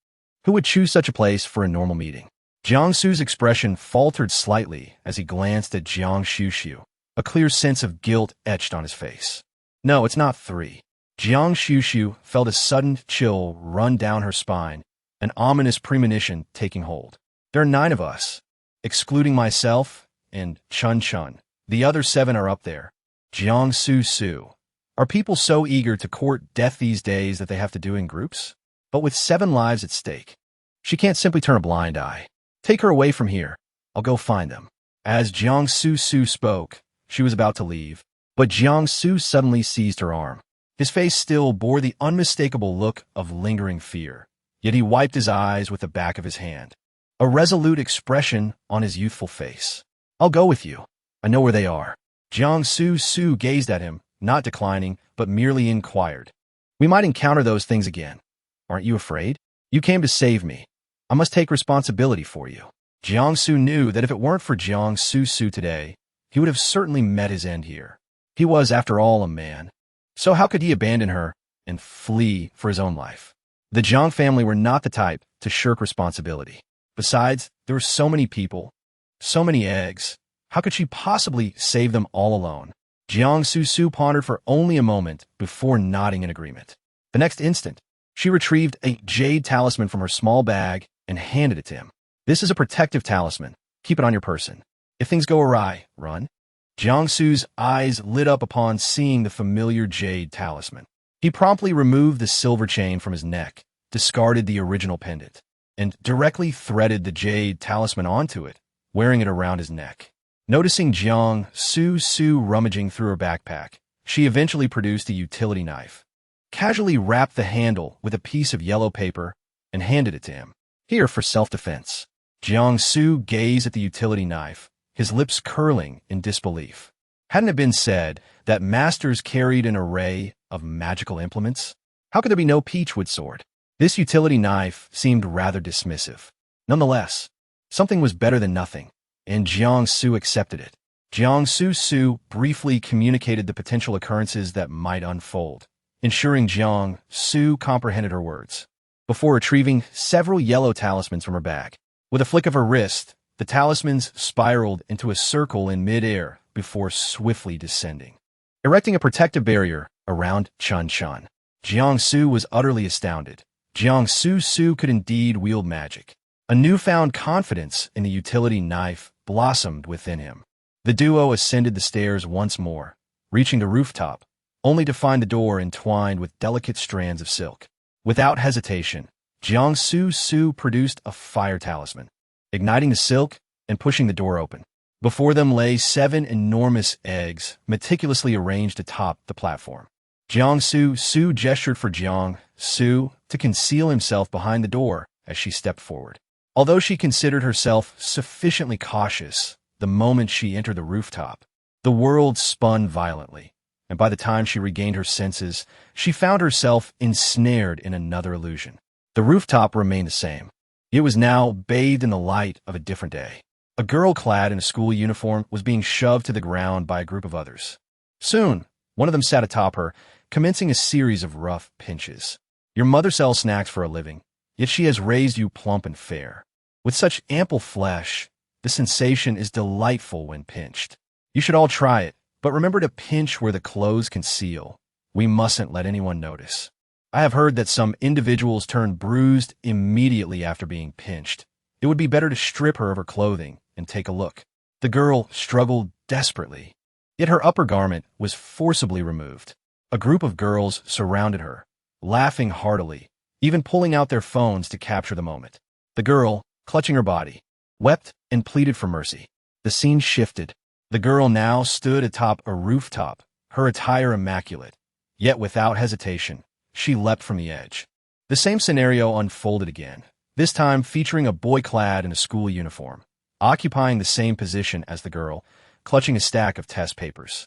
Who would choose such a place for a normal meeting? Jiangsu's expression faltered slightly as he glanced at Guan Xuxu, a clear sense of guilt etched on his face. "No, it's not 3. Guan Xuxu felt a sudden chill run down her spine, an ominous premonition taking hold. "There are 9 of us, excluding myself and Chun Chun. The other 7 are up there." Jiangsu Are people so eager to court death these days that they have to do it in groups? But with 7 lives at stake, she can't simply turn a blind eye. Take her away from here. I'll go find them. As Guan Xuxu spoke, she was about to leave, but Guan Xuxu suddenly seized her arm. His face still bore the unmistakable look of lingering fear, yet he wiped his eyes with the back of his hand. A resolute expression on his youthful face. I'll go with you. I know where they are. Guan Xuxu gazed at him, not declining, but merely inquired. We might encounter those things again. Aren't you afraid? You came to save me. I must take responsibility for you. Guan Xuxu knew that if it weren't for Guan Xuxu today, he would have certainly met his end here. He was, after all, a man. So how could he abandon her and flee for his own life? The Jiang family were not the type to shirk responsibility. Besides, there were so many people, so many eggs. How could she possibly save them all alone? Guan Xuxu pondered for only a moment before nodding in agreement. The next instant, she retrieved a jade talisman from her small bag and handed it to him. This is a protective talisman. Keep it on your person. If things go awry, run. Guan Xu's eyes lit up upon seeing the familiar jade talisman. He promptly removed the silver chain from his neck, discarded the original pendant, and directly threaded the jade talisman onto it, wearing it around his neck. Noticing Guan Xuxu rummaging through her backpack, she eventually produced a utility knife, casually wrapped the handle with a piece of yellow paper, and handed it to him. Here for self-defense. Guan Xuxu gazed at the utility knife, his lips curling in disbelief. Hadn't it been said that masters carried an array of magical implements? How could there be no peachwood sword? This utility knife seemed rather dismissive. Nonetheless, something was better than nothing, and Guan Xuxu accepted it. Guan Xuxu briefly communicated the potential occurrences that might unfold, ensuring Guan Xuxu comprehended her words. Before retrieving several yellow talismans from her bag, with a flick of her wrist, the talismans spiraled into a circle in mid-air before swiftly descending, erecting a protective barrier around Chun. Guan Xuxu was utterly astounded. Guan Xuxu could indeed wield magic. A newfound confidence in the utility knife blossomed within him. The duo ascended the stairs once more, reaching the rooftop, only to find the door entwined with delicate strands of silk. Without hesitation, Guan Xuxu produced a fire talisman, igniting the silk and pushing the door open. Before them lay 7 enormous eggs, meticulously arranged atop the platform. Guan Xuxu gestured for Guan Xuxu to conceal himself behind the door as she stepped forward. Although she considered herself sufficiently cautious the moment she entered the rooftop, the world spun violently, and by the time she regained her senses, she found herself ensnared in another illusion. The rooftop remained the same. It was now bathed in the light of a different day. A girl clad in a school uniform was being shoved to the ground by a group of others. Soon, one of them sat atop her, commencing a series of rough pinches. Your mother sells snacks for a living, yet she has raised you plump and fair. With such ample flesh, the sensation is delightful when pinched. You should all try it, but remember to pinch where the clothes conceal. We mustn't let anyone notice. I have heard that some individuals turn bruised immediately after being pinched. It would be better to strip her of her clothing and take a look. The girl struggled desperately, yet her upper garment was forcibly removed. A group of girls surrounded her, laughing heartily, even pulling out their phones to capture the moment. The girl, clutching her body, wept and pleaded for mercy. The scene shifted. The girl now stood atop a rooftop, her attire immaculate. Yet without hesitation, she leapt from the edge. The same scenario unfolded again, this time featuring a boy clad in a school uniform, occupying the same position as the girl, clutching a stack of test papers.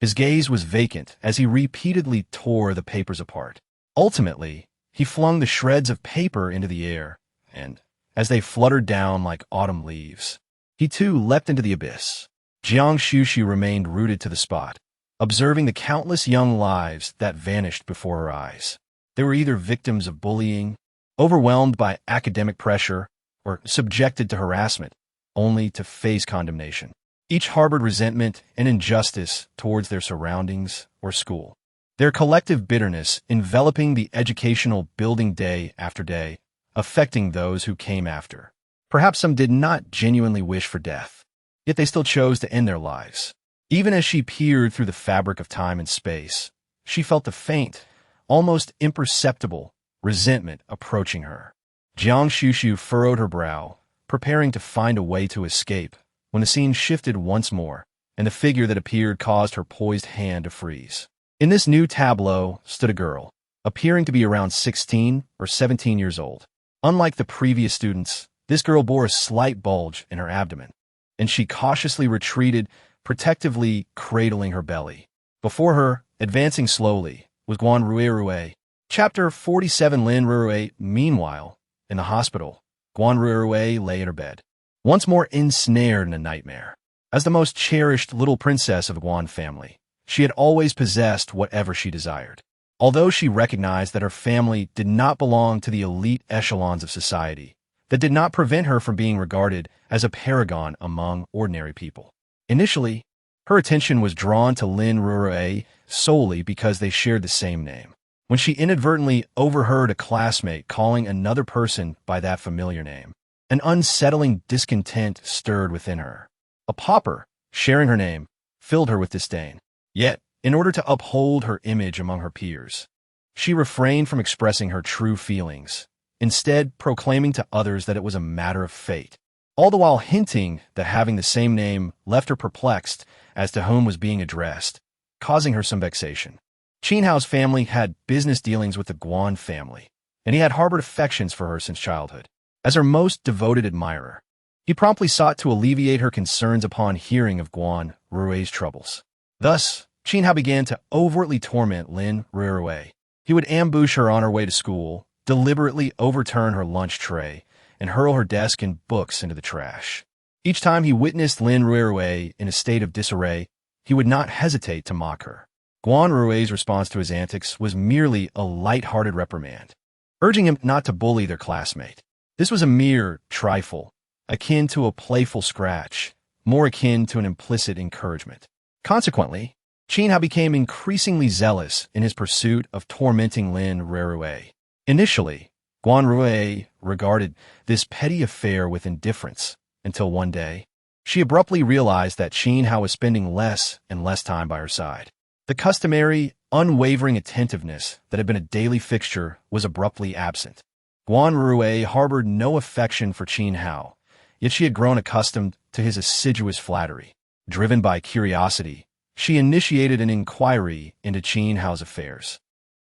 His gaze was vacant as he repeatedly tore the papers apart. Ultimately, he flung the shreds of paper into the air, and, as they fluttered down like autumn leaves, he too leapt into the abyss. Guan Xuxu remained rooted to the spot, observing the countless young lives that vanished before her eyes. They were either victims of bullying, overwhelmed by academic pressure, or subjected to harassment, only to face condemnation. Each harbored resentment and injustice towards their surroundings or school, their collective bitterness enveloping the educational building day after day, affecting those who came after. Perhaps some did not genuinely wish for death, yet they still chose to end their lives. Even as she peered through the fabric of time and space, she felt the faint, almost imperceptible resentment approaching her. Guan Xuxu furrowed her brow, preparing to find a way to escape, when the scene shifted once more, and the figure that appeared caused her poised hand to freeze. In this new tableau stood a girl, appearing to be around 16 or 17 years old. Unlike the previous students, this girl bore a slight bulge in her abdomen, and she cautiously retreated, protectively cradling her belly. Before her, advancing slowly, was Guan Xuxu. Chapter 47. Lin Ruirui. Meanwhile, in the hospital, Guan Xuxu lay in her bed, once more ensnared in a nightmare. As the most cherished little princess of the Guan family, she had always possessed whatever she desired. Although she recognized that her family did not belong to the elite echelons of society, that did not prevent her from being regarded as a paragon among ordinary people. Initially, her attention was drawn to Lin Ruirui solely because they shared the same name. When she inadvertently overheard a classmate calling another person by that familiar name, an unsettling discontent stirred within her. A pauper, sharing her name, filled her with disdain. Yet, in order to uphold her image among her peers, she refrained from expressing her true feelings, instead proclaiming to others that it was a matter of fate, all the while hinting that having the same name left her perplexed as to whom was being addressed, causing her some vexation. Qin Hao's family had business dealings with the Guan family, and he had harbored affections for her since childhood. As her most devoted admirer, he promptly sought to alleviate her concerns upon hearing of Guan Rui's troubles. Thus, Qin Hao began to overtly torment Lin Ruirui. He would ambush her on her way to school, deliberately overturn her lunch tray, and hurl her desk and books into the trash. Each time he witnessed Lin Ruirui in a state of disarray, he would not hesitate to mock her. Guan Rui's response to his antics was merely a light-hearted reprimand, urging him not to bully their classmate. This was a mere trifle, akin to a playful scratch, more akin to an implicit encouragement. Consequently, Qin Hao became increasingly zealous in his pursuit of tormenting Lin Ruirui. Initially, Guan Ruirui regarded this petty affair with indifference, until one day, she abruptly realized that Qin Hao was spending less and less time by her side. The customary, unwavering attentiveness that had been a daily fixture was abruptly absent. Guan Ruirui harbored no affection for Qin Hao, yet she had grown accustomed to his assiduous flattery. Driven by curiosity, she initiated an inquiry into Qin Hao's affairs,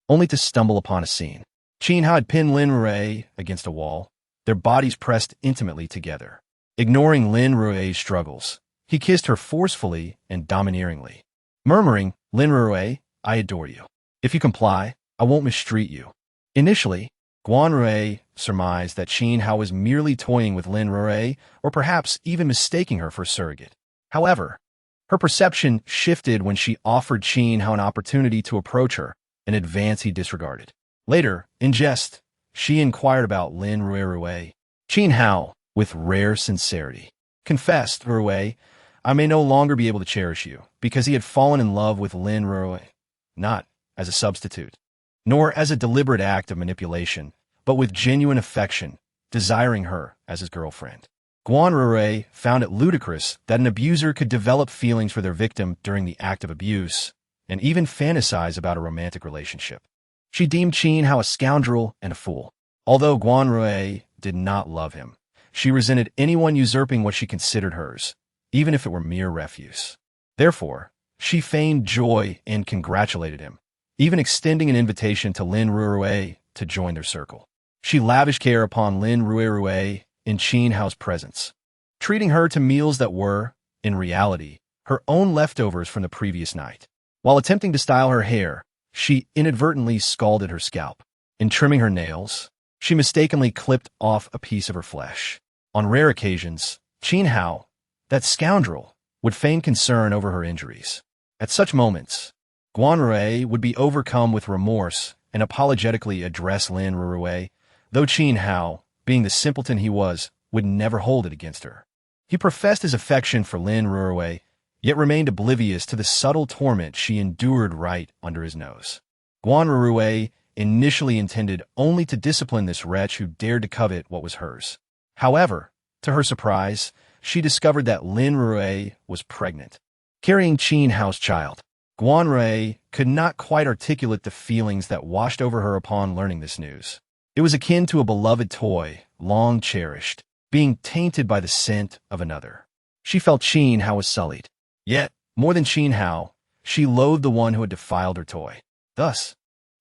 only to stumble upon a scene. Qin Hao had pinned Lin Ruirui against a wall, their bodies pressed intimately together. Ignoring Lin Rui's struggles, he kissed her forcefully and domineeringly, murmuring, "Lin Ruirui, I adore you. If you comply, I won't mistreat you." Initially, Guan Ruirui surmised that Qin Hao was merely toying with Lin Ruirui, or perhaps even mistaking her for a surrogate. However, her perception shifted when she offered Qin Hao an opportunity to approach her, an advance he disregarded. Later, in jest, she inquired about Lin Ruirui. Qin Hao, with rare sincerity, confessed, "Ruirui, I may no longer be able to cherish you," because he had fallen in love with Lin Ruirui, not as a substitute, nor as a deliberate act of manipulation, but with genuine affection, desiring her as his girlfriend. Guan Ruirui found it ludicrous that an abuser could develop feelings for their victim during the act of abuse, and even fantasize about a romantic relationship. She deemed Qin Hao a scoundrel and a fool. Although Guan Ruirui did not love him, she resented anyone usurping what she considered hers, even if it were mere refuse. Therefore, she feigned joy and congratulated him, even extending an invitation to Lin Ruirui to join their circle. She lavished care upon Lin Ruirui in Qin Hao's presence, treating her to meals that were, in reality, her own leftovers from the previous night. While attempting to style her hair, she inadvertently scalded her scalp. In trimming her nails, she mistakenly clipped off a piece of her flesh. On rare occasions, Qin Hao, that scoundrel, would feign concern over her injuries. At such moments, Guan Ruirui would be overcome with remorse and apologetically address Lin Ruirui, though Qin Hao, being the simpleton he was, would never hold it against her. He professed his affection for Lin Ruirui, yet remained oblivious to the subtle torment she endured right under his nose. Guan Ruirui initially intended only to discipline this wretch who dared to covet what was hers. However, to her surprise, she discovered that Lin Ruirui was pregnant, carrying Qin Hao's child. Guan Rui could not quite articulate the feelings that washed over her upon learning this news. It was akin to a beloved toy, long cherished, being tainted by the scent of another. She felt Qin Hao was sullied. Yet, more than Qin Hao, she loathed the one who had defiled her toy. Thus,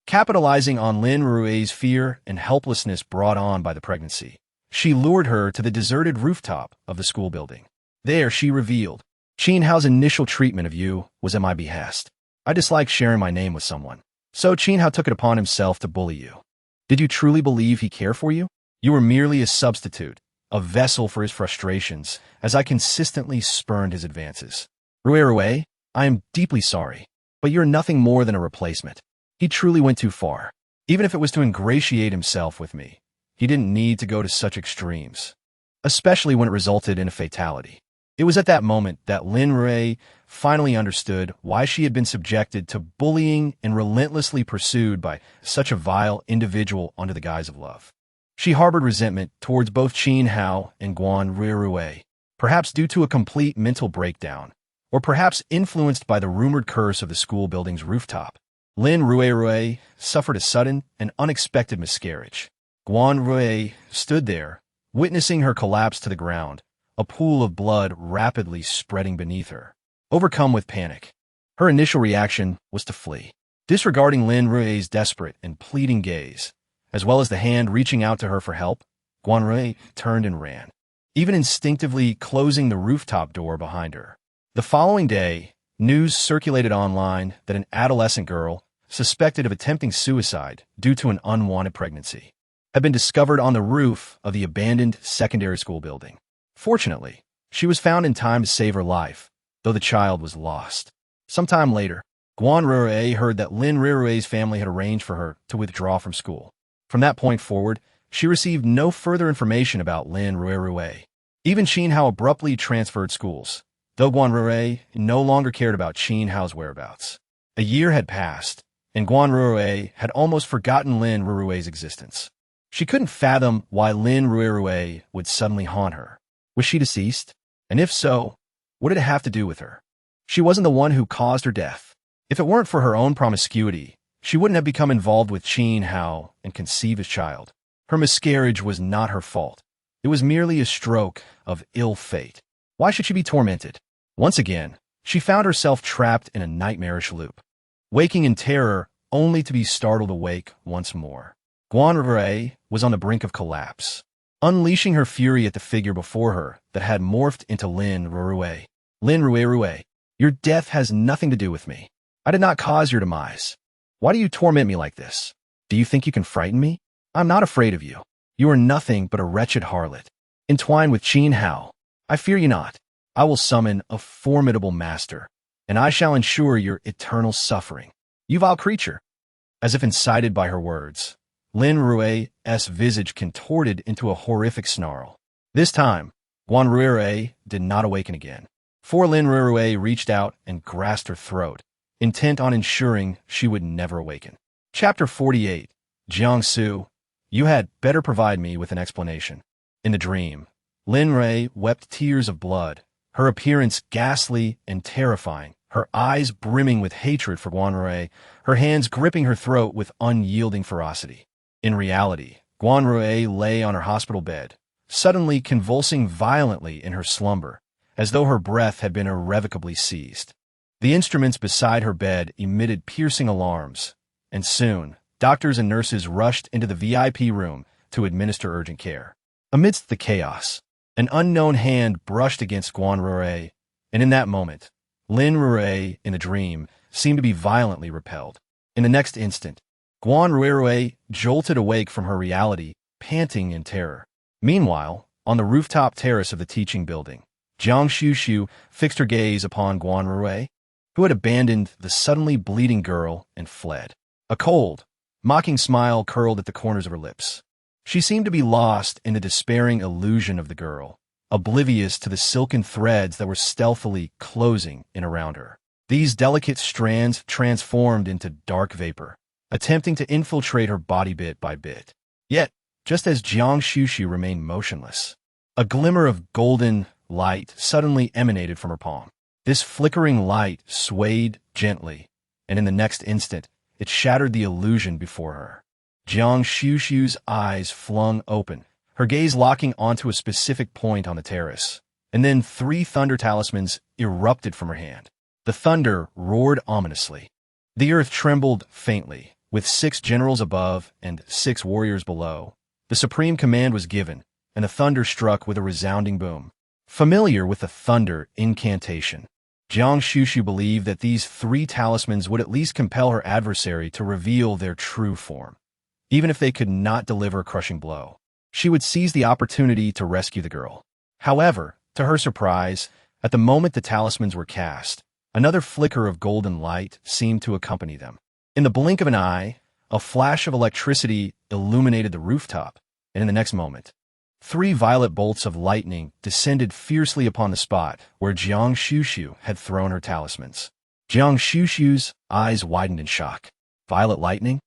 capitalizing on Lin Rui's fear and helplessness brought on by the pregnancy, she lured her to the deserted rooftop of the school building. There, she revealed, Qin Hao's initial treatment of you was at my behest. I dislike sharing my name with someone, so Qin Hao took it upon himself to bully you. Did you truly believe he cared for you? You were merely a substitute, a vessel for his frustrations, as I consistently spurned his advances. Rui, I am deeply sorry, but you're nothing more than a replacement. He truly went too far. Even if it was to ingratiate himself with me, he didn't need to go to such extremes, especially when it resulted in a fatality. It was at that moment that Lin Rui finally understood why she had been subjected to bullying and relentlessly pursued by such a vile individual under the guise of love. She harbored resentment towards both Qin Hao and Guan Rui, perhaps due to a complete mental breakdown, or perhaps influenced by the rumored curse of the school building's rooftop. Lin Rui suffered a sudden and unexpected miscarriage. Guan Rui stood there, witnessing her collapse to the ground, a pool of blood rapidly spreading beneath her. Overcome with panic, her initial reaction was to flee. Disregarding Lin Rui's desperate and pleading gaze, as well as the hand reaching out to her for help, Guan Rui turned and ran, even instinctively closing the rooftop door behind her. The following day, news circulated online that an adolescent girl, suspected of attempting suicide due to an unwanted pregnancy, had been discovered on the roof of the abandoned secondary school building. Fortunately, she was found in time to save her life, though the child was lost. Sometime later, Guan Rui heard that Lin Rui's family had arranged for her to withdraw from school. From that point forward, she received no further information about Lin Rui. Even Qin Hao abruptly transferred schools, though Guan Rui no longer cared about Qin Hao's whereabouts. A year had passed, and Guan Rui had almost forgotten Lin Rui's existence. She couldn't fathom why Lin Rui would suddenly haunt her. Was she deceased? And if so, what did it have to do with her? She wasn't the one who caused her death. If it weren't for her own promiscuity, she wouldn't have become involved with Qin Hao and conceived his child. Her miscarriage was not her fault. It was merely a stroke of ill fate. Why should she be tormented? Once again, she found herself trapped in a nightmarish loop, waking in terror only to be startled awake once more. Guan Rui was on the brink of collapse, unleashing her fury at the figure before her that had morphed into Lin Rui. Lin Rui, your death has nothing to do with me. I did not cause your demise. Why do you torment me like this? Do you think you can frighten me? I'm not afraid of you. You are nothing but a wretched harlot, entwined with Qin Hao. I fear you not. I will summon a formidable master, and I shall ensure your eternal suffering. You vile creature. As if incited by her words, Lin Rui's visage contorted into a horrific snarl. This time, Guan Rui did not awaken again. For Lin Rui reached out and grasped her throat, intent on ensuring she would never awaken. Chapter 48. Jiangsu, you had better provide me with an explanation. In the dream, Lin Rui wept tears of blood, her appearance ghastly and terrifying, her eyes brimming with hatred for Guan Rui, her hands gripping her throat with unyielding ferocity. In reality, Guan Rui lay on her hospital bed, suddenly convulsing violently in her slumber, as though her breath had been irrevocably seized. The instruments beside her bed emitted piercing alarms, and soon, doctors and nurses rushed into the VIP room to administer urgent care. Amidst the chaos, an unknown hand brushed against Guan Rui, and in that moment, Lin Rui, in the dream, seemed to be violently repelled. In the next instant, Guan Rui jolted awake from her reality, panting in terror. Meanwhile, on the rooftop terrace of the teaching building, Guan Xuxu fixed her gaze upon Guan Rui, who had abandoned the suddenly bleeding girl and fled. A cold, mocking smile curled at the corners of her lips. She seemed to be lost in the despairing illusion of the girl, oblivious to the silken threads that were stealthily closing in around her. These delicate strands transformed into dark vapor, attempting to infiltrate her body bit by bit. Yet, just as Guan Xuxu remained motionless, a glimmer of golden light suddenly emanated from her palm. This flickering light swayed gently, and in the next instant, it shattered the illusion before her. Guan Xuxu's eyes flung open, her gaze locking onto a specific point on the terrace. And then 3 thunder talismans erupted from her hand. The thunder roared ominously. The earth trembled faintly, with 6 generals above and 6 warriors below. The supreme command was given, and the thunder struck with a resounding boom. Familiar with the thunder incantation, Guan Xuxu believed that these 3 talismans would at least compel her adversary to reveal their true form. Even if they could not deliver a crushing blow, she would seize the opportunity to rescue the girl. However, to her surprise, at the moment the talismans were cast, another flicker of golden light seemed to accompany them. In the blink of an eye, a flash of electricity illuminated the rooftop, and in the next moment, 3 violet bolts of lightning descended fiercely upon the spot where Guan Xuxu had thrown her talismans. Guan Xuxu's eyes widened in shock. Violet lightning?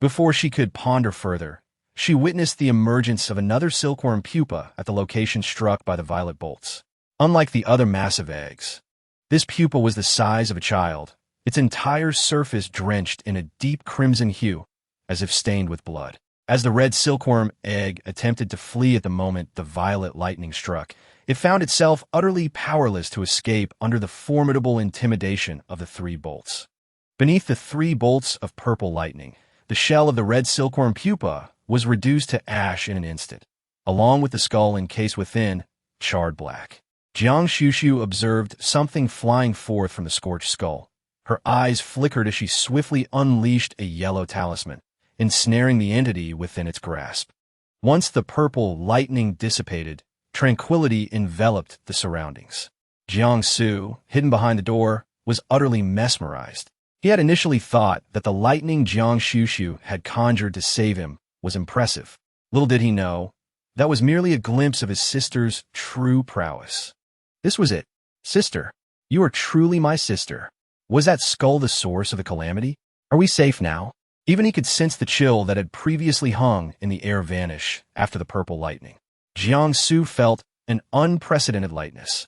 Before she could ponder further, she witnessed the emergence of another silkworm pupa at the location struck by the violet bolts. Unlike the other massive eggs, this pupa was the size of a child, its entire surface drenched in a deep crimson hue, as if stained with blood. As the red silkworm egg attempted to flee at the moment the violet lightning struck, it found itself utterly powerless to escape under the formidable intimidation of the 3 bolts. Beneath the 3 bolts of purple lightning, the shell of the red silkworm pupa was reduced to ash in an instant, along with the skull encased within, charred black. Guan Xuxu observed something flying forth from the scorched skull. Her eyes flickered as she swiftly unleashed a yellow talisman, ensnaring the entity within its grasp. Once the purple lightning dissipated, tranquility enveloped the surroundings. Guan Xuxu, hidden behind the door, was utterly mesmerized. He had initially thought that the lightning Guan Xuxu had conjured to save him was impressive. Little did he know, that was merely a glimpse of his sister's true prowess. This was it. Sister, you are truly my sister. Was that skull the source of the calamity? Are we safe now? Even he could sense the chill that had previously hung in the air vanish after the purple lightning. Guan Xuxu felt an unprecedented lightness,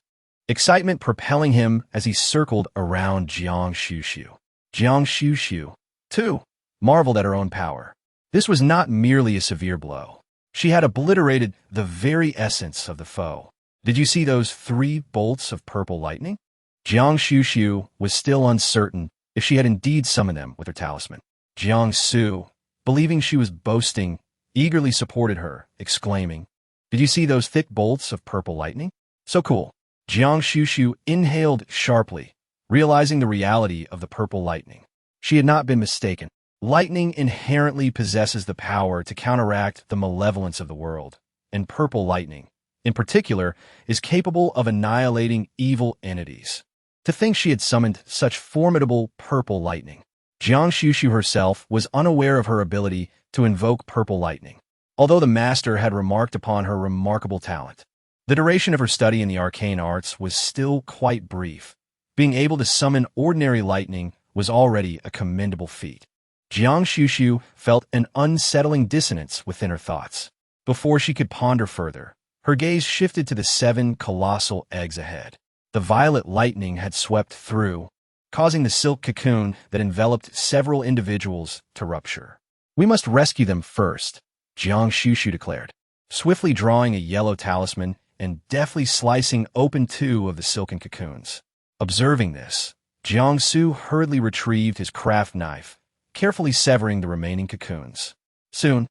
excitement propelling him as he circled around Guan Xuxu. Guan Xuxu, too, marveled at her own power. This was not merely a severe blow. She had obliterated the very essence of the foe. Did you see those 3 bolts of purple lightning? Guan Xuxu was still uncertain if she had indeed summoned them with her talisman. Guan Xuxu, believing she was boasting, eagerly supported her, exclaiming, "Did you see those thick bolts of purple lightning? So cool." Guan Xuxu inhaled sharply, realizing the reality of the purple lightning. She had not been mistaken. Lightning inherently possesses the power to counteract the malevolence of the world, and purple lightning, in particular, is capable of annihilating evil entities. To think she had summoned such formidable purple lightning. Guan Xuxu herself was unaware of her ability to invoke purple lightning, although the master had remarked upon her remarkable talent. The duration of her study in the arcane arts was still quite brief. Being able to summon ordinary lightning was already a commendable feat. Guan Xuxu felt an unsettling dissonance within her thoughts. Before she could ponder further, her gaze shifted to the 7 colossal eggs ahead. The violet lightning had swept through, causing the silk cocoon that enveloped several individuals to rupture. "We must rescue them first," Guan Xuxu declared, swiftly drawing a yellow talisman and deftly slicing open 2 of the silken cocoons. Observing this, Guan Xuxu hurriedly retrieved his craft knife, carefully severing the remaining cocoons. Soon,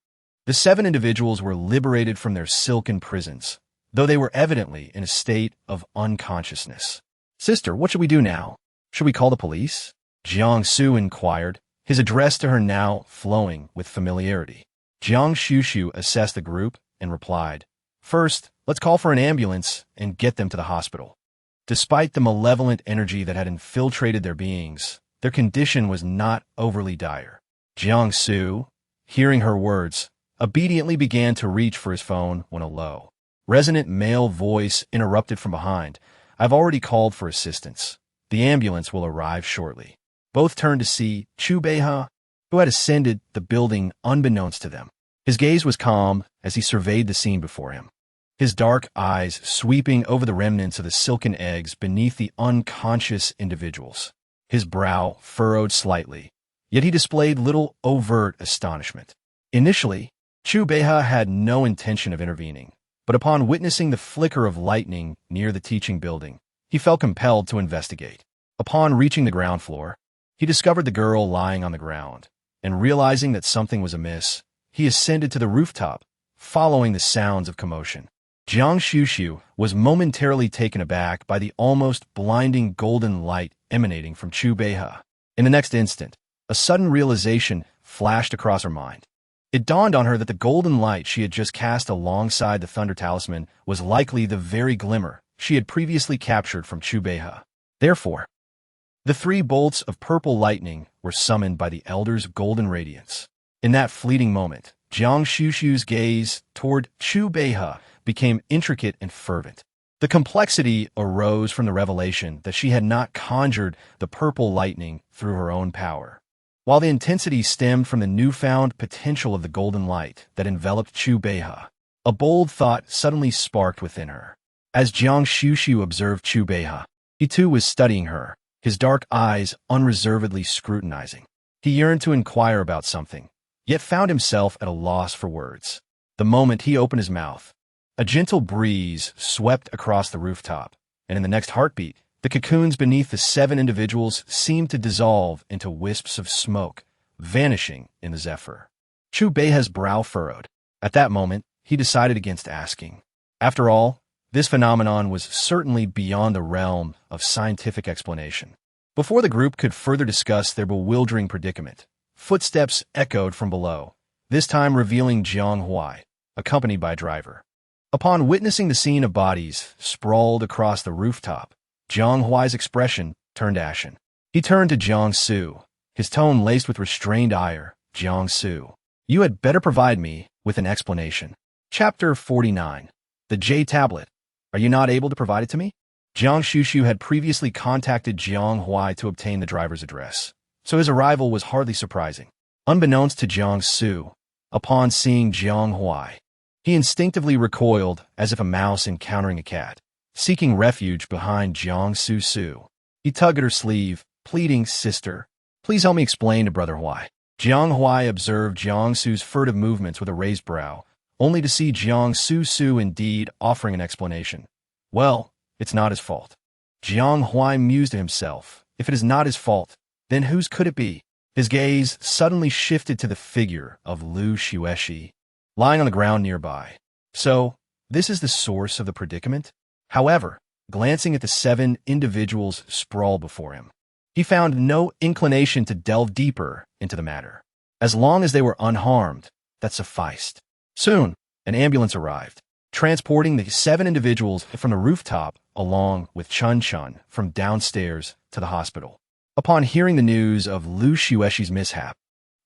the 7 individuals were liberated from their silken prisons, though they were evidently in a state of unconsciousness. "Sister, what should we do now? Should we call the police?" Guan Xuxu inquired, his address to her now flowing with familiarity. Guan Xuxu assessed the group and replied, "First, let's call for an ambulance and get them to the hospital." Despite the malevolent energy that had infiltrated their beings, their condition was not overly dire. Guan Xuxu, hearing her words, obediently began to reach for his phone when a low, resonant male voice interrupted from behind. "I've already called for assistance. The ambulance will arrive shortly." Both turned to see Chu Beiha, who had ascended the building unbeknownst to them. His gaze was calm as he surveyed the scene before him. his dark eyes sweeping over the remnants of the silken eggs beneath the unconscious individuals. His brow furrowed slightly, yet he displayed little overt astonishment. Initially, Chu Beihe had no intention of intervening, but upon witnessing the flicker of lightning near the teaching building, he felt compelled to investigate. Upon reaching the ground floor, he discovered the girl lying on the ground, and realizing that something was amiss, he ascended to the rooftop, following the sounds of commotion. Guan Xuxu was momentarily taken aback by the almost blinding golden light emanating from Chu Beihe. In the next instant, a sudden realization flashed across her mind. It dawned on her that the golden light she had just cast alongside the thunder talisman was likely the very glimmer she had previously captured from Chu Beihe. Therefore, the 3 bolts of purple lightning were summoned by the elder's golden radiance. In that fleeting moment, Guan Xuxu's gaze toward Chu Beihe became intricate and fervent. The complexity arose from the revelation that she had not conjured the purple lightning through her own power, while the intensity stemmed from the newfound potential of the golden light that enveloped Chu Beihe. A bold thought suddenly sparked within her. As Guan Xuxu observed Chu Beihe, he too was studying her, his dark eyes unreservedly scrutinizing. He yearned to inquire about something, yet found himself at a loss for words. The moment he opened his mouth, a gentle breeze swept across the rooftop, and in the next heartbeat, the cocoons beneath the 7 individuals seemed to dissolve into wisps of smoke, vanishing in the zephyr. Chu Beihe's brow furrowed. At that moment, he decided against asking. After all, this phenomenon was certainly beyond the realm of scientific explanation. Before the group could further discuss their bewildering predicament, footsteps echoed from below, this time revealing Jiang Huai, accompanied by a driver. Upon witnessing the scene of bodies sprawled across the rooftop, Jiang Huai's expression turned ashen. He turned to Jiang Su, his tone laced with restrained ire. Jiang Su, you had better provide me with an explanation. Chapter 49. The J Tablet. Are you not able to provide it to me? Guan Xuxu had previously contacted Jiang Huai to obtain the driver's address, so his arrival was hardly surprising. Unbeknownst to Jiang Su, upon seeing Jiang Huai, he instinctively recoiled as if a mouse encountering a cat, seeking refuge behind Jiang Su. He tugged at her sleeve, pleading, "Sister, please help me explain to Brother Huai." Jiang Huai observed Jiang Su's furtive movements with a raised brow, only to see Jiang Su indeed offering an explanation. Well, it's not his fault. Jiang Huai mused to himself. If it is not his fault, then whose could it be? His gaze suddenly shifted to the figure of Lu Xuexi, lying on the ground nearby. So, this is the source of the predicament? However, glancing at the 7 individuals sprawled before him, he found no inclination to delve deeper into the matter. As long as they were unharmed, that sufficed. Soon, an ambulance arrived, transporting the 7 individuals from the rooftop along with Chun from downstairs to the hospital. Upon hearing the news of Lu Xuexi's mishap,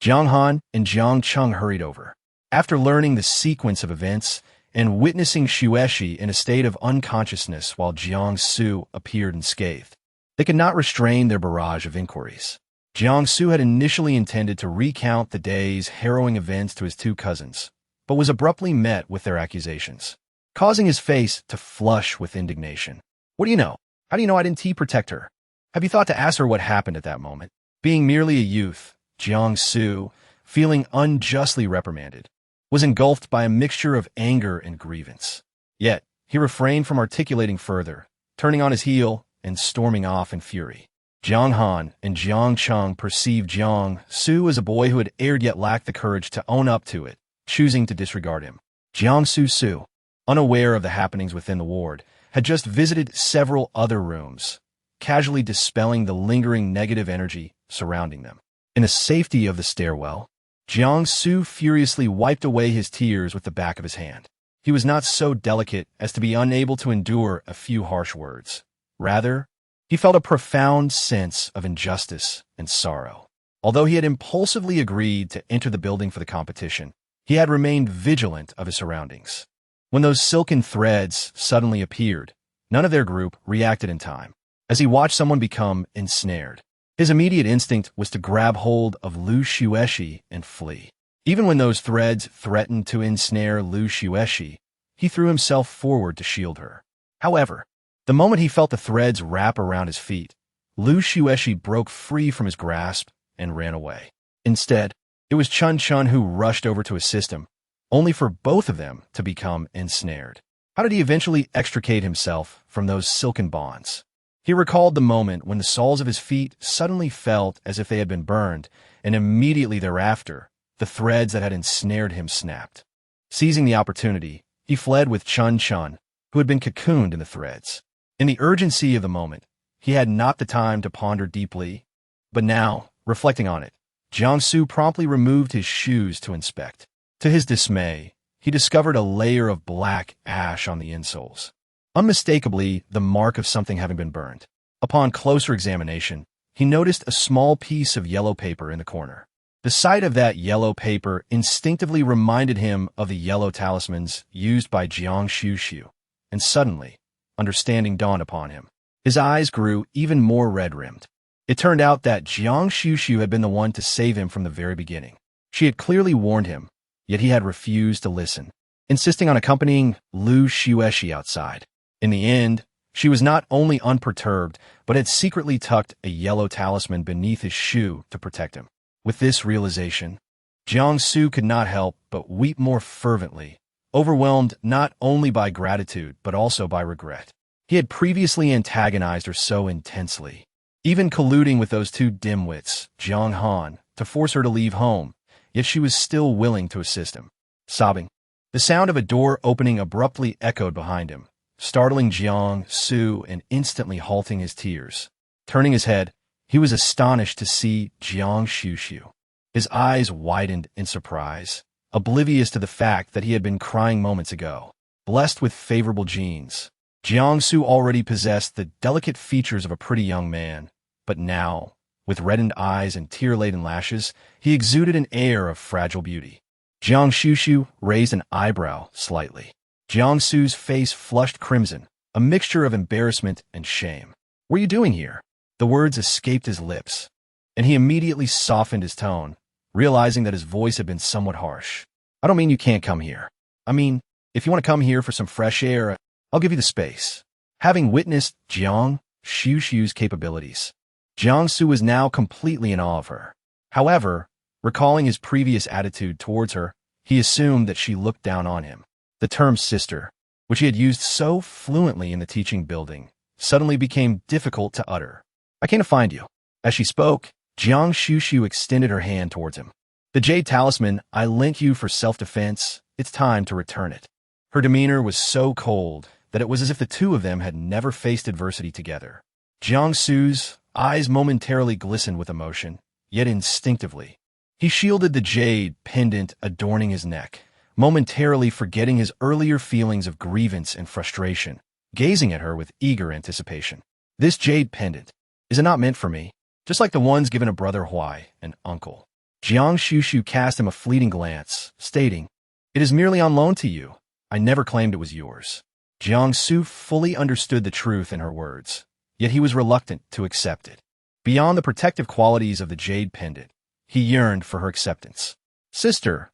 Jiang Han and Jiang Cheng hurried over. After learning the sequence of events and witnessing Xuexi in a state of unconsciousness while Jiang Su appeared unscathed, they could not restrain their barrage of inquiries. Jiang Su had initially intended to recount the day's harrowing events to his 2 cousins, but was abruptly met with their accusations, causing his face to flush with indignation. What do you know? How do you know I didn't protect her? Have you thought to ask her what happened at that moment? Being merely a youth, Jiang Su, feeling unjustly reprimanded, was engulfed by a mixture of anger and grievance. Yet, he refrained from articulating further, turning on his heel and storming off in fury. Jiang Han and Jiang Cheng perceived Jiang Su as a boy who had erred yet lacked the courage to own up to it, choosing to disregard him. Jiang Su, unaware of the happenings within the ward, had just visited several other rooms, casually dispelling the lingering negative energy surrounding them. In the safety of the stairwell, Jiang Su furiously wiped away his tears with the back of his hand. He was not so delicate as to be unable to endure a few harsh words. Rather, he felt a profound sense of injustice and sorrow. Although he had impulsively agreed to enter the building for the competition, he had remained vigilant of his surroundings. When those silken threads suddenly appeared, none of their group reacted in time, as he watched someone become ensnared. His immediate instinct was to grab hold of Lu Xuexi and flee. Even when those threads threatened to ensnare Lu Xuexi, he threw himself forward to shield her. However, the moment he felt the threads wrap around his feet, Lu Xuexi broke free from his grasp and ran away. Instead, it was Chun Chun who rushed over to assist him, only for both of them to become ensnared. How did he eventually extricate himself from those silken bonds? He recalled the moment when the soles of his feet suddenly felt as if they had been burned, and immediately thereafter, the threads that had ensnared him snapped. Seizing the opportunity, he fled with Chun Chun, who had been cocooned in the threads. In the urgency of the moment, he had not the time to ponder deeply, but now, reflecting on it, Jiang Su promptly removed his shoes to inspect. To his dismay, he discovered a layer of black ash on the insoles, unmistakably the mark of something having been burned. Upon closer examination, he noticed a small piece of yellow paper in the corner. The sight of that yellow paper instinctively reminded him of the yellow talismans used by Guan Xuxu, and suddenly, understanding dawned upon him. His eyes grew even more red-rimmed. It turned out that Guan Xuxu had been the one to save him from the very beginning. She had clearly warned him, yet he had refused to listen, insisting on accompanying Lu Xuexi outside. In the end, she was not only unperturbed, but had secretly tucked a yellow talisman beneath his shoe to protect him. With this realization, Jiang Su could not help but weep more fervently, overwhelmed not only by gratitude but also by regret. He had previously antagonized her so intensely, even colluding with those two dimwits, Jiang Han, to force her to leave home, yet she was still willing to assist him. Sobbing, the sound of a door opening abruptly echoed behind him, startling Jiang Su and instantly halting his tears. Turning his head, he was astonished to see Guan Xuxu. His eyes widened in surprise, oblivious to the fact that he had been crying moments ago. Blessed with favorable genes, Jiang Su already possessed the delicate features of a pretty young man, but now, with reddened eyes and tear-laden lashes, he exuded an air of fragile beauty. Jiang Xuxu raised an eyebrow slightly. Jiang Su's face flushed crimson, a mixture of embarrassment and shame. "What are you doing here?" The words escaped his lips, and he immediately softened his tone, realizing that his voice had been somewhat harsh. "I don't mean you can't come here. I mean, if you want to come here for some fresh air, I'll give you the space." Having witnessed Jiang Xuxu's capabilities, Jiang Su was now completely in awe of her. However, recalling his previous attitude towards her, he assumed that she looked down on him. The term sister, which he had used so fluently in the teaching building, suddenly became difficult to utter. "I came to find you." As she spoke, Jiang Xuxu extended her hand towards him. "The jade talisman I lent you for self-defense, it's time to return it." Her demeanor was so cold that it was as if the two of them had never faced adversity together. Jiang Su's eyes momentarily glistened with emotion, yet instinctively, he shielded the jade pendant adorning his neck, momentarily forgetting his earlier feelings of grievance and frustration, gazing at her with eager anticipation. "This jade pendant, is it not meant for me, just like the ones given a brother Huai, an uncle?" Jiang Xuxu cast him a fleeting glance, stating, "It is merely on loan to you. I never claimed it was yours." Jiang Su fully understood the truth in her words, yet he was reluctant to accept it. Beyond the protective qualities of the jade pendant, he yearned for her acceptance. Sister,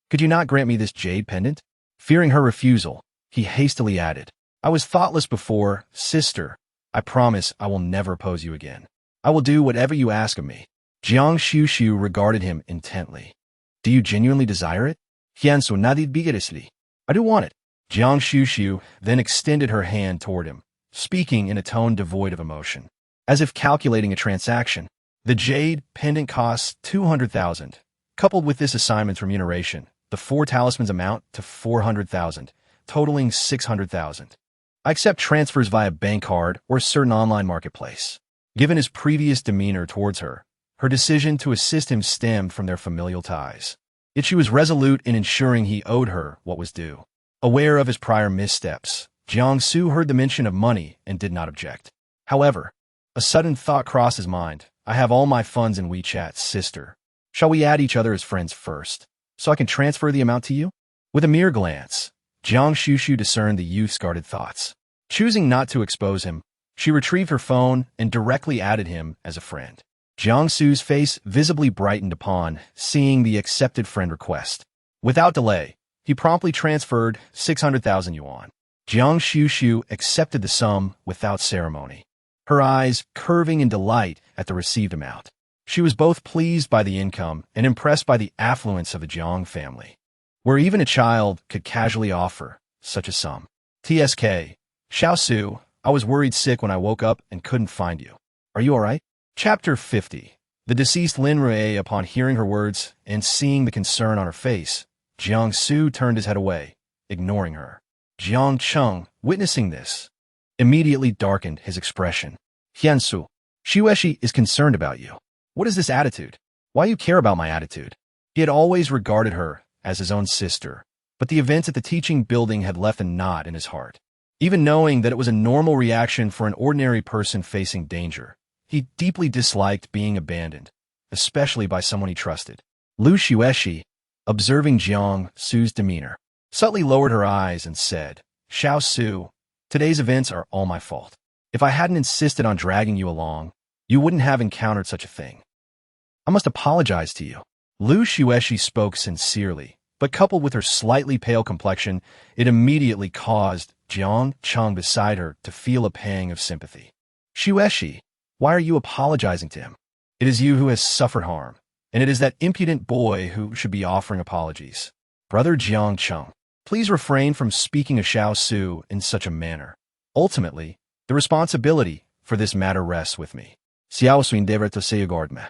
could you not grant me this jade pendant?" Fearing her refusal, he hastily added, "I was thoughtless before, sister. I promise I will never oppose you again. I will do whatever you ask of me." Jiang Xuxu regarded him intently. "Do you genuinely desire it?" "I do want it." Jiang Xuxu then extended her hand toward him, speaking in a tone devoid of emotion. As if calculating a transaction, the jade pendant costs 200,000. Coupled with this assignment's remuneration, the 4 talismans amount to 400,000, totaling 600,000. I accept transfers via bank card or a certain online marketplace. Given his previous demeanor towards her, her decision to assist him stemmed from their familial ties. Yet she was resolute in ensuring he owed her what was due. Aware of his prior missteps, Jiang Su heard the mention of money and did not object. However, a sudden thought crossed his mind. "I have all my funds in WeChat, sister. Shall we add each other as friends first, so I can transfer the amount to you?" With a mere glance, Jiang Xuxu discerned the youth's guarded thoughts. Choosing not to expose him, she retrieved her phone and directly added him as a friend. Jiang Su's face visibly brightened upon seeing the accepted friend request. Without delay, He promptly transferred 600,000 yuan. Guan Xuxu accepted the sum without ceremony, her eyes curving in delight at the received amount. She was both pleased by the income and impressed by the affluence of the Jiang family, where even a child could casually offer such a sum. TSK, Xiaosu, I was worried sick when I woke up and couldn't find you. Are you all right? Chapter 50. The deceased Lin Rui, upon hearing her words and seeing the concern on her face, Jiang Su turned his head away, ignoring her. Jiang Cheng, witnessing this, immediately darkened his expression. Hiansu, Xueshi is concerned about you. What is this attitude? Why you care about my attitude? He had always regarded her as his own sister, but the events at the teaching building had left a knot in his heart. Even knowing that it was a normal reaction for an ordinary person facing danger, he deeply disliked being abandoned, especially by someone he trusted. Lu Xueshi, observing Jiang Su's demeanor, subtly lowered her eyes and said, Xiao Su, today's events are all my fault. If I hadn't insisted on dragging you along, you wouldn't have encountered such a thing. I must apologize to you. Lu Xueshi spoke sincerely, but coupled with her slightly pale complexion, it immediately caused Jiang Cheng beside her to feel a pang of sympathy. Xueshi, why are you apologizing to him? It is you who has suffered harm, and it is that impudent boy who should be offering apologies. Brother Jiang Cheng, please refrain from speaking of Xiao Su in such a manner. Ultimately, the responsibility for this matter rests with me. Xiao Su endeavored to safeguard me.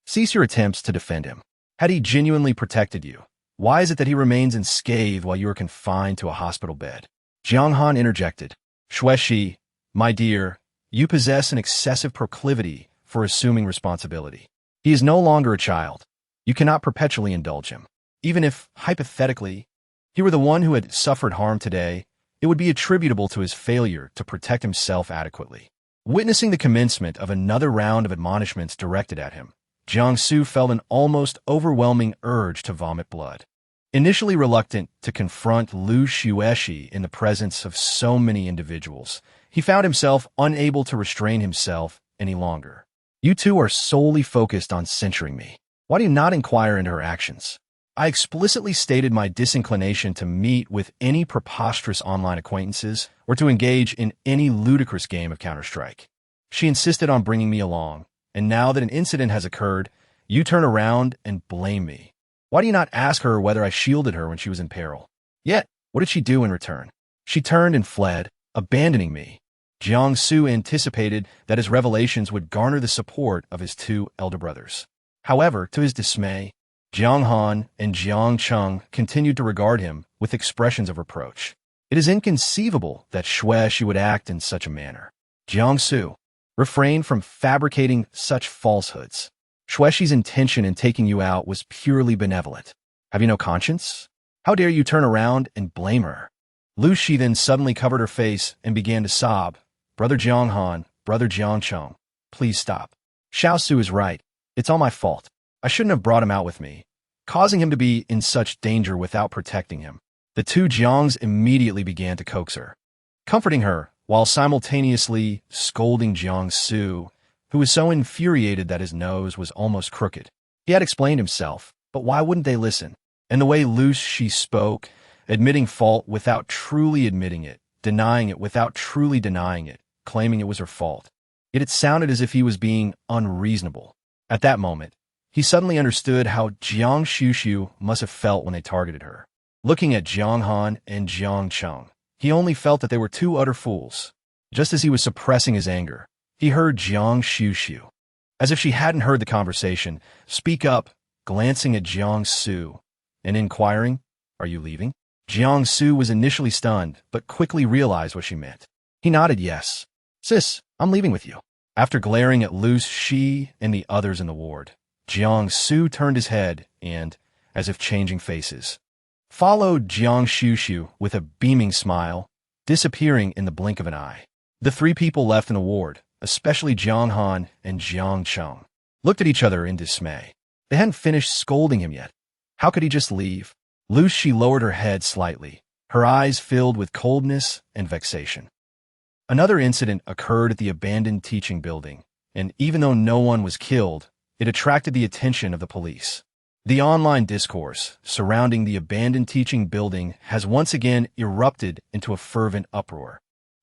Cease your attempts to defend him. Had he genuinely protected you, why is it that he remains unscathed while you are confined to a hospital bed? Jiang Han interjected. Xueshi, my dear, you possess an excessive proclivity for assuming responsibility. He is no longer a child. You cannot perpetually indulge him. Even if, hypothetically, he were the one who had suffered harm today, it would be attributable to his failure to protect himself adequately. Witnessing the commencement of another round of admonishments directed at him, Jiang Su felt an almost overwhelming urge to vomit blood. Initially reluctant to confront Lu Xueshi in the presence of so many individuals, he found himself unable to restrain himself any longer. You two are solely focused on censuring me. Why do you not inquire into her actions? I explicitly stated my disinclination to meet with any preposterous online acquaintances or to engage in any ludicrous game of Counter-Strike. She insisted on bringing me along, and now that an incident has occurred, you turn around and blame me. Why do you not ask her whether I shielded her when she was in peril? Yet, what did she do in return? She turned and fled, abandoning me. Jiang Su anticipated that his revelations would garner the support of his two elder brothers. However, to his dismay, Jiang Han and Jiang Cheng continued to regard him with expressions of reproach. It is inconceivable that Xueshi would act in such a manner. Jiang Su, refrain from fabricating such falsehoods. Xueshi's intention in taking you out was purely benevolent. Have you no conscience? How dare you turn around and blame her? Lu Shi then suddenly covered her face and began to sob. Brother Jiang Han, Brother Jiang Cheng, please stop. Xiao Su is right. It's all my fault. I shouldn't have brought him out with me, causing him to be in such danger without protecting him. The two Jiangs immediately began to coax her, comforting her while simultaneously scolding Jiang Su, who was so infuriated that his nose was almost crooked. He had explained himself, but why wouldn't they listen? And the way Lu Shi spoke, admitting fault without truly admitting it, denying it without truly denying it, claiming it was her fault. Yet it sounded as if he was being unreasonable. At that moment, he suddenly understood how Guan Xuxu must have felt when they targeted her. Looking at Jiang Han and Jiang Cheng, he only felt that they were two utter fools. Just as he was suppressing his anger, he heard Guan Xuxu, as if she hadn't heard the conversation, speak up, glancing at Jiang Su and inquiring, "Are you leaving?" Jiang Su was initially stunned, but quickly realized what she meant. He nodded yes. "Sis, I'm leaving with you." After glaring at Lu Shi and the others in the ward, Jiang Su turned his head and, as if changing faces, followed Guan Xuxu with a beaming smile, disappearing in the blink of an eye. The three people left in the ward, especially Jiang Han and Jiang Cheng, looked at each other in dismay. They hadn't finished scolding him yet. How could he just leave? Lu Shi lowered her head slightly, her eyes filled with coldness and vexation. Another incident occurred at the abandoned teaching building, and even though no one was killed, it attracted the attention of the police. The online discourse surrounding the abandoned teaching building has once again erupted into a fervent uproar,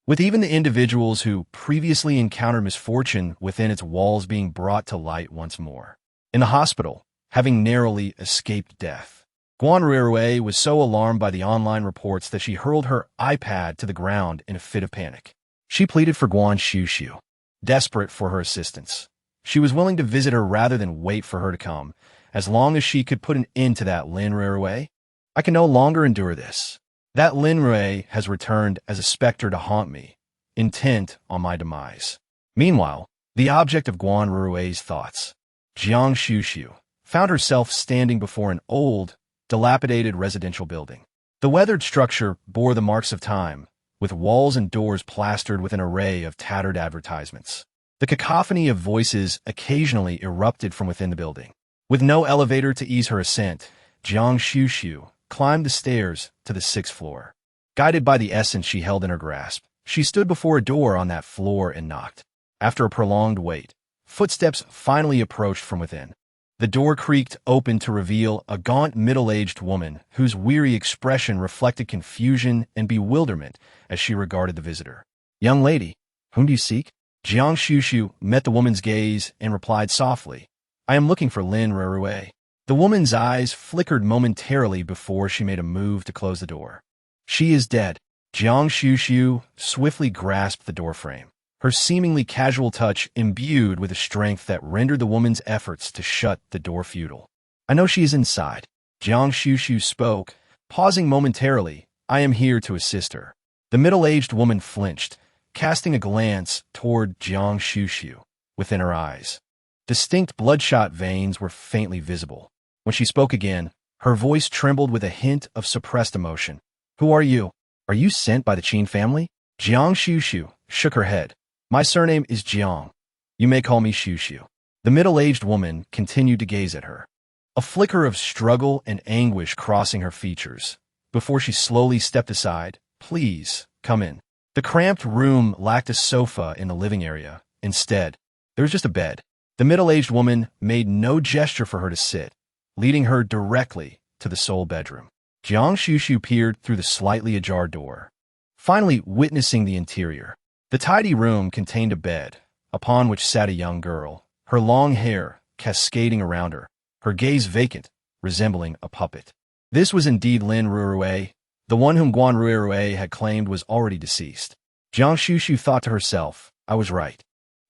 with even the individuals who previously encountered misfortune within its walls being brought to light once more. In the hospital, having narrowly escaped death, Guan Xuxu was so alarmed by the online reports that she hurled her iPad to the ground in a fit of panic. She pleaded for Guan Xuxu, desperate for her assistance. She was willing to visit her rather than wait for her to come, as long as she could put an end to that Lin Ruiwei. I can no longer endure this. That Lin Ruiwei has returned as a specter to haunt me, intent on my demise. Meanwhile, the object of Guan Ruiwei's thoughts, Guan Xuxu, found herself standing before an old, dilapidated residential building. The weathered structure bore the marks of time, with walls and doors plastered with an array of tattered advertisements. The cacophony of voices occasionally erupted from within the building. With no elevator to ease her ascent, Guan Xuxu climbed the stairs to the 6th floor. Guided by the essence she held in her grasp, she stood before a door on that floor and knocked. After a prolonged wait, footsteps finally approached from within. The door creaked open to reveal a gaunt, middle-aged woman whose weary expression reflected confusion and bewilderment as she regarded the visitor. "Young lady, whom do you seek?" Guan Xuxu met the woman's gaze and replied softly, "I am looking for Lin Ruiwei." The woman's eyes flickered momentarily before she made a move to close the door. "She is dead." Guan Xuxu swiftly grasped the doorframe, her seemingly casual touch imbued with a strength that rendered the woman's efforts to shut the door futile. "I know she is inside." Guan Xuxu spoke, pausing momentarily. "I am here to assist her." The middle-aged woman flinched, casting a glance toward Guan Xuxu within her eyes. Distinct bloodshot veins were faintly visible. When she spoke again, her voice trembled with a hint of suppressed emotion. "Who are you? Are you sent by the Qin family?" Guan Xuxu shook her head. "My surname is Jiang. You may call me Xuxu." The middle-aged woman continued to gaze at her, a flicker of struggle and anguish crossing her features, before she slowly stepped aside. "Please, come in." The cramped room lacked a sofa in the living area. Instead, there was just a bed. The middle-aged woman made no gesture for her to sit, leading her directly to the sole bedroom. Guan Xuxu peered through the slightly ajar door, finally witnessing the interior. The tidy room contained a bed, upon which sat a young girl, her long hair cascading around her, her gaze vacant, resembling a puppet. This was indeed Lin Ruiwei, the one whom Guan Ruiwei had claimed was already deceased. Guan Xuxu thought to herself, "I was right."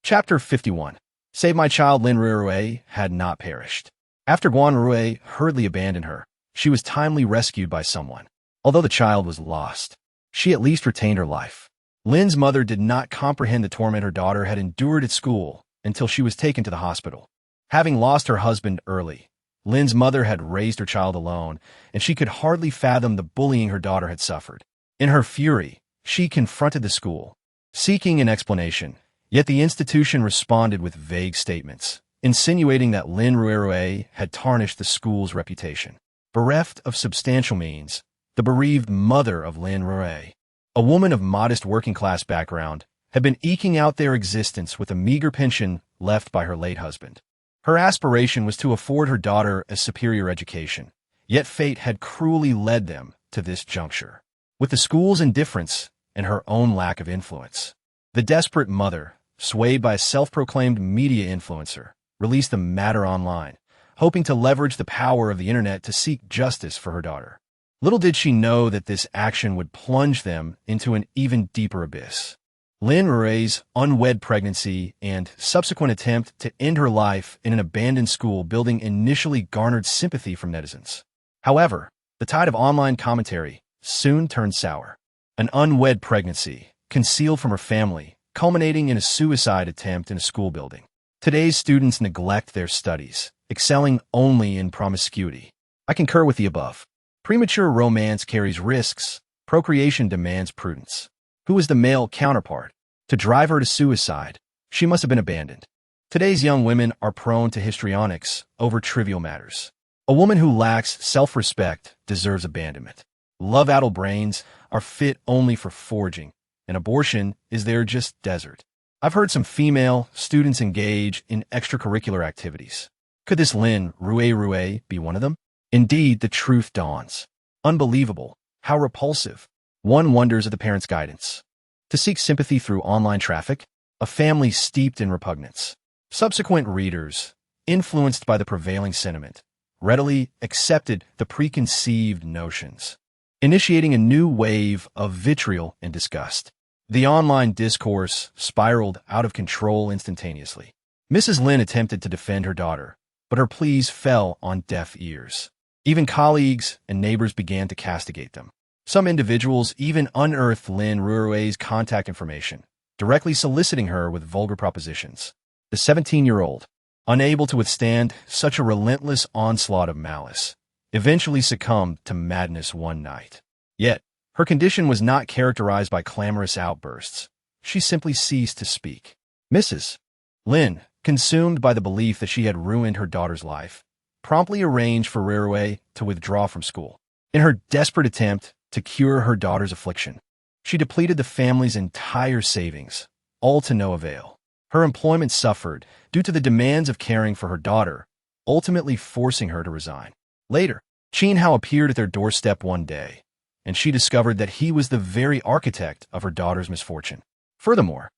Chapter 51. Save my child. Lin Ruiwei had not perished. After Guan Ruiwei hurriedly abandoned her, she was timely rescued by someone. Although the child was lost, she at least retained her life. Lin's mother did not comprehend the torment her daughter had endured at school until she was taken to the hospital. Having lost her husband early, Lin's mother had raised her child alone, and she could hardly fathom the bullying her daughter had suffered. In her fury, she confronted the school, seeking an explanation. Yet the institution responded with vague statements, insinuating that Lin Ruiwei had tarnished the school's reputation. Bereft of substantial means, the bereaved mother of Lin Ruiwei, a woman of modest working-class background, had been eking out their existence with a meager pension left by her late husband. Her aspiration was to afford her daughter a superior education, yet fate had cruelly led them to this juncture. With the school's indifference and her own lack of influence, the desperate mother, swayed by a self-proclaimed media influencer, released the matter online, hoping to leverage the power of the internet to seek justice for her daughter. Little did she know that this action would plunge them into an even deeper abyss. Lin Ruiwei's unwed pregnancy and subsequent attempt to end her life in an abandoned school building initially garnered sympathy from netizens. However, the tide of online commentary soon turned sour. An unwed pregnancy, concealed from her family, culminating in a suicide attempt in a school building. Today's students neglect their studies, excelling only in promiscuity. I concur with the above. Premature romance carries risks. Procreation demands prudence. Who is the male counterpart? To drive her to suicide, she must have been abandoned. Today's young women are prone to histrionics over trivial matters. A woman who lacks self-respect deserves abandonment. Love-addled brains are fit only for foraging, and abortion is their just desert. I've heard some female students engage in extracurricular activities, Could this Lin Rue be one of them? Indeed, the truth dawns. Unbelievable. How repulsive. One wonders at the parents' guidance. To seek sympathy through online traffic, a family steeped in repugnance. Subsequent readers, influenced by the prevailing sentiment, readily accepted the preconceived notions, initiating a new wave of vitriol and disgust. The online discourse spiraled out of control instantaneously. Mrs. Lin attempted to defend her daughter, but her pleas fell on deaf ears. Even colleagues and neighbors began to castigate them. Some individuals even unearthed Lin Rue's contact information, directly soliciting her with vulgar propositions. The 17-year-old, unable to withstand such a relentless onslaught of malice, eventually succumbed to madness one night. Yet, her condition was not characterized by clamorous outbursts. She simply ceased to speak. Mrs. Lin, consumed by the belief that she had ruined her daughter's life, promptly arranged for Rue to withdraw from school. In her desperate attempt to cure her daughter's affliction, she depleted the family's entire savings, all to no avail. Her employment suffered due to the demands of caring for her daughter, ultimately forcing her to resign. Later, Qin Hao appeared at their doorstep one day, and she discovered that he was the very architect of her daughter's misfortune. Furthermore,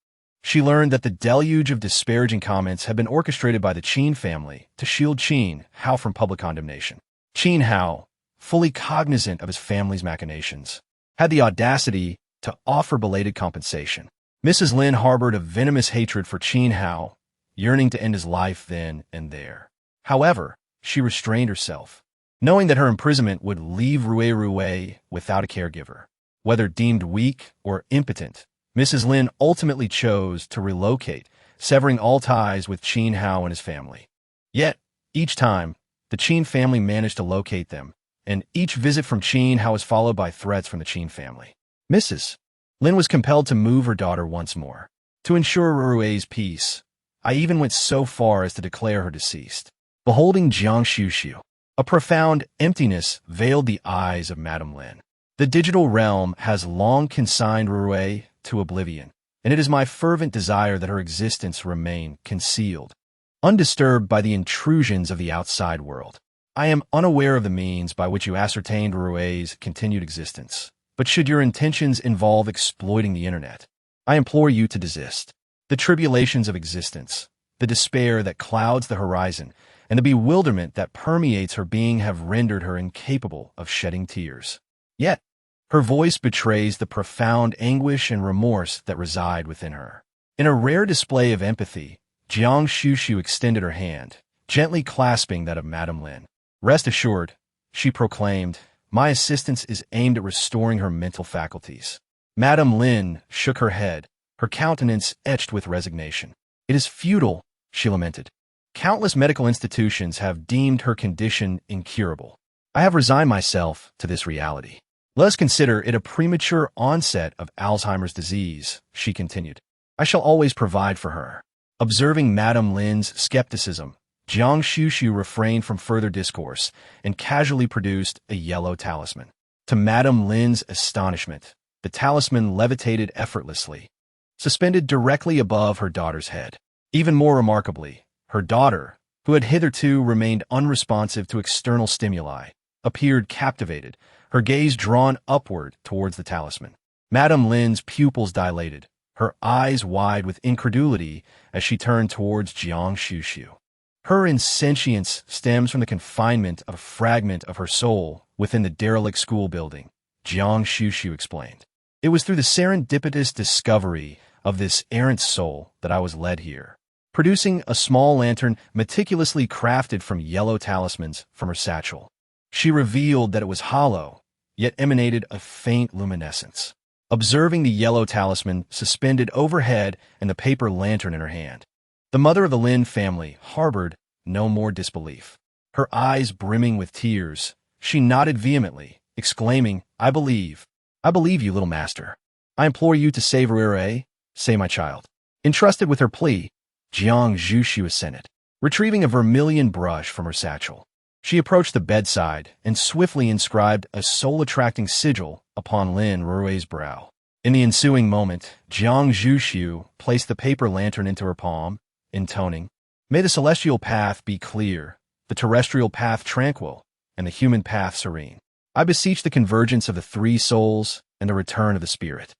she learned that the deluge of disparaging comments had been orchestrated by the Qin family to shield Qin Hao from public condemnation. Qin Hao, fully cognizant of his family's machinations, had the audacity to offer belated compensation. Mrs. Lin harbored a venomous hatred for Qin Hao, yearning to end his life then and there. However, she restrained herself, knowing that her imprisonment would leave Rue without a caregiver. Whether deemed weak or impotent, Mrs. Lin ultimately chose to relocate, severing all ties with Qin Hao and his family. Yet, each time, the Qin family managed to locate them, and each visit from Qin Hao was followed by threats from the Qin family. Mrs. Lin was compelled to move her daughter once more. To ensure Rue's peace, I even went so far as to declare her deceased. Beholding Guan Xuxu, a profound emptiness veiled the eyes of Madame Lin. The digital realm has long consigned Rue to oblivion, and it is my fervent desire that her existence remain concealed, undisturbed by the intrusions of the outside world. I am unaware of the means by which you ascertained Rue's continued existence, but should your intentions involve exploiting the internet, I implore you to desist. The tribulations of existence, the despair that clouds the horizon, and the bewilderment that permeates her being have rendered her incapable of shedding tears. Yet, her voice betrays the profound anguish and remorse that reside within her. In a rare display of empathy, Guan Xuxu extended her hand, gently clasping that of Madame Lin. Rest assured, she proclaimed, my assistance is aimed at restoring her mental faculties. Madame Lin shook her head, her countenance etched with resignation. It is futile, she lamented. Countless medical institutions have deemed her condition incurable. I have resigned myself to this reality. Let us consider it a premature onset of Alzheimer's disease, she continued. I shall always provide for her. Observing Madame Lin's skepticism, Guan Xuxu refrained from further discourse and casually produced a yellow talisman. To Madame Lin's astonishment, the talisman levitated effortlessly, suspended directly above her daughter's head. Even more remarkably, her daughter, who had hitherto remained unresponsive to external stimuli, appeared captivated, her gaze drawn upward towards the talisman. Madame Lin's pupils dilated, her eyes wide with incredulity as she turned towards Guan Xuxu. Her insentience stems from the confinement of a fragment of her soul within the derelict school building, Guan Xuxu explained. It was through the serendipitous discovery of this errant soul that I was led here. Producing a small lantern meticulously crafted from yellow talismans from her satchel, she revealed that it was hollow, yet emanated a faint luminescence. Observing the yellow talisman suspended overhead and the paper lantern in her hand, the mother of the Lin family harbored no more disbelief. Her eyes brimming with tears, she nodded vehemently, exclaiming, I believe you, little master. I implore you to save Rue, say my child. Entrusted with her plea, Guan Xuxu assented. Retrieving a vermilion brush from her satchel, she approached the bedside and swiftly inscribed a soul-attracting sigil upon Lin Rue's brow. In the ensuing moment, Guan Xuxu placed the paper lantern into her palm, intoning, May the celestial path be clear, the terrestrial path tranquil, and the human path serene. I beseech the convergence of the three souls and the return of the spirit.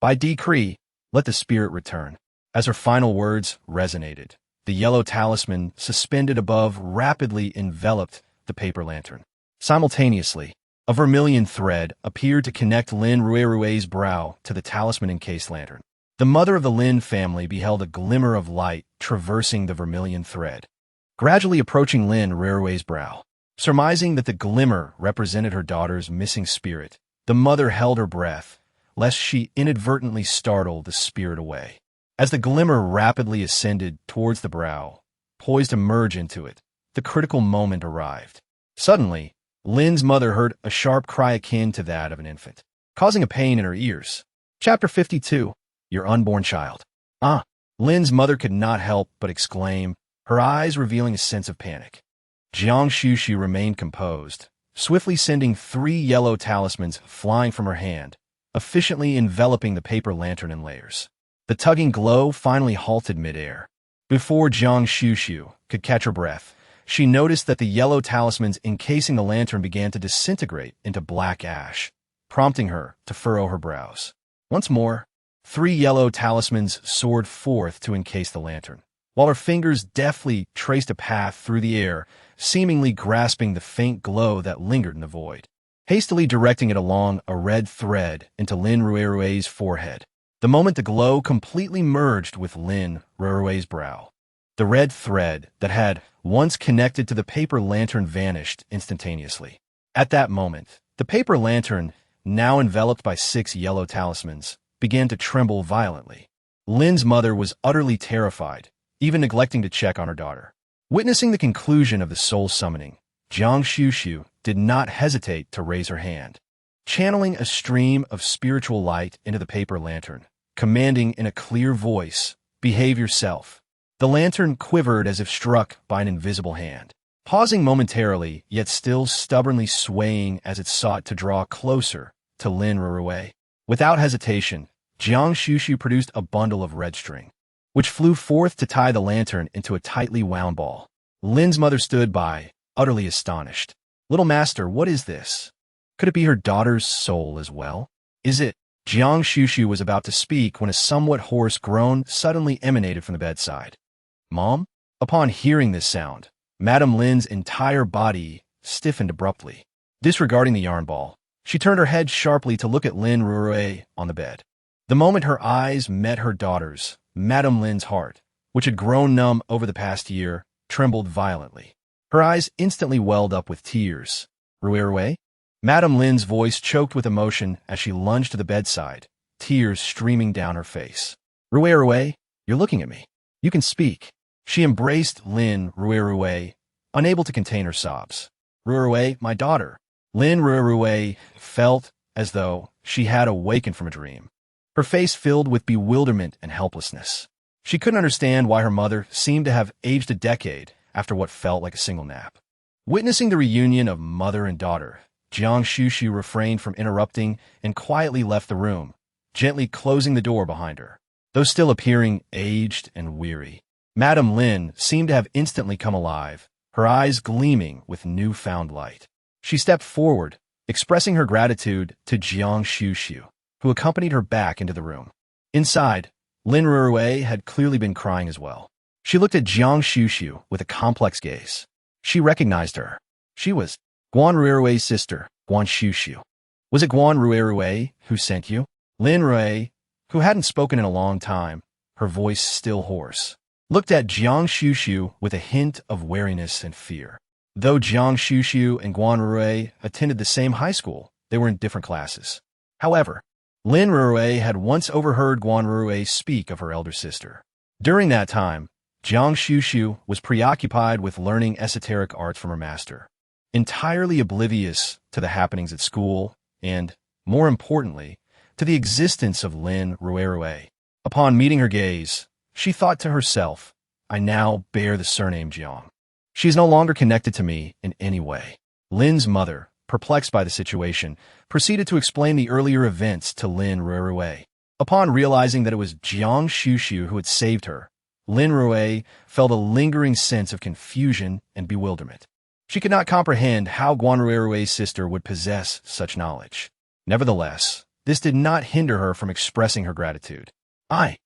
By decree, let the spirit return. As her final words resonated, the yellow talisman suspended above rapidly enveloped the paper lantern. Simultaneously, a vermilion thread appeared to connect Lin Ruirui's brow to the talisman-encased lantern. The mother of the Lin family beheld a glimmer of light traversing the vermilion thread, gradually approaching Lin Ruirui's brow. Surmising that the glimmer represented her daughter's missing spirit, the mother held her breath, lest she inadvertently startle the spirit away. As the glimmer rapidly ascended towards the brow, poised to merge into it, the critical moment arrived. Suddenly, Lin's mother heard a sharp cry akin to that of an infant, causing a pain in her ears. Chapter 52. Your unborn child. Lin's mother could not help but exclaim, her eyes revealing a sense of panic. Guan Xuxu remained composed, swiftly sending 3 yellow talismans flying from her hand, efficiently enveloping the paper lantern in layers. The tugging glow finally halted midair. Before Guan Xuxu could catch her breath, she noticed that the yellow talismans encasing the lantern began to disintegrate into black ash, prompting her to furrow her brows. Once more, 3 yellow talismans soared forth to encase the lantern, while her fingers deftly traced a path through the air, seemingly grasping the faint glow that lingered in the void. Hastily directing it along a red thread into Lin Ruirui's forehead, the moment the glow completely merged with Lin Ruirui's brow. The red thread that had once connected to the paper lantern vanished instantaneously. At that moment, the paper lantern, now enveloped by 6 yellow talismans, began to tremble violently. Lin's mother was utterly terrified, even neglecting to check on her daughter. Witnessing the conclusion of the soul summoning, Guan Xuxu did not hesitate to raise her hand, channeling a stream of spiritual light into the paper lantern, commanding in a clear voice, "Behave yourself." The lantern quivered as if struck by an invisible hand, pausing momentarily, yet still stubbornly swaying as it sought to draw closer to Lin Ruirui. Without hesitation, Guan Xuxu produced a bundle of red string, which flew forth to tie the lantern into a tightly wound ball. Lin's mother stood by, utterly astonished. "Little master, what is this? Could it be her daughter's soul as well? Is it?" Guan Xuxu was about to speak when a somewhat hoarse groan suddenly emanated from the bedside. "Mom?" Upon hearing this sound, Madame Lin's entire body stiffened abruptly. Disregarding the yarn ball, she turned her head sharply to look at Lin Ruirui on the bed. The moment her eyes met her daughter's, Madame Lin's heart, which had grown numb over the past year, trembled violently. Her eyes instantly welled up with tears. "Ruirui?" Madame Lin's voice choked with emotion as she lunged to the bedside, tears streaming down her face. "Ruirui, you're looking at me. You can speak." She embraced Lin Ruirui, unable to contain her sobs. "Ruirui, my daughter." Lin Ruirui felt as though she had awakened from a dream, her face filled with bewilderment and helplessness. She couldn't understand why her mother seemed to have aged a decade after what felt like a single nap. Witnessing the reunion of mother and daughter, Guan Xuxu refrained from interrupting and quietly left the room, gently closing the door behind her. Though still appearing aged and weary, Madame Lin seemed to have instantly come alive, her eyes gleaming with newfound light. She stepped forward, expressing her gratitude to Guan Xuxu, who accompanied her back into the room. Inside, Lin Ruirui had clearly been crying as well. She looked at Guan Xuxu with a complex gaze. She recognized her. She was Guan Ruirui's sister, Guan Xuxu. "Was it Guan Ruirui who sent you?" Lin Ruirui, who hadn't spoken in a long time, her voice still hoarse, looked at Guan Xuxu with a hint of wariness and fear. Though Guan Xuxu and Guan Ruirui attended the same high school, they were in different classes. However, Lin Ruirui had once overheard Guan Ruirui speak of her elder sister. During that time, Guan Xuxu was preoccupied with learning esoteric arts from her master, entirely oblivious to the happenings at school and, more importantly, to the existence of Lin Ruirui. Upon meeting her gaze, she thought to herself, "I now bear the surname Jiang. She is no longer connected to me in any way." Lin's mother, perplexed by the situation, proceeded to explain the earlier events to Lin Ruirui. Upon realizing that it was Guan Xuxu who had saved her, Lin Rui felt a lingering sense of confusion and bewilderment. She could not comprehend how Guan Rui's sister would possess such knowledge. Nevertheless, this did not hinder her from expressing her gratitude. I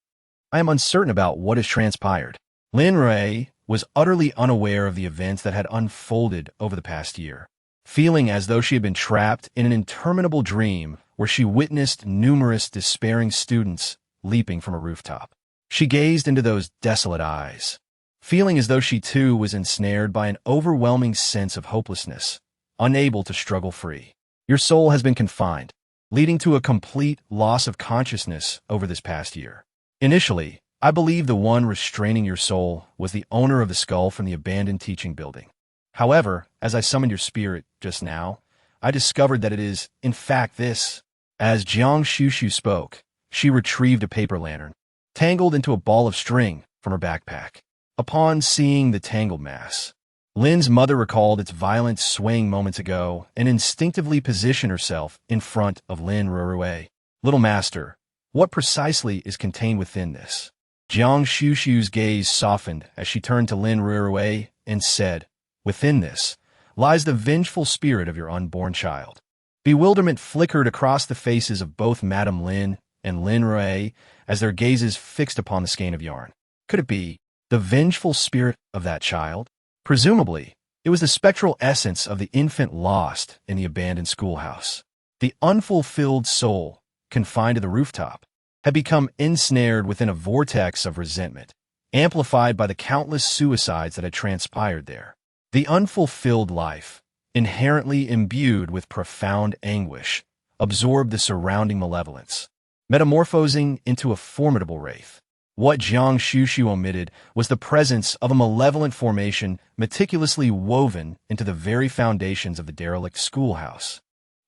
am uncertain about what has transpired. Lin Rui was utterly unaware of the events that had unfolded over the past year, feeling as though she had been trapped in an interminable dream where she witnessed numerous despairing students leaping from a rooftop. She gazed into those desolate eyes, feeling as though she too was ensnared by an overwhelming sense of hopelessness, unable to struggle free. Your soul has been confined, leading to a complete loss of consciousness over this past year. Initially, I believe the one restraining your soul was the owner of the skull from the abandoned teaching building. However, as I summoned your spirit just now, I discovered that it is, in fact, this. As Guan Xuxu spoke, she retrieved a paper lantern, tangled into a ball of string from her backpack. Upon seeing the tangled mass, Lin's mother recalled its violent swaying moments ago and instinctively positioned herself in front of Lin Rui. Little master, what precisely is contained within this? Guan Xuxu's gaze softened as she turned to Lin Rui and said, within this lies the vengeful spirit of your unborn child. Bewilderment flickered across the faces of both Madame Lin and Lin Rui as their gazes fixed upon the skein of yarn. Could it be the vengeful spirit of that child? Presumably, it was the spectral essence of the infant lost in the abandoned schoolhouse. The unfulfilled soul, confined to the rooftop, had become ensnared within a vortex of resentment, amplified by the countless suicides that had transpired there. The unfulfilled life, inherently imbued with profound anguish, absorbed the surrounding malevolence, metamorphosing into a formidable wraith. What Guan Xuxu omitted was the presence of a malevolent formation meticulously woven into the very foundations of the derelict schoolhouse,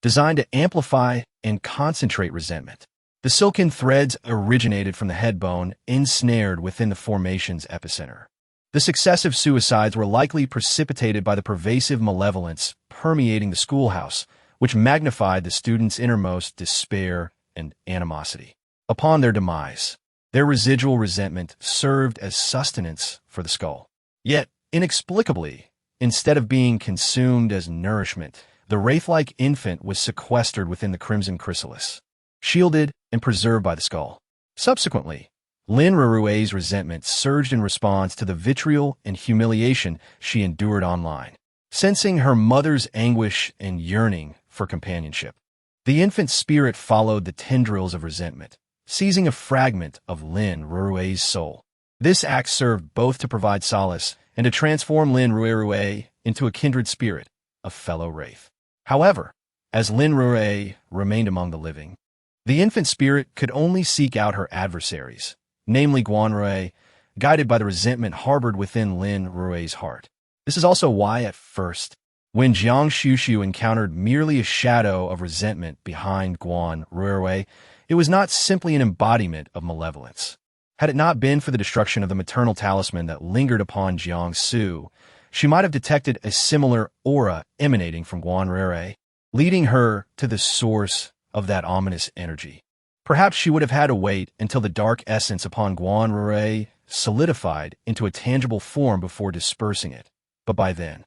designed to amplify and concentrate resentment. The silken threads originated from the head bone ensnared within the formation's epicenter. The successive suicides were likely precipitated by the pervasive malevolence permeating the schoolhouse, which magnified the students' innermost despair and animosity. Upon their demise, their residual resentment served as sustenance for the skull. Yet, inexplicably, instead of being consumed as nourishment, the wraith-like infant was sequestered within the crimson chrysalis, shielded and preserved by the skull. Subsequently, Lin Rui's resentment surged in response to the vitriol and humiliation she endured online. Sensing her mother's anguish and yearning for companionship, the infant spirit followed the tendrils of resentment, seizing a fragment of Lin Rui's soul. This act served both to provide solace and to transform Lin Rui into a kindred spirit, a fellow wraith. However, as Lin Rui remained among the living, the infant spirit could only seek out her adversaries, namely Guan Rui, guided by the resentment harbored within Lin Rui's heart. This is also why, at first, when Guan Xuxu encountered merely a shadow of resentment behind Guan Rui, it was not simply an embodiment of malevolence. Had it not been for the destruction of the maternal talisman that lingered upon Guan Xuxu, she might have detected a similar aura emanating from Guan Rui, leading her to the source of that ominous energy. Perhaps she would have had to wait until the dark essence upon Guan Rui solidified into a tangible form before dispersing it. But by then,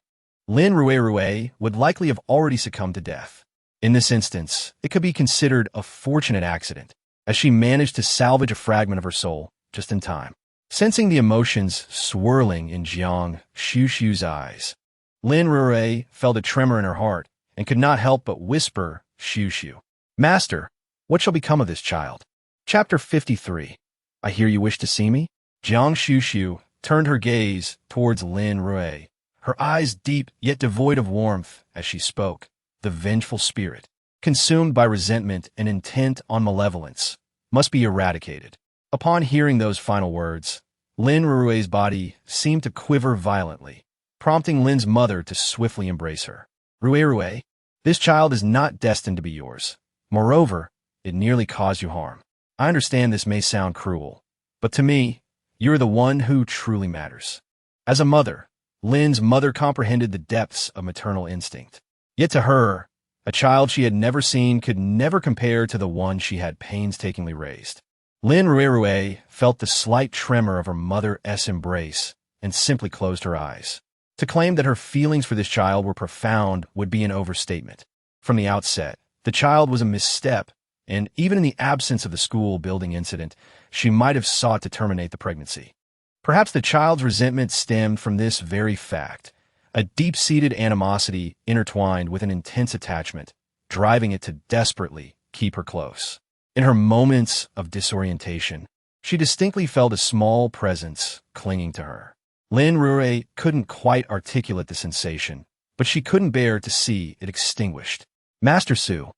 Lin Rui would likely have already succumbed to death. In this instance, it could be considered a fortunate accident, as she managed to salvage a fragment of her soul just in time. Sensing the emotions swirling in Guan Xuxu's eyes, Lin Rui felt a tremor in her heart and could not help but whisper, Xuxu, Master, what shall become of this child? Chapter 53. I hear you wish to see me? Guan Xuxu turned her gaze towards Lin Rui, her eyes deep yet devoid of warmth as she spoke. The vengeful spirit, consumed by resentment and intent on malevolence, must be eradicated. Upon hearing those final words, Lin Rui's body seemed to quiver violently, prompting Lin's mother to swiftly embrace her. Rui, this child is not destined to be yours. Moreover, it nearly caused you harm. I understand this may sound cruel, but to me, you're the one who truly matters. As a mother, Lin's mother comprehended the depths of maternal instinct. Yet to her, a child she had never seen could never compare to the one she had painstakingly raised. Lin Ruerue felt the slight tremor of her mother's embrace and simply closed her eyes. To claim that her feelings for this child were profound would be an overstatement. From the outset, the child was a misstep, and even in the absence of the school building incident, she might have sought to terminate the pregnancy. Perhaps the child's resentment stemmed from this very fact, a deep-seated animosity intertwined with an intense attachment, driving it to desperately keep her close. In her moments of disorientation, she distinctly felt a small presence clinging to her. Lin Ruerue couldn't quite articulate the sensation, but she couldn't bear to see it extinguished. Master Su,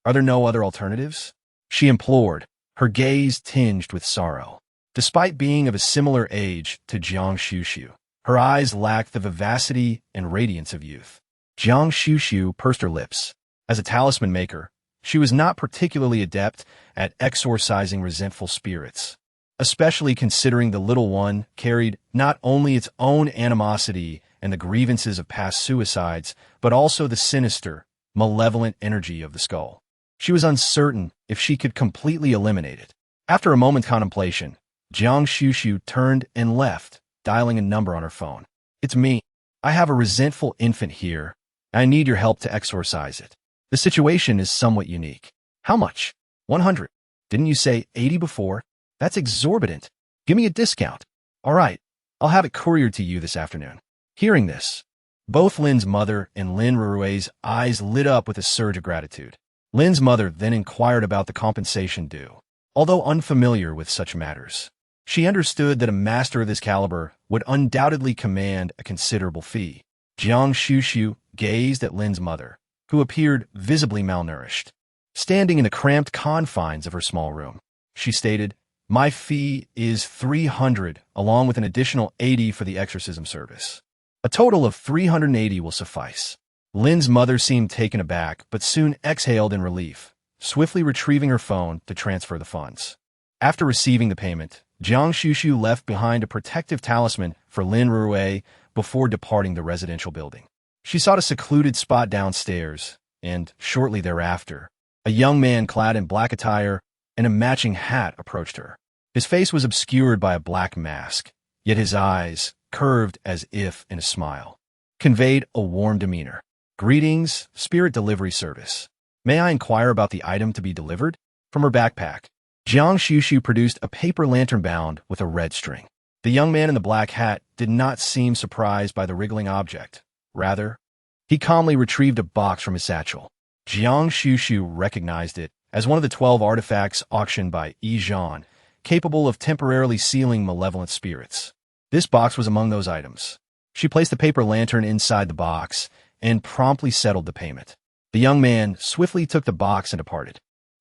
are there no other alternatives? She implored, her gaze tinged with sorrow. Despite being of a similar age to Guan Xuxu, her eyes lacked the vivacity and radiance of youth. Guan Xuxu pursed her lips. As a talisman maker, she was not particularly adept at exorcising resentful spirits, especially considering the little one carried not only its own animosity and the grievances of past suicides, but also the sinister, malevolent energy of the skull. She was uncertain if she could completely eliminate it. After a moment's contemplation, Guan Xuxu turned and left, dialing a number on her phone. It's me. I have a resentful infant here. I need your help to exorcise it. The situation is somewhat unique. How much? 100. Didn't you say 80 before? That's exorbitant. Give me a discount. All right, I'll have it couriered to you this afternoon. Hearing this, both Lin's mother and Lin Ruerue's eyes lit up with a surge of gratitude. Lin's mother then inquired about the compensation due. Although unfamiliar with such matters, she understood that a master of this caliber would undoubtedly command a considerable fee. Guan Xuxu gazed at Lin's mother, who appeared visibly malnourished. Standing in the cramped confines of her small room, she stated, "My fee is 300, along with an additional 80 for the exorcism service. A total of 380 will suffice." Lin's mother seemed taken aback, but soon exhaled in relief, swiftly retrieving her phone to transfer the funds. After receiving the payment, Guan Xuxu left behind a protective talisman for Lin Ruerue before departing the residential building. She sought a secluded spot downstairs, and shortly thereafter, a young man clad in black attire and a matching hat approached her. His face was obscured by a black mask, yet his eyes, curved as if in a smile, conveyed a warm demeanor. "Greetings, Spirit Delivery Service. May I inquire about the item to be delivered?" From her backpack, Guan Xuxu produced a paper lantern bound with a red string. The young man in the black hat did not seem surprised by the wriggling object. Rather, he calmly retrieved a box from his satchel. Guan Xuxu recognized it as one of the 12 artifacts auctioned by Yi Zhan, capable of temporarily sealing malevolent spirits. This box was among those items. She placed the paper lantern inside the box and promptly settled the payment. The young man swiftly took the box and departed.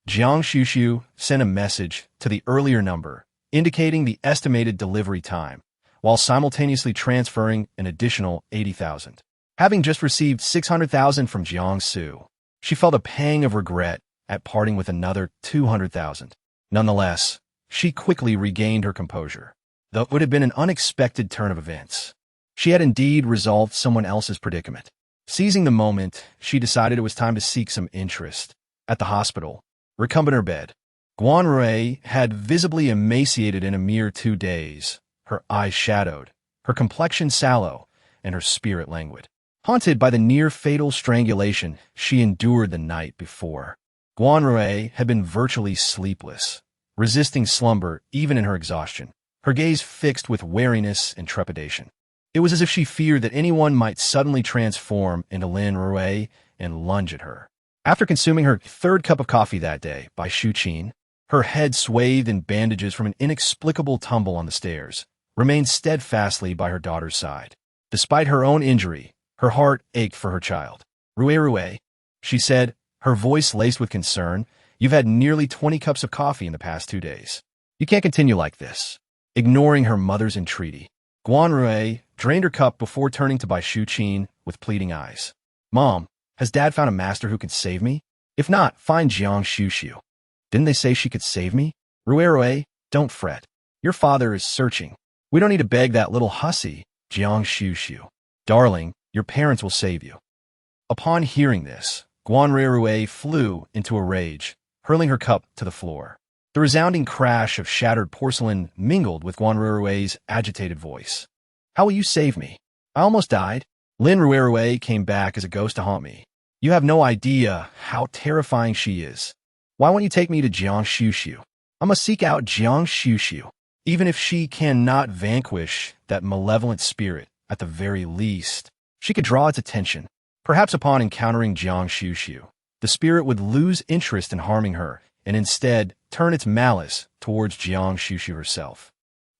Guan Xuxu sent a message to the earlier number, indicating the estimated delivery time, while simultaneously transferring an additional 80,000. Having just received 600,000 from Jiangsu, she felt a pang of regret at parting with another 200,000. Nonetheless, she quickly regained her composure, though it would have been an unexpected turn of events. She had indeed resolved someone else's predicament. Seizing the moment, she decided it was time to seek some interest. At the hospital, recumbent in her bed, Guan Rui had visibly emaciated in a mere 2 days, her eyes shadowed, her complexion sallow, and her spirit languid. Haunted by the near-fatal strangulation she endured the night before, Guan Rui had been virtually sleepless, resisting slumber even in her exhaustion, her gaze fixed with wariness and trepidation. It was as if she feared that anyone might suddenly transform into Lin Rui and lunge at her. After consuming her 3rd cup of coffee that day by Shu Qin, her head swathed in bandages from an inexplicable tumble on the stairs, remained steadfastly by her daughter's side. Despite her own injury, her heart ached for her child. "Rui," she said, her voice laced with concern, "you've had nearly 20 cups of coffee in the past 2 days. You can't continue like this." Ignoring her mother's entreaty, Guan Rui drained her cup before turning to Bai Shu Qin with pleading eyes. "Mom, has Dad found a master who can save me? If not, find Guan Xuxu. Didn't they say she could save me? Rui, don't fret. Your father is searching. We don't need to beg that little hussy, Guan Xuxu. Darling, your parents will save you." Upon hearing this, Guan Rui flew into a rage, hurling her cup to the floor. The resounding crash of shattered porcelain mingled with Guan Ruirui's agitated voice. How will you save me? I almost died. Lin Ruirui came back as a ghost to haunt me. You have no idea how terrifying she is. Why won't you take me to Jiang Xuxu? I must seek out Jiang Xuxu. Even if she cannot vanquish that malevolent spirit, at the very least, she could draw its attention. Perhaps upon encountering Jiang Xuxu, the spirit would lose interest in harming her and instead turn its malice towards Jiang Xuxu herself.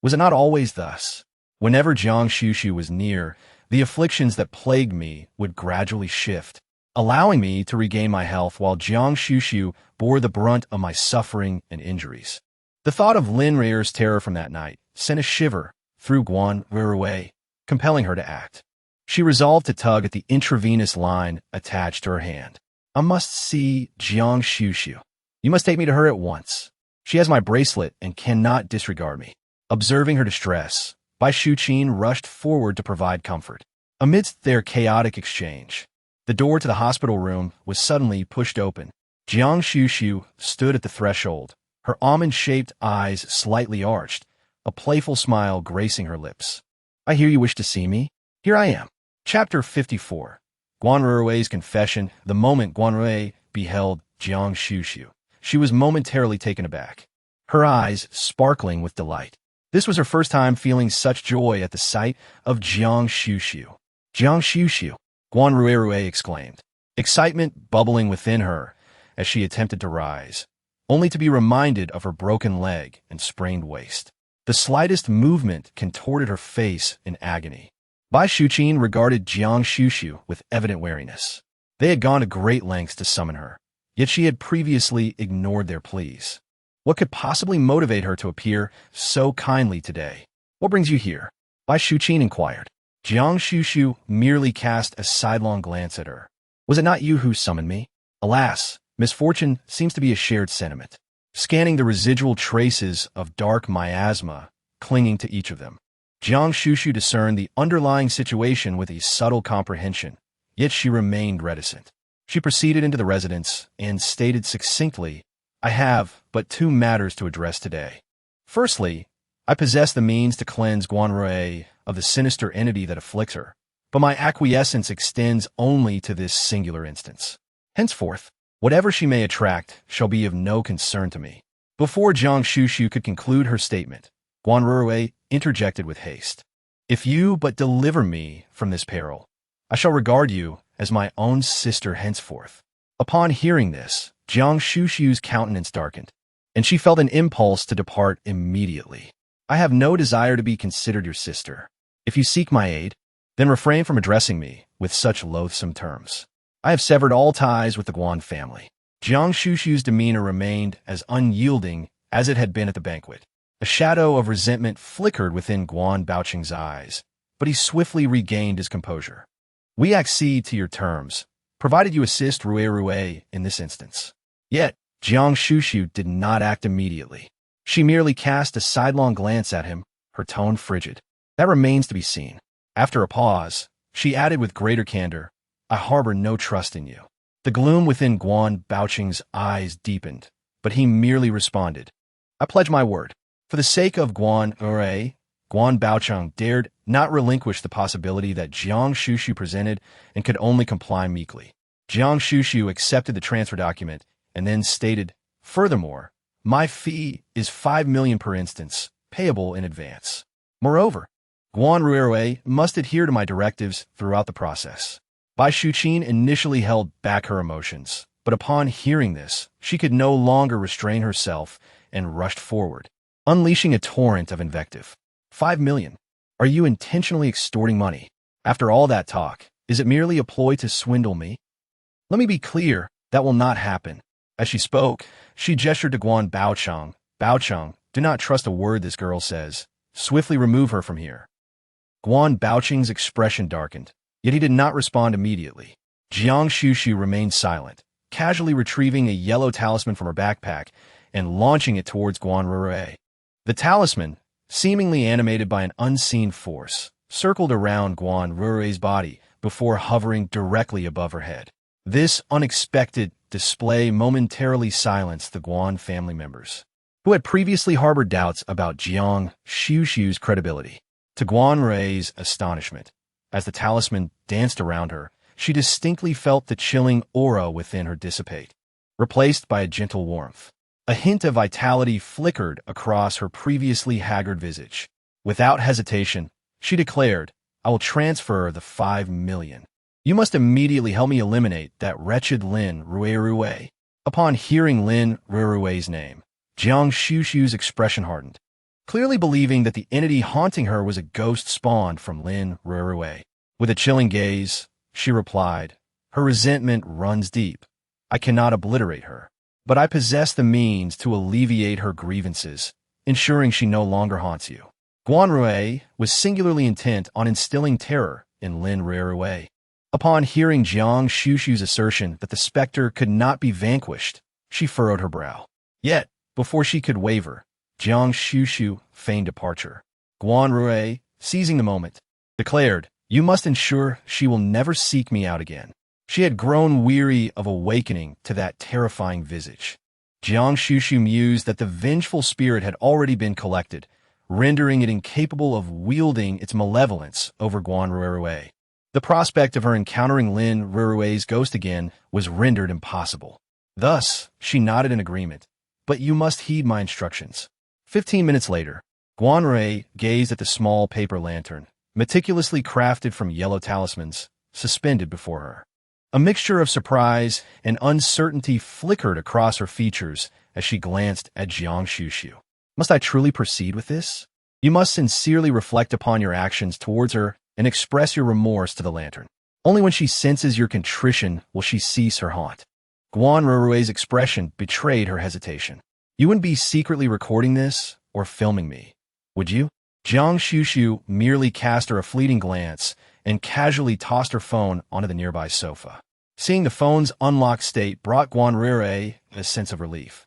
Was it not always thus? Whenever Jiang Xuxu was near, the afflictions that plagued me would gradually shift, allowing me to regain my health while Jiang Xuxu bore the brunt of my suffering and injuries. The thought of Lin Ruirui's terror from that night sent a shiver through Guan Ruirui, compelling her to act. She resolved to tug at the intravenous line attached to her hand. I must see Jiang Xuxu. You must take me to her at once. She has my bracelet and cannot disregard me. Observing her distress, Bai Shuqin rushed forward to provide comfort. Amidst their chaotic exchange, the door to the hospital room was suddenly pushed open. Jiang Xuxu stood at the threshold, her almond-shaped eyes slightly arched, a playful smile gracing her lips. I hear you wish to see me. Here I am. Chapter 54. Guan Ruirui's confession. The moment Guan Ruirui beheld Jiang Xuxu, she was momentarily taken aback, her eyes sparkling with delight. This was her first time feeling such joy at the sight of Jiang Xuxu. Jiang Xuxu, Guan Ruirui exclaimed, excitement bubbling within her as she attempted to rise, only to be reminded of her broken leg and sprained waist. The slightest movement contorted her face in agony. Bai Shuqin regarded Jiang Xuxu with evident wariness. They had gone to great lengths to summon her, yet she had previously ignored their pleas. What could possibly motivate her to appear so kindly today? What brings you here? Bai Shuqin inquired. Jiang Xuxu merely cast a sidelong glance at her. Was it not you who summoned me? Alas, misfortune seems to be a shared sentiment. Scanning the residual traces of dark miasma clinging to each of them, Jiang Xuxu discerned the underlying situation with a subtle comprehension, yet she remained reticent. She proceeded into the residence and stated succinctly, I have but two matters to address today. Firstly, I possess the means to cleanse Guan Ruirui of the sinister entity that afflicts her, but my acquiescence extends only to this singular instance. Henceforth, whatever she may attract shall be of no concern to me. Before Jiang Xuxu could conclude her statement, Guan Ruirui interjected with haste. If you but deliver me from this peril, I shall regard you as my own sister henceforth. Upon hearing this, Jiang Xuxu's countenance darkened, and she felt an impulse to depart immediately. I have no desire to be considered your sister. If you seek my aid, then refrain from addressing me with such loathsome terms. I have severed all ties with the Guan family. Jiang Xuxu's demeanor remained as unyielding as it had been at the banquet. A shadow of resentment flickered within Guan Baoqing's eyes, but he swiftly regained his composure. We accede to your terms, provided you assist Ruirui in this instance. Yet, Jiang Xuxu did not act immediately. She merely cast a sidelong glance at him, her tone frigid. That remains to be seen. After a pause, she added with greater candor, I harbor no trust in you. The gloom within Guan Baoqing's eyes deepened, but he merely responded, I pledge my word. For the sake of Guan Ruirui, Guan Baoqing dared not relinquish the possibility that Jiang Xuxu presented and could only comply meekly. Jiang Xuxu accepted the transfer document and then stated, furthermore, my fee is 5 million per instance, payable in advance. Moreover, Guan Ruirui must adhere to my directives throughout the process. Bai Shuqin initially held back her emotions, but upon hearing this, she could no longer restrain herself and rushed forward, unleashing a torrent of invective. 5 million. Are you intentionally extorting money? After all that talk, is it merely a ploy to swindle me? Let me be clear, that will not happen. As she spoke, she gestured to Guan Baoqing. Baoqing, do not trust a word this girl says. Swiftly remove her from here. Guan Baoqing's expression darkened, yet he did not respond immediately. Jiang Xuxu remained silent, casually retrieving a yellow talisman from her backpack and launching it towards Guan Ruirui. The talisman, seemingly animated by an unseen force, circled around Guan Ruirui's body before hovering directly above her head. This unexpected display momentarily silenced the Guan family members. who had previously harbored doubts about Guan Xuxu's credibility. To Guan Rui's astonishment, as the talisman danced around her, she distinctly felt the chilling aura within her dissipate, replaced by a gentle warmth. A hint of vitality flickered across her previously haggard visage. Without hesitation, she declared, "I will transfer the 5 million. You must immediately help me eliminate that wretched Lin Rui." Upon hearing Lin Rui's name, Guan Xuxu's expression hardened, clearly believing that the entity haunting her was a ghost spawned from Lin Rui. With a chilling gaze, she replied, "Her resentment runs deep. I cannot obliterate her, but I possess the means to alleviate her grievances, ensuring she no longer haunts you." Guan Rui was singularly intent on instilling terror in Lin Rui. Upon hearing Guan Xuxu's assertion that the specter could not be vanquished, she furrowed her brow. Yet, before she could waver, Guan Xuxu feigned departure. Guan Rui, seizing the moment, declared, "You must ensure she will never seek me out again." She had grown weary of awakening to that terrifying visage. Guan Xuxu mused that the vengeful spirit had already been collected, rendering it incapable of wielding its malevolence over Guan Rui. The prospect of her encountering Lin Rui's ghost again was rendered impossible. Thus, she nodded in agreement. "But you must heed my instructions." 15 minutes later, Guan Rui gazed at the small paper lantern, meticulously crafted from yellow talismans, suspended before her. A mixture of surprise and uncertainty flickered across her features as she glanced at Guan Xuxu. "Must I truly proceed with this? You must sincerely reflect upon your actions towards her and express your remorse to the lantern. Only when she senses your contrition will she cease her haunt." Guan Rui's expression betrayed her hesitation. "You wouldn't be secretly recording this or filming me, would you?" Guan Xuxu merely cast her a fleeting glance and casually tossed her phone onto the nearby sofa. Seeing the phone's unlocked state brought Guan Rui a sense of relief,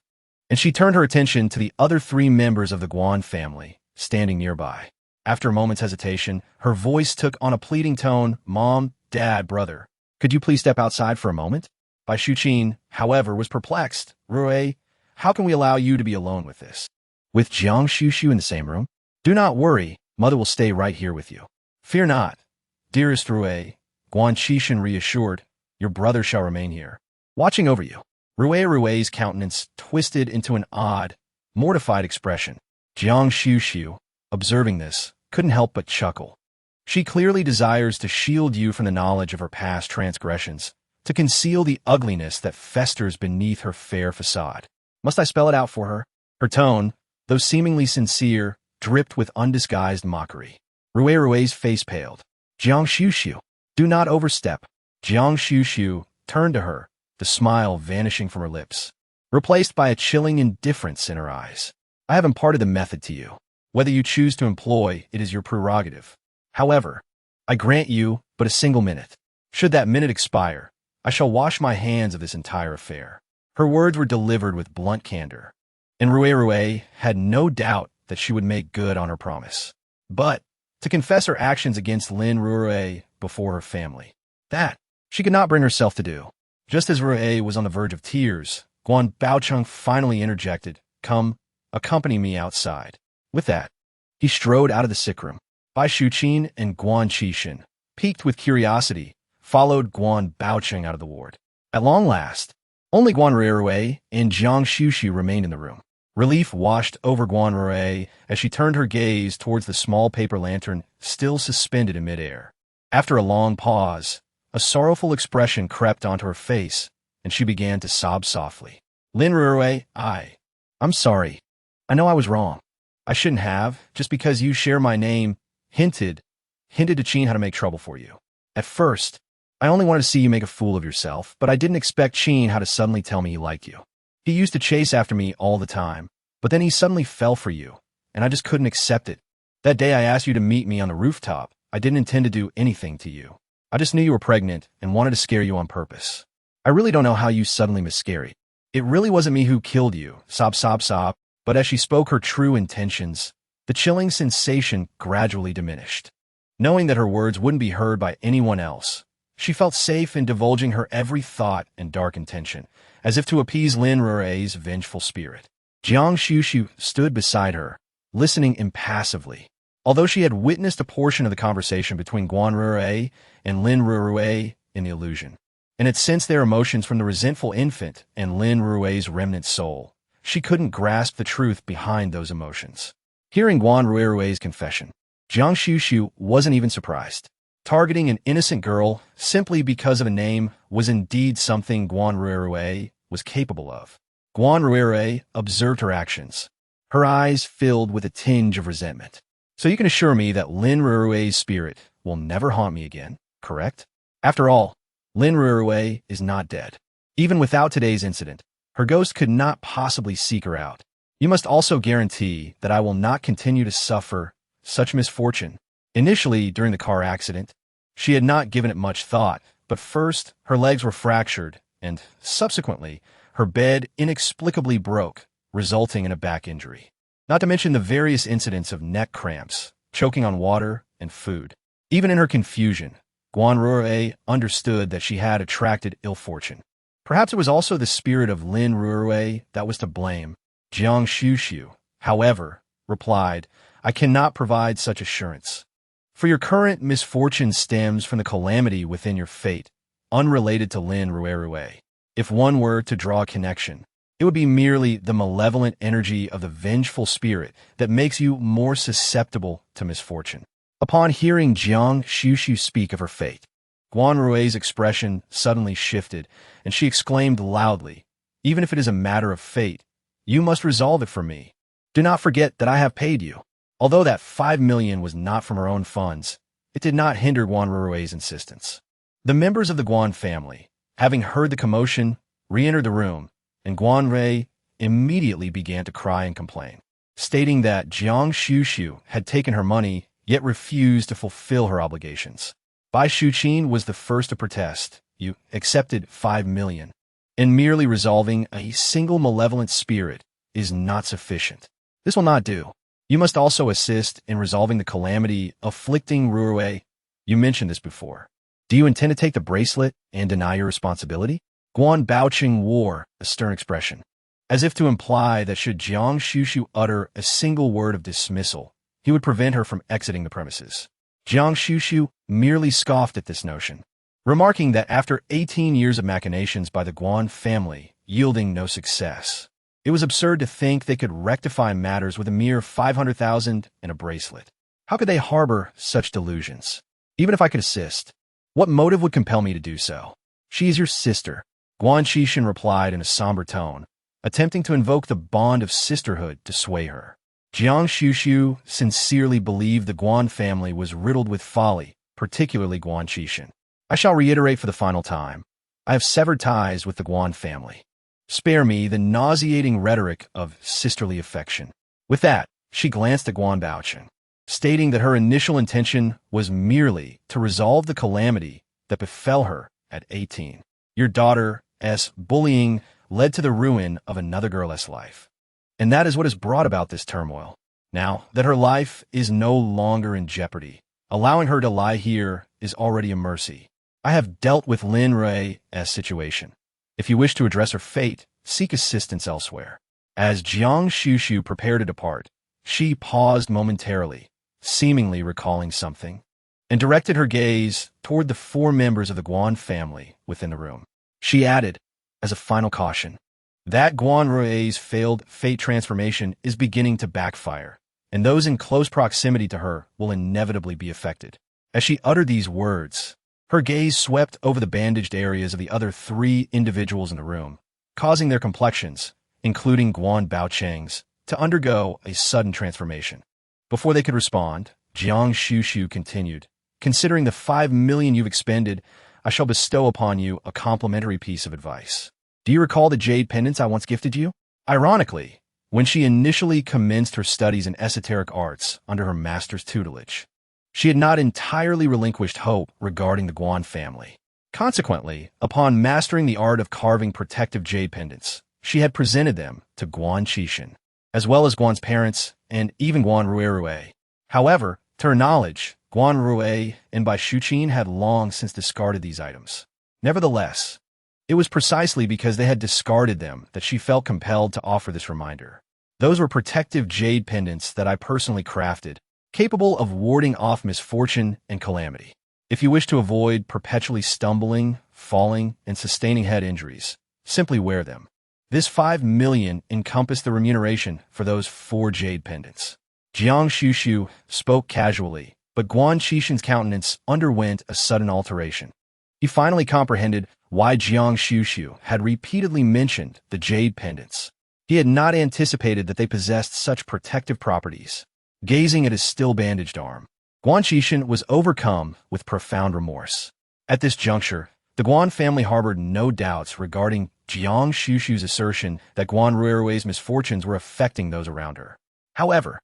and she turned her attention to the other 3 members of the Guan family, standing nearby. After a moment's hesitation, her voice took on a pleading tone, "Mom, Dad, brother, could you please step outside for a moment?" Bai Shuqin, however, was perplexed. "Rui, how can we allow you to be alone with this? With Guan Xuxu in the same room? Do not worry, Mother will stay right here with you." "Fear not, dearest Rui," Guan Xuxu reassured. "Your brother shall remain here, watching over you." Rui's countenance twisted into an odd, mortified expression. Guan Xuxu, observing this, couldn't help but chuckle. "She clearly desires to shield you from the knowledge of her past transgressions, to conceal the ugliness that festers beneath her fair facade. Must I spell it out for her?" Her tone, though seemingly sincere, dripped with undisguised mockery. Rui's face paled. "Guan Xuxu, do not overstep." Guan Xuxu turned to her, the smile vanishing from her lips, replaced by a chilling indifference in her eyes. "I have imparted the method to you. Whether you choose to employ it is your prerogative. However, I grant you but a single minute. Should that minute expire, I shall wash my hands of this entire affair." Her words were delivered with blunt candor, and Rui had no doubt that she would make good on her promise. But to confess her actions against Lin Rui before her family, that she could not bring herself to do. Just as Rui was on the verge of tears, Guan Baocheng finally interjected, "Come, accompany me outside." With that, he strode out of the sick room. Bai Shuqin and Guan Qixin, piqued with curiosity, followed Guan Baocheng out of the ward. At long last, only Guan Rui and Guan Xuxu remained in the room. Relief washed over Guan Rui as she turned her gaze towards the small paper lantern still suspended in midair. After a long pause, a sorrowful expression crept onto her face, and she began to sob softly. "Lin Rui, I'm sorry. I know I was wrong. I shouldn't have, just because you share my name, hinted to Qin how to make trouble for you. At first, I only wanted to see you make a fool of yourself, but I didn't expect Qin how to suddenly tell me he liked you. He used to chase after me all the time, but then he suddenly fell for you, and I just couldn't accept it. That day I asked you to meet me on the rooftop. I didn't intend to do anything to you. I just knew you were pregnant and wanted to scare you on purpose. I really don't know how you suddenly miscarried. It really wasn't me who killed you, sob, sob, sob." But as she spoke her true intentions, the chilling sensation gradually diminished. Knowing that her words wouldn't be heard by anyone else, she felt safe in divulging her every thought and dark intention, as if to appease Lin Rui's vengeful spirit. Jiang Xuxu stood beside her, listening impassively. Although she had witnessed a portion of the conversation between Guan Ruerui and Lin Ruerui in the illusion, and had sensed their emotions from the resentful infant and Lin Ruei's remnant soul, she couldn't grasp the truth behind those emotions. Hearing Guan Ruerui's confession, Jiang Xuxu wasn't even surprised. Targeting an innocent girl simply because of a name was indeed something Guan Ruerui was capable of. Guan Ruerui observed her actions, her eyes filled with a tinge of resentment. So you can assure me that Lin Ruerui's spirit will never haunt me again, correct? After all, Lin Ruerui is not dead. Even without today's incident, her ghost could not possibly seek her out. You must also guarantee that I will not continue to suffer such misfortune. Initially, during the car accident, she had not given it much thought, but first, her legs were fractured, and subsequently, her bed inexplicably broke, resulting in a back injury. Not to mention the various incidents of neck cramps, choking on water, and food. Even in her confusion, Guan Ruerui understood that she had attracted ill fortune. Perhaps it was also the spirit of Lin Ruerui that was to blame. Jiang Xuxu, however, replied, I cannot provide such assurance. For your current misfortune stems from the calamity within your fate, unrelated to Lin Ruerui. If one were to draw a connection, it would be merely the malevolent energy of the vengeful spirit that makes you more susceptible to misfortune. Upon hearing Jiang Xuxu speak of her fate, Guan Rui's expression suddenly shifted, and she exclaimed loudly, even if it is a matter of fate, you must resolve it for me. Do not forget that I have paid you. Although that 5 million was not from her own funds, it did not hinder Guan Ruerui's insistence. The members of the Guan family, having heard the commotion, re-entered the room, and Guan Rui immediately began to cry and complain, stating that Jiang Xuxu had taken her money yet refused to fulfill her obligations. Bai Shuqin was the first to protest. You accepted 5 million, and merely resolving a single malevolent spirit is not sufficient. This will not do. You must also assist in resolving the calamity afflicting Ruerui. You mentioned this before. Do you intend to take the bracelet and deny your responsibility? Guan Baoqing wore a stern expression, as if to imply that should Jiang Xuxu utter a single word of dismissal, he would prevent her from exiting the premises. Jiang Xuxu merely scoffed at this notion, remarking that after 18 years of machinations by the Guan family yielding no success, it was absurd to think they could rectify matters with a mere 500,000 and a bracelet. How could they harbor such delusions? Even if I could assist, what motive would compel me to do so? She is your sister, Guan Xuxu replied in a somber tone, attempting to invoke the bond of sisterhood to sway her. Jiang Xuxu sincerely believed the Guan family was riddled with folly, particularly Guan Xuxu. I shall reiterate for the final time. I have severed ties with the Guan family. Spare me the nauseating rhetoric of sisterly affection. With that, she glanced at Guan Baoqing, stating that her initial intention was merely to resolve the calamity that befell her at 18. Your daughter's bullying led to the ruin of another girl's life. And that is what has brought about this turmoil. Now that her life is no longer in jeopardy, allowing her to lie here is already a mercy. I have dealt with Lin Rui's situation. If you wish to address her fate, seek assistance elsewhere. As Jiang Xuxu prepared to depart, she paused momentarily, seemingly recalling something, and directed her gaze toward the 4 members of the Guan family within the room. She added, as a final caution, that Guan Rui's failed fate transformation is beginning to backfire, and those in close proximity to her will inevitably be affected. As she uttered these words, her gaze swept over the bandaged areas of the other 3 individuals in the room, causing their complexions, including Guan Baoqing's, to undergo a sudden transformation. Before they could respond, Jiang Xuxu continued, considering the 5 million you've expended, I shall bestow upon you a complimentary piece of advice. Do you recall the jade pendants I once gifted you? Ironically, when she initially commenced her studies in esoteric arts under her master's tutelage, she had not entirely relinquished hope regarding the Guan family. Consequently, upon mastering the art of carving protective jade pendants, she had presented them to Guan Xuxu, as well as Guan's parents and even Guan Ruerui. However, to her knowledge, Guan Ruerui and Bai Shuqin had long since discarded these items. Nevertheless, it was precisely because they had discarded them that she felt compelled to offer this reminder. Those were protective jade pendants that I personally crafted, capable of warding off misfortune and calamity. If you wish to avoid perpetually stumbling, falling, and sustaining head injuries, simply wear them. This 5 million encompassed the remuneration for those 4 jade pendants. Guan Xuxu spoke casually, but Guan Xuxu's countenance underwent a sudden alteration. He finally comprehended why Guan Xuxu had repeatedly mentioned the jade pendants. He had not anticipated that they possessed such protective properties. Gazing at his still-bandaged arm, Guan Xuxu was overcome with profound remorse. At this juncture, the Guan family harbored no doubts regarding Guan Xuxu's assertion that Guan Ruirui's misfortunes were affecting those around her. However,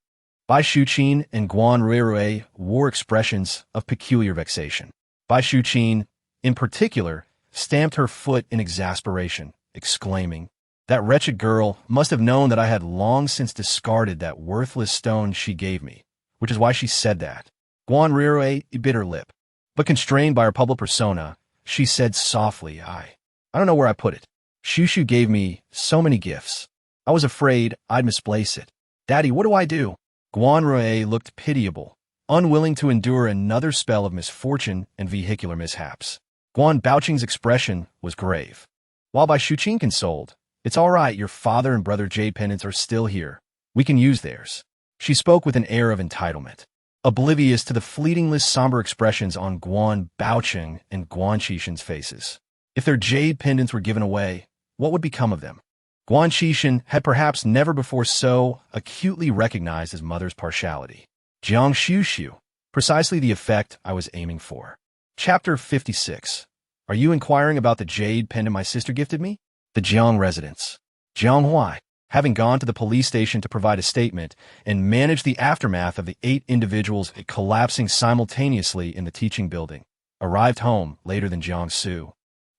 Bai Xuqin and Guan Ruirui wore expressions of peculiar vexation. Bai Xuqin, in particular, stamped her foot in exasperation, exclaiming, "That wretched girl must have known that I had long since discarded that worthless stone she gave me, which is why she said that." Guan Ruirui bit her lip, but constrained by her public persona, she said softly, I don't know where I put it. Xuxu gave me so many gifts. I was afraid I'd misplace it. Daddy, what do I do? Guan Ruirui looked pitiable, unwilling to endure another spell of misfortune and vehicular mishaps. Guan Baoqing's expression was grave. While Bai Xuqin consoled, "It's all right, your father and brother jade pendants are still here. We can use theirs." She spoke with an air of entitlement, oblivious to the fleetingly somber expressions on Guan Baoqing and Guan Xuxu's faces. If their jade pendants were given away, what would become of them? Guan Xuxu had perhaps never before so acutely recognized his mother's partiality. Guan Xuxu, precisely the effect I was aiming for. Chapter 56. Are you inquiring about the jade pendant my sister gifted me? The Jiang residence. Jiang Huai, having gone to the police station to provide a statement and manage the aftermath of the 8 individuals collapsing simultaneously in the teaching building, arrived home later than Jiang Su.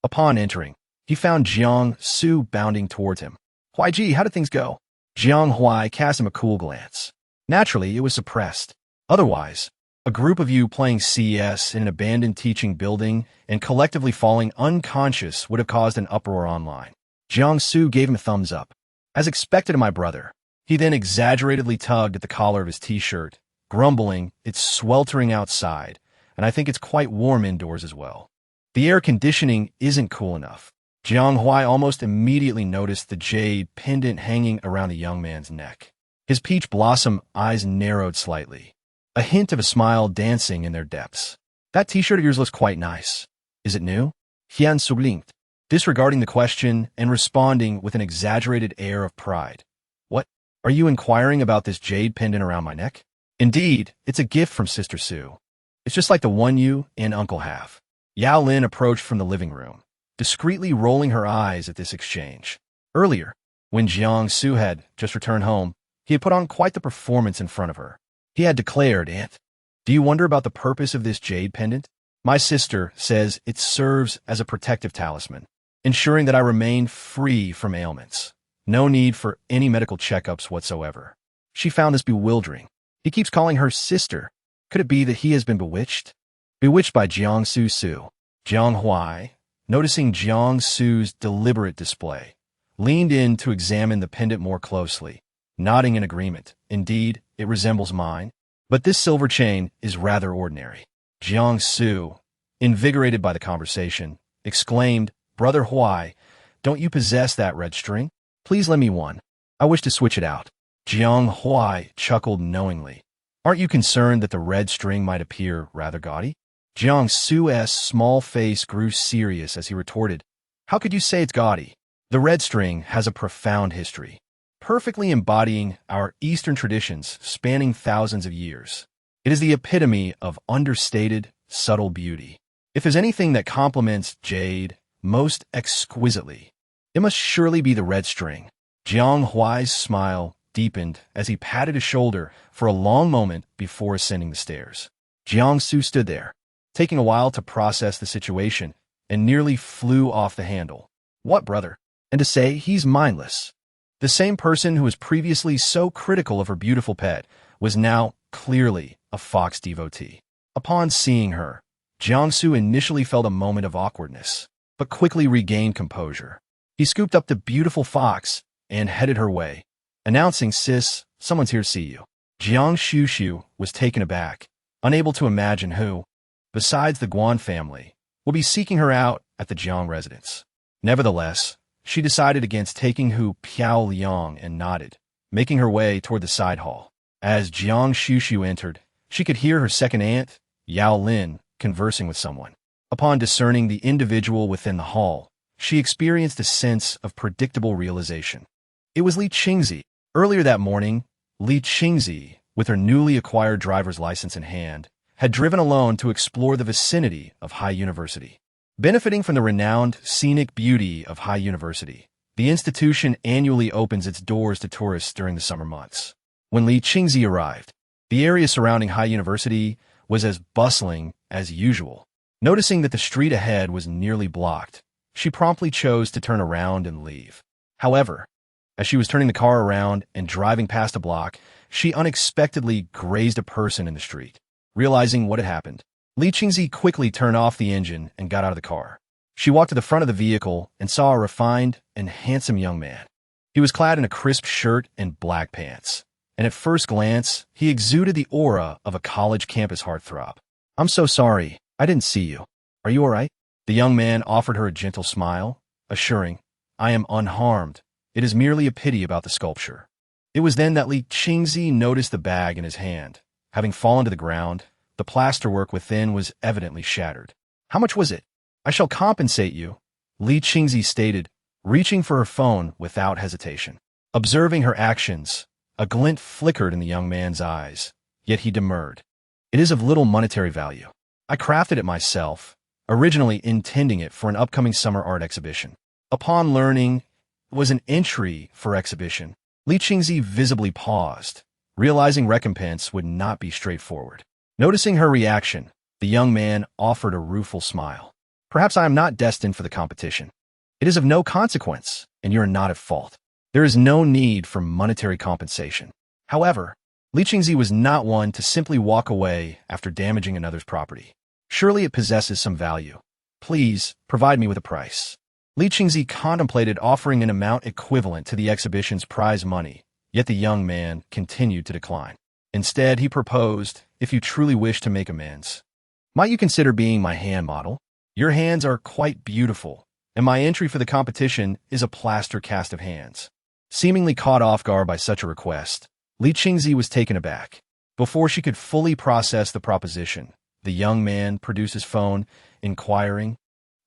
Upon entering, he found Jiang Su bounding towards him. "Huai Ji, how did things go?" Jiang Huai cast him a cool glance. Naturally, it was suppressed. Otherwise, a group of you playing CS in an abandoned teaching building and collectively falling unconscious would have caused an uproar online. Jiang Su gave him a thumbs up. As expected of my brother, he then exaggeratedly tugged at the collar of his t-shirt, grumbling, "It's sweltering outside, and I think it's quite warm indoors as well. The air conditioning isn't cool enough." Jiang Huai almost immediately noticed the jade pendant hanging around the young man's neck. His peach blossom eyes narrowed slightly, a hint of a smile dancing in their depths. "That t-shirt of yours looks quite nice. Is it new?" Hian sublinked, disregarding the question and responding with an exaggerated air of pride. "What? Are you inquiring about this jade pendant around my neck?" "Indeed, it's a gift from Sister Su. It's just like the one you and Uncle have." Yao Lin approached from the living room, discreetly rolling her eyes at this exchange. Earlier, when Jiang Su had just returned home, he had put on quite the performance in front of her. He had declared, "Aunt, do you wonder about the purpose of this jade pendant? My sister says it serves as a protective talisman, ensuring that I remain free from ailments. No need for any medical checkups whatsoever." She found this bewildering. He keeps calling her sister. Could it be that he has been bewitched? Bewitched by Jiang Su. Jiang Huai, noticing Jiang Su's deliberate display, leaned in to examine the pendant more closely, nodding in agreement. "Indeed, it resembles mine, but this silver chain is rather ordinary." Jiang Su, invigorated by the conversation, exclaimed, "Brother Huai, don't you possess that red string? Please lend me one. I wish to switch it out." Jiang Huai chuckled knowingly. "Aren't you concerned that the red string might appear rather gaudy?" Jiang Su's small face grew serious as he retorted, "How could you say it's gaudy? The red string has a profound history, perfectly embodying our Eastern traditions spanning thousands of years. It is the epitome of understated, subtle beauty. If there's anything that complements jade most exquisitely, it must surely be the red string." Jiang Huai's smile deepened as he patted his shoulder for a long moment before ascending the stairs. Jiang Su stood there, taking a while to process the situation, and nearly flew off the handle. "What, brother? And to say he's mindless." The same person who was previously so critical of her beautiful pet was now clearly a fox devotee. Upon seeing her, Jiang Su initially felt a moment of awkwardness, but quickly regained composure. He scooped up the beautiful fox and headed her way, announcing, "Sis, someone's here to see you." Guan Xuxu was taken aback, unable to imagine who, besides the Guan family, will be seeking her out at the Jiang residence. Nevertheless, she decided against taking Hu Piao Liang and nodded, making her way toward the side hall. As Guan Xuxu entered, she could hear her second aunt, Yao Lin, conversing with someone. Upon discerning the individual within the hall, she experienced a sense of predictable realization. It was Li Qingzi. Earlier that morning, Li Qingzi, with her newly acquired driver's license in hand, had driven alone to explore the vicinity of Hai University. Benefiting from the renowned scenic beauty of Hai University, the institution annually opens its doors to tourists during the summer months. When Li Qingzi arrived, the area surrounding Hai University was as bustling as usual. Noticing that the street ahead was nearly blocked, she promptly chose to turn around and leave. However, as she was turning the car around and driving past a block, she unexpectedly grazed a person in the street. Realizing what had happened, Li Qingzi quickly turned off the engine and got out of the car. She walked to the front of the vehicle and saw a refined and handsome young man. He was clad in a crisp shirt and black pants, and at first glance, he exuded the aura of a college campus heartthrob. "I'm so sorry, I didn't see you. Are you all right?" The young man offered her a gentle smile, assuring, "I am unharmed. It is merely a pity about the sculpture." It was then that Li Qingzi noticed the bag in his hand. Having fallen to the ground, the plasterwork within was evidently shattered. "How much was it?" "I shall compensate you," Li Qingzi stated, reaching for her phone without hesitation. Observing her actions, a glint flickered in the young man's eyes, yet he demurred. "It is of little monetary value. I crafted it myself, originally intending it for an upcoming summer art exhibition." Upon learning it was an entry for exhibition, Li Qingzi visibly paused, realizing recompense would not be straightforward. Noticing her reaction, the young man offered a rueful smile. "Perhaps I am not destined for the competition. It is of no consequence, and you are not at fault. There is no need for monetary compensation." However, Li Qingzi was not one to simply walk away after damaging another's property. "Surely it possesses some value. Please, provide me with a price." Li Qingzi contemplated offering an amount equivalent to the exhibition's prize money, yet the young man continued to decline. Instead, he proposed, "If you truly wish to make amends, might you consider being my hand model? Your hands are quite beautiful, and my entry for the competition is a plaster cast of hands." Seemingly caught off guard by such a request, Li Qingzi was taken aback. Before she could fully process the proposition, the young man produced his phone, inquiring,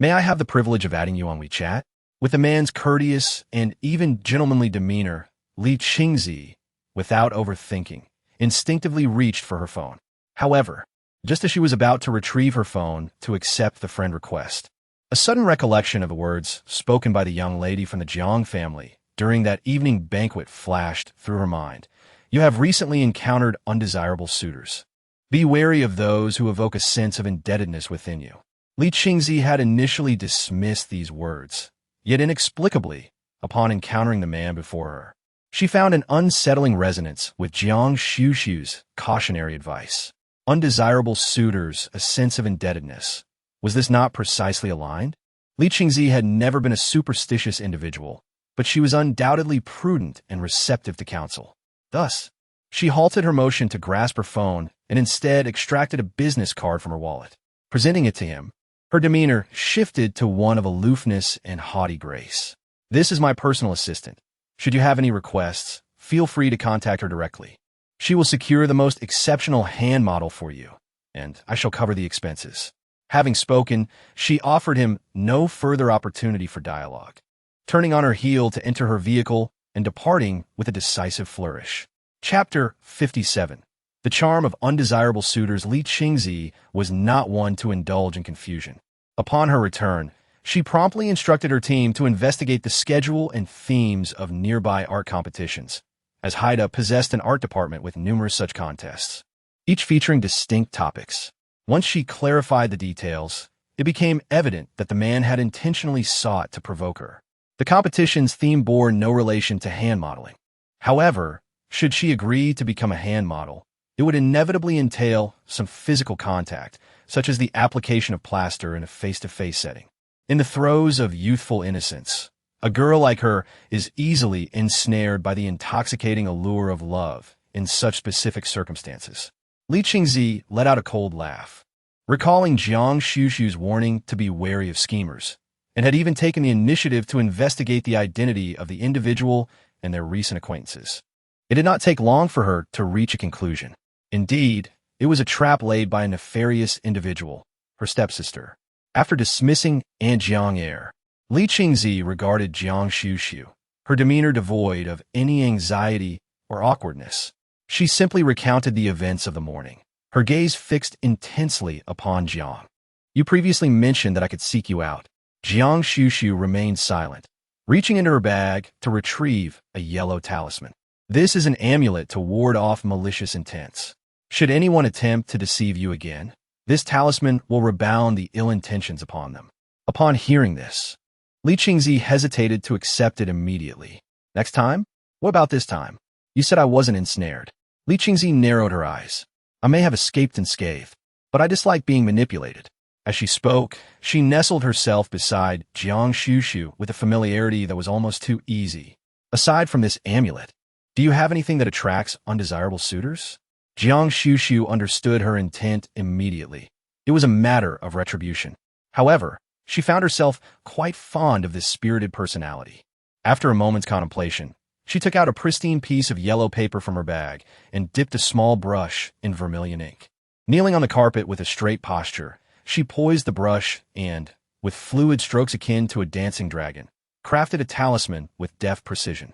"May I have the privilege of adding you on WeChat?" With the man's courteous and even gentlemanly demeanor, Li Qingzi, without overthinking, instinctively reached for her phone. However, just as she was about to retrieve her phone to accept the friend request, a sudden recollection of the words spoken by the young lady from the Jiang family during that evening banquet flashed through her mind. "You have recently encountered undesirable suitors. Be wary of those who evoke a sense of indebtedness within you." Li Qingzi had initially dismissed these words, yet inexplicably, upon encountering the man before her, she found an unsettling resonance with Guan Xuxu's cautionary advice. Undesirable suitors, a sense of indebtedness. Was this not precisely aligned? Li Qingzi had never been a superstitious individual, but she was undoubtedly prudent and receptive to counsel. Thus, she halted her motion to grasp her phone and instead extracted a business card from her wallet. Presenting it to him, her demeanor shifted to one of aloofness and haughty grace. "This is my personal assistant. Should you have any requests, feel free to contact her directly. She will secure the most exceptional hand model for you, and I shall cover the expenses." Having spoken, she offered him no further opportunity for dialogue, turning on her heel to enter her vehicle and departing with a decisive flourish. Chapter 57. The charm of undesirable suitors. Li Qingzi was not one to indulge in confusion. Upon her return, she promptly instructed her team to investigate the schedule and themes of nearby art competitions, as Haida possessed an art department with numerous such contests, each featuring distinct topics. Once she clarified the details, it became evident that the man had intentionally sought to provoke her. The competition's theme bore no relation to hand modeling. However, should she agree to become a hand model, it would inevitably entail some physical contact, such as the application of plaster in a face-to-face setting. In the throes of youthful innocence, A girl like her is easily ensnared by the intoxicating allure of love in such specific circumstances. Li Qingzi let out a cold laugh, recalling Guan Xuxu's warning to be wary of schemers, and had even taken the initiative to investigate the identity of the individual and their recent acquaintances. It did not take long for her to reach a conclusion. Indeed, it was a trap laid by a nefarious individual, her stepsister. After dismissing Aunt Jiang air, Li Qingzi regarded Guan Xuxu, her demeanor devoid of any anxiety or awkwardness. She simply recounted the events of the morning, her gaze fixed intensely upon Jiang. You previously mentioned that I could seek you out. Guan Xuxu remained silent, reaching into her bag to retrieve a yellow talisman. This is an amulet to ward off malicious intents. Should anyone attempt to deceive you again, this talisman will rebound the ill intentions upon them. Upon hearing this, Li Qingzi hesitated to accept it immediately. Next time? What about this time? You said I wasn't ensnared. Li Qingzi narrowed her eyes. I may have escaped unscathed, but I dislike being manipulated. As she spoke, she nestled herself beside Guan Xuxu with a familiarity that was almost too easy. Aside from this amulet, do you have anything that attracts undesirable suitors? Guan Xuxu understood her intent immediately. It was a matter of retribution. However, she found herself quite fond of this spirited personality. After a moment's contemplation, she took out a pristine piece of yellow paper from her bag and dipped a small brush in vermilion ink. Kneeling on the carpet with a straight posture, she poised the brush and, with fluid strokes akin to a dancing dragon, crafted a talisman with deft precision.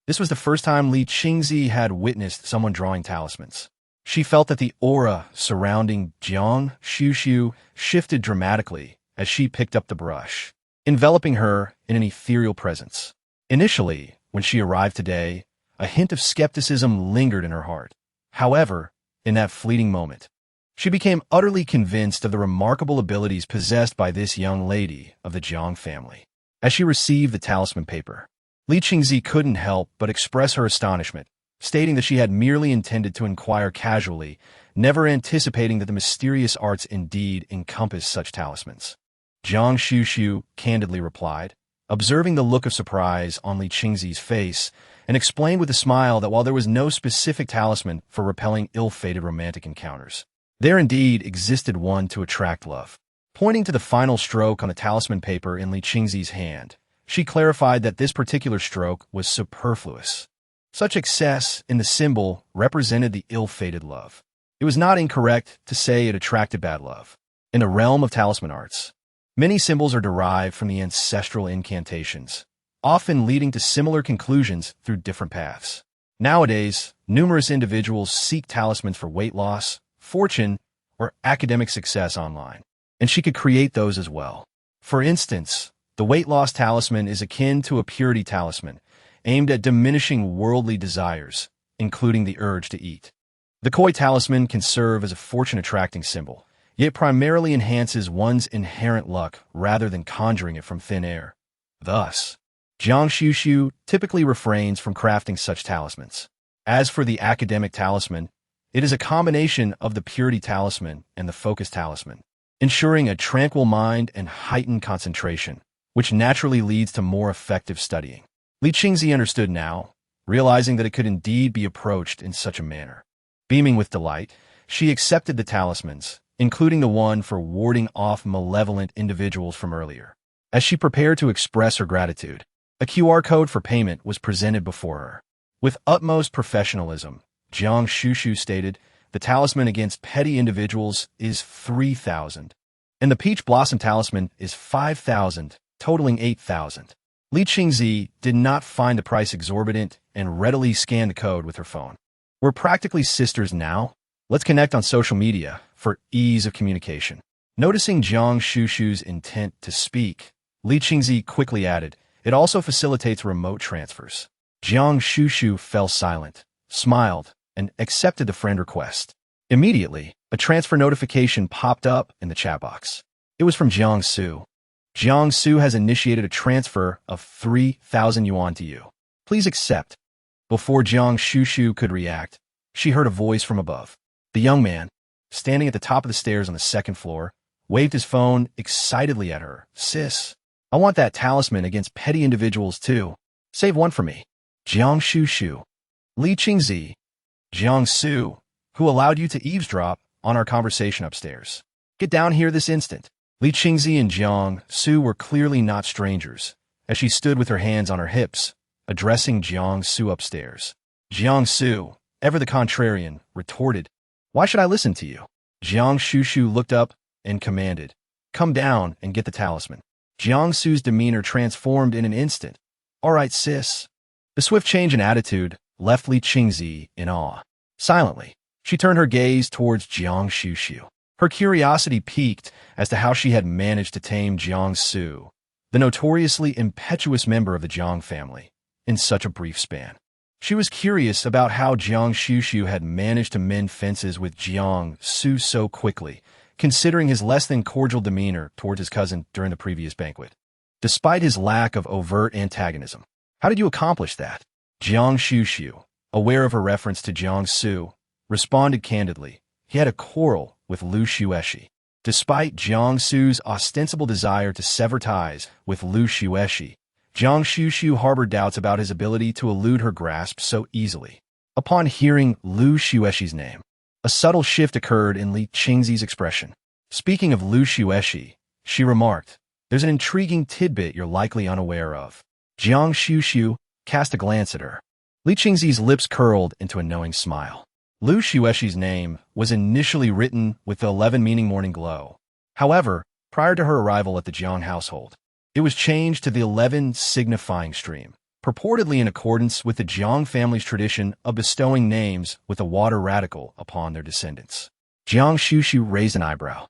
This was the first time Li Qingzi had witnessed someone drawing talismans. She felt that the aura surrounding Guan Xuxu shifted dramatically as she picked up the brush, enveloping her in an ethereal presence. Initially, when she arrived today, a hint of skepticism lingered in her heart. However, in that fleeting moment, she became utterly convinced of the remarkable abilities possessed by this young lady of the Jiang family. As she received the talisman paper, Li Qingzi couldn't help but express her astonishment, stating that she had merely intended to inquire casually, never anticipating that the mysterious arts indeed encompass such talismans. Guan Xuxu candidly replied, observing the look of surprise on Li Qingzi's face, and explained with a smile that while there was no specific talisman for repelling ill-fated romantic encounters, there indeed existed one to attract love. Pointing to the final stroke on the talisman paper in Li Qingzi's hand, she clarified that this particular stroke was superfluous. Such excess in the symbol represented the ill-fated love. It was not incorrect to say it attracted bad love. In the realm of talisman arts, many symbols are derived from the ancestral incantations, often leading to similar conclusions through different paths. Nowadays, numerous individuals seek talismans for weight loss, fortune, or academic success online, and she could create those as well. For instance, the weight loss talisman is akin to a purity talisman, aimed at diminishing worldly desires, including the urge to eat. The koi talisman can serve as a fortune-attracting symbol, yet primarily enhances one's inherent luck rather than conjuring it from thin air. Thus, Guan Xuxu typically refrains from crafting such talismans. As for the academic talisman, it is a combination of the purity talisman and the focus talisman, ensuring a tranquil mind and heightened concentration, which naturally leads to more effective studying. Li Qingzi understood now, realizing that it could indeed be approached in such a manner. Beaming with delight, she accepted the talismans, including the one for warding off malevolent individuals from earlier. As she prepared to express her gratitude, a QR code for payment was presented before her. With utmost professionalism, Guan Xuxu stated, the talisman against petty individuals is 3,000, and the peach blossom talisman is 5,000, totaling 8,000. Li Qingzi did not find the price exorbitant and readily scanned the code with her phone. We're practically sisters now. Let's connect on social media for ease of communication. Noticing Guan Xuxu's intent to speak, Li Qingzi quickly added, it also facilitates remote transfers. Guan Xuxu fell silent, smiled, and accepted the friend request. Immediately, a transfer notification popped up in the chat box. It was from Jiang Su. Jiang Su has initiated a transfer of 3,000 yuan to you. Please accept. Before Guan Xuxu could react, she heard a voice from above. The young man, standing at the top of the stairs on the second floor, waved his phone excitedly at her. Sis, I want that talisman against petty individuals too. Save one for me. Guan Xuxu. Li Qingzi. Jiang Su, who allowed you to eavesdrop on our conversation upstairs. Get down here this instant. Li Qingzi and Jiang Su were clearly not strangers, as she stood with her hands on her hips, addressing Jiang Su upstairs. Jiang Su, ever the contrarian, retorted, "Why should I listen to you?" Jiang Xuxu looked up and commanded, "Come down and get the talisman." Jiang Su's demeanor transformed in an instant. "All right, sis." The swift change in attitude left Li Qingzi in awe. Silently, she turned her gaze towards Jiang Xuxu. Her curiosity piqued as to how she had managed to tame Jiang Su, the notoriously impetuous member of the Jiang family, in such a brief span. She was curious about how Jiang Xuxu had managed to mend fences with Jiang Su so quickly, considering his less than cordial demeanor towards his cousin during the previous banquet. Despite his lack of overt antagonism, how did you accomplish that? Jiang Xuxu, aware of her reference to Jiang Su, responded candidly. He had a quarrel with Lu Xueshi. Despite Jiang Su's ostensible desire to sever ties with Lu Xueshi, Jiang Xuxu harbored doubts about his ability to elude her grasp so easily. Upon hearing Lu Xueshi's name, a subtle shift occurred in Li Qingzi's expression. Speaking of Lu Xueshi, she remarked, "There's an intriguing tidbit you're likely unaware of." Jiang Xuxu cast a glance at her. Li Qingzi's lips curled into a knowing smile. Lu Xueshi's name was initially written with the 11 meaning morning glow. However, prior to her arrival at the Jiang household, it was changed to the 11 signifying stream, purportedly in accordance with the Jiang family's tradition of bestowing names with a water radical upon their descendants. Jiang Xuxu raised an eyebrow,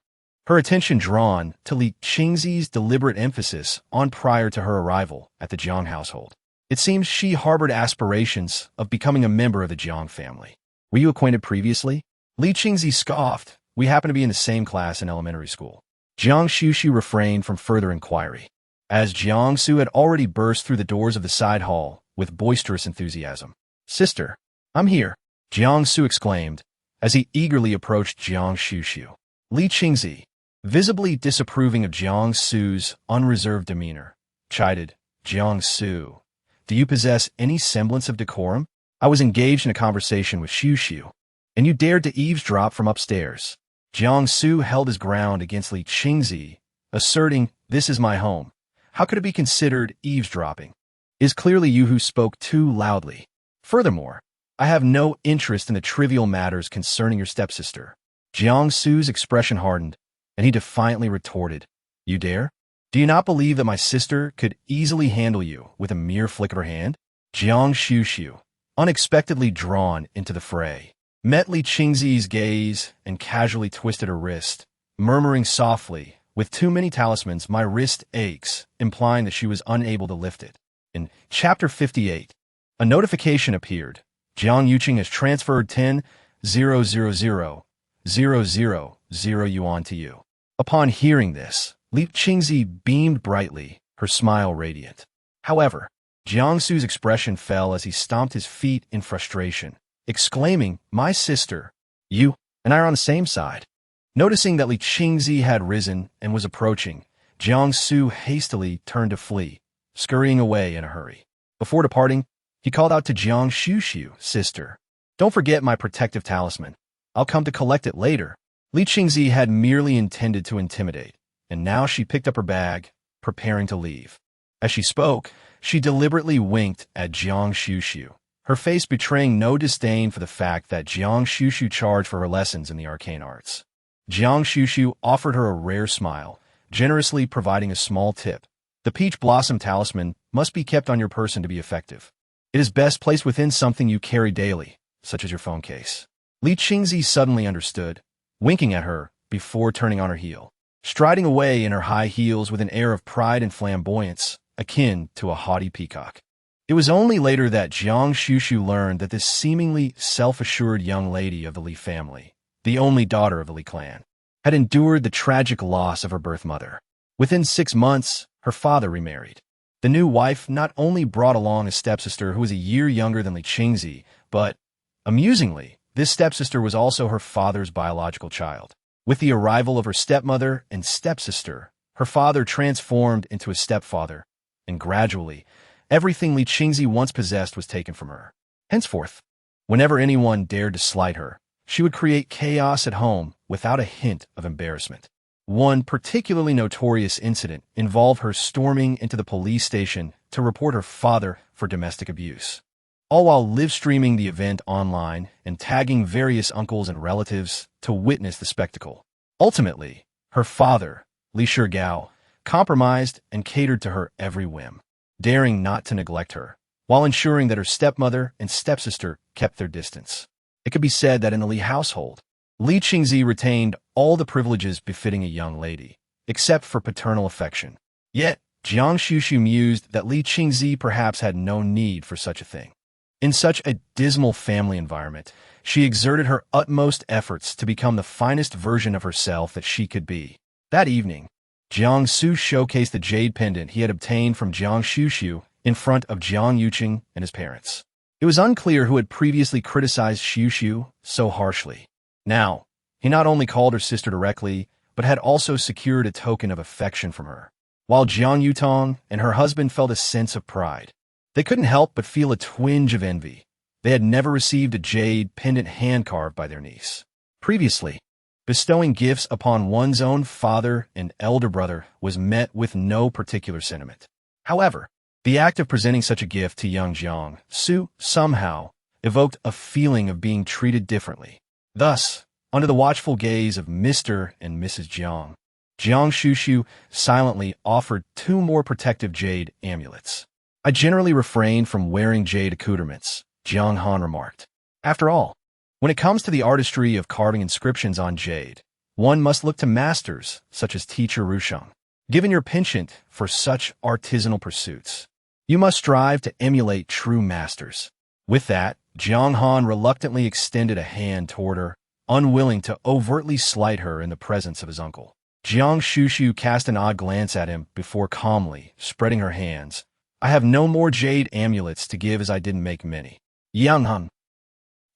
her attention drawn to Li Qingzi's deliberate emphasis on prior to her arrival at the Jiang household. It seems she harbored aspirations of becoming a member of the Jiang family. "Were you acquainted previously?" Li Qingzi scoffed. "We happen to be in the same class in elementary school." Jiang Xuxu refrained from further inquiry, as Jiang Su had already burst through the doors of the side hall with boisterous enthusiasm. "Sister, I'm here," Jiang Su exclaimed, as he eagerly approached Jiang Xuxu. Li Qingzi, visibly disapproving of Jiang Su's unreserved demeanor, chided, "Jiang Su, do you possess any semblance of decorum? I was engaged in a conversation with Xuxu, and you dared to eavesdrop from upstairs." Jiang Su held his ground against Li Qingzi, asserting, "This is my home. How could it be considered eavesdropping? It is clearly you who spoke too loudly. Furthermore, I have no interest in the trivial matters concerning your stepsister." Jiang Su's expression hardened, and he defiantly retorted, "You dare? Do you not believe that my sister could easily handle you with a mere flick of her hand?" Jiang Xuxu, unexpectedly drawn into the fray, met Li Qingzi's gaze and casually twisted her wrist, murmuring softly, "With too many talismans, my wrist aches," implying that she was unable to lift it. In Chapter 58, a notification appeared. Jiang Yuqing has transferred 10,000,000 yuan to you. Upon hearing this, Li Qingzi beamed brightly, her smile radiant. However, Jiang Su's expression fell as he stomped his feet in frustration, exclaiming, "My sister, you and I are on the same side." Noticing that Li Qingzi had risen and was approaching, Jiang Su hastily turned to flee, scurrying away in a hurry. Before departing, he called out to Jiang Xuxu, "Sister, don't forget my protective talisman. I'll come to collect it later." Li Qingzi had merely intended to intimidate, and now she picked up her bag, preparing to leave. As she spoke, she deliberately winked at Jiang Xuxu, her face betraying no disdain for the fact that Jiang Xuxu charged for her lessons in the arcane arts. Jiang Xuxu offered her a rare smile, generously providing a small tip. "The peach blossom talisman must be kept on your person to be effective. It is best placed within something you carry daily, such as your phone case." Li Qingzi suddenly understood, winking at her before turning on her heel, striding away in her high heels with an air of pride and flamboyance, akin to a haughty peacock. It was only later that Jiang Xuxu learned that this seemingly self-assured young lady of the Li family, the only daughter of the Li clan, had endured the tragic loss of her birth mother. Within 6 months, her father remarried. The new wife not only brought along a stepsister who was a year younger than Li Qingzi, but, amusingly, this stepsister was also her father's biological child. With the arrival of her stepmother and stepsister, her father transformed into a stepfather, and gradually, everything Li Qingzi once possessed was taken from her. Henceforth, whenever anyone dared to slight her, she would create chaos at home without a hint of embarrassment. One particularly notorious incident involved her storming into the police station to report her father for domestic abuse, all while live-streaming the event online and tagging various uncles and relatives to witness the spectacle. Ultimately, her father, Li Shigao, compromised and catered to her every whim, daring not to neglect her, while ensuring that her stepmother and stepsister kept their distance. It could be said that in the Li household, Li Qingzi retained all the privileges befitting a young lady, except for paternal affection. Yet, Guan Xuxu mused that Li Qingzi perhaps had no need for such a thing. In such a dismal family environment, she exerted her utmost efforts to become the finest version of herself that she could be. That evening, Guan Xuxu showcased the jade pendant he had obtained from Guan Xuxu in front of Jiang Yuqing and his parents. It was unclear who had previously criticized Xuxu so harshly. Now, he not only called her sister directly, but had also secured a token of affection from her. While Jiang Yutong and her husband felt a sense of pride, they couldn't help but feel a twinge of envy. They had never received a jade pendant hand-carved by their niece. Previously, bestowing gifts upon one's own father and elder brother was met with no particular sentiment. However, the act of presenting such a gift to young Guan Xuxu somehow evoked a feeling of being treated differently. Thus, under the watchful gaze of Mr. and Mrs. Jiang, Guan Xuxu silently offered 2 more protective jade amulets. I generally refrain from wearing jade accoutrements, Jiang Han remarked. After all, when it comes to the artistry of carving inscriptions on jade, one must look to masters such as teacher Rusheng. Given your penchant for such artisanal pursuits, you must strive to emulate true masters. With that, Jiang Han reluctantly extended a hand toward her, unwilling to overtly slight her in the presence of his uncle. Guan Xuxu cast an odd glance at him before calmly spreading her hands. I have no more jade amulets to give as I didn't make many. Yang Han.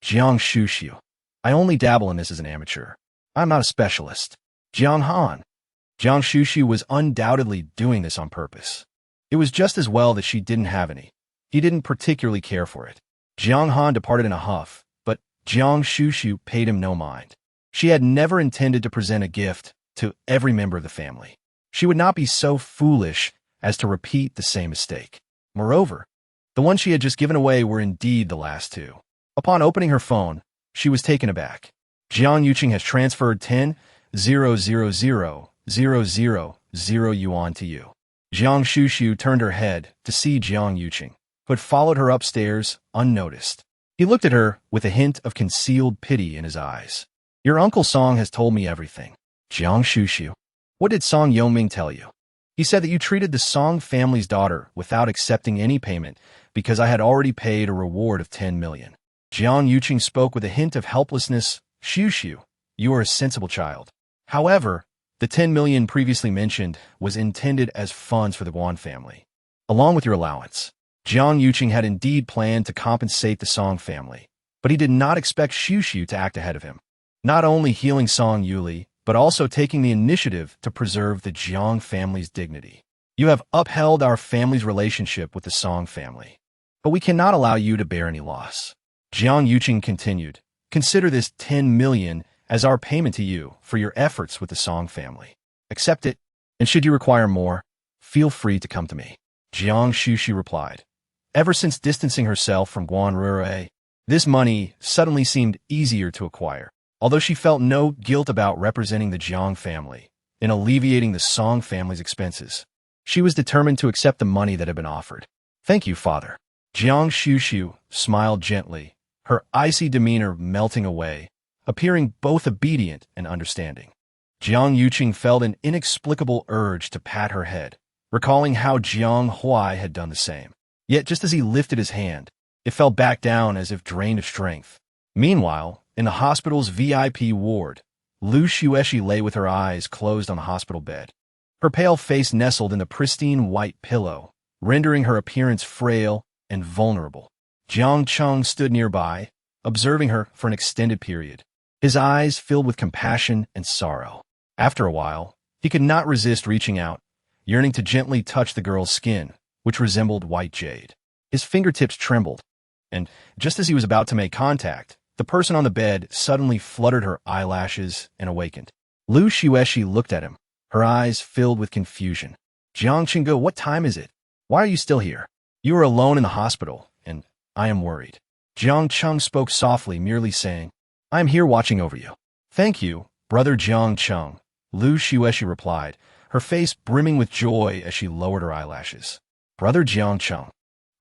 Guan Xuxu. I only dabble in this as an amateur. I'm not a specialist. Jiang Han. Guan Xuxu was undoubtedly doing this on purpose. It was just as well that she didn't have any. He didn't particularly care for it. Jiang Han departed in a huff, but Guan Xuxu paid him no mind. She had never intended to present a gift to every member of the family. She would not be so foolish as to repeat the same mistake. Moreover, the ones she had just given away were indeed the last 2. Upon opening her phone, she was taken aback. Jiang Yuqing has transferred 10,000,000 yuan to you. Guan Xuxu turned her head to see Jiang Yuqing, who had followed her upstairs unnoticed. He looked at her with a hint of concealed pity in his eyes. Your Uncle Song has told me everything. Guan Xuxu. What did Song Yoming tell you? He said that you treated the Song family's daughter without accepting any payment because I had already paid a reward of 10 million. Jiang Yuqing spoke with a hint of helplessness. Xuxu, you are a sensible child. However, the 10 million previously mentioned was intended as funds for the Guan family. Along with your allowance, Jiang Yuqing had indeed planned to compensate the Song family, but he did not expect Xuxu to act ahead of him. Not only healing Song Yuli, but also taking the initiative to preserve the Jiang family's dignity. You have upheld our family's relationship with the Song family, but we cannot allow you to bear any loss. Jiang Yuqing continued, consider this 10 million as our payment to you for your efforts with the Song family. Accept it, and should you require more, feel free to come to me. Guan Xuxu replied. Ever since distancing herself from Guan Rurei, this money suddenly seemed easier to acquire. Although she felt no guilt about representing the Jiang family in alleviating the Song family's expenses, she was determined to accept the money that had been offered. Thank you, father. Guan Xuxu smiled gently, her icy demeanor melting away, appearing both obedient and understanding. Jiang Yuqing felt an inexplicable urge to pat her head, recalling how Jiang Huai had done the same. Yet just as he lifted his hand, it fell back down as if drained of strength. Meanwhile, in the hospital's VIP ward, Lu Xueshi lay with her eyes closed on the hospital bed, her pale face nestled in the pristine white pillow, rendering her appearance frail and vulnerable. Jiang Cheng stood nearby, observing her for an extended period, his eyes filled with compassion and sorrow. After a while, He could not resist reaching out, yearning to gently touch the girl's skin, which resembled white jade. His fingertips trembled, and just as he was about to make contact, the person on the bed suddenly fluttered her eyelashes and awakened. Lu Xuexi looked at him, her eyes filled with confusion. Jiang Qingge, what time is it? Why are you still here? You are alone in the hospital, and I am worried. Jiang Cheng spoke softly, merely saying, I am here watching over you. Thank you, brother Jiang Cheng, Lu Xuexi replied, her face brimming with joy as she lowered her eyelashes. Brother Jiang Cheng,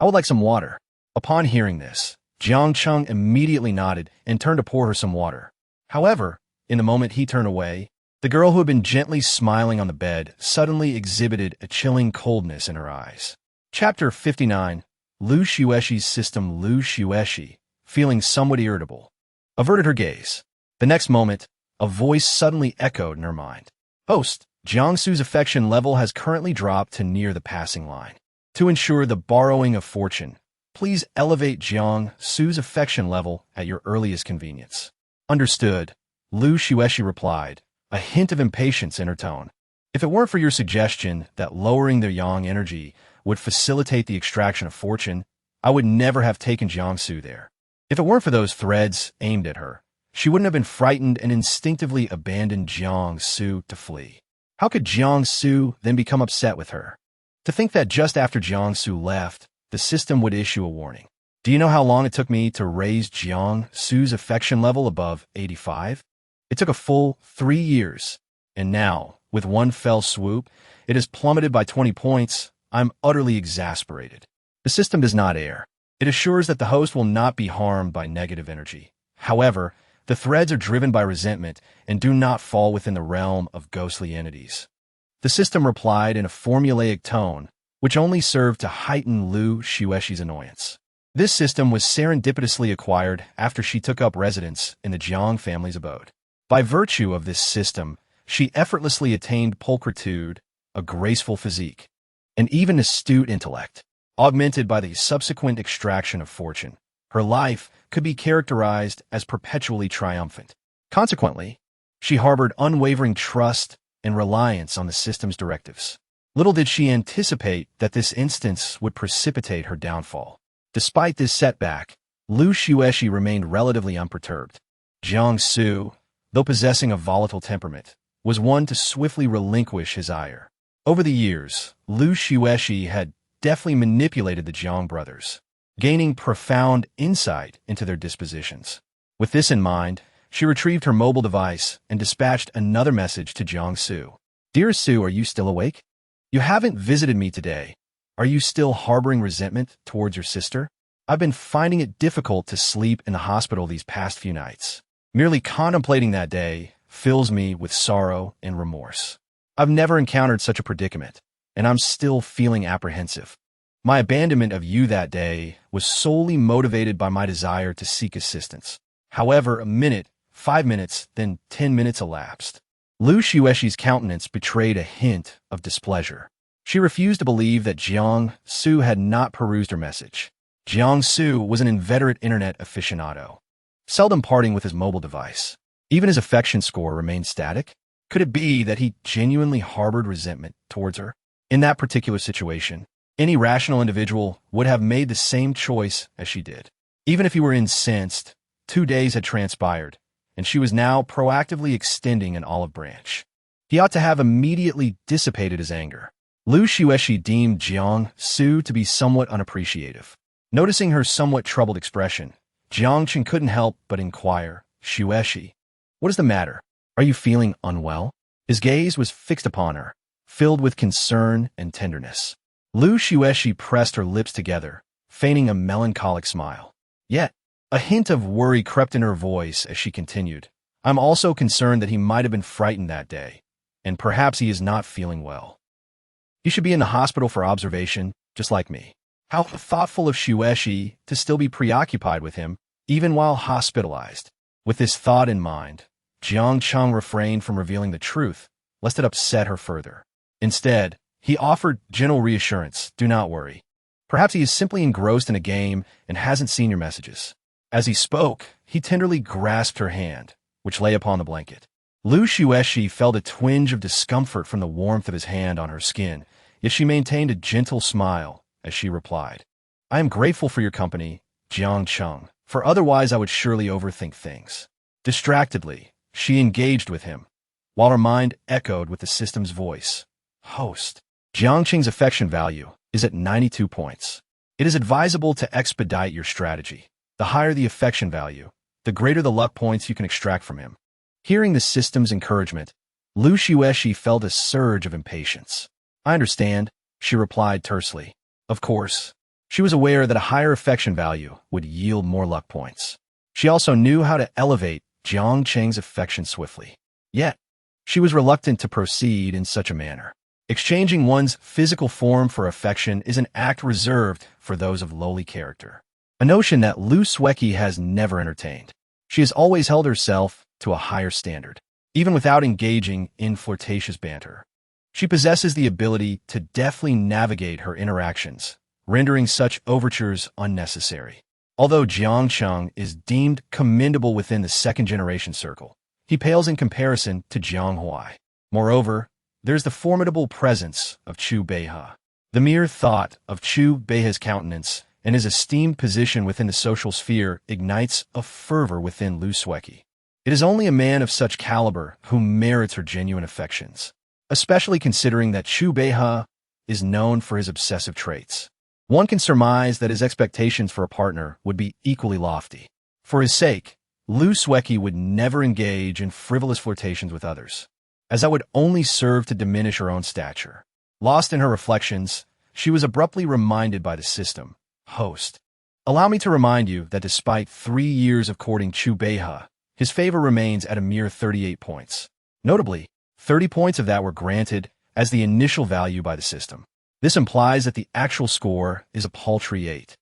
I would like some water. Upon hearing this, Jiang Cheng immediately nodded and turned to pour her some water. However, in the moment he turned away, the girl who had been gently smiling on the bed suddenly exhibited a chilling coldness in her eyes. Chapter 59. Lu Xuexi's system. Lu Xuexi, feeling somewhat irritable, averted her gaze. The next moment, a voice suddenly echoed in her mind. Host, Jiangsu's affection level has currently dropped to near the passing line. To ensure the borrowing of fortune, please elevate Jiangsu's affection level at your earliest convenience. Understood, Lu Xuexi replied, a hint of impatience in her tone. If it weren't for your suggestion that lowering their yang energy would facilitate the extraction of fortune, I would never have taken Jiangsu there. If it weren't for those threads aimed at her, she wouldn't have been frightened and instinctively abandoned Jiangsu to flee. How could Jiangsu then become upset with her? To think that just after Jiangsu left, the system would issue a warning. Do you know how long it took me to raise Jiangsu's affection level above 85? It took a full 3 years, and now, with one fell swoop, it has plummeted by 20 points. I'm utterly exasperated. The system does not err. It assures that the host will not be harmed by negative energy. However, the threads are driven by resentment and do not fall within the realm of ghostly entities. The system replied in a formulaic tone, which only served to heighten Lu Xuexi's annoyance. This system was serendipitously acquired after she took up residence in the Jiang family's abode. By virtue of this system, she effortlessly attained pulchritude, a graceful physique, and even astute intellect. Augmented by the subsequent extraction of fortune, her life could be characterized as perpetually triumphant. Consequently, she harbored unwavering trust and reliance on the system's directives. Little did she anticipate that this instance would precipitate her downfall. Despite this setback, Lu Xuexi remained relatively unperturbed. Jiangsu, though possessing a volatile temperament, was one to swiftly relinquish his ire. Over the years, Lu Xuexi had deftly manipulated the Jiang brothers, gaining profound insight into their dispositions. With this in mind, she retrieved her mobile device and dispatched another message to Jiangsu. Dear Su, are you still awake? You haven't visited me today. Are you still harboring resentment towards your sister? I've been finding it difficult to sleep in the hospital these past few nights. Merely contemplating that day fills me with sorrow and remorse. I've never encountered such a predicament, and I'm still feeling apprehensive. My abandonment of you that day was solely motivated by my desire to seek assistance. However, a minute, 5 minutes, then 10 minutes elapsed. Lu Xuexi's countenance betrayed a hint of displeasure. She refused to believe that Jiangsu had not perused her message. Jiangsu was an inveterate internet aficionado, seldom parting with his mobile device. Even his affection score remained static. Could it be that he genuinely harbored resentment towards her? In that particular situation, any rational individual would have made the same choice as she did. Even if he were incensed, 2 days had transpired, and she was now proactively extending an olive branch. He ought to have immediately dissipated his anger. Lu Xuexi deemed Jiangsu to be somewhat unappreciative. Noticing her somewhat troubled expression, Jiangchen couldn't help but inquire, Xuexi, what is the matter? Are you feeling unwell? His gaze was fixed upon her, filled with concern and tenderness. Lu Xuexi pressed her lips together, feigning a melancholic smile. Yet, a hint of worry crept in her voice as she continued. I'm also concerned that he might have been frightened that day, and perhaps he is not feeling well. He should be in the hospital for observation, just like me. How thoughtful of Xuexi to still be preoccupied with him, even while hospitalized. With this thought in mind, Jiang Cheng refrained from revealing the truth, lest it upset her further. Instead, he offered gentle reassurance, do not worry. Perhaps he is simply engrossed in a game and hasn't seen your messages. As he spoke, he tenderly grasped her hand, which lay upon the blanket. Lu Xueshi felt a twinge of discomfort from the warmth of his hand on her skin, yet she maintained a gentle smile as she replied, I am grateful for your company, Jiang Cheng, for otherwise I would surely overthink things. Distractedly, she engaged with him, while her mind echoed with the system's voice. Host. Jiang Cheng's affection value is at 92 points. It is advisable to expedite your strategy. The higher the affection value, the greater the luck points you can extract from him. Hearing the system's encouragement, Lu Xueshi felt a surge of impatience. I understand, she replied tersely. Of course. She was aware that a higher affection value would yield more luck points. She also knew how to elevate Jiang Cheng's affection swiftly. Yet, she was reluctant to proceed in such a manner. Exchanging one's physical form for affection is an act reserved for those of lowly character. A notion that Lu Xueqi has never entertained. She has always held herself to a higher standard, even without engaging in flirtatious banter. She possesses the ability to deftly navigate her interactions, rendering such overtures unnecessary. Although Jiang Cheng is deemed commendable within the second-generation circle, he pales in comparison to Jiang Huai. Moreover, there's the formidable presence of Chu Beihe. The mere thought of Chu Beihe's countenance and his esteemed position within the social sphere ignites a fervor within Lu Xueqi. It is only a man of such caliber who merits her genuine affections, especially considering that Chu Beihe is known for his obsessive traits. One can surmise that his expectations for a partner would be equally lofty. For his sake, Lu Xueqi would never engage in frivolous flirtations with others, as that would only serve to diminish her own stature. Lost in her reflections, she was abruptly reminded by the system. Host. Allow me to remind you that despite 3 years of courting Chu Beihe, his favor remains at a mere 38 points. Notably, 30 points of that were granted as the initial value by the system. This implies that the actual score is a paltry 8,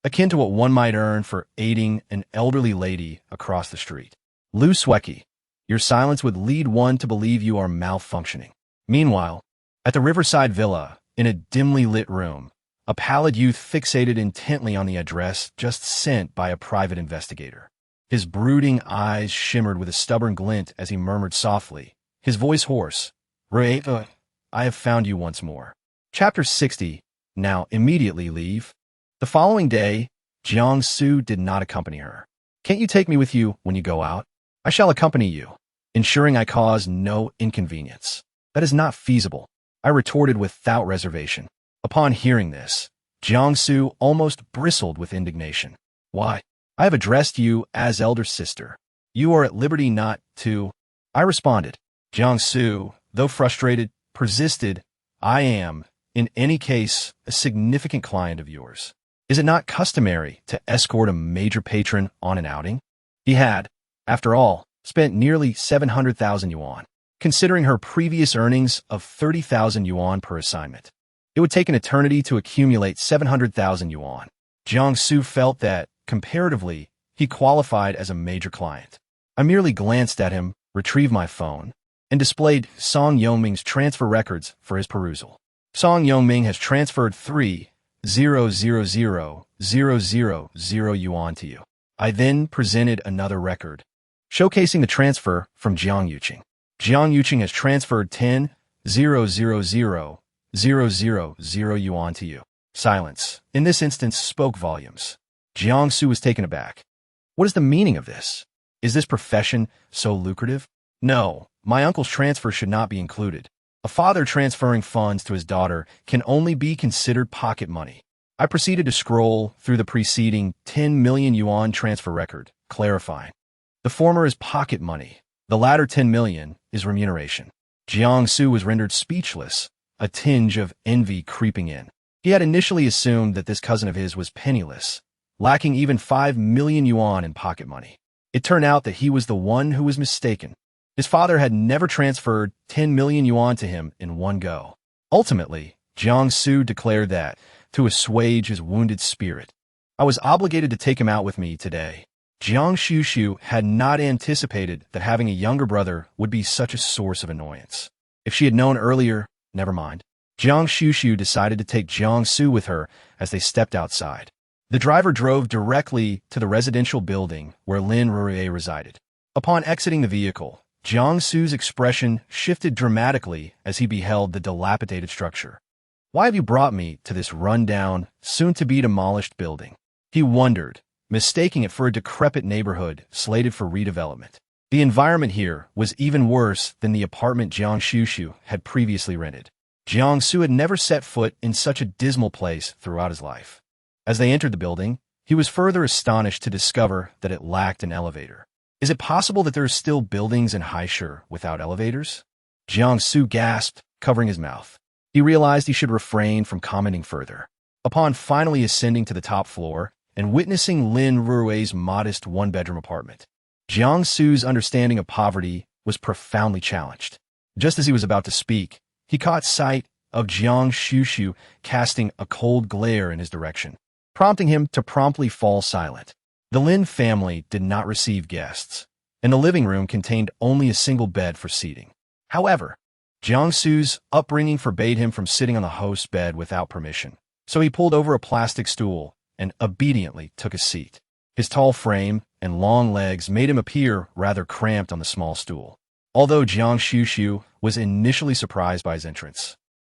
akin to what one might earn for aiding an elderly lady across the street. Lu Xueqi, your silence would lead one to believe you are malfunctioning. Meanwhile, at the Riverside Villa, in a dimly lit room, a pallid youth fixated intently on the address just sent by a private investigator. His brooding eyes shimmered with a stubborn glint as he murmured softly, his voice hoarse, I have found you once more. Chapter 60. Now immediately leave. The following day, Jiang Su did not accompany her. Can't you take me with you when you go out? I shall accompany you, ensuring I cause no inconvenience. That is not feasible, I retorted without reservation. Upon hearing this, Jiang Su almost bristled with indignation. Why? I have addressed you as elder sister. You are at liberty not to. I responded. Jiang Su, though frustrated, persisted. I am, in any case, a significant client of yours. Is it not customary to escort a major patron on an outing? He had, after all, spent nearly 700,000 yuan, considering her previous earnings of 30,000 yuan per assignment. It would take an eternity to accumulate 700,000 yuan. Jiang Su felt that, comparatively, he qualified as a major client. I merely glanced at him, retrieved my phone, and displayed Song Yongming's transfer records for his perusal. Song Yongming has transferred 3,000,000 yuan to you. I then presented another record, showcasing the transfer from Jiang Yuqing. Jiang Yuqing has transferred 10,000,000 yuan to you. Silence, in this instance, spoke volumes. Jiang Su was taken aback. What is the meaning of this? Is this profession so lucrative? No, my uncle's transfer should not be included. A father transferring funds to his daughter can only be considered pocket money. I proceeded to scroll through the preceding 10 million yuan transfer record, clarifying. The former is pocket money. The latter 10 million is remuneration. Jiang Su was rendered speechless, a tinge of envy creeping in. He had initially assumed that this cousin of his was penniless, lacking even 5 million yuan in pocket money. It turned out that he was the one who was mistaken. His father had never transferred 10 million yuan to him in one go. Ultimately, Jiang Su declared that, to assuage his wounded spirit, I was obligated to take him out with me today. Guan Xuxu had not anticipated that having a younger brother would be such a source of annoyance. If she had known earlier, never mind. Guan Xuxu decided to take Jiang Su with her as they stepped outside. The driver drove directly to the residential building where Lin Rurie resided. Upon exiting the vehicle, Jiang Xu's expression shifted dramatically as he beheld the dilapidated structure. "Why have you brought me to this run-down, soon-to-be-demolished building?" he wondered, mistaking it for a decrepit neighborhood slated for redevelopment. The environment here was even worse than the apartment Guan Xuxu had previously rented. Jiang Xu had never set foot in such a dismal place throughout his life. As they entered the building, he was further astonished to discover that it lacked an elevator. Is it possible that there are still buildings in Heiress without elevators? Jiang Xu gasped, covering his mouth. He realized he should refrain from commenting further. Upon finally ascending to the top floor and witnessing Lin Rui's modest one-bedroom apartment, Jiang Xu's understanding of poverty was profoundly challenged. Just as he was about to speak, he caught sight of Guan Xuxu casting a cold glare in his direction, prompting him to promptly fall silent. The Lin family did not receive guests, and the living room contained only a single bed for seating. However, Jiang Xu's upbringing forbade him from sitting on the host's bed without permission, so he pulled over a plastic stool and obediently took a seat. His tall frame and long legs made him appear rather cramped on the small stool. Although Guan Xuxu was initially surprised by his entrance,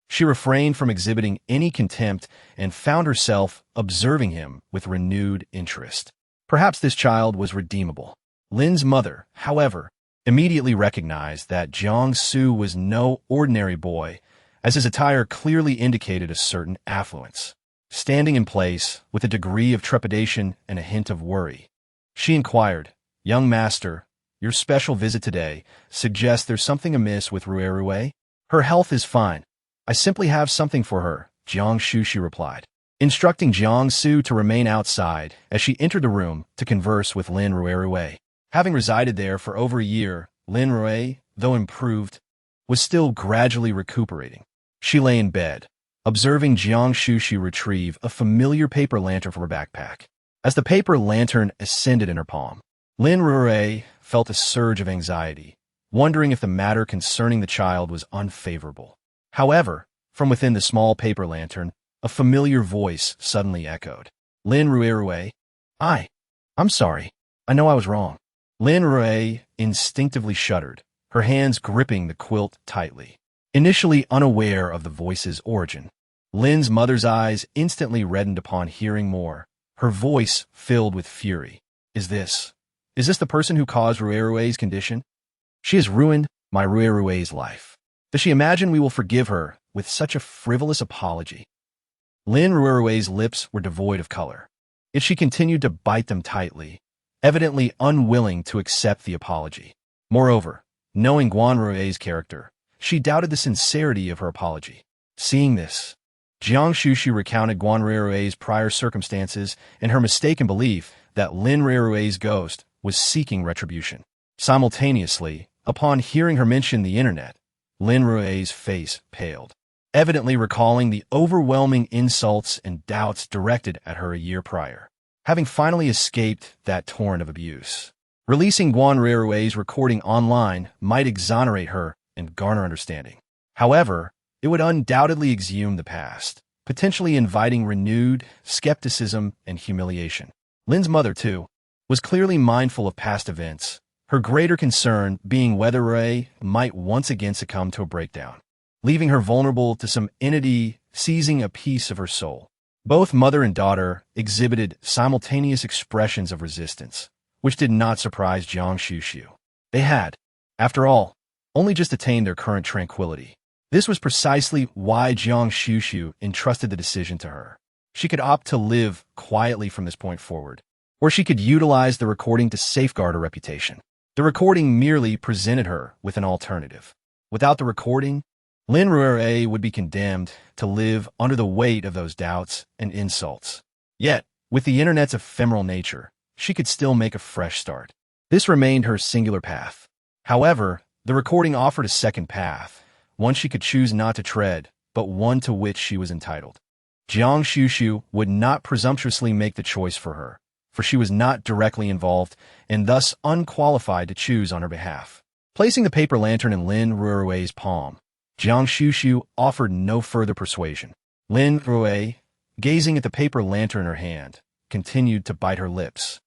she refrained from exhibiting any contempt and found herself observing him with renewed interest. Perhaps this child was redeemable. Lin's mother, however, immediately recognized that Jiang Xu was no ordinary boy, as his attire clearly indicated a certain affluence. Standing in place, with a degree of trepidation and a hint of worry, she inquired, "Young master, your special visit today suggests there's something amiss with Rui. Her health is fine. I simply have something for her," Jiang Xuxu replied, instructing Jiang Xu to remain outside as she entered the room to converse with Lin Rui. Having resided there for over a year, Lin Rui, though improved, was still gradually recuperating. She lay in bed, observing Jiang Xuxu retrieve a familiar paper lantern from her backpack. As the paper lantern ascended in her palm, Lin Rui felt a surge of anxiety, wondering if the matter concerning the child was unfavorable. However, from within the small paper lantern, a familiar voice suddenly echoed. "Lin Rui, I'm sorry. I know I was wrong." Lin Rui instinctively shuddered, her hands gripping the quilt tightly. Initially unaware of the voice's origin, Lin's mother's eyes instantly reddened upon hearing more, her voice filled with fury. Is this the person who caused Rui's condition? She has ruined my Rui's life. Does she imagine we will forgive her with such a frivolous apology? Lin Rui's lips were devoid of color, yet she continued to bite them tightly, evidently unwilling to accept the apology. Moreover, knowing Guan Rui's character, she doubted the sincerity of her apology. Seeing this, Jiang Xuxu recounted Guan Rui's prior circumstances and her mistaken belief that Lin Rui's ghost was seeking retribution. Simultaneously, upon hearing her mention the internet, Lin Rui's face paled, evidently recalling the overwhelming insults and doubts directed at her a year prior. Having finally escaped that torrent of abuse, releasing Guan Rui's recording online might exonerate her and garner understanding. However, it would undoubtedly exhume the past, potentially inviting renewed skepticism and humiliation. Lin's mother, too, was clearly mindful of past events, her greater concern being whether Rui might once again succumb to a breakdown, leaving her vulnerable to some entity seizing a piece of her soul. Both mother and daughter exhibited simultaneous expressions of resistance, which did not surprise Jiang Xuxu. They had, after all, only just attained their current tranquility. This was precisely why Jiang Xuxu entrusted the decision to her. She could opt to live quietly from this point forward, or she could utilize the recording to safeguard her reputation. The recording merely presented her with an alternative. Without the recording, Lin Rui would be condemned to live under the weight of those doubts and insults. Yet, with the internet's ephemeral nature, she could still make a fresh start. This remained her singular path. However, the recording offered a second path, one she could choose not to tread, but one to which she was entitled. Jiang Xuxu would not presumptuously make the choice for her, for she was not directly involved and thus unqualified to choose on her behalf. Placing the paper lantern in Lin Rui's palm, Jiang Xuxu offered no further persuasion. Lin Rui, gazing at the paper lantern in her hand, continued to bite her lips,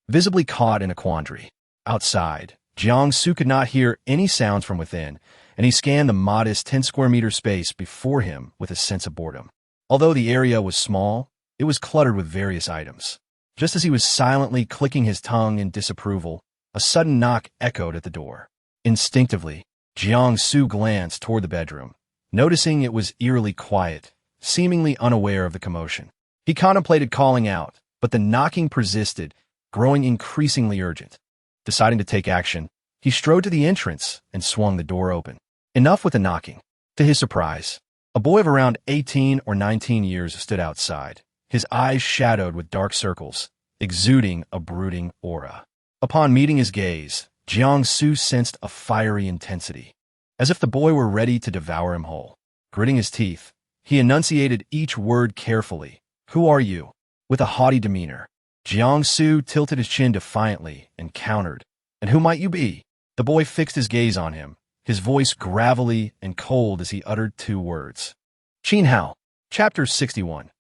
visibly caught in a quandary. Outside, Jiang Su could not hear any sounds from within, and he scanned the modest 10 square meter space before him with a sense of boredom. Although the area was small, it was cluttered with various items. Just as he was silently clicking his tongue in disapproval, a sudden knock echoed at the door. Instinctively, Jiang Su glanced toward the bedroom, noticing it was eerily quiet, seemingly unaware of the commotion. He contemplated calling out, but the knocking persisted, growing increasingly urgent. Deciding to take action, he strode to the entrance and swung the door open. Enough with the knocking. To his surprise, a boy of around 18 or 19 years stood outside, his eyes shadowed with dark circles, exuding a brooding aura. Upon meeting his gaze, Jiang Su sensed a fiery intensity, as if the boy were ready to devour him whole. Gritting his teeth, he enunciated each word carefully. "Who are you?" With a haughty demeanor. Jiang Su tilted his chin defiantly and countered. "And who might you be?" The boy fixed his gaze on him, his voice gravelly and cold as he uttered 2 words. "Qin Hao." Chapter 61.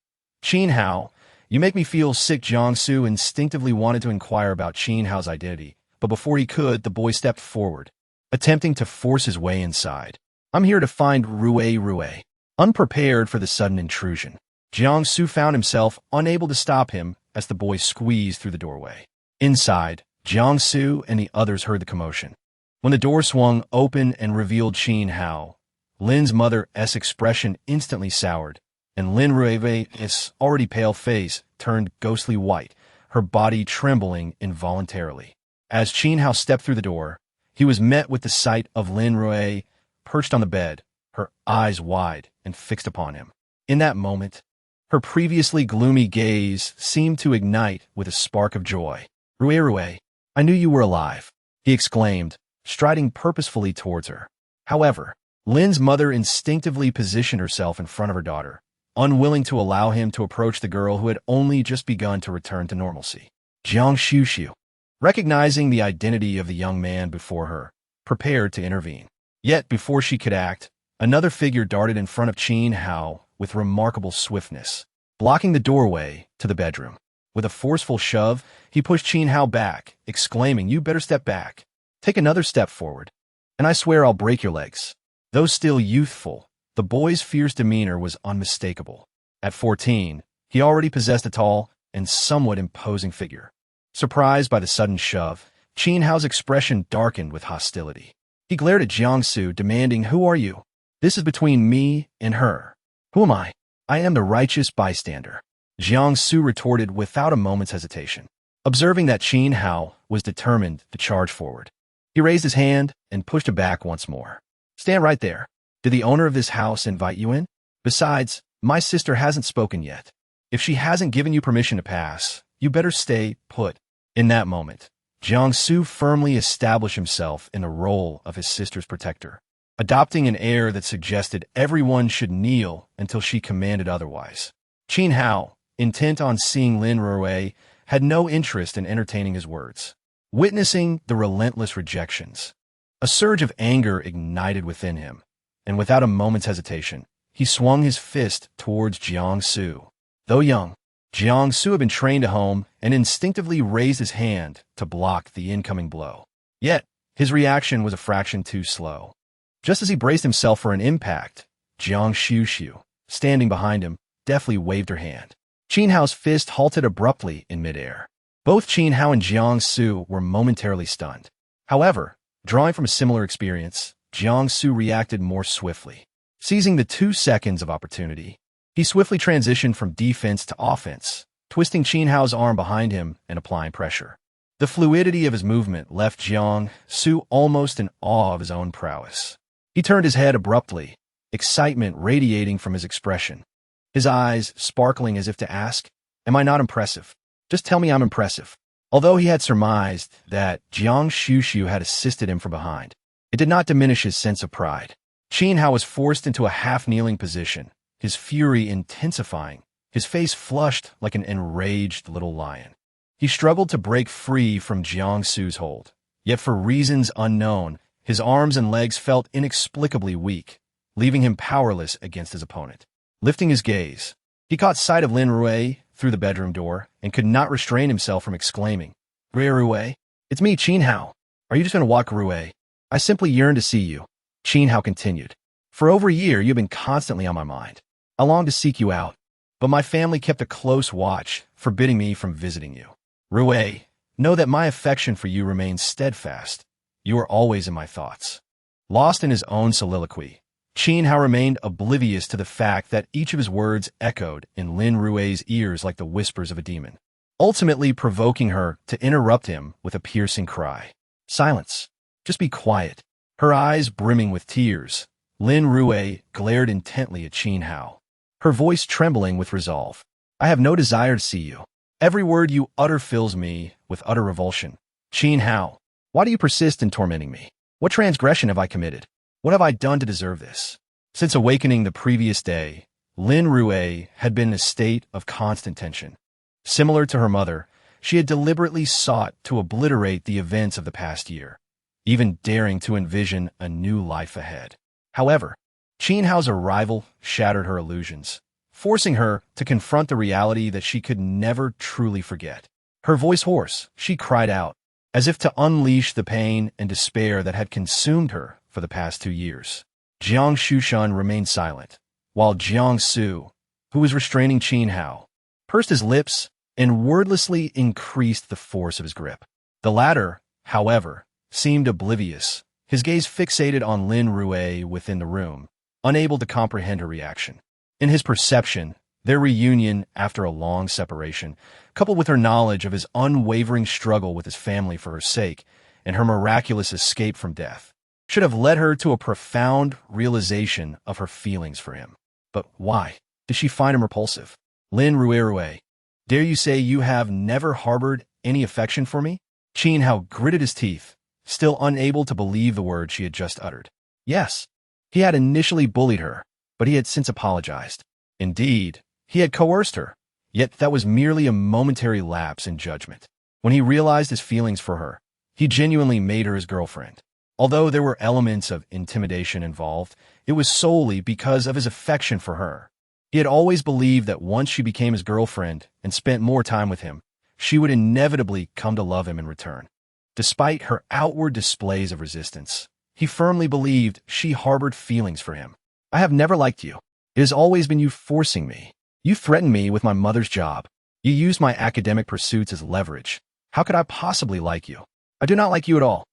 Qin Hao. You make me feel sick. Jiang Su instinctively wanted to inquire about Qin Hao's identity, but before he could, the boy stepped forward, attempting to force his way inside. "I'm here to find Rue. Unprepared for the sudden intrusion, Jiang Su found himself unable to stop him as the boy squeezed through the doorway. Inside, Jiang Su and the others heard the commotion. When the door swung open and revealed Qin Hao, Lin's mother's expression instantly soured, and Lin Rue's already pale face turned ghostly white, her body trembling involuntarily. As Qin Hao stepped through the door, he was met with the sight of Lin Rue perched on the bed, her eyes wide and fixed upon him. In that moment, her previously gloomy gaze seemed to ignite with a spark of joy. Rue, I knew you were alive," he exclaimed, striding purposefully towards her. However, Lin's mother instinctively positioned herself in front of her daughter, unwilling to allow him to approach the girl who had only just begun to return to normalcy. Guan Xuxu, recognizing the identity of the young man before her, prepared to intervene. Yet before she could act, another figure darted in front of Qin Hao with remarkable swiftness, blocking the doorway to the bedroom. With a forceful shove, he pushed Qin Hao back, exclaiming, "You better step back. Take another step forward, and I swear I'll break your legs." Though still youthful, the boy's fierce demeanor was unmistakable. At 14, he already possessed a tall and somewhat imposing figure. Surprised by the sudden shove, Qin Hao's expression darkened with hostility. He glared at Jiang Su, demanding, "Who are you? This is between me and her." "Who am I? I am the righteous bystander," Jiang Su retorted without a moment's hesitation. Observing that Qin Hao was determined to charge forward, he raised his hand and pushed it back once more. "Stand right there. Did the owner of this house invite you in? Besides, my sister hasn't spoken yet. If she hasn't given you permission to pass, you better stay put." In that moment, Jiang Su firmly established himself in the role of his sister's protector, adopting an air that suggested everyone should kneel until she commanded otherwise. Qin Hao, intent on seeing Lin Rue, had no interest in entertaining his words. Witnessing the relentless rejections, a surge of anger ignited within him, and without a moment's hesitation, he swung his fist towards Jiang Su. Though young, Jiang Su had been trained at home and instinctively raised his hand to block the incoming blow. Yet, his reaction was a fraction too slow. Just as he braced himself for an impact, Guan Xuxu, standing behind him, deftly waved her hand. Qin Hao's fist halted abruptly in midair. Both Qin Hao and Jiang Su were momentarily stunned. However, drawing from a similar experience, Jiang Su reacted more swiftly. Seizing the 2 seconds of opportunity, he swiftly transitioned from defense to offense, twisting Qin Hao's arm behind him and applying pressure. The fluidity of his movement left Jiang Su almost in awe of his own prowess. He turned his head abruptly, excitement radiating from his expression, his eyes sparkling as if to ask, "Am I not impressive? Just tell me I'm impressive." Although he had surmised that Guan Xuxu had assisted him from behind, it did not diminish his sense of pride. Qin Hao was forced into a half-kneeling position, his fury intensifying, his face flushed like an enraged little lion. He struggled to break free from Jiang Su's hold, yet for reasons unknown, his arms and legs felt inexplicably weak, leaving him powerless against his opponent. Lifting his gaze, he caught sight of Lin Rue through the bedroom door and could not restrain himself from exclaiming, "Rue, it's me, Qin Hao." Are you just going to walk away? I simply yearn to see you. Qin Hao continued. For over a year, you've been constantly on my mind. I longed to seek you out, but my family kept a close watch, forbidding me from visiting you. Rui, know that my affection for you remains steadfast. You are always in my thoughts. Lost in his own soliloquy, Qin Hao remained oblivious to the fact that each of his words echoed in Lin Rui's ears like the whispers of a demon, ultimately provoking her to interrupt him with a piercing cry. Silence. Just be quiet. Her eyes brimming with tears, Lin Rui glared intently at Qin Hao, her voice trembling with resolve. I have no desire to see you. Every word you utter fills me with utter revulsion. Qin Hao, why do you persist in tormenting me? What transgression have I committed? What have I done to deserve this? Since awakening the previous day, Lin Rui had been in a state of constant tension. Similar to her mother, she had deliberately sought to obliterate the events of the past year, even daring to envision a new life ahead. However, Qin Hao's arrival shattered her illusions, forcing her to confront the reality that she could never truly forget. Her voice hoarse, she cried out, as if to unleash the pain and despair that had consumed her for the past 2 years. Guan Xuxu remained silent, while Guan Xuxu, who was restraining Qin Hao, pursed his lips and wordlessly increased the force of his grip. The latter, however, seemed oblivious, his gaze fixated on Lin Rui within the room, unable to comprehend her reaction. In his perception, their reunion after a long separation, coupled with her knowledge of his unwavering struggle with his family for her sake and her miraculous escape from death, should have led her to a profound realization of her feelings for him. But why did she find him repulsive? Lin Rui, dare you say you have never harbored any affection for me? Qin Hao gritted his teeth, still unable to believe the words she had just uttered. Yes, he had initially bullied her, but he had since apologized. Indeed, he had coerced her, yet that was merely a momentary lapse in judgment. When he realized his feelings for her, he genuinely made her his girlfriend. Although there were elements of intimidation involved, it was solely because of his affection for her. He had always believed that once she became his girlfriend and spent more time with him, she would inevitably come to love him in return. Despite her outward displays of resistance, he firmly believed she harbored feelings for him. I have never liked you. It has always been you forcing me. You threatened me with my mother's job. You used my academic pursuits as leverage. How could I possibly like you? I do not like you at all.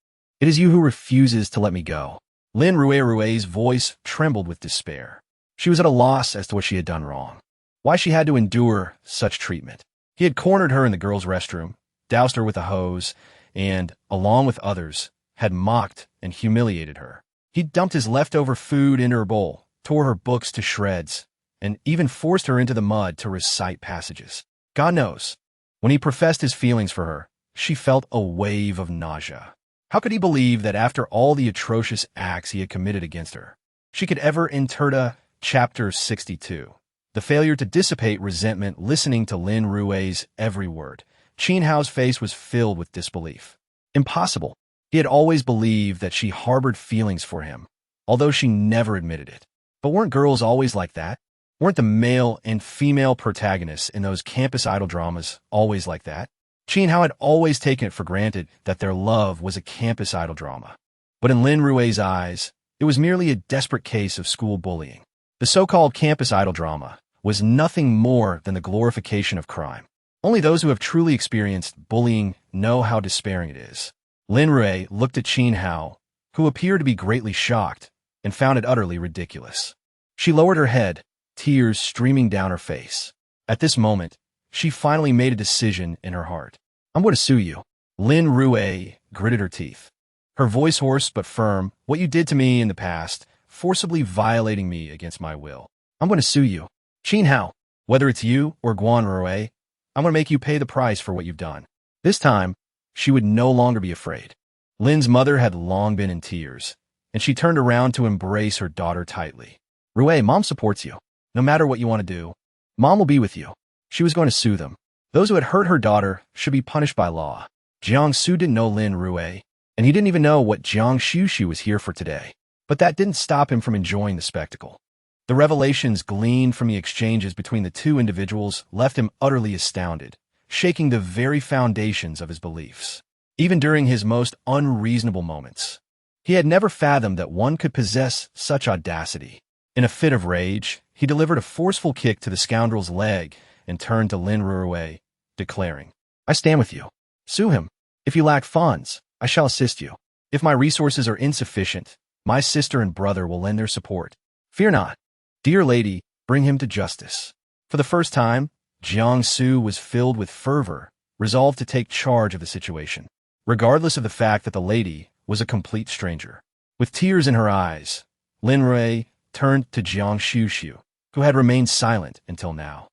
It is you who refuses to let me go. Lin Rui's voice trembled with despair. She was at a loss as to what she had done wrong, why she had to endure such treatment. He had cornered her in the girls' restroom, doused her with a hose, and, along with others, had mocked and humiliated her. He dumped his leftover food into her bowl, tore her books to shreds, and even forced her into the mud to recite passages. God knows, when he professed his feelings for her, she felt a wave of nausea. How could he believe that after all the atrocious acts he had committed against her, she could ever enter Chapter 62, the failure to dissipate resentment listening to Lin Rui's every word? Qin Hao's face was filled with disbelief. Impossible. He had always believed that she harbored feelings for him, although she never admitted it. But weren't girls always like that? Weren't the male and female protagonists in those campus idol dramas always like that? Qin Hao had always taken it for granted that their love was a campus idol drama. But in Lin Rui's eyes, it was merely a desperate case of school bullying. The so-called campus idol drama was nothing more than the glorification of crime. Only those who have truly experienced bullying know how despairing it is. Lin Rui looked at Qin Hao, who appeared to be greatly shocked, and found it utterly ridiculous. She lowered her head, tears streaming down her face. At this moment, she finally made a decision in her heart. I'm going to sue you. Lin Rui gritted her teeth, her voice hoarse but firm. What you did to me in the past, forcibly violating me against my will. I'm going to sue you. Qin Hao, whether it's you or Guan Rui, I'm going to make you pay the price for what you've done. This time, she would no longer be afraid. Lin's mother had long been in tears, and she turned around to embrace her daughter tightly. Rui, Mom supports you. No matter what you want to do, Mom will be with you. She was going to sue them. Those who had hurt her daughter should be punished by law. Guan Xuxu didn't know Lin Rui, and he didn't even know what Guan Xuxu was here for today. But that didn't stop him from enjoying the spectacle. The revelations gleaned from the exchanges between the two individuals left him utterly astounded, shaking the very foundations of his beliefs. even during his most unreasonable moments. He had never fathomed that one could possess such audacity. In a fit of rage, he delivered a forceful kick to the scoundrel's leg and turned to Lin Ruwei, declaring, "I stand with you. Sue him. If you lack funds, I shall assist you. If my resources are insufficient, my sister and brother will lend their support. Fear not. Dear lady, bring him to justice." For the first time, Jiang Su was filled with fervor, resolved to take charge of the situation, regardless of the fact that the lady was a complete stranger. With tears in her eyes, Lin Ruwei turned to Guan Xuxu, who had remained silent until now,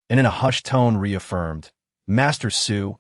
and in a hushed tone reaffirmed, "Master Su,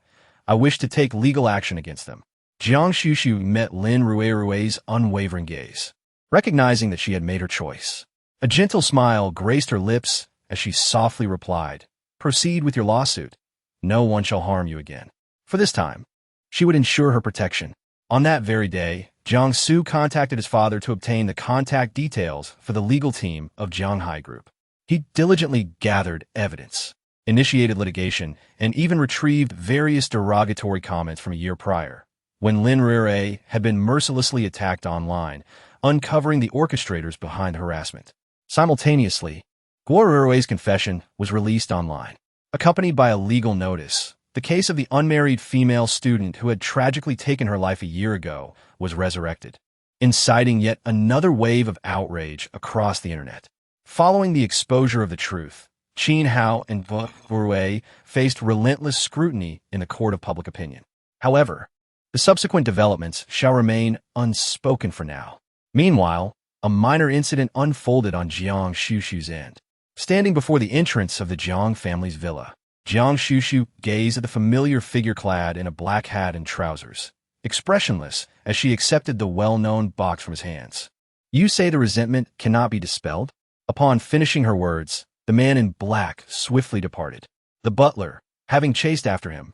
I wish to take legal action against them." Guan Xuxu met Lin Ruwei's unwavering gaze, recognizing that she had made her choice. A gentle smile graced her lips as she softly replied, "Proceed with your lawsuit. No one shall harm you again." For this time, she would ensure her protection. On that very day, Jiang Su contacted his father to obtain the contact details for the legal team of Jianghai Group. He diligently gathered evidence, initiated litigation, and even retrieved various derogatory comments from a year prior, when Lin Ruwei had been mercilessly attacked online, uncovering the orchestrators behind the harassment. Simultaneously, Guan Ruwei's confession was released online, accompanied by a legal notice. The case of the unmarried female student who had tragically taken her life a year ago was resurrected, inciting yet another wave of outrage across the internet. Following the exposure of the truth, Qin Hao and Guan Ruwei faced relentless scrutiny in the court of public opinion. However, the subsequent developments shall remain unspoken for now. Meanwhile, a minor incident unfolded on Jiang Xuxu's end. Standing before the entrance of the Jiang family's villa, Guan Xuxu gazed at the familiar figure clad in a black hat and trousers, expressionless as she accepted the well-known box from his hands. "You say the resentment cannot be dispelled?" Upon finishing her words, the man in black swiftly departed. The butler, having chased after him,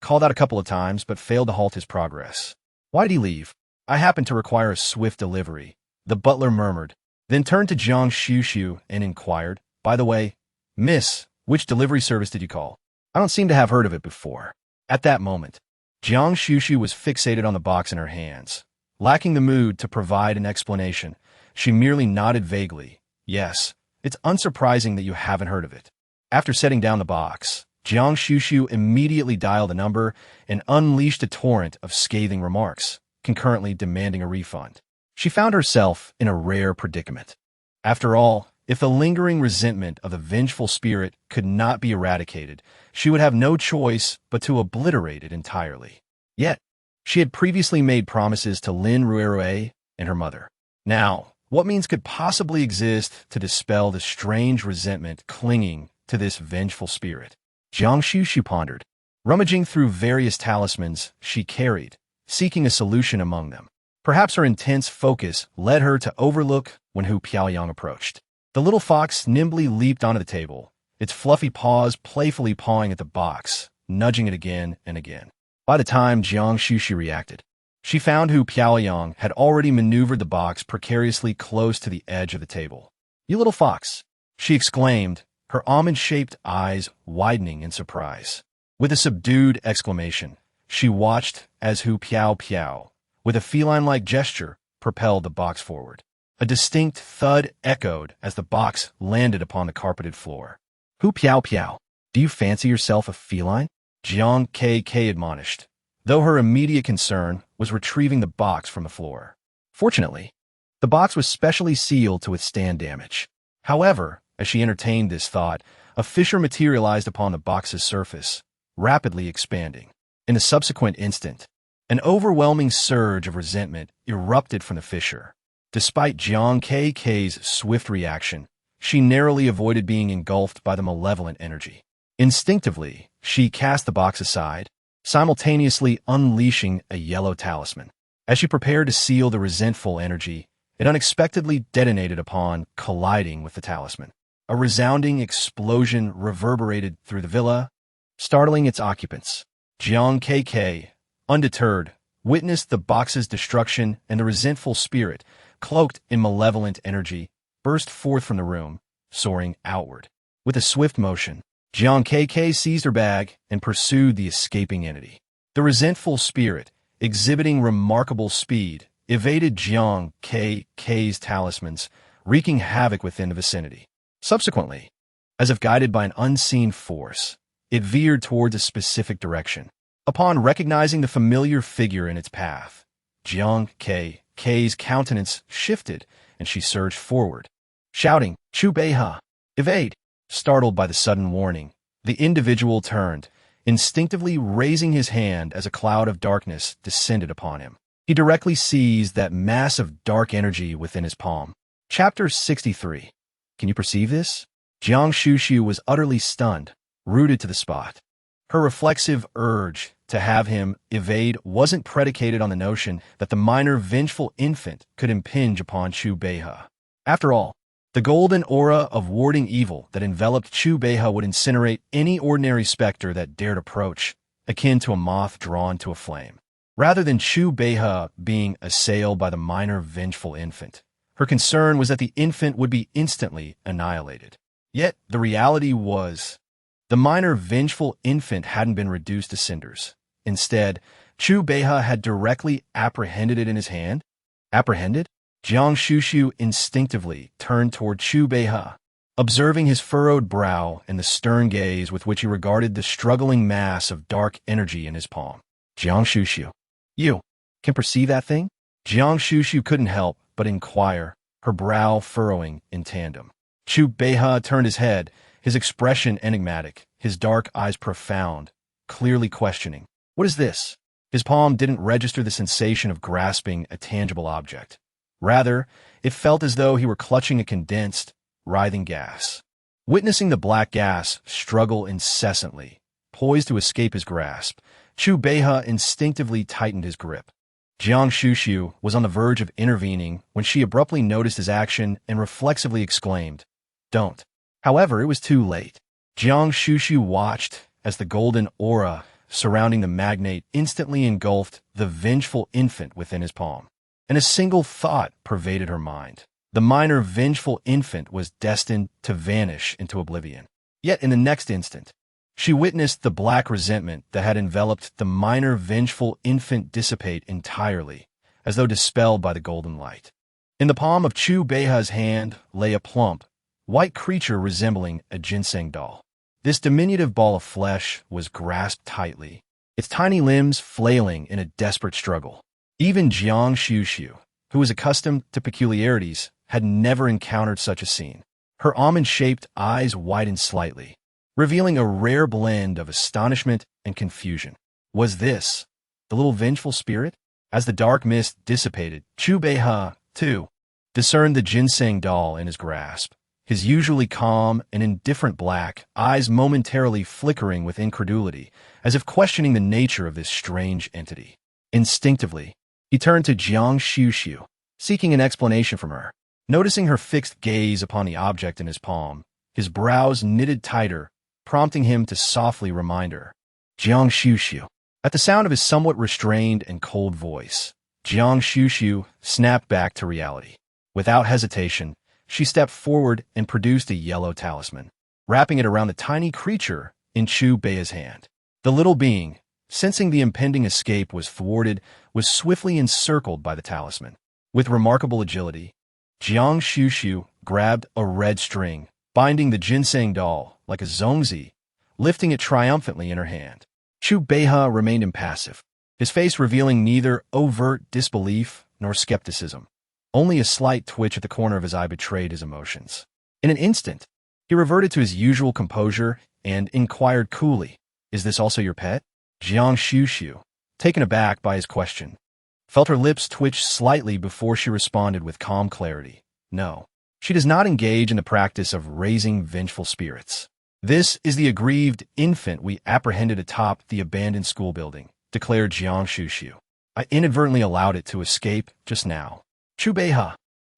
called out a couple of times but failed to halt his progress. "Why'd he leave?" "I happen to require a swift delivery," the butler murmured, then turned to Jiang Xuxu and inquired, "By the way, miss, which delivery service did you call? I don't seem to have heard of it before." At that moment, Jiang Xuxu was fixated on the box in her hands. Lacking the mood to provide an explanation, she merely nodded vaguely. "Yes, it's unsurprising that you haven't heard of it." After setting down the box, Jiang Xuxu immediately dialed the number and unleashed a torrent of scathing remarks, concurrently demanding a refund. She found herself in a rare predicament. After all, if the lingering resentment of the vengeful spirit could not be eradicated, she would have no choice but to obliterate it entirely. Yet, she had previously made promises to Lin Ruwei and her mother. Now, what means could possibly exist to dispel the strange resentment clinging to this vengeful spirit? Jiang Xuxu pondered, rummaging through various talismans she carried, seeking a solution among them. Perhaps her intense focus led her to overlook when Hu Piaoyang approached. The little fox nimbly leaped onto the table, its fluffy paws playfully pawing at the box, nudging it again and again. By the time Jiang Xuxu reacted, she found Hu Piaoyang had already maneuvered the box precariously close to the edge of the table. "You little fox!" she exclaimed, her almond-shaped eyes widening in surprise. With a subdued exclamation, she watched as Hu Piao, with a feline-like gesture, propelled the box forward. A distinct thud echoed as the box landed upon the carpeted floor. "Hu Piao, do you fancy yourself a feline?" Jiang K admonished, though her immediate concern was retrieving the box from the floor. Fortunately, the box was specially sealed to withstand damage. However, as she entertained this thought, a fissure materialized upon the box's surface, rapidly expanding. In the subsequent instant, an overwhelming surge of resentment erupted from the fissure. Despite Jiang K's swift reaction, she narrowly avoided being engulfed by the malevolent energy. Instinctively, she cast the box aside, simultaneously unleashing a yellow talisman. As she prepared to seal the resentful energy, it unexpectedly detonated upon colliding with the talisman. A resounding explosion reverberated through the villa, startling its occupants. Jiang K, undeterred, witnessed the box's destruction, and the resentful spirit, cloaked in malevolent energy, burst forth from the room, soaring outward. With a swift motion, Jiang K seized her bag and pursued the escaping entity. The resentful spirit, exhibiting remarkable speed, evaded Jiang K's talismans, wreaking havoc within the vicinity. Subsequently, as if guided by an unseen force, it veered towards a specific direction. Upon recognizing the familiar figure in its path, Jiang K's countenance shifted and she surged forward, shouting, "Chu Beiha! Evade!" Startled by the sudden warning, the individual turned, instinctively raising his hand as a cloud of darkness descended upon him. He directly seized that mass of dark energy within his palm. Chapter 63. Can you perceive this? Guan Xuxu was utterly stunned, rooted to the spot. Her reflexive urge to have him evade wasn't predicated on the notion that the minor vengeful infant could impinge upon Chu Beiha. After all, the golden aura of warding evil that enveloped Chu Beiha would incinerate any ordinary specter that dared approach, akin to a moth drawn to a flame. Rather than Chu Beiha being assailed by the minor vengeful infant, her concern was that the infant would be instantly annihilated. Yet the reality was, the minor vengeful infant hadn't been reduced to cinders. Instead, Chu Beiha had directly apprehended it in his hand. Apprehended? Guan Xuxu instinctively turned toward Chu Beiha, observing his furrowed brow and the stern gaze with which he regarded the struggling mass of dark energy in his palm. Guan Xuxu, you can perceive that thing? Guan Xuxu couldn't help but inquire, her brow furrowing in tandem. Chu Beiha turned his head, his expression enigmatic, his dark eyes profound, clearly questioning. What is this? His palm didn't register the sensation of grasping a tangible object. Rather, it felt as though he were clutching a condensed, writhing gas. Witnessing the black gas struggle incessantly, poised to escape his grasp, Chu Beiha instinctively tightened his grip. Guan Xuxu was on the verge of intervening when she abruptly noticed his action and reflexively exclaimed, "Don't." However, it was too late. Guan Xuxu watched as the golden aura surrounding the magnate instantly engulfed the vengeful infant within his palm. And a single thought pervaded her mind. The minor vengeful infant was destined to vanish into oblivion. Yet in the next instant, she witnessed the black resentment that had enveloped the minor vengeful infant dissipate entirely, as though dispelled by the golden light. In the palm of Chu Beiha's hand lay a plump, white creature resembling a ginseng doll. This diminutive ball of flesh was grasped tightly, its tiny limbs flailing in a desperate struggle. Even Guan Xuxu, who was accustomed to peculiarities, had never encountered such a scene. Her almond-shaped eyes widened slightly, revealing a rare blend of astonishment and confusion. Was this the little vengeful spirit? As the dark mist dissipated, Chu Beiha, too, discerned the ginseng doll in his grasp, his usually calm and indifferent black eyes momentarily flickering with incredulity, as if questioning the nature of this strange entity. Instinctively, he turned to Guan Xuxu, seeking an explanation from her. Noticing her fixed gaze upon the object in his palm, his brows knitted tighter, prompting him to softly remind her. Guan Xuxu. At the sound of his somewhat restrained and cold voice, Guan Xuxu snapped back to reality. Without hesitation, she stepped forward and produced a yellow talisman, wrapping it around the tiny creature in Chu Beiha's hand. The little being, sensing the impending escape was thwarted, was swiftly encircled by the talisman. With remarkable agility, Guan Xuxu grabbed a red string, binding the ginseng doll like a zongzi, lifting it triumphantly in her hand. Chu Beiha remained impassive, his face revealing neither overt disbelief nor skepticism. Only a slight twitch at the corner of his eye betrayed his emotions. In an instant, he reverted to his usual composure and inquired coolly, "Is this also your pet?" Guan Xuxu, taken aback by his question, felt her lips twitch slightly before she responded with calm clarity. "No, she does not engage in the practice of raising vengeful spirits. This is the aggrieved infant we apprehended atop the abandoned school building," declared Guan Xuxu. "I inadvertently allowed it to escape just now." Chu Beiha,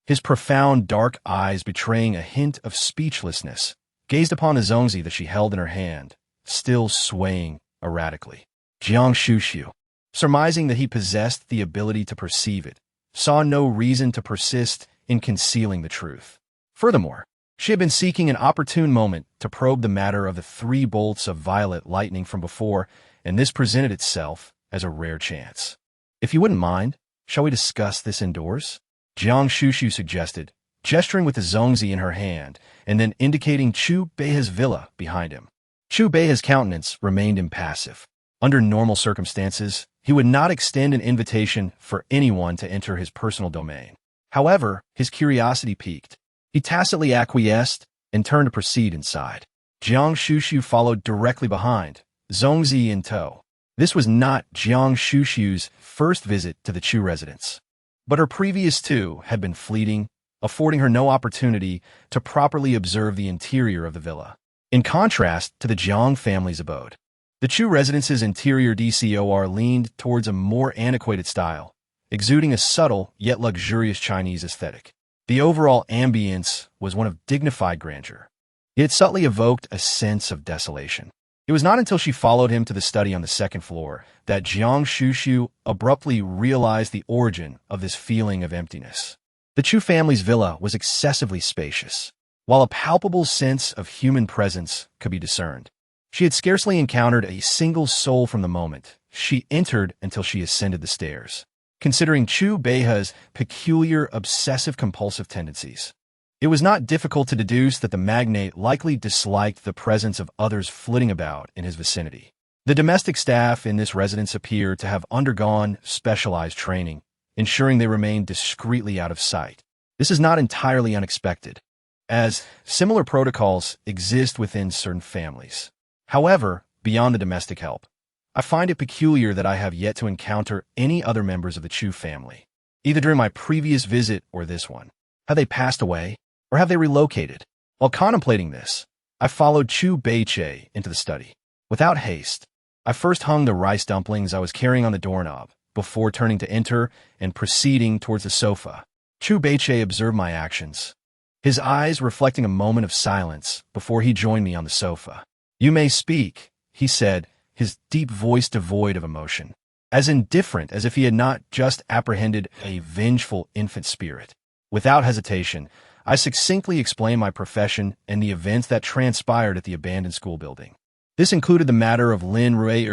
his profound dark eyes betraying a hint of speechlessness, gazed upon the zongzi that she held in her hand, still swaying erratically. Guan Xuxu, surmising that he possessed the ability to perceive it, saw no reason to persist in concealing the truth. Furthermore, she had been seeking an opportune moment to probe the matter of the 3 bolts of violet lightning from before, and this presented itself as a rare chance. If you wouldn't mind, shall we discuss this indoors? Guan Xuxu suggested, gesturing with the zongzi in her hand and then indicating Chu Beihe's villa behind him. Chu Beihe's countenance remained impassive. Under normal circumstances, he would not extend an invitation for anyone to enter his personal domain. However, his curiosity piqued. He tacitly acquiesced and turned to proceed inside. Guan Xuxu followed directly behind, zongzi in tow. This was not Guan Xuxu's first visit to the Chu residence, but her previous two had been fleeting, affording her no opportunity to properly observe the interior of the villa. In contrast to the Jiang family's abode, the Chu residence's interior decor leaned towards a more antiquated style, exuding a subtle yet luxurious Chinese aesthetic. The overall ambience was one of dignified grandeur. It subtly evoked a sense of desolation. It was not until she followed him to the study on the second floor that Guan Xuxu abruptly realized the origin of this feeling of emptiness. The Chu family's villa was excessively spacious, while a palpable sense of human presence could be discerned. She had scarcely encountered a single soul from the moment she entered until she ascended the stairs. Considering Chu Beihe's peculiar obsessive-compulsive tendencies, it was not difficult to deduce that the magnate likely disliked the presence of others flitting about in his vicinity. The domestic staff in this residence appeared to have undergone specialized training, ensuring they remained discreetly out of sight. This is not entirely unexpected, as similar protocols exist within certain families. However, beyond the domestic help, I find it peculiar that I have yet to encounter any other members of the Chu family, either during my previous visit or this one. Have they passed away, or have they relocated? While contemplating this, I followed Chu Beiche into the study. Without haste, I first hung the rice dumplings I was carrying on the doorknob, before turning to enter and proceeding towards the sofa. Chu Beiche observed my actions, his eyes reflecting a moment of silence before he joined me on the sofa. "You may speak," he said, his deep voice devoid of emotion, as indifferent as if he had not just apprehended a vengeful infant spirit. Without hesitation, I succinctly explained my profession and the events that transpired at the abandoned school building. This included the matter of Lin Rui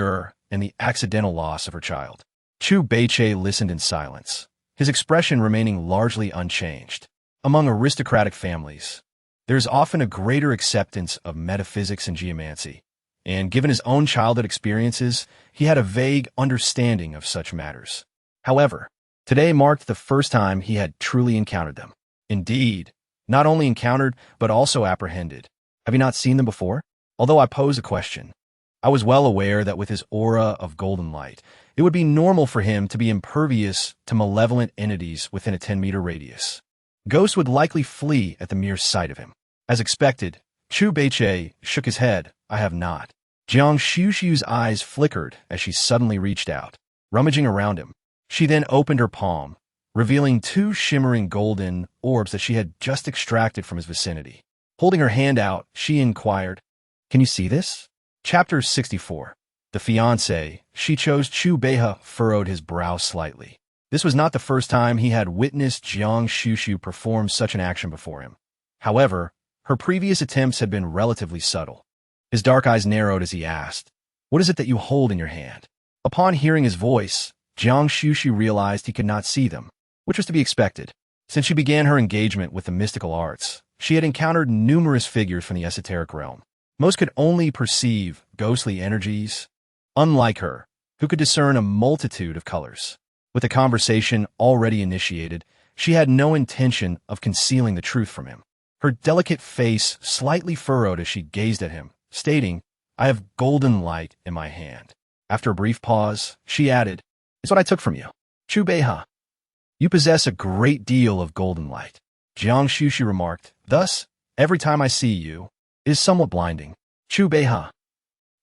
and the accidental loss of her child. Chu Beiche listened in silence, his expression remaining largely unchanged. Among aristocratic families, there is often a greater acceptance of metaphysics and geomancy, and given his own childhood experiences, he had a vague understanding of such matters. However, today marked the first time he had truly encountered them. Indeed, not only encountered, but also apprehended. Have you not seen them before? Although I pose a question, I was well aware that with his aura of golden light, it would be normal for him to be impervious to malevolent entities within a 10-meter radius. Ghosts would likely flee at the mere sight of him. As expected, Chu Beiche shook his head. "I have not." Guan Xuxu's eyes flickered as she suddenly reached out, rummaging around him. She then opened her palm, revealing two shimmering golden orbs that she had just extracted from his vicinity. Holding her hand out, she inquired, "Can you see this?" Chapter 64. The fiancé, she chose Chu Beihe, furrowed his brow slightly. This was not the first time he had witnessed Guan Xuxu perform such an action before him. However, her previous attempts had been relatively subtle. His dark eyes narrowed as he asked, "What is it that you hold in your hand?" Upon hearing his voice, Guan Xuxu realized he could not see them, which was to be expected. Since she began her engagement with the mystical arts, she had encountered numerous figures from the esoteric realm. Most could only perceive ghostly energies, unlike her, who could discern a multitude of colors. With the conversation already initiated, she had no intention of concealing the truth from him. Her delicate face slightly furrowed as she gazed at him, stating, "I have golden light in my hand." After a brief pause, she added, "It's what I took from you. Chu Beihe, you possess a great deal of golden light." Guan Xuxu remarked, "Thus, every time I see you, it is somewhat blinding." Chu Beihe.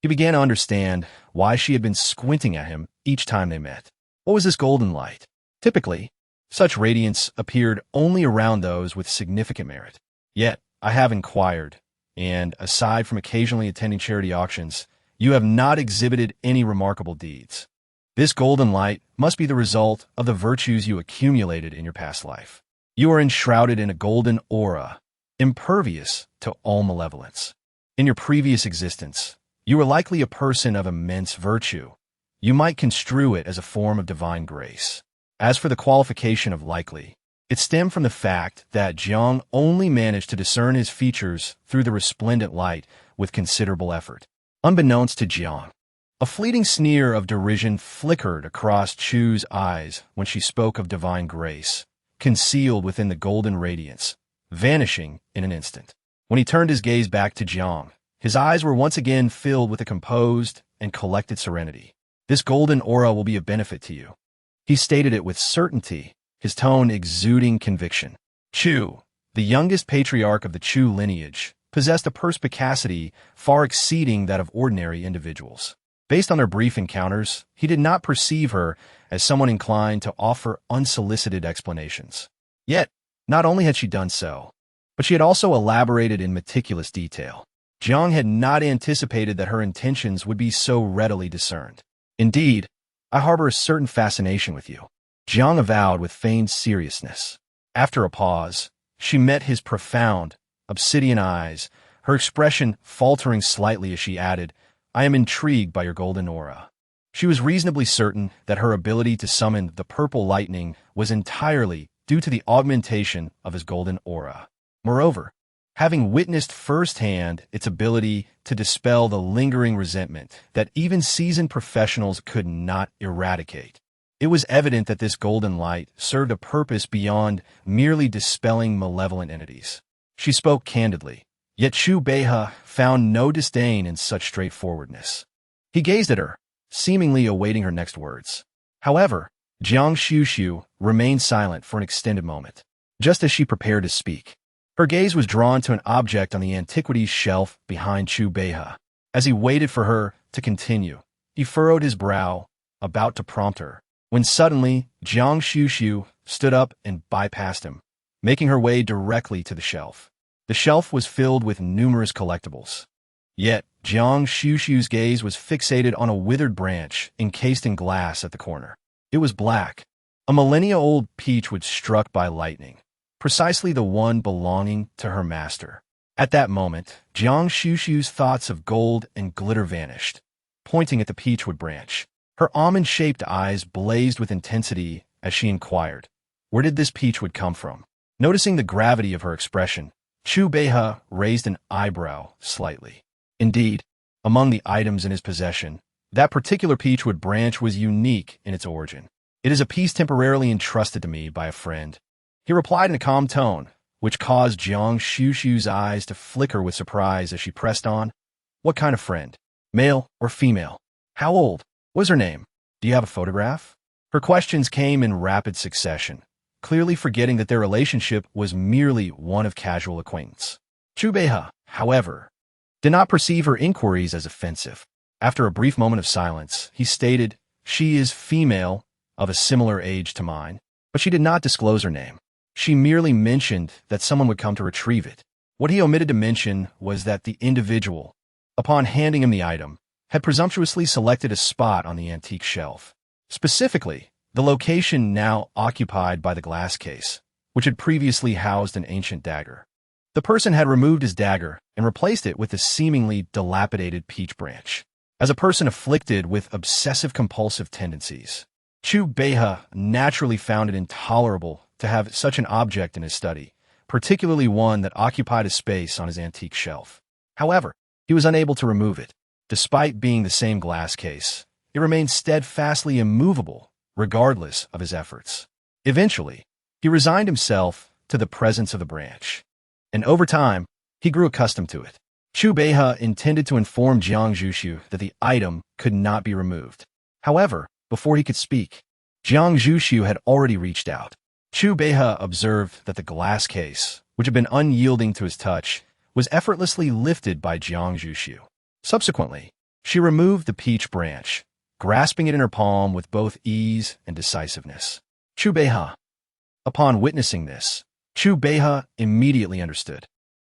He began to understand why she had been squinting at him each time they met. What was this golden light? Typically, such radiance appeared only around those with significant merit. Yet, I have inquired, and aside from occasionally attending charity auctions, you have not exhibited any remarkable deeds. This golden light must be the result of the virtues you accumulated in your past life. You are enshrouded in a golden aura, impervious to all malevolence. In your previous existence, you were likely a person of immense virtue, you might construe it as a form of divine grace. As for the qualification of likely, it stemmed from the fact that Jiang only managed to discern his features through the resplendent light with considerable effort. Unbeknownst to Jiang, a fleeting sneer of derision flickered across Chu's eyes when she spoke of divine grace, concealed within the golden radiance, vanishing in an instant. When he turned his gaze back to Jiang, his eyes were once again filled with a composed and collected serenity. This golden aura will be a benefit to you. He stated it with certainty, his tone exuding conviction. Chu, the youngest patriarch of the Chu lineage, possessed a perspicacity far exceeding that of ordinary individuals. Based on their brief encounters, he did not perceive her as someone inclined to offer unsolicited explanations. Yet, not only had she done so, but she had also elaborated in meticulous detail. Jiang had not anticipated that her intentions would be so readily discerned. Indeed, I harbor a certain fascination with you, Jiang avowed with feigned seriousness. After a pause, she met his profound, obsidian eyes, her expression faltering slightly as she added, I am intrigued by your golden aura. She was reasonably certain that her ability to summon the purple lightning was entirely due to the augmentation of his golden aura. Moreover, having witnessed firsthand its ability to dispel the lingering resentment that even seasoned professionals could not eradicate, it was evident that this golden light served a purpose beyond merely dispelling malevolent entities. She spoke candidly, yet Chu Beihe found no disdain in such straightforwardness. He gazed at her, seemingly awaiting her next words. However, Guan Xuxu remained silent for an extended moment, just as she prepared to speak. Her gaze was drawn to an object on the antiquities shelf behind Chu Beihe. As he waited for her to continue, he furrowed his brow, about to prompt her, when suddenly Guan Xuxu stood up and bypassed him, making her way directly to the shelf. The shelf was filled with numerous collectibles. Yet, Guan Xuxu's gaze was fixated on a withered branch encased in glass at the corner. It was black, a millennia-old peachwood struck by lightning, precisely the one belonging to her master. At that moment, Guan Xuxu's thoughts of gold and glitter vanished. Pointing at the peachwood branch, her almond-shaped eyes blazed with intensity as she inquired, where did this peachwood come from? Noticing the gravity of her expression, Chu Beihe raised an eyebrow slightly. Indeed, among the items in his possession, that particular peachwood branch was unique in its origin. It is a piece temporarily entrusted to me by a friend, he replied in a calm tone, which caused Guan Xuxu's eyes to flicker with surprise as she pressed on. What kind of friend? Male or female? How old? What was her name? Do you have a photograph? Her questions came in rapid succession, clearly forgetting that their relationship was merely one of casual acquaintance. Chu Beihe, however, did not perceive her inquiries as offensive. After a brief moment of silence, he stated, she is female, of a similar age to mine, but she did not disclose her name. She merely mentioned that someone would come to retrieve it. What he omitted to mention was that the individual, upon handing him the item, had presumptuously selected a spot on the antique shelf. Specifically, the location now occupied by the glass case, which had previously housed an ancient dagger. The person had removed his dagger and replaced it with a seemingly dilapidated peach branch. As a person afflicted with obsessive-compulsive tendencies, Chu Beihe naturally found it intolerable to have such an object in his study, particularly one that occupied a space on his antique shelf. However, he was unable to remove it. Despite being the same glass case, it remained steadfastly immovable, regardless of his efforts. Eventually, he resigned himself to the presence of the branch, and over time, he grew accustomed to it. Chu Beihe intended to inform Guan Xuxu that the item could not be removed. However, before he could speak, Guan Xuxu had already reached out. Chu Beihe observed that the glass case, which had been unyielding to his touch, was effortlessly lifted by Guan Xuxu. Subsequently, she removed the peach branch, grasping it in her palm with both ease and decisiveness. Chu Beihe. Upon witnessing this, Chu Beihe immediately understood.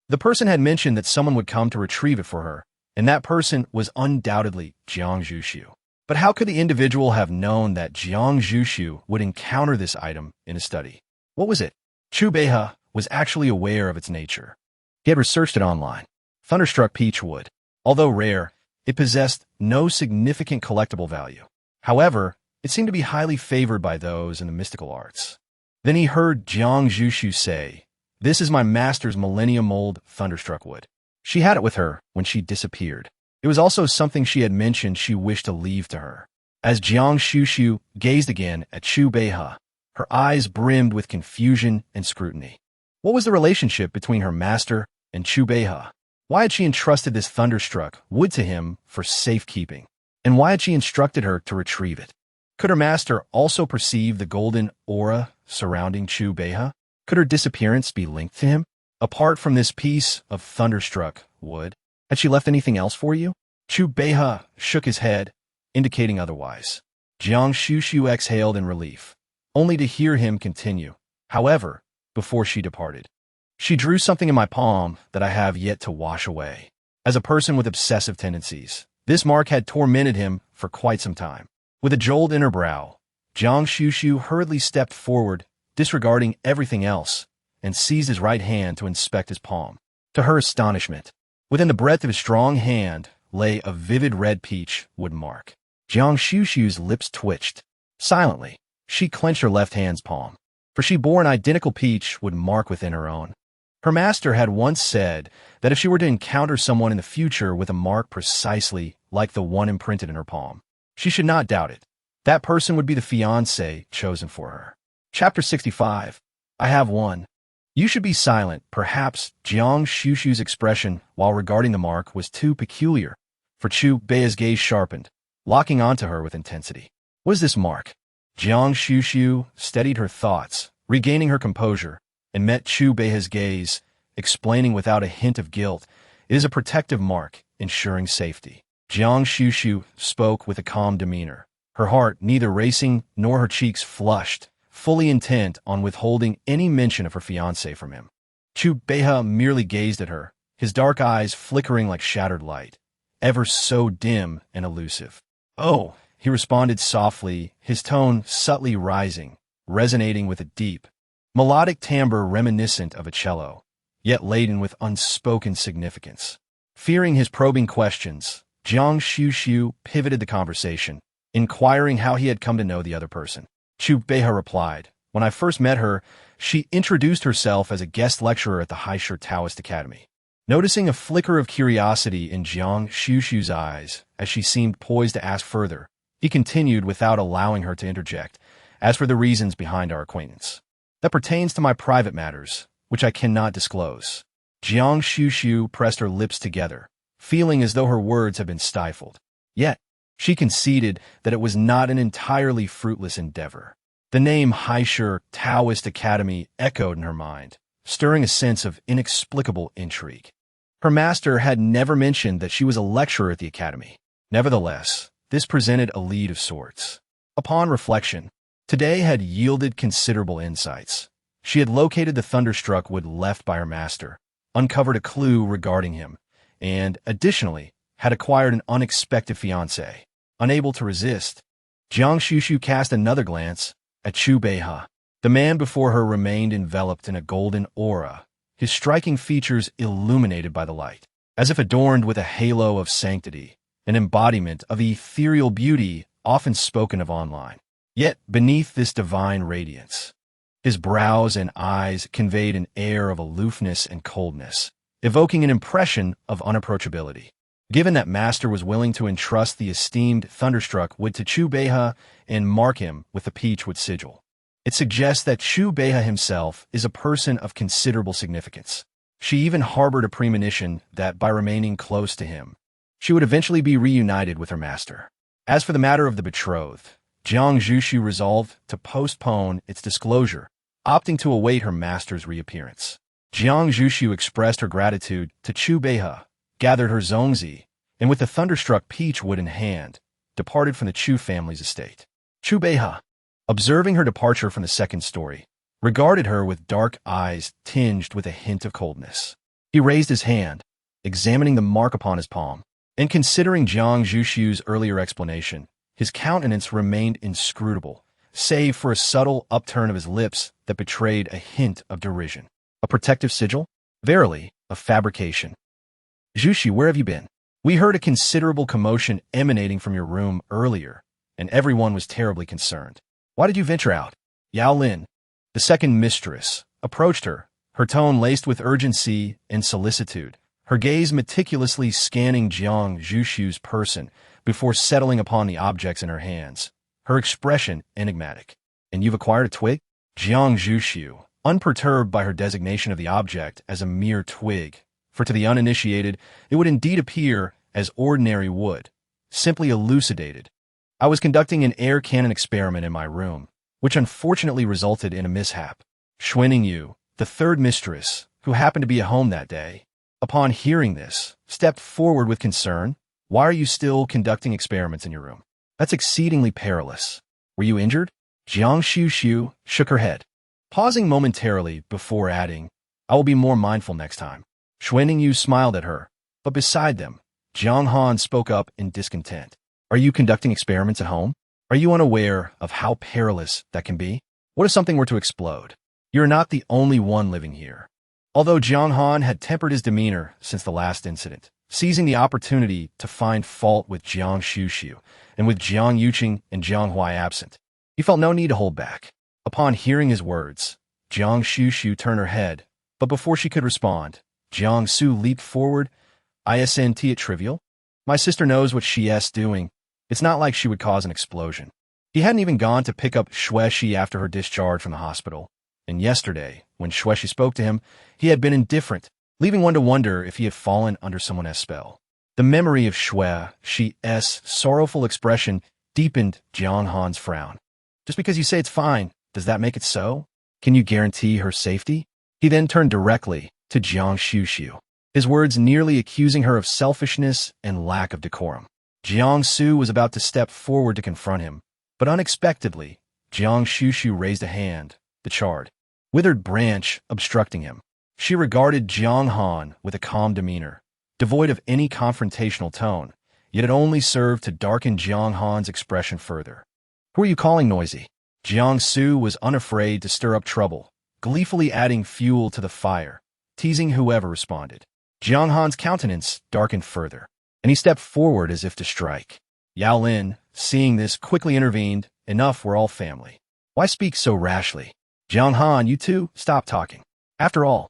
The person had mentioned that someone would come to retrieve it for her, and that person was undoubtedly Guan Xuxu. But how could the individual have known that Guan Xuxu would encounter this item in his study? What was it? Chu Beihe was actually aware of its nature. He had researched it online. Thunderstruck peach wood. Although rare, it possessed no significant collectible value. However, it seemed to be highly favored by those in the mystical arts. Then he heard Guan Xuxu say, "This is my master's millennium-old thunderstruck wood." She had it with her when she disappeared. It was also something she had mentioned she wished to leave to her. As Guan Xuxu gazed again at Chu Beihe, her eyes brimmed with confusion and scrutiny. What was the relationship between her master and Chu Beihe? Why had she entrusted this thunderstruck wood to him for safekeeping? And why had she instructed her to retrieve it? Could her master also perceive the golden aura surrounding Chu Beihe? Could her disappearance be linked to him? Apart from this piece of thunderstruck wood, had she left anything else for you? Chu Beihe shook his head, indicating otherwise. Guan Xuxu exhaled in relief, only to hear him continue. However, before she departed, she drew something in my palm that I have yet to wash away. As a person with obsessive tendencies, this mark had tormented him for quite some time. With a jolt in her brow, Guan Xuxu hurriedly stepped forward, disregarding everything else, and seized his right hand to inspect his palm. To her astonishment, within the breadth of his strong hand lay a vivid red peach wood mark. Guan Xuxu's lips twitched. Silently, she clenched her left hand's palm, for she bore an identical peach wood mark within her own. Her master had once said that if she were to encounter someone in the future with a mark precisely like the one imprinted in her palm, she should not doubt it. That person would be the fiancé chosen for her. Chapter 65. I have one. You should be silent. Perhaps Guan Xuxu's expression while regarding the mark was too peculiar, for Chu Beihe's gaze sharpened, locking onto her with intensity. What is this mark? Guan Xuxu steadied her thoughts, regaining her composure, and met Chu Beihe's gaze, explaining without a hint of guilt, "It is a protective mark, ensuring safety." Guan Xuxu spoke with a calm demeanor, her heart neither racing nor her cheeks flushed, fully intent on withholding any mention of her fiancé from him. Chu Beihe merely gazed at her, his dark eyes flickering like shattered light, ever so dim and elusive. "Oh," he responded softly, his tone subtly rising, resonating with a deep, melodic timbre reminiscent of a cello, yet laden with unspoken significance. Fearing his probing questions, Guan Xuxu pivoted the conversation, inquiring how he had come to know the other person. Chu Beihe replied, "When I first met her, she introduced herself as a guest lecturer at the Heiress Taoist Academy." Noticing a flicker of curiosity in Guan Xuxu's eyes as she seemed poised to ask further, he continued without allowing her to interject, "As for the reasons behind our acquaintance, that pertains to my private matters, which I cannot disclose." Guan Xuxu pressed her lips together, feeling as though her words had been stifled. Yet, she conceded that it was not an entirely fruitless endeavor. The name Heiress Taoist Academy echoed in her mind, stirring a sense of inexplicable intrigue. Her master had never mentioned that she was a lecturer at the academy. Nevertheless, this presented a lead of sorts. Upon reflection, today had yielded considerable insights. She had located the thunderstruck wood left by her master, uncovered a clue regarding him, and, additionally, had acquired an unexpected fiancé. Unable to resist, Guan Xuxu cast another glance at Chu Beihe. The man before her remained enveloped in a golden aura, his striking features illuminated by the light, as if adorned with a halo of sanctity, an embodiment of ethereal beauty often spoken of online. Yet beneath this divine radiance, his brows and eyes conveyed an air of aloofness and coldness, evoking an impression of unapproachability. Given that Master was willing to entrust the esteemed thunderstruck wood to Chu Beihe and mark him with the peachwood sigil, it suggests that Chu Beihe himself is a person of considerable significance. She even harbored a premonition that by remaining close to him, she would eventually be reunited with her master. As for the matter of the betrothed, Guan Xuxu resolved to postpone its disclosure, opting to await her master's reappearance. Guan Xuxu expressed her gratitude to Chu Beihe, gathered her zongzi, and with the thunderstruck peach wood in hand, departed from the Chu family's estate. Chu Beihe, observing her departure from the second story, regarded her with dark eyes tinged with a hint of coldness. He raised his hand, examining the mark upon his palm, and considering Guan Xuxu's earlier explanation, his countenance remained inscrutable, save for a subtle upturn of his lips that betrayed a hint of derision. A protective sigil? Verily, a fabrication. Xuxu, where have you been? We heard a considerable commotion emanating from your room earlier, and everyone was terribly concerned. Why did you venture out? Yao Lin, the second mistress, approached her, her tone laced with urgency and solicitude, her gaze meticulously scanning Guan Xuxu's person before settling upon the objects in her hands, her expression enigmatic. And you've acquired a twig? Guan Xuxu, unperturbed by her designation of the object as a mere twig, for to the uninitiated it would indeed appear as ordinary wood, simply elucidated. I was conducting an air cannon experiment in my room, which unfortunately resulted in a mishap. Xuening Yu, the third mistress, who happened to be at home that day, upon hearing this, stepped forward with concern. Why are you still conducting experiments in your room? That's exceedingly perilous. Were you injured? Guan Xuxu shook her head, pausing momentarily before adding, I will be more mindful next time. Xuening Yu smiled at her, but beside them, Jiang Han spoke up in discontent. Are you conducting experiments at home? Are you unaware of how perilous that can be? What if something were to explode? You're not the only one living here. Although Jiang Han had tempered his demeanor since the last incident, seizing the opportunity to find fault with Guan Xuxu and with Jiang Yuqing and Jiang Huai absent, he felt no need to hold back. Upon hearing his words, Guan Xuxu turned her head, but before she could respond, Jiang Su leaped forward. Isn't it trivial? My sister knows what she's doing. It's not like she would cause an explosion. He hadn't even gone to pick up Xuexi after her discharge from the hospital, and yesterday, when Xuexi spoke to him, he had been indifferent, leaving one to wonder if he had fallen under someone's spell. The memory of Xuexi's sorrowful expression deepened Jiang Han's frown. Just because you say it's fine, does that make it so? Can you guarantee her safety? He then turned directly to Guan Xuxu, his words nearly accusing her of selfishness and lack of decorum. Jiang Su was about to step forward to confront him, but unexpectedly, Guan Xuxu raised a hand, the charred, withered branch obstructing him. She regarded Jiang Han with a calm demeanor, devoid of any confrontational tone, yet it only served to darken Jiang Han's expression further. Who are you calling noisy? Jiang Su was unafraid to stir up trouble, gleefully adding fuel to the fire, teasing whoever responded. Jiang Han's countenance darkened further, and he stepped forward as if to strike. Yao Lin, seeing this, quickly intervened. Enough, we're all family. Why speak so rashly? Jiang Han, you two, stop talking. After all,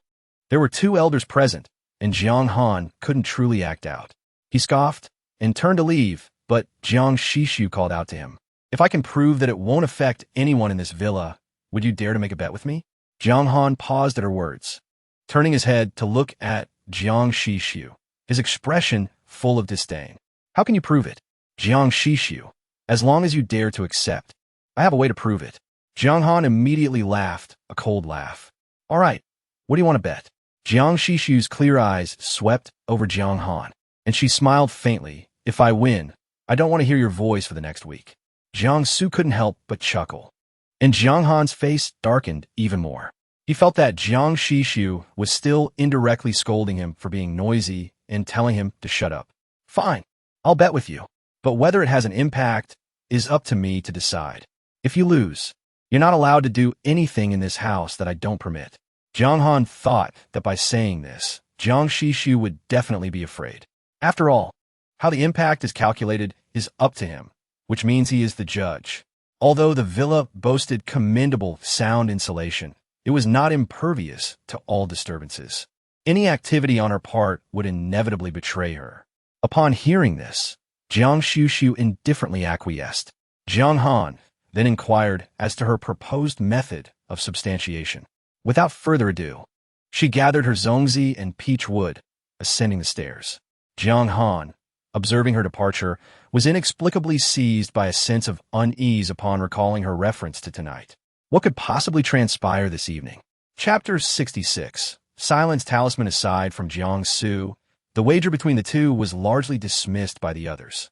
there were two elders present, and Jiang Han couldn't truly act out. He scoffed and turned to leave, but Guan Xuxu called out to him. If I can prove that it won't affect anyone in this villa, would you dare to make a bet with me? Jiang Han paused at her words, turning his head to look at Guan Xuxu, his expression full of disdain. How can you prove it? Guan Xuxu, as long as you dare to accept. I have a way to prove it. Jiang Han immediately laughed, a cold laugh. All right, what do you want to bet? Guan Xuxu's clear eyes swept over Jiang Han, and she smiled faintly. If I win, I don't want to hear your voice for the next week. Jiang Su couldn't help but chuckle, and Jiang Han's face darkened even more. He felt that Guan Xuxu was still indirectly scolding him for being noisy and telling him to shut up. Fine, I'll bet with you, but whether it has an impact is up to me to decide. If you lose, you're not allowed to do anything in this house that I don't permit. Jiang Han thought that by saying this, Guan Xuxu would definitely be afraid. After all, how the impact is calculated is up to him, which means he is the judge. Although the villa boasted commendable sound insulation, it was not impervious to all disturbances. Any activity on her part would inevitably betray her. Upon hearing this, Guan Xuxu indifferently acquiesced. Jiang Han then inquired as to her proposed method of substantiation. Without further ado, she gathered her zongzi and peach wood, ascending the stairs. Jiang Han, observing her departure, was inexplicably seized by a sense of unease upon recalling her reference to tonight. What could possibly transpire this evening? Chapter 66. Silence talisman aside from Jiang Su, the wager between the two was largely dismissed by the others.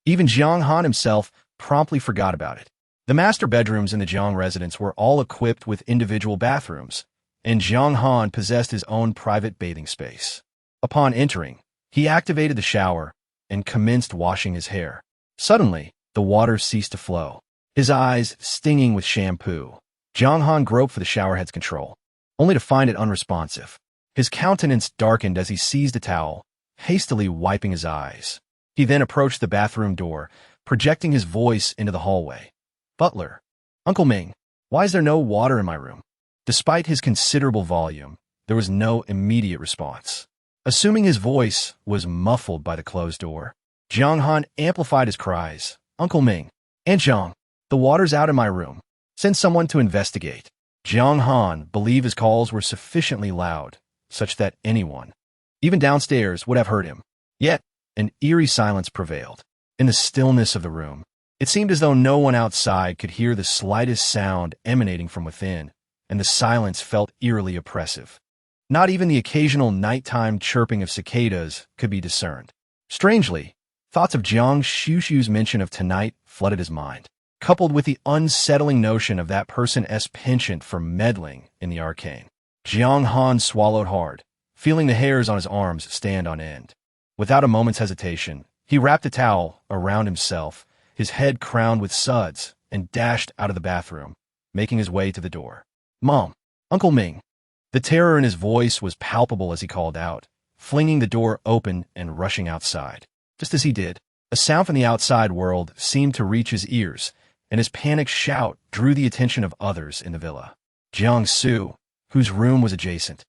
Even Jiang Han himself promptly forgot about it. The master bedrooms in the Jiang residence were all equipped with individual bathrooms, and Jiang Han possessed his own private bathing space. Upon entering, he activated the shower and commenced washing his hair. Suddenly, the water ceased to flow, his eyes stinging with shampoo. Jiang Han groped for the showerhead's control, only to find it unresponsive. His countenance darkened as he seized a towel, hastily wiping his eyes. He then approached the bathroom door, projecting his voice into the hallway. "Butler. Uncle Ming, why is there no water in my room?" Despite his considerable volume, there was no immediate response. Assuming his voice was muffled by the closed door, Jiang Han amplified his cries. "Uncle Ming, Aunt Jiang, the water's out in my room. Send someone to investigate." Jiang Han believed his calls were sufficiently loud, such that anyone, even downstairs, would have heard him. Yet, an eerie silence prevailed. In the stillness of the room, it seemed as though no one outside could hear the slightest sound emanating from within, and the silence felt eerily oppressive. Not even the occasional nighttime chirping of cicadas could be discerned. Strangely, thoughts of Guan Xuxu's mention of tonight flooded his mind, coupled with the unsettling notion of that person's penchant for meddling in the arcane. Jiang Han swallowed hard, feeling the hairs on his arms stand on end. Without a moment's hesitation, he wrapped a towel around himself, his head crowned with suds, and dashed out of the bathroom, making his way to the door. "Mom, Uncle Ming." The terror in his voice was palpable as he called out, flinging the door open and rushing outside. Just as he did, a sound from the outside world seemed to reach his ears, and his panicked shout drew the attention of others in the villa. Jiang Su, whose room was adjacent,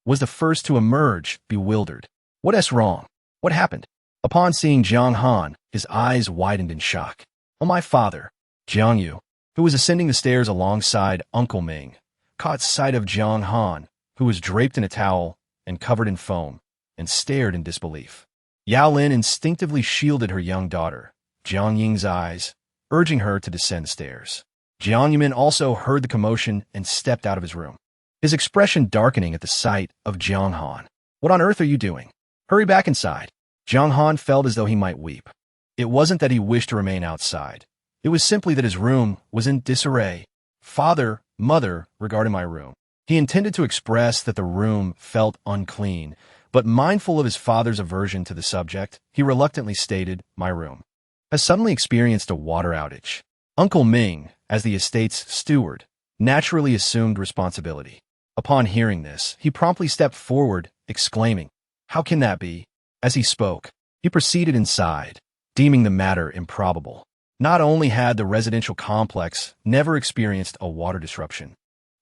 was the first to emerge, bewildered. "What's wrong? What happened?" Upon seeing Jiang Han, his eyes widened in shock. "Oh, my father." Jiang Yu, who was ascending the stairs alongside Uncle Ming, caught sight of Jiang Han, who was draped in a towel and covered in foam, and stared in disbelief. Yao Lin instinctively shielded her young daughter, Jiang Ying's eyes, urging her to descend the stairs. Jiang Yumin also heard the commotion and stepped out of his room, his expression darkening at the sight of Jiang Han. "What on earth are you doing? Hurry back inside." Jiang Han felt as though he might weep. It wasn't that he wished to remain outside. It was simply that his room was in disarray. "Father, mother," regarding my room. He intended to express that the room felt unclean, but mindful of his father's aversion to the subject, he reluctantly stated, "My room has suddenly experienced a water outage." Uncle Ming, as the estate's steward, naturally assumed responsibility. Upon hearing this, he promptly stepped forward, exclaiming, "How can that be?" As he spoke, he proceeded inside, deeming the matter improbable. Not only had the residential complex never experienced a water disruption,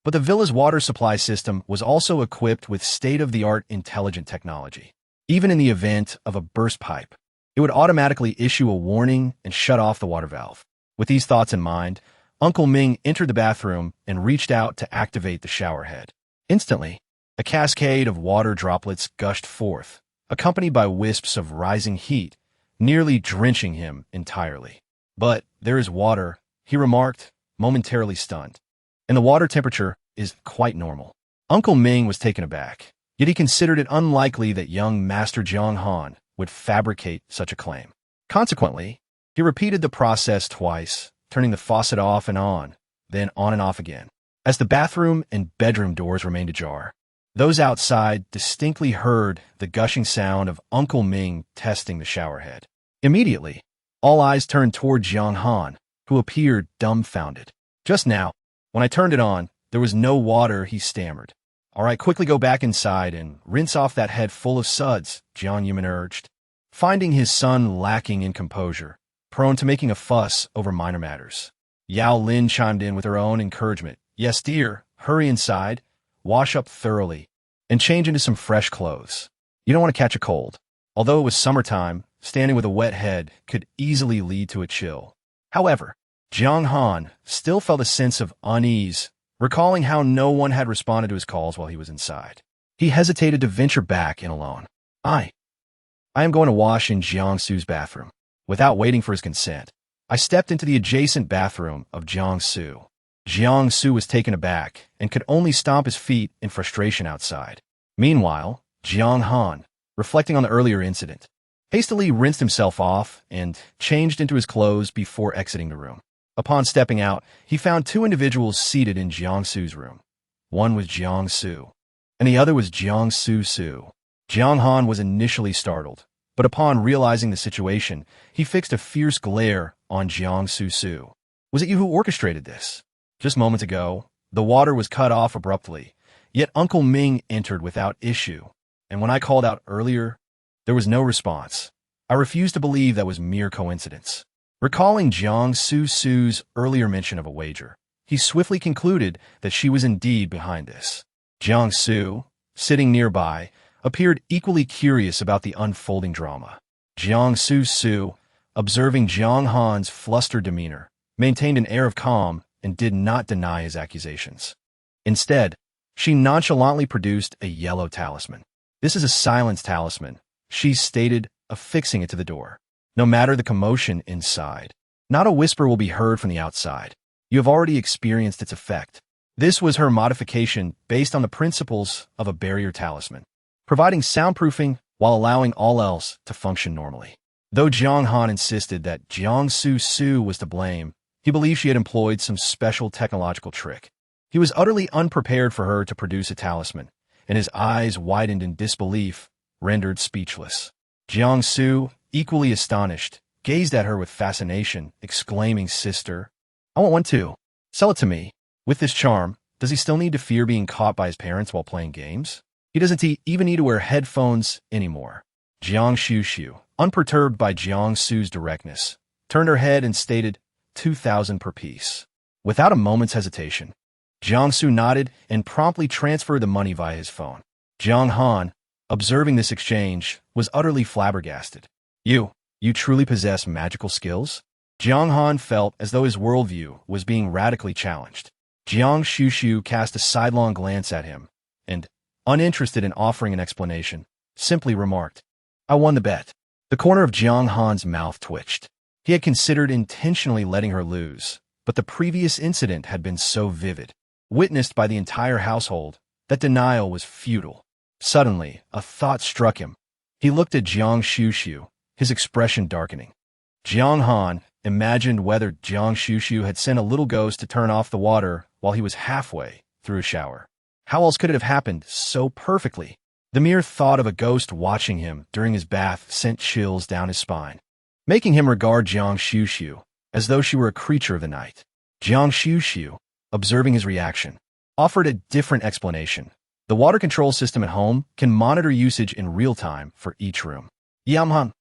but the villa's water supply system was also equipped with state-of-the-art intelligent technology. Even in the event of a burst pipe, it would automatically issue a warning and shut off the water valve. With these thoughts in mind, Uncle Ming entered the bathroom and reached out to activate the shower head. Instantly, a cascade of water droplets gushed forth, accompanied by wisps of rising heat, nearly drenching him entirely. "But there is water," he remarked, momentarily stunned. "And the water temperature is quite normal." Uncle Ming was taken aback, yet he considered it unlikely that young Master Jiang Han would fabricate such a claim. Consequently, he repeated the process twice, turning the faucet off and on, then on and off again. As the bathroom and bedroom doors remained ajar, those outside distinctly heard the gushing sound of Uncle Ming testing the shower head. Immediately, all eyes turned toward Jiang Han, who appeared dumbfounded. "Just now, when I turned it on, there was no water," he stammered. "All right, quickly go back inside and rinse off that head full of suds," Jiang Yumin urged. Finding his son lacking in composure, prone to making a fuss over minor matters, Yao Lin chimed in with her own encouragement. "Yes, dear, hurry inside, wash up thoroughly, and change into some fresh clothes. You don't want to catch a cold." Although it was summertime, standing with a wet head could easily lead to a chill. However, Jiang Han still felt a sense of unease, recalling how no one had responded to his calls while he was inside. He hesitated to venture back in alone. I am going to wash in Jiang Su's bathroom." Without waiting for his consent, I stepped into the adjacent bathroom of Jiang Su. Jiang Su was taken aback and could only stomp his feet in frustration outside. Meanwhile, Jiang Han, reflecting on the earlier incident, hastily rinsed himself off and changed into his clothes before exiting the room. Upon stepping out, he found two individuals seated in Jiang Su's room. One was Jiang Su, and the other was Jiang Su. Jiang Han was initially startled, but upon realizing the situation, he fixed a fierce glare on Jiang Su. "Was it you who orchestrated this? Just moments ago, the water was cut off abruptly, yet Uncle Ming entered without issue, and when I called out earlier, there was no response. I refuse to believe that was mere coincidence." Recalling Jiang Xuxu's earlier mention of a wager, he swiftly concluded that she was indeed behind this. Jiang Xu, sitting nearby, appeared equally curious about the unfolding drama. Jiang Xuxu, observing Jiang Han's flustered demeanor, maintained an air of calm and did not deny his accusations. Instead, she nonchalantly produced a yellow talisman. "This is a silence talisman," she stated, affixing it to the door. "No matter the commotion inside, not a whisper will be heard from the outside. You have already experienced its effect." This was her modification based on the principles of a barrier talisman, providing soundproofing while allowing all else to function normally. Though Jiang Han insisted that Jiang Xuxu was to blame, he believed she had employed some special technological trick. He was utterly unprepared for her to produce a talisman, and his eyes widened in disbelief, rendered speechless. Jiang Xu, equally astonished, gazed at her with fascination, exclaiming, "Sister, I want one too. Sell it to me." With this charm, does he still need to fear being caught by his parents while playing games? He doesn't even need to wear headphones anymore. Guan Xuxu, unperturbed by Jiang Xu's directness, turned her head and stated, 2,000 per piece. Without a moment's hesitation, Jiang Xu nodded and promptly transferred the money via his phone. Jiang Han, observing this exchange, was utterly flabbergasted. You truly possess magical skills?" Jiang Han felt as though his worldview was being radically challenged. Jiang Xuxu cast a sidelong glance at him and, uninterested in offering an explanation, simply remarked, "I won the bet." The corner of Jiang Han's mouth twitched. He had considered intentionally letting her lose, but the previous incident had been so vivid, witnessed by the entire household, that denial was futile. Suddenly, a thought struck him. He looked at Jiang Xuxu, his expression darkening. Jiang Han imagined whether Jiang Xuxu had sent a little ghost to turn off the water while he was halfway through a shower. How else could it have happened so perfectly? The mere thought of a ghost watching him during his bath sent chills down his spine, making him regard Jiang Xuxu as though she were a creature of the night. Jiang Xuxu, observing his reaction, offered a different explanation. The water control system at home can monitor usage in real time for each room. Yamhan.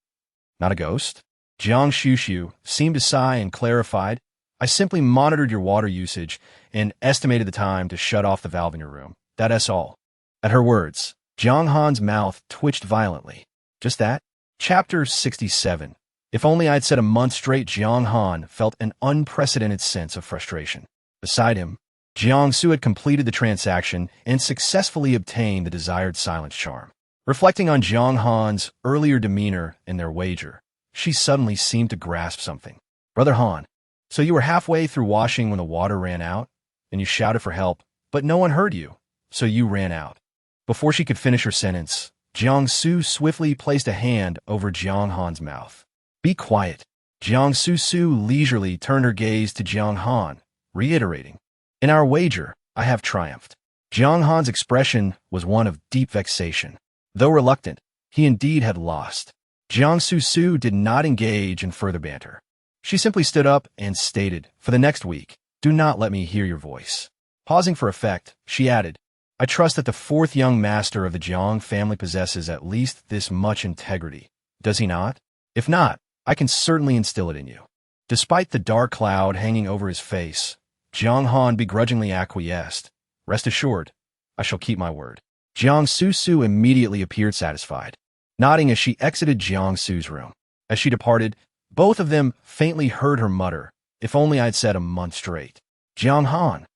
Not a ghost? Jiang Xuxu seemed to sigh and clarified, "I simply monitored your water usage and estimated the time to shut off the valve in your room. That's all." At her words, Jiang Han's mouth twitched violently. Just that? Chapter 67. If only I'd said a month straight. Jiang Han felt an unprecedented sense of frustration. Beside him, Jiang Xu had completed the transaction and successfully obtained the desired silence charm. Reflecting on Jiang Han's earlier demeanor in their wager, she suddenly seemed to grasp something. "Brother Han, so you were halfway through washing when the water ran out, and you shouted for help, but no one heard you, so you ran out." Before she could finish her sentence, Jiang Xu swiftly placed a hand over Jiang Han's mouth. "Be quiet." Jiang Xuxu leisurely turned her gaze to Jiang Han, reiterating, "In our wager, I have triumphed." Jiang Han's expression was one of deep vexation. Though reluctant, he indeed had lost. Jiang Xuxu did not engage in further banter. She simply stood up and stated, "For the next week, do not let me hear your voice." Pausing for effect, she added, "I trust that the fourth young master of the Jiang family possesses at least this much integrity. Does he not? If not, I can certainly instill it in you." Despite the dark cloud hanging over his face, Jiang Han begrudgingly acquiesced. "Rest assured, I shall keep my word." Jiang Xuxu immediately appeared satisfied, nodding as she exited Jiang Xu's room. As she departed, both of them faintly heard her mutter, "If only I'd said a month straight." Jiang Han.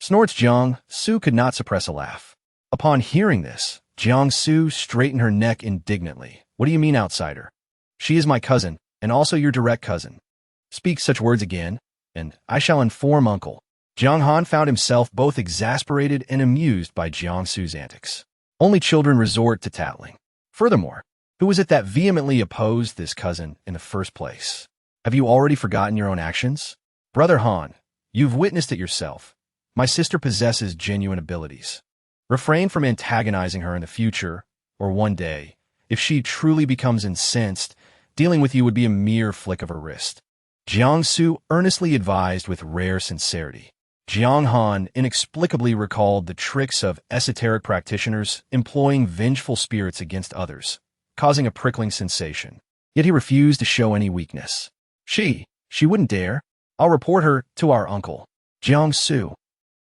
Snorts. Jiang Xu could not suppress a laugh. Upon hearing this, Jiang Xu straightened her neck indignantly. "What do you mean, outsider? She is my cousin, and also your direct cousin. Speak such words again, and I shall inform uncle." Jiang Han found himself both exasperated and amused by Jiang Xu's antics. Only children resort to tattling. Furthermore, who was it that vehemently opposed this cousin in the first place? Have you already forgotten your own actions? Brother Han, you've witnessed it yourself. My sister possesses genuine abilities. Refrain from antagonizing her in the future, or one day. If she truly becomes incensed, dealing with you would be a mere flick of her wrist. Jiang Xu earnestly advised with rare sincerity. Jiang Han inexplicably recalled the tricks of esoteric practitioners employing vengeful spirits against others, causing a prickling sensation. Yet he refused to show any weakness. She She wouldn't dare. I'll report her to our uncle. Jiang Xuxu.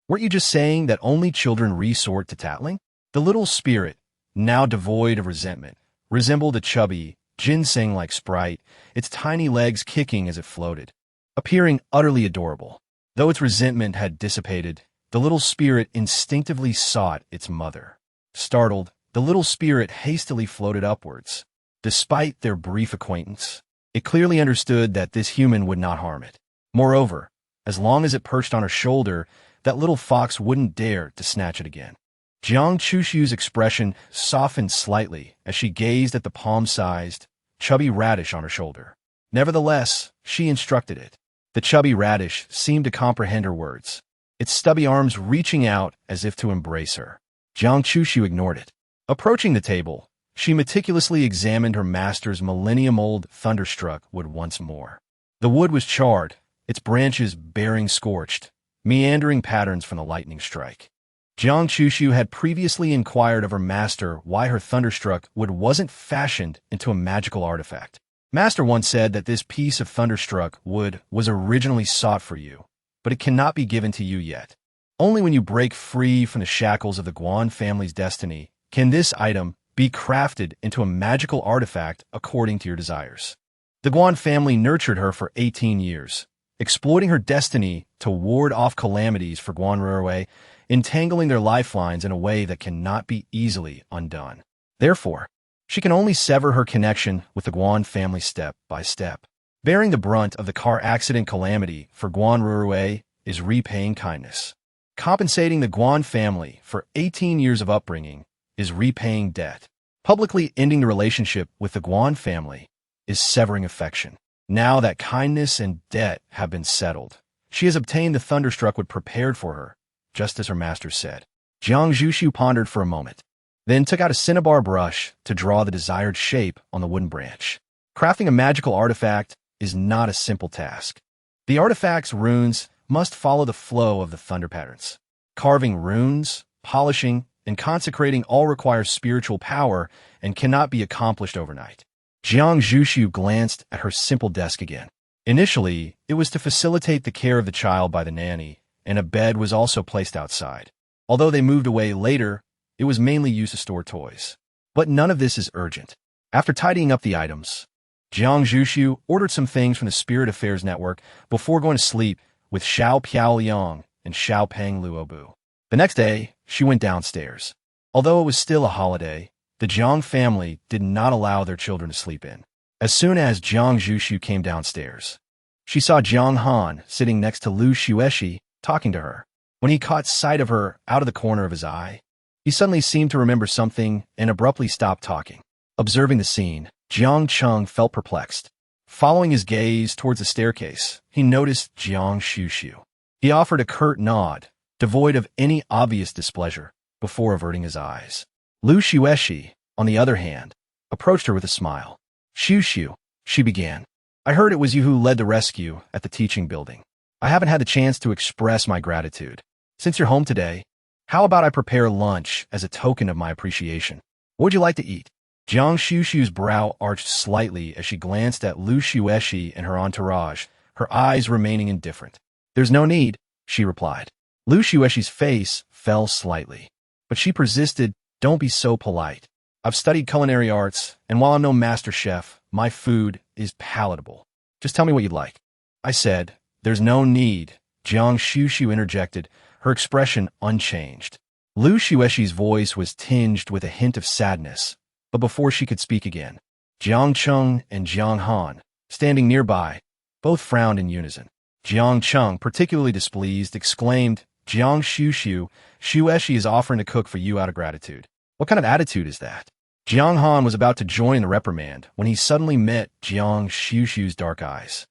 Weren't you just saying that only children resort to tattling? The little spirit, now devoid of resentment, resembled a chubby, ginseng-like sprite, its tiny legs kicking as it floated, appearing utterly adorable. Though its resentment had dissipated, the little spirit instinctively sought its mother. Startled, the little spirit hastily floated upwards. Despite their brief acquaintance, it clearly understood that this human would not harm it. Moreover, as long as it perched on her shoulder, that little fox wouldn't dare to snatch it again. Guan Xuxu's expression softened slightly as she gazed at the palm-sized, chubby radish on her shoulder. Nevertheless, she instructed it. The chubby radish seemed to comprehend her words, its stubby arms reaching out as if to embrace her. Guan Xuxu ignored it. Approaching the table, she meticulously examined her master's millennium-old thunderstruck wood once more. The wood was charred, its branches bearing scorched, meandering patterns from the lightning strike. Guan Xuxu had previously inquired of her master why her thunderstruck wood wasn't fashioned into a magical artifact. Master once said that this piece of thunderstruck wood was originally sought for you, but it cannot be given to you yet. Only when you break free from the shackles of the Guan family's destiny can this item be crafted into a magical artifact according to your desires. The Guan family nurtured her for 18 years, exploiting her destiny to ward off calamities for Guan Xuxu, entangling their lifelines in a way that cannot be easily undone. Therefore, she can only sever her connection with the Guan family step by step. Bearing the brunt of the car accident calamity for Guan Xuxu is repaying kindness. Compensating the Guan family for 18 years of upbringing is repaying debt. Publicly ending the relationship with the Guan family is severing affection. Now that kindness and debt have been settled, she has obtained the thunderstruck wood prepared for her, just as her master said. Jiang Xuxu pondered for a moment, then took out a cinnabar brush to draw the desired shape on the wooden branch. Crafting a magical artifact is not a simple task. The artifact's runes must follow the flow of the thunder patterns. Carving runes, polishing, and consecrating all require spiritual power and cannot be accomplished overnight. Jiang Xuxu glanced at her simple desk again. Initially, it was to facilitate the care of the child by the nanny, and a bed was also placed outside. Although they moved away later, it was mainly used to store toys. But none of this is urgent. After tidying up the items, Jiang Xuxu ordered some things from the Spirit Affairs Network before going to sleep with Xiao Piao Liang and Xiao Peng Luobu. The next day, she went downstairs. Although it was still a holiday, the Jiang family did not allow their children to sleep in. As soon as Jiang Xuxu came downstairs, she saw Jiang Han sitting next to Lu Xueshi talking to her. When he caught sight of her out of the corner of his eye, he suddenly seemed to remember something and abruptly stopped talking. Observing the scene, Jiang Cheng felt perplexed. Following his gaze towards the staircase, he noticed Jiang Xuxu. He offered a curt nod, devoid of any obvious displeasure, before averting his eyes. Lu Xueshi, on the other hand, approached her with a smile. Xuxu, she began. I heard it was you who led the rescue at the teaching building. I haven't had the chance to express my gratitude. Since you're home today, how about I prepare lunch as a token of my appreciation? What would you like to eat? Jiang Xuxu's brow arched slightly as she glanced at Lu Xueshi and her entourage, her eyes remaining indifferent. There's no need, she replied. Lu Xueshi's face fell slightly, but she persisted. Don't be so polite. I've studied culinary arts, and while I'm no master chef, my food is palatable. Just tell me what you'd like. I said, there's no need, Jiang Xuxu interjected, her expression unchanged. Lu Xueshi's voice was tinged with a hint of sadness, but before she could speak again, Jiang Cheng and Jiang Han, standing nearby, both frowned in unison. Jiang Cheng, particularly displeased, exclaimed, Jiang Xuxu, Xueshi is offering to cook for you out of gratitude. What kind of attitude is that? Jiang Han was about to join the reprimand when he suddenly met Jiang Xuxu's dark eyes.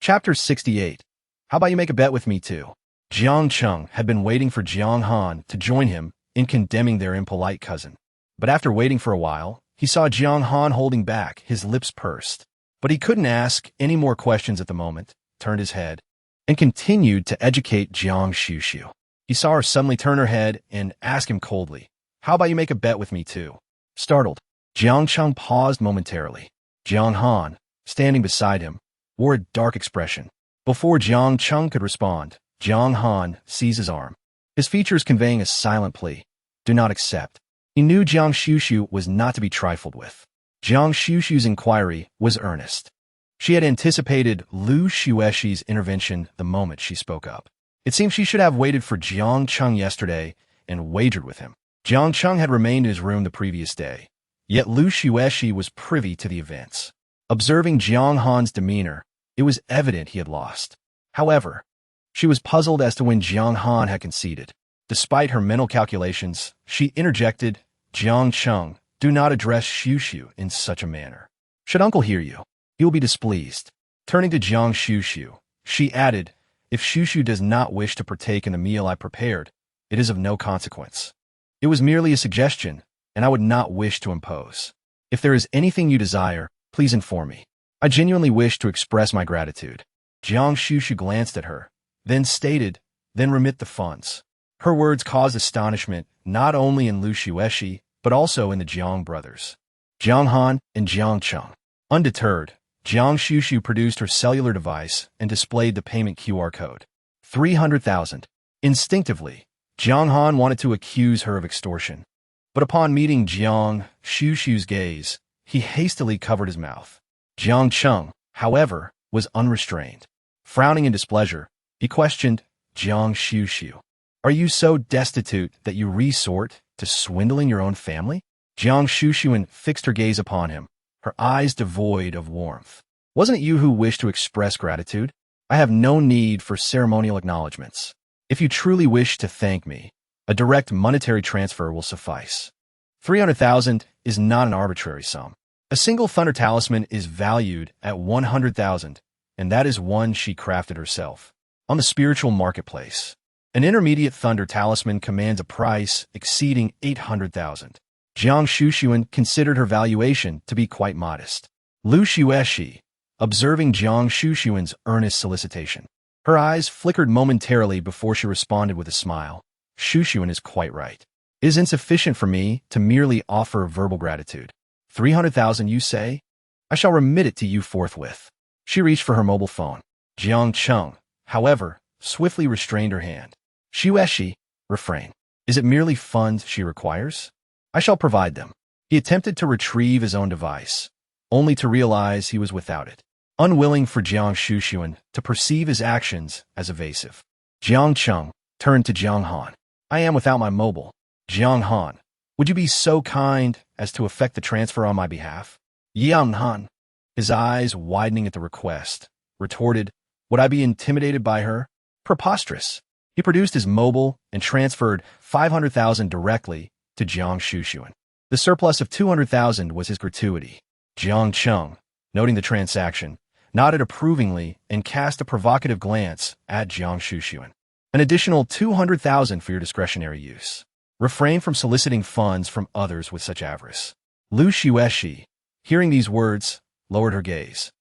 Chapter 68. How about you make a bet with me too? Jiang Cheng had been waiting for Jiang Han to join him in condemning their impolite cousin. But after waiting for a while, he saw Jiang Han holding back, his lips pursed. But he couldn't ask any more questions at the moment, turned his head, and continued to educate Jiang Xuxu. He saw her suddenly turn her head and ask him coldly, how about you make a bet with me too? Startled, Jiang Cheng paused momentarily. Jiang Han, standing beside him, wore a dark expression. Before Jiang Cheng could respond, Jiang Han seized his arm, his features conveying a silent plea. Do not accept. He knew Guan Xuxu was not to be trifled with. Guan Xuxu's inquiry was earnest. She had anticipated Lu Xueshi's intervention the moment she spoke up. It seemed she should have waited for Jiang Cheng yesterday and wagered with him. Jiang Cheng had remained in his room the previous day, yet Lu Xueshi was privy to the events. Observing Jiang Han's demeanor, it was evident he had lost. However, she was puzzled as to when Jiang Han had conceded. Despite her mental calculations, she interjected, Jiang Cheng, do not address Xuxu in such a manner. Should uncle hear you, he will be displeased. Turning to Guan Xuxu, she added, if Xuxu does not wish to partake in the meal I prepared, it is of no consequence. It was merely a suggestion, and I would not wish to impose. If there is anything you desire, please inform me. I genuinely wish to express my gratitude. Guan Xuxu glanced at her, then stated, then remit the funds. Her words caused astonishment not only in Lu Xueshi, but also in the Jiang brothers, Jiang Han and Jiang Cheng. Undeterred, Guan Xuxu produced her cellular device and displayed the payment QR code. 300,000. Instinctively, Jiang Han wanted to accuse her of extortion. But upon meeting Guan Xuxu's gaze, he hastily covered his mouth. Jiang Cheng, however, was unrestrained. Frowning in displeasure, he questioned, Guan Xuxu, are you so destitute that you resort to swindling your own family? Guan Xuxu fixed her gaze upon him, her eyes devoid of warmth. Wasn't it you who wished to express gratitude? I have no need for ceremonial acknowledgments. If you truly wish to thank me, a direct monetary transfer will suffice. 300,000 is not an arbitrary sum. A single thunder talisman is valued at 100,000, and that is one she crafted herself. On the spiritual marketplace, an intermediate thunder talisman commands a price exceeding 800,000. Guan Xuxu considered her valuation to be quite modest. Lu Xueshi, observing Guan Xuxu's earnest solicitation, her eyes flickered momentarily before she responded with a smile. Xuxu is quite right. It is insufficient for me to merely offer verbal gratitude. 300,000, you say? I shall remit it to you forthwith. She reached for her mobile phone. Jiang Cheng, however, swiftly restrained her hand. Xueshi, refrain. Is it merely funds she requires? I shall provide them. He attempted to retrieve his own device, only to realize he was without it, unwilling for Guan Xuxu to perceive his actions as evasive. Jiang Cheng turned to Jiang Han. I am without my mobile. Jiang Han, would you be so kind as to effect the transfer on my behalf? Jiang Han, his eyes widening at the request, retorted, would I be intimidated by her? Preposterous. He produced his mobile and transferred 500,000 directly to Guan Xuxu. The surplus of 200,000 was his gratuity. Jiang Cheng, noting the transaction, nodded approvingly and cast a provocative glance at Guan Xuxu. An additional 200,000 for your discretionary use. Refrain from soliciting funds from others with such avarice. Lu Xueshi, hearing these words, lowered her gaze,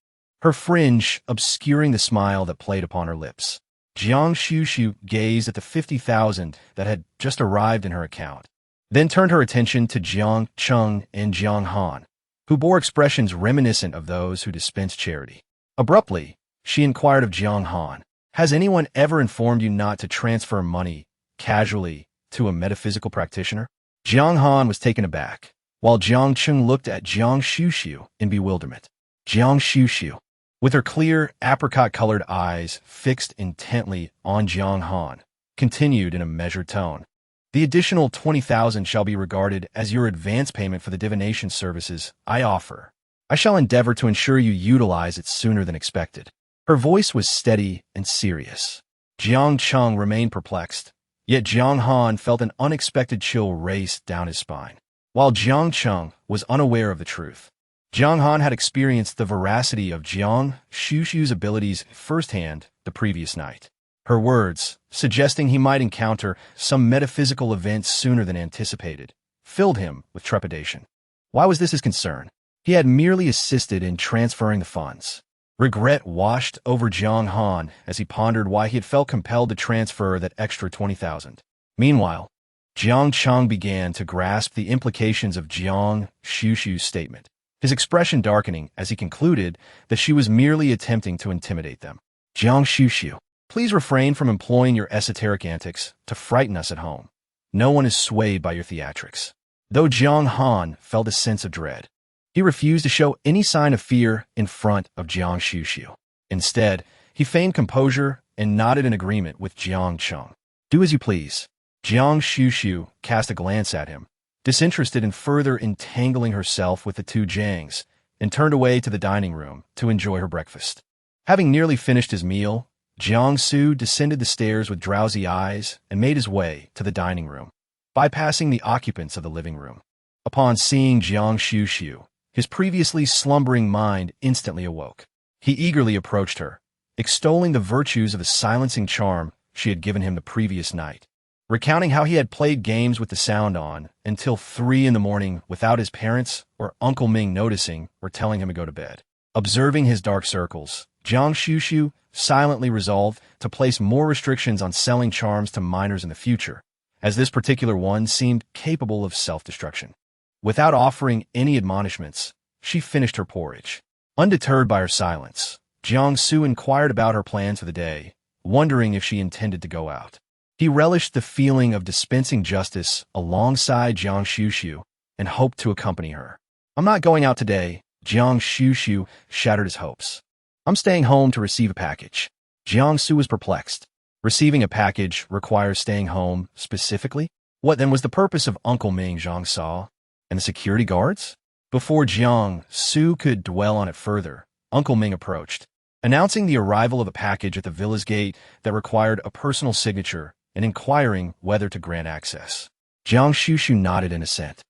her fringe obscuring the smile that played upon her lips. Guan Xuxu gazed at the 50,000 that had just arrived in her account, then turned her attention to Jiang Cheng and Jiang Han, who bore expressions reminiscent of those who dispense charity. Abruptly, she inquired of Jiang Han, has anyone ever informed you not to transfer money casually to a metaphysical practitioner? Jiang Han was taken aback, while Jiang Cheng looked at Guan Xuxu in bewilderment. Jiang Xuxu, with her clear, apricot-colored eyes fixed intently on Jiang Han, continued in a measured tone. The additional 20,000 shall be regarded as your advance payment for the divination services I offer. I shall endeavor to ensure you utilize it sooner than expected. Her voice was steady and serious. Jiang Cheng remained perplexed, yet Jiang Han felt an unexpected chill race down his spine. While Jiang Cheng was unaware of the truth, Jiang Han had experienced the veracity of Guan Xuxu's abilities firsthand the previous night. Her words, suggesting he might encounter some metaphysical event sooner than anticipated, filled him with trepidation. Why was this his concern? He had merely assisted in transferring the funds. Regret washed over Jiang Han as he pondered why he had felt compelled to transfer that extra 20,000. Meanwhile, Jiang Cheng began to grasp the implications of Guan Xuxu's statement, his expression darkening as he concluded that she was merely attempting to intimidate them. Guan Xuxu, please refrain from employing your esoteric antics to frighten us at home. No one is swayed by your theatrics. Though Jiang Han felt a sense of dread, he refused to show any sign of fear in front of Guan Xuxu. Instead, he feigned composure and nodded in agreement with Jiang Cheng. Do as you please. Guan Xuxu cast a glance at him, disinterested in further entangling herself with the two Jiangs, and turned away to the dining room to enjoy her breakfast. Having nearly finished his meal, Jiangsu descended the stairs with drowsy eyes and made his way to the dining room, bypassing the occupants of the living room. Upon seeing Guan Xuxu, his previously slumbering mind instantly awoke. He eagerly approached her, extolling the virtues of the silencing charm she had given him the previous night, recounting how he had played games with the sound on until 3 in the morning without his parents or Uncle Ming noticing or telling him to go to bed. Observing his dark circles, Guan Xuxu silently resolved to place more restrictions on selling charms to minors in the future, as this particular one seemed capable of self-destruction. Without offering any admonishments, she finished her porridge. Undeterred by her silence, Jiangsu inquired about her plans for the day, wondering if she intended to go out. He relished the feeling of dispensing justice alongside Guan Xuxu and hoped to accompany her. I'm not going out today, Guan Xuxu shattered his hopes. I'm staying home to receive a package. Jiangsu was perplexed. Receiving a package requires staying home specifically? What then was the purpose of Uncle Ming Zhang Sa and the security guards? Before Jiangsu could dwell on it further, Uncle Ming approached, announcing the arrival of a package at the villa's gate that required a personal signature and inquiring whether to grant access. Guan Xuxu nodded in assent,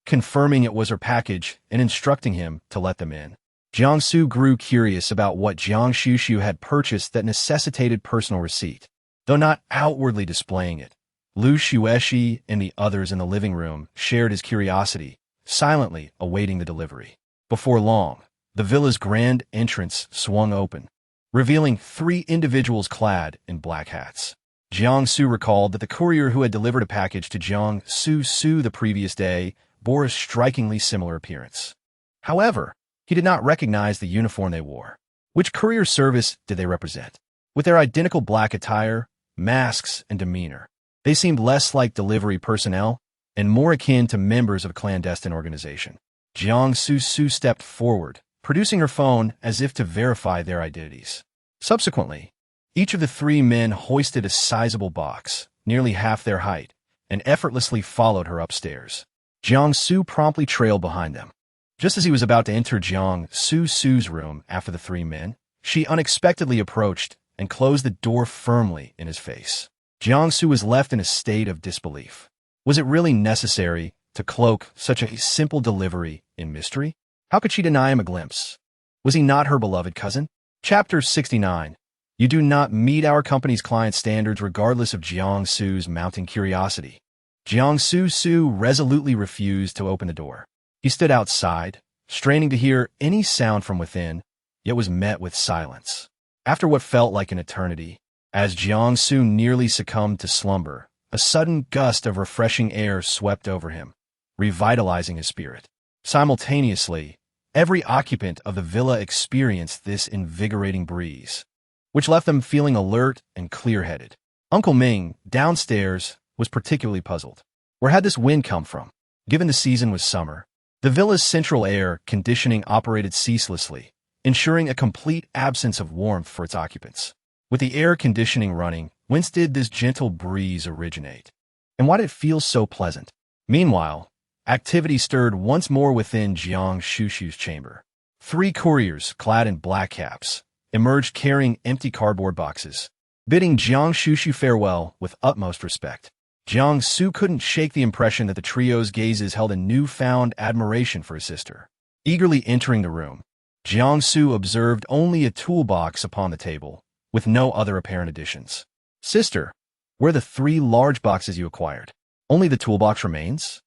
confirming it was her package and instructing him to let them in. Jiangsu grew curious about what Guan Xuxu had purchased that necessitated personal receipt. Though not outwardly displaying it, Lu Xueshi and the others in the living room shared his curiosity, silently awaiting the delivery. Before long, the villa's grand entrance swung open, revealing 3 individuals clad in black hats. Jiangsu recalled that the courier who had delivered a package to Jiangsu the previous day bore a strikingly similar appearance. However, he did not recognize the uniform they wore. Which courier service did they represent? With their identical black attire, masks, and demeanor, they seemed less like delivery personnel and more akin to members of a clandestine organization. Jiangsu stepped forward, producing her phone as if to verify their identities. Subsequently, each of the 3 men hoisted a sizable box, nearly half their height, and effortlessly followed her upstairs. Jiangsu promptly trailed behind them. Just as he was about to enter Jiangsu's room after the 3 men, she unexpectedly approached and closed the door firmly in his face. Jiangsu was left in a state of disbelief. Was it really necessary to cloak such a simple delivery in mystery? How could she deny him a glimpse? Was he not her beloved cousin? Chapter 69. You do not meet our company's client standards regardless of Jiangsu's mounting curiosity. Jiangsu resolutely refused to open the door. He stood outside, straining to hear any sound from within, yet was met with silence. After what felt like an eternity, as Jiangsu nearly succumbed to slumber, a sudden gust of refreshing air swept over him, revitalizing his spirit. Simultaneously, every occupant of the villa experienced this invigorating breeze, which left them feeling alert and clear-headed. Uncle Ming, downstairs, was particularly puzzled. Where had this wind come from? Given the season was summer, the villa's central air conditioning operated ceaselessly, ensuring a complete absence of warmth for its occupants. With the air conditioning running, whence did this gentle breeze originate? And why did it feel so pleasant? Meanwhile, activity stirred once more within Guan Xuxu's chamber. 3 couriers, clad in black caps, emerged carrying empty cardboard boxes, bidding Guan Xuxu farewell with utmost respect. Jiangsu couldn't shake the impression that the trio's gazes held a newfound admiration for his sister. Eagerly entering the room, Jiangsu observed only a toolbox upon the table, with no other apparent additions. Sister, where are the 3 large boxes you acquired? Only the toolbox remains?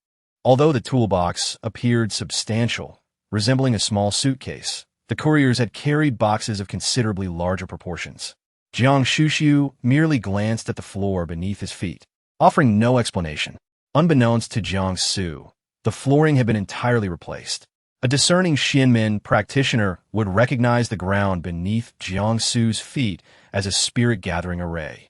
Although the toolbox appeared substantial, resembling a small suitcase, the couriers had carried boxes of considerably larger proportions. Guan Xuxu merely glanced at the floor beneath his feet, offering no explanation. Unbeknownst to Jiangsu, the flooring had been entirely replaced. A discerning Xianmen practitioner would recognize the ground beneath Jiang Xu's feet as a spirit-gathering array,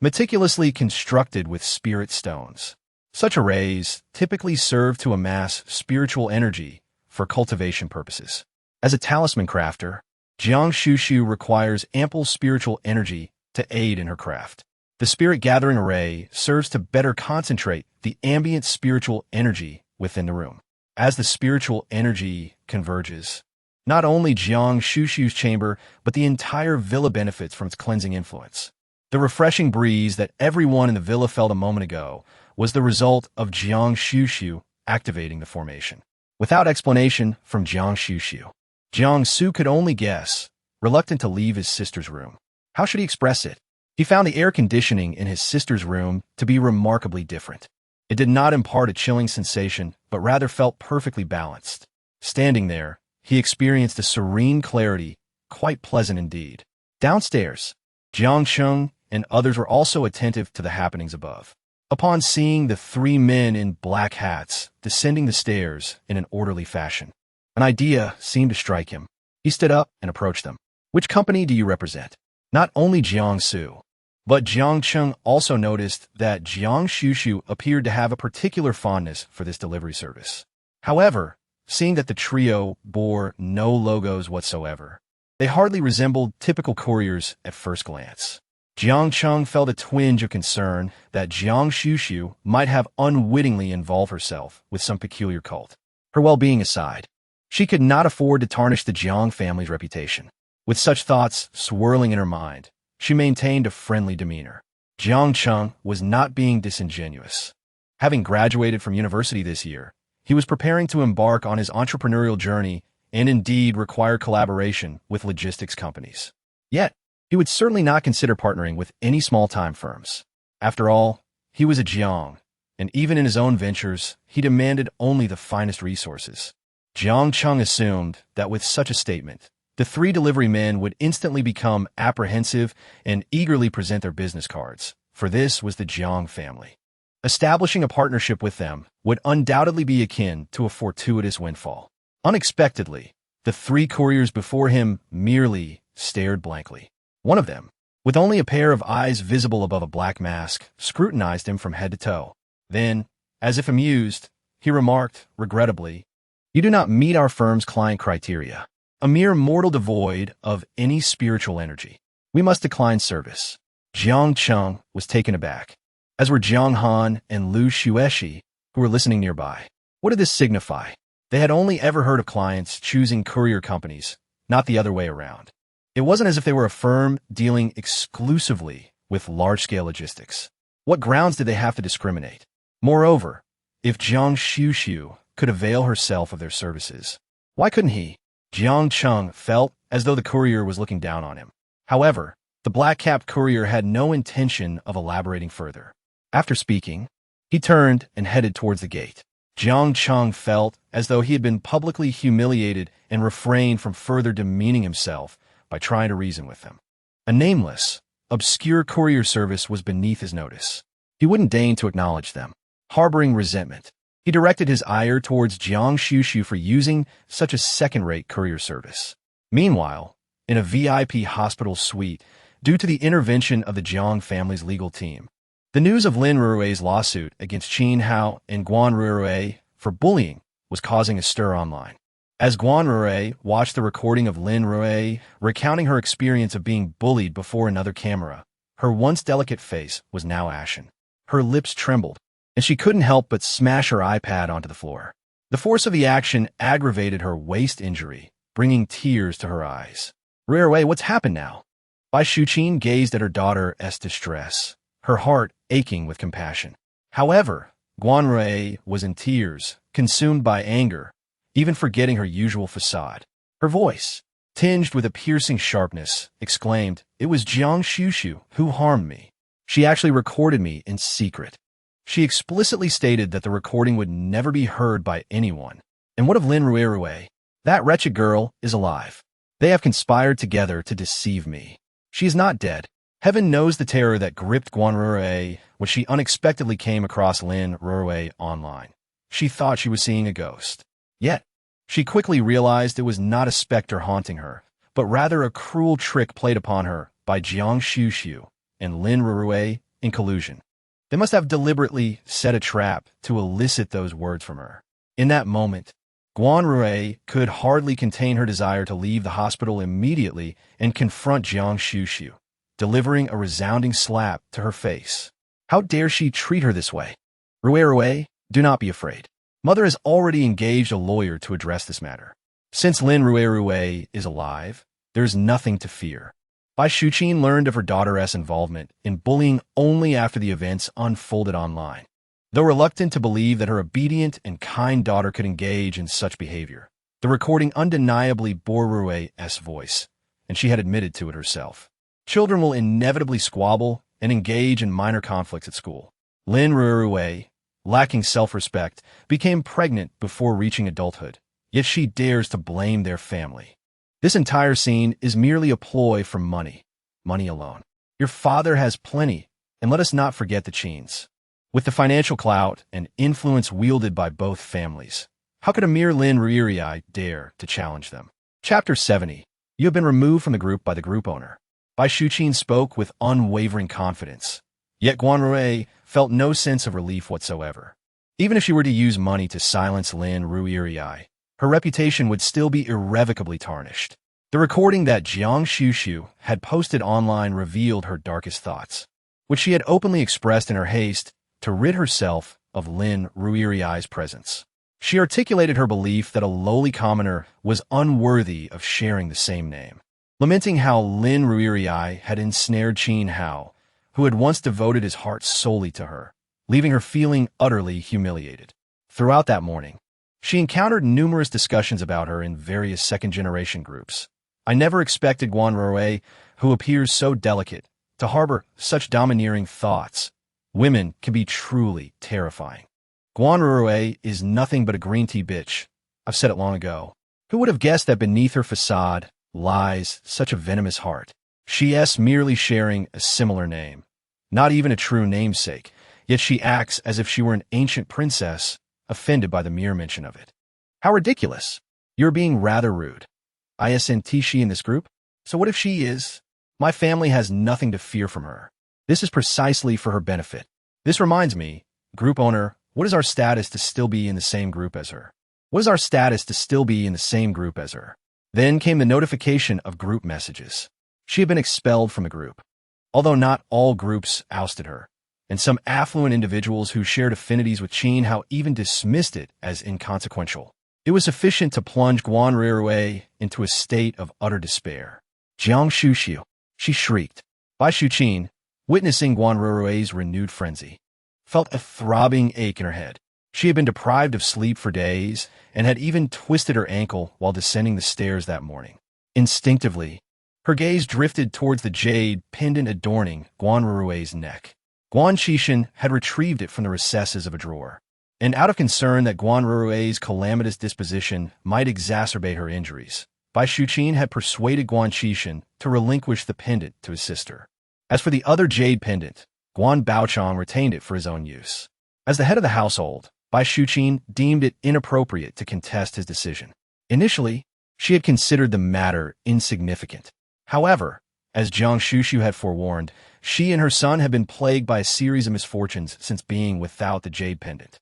meticulously constructed with spirit stones. Such arrays typically serve to amass spiritual energy for cultivation purposes. As a talisman crafter, Guan Xuxu requires ample spiritual energy to aid in her craft. The spirit-gathering array serves to better concentrate the ambient spiritual energy within the room. As the spiritual energy converges, not only Guan Xuxu's chamber, but the entire villa benefits from its cleansing influence. The refreshing breeze that everyone in the villa felt a moment ago was the result of Guan Xuxu activating the formation. Without explanation from Guan Xuxu, Jiang Su could only guess, reluctant to leave his sister's room. How should he express it? He found the air conditioning in his sister's room to be remarkably different. It did not impart a chilling sensation, but rather felt perfectly balanced. Standing there, he experienced a serene clarity, quite pleasant indeed. Downstairs, Jiang Cheng and others were also attentive to the happenings above. Upon seeing the three men in black hats descending the stairs in an orderly fashion, an idea seemed to strike him. He stood up and approached them. Which company do you represent? Not only Jiang Su, but Jiang Cheng also noticed that Guan Xuxu appeared to have a particular fondness for this delivery service. However, seeing that the trio bore no logos whatsoever, they hardly resembled typical couriers at first glance. Jiang Cheng felt a twinge of concern that Guan Xuxu might have unwittingly involved herself with some peculiar cult. Her well-being aside, she could not afford to tarnish the Jiang family's reputation. With such thoughts swirling in her mind, she maintained a friendly demeanor. Jiang Cheng was not being disingenuous. Having graduated from university this year, he was preparing to embark on his entrepreneurial journey and indeed require collaboration with logistics companies. Yet, he would certainly not consider partnering with any small-time firms. After all, he was a Jiang, and even in his own ventures, he demanded only the finest resources. Jiang Cheng assumed that with such a statement, the three delivery men would instantly become apprehensive and eagerly present their business cards, for this was the Jiang family. Establishing a partnership with them would undoubtedly be akin to a fortuitous windfall. Unexpectedly, the three couriers before him merely stared blankly. One of them, with only a pair of eyes visible above a black mask, scrutinized him from head to toe. Then, as if amused, he remarked, regrettably, "You do not meet our firm's client criteria. A mere mortal devoid of any spiritual energy. We must decline service." Jiang Cheng was taken aback, as were Jiang Han and Lu Xueshi, who were listening nearby. What did this signify? They had only ever heard of clients choosing courier companies, not the other way around. It wasn't as if they were a firm dealing exclusively with large-scale logistics. What grounds did they have to discriminate? Moreover, if Guan Xuxu could avail herself of their services, why couldn't he? Jiang Cheng felt as though the courier was looking down on him. However, the black-capped courier had no intention of elaborating further. After speaking, he turned and headed towards the gate. Jiang Cheng felt as though he had been publicly humiliated and refrained from further demeaning himself by trying to reason with them. A nameless, obscure courier service was beneath his notice. He wouldn't deign to acknowledge them. Harboring resentment, he directed his ire towards Guan Xuxu for using such a second-rate courier service. Meanwhile, in a VIP hospital suite, due to the intervention of the Jiang family's legal team, the news of Lin Rui's lawsuit against Qin Hao and Guan Rui for bullying was causing a stir online. As Guan Rui watched the recording of Lin Rui recounting her experience of being bullied before another camera, her once delicate face was now ashen. Her lips trembled, and she couldn't help but smash her iPad onto the floor. The force of the action aggravated her waist injury, bringing tears to her eyes. "Rui, what's happened now?" Bai Shuqin gazed at her daughter's distress, her heart aching with compassion. However, Guan Rui was in tears, consumed by anger, even forgetting her usual facade. Her voice, tinged with a piercing sharpness, exclaimed, "It was Guan Xuxu who harmed me. She actually recorded me in secret." She explicitly stated that the recording would never be heard by anyone. And what of Lin Rui? That wretched girl is alive. They have conspired together to deceive me. She is not dead. Heaven knows the terror that gripped Guan Rui when she unexpectedly came across Lin Rui online. She thought she was seeing a ghost. Yet, She quickly realized it was not a specter haunting her, but rather a cruel trick played upon her by Guan Xuxu and Lin Ruruei in collusion. They must have deliberately set a trap to elicit those words from her. In that moment, Guan Ruruei could hardly contain her desire to leave the hospital immediately and confront Guan Xuxu, delivering a resounding slap to her face. How dare she treat her this way? Ruruei, do not be afraid. Mother has already engaged a lawyer to address this matter. Since Lin Ruruei is alive, there is nothing to fear. Bai Xuqin learned of her daughter's involvement in bullying only after the events unfolded online. Though reluctant to believe that her obedient and kind daughter could engage in such behavior, the recording undeniably bore Ruruei's voice, and she had admitted to it herself. Children will inevitably squabble and engage in minor conflicts at school. Lin Ruruei, lacking self-respect, became pregnant before reaching adulthood, yet she dares to blame their family. This entire scene is merely a ploy for money alone. Your father has plenty, and let us not forget the Qins. With the financial clout and influence wielded by both families, how could a mere Lin Ruruei dare to challenge them? Chapter 70. You have been removed from the group by the group owner. Bai Xuqin spoke with unwavering confidence, yet Guan Ruruei felt no sense of relief whatsoever. Even if she were to use money to silence Lin Ruruei, her reputation would still be irrevocably tarnished. The recording that Guan Xuxu had posted online revealed her darkest thoughts, which she had openly expressed in her haste to rid herself of Lin Ruruei's presence. She articulated her belief that a lowly commoner was unworthy of sharing the same name, lamenting how Lin Ruruei had ensnared Qin Hao, who had once devoted his heart solely to her, leaving her feeling utterly humiliated. Throughout that morning, she encountered numerous discussions about her in various second-generation groups. I never expected Guan Ruruei, who appears so delicate, to harbor such domineering thoughts. Women can be truly terrifying. Guan Ruruei is nothing but a green tea bitch. I've said it long ago. Who would have guessed that beneath her facade lies such a venomous heart? She's merely sharing a similar name, not even a true namesake, yet she acts as if she were an ancient princess, offended by the mere mention of it. How ridiculous! You're being rather rude. Isn't she in this group? So what if she is? My family has nothing to fear from her. This is precisely for her benefit. This reminds me, group owner, what is our status to still be in the same group as her? What is our status to still be in the same group as her? Then came the notification of group messages. She had been expelled from the group. Although not all groups ousted her, and some affluent individuals who shared affinities with Qin Hao even dismissed it as inconsequential. It was sufficient to plunge Guan Ruruei into a state of utter despair. Guan Xuxu, she shrieked. Bai Xuqin, witnessing Guan Ruruei's renewed frenzy, felt a throbbing ache in her head. She had been deprived of sleep for days and had even twisted her ankle while descending the stairs that morning. Instinctively, her gaze drifted towards the jade pendant adorning Guan Ruruei's neck. Guan Xuxu had retrieved it from the recesses of a drawer, and out of concern that Guan Ruruei's calamitous disposition might exacerbate her injuries, Bai Xuqin had persuaded Guan Xuxu to relinquish the pendant to his sister. As for the other jade pendant, Guan Baochang retained it for his own use. As the head of the household, Bai Xuqin deemed it inappropriate to contest his decision. Initially, she had considered the matter insignificant. However, as Guan Xuxu had forewarned, she and her son had been plagued by a series of misfortunes since being without the jade pendant.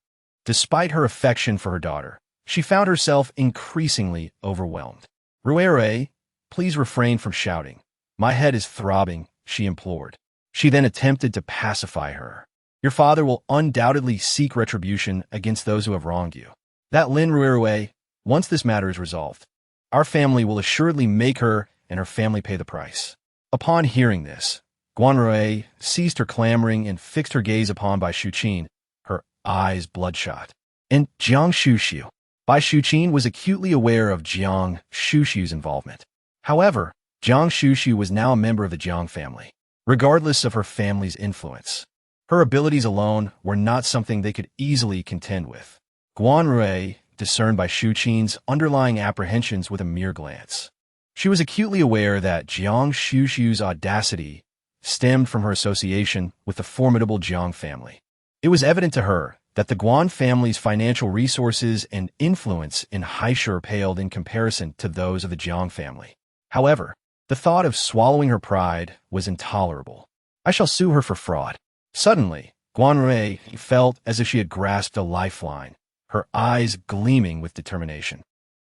Despite her affection for her daughter, she found herself increasingly overwhelmed. Ruruei, please refrain from shouting. My head is throbbing, she implored. She then attempted to pacify her. Your father will undoubtedly seek retribution against those who have wronged you. That Lin Ruruei, once this matter is resolved, our family will assuredly make her and her family pay the price. Upon hearing this, Guan Ruruei ceased her clamoring and fixed her gaze upon Bai Xuqin, her eyes bloodshot. And Guan Xuxu. Bai Xuqin was acutely aware of Guan Xuxu's involvement. However, Guan Xuxu was now a member of the Jiang family, regardless of her family's influence. Her abilities alone were not something they could easily contend with. Guan Ruruei discerned Bai Xuqin's underlying apprehensions with a mere glance. She was acutely aware that Guan Xuxu's audacity stemmed from her association with the formidable Jiang family. It was evident to her that the Guan family's financial resources and influence in Heiress paled in comparison to those of the Jiang family. However, the thought of swallowing her pride was intolerable. I shall sue her for fraud. Suddenly, Guan Rui felt as if she had grasped a lifeline, her eyes gleaming with determination.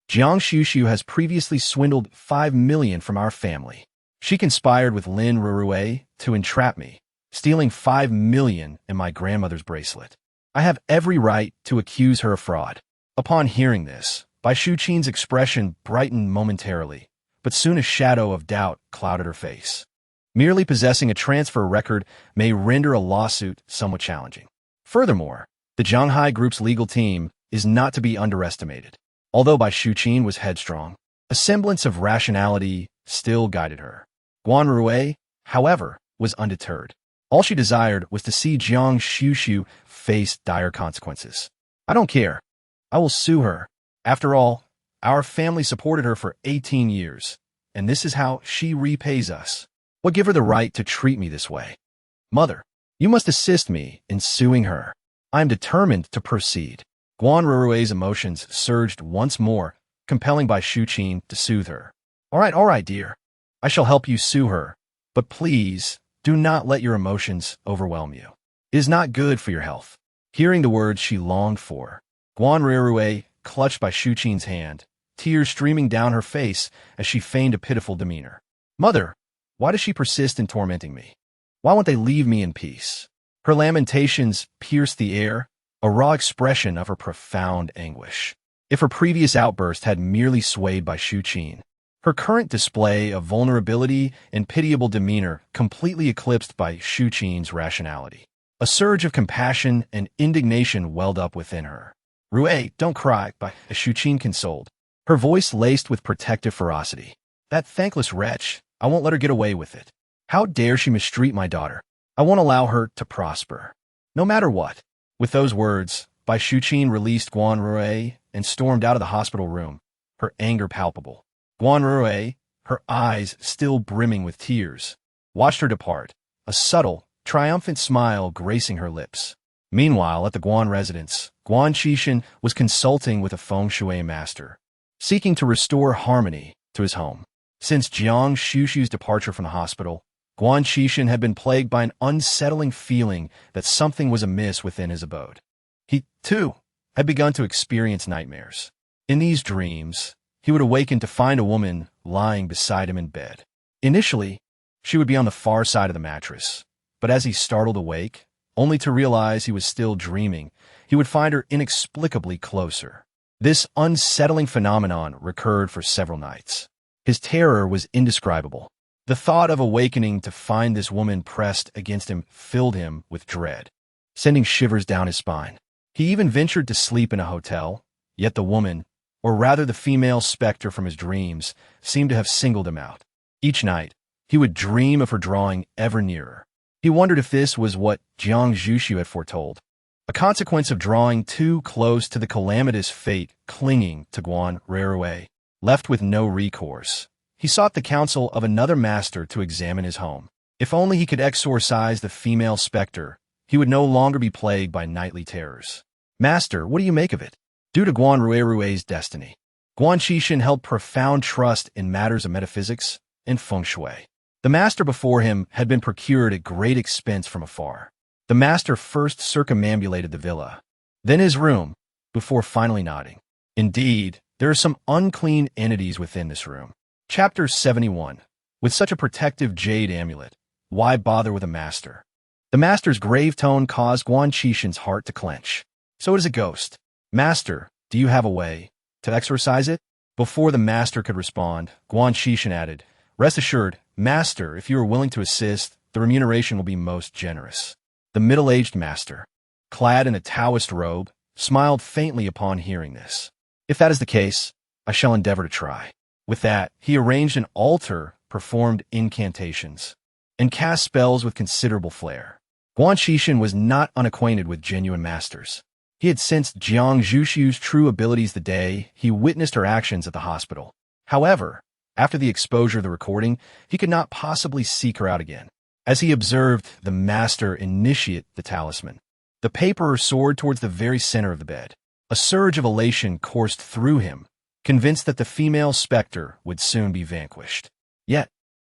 Guan Xuxu has previously swindled 5 million from our family. She conspired with Lin Rurue to entrap me, stealing 5 million in my grandmother's bracelet. I have every right to accuse her of fraud. Upon hearing this, Bai Shuqin's expression brightened momentarily, but soon a shadow of doubt clouded her face. Merely possessing a transfer record may render a lawsuit somewhat challenging. Furthermore, the Zhanghai Group's legal team is not to be underestimated. Although Bai Shuqin was headstrong, a semblance of rationality still guided her. Guan Rui, however, was undeterred. All she desired was to see Guan Xuxu face dire consequences. I don't care. I will sue her. After all, our family supported her for 18 years, and this is how she repays us. What give her the right to treat me this way? Mother, you must assist me in suing her. I am determined to proceed. Guan Rurue's emotions surged once more, compelling Bai Shuqin to soothe her. All right, dear. I shall help you sue her, but please do not let your emotions overwhelm you. It is not good for your health. Hearing the words she longed for, Guan Rurue clutched Bai Shuqin's hand, tears streaming down her face as she feigned a pitiful demeanor. Mother, why does she persist in tormenting me? Why won't they leave me in peace? Her lamentations pierced the air, a raw expression of her profound anguish. If her previous outburst had merely swayed Bai Shuqin, her current display of vulnerability and pitiable demeanor completely eclipsed Bai Shuqin's rationality. A surge of compassion and indignation welled up within her. Rue, don't cry, Bai Shuqin consoled, her voice laced with protective ferocity. That thankless wretch, I won't let her get away with it. How dare she mistreat my daughter? I won't allow her to prosper. No matter what. With those words, Bai Shuqin released Guan Rue and stormed out of the hospital room, her anger palpable. Guan Rue, her eyes still brimming with tears, watched her depart, a subtle, triumphant smile gracing her lips. Meanwhile, at the Guan residence, Guan Xuxu was consulting with a feng shui master, seeking to restore harmony to his home. Since Guan Xuxu's departure from the hospital, Guan Xuxu had been plagued by an unsettling feeling that something was amiss within his abode. He, too, had begun to experience nightmares. In these dreams, he would awaken to find a woman lying beside him in bed. Initially, she would be on the far side of the mattress, but as he startled awake, only to realize he was still dreaming, he would find her inexplicably closer. This unsettling phenomenon recurred for several nights. His terror was indescribable. The thought of awakening to find this woman pressed against him filled him with dread, sending shivers down his spine. He even ventured to sleep in a hotel, yet the woman, or rather the female specter from his dreams, seemed to have singled him out. Each night, he would dream of her drawing ever nearer. He wondered if this was what Guan Xuxu had foretold, a consequence of drawing too close to the calamitous fate clinging to Guan Rurue. Left with no recourse, he sought the counsel of another master to examine his home. If only he could exorcise the female specter, he would no longer be plagued by nightly terrors. Master, what do you make of it? Due to Guan Rue's destiny, Guan Xuxu held profound trust in matters of metaphysics and feng shui. The master before him had been procured at great expense from afar. The master first circumambulated the villa, then his room, before finally nodding. Indeed, there are some unclean entities within this room. Chapter 71. With such a protective jade amulet, why bother with a master? The master's grave tone caused Guan Xuxu's heart to clench. So it is a ghost. Master, do you have a way to exorcise it? Before the master could respond, Guan Xuxu added, Rest assured, master, if you are willing to assist, the remuneration will be most generous. The middle-aged master, clad in a Taoist robe, smiled faintly upon hearing this. If that is the case, I shall endeavor to try. With that, he arranged an altar, performed incantations, and cast spells with considerable flair. Guan Xuxu was not unacquainted with genuine masters. He had sensed Guan Xuxu's true abilities the day he witnessed her actions at the hospital. However, after the exposure of the recording, he could not possibly seek her out again. As he observed the master initiate the talisman, The paper soared towards the very center of the bed. A surge of elation coursed through him, convinced that the female specter would soon be vanquished. Yet,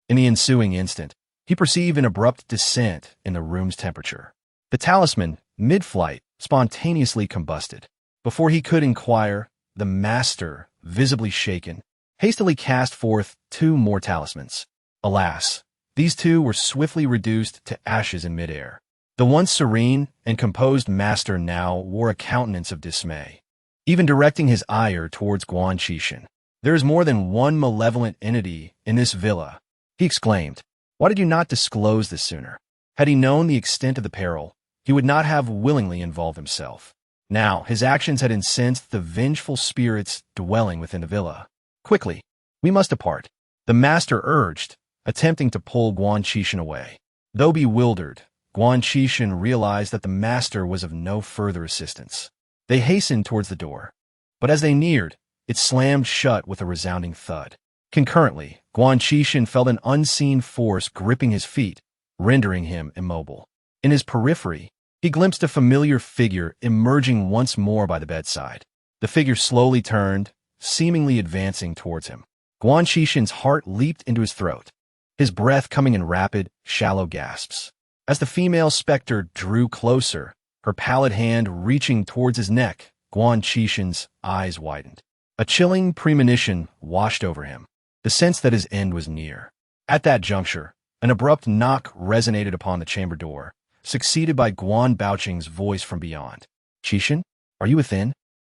in the ensuing instant, he perceived an abrupt descent in the room's temperature. The talisman, mid-flight, spontaneously combusted. Before he could inquire, the master, visibly shaken, hastily cast forth 2 more talismans. Alas, these 2 were swiftly reduced to ashes in midair. The once serene and composed master now wore a countenance of dismay. Even directing his ire towards Guan Xuxu, "There is more than one malevolent entity in this villa," he exclaimed. "Why did you not disclose this sooner?" Had he known the extent of the peril, he would not have willingly involved himself. Now, his actions had incensed the vengeful spirits dwelling within the villa. "Quickly, we must depart," the master urged, attempting to pull Guan Xuxu away. Though bewildered, Guan Xuxu realized that the master was of no further assistance. They hastened towards the door, but as they neared, it slammed shut with a resounding thud. Concurrently, Guan Xuxu felt an unseen force gripping his feet, rendering him immobile. In his periphery, he glimpsed a familiar figure emerging once more by the bedside. The figure slowly turned, seemingly advancing towards him. Guan Xuxu's heart leaped into his throat, his breath coming in rapid, shallow gasps. As the female specter drew closer, her pallid hand reaching towards his neck, Guan Xuxu's eyes widened. A chilling premonition washed over him, the sense that his end was near. At that juncture, an abrupt knock resonated upon the chamber door, succeeded by Guan Baoqing's voice from beyond. "Xuxu, are you within?"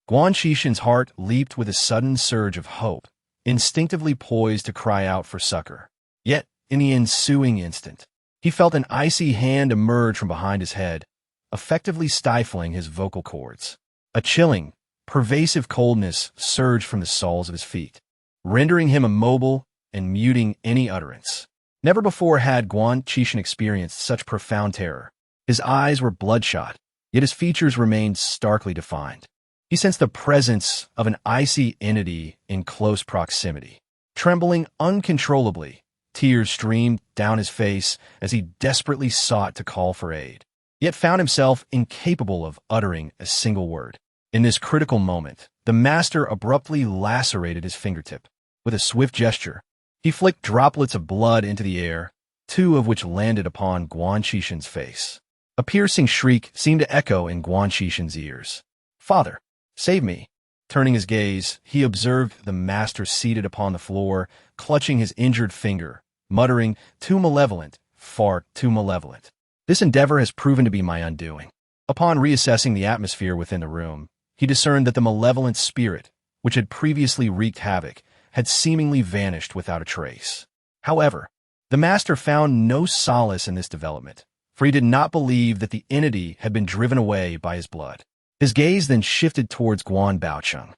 Guan Xuxu's heart leaped with a sudden surge of hope, instinctively poised to cry out for succor. Yet, in the ensuing instant, he felt an icy hand emerge from behind his head, effectively stifling his vocal cords. A chilling, pervasive coldness surged from the soles of his feet, rendering him immobile and muting any utterance. Never before had Guan Xuxu experienced such profound terror. His eyes were bloodshot, yet his features remained starkly defined. He sensed the presence of an icy entity in close proximity. Trembling uncontrollably, tears streamed down his face as he desperately sought to call for aid, yet found himself incapable of uttering a single word. In this critical moment, the master abruptly lacerated his fingertip. With a swift gesture, he flicked droplets of blood into the air, 2 of which landed upon Guan Xuxu's face. A piercing shriek seemed to echo in Guan Xuxu's ears. "Father, save me!" Turning his gaze, he observed the master seated upon the floor, clutching his injured finger, muttering, "Too malevolent, far too malevolent. This endeavor has proven to be my undoing." Upon reassessing the atmosphere within the room, he discerned that the malevolent spirit, which had previously wreaked havoc, had seemingly vanished without a trace. However, the master found no solace in this development, for he did not believe that the entity had been driven away by his blood. His gaze then shifted towards Guan Baoqing,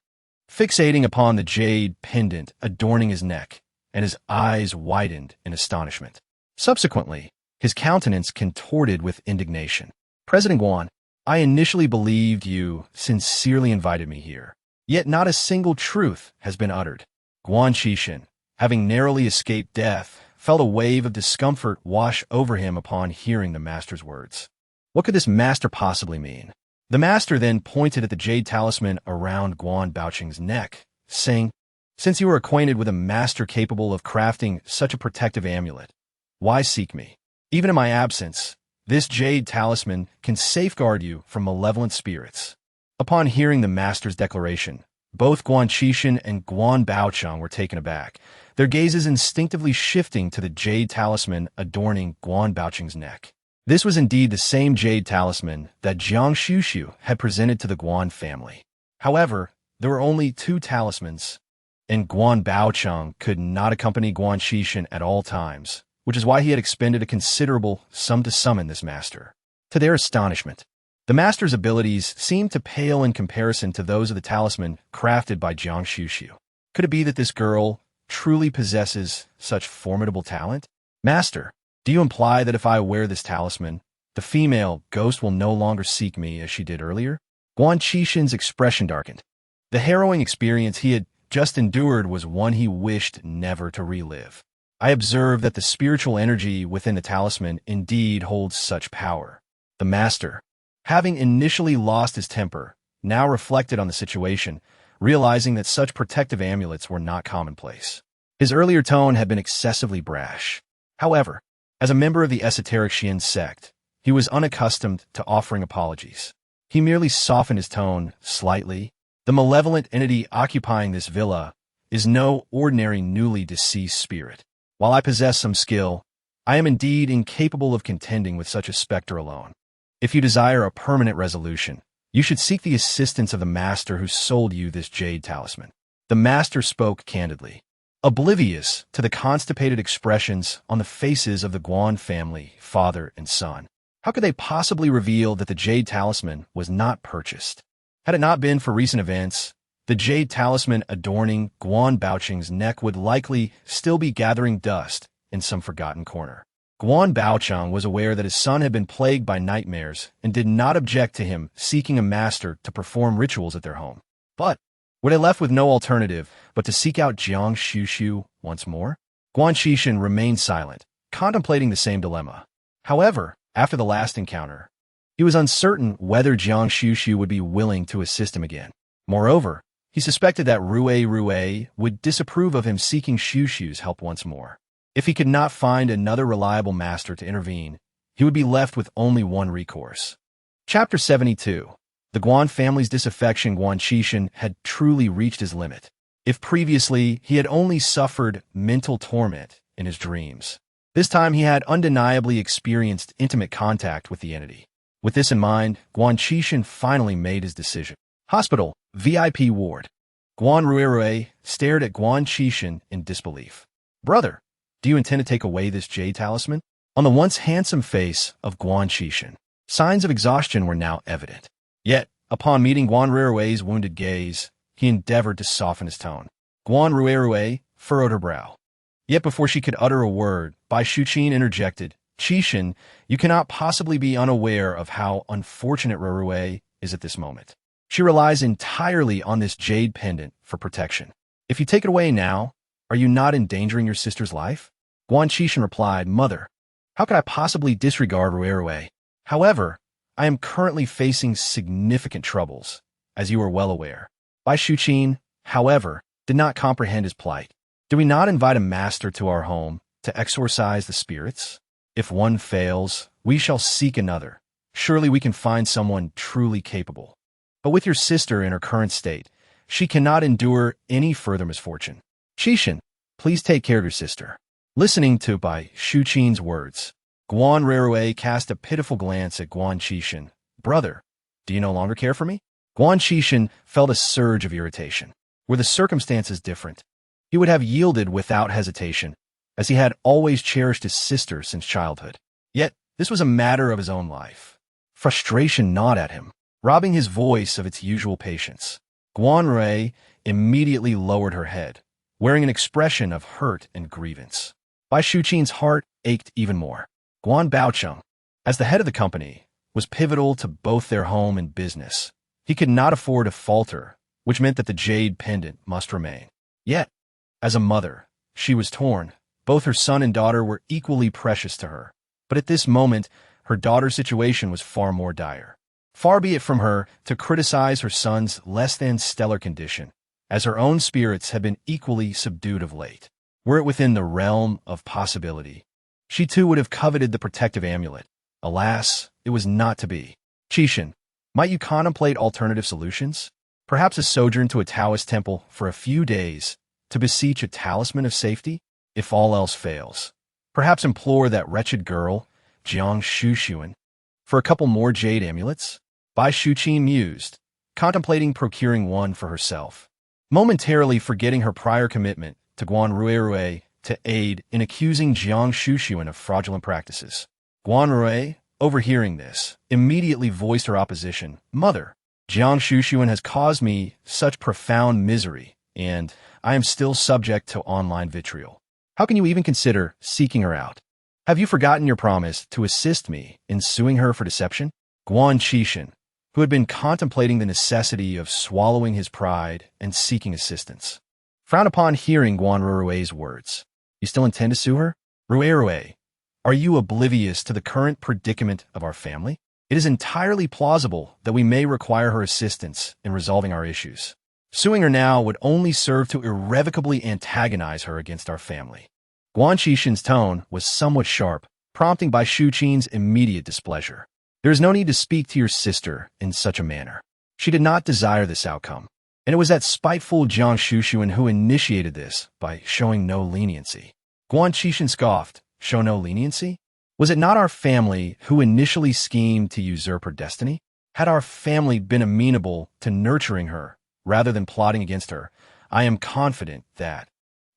fixating upon the jade pendant adorning his neck, and his eyes widened in astonishment. Subsequently, his countenance contorted with indignation. "President Guan, I initially believed you sincerely invited me here, yet not a single truth has been uttered." Guan Xuxu, having narrowly escaped death, felt a wave of discomfort wash over him upon hearing the master's words. What could this master possibly mean? The master then pointed at the jade talisman around Guan Baoqing's neck, saying, "Since you are acquainted with a master capable of crafting such a protective amulet, why seek me? Even in my absence, this jade talisman can safeguard you from malevolent spirits." Upon hearing the master's declaration, both Guan Xuxu and Guan Baoqing were taken aback, their gazes instinctively shifting to the jade talisman adorning Guan Baoqing's neck. This was indeed the same jade talisman that Guan Xuxu had presented to the Guan family. However, there were only 2 talismans, and Guan Baoqing could not accompany Guan Xuxu at all times, which is why he had expended a considerable sum to summon this master. To their astonishment, the master's abilities seemed to pale in comparison to those of the talisman crafted by Guan Xuxu. Could it be that this girl truly possesses such formidable talent? "Master, do you imply that if I wear this talisman, the female ghost will no longer seek me as she did earlier?" Guan Xuxu's expression darkened. The harrowing experience he had just endured was one he wished never to relive. "I observe that the spiritual energy within the talisman indeed holds such power." The master, Having initially lost his temper, now reflected on the situation, realizing that such protective amulets were not commonplace. His earlier tone had been excessively brash. However, as a member of the esoteric Xian sect, he was unaccustomed to offering apologies. He merely softened his tone slightly. The malevolent entity occupying this villa is no ordinary newly deceased spirit. While I possess some skill, I am indeed incapable of contending with such a specter alone. If you desire a permanent resolution, you should seek the assistance of the master who sold you this jade talisman. The master spoke candidly, oblivious to the constipated expressions on the faces of the Guan family, father and son. How could they possibly reveal that the jade talisman was not purchased? Had it not been for recent events, the jade talisman adorning Guan Baocheng's neck would likely still be gathering dust in some forgotten corner. Guan Baocheng was aware that his son had been plagued by nightmares and did not object to him seeking a master to perform rituals at their home. But were they left with no alternative but to seek out Guan Xuxu once more? Guan Xuxu remained silent, contemplating the same dilemma. However, after the last encounter, he was uncertain whether Guan Xuxu would be willing to assist him again. Moreover, he suspected that Rui would disapprove of him seeking Xuxu's help once more. If he could not find another reliable master to intervene, he would be left with only one recourse. Chapter 72. The Guan family's disaffection. Guan Xuxu had truly reached his limit. If previously he had only suffered mental torment in his dreams, this time he had undeniably experienced intimate contact with the entity. With this in mind, Guan Xuxu finally made his decision. Hospital, VIP ward. Guan Rui stared at Guan Xuxu in disbelief. Brother, do you intend to take away this jade talisman? On the once handsome face of Guan Xuxu, signs of exhaustion were now evident. Yet, upon meeting Guan Rui's wounded gaze, he endeavored to soften his tone. Guan Rui furrowed her brow. Yet before she could utter a word, Bai Shuqin interjected, Xuxu, you cannot possibly be unaware of how unfortunate Rui is at this moment. She relies entirely on this jade pendant for protection. If you take it away now, are you not endangering your sister's life? Guan Xuxu replied, Mother, how could I possibly disregard Rui? However, I am currently facing significant troubles, as you are well aware. Bai Shuqin, however, did not comprehend his plight. Do we not invite a master to our home to exorcise the spirits? If one fails, we shall seek another. Surely we can find someone truly capable. But with your sister in her current state, she cannot endure any further misfortune. Xuxu, please take care of your sister. Listening to Bai Shuqin's words, Guan Rui cast a pitiful glance at Guan Xuxu. Brother, do you no longer care for me? Guan Xuxu felt a surge of irritation. Were the circumstances different, he would have yielded without hesitation, as he had always cherished his sister since childhood. Yet, this was a matter of his own life. Frustration gnawed at him, robbing his voice of its usual patience. Guan Rui immediately lowered her head, wearing an expression of hurt and grievance. Bai Shuqin's heart ached even more. Guan Baocheng, as the head of the company, was pivotal to both their home and business. He could not afford to falter, which meant that the jade pendant must remain. Yet, as a mother, she was torn. Both her son and daughter were equally precious to her. But at this moment, her daughter's situation was far more dire. Far be it from her to criticize her son's less-than-stellar condition, as her own spirits had been equally subdued of late. Were it within the realm of possibility, she too would have coveted the protective amulet. Alas, it was not to be. Xuxu, might you contemplate alternative solutions? Perhaps a sojourn to a Taoist temple for a few days to beseech a talisman of safety? If all else fails, perhaps implore that wretched girl, Guan Xuxu, for a couple more jade amulets? Bai Shuqin mused, contemplating procuring one for herself, momentarily forgetting her prior commitment to Guan Rui to aid in accusing Guan Xuxu of fraudulent practices. Guan Rui, overhearing this, immediately voiced her opposition. Mother, Guan Xuxu has caused me such profound misery, and I am still subject to online vitriol. How can you even consider seeking her out? Have you forgotten your promise to assist me in suing her for deception? Guan Xuxu, who had been contemplating the necessity of swallowing his pride and seeking assistance, frowned upon hearing Guan Rui's words. You still intend to sue her? Rui, are you oblivious to the current predicament of our family? it is entirely plausible that we may require her assistance in resolving our issues. Suing her now would only serve to irrevocably antagonize her against our family. Guan Xuxu's tone was somewhat sharp, prompting Bai Shuqin's immediate displeasure. There is no need to speak to your sister in such a manner. She did not desire this outcome, and it was that spiteful Guan Xuxu who initiated this by showing no leniency. Guan Xuxu scoffed. Show no leniency? Was it not our family who initially schemed to usurp her destiny? Had our family been amenable to nurturing her rather than plotting against her, I am confident that,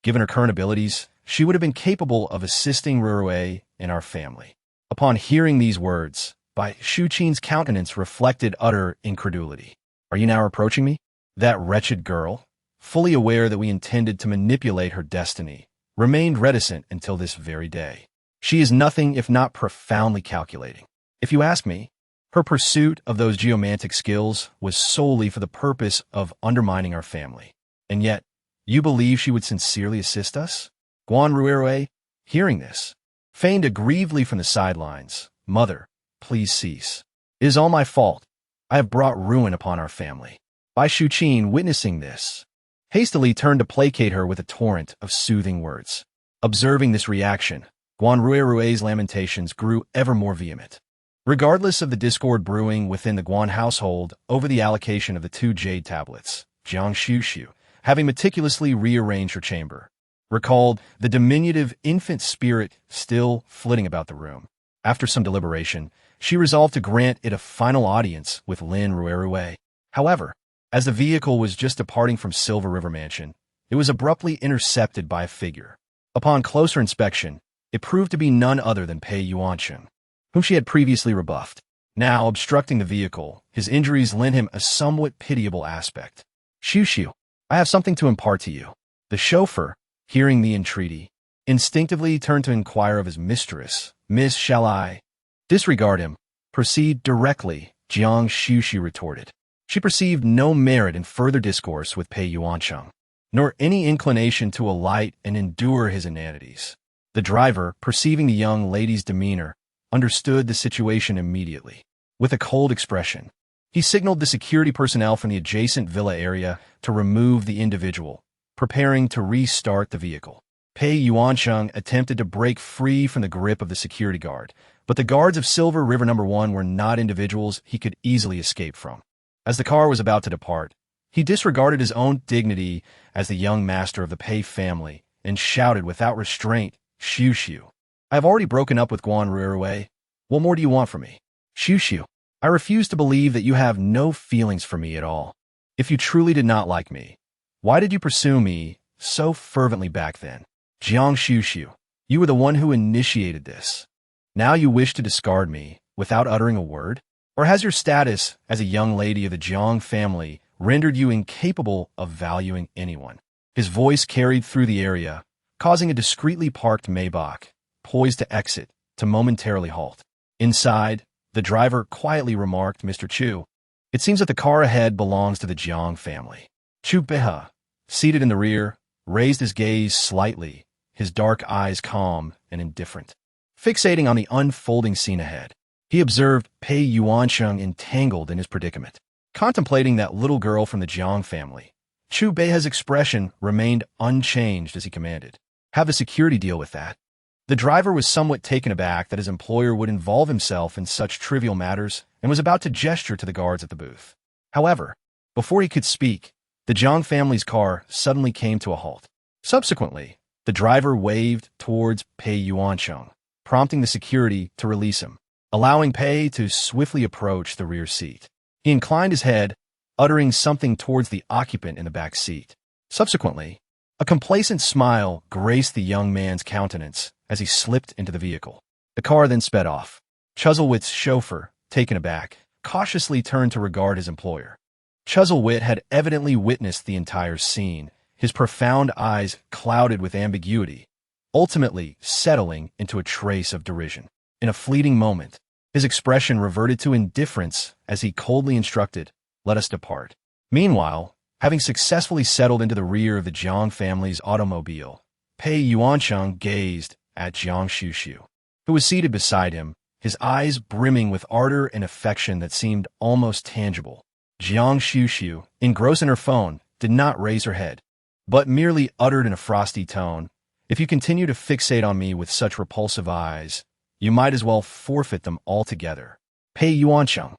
given her current abilities, she would have been capable of assisting Ruerue and our family. Upon hearing these words, Bai Shuqin's countenance reflected utter incredulity. Are you now reproaching me? That wretched girl, fully aware that we intended to manipulate her destiny, remained reticent until this very day. She is nothing if not profoundly calculating. If you ask me, her pursuit of those geomantic skills was solely for the purpose of undermining our family. And yet, you believe she would sincerely assist us? Guan Ruerue, hearing this, feigned aggrievedly from the sidelines. Mother, please cease. It is all my fault. I have brought ruin upon our family. Bai Shuqin, witnessing this, hastily turned to placate her with a torrent of soothing words. Observing this reaction, Guan Ruerue's lamentations grew ever more vehement. Regardless of the discord brewing within the Guan household over the allocation of the 2 jade tablets, Guan Xuxu, having meticulously rearranged her chamber, recalled the diminutive infant spirit still flitting about the room. After some deliberation, she resolved to grant it a final audience with Lin Ruerue. However, as the vehicle was just departing from Silver River Mansion, it was abruptly intercepted by a figure. Upon closer inspection, it proved to be none other than Pei Yuancheng, whom she had previously rebuffed. Now, obstructing the vehicle, his injuries lent him a somewhat pitiable aspect. Xuxu, I have something to impart to you. The chauffeur, hearing the entreaty, instinctively turned to inquire of his mistress. Miss, shall I disregard him? Proceed directly, Guan Xuxu retorted. She perceived no merit in further discourse with Pei Yuancheng, nor any inclination to alight and endure his inanities. The driver, perceiving the young lady's demeanor, understood the situation immediately. With a cold expression, he signaled the security personnel from the adjacent villa area to remove the individual, preparing to restart the vehicle. Pei Yuancheng attempted to break free from the grip of the security guard, but the guards of Silver River No. 1 were not individuals he could easily escape from. As the car was about to depart, he disregarded his own dignity as the young master of the Pei family and shouted without restraint, Xuxu, I have already broken up with Guan Ruerue. What more do you want from me? Xuxu, I refuse to believe that you have no feelings for me at all. If you truly did not like me, why did you pursue me so fervently back then? Guan Xuxu, you were the one who initiated this. Now you wish to discard me without uttering a word? Or has your status as a young lady of the Jiang family rendered you incapable of valuing anyone? His voice carried through the area, causing a discreetly parked Maybach, poised to exit, to momentarily halt. Inside, the driver quietly remarked, Mr. Chu, it seems that the car ahead belongs to the Jiang family. Chu Beha, seated in the rear, raised his gaze slightly, his dark eyes calm and indifferent. Fixating on the unfolding scene ahead, he observed Pei Yuancheng entangled in his predicament. Contemplating that little girl from the Jiang family, Chu Beiha's expression remained unchanged as he commanded, have the security deal with that. The driver was somewhat taken aback that his employer would involve himself in such trivial matters and was about to gesture to the guards at the booth. However, before he could speak, the Jiang family's car suddenly came to a halt. Subsequently, the driver waved towards Pei Yuancheng, prompting the security to release him, allowing Pei to swiftly approach the rear seat. He inclined his head, uttering something towards the occupant in the back seat. Subsequently, a complacent smile graced the young man's countenance as he slipped into the vehicle. The car then sped off. Chuzzlewit's chauffeur, taken aback, cautiously turned to regard his employer. Chuzzlewit had evidently witnessed the entire scene, his profound eyes clouded with ambiguity, ultimately settling into a trace of derision. In a fleeting moment, his expression reverted to indifference as he coldly instructed, let us depart. Meanwhile, having successfully settled into the rear of the Jiang family's automobile, Pei Yuancheng gazed at Guan Xuxu, who was seated beside him, his eyes brimming with ardor and affection that seemed almost tangible. Guan Xuxu, engrossed in her phone, did not raise her head, but merely uttered in a frosty tone, "If you continue to fixate on me with such repulsive eyes, you might as well forfeit them altogether." Pei Yuancheng.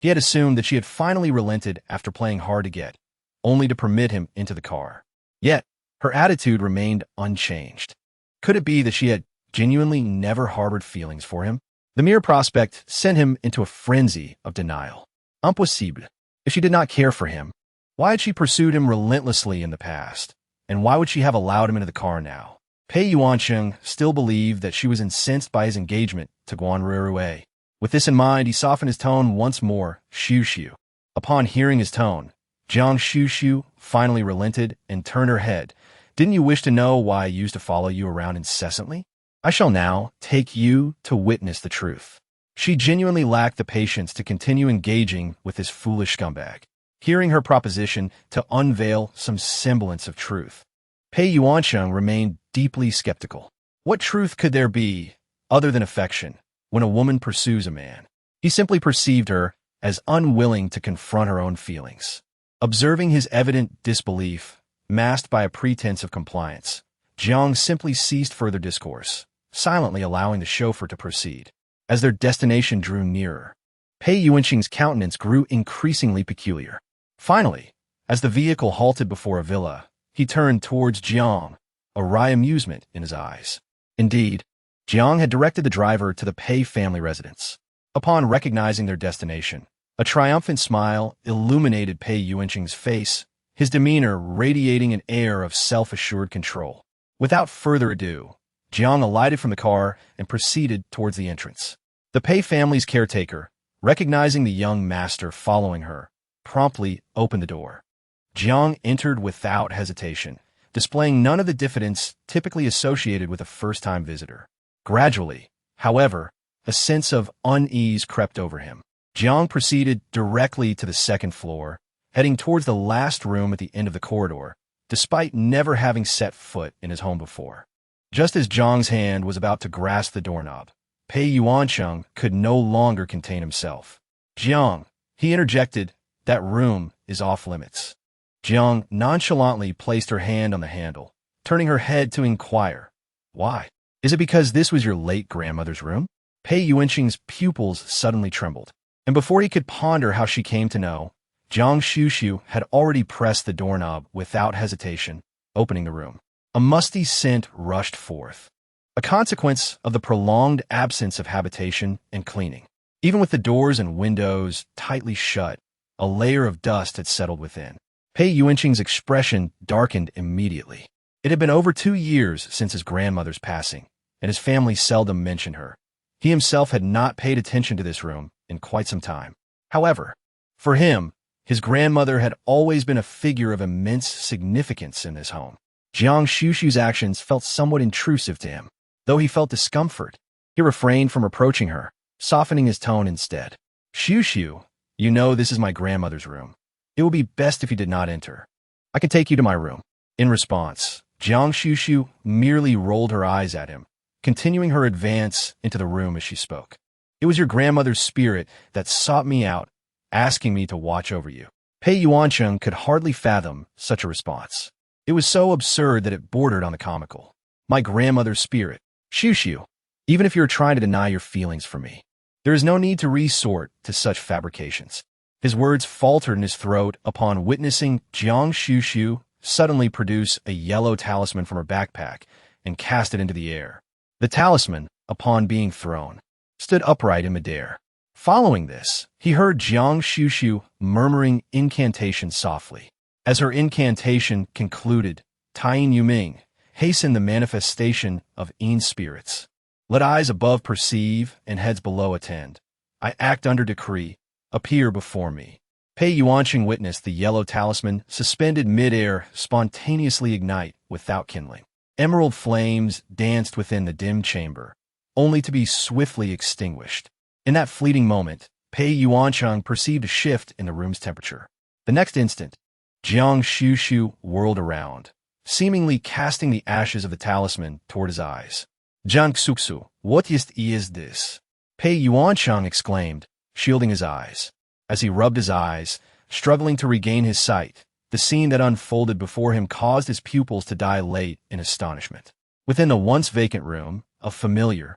He had assumed that she had finally relented after playing hard to get, only to permit him into the car. Yet, her attitude remained unchanged. Could it be that she had genuinely never harbored feelings for him? The mere prospect sent him into a frenzy of denial. Impossible. If she did not care for him, why had she pursued him relentlessly in the past? And why would she have allowed him into the car now? Pei Yuancheng still believed that she was incensed by his engagement to Guan Xuxu. With this in mind, he softened his tone once more, Xuxu. Upon hearing his tone, Guan Xuxu finally relented and turned her head. "Didn't you wish to know why I used to follow you around incessantly? I shall now take you to witness the truth." She genuinely lacked the patience to continue engaging with this foolish scumbag. Hearing her proposition to unveil some semblance of truth, Pei Yuancheng remained deeply skeptical. What truth could there be, other than affection, when a woman pursues a man? He simply perceived her as unwilling to confront her own feelings. Observing his evident disbelief, masked by a pretense of compliance, Jiang simply ceased further discourse, silently allowing the chauffeur to proceed. As their destination drew nearer, Pei Yuancheng's countenance grew increasingly peculiar. Finally, as the vehicle halted before a villa, he turned towards Jiang, a wry amusement in his eyes. Indeed, Jiang had directed the driver to the Pei family residence. Upon recognizing their destination, a triumphant smile illuminated Pei Yuancheng's face, his demeanor radiating an air of self-assured control. Without further ado, Jiang alighted from the car and proceeded towards the entrance. The Pei family's caretaker, recognizing the young master following her, promptly opened the door. Jiang entered without hesitation, displaying none of the diffidence typically associated with a first-time visitor. Gradually, however, a sense of unease crept over him. Jiang proceeded directly to the second floor, heading towards the last room at the end of the corridor, despite never having set foot in his home before. Just as Jiang's hand was about to grasp the doorknob, Pei Yuancheng could no longer contain himself. "Jiang," he interjected, "that room is off limits." Jiang nonchalantly placed her hand on the handle, turning her head to inquire, "Why? Is it because this was your late grandmother's room?" Pei Yuancheng's pupils suddenly trembled, and before he could ponder how she came to know, Guan Xuxu had already pressed the doorknob without hesitation, opening the room. A musty scent rushed forth, a consequence of the prolonged absence of habitation and cleaning. Even with the doors and windows tightly shut, a layer of dust had settled within. Pei Yuancheng's expression darkened immediately. It had been over 2 years since his grandmother's passing, and his family seldom mentioned her. He himself had not paid attention to this room in quite some time. However, for him, his grandmother had always been a figure of immense significance in his home. Guan Xuxu's actions felt somewhat intrusive to him. Though he felt discomfort, he refrained from approaching her, softening his tone instead. "Xuxu, you know this is my grandmother's room. It will be best if you did not enter. I can take you to my room." In response, Guan Xuxu merely rolled her eyes at him, continuing her advance into the room as she spoke. "It was your grandmother's spirit that sought me out, asking me to watch over you." Pei Yuancheng could hardly fathom such a response. It was so absurd that it bordered on the comical. "My grandmother's spirit. Xuxu, even if you're trying to deny your feelings for me, there is no need to resort to such fabrications." His words faltered in his throat upon witnessing Guan Xuxu suddenly produce a yellow talisman from her backpack and cast it into the air. The talisman, upon being thrown, stood upright in midair. Following this, he heard Guan Xuxu murmuring incantation softly. As her incantation concluded, Tien Yuming, hasten the manifestation of Yin spirits. Let eyes above perceive and heads below attend. I act under decree. Appear before me. Pei Yuancheng witnessed the yellow talisman suspended mid-air spontaneously ignite without kindling. Emerald flames danced within the dim chamber, only to be swiftly extinguished. In that fleeting moment, Pei Yuancheng perceived a shift in the room's temperature. The next instant, Guan Xuxu whirled around, seemingly casting the ashes of the talisman toward his eyes. "Guan Xuxu, what is this?" Pei Yuancheng exclaimed, shielding his eyes. As he rubbed his eyes, struggling to regain his sight, the scene that unfolded before him caused his pupils to dilate in astonishment. Within the once vacant room, a familiar,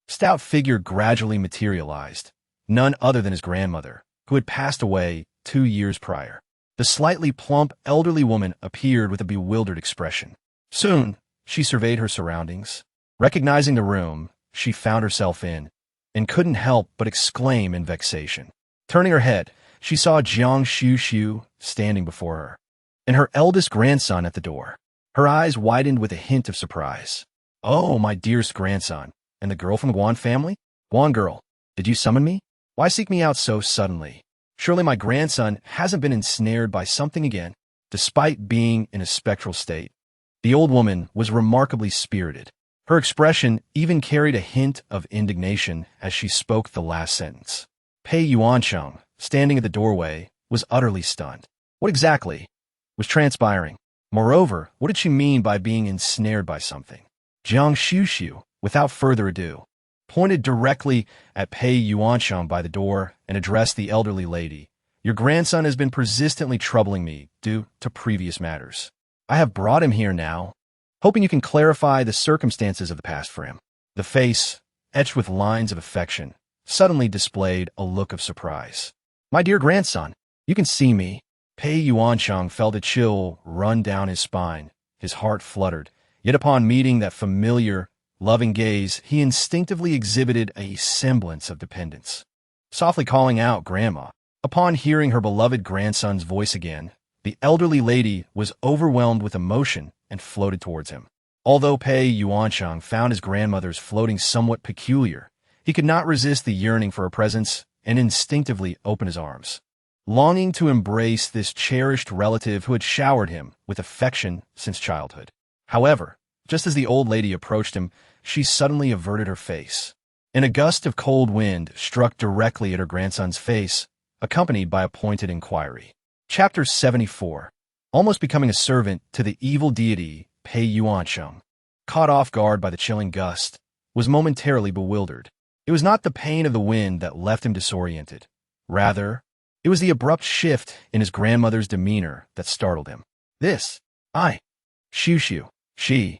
stout figure gradually materialized, none other than his grandmother, who had passed away 2 years prior. The slightly plump, elderly woman appeared with a bewildered expression. Soon, she surveyed her surroundings. Recognizing the room she found herself in, and couldn't help but exclaim in vexation. Turning her head, she saw Guan Xuxu standing before her, and her eldest grandson at the door. Her eyes widened with a hint of surprise. "Oh, my dearest grandson, and the girl from the Guan family? Guan girl, did you summon me? Why seek me out so suddenly? Surely my grandson hasn't been ensnared by something again." Despite being in a spectral state, the old woman was remarkably spirited. Her expression even carried a hint of indignation as she spoke the last sentence. Pei Yuancheng, standing at the doorway, was utterly stunned. What exactly was transpiring? Moreover, what did she mean by being ensnared by something? Guan Xuxu, without further ado, pointed directly at Pei Yuancheng by the door and addressed the elderly lady. "Your grandson has been persistently troubling me due to previous matters. I have brought him here now, hoping you can clarify the circumstances of the past for him." The face, etched with lines of affection, suddenly displayed a look of surprise. "My dear grandson, you can see me." Pei Yuancheng felt a chill run down his spine. His heart fluttered, yet upon meeting that familiar, loving gaze, he instinctively exhibited a semblance of dependence. Softly calling out, "Grandma," upon hearing her beloved grandson's voice again, the elderly lady was overwhelmed with emotion and floated towards him. Although Pei Yuancheng found his grandmother's floating somewhat peculiar, he could not resist the yearning for her presence and instinctively opened his arms, longing to embrace this cherished relative who had showered him with affection since childhood. However, just as the old lady approached him, she suddenly averted her face. And a gust of cold wind struck directly at her grandson's face, accompanied by a pointed inquiry. Chapter 74. Almost becoming a servant to the evil deity, Pei Yuancheng, caught off guard by the chilling gust, was momentarily bewildered. It was not the pain of the wind that left him disoriented. Rather, it was the abrupt shift in his grandmother's demeanor that startled him. Xuxu, she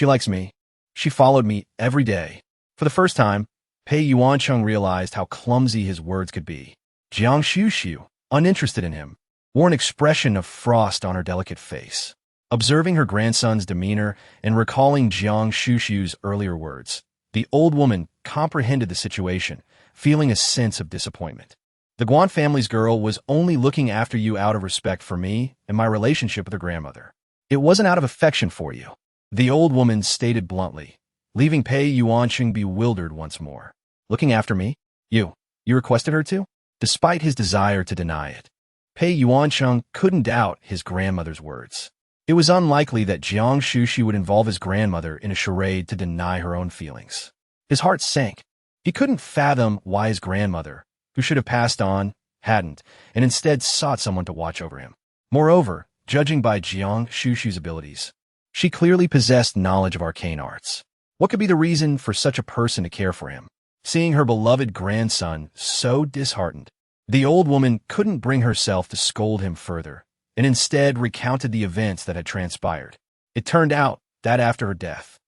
likes me. She followed me every day." For the first time, Pei Yuancheng realized how clumsy his words could be. Guan Xuxu, uninterested in him, wore an expression of frost on her delicate face. Observing her grandson's demeanor and recalling Guan Xuxu's earlier words, the old woman comprehended the situation, feeling a sense of disappointment. "The Guan family's girl was only looking after you out of respect for me and my relationship with her grandmother. It wasn't out of affection for you," the old woman stated bluntly, leaving Pei Yuancheng bewildered once more. "Looking after me? You requested her to?" Despite his desire to deny it, Pei Yuancheng couldn't doubt his grandmother's words. It was unlikely that Guan Xuxu would involve his grandmother in a charade to deny her own feelings. His heart sank. He couldn't fathom why his grandmother, who should have passed on, hadn't, and instead sought someone to watch over him. Moreover, judging by Guan Xuxu's abilities, she clearly possessed knowledge of arcane arts. What could be the reason for such a person to care for him? Seeing her beloved grandson so disheartened, the old woman couldn't bring herself to scold him further, and instead recounted the events that had transpired. It turned out that after her death,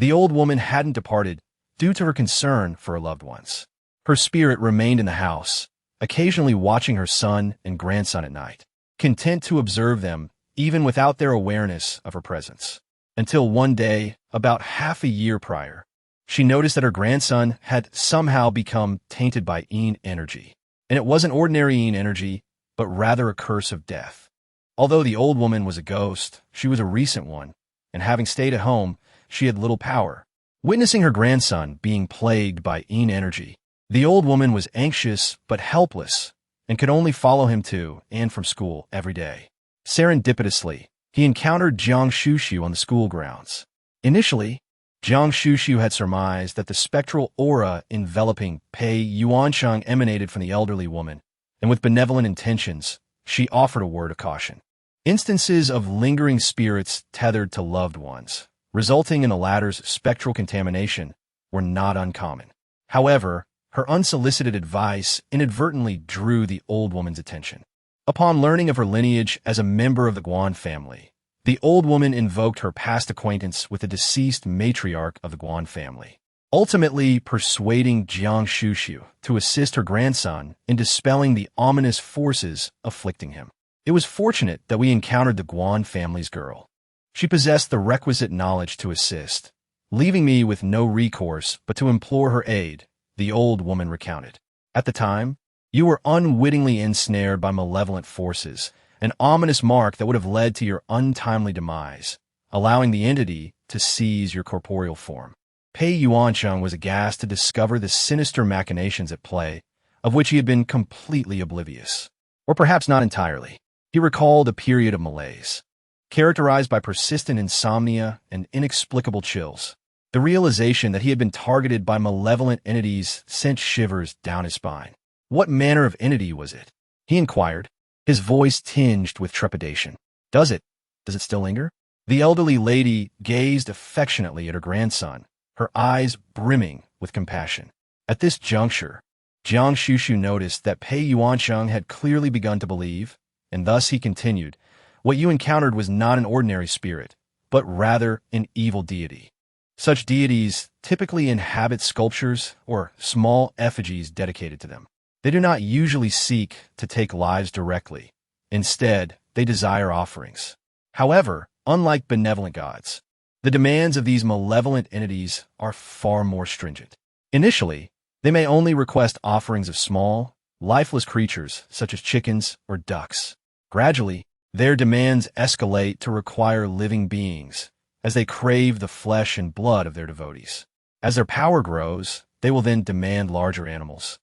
the old woman hadn't departed due to her concern for her loved ones. Her spirit remained in the house, occasionally watching her son and grandson at night, content to observe them even without their awareness of her presence. Until one day, about half a year prior, she noticed that her grandson had somehow become tainted by Yin energy. And it wasn't ordinary Yin energy, but rather a curse of death. Although the old woman was a ghost, she was a recent one, and having stayed at home, she had little power. Witnessing her grandson being plagued by Yin energy, the old woman was anxious but helpless and could only follow him to and from school every day. Serendipitously, he encountered Guan Xuxu on the school grounds. Initially, Guan Xuxu had surmised that the spectral aura enveloping Pei Yuancheng emanated from the elderly woman, and with benevolent intentions, she offered a word of caution. Instances of lingering spirits tethered to loved ones, resulting in the latter's spectral contamination, were not uncommon. However, Her unsolicited advice inadvertently drew the old woman's attention. Upon learning of her lineage as a member of the Guan family, the old woman invoked her past acquaintance with the deceased matriarch of the Guan family, ultimately persuading Guan Xuxu to assist her grandson in dispelling the ominous forces afflicting him. It was fortunate that we encountered the Guan family's girl. She possessed the requisite knowledge to assist, leaving me with no recourse but to implore her aid, the old woman recounted. At the time, you were unwittingly ensnared by malevolent forces, an ominous mark that would have led to your untimely demise, allowing the entity to seize your corporeal form. Pei Yuancheng was aghast to discover the sinister machinations at play, of which he had been completely oblivious. Or perhaps not entirely. He recalled a period of malaise, characterized by persistent insomnia and inexplicable chills. The realization that he had been targeted by malevolent entities sent shivers down his spine. What manner of entity was it? He inquired, his voice tinged with trepidation. Does it still linger? The elderly lady gazed affectionately at her grandson, her eyes brimming with compassion. At this juncture, Guan Xuxu noticed that Pei Yuancheng had clearly begun to believe, and thus he continued, what you encountered was not an ordinary spirit, but rather an evil deity. Such deities typically inhabit sculptures or small effigies dedicated to them. They do not usually seek to take lives directly. Instead, they desire offerings. However, unlike benevolent gods, the demands of these malevolent entities are far more stringent. Initially, they may only request offerings of small, lifeless creatures such as chickens or ducks. Gradually, their demands escalate to require living beings, as they crave the flesh and blood of their devotees. As their power grows, they will then demand larger animals,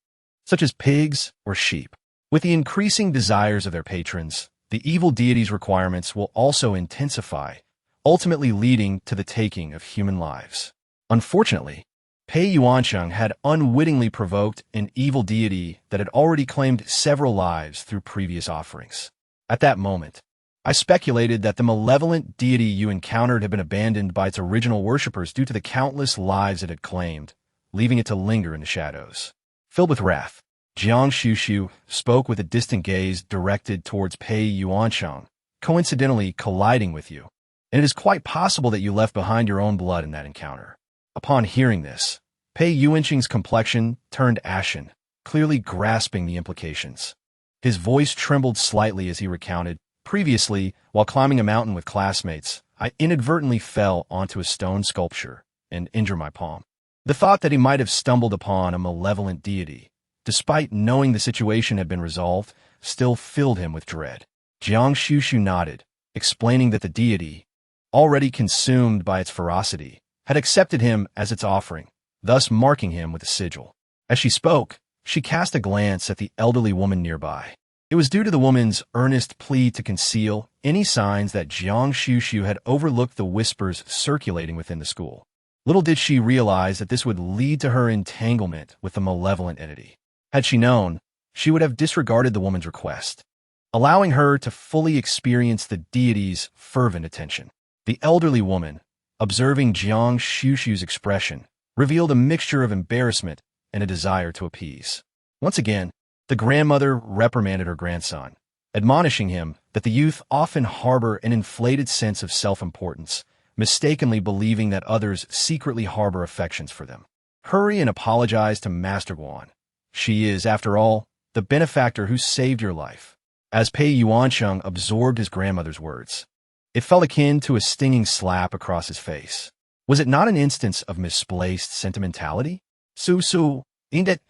such as pigs or sheep. With the increasing desires of their patrons, the evil deity's requirements will also intensify, ultimately leading to the taking of human lives. Unfortunately, Pei Yuancheng had unwittingly provoked an evil deity that had already claimed several lives through previous offerings. At that moment, I speculated that the malevolent deity you encountered had been abandoned by its original worshippers due to the countless lives it had claimed, leaving it to linger in the shadows. Filled with wrath, Guan Xuxu spoke with a distant gaze directed towards Pei Yuancheng, coincidentally colliding with you, and it is quite possible that you left behind your own blood in that encounter. Upon hearing this, Pei Yuancheng's complexion turned ashen, clearly grasping the implications. His voice trembled slightly as he recounted, previously, while climbing a mountain with classmates, I inadvertently fell onto a stone sculpture and injured my palm. The thought that he might have stumbled upon a malevolent deity, despite knowing the situation had been resolved, still filled him with dread. Guan Xuxu nodded, explaining that the deity, already consumed by its ferocity, had accepted him as its offering, thus marking him with a sigil. As she spoke, she cast a glance at the elderly woman nearby. It was due to the woman's earnest plea to conceal any signs that Guan Xuxu had overlooked the whispers circulating within the school. Little did she realize that this would lead to her entanglement with the malevolent entity. Had she known, she would have disregarded the woman's request, allowing her to fully experience the deity's fervent attention. The elderly woman, observing Guan Xuxu's expression, revealed a mixture of embarrassment and a desire to appease. Once again, the grandmother reprimanded her grandson, admonishing him that the youth often harbor an inflated sense of self-importance, mistakenly believing that others secretly harbor affections for them. Hurry and apologize to Master Guan. She is, after all, the benefactor who saved your life. As Pei Yuancheng absorbed his grandmother's words, it felt akin to a stinging slap across his face. Was it not an instance of misplaced sentimentality? Su, ain't it?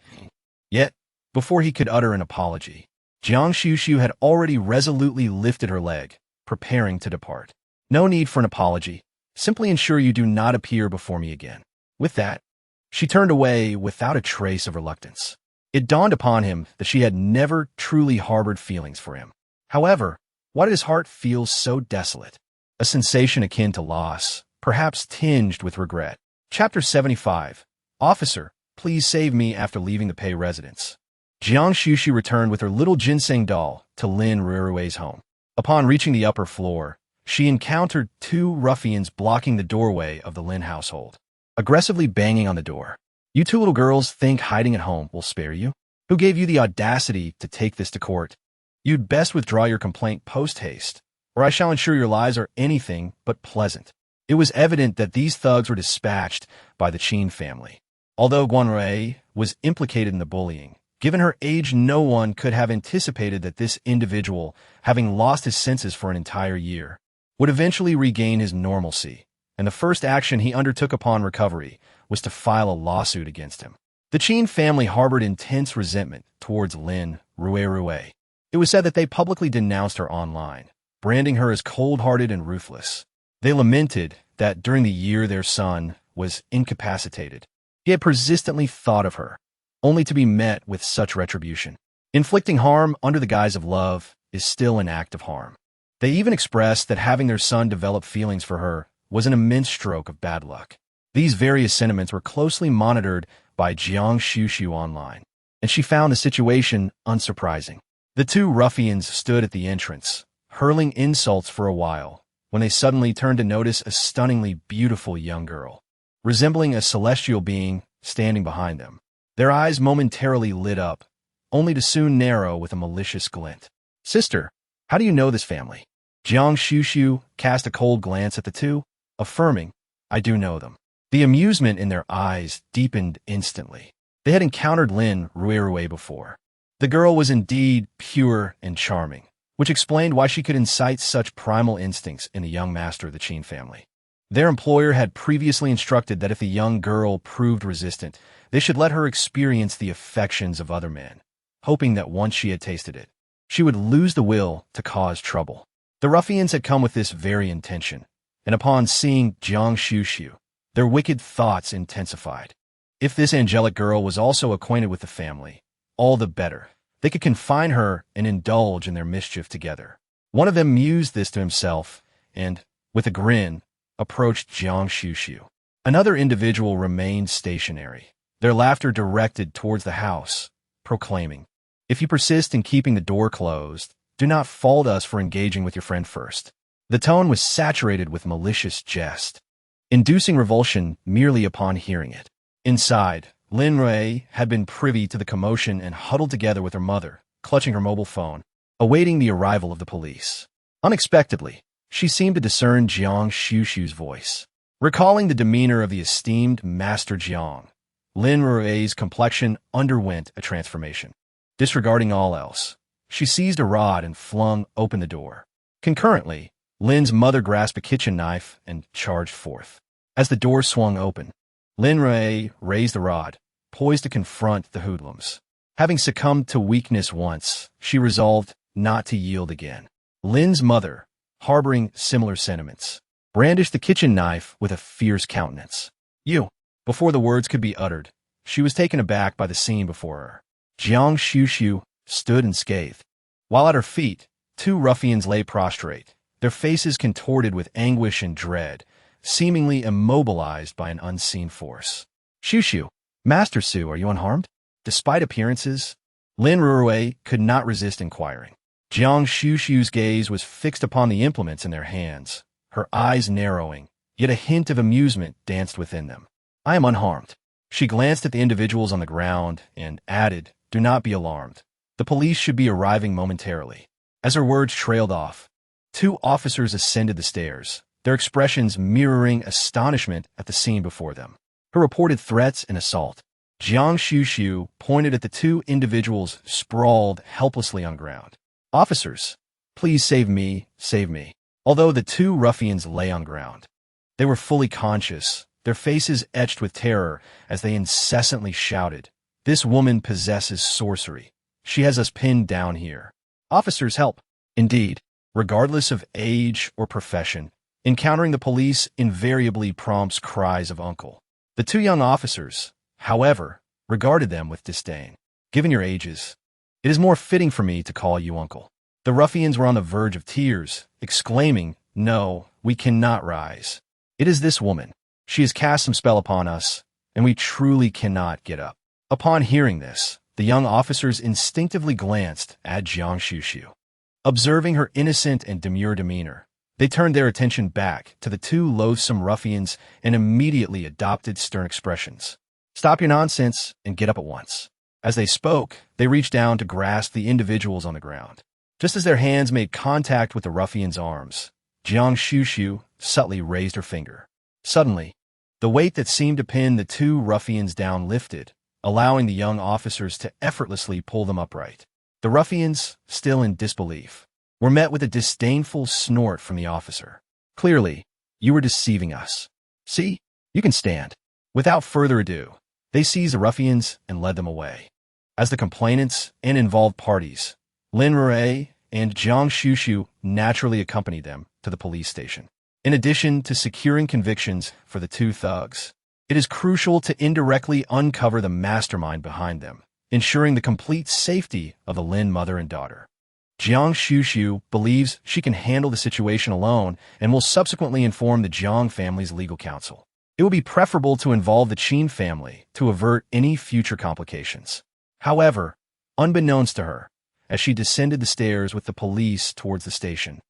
Yet, before he could utter an apology, Guan Xuxu had already resolutely lifted her leg, preparing to depart. No need for an apology. Simply ensure you do not appear before me again. With that, she turned away without a trace of reluctance. It dawned upon him that she had never truly harbored feelings for him. However, why did his heart feel so desolate? A sensation akin to loss, perhaps tinged with regret. Chapter 75. Officer, please save me after leaving the Pei residence. Guan Xuxu returned with her little ginseng doll to Lin Ruirui's home. Upon reaching the upper floor, she encountered two ruffians blocking the doorway of the Lin household, aggressively banging on the door. You two little girls think hiding at home will spare you? Who gave you the audacity to take this to court? You'd best withdraw your complaint post-haste, or I shall ensure your lives are anything but pleasant. It was evident that these thugs were dispatched by the Qin family. Although Guan Xuxu was implicated in the bullying, given her age, no one could have anticipated that this individual, having lost his senses for an entire year, would eventually regain his normalcy, and the first action he undertook upon recovery was to file a lawsuit against him. The Qin family harbored intense resentment towards Lin Ruirui. It was said that they publicly denounced her online, branding her as cold-hearted and ruthless. They lamented that during the year their son was incapacitated, he had persistently thought of her, only to be met with such retribution. Inflicting harm under the guise of love is still an act of harm. They even expressed that having their son develop feelings for her was an immense stroke of bad luck. These various sentiments were closely monitored by Guan Xuxu online, and she found the situation unsurprising. The two ruffians stood at the entrance, hurling insults for a while, when they suddenly turned to notice a stunningly beautiful young girl, resembling a celestial being, standing behind them. Their eyes momentarily lit up, only to soon narrow with a malicious glint. "Sister, how do you know this family?" Guan Xuxu cast a cold glance at the two, affirming, "I do know them." The amusement in their eyes deepened instantly. They had encountered Lin Ruirui before. The girl was indeed pure and charming, which explained why she could incite such primal instincts in the young master of the Qin family. Their employer had previously instructed that if the young girl proved resistant, they should let her experience the affections of other men, hoping that once she had tasted it, she would lose the will to cause trouble. The ruffians had come with this very intention, and upon seeing Guan Xuxu, their wicked thoughts intensified. If this angelic girl was also acquainted with the family, all the better. They could confine her and indulge in their mischief together. One of them mused this to himself and, with a grin, approached Guan Xuxu. Another individual remained stationary, their laughter directed towards the house, proclaiming, "If you persist in keeping the door closed, do not fault us for engaging with your friend first." The tone was saturated with malicious jest, inducing revulsion merely upon hearing it. Inside, Lin Rui had been privy to the commotion and huddled together with her mother, clutching her mobile phone, awaiting the arrival of the police. Unexpectedly, she seemed to discern Guan Xuxu's voice. Recalling the demeanor of the esteemed Master Jiang, Lin Rui's complexion underwent a transformation. Disregarding all else, she seized a rod and flung open the door. Concurrently, Lin's mother grasped a kitchen knife and charged forth. As the door swung open, Lin Rui raised the rod, poised to confront the hoodlums. Having succumbed to weakness once, she resolved not to yield again. Lin's mother, harboring similar sentiments, brandished the kitchen knife with a fierce countenance. "You!" Before the words could be uttered, she was taken aback by the scene before her. Guan Xuxu stood unscathed, while at her feet, two ruffians lay prostrate, their faces contorted with anguish and dread, seemingly immobilized by an unseen force. "Xuxu, Master Su, are you unharmed?" Despite appearances, Lin Ruirui could not resist inquiring. Guan Xuxu's gaze was fixed upon the implements in their hands, her eyes narrowing, yet a hint of amusement danced within them. "I am unharmed." She glanced at the individuals on the ground and added, "Do not be alarmed. The police should be arriving momentarily." As her words trailed off, two officers ascended the stairs, their expressions mirroring astonishment at the scene before them. Her reported threats and assault. Guan Xuxu pointed at the two individuals sprawled helplessly on ground. "Officers, please save me, save me." Although the two ruffians lay on ground, they were fully conscious, their faces etched with terror as they incessantly shouted, "This woman possesses sorcery. She has us pinned down here. Officers, help!" Indeed, regardless of age or profession, encountering the police invariably prompts cries of "Uncle." The two young officers, however, regarded them with disdain. "Given your ages, it is more fitting for me to call you uncle." The ruffians were on the verge of tears, exclaiming, "No, we cannot rise. It is this woman. She has cast some spell upon us, and we truly cannot get up." Upon hearing this, the young officers instinctively glanced at Guan Xuxu. Observing her innocent and demure demeanor, they turned their attention back to the two loathsome ruffians and immediately adopted stern expressions. Stop your nonsense and get up at once." As they spoke, they reached down to grasp the individuals on the ground. Just as their hands made contact with the ruffian's arms, Guan Xuxu subtly raised her finger. Suddenly, the weight that seemed to pin the two ruffians down lifted, allowing the young officers to effortlessly pull them upright. The ruffians, still in disbelief, were met with a disdainful snort from the officer. "Clearly, you were deceiving us. See, you can stand." Without further ado, they seized the ruffians and led them away. As the complainants and involved parties, Lin Rui and Guan Xuxu naturally accompanied them to the police station. In addition to securing convictions for the two thugs, it is crucial to indirectly uncover the mastermind behind them, ensuring the complete safety of the Lin mother and daughter. Guan Xuxu believes she can handle the situation alone and will subsequently inform the Jiang family's legal counsel. It would be preferable to involve the Qin family to avert any future complications. However, unbeknownst to her, as she descended the stairs with the police towards the station,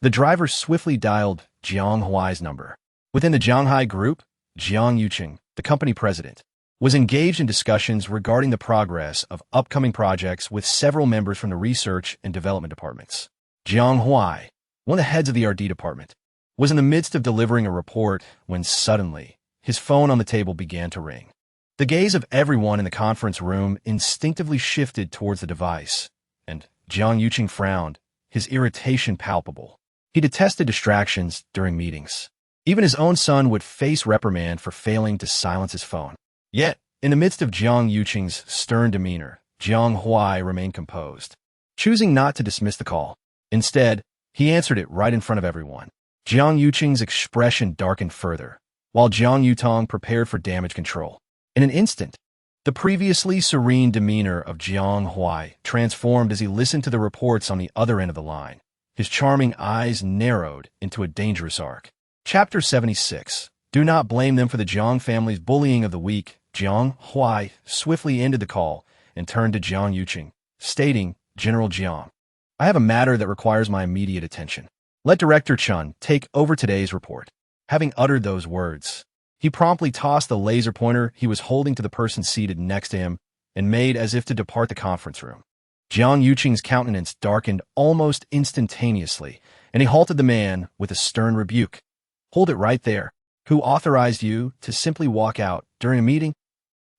the driver swiftly dialed Jiang Huai's number. Within the Jianghai group, Jiang Yuqing, the company president, was engaged in discussions regarding the progress of upcoming projects with several members from the research and development departments. Jiang Huai, one of the heads of the R&D department, was in the midst of delivering a report when suddenly his phone on the table began to ring. The gaze of everyone in the conference room instinctively shifted towards the device, and Jiang Yuqing frowned, his irritation palpable. He detested distractions during meetings. Even his own son would face reprimand for failing to silence his phone. Yet, in the midst of Jiang Yuqing's stern demeanor, Jiang Huai remained composed, choosing not to dismiss the call. Instead, he answered it right in front of everyone. Jiang Yuqing's expression darkened further, while Jiang Yutong prepared for damage control. In an instant, the previously serene demeanor of Jiang Huai transformed as he listened to the reports on the other end of the line. His charming eyes narrowed into a dangerous arc. Chapter 76. Do not blame them for the Jiang family's bullying of the weak. Jiang Huai swiftly ended the call and turned to Jiang Yuqing, stating, "General Jiang, I have a matter that requires my immediate attention. Let Director Chun take over today's report." Having uttered those words, he promptly tossed the laser pointer he was holding to the person seated next to him and made as if to depart the conference room. Jiang Yuqing's countenance darkened almost instantaneously, and he halted the man with a stern rebuke. "Hold it right there. Who authorized you to simply walk out during a meeting?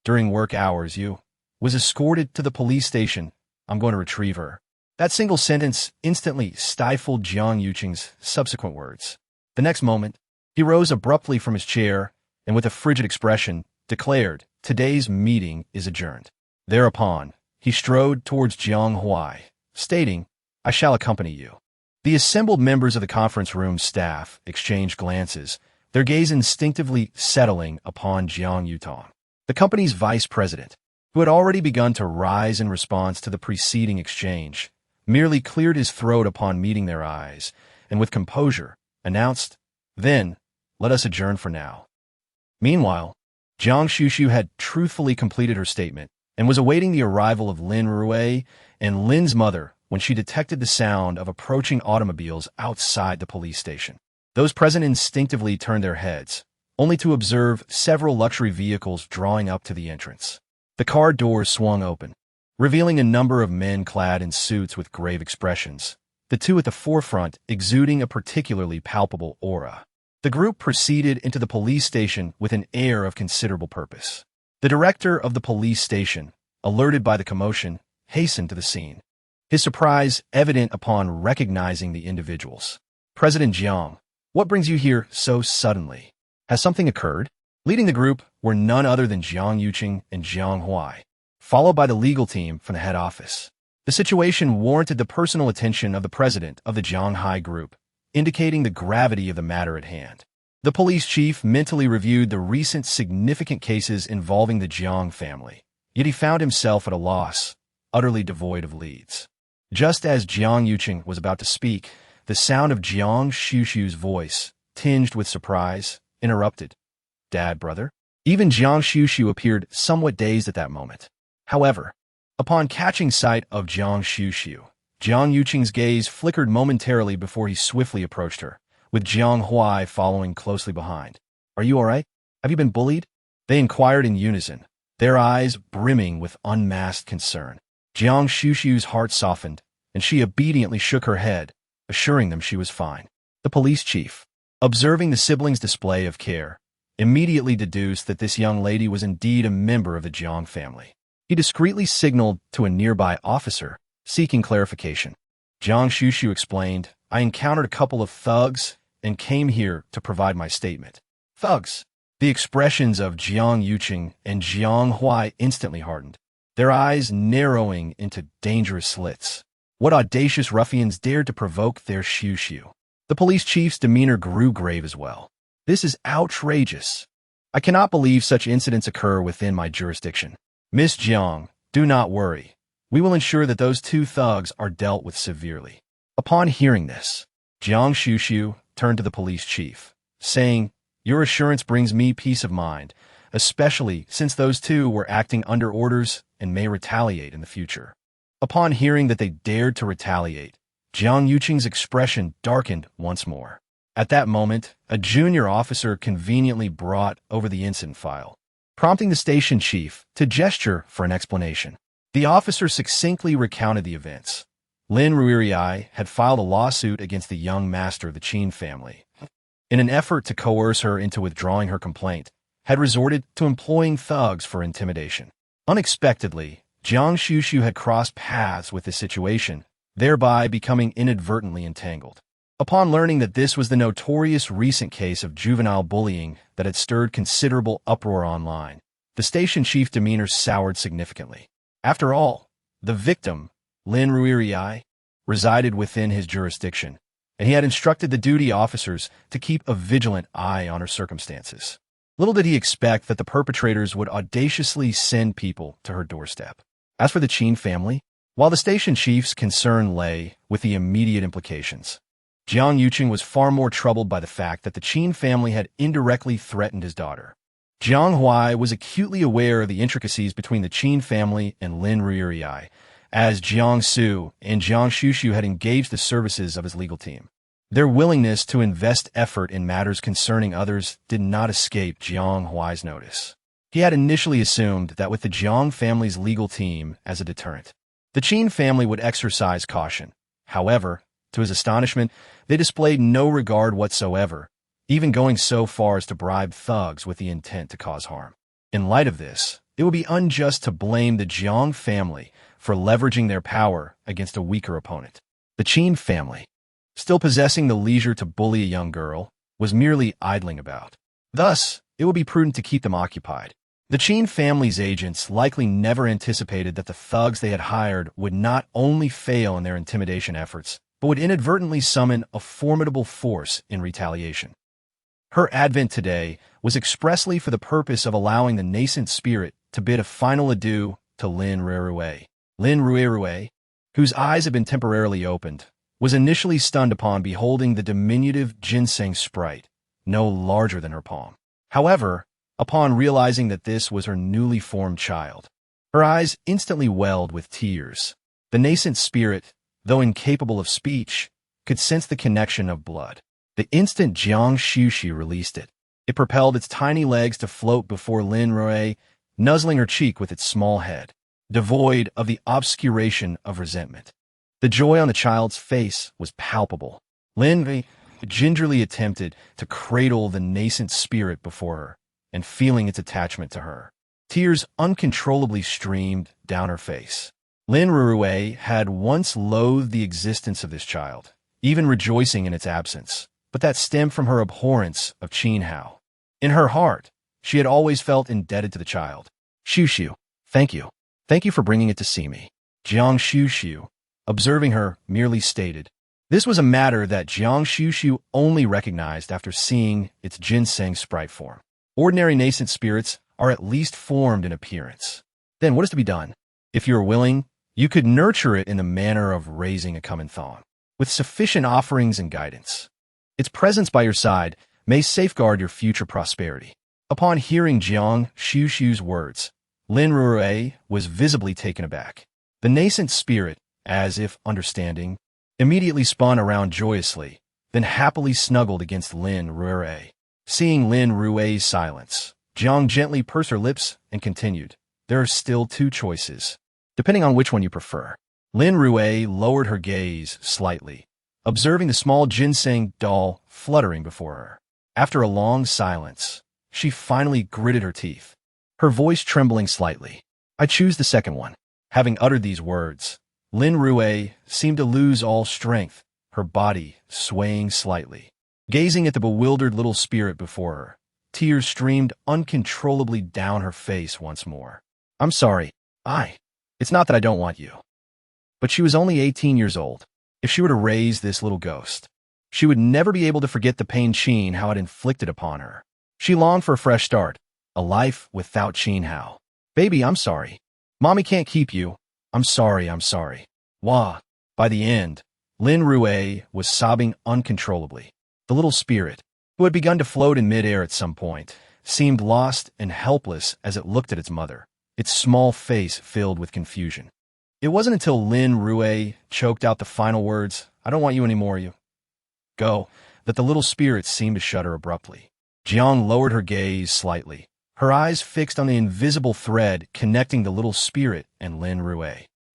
During work hours, you was escorted to the police station. I'm going to retrieve her." That single sentence instantly stifled Jiang Yuqing's subsequent words. The next moment, he rose abruptly from his chair and with a frigid expression declared, "Today's meeting is adjourned." Thereupon, he strode towards Jiang Huai, stating, "I shall accompany you." The assembled members of the conference room staff exchanged glances, their gaze instinctively settling upon Jiang Yutong, the company's vice president, who had already begun to rise in response to the preceding exchange, merely cleared his throat upon meeting their eyes, and with composure announced, "Then, let us adjourn for now." Meanwhile, Guan Xuxu had truthfully completed her statement and was awaiting the arrival of Lin Rui and Lin's mother when she detected the sound of approaching automobiles outside the police station. Those present instinctively turned their heads, only to observe several luxury vehicles drawing up to the entrance. The car doors swung open, revealing a number of men clad in suits with grave expressions, the two at the forefront exuding a particularly palpable aura. The group proceeded into the police station with an air of considerable purpose. The director of the police station, alerted by the commotion, hastened to the scene, his surprise evident upon recognizing the individuals. "President Jiang, what brings you here so suddenly? Has something occurred?" Leading the group were none other than Jiang Yuqing and Jiang Huai, followed by the legal team from the head office. The situation warranted the personal attention of the president of the Jianghai group, indicating the gravity of the matter at hand. The police chief mentally reviewed the recent significant cases involving the Jiang family, yet he found himself at a loss, utterly devoid of leads. Just as Jiang Yuqing was about to speak, the sound of Guan Xuxu's voice, tinged with surprise, interrupted. "Dad, brother?" Even Guan Xuxu appeared somewhat dazed at that moment. However, upon catching sight of Guan Xuxu, Jiang Yuqing's gaze flickered momentarily before he swiftly approached her, with Jiang Huai following closely behind. "Are you all right? Have you been bullied?" They inquired in unison, their eyes brimming with unmasked concern. Guan Xuxu's heart softened, and she obediently shook her head, assuring them she was fine. The police chief, observing the siblings' display of care, immediately deduced that this young lady was indeed a member of the Jiang family. He discreetly signaled to a nearby officer, seeking clarification. Guan Xuxu explained, "I encountered a couple of thugs and came here to provide my statement." Thugs. The expressions of Jiang Yuqing and Jiang Huai instantly hardened, their eyes narrowing into dangerous slits. What audacious ruffians dared to provoke their Xuxu? The police chief's demeanor grew grave as well. "This is outrageous. I cannot believe such incidents occur within my jurisdiction. Miss Jiang, do not worry. We will ensure that those two thugs are dealt with severely." Upon hearing this, Guan Xuxu turned to the police chief, saying, "Your assurance brings me peace of mind, especially since those two were acting under orders and may retaliate in the future." Upon hearing that they dared to retaliate, Jiang Yuqing's expression darkened once more. At that moment, a junior officer conveniently brought over the incident file, prompting the station chief to gesture for an explanation. The officer succinctly recounted the events. Lin Ruirai had filed a lawsuit against the young master of the Qin family, in an effort to coerce her into withdrawing her complaint, had resorted to employing thugs for intimidation. Unexpectedly, Guan Xuxu had crossed paths with this situation, thereby becoming inadvertently entangled. Upon learning that this was the notorious recent case of juvenile bullying that had stirred considerable uproar online, the station chief's demeanor soured significantly. After all, the victim, Lin Ruirai, resided within his jurisdiction, and he had instructed the duty officers to keep a vigilant eye on her circumstances. Little did he expect that the perpetrators would audaciously send people to her doorstep. As for the Qin family, while the station chief's concern lay with the immediate implications, Jiang Yuqing was far more troubled by the fact that the Qin family had indirectly threatened his daughter. Jiang Huai was acutely aware of the intricacies between the Qin family and Lin Ruirai, as Jiang Su and Guan Xuxu had engaged the services of his legal team. Their willingness to invest effort in matters concerning others did not escape Jiang Huai's notice. He had initially assumed that with the Jiang family's legal team as a deterrent, the Qin family would exercise caution. However, to his astonishment, they displayed no regard whatsoever, even going so far as to bribe thugs with the intent to cause harm. In light of this, it would be unjust to blame the Jiang family for leveraging their power against a weaker opponent. The Qin family, still possessing the leisure to bully a young girl, was merely idling about. Thus, it would be prudent to keep them occupied. The Qin family's agents likely never anticipated that the thugs they had hired would not only fail in their intimidation efforts, but would inadvertently summon a formidable force in retaliation. Her advent today was expressly for the purpose of allowing the nascent spirit to bid a final adieu to Lin Ruirai. Lin Ruirai, whose eyes had been temporarily opened, was initially stunned upon beholding the diminutive ginseng sprite, no larger than her palm. However, upon realizing that this was her newly formed child, her eyes instantly welled with tears. The nascent spirit, though incapable of speech, could sense the connection of blood. The instant Guan Xuxu released it, it propelled its tiny legs to float before Lin Ruirai, nuzzling her cheek with its small head, devoid of the obscuration of resentment. The joy on the child's face was palpable. Lin Ruirai gingerly attempted to cradle the nascent spirit before her, and feeling its attachment to her, tears uncontrollably streamed down her face. Lin Ruirai had once loathed the existence of this child, even rejoicing in its absence, but that stemmed from her abhorrence of Qin Hao. In her heart, she had always felt indebted to the child. "Xuxu, thank you. Thank you for bringing it to see me." Guan Xuxu, observing her, merely stated. This was a matter that Guan Xuxu only recognized after seeing its ginseng sprite form. Ordinary nascent spirits are at least formed in appearance. Then what is to be done? If you are willing, you could nurture it in the manner of raising a common thong, with sufficient offerings and guidance. Its presence by your side may safeguard your future prosperity. Upon hearing Guan Xuxu's words, Lin Ruirai was visibly taken aback. The nascent spirit, as if understanding, immediately spun around joyously, then happily snuggled against Lin Ruirai. Seeing Lin Rui's silence, Jiang gently pursed her lips and continued, there are still two choices, depending on which one you prefer. Lin Rue lowered her gaze slightly, observing the small ginseng doll fluttering before her. After a long silence, she finally gritted her teeth, her voice trembling slightly. I choose the second one. Having uttered these words, Lin Rue seemed to lose all strength, her body swaying slightly. Gazing at the bewildered little spirit before her, tears streamed uncontrollably down her face once more. I'm sorry. It's not that I don't want you. But she was only 18 years old. If she were to raise this little ghost, she would never be able to forget the pain Qin Hao had inflicted upon her. She longed for a fresh start, a life without Qin Hao. Baby, I'm sorry. Mommy can't keep you. I'm sorry. Wah. By the end, Lin Rue was sobbing uncontrollably. The little spirit, who had begun to float in midair at some point, seemed lost and helpless as it looked at its mother, its small face filled with confusion. It wasn't until Lin Rue choked out the final words, I don't want you anymore, you go, that the little spirit seemed to shudder abruptly. Jiang lowered her gaze slightly, her eyes fixed on the invisible thread connecting the little spirit and Lin Rue.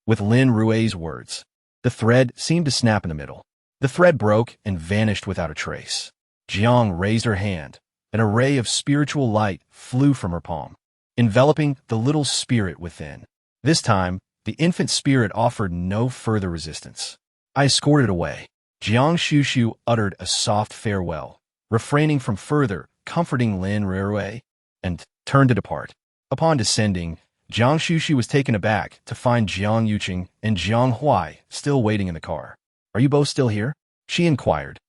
With Lin Rue's words, the thread seemed to snap in the middle. The thread broke and vanished without a trace. Jiang raised her hand. An array of spiritual light flew from her palm, enveloping the little spirit within. This time, the infant spirit offered no further resistance. I escorted away. Guan Xuxu uttered a soft farewell, refraining from further comforting Lin Rue, and turned to depart. Upon descending, Guan Xuxu was taken aback to find Jiang Yuqing and Jiang Huai still waiting in the car. Are you both still here? She inquired,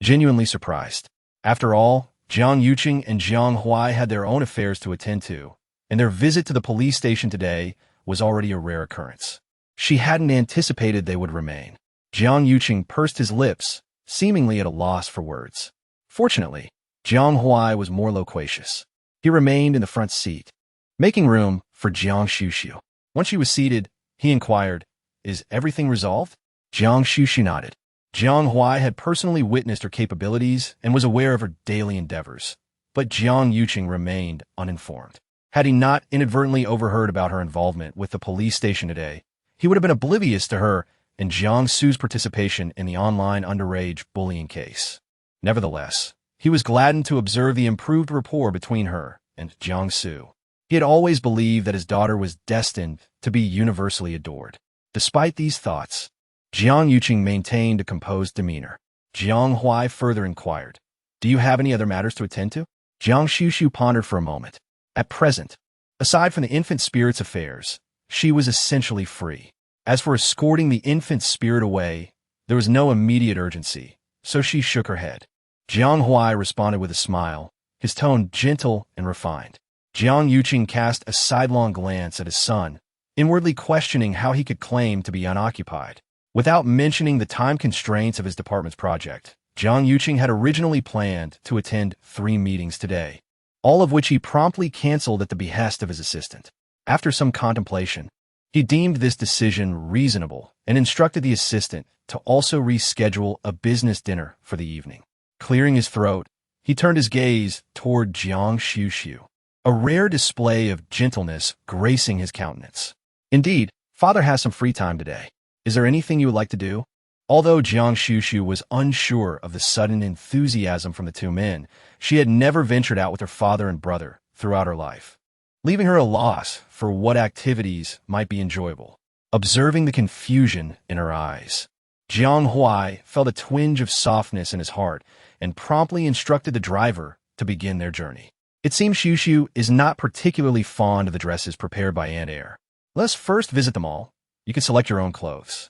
genuinely surprised. After all, Jiang Yuqing and Jiang Huai had their own affairs to attend to, and their visit to the police station today was already a rare occurrence. She hadn't anticipated they would remain. Jiang Yuqing pursed his lips, seemingly at a loss for words. Fortunately, Jiang Huai was more loquacious. He remained in the front seat, making room for Guan Xuxu. Once she was seated, he inquired, Is everything resolved? Guan Xuxu nodded. Jiang Huai had personally witnessed her capabilities and was aware of her daily endeavors, but Jiang Yuqing remained uninformed. Had he not inadvertently overheard about her involvement with the police station today, he would have been oblivious to her and Jiang Su's participation in the online underage bullying case. Nevertheless, he was gladdened to observe the improved rapport between her and Jiang Su. He had always believed that his daughter was destined to be universally adored. Despite these thoughts, Jiang Yuqing maintained a composed demeanor. Jiang Huai further inquired, Do you have any other matters to attend to? Guan Xuxu pondered for a moment. At present, aside from the infant spirit's affairs, she was essentially free. As for escorting the infant spirit away, there was no immediate urgency, so she shook her head. Jiang Huai responded with a smile, his tone gentle and refined. Jiang Yuqing cast a sidelong glance at his son, inwardly questioning how he could claim to be unoccupied. Without mentioning the time constraints of his department's project, Jiang Yuqing had originally planned to attend 3 meetings today, all of which he promptly canceled at the behest of his assistant. After some contemplation, he deemed this decision reasonable and instructed the assistant to also reschedule a business dinner for the evening. Clearing his throat, he turned his gaze toward Guan Xuxu, a rare display of gentleness gracing his countenance. Indeed, father has some free time today. Is there anything you would like to do? Although Guan Xuxu was unsure of the sudden enthusiasm from the two men, she had never ventured out with her father and brother throughout her life, leaving her at a loss for what activities might be enjoyable. Observing the confusion in her eyes, Jiang Huai felt a twinge of softness in his heart and promptly instructed the driver to begin their journey. It seems Xuxu is not particularly fond of the dresses prepared by Aunt Air. Let's first visit them all. You can select your own clothes.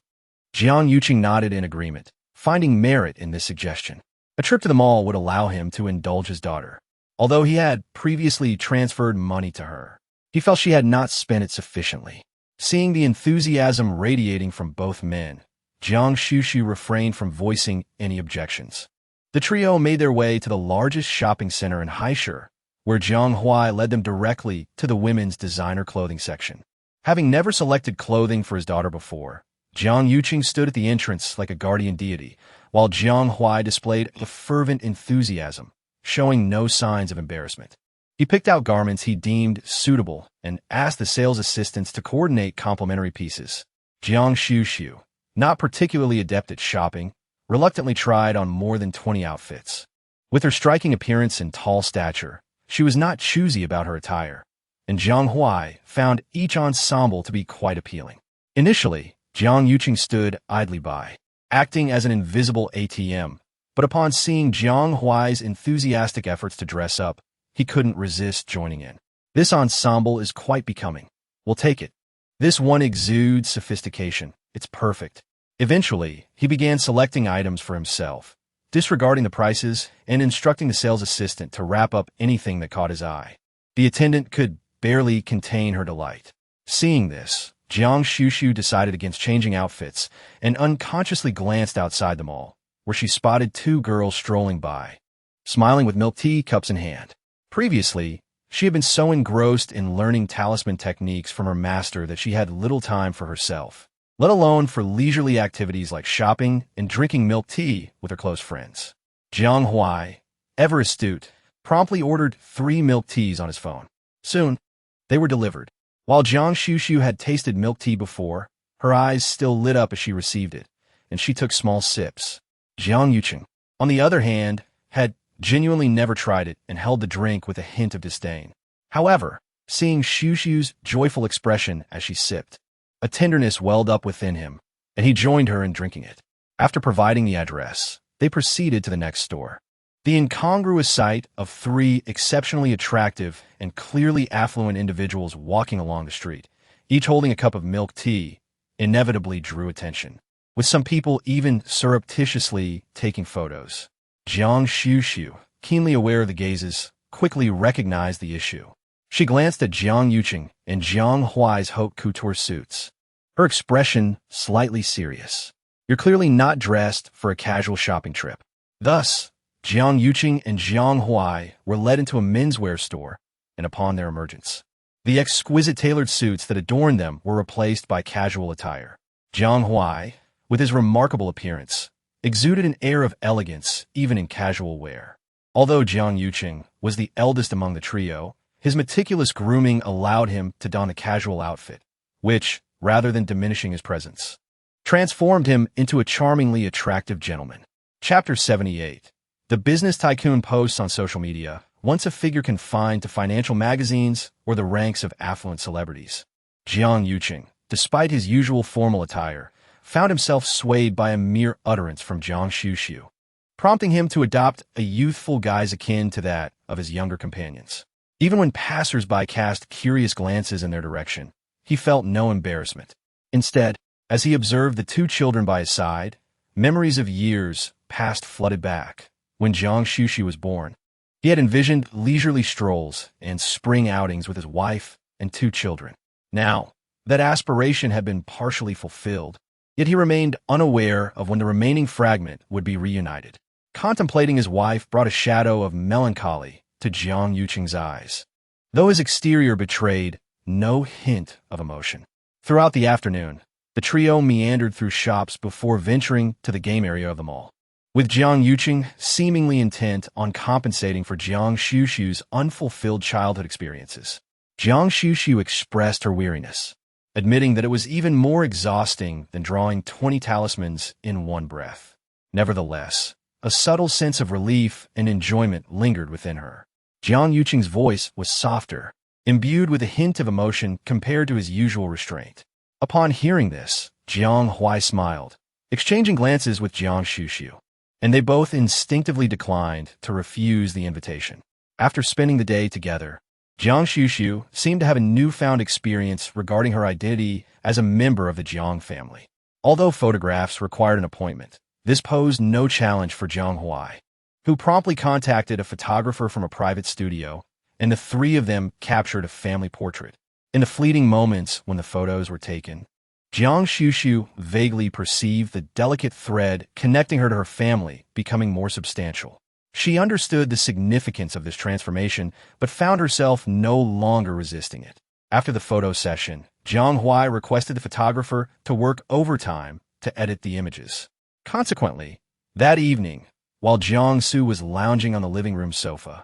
Jiang Yuqing nodded in agreement, finding merit in this suggestion. A trip to the mall would allow him to indulge his daughter. Although he had previously transferred money to her, he felt she had not spent it sufficiently. Seeing the enthusiasm radiating from both men, Guan Xuxu refrained from voicing any objections. The trio made their way to the largest shopping center in Heiress, where Jiang Huai led them directly to the women's designer clothing section. Having never selected clothing for his daughter before, Jiang Yuqing stood at the entrance like a guardian deity, while Jiang Huai displayed a fervent enthusiasm, showing no signs of embarrassment. He picked out garments he deemed suitable and asked the sales assistants to coordinate complementary pieces. Guan Xuxu, not particularly adept at shopping, reluctantly tried on more than 20 outfits. With her striking appearance and tall stature, she was not choosy about her attire, and Jiang Huai found each ensemble to be quite appealing. Initially, Jiang Yuqing stood idly by, acting as an invisible ATM, but upon seeing Jiang Huai's enthusiastic efforts to dress up, he couldn't resist joining in. This ensemble is quite becoming. We'll take it. This one exudes sophistication. It's perfect. Eventually, he began selecting items for himself, disregarding the prices and instructing the sales assistant to wrap up anything that caught his eye. The attendant could barely contain her delight. Seeing this, Guan Xuxu decided against changing outfits and unconsciously glanced outside the mall, where she spotted two girls strolling by, smiling with milk tea cups in hand. Previously, she had been so engrossed in learning talisman techniques from her master that she had little time for herself, let alone for leisurely activities like shopping and drinking milk tea with her close friends. Jiang Huai, ever astute, promptly ordered 3 milk teas on his phone. Soon, they were delivered. While Guan Xuxu had tasted milk tea before, her eyes still lit up as she received it, and she took small sips. Jiang Yuqing, on the other hand, had genuinely never tried it and held the drink with a hint of disdain. However, seeing Xuxu's joyful expression as she sipped, a tenderness welled up within him, and he joined her in drinking it. After providing the address, they proceeded to the next store. The incongruous sight of 3 exceptionally attractive and clearly affluent individuals walking along the street, each holding a cup of milk tea, inevitably drew attention, with some people even surreptitiously taking photos. Guan Xuxu, keenly aware of the gazes, quickly recognized the issue. She glanced at Jiang Yuqing and Jiang Huai's haute couture suits, her expression slightly serious. You're clearly not dressed for a casual shopping trip. Thus, Jiang Yuqing and Jiang Huai were led into a menswear store, and upon their emergence, the exquisite tailored suits that adorned them were replaced by casual attire. Jiang Huai, with his remarkable appearance, exuded an air of elegance even in casual wear. Although Jiang Yuqing was the eldest among the trio, his meticulous grooming allowed him to don a casual outfit, which, rather than diminishing his presence, transformed him into a charmingly attractive gentleman. Chapter 78. The business tycoon posts on social media, once a figure confined to financial magazines or the ranks of affluent celebrities. Jiang Yuqing, despite his usual formal attire, found himself swayed by a mere utterance from Guan Xuxu, prompting him to adopt a youthful guise akin to that of his younger companions. Even when passers-by cast curious glances in their direction, he felt no embarrassment. Instead, as he observed the 2 children by his side, memories of years past flooded back. When Guan Xuxu was born, he had envisioned leisurely strolls and spring outings with his wife and 2 children. Now, that aspiration had been partially fulfilled, yet he remained unaware of when the remaining fragment would be reunited. Contemplating his wife brought a shadow of melancholy to Jiang Yuqing's eyes, though his exterior betrayed no hint of emotion. Throughout the afternoon, the trio meandered through shops before venturing to the game area of the mall, with Jiang Yuqing seemingly intent on compensating for Jiang Xuxu's unfulfilled childhood experiences. Jiang Xuxu expressed her weariness, admitting that it was even more exhausting than drawing 20 talismans in one breath. Nevertheless, a subtle sense of relief and enjoyment lingered within her. Jiang Yuqing's voice was softer, imbued with a hint of emotion compared to his usual restraint. Upon hearing this, Jiang Huai smiled, exchanging glances with Jiang Xuxu, and they both instinctively declined to refuse the invitation. After spending the day together, Jiang Xuxu seemed to have a newfound experience regarding her identity as a member of the Jiang family. Although photographs required an appointment, this posed no challenge for Jiang Huai, who promptly contacted a photographer from a private studio, and the 3 of them captured a family portrait. In the fleeting moments when the photos were taken, Jiang Xuxu vaguely perceived the delicate thread connecting her to her family becoming more substantial. She understood the significance of this transformation, but found herself no longer resisting it. After the photo session, Jiang Huai requested the photographer to work overtime to edit the images. Consequently, that evening, while Jiang Su was lounging on the living room sofa,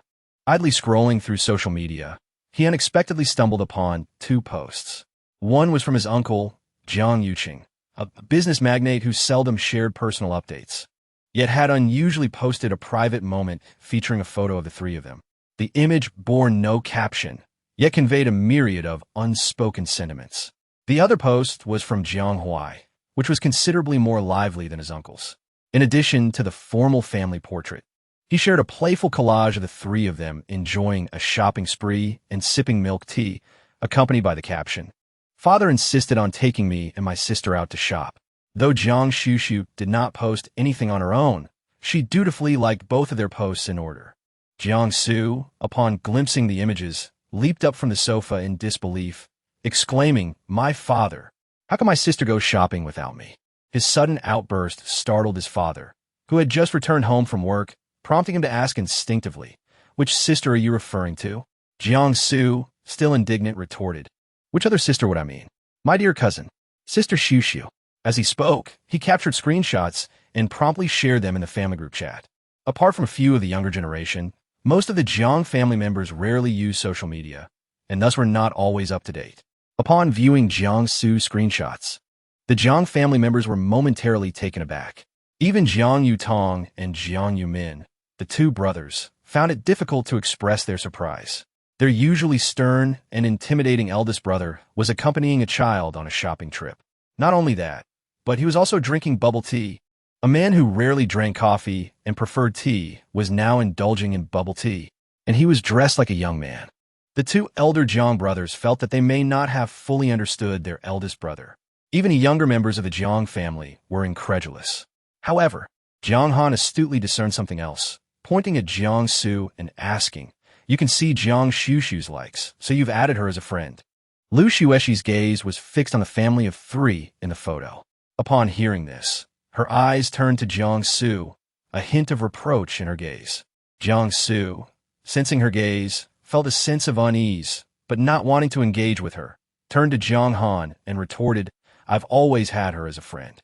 Idly scrolling through social media, he unexpectedly stumbled upon two posts. One was from his uncle, Guan Xuxu, a business magnate who seldom shared personal updates, yet had unusually posted a private moment featuring a photo of the three of them. The image bore no caption, yet conveyed a myriad of unspoken sentiments. The other post was from Jiang Huai, which was considerably more lively than his uncle's. In addition to the formal family portrait, he shared a playful collage of the three of them enjoying a shopping spree and sipping milk tea, accompanied by the caption, "Father insisted on taking me and my sister out to shop." Though Guan Xuxu did not post anything on her own, she dutifully liked both of their posts in order. Jiang Su, upon glimpsing the images, leaped up from the sofa in disbelief, exclaiming, "My father! How can my sister go shopping without me?" His sudden outburst startled his father, who had just returned home from work, prompting him to ask instinctively, "Which sister are you referring to?" Jiang Su, still indignant, retorted, "Which other sister would I mean? My dear cousin, Sister Xuxu." As he spoke, he captured screenshots and promptly shared them in the family group chat. Apart from a few of the younger generation, most of the Jiang family members rarely use social media, and thus were not always up to date. Upon viewing Jiang Su's screenshots, the Jiang family members were momentarily taken aback. Even Jiang Yutong and Jiang Yumin, the two brothers, found it difficult to express their surprise. Their usually stern and intimidating eldest brother was accompanying a child on a shopping trip. Not only that, but he was also drinking bubble tea. A man who rarely drank coffee and preferred tea was now indulging in bubble tea, and he was dressed like a young man. The two elder Jiang brothers felt that they may not have fully understood their eldest brother. Even the younger members of the Jiang family were incredulous. However, Jiang Han astutely discerned something else, pointing at Jiang Su and asking, "You can see Jiang Xuxu's likes, so you've added her as a friend." Lu Xuexi's gaze was fixed on the family of three in the photo. Upon hearing this, her eyes turned to Jiang Su, a hint of reproach in her gaze. Jiang Su, sensing her gaze, felt a sense of unease, but not wanting to engage with her, turned to Jiang Han and retorted, "I've always had her as a friend.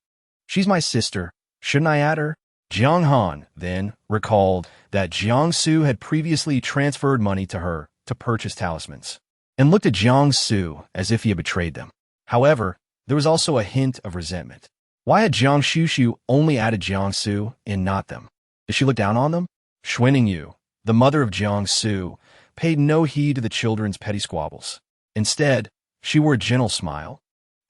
She's my sister. Shouldn't I add her?" Jiang Han then recalled that Jiang Su had previously transferred money to her to purchase talismans, and looked at Jiang Su as if he had betrayed them. However, there was also a hint of resentment. Why had Jiang Xuxu only added Jiang Su and not them? Did she look down on them? Xuening Yu, the mother of Jiang Su, paid no heed to the children's petty squabbles. Instead, she wore a gentle smile,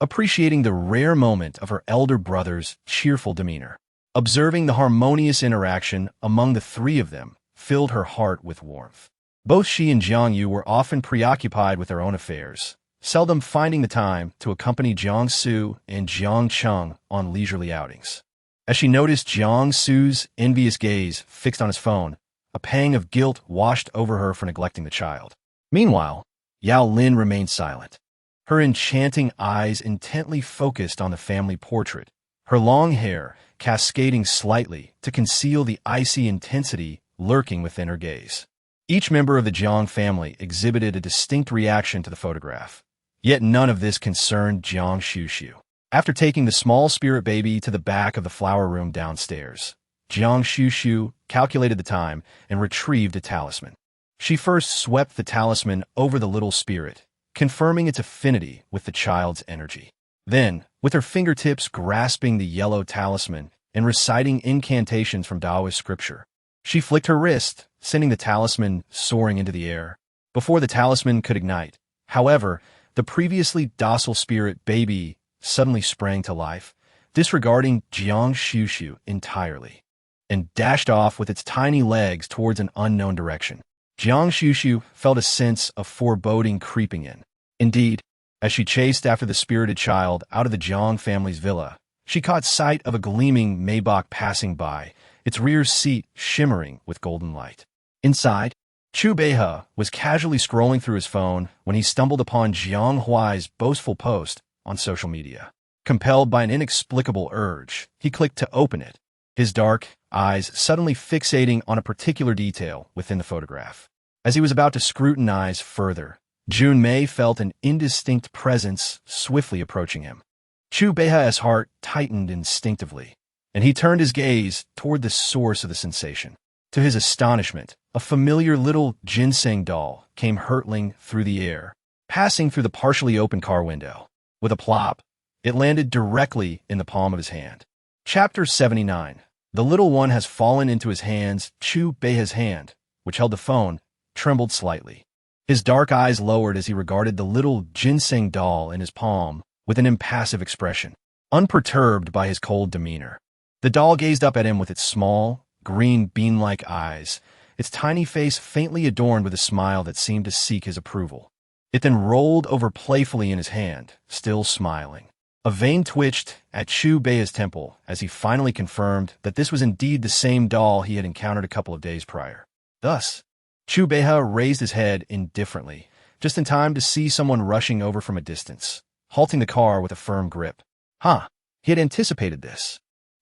appreciating the rare moment of her elder brother's cheerful demeanor. Observing the harmonious interaction among the three of them filled her heart with warmth. Both she and Jiang Yu were often preoccupied with their own affairs, seldom finding the time to accompany Jiang Su and Jiang Cheng on leisurely outings. As she noticed Jiang Su's envious gaze fixed on his phone, a pang of guilt washed over her for neglecting the child. Meanwhile, Yao Lin remained silent, her enchanting eyes intently focused on the family portrait, her long hair cascading slightly to conceal the icy intensity lurking within her gaze. Each member of the Jiang family exhibited a distinct reaction to the photograph, yet none of this concerned Jiang Xuxu. After taking the small spirit baby to the back of the flower room downstairs, Jiang Xuxu calculated the time and retrieved a talisman. She first swept the talisman over the little spirit, confirming its affinity with the child's energy. Then, with her fingertips grasping the yellow talisman and reciting incantations from Taoist scripture, she flicked her wrist, sending the talisman soaring into the air. Before the talisman could ignite, however, the previously docile spirit baby suddenly sprang to life, disregarding Jiang Xuxu entirely, and dashed off with its tiny legs towards an unknown direction. Jiang Xuxu felt a sense of foreboding creeping in. Indeed, as she chased after the spirited child out of the Jiang family's villa, she caught sight of a gleaming Maybach passing by, its rear seat shimmering with golden light. Inside, Chu Beihe was casually scrolling through his phone when he stumbled upon Jiang Huai's boastful post on social media. Compelled by an inexplicable urge, he clicked to open it, his dark eyes suddenly fixating on a particular detail within the photograph. As he was about to scrutinize further, Jun Mei felt an indistinct presence swiftly approaching him. Chu Beihe's heart tightened instinctively, and he turned his gaze toward the source of the sensation. To his astonishment, a familiar little ginseng doll came hurtling through the air, passing through the partially open car window. With a plop, it landed directly in the palm of his hand. Chapter 79. The little one has fallen into his hands. Chu Beihe's hand, which held the phone, trembled slightly. His dark eyes lowered as he regarded the little ginseng doll in his palm with an impassive expression, unperturbed by his cold demeanor. The doll gazed up at him with its small, green bean-like eyes, its tiny face faintly adorned with a smile that seemed to seek his approval. It then rolled over playfully in his hand, still smiling. A vein twitched at Chu Beihe's temple as he finally confirmed that this was indeed the same doll he had encountered a couple of days prior. Thus, Chu Beihe raised his head indifferently, just in time to see someone rushing over from a distance, halting the car with a firm grip. He had anticipated this.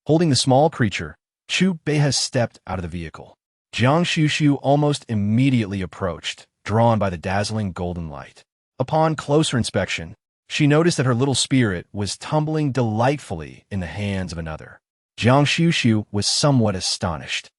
Holding the small creature, Chu Beihe stepped out of the vehicle. Guan Xuxu almost immediately approached, drawn by the dazzling golden light. Upon closer inspection, she noticed that her little spirit was tumbling delightfully in the hands of another. Guan Xuxu was somewhat astonished.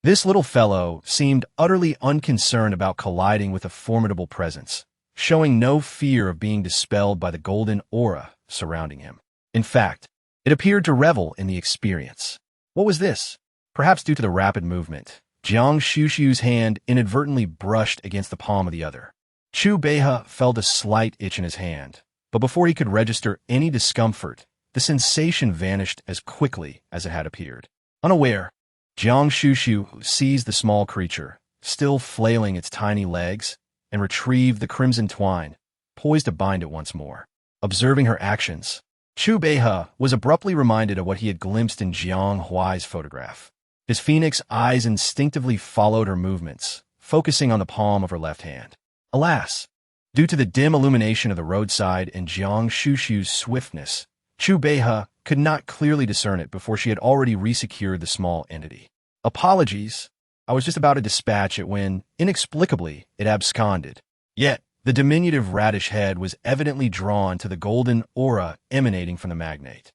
This little fellow seemed utterly unconcerned about colliding with a formidable presence, showing no fear of being dispelled by the golden aura surrounding him. In fact, it appeared to revel in the experience. What was this? Perhaps due to the rapid movement, Guan Xuxu's hand inadvertently brushed against the palm of the other. Chu Beihe felt a slight itch in his hand, but before he could register any discomfort, the sensation vanished as quickly as it had appeared. Unaware, Guan Xuxu seized the small creature, still flailing its tiny legs, and retrieved the crimson twine, poised to bind it once more. Observing her actions, Chu Beihe was abruptly reminded of what he had glimpsed in Jiang Huai's photograph. His phoenix eyes instinctively followed her movements, focusing on the palm of her left hand. Alas, due to the dim illumination of the roadside and Guan Xuxu's swiftness, Chu Beihe could not clearly discern it before she had already resecured the small entity. Apologies, I was just about to dispatch it when, inexplicably, it absconded. Yet, the diminutive radish head was evidently drawn to the golden aura emanating from the magnate.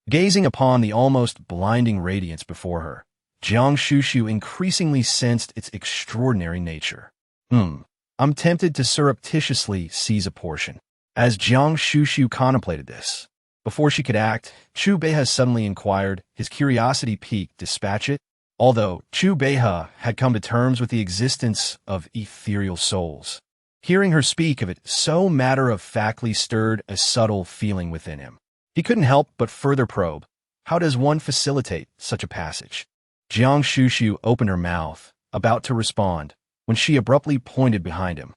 Gazing upon the almost blinding radiance before her, Guan Xuxu increasingly sensed its extraordinary nature. I'm tempted to surreptitiously seize a portion. As Guan Xuxu contemplated this, before she could act, Chu Beihe suddenly inquired, his curiosity piqued. Dispatch it? Although Chu Beihe had come to terms with the existence of ethereal souls, hearing her speak of it so matter-of-factly stirred a subtle feeling within him. He couldn't help but further probe. How does one facilitate such a passage? Guan Xuxu opened her mouth, about to respond, when she abruptly pointed behind him.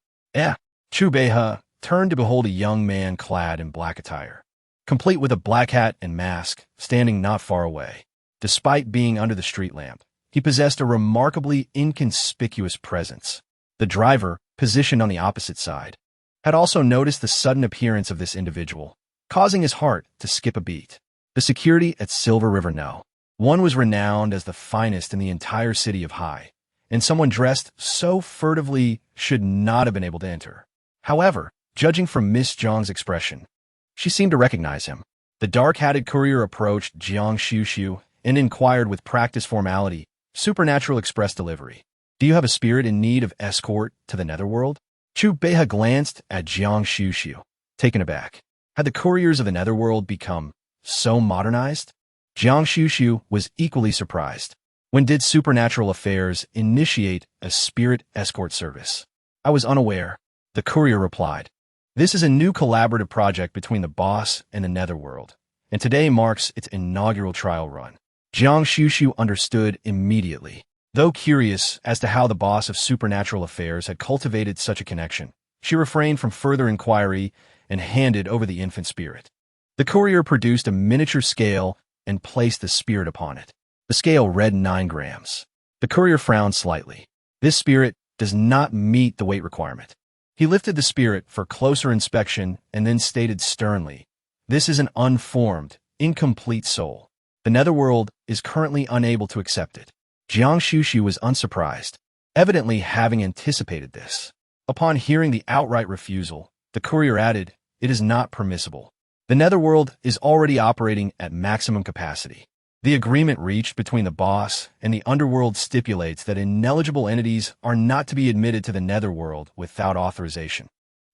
Chu Beihe turned to behold a young man clad in black attire, complete with a black hat and mask, standing not far away. Despite being under the street lamp, he possessed a remarkably inconspicuous presence. The driver, positioned on the opposite side, had also noticed the sudden appearance of this individual, causing his heart to skip a beat. The security at Silver River No. 1 was renowned as the finest in the entire city of Hai, and someone dressed so furtively should not have been able to enter. However, judging from Miss Zhang's expression, she seemed to recognize him. The dark-hatted courier approached Guan Xuxu and inquired with practiced formality, "Supernatural express delivery. Do you have a spirit in need of escort to the netherworld?" Chu Beihe glanced at Guan Xuxu, taken aback. Had the couriers of the netherworld become so modernized? Guan Xuxu was equally surprised. When did Supernatural Affairs initiate a spirit escort service? I was unaware, the courier replied. This is a new collaborative project between the boss and the netherworld, and today marks its inaugural trial run. Guan Xuxu understood immediately. Though curious as to how the boss of Supernatural Affairs had cultivated such a connection, she refrained from further inquiry and handed over the infant spirit. The courier produced a miniature scale and placed the spirit upon it. The scale read 9 grams. The courier frowned slightly. This spirit does not meet the weight requirement. He lifted the spirit for closer inspection and then stated sternly, "This is an unformed, incomplete soul. The netherworld is currently unable to accept it." Guan Xuxu was unsurprised, evidently having anticipated this. Upon hearing the outright refusal, the courier added, "It is not permissible. The netherworld is already operating at maximum capacity. The agreement reached between the boss and the underworld stipulates that ineligible entities are not to be admitted to the netherworld without authorization.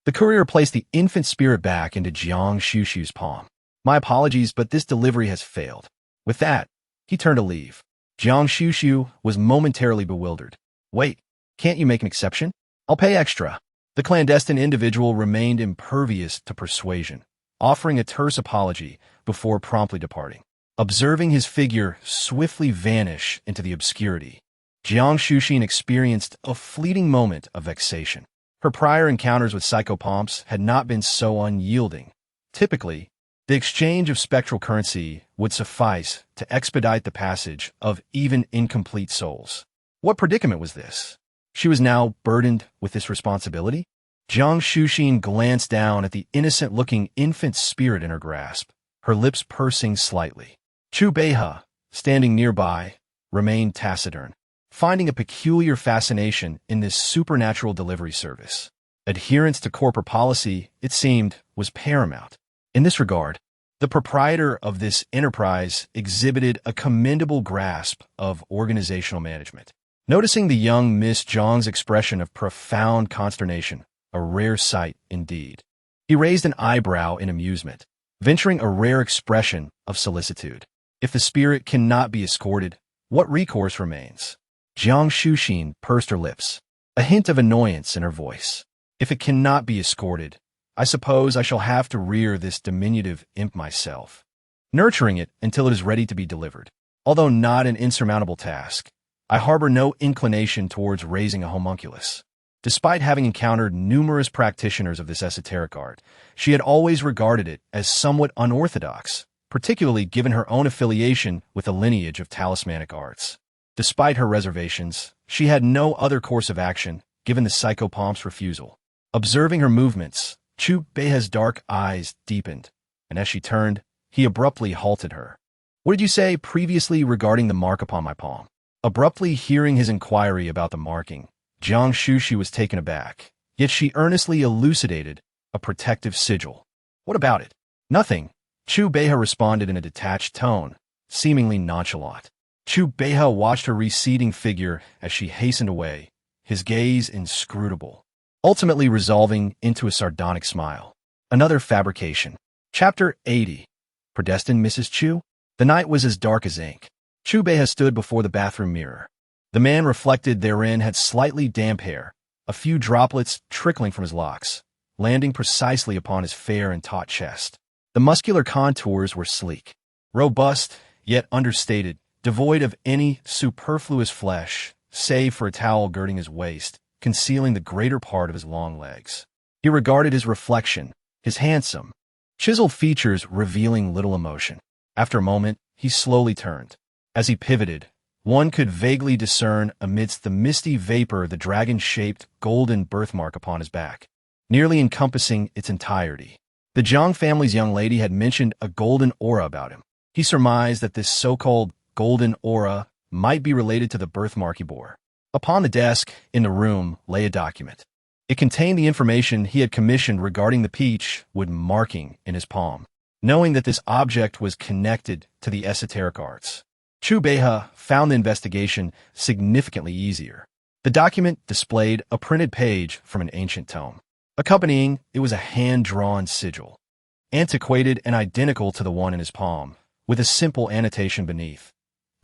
The courier placed the infant spirit back into Guan Xuxu's palm. My apologies, but this delivery has failed. With that, he turned to leave. Guan Xuxu was momentarily bewildered. Wait, can't you make an exception? I'll pay extra. The clandestine individual remained impervious to persuasion, offering a terse apology before promptly departing. Observing his figure swiftly vanish into the obscurity, Guan Xuxu experienced a fleeting moment of vexation. Her prior encounters with psychopomps had not been so unyielding. Typically, the exchange of spectral currency would suffice to expedite the passage of even incomplete souls. What predicament was this? She was now burdened with this responsibility? Guan Xuxu glanced down at the innocent-looking infant spirit in her grasp, her lips pursing slightly. Chu Beihe, standing nearby, remained taciturn, finding a peculiar fascination in this supernatural delivery service. Adherence to corporate policy, it seemed, was paramount. In this regard, the proprietor of this enterprise exhibited a commendable grasp of organizational management. Noticing the young Miss Zhang's expression of profound consternation, a rare sight indeed, he raised an eyebrow in amusement, venturing a rare expression of solicitude. If the spirit cannot be escorted, what recourse remains? Guan Xuxu pursed her lips, a hint of annoyance in her voice. If it cannot be escorted, I suppose I shall have to rear this diminutive imp myself, nurturing it until it is ready to be delivered. Although not an insurmountable task, I harbor no inclination towards raising a homunculus. Despite having encountered numerous practitioners of this esoteric art, she had always regarded it as somewhat unorthodox, particularly given her own affiliation with a lineage of talismanic arts. Despite her reservations, she had no other course of action, given the psychopomp's refusal. Observing her movements, Chu Beihe's dark eyes deepened, and as she turned, he abruptly halted her. What did you say previously regarding the mark upon my palm? Abruptly hearing his inquiry about the marking, Guan Xuxu was taken aback, yet she earnestly elucidated a protective sigil. What about it? Nothing. Chu Beihe responded in a detached tone, seemingly nonchalant. Chu Beihe watched her receding figure as she hastened away, his gaze inscrutable, ultimately resolving into a sardonic smile. Another fabrication. Chapter 80. Predestined Mrs. Chu? The night was as dark as ink. Chu Beihe stood before the bathroom mirror. The man reflected therein had slightly damp hair, a few droplets trickling from his locks, landing precisely upon his fair and taut chest. The muscular contours were sleek, robust, yet understated, devoid of any superfluous flesh, save for a towel girding his waist, concealing the greater part of his long legs. He regarded his reflection, his handsome, chiseled features revealing little emotion. After a moment, he slowly turned. As he pivoted, one could vaguely discern amidst the misty vapor the dragon-shaped golden birthmark upon his back, nearly encompassing its entirety. The Jiang family's young lady had mentioned a golden aura about him. He surmised that this so-called golden aura might be related to the birthmark he bore. Upon the desk in the room lay a document. It contained the information he had commissioned regarding the peach with marking in his palm. Knowing that this object was connected to the esoteric arts, Chu Beihe found the investigation significantly easier. The document displayed a printed page from an ancient tome. Accompanying, it was a hand-drawn sigil, antiquated and identical to the one in his palm, with a simple annotation beneath.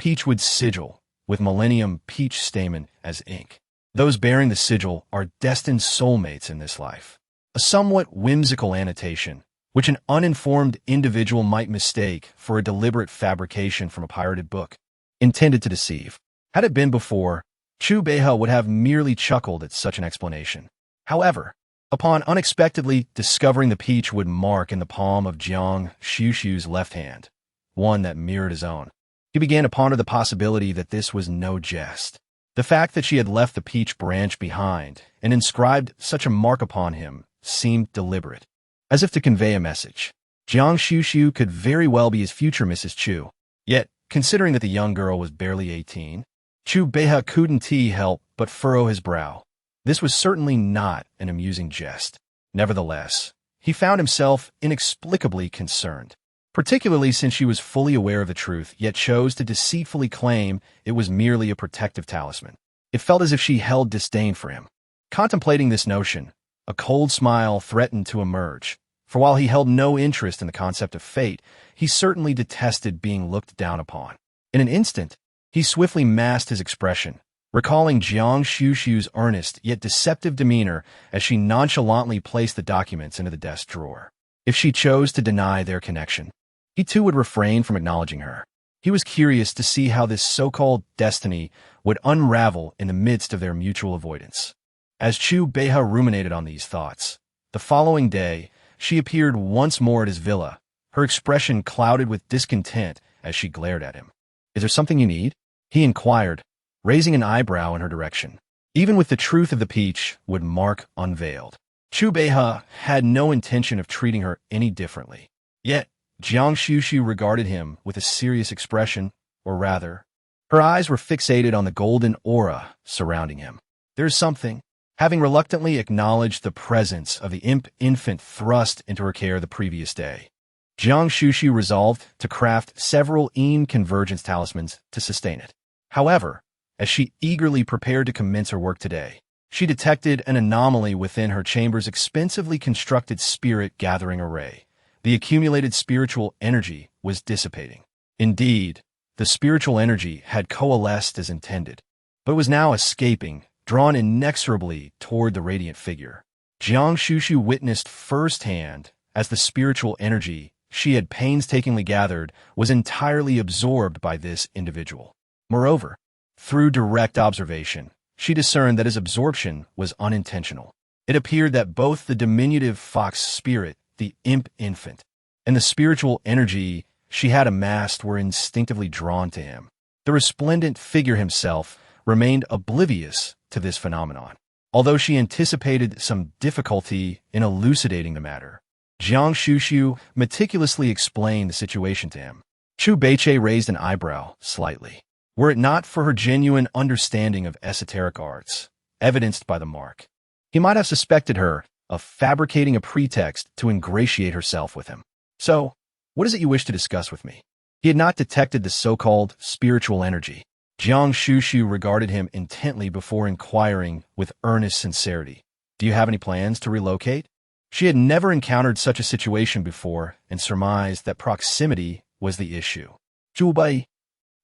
Peachwood sigil, with Millennium peach stamen as ink. Those bearing the sigil are destined soulmates in this life. A somewhat whimsical annotation, which an uninformed individual might mistake for a deliberate fabrication from a pirated book, intended to deceive. Had it been before, Chu Beihe would have merely chuckled at such an explanation. However, upon unexpectedly discovering the peachwood mark in the palm of Guan Xuxu's left hand, one that mirrored his own, he began to ponder the possibility that this was no jest. The fact that she had left the peach branch behind and inscribed such a mark upon him seemed deliberate, as if to convey a message. Guan Xuxu could very well be his future Mrs. Chu. Yet, considering that the young girl was barely 18, Chu Beihe couldn't help but furrow his brow. This was certainly not an amusing jest. Nevertheless, he found himself inexplicably concerned. particularly since she was fully aware of the truth, yet chose to deceitfully claim it was merely a protective talisman. It felt as if she held disdain for him. Contemplating this notion, a cold smile threatened to emerge, for while he held no interest in the concept of fate, he certainly detested being looked down upon. In an instant, he swiftly masked his expression, recalling Guan Xuxu's earnest yet deceptive demeanor as she nonchalantly placed the documents into the desk drawer. If she chose to deny their connection, he too would refrain from acknowledging her. He was curious to see how this so-called destiny would unravel in the midst of their mutual avoidance. As Chu Beihe ruminated on these thoughts, the following day, she appeared once more at his villa, her expression clouded with discontent as she glared at him. "Is there something you need?" he inquired, raising an eyebrow in her direction. Even with the truth of the peach would mark unveiled, Chu Beihe had no intention of treating her any differently. Yet, Guan Xuxu regarded him with a serious expression, or rather, her eyes were fixated on the golden aura surrounding him. "There's something." Having reluctantly acknowledged the presence of the imp infant thrust into her care the previous day, Guan Xuxu resolved to craft several convergence talismans to sustain it. However, as she eagerly prepared to commence her work today, she detected an anomaly within her chamber's expensively constructed spirit-gathering array. The accumulated spiritual energy was dissipating. Indeed, the spiritual energy had coalesced as intended, but was now escaping, drawn inexorably toward the radiant figure. Guan Xuxu witnessed firsthand as the spiritual energy she had painstakingly gathered was entirely absorbed by this individual. Moreover, through direct observation, she discerned that his absorption was unintentional. It appeared that both the diminutive fox spirit, the imp infant, and the spiritual energy she had amassed were instinctively drawn to him. The resplendent figure himself remained oblivious to this phenomenon. Although she anticipated some difficulty in elucidating the matter, Guan Xuxu meticulously explained the situation to him. Chu Beiche raised an eyebrow slightly. Were it not for her genuine understanding of esoteric arts, evidenced by the mark, he might have suspected her of fabricating a pretext to ingratiate herself with him. "So, what is it you wish to discuss with me?" He had not detected the so-called spiritual energy. Guan Xuxu regarded him intently before inquiring with earnest sincerity, "Do you have any plans to relocate?" She had never encountered such a situation before and surmised that proximity was the issue. "Zhu Bai."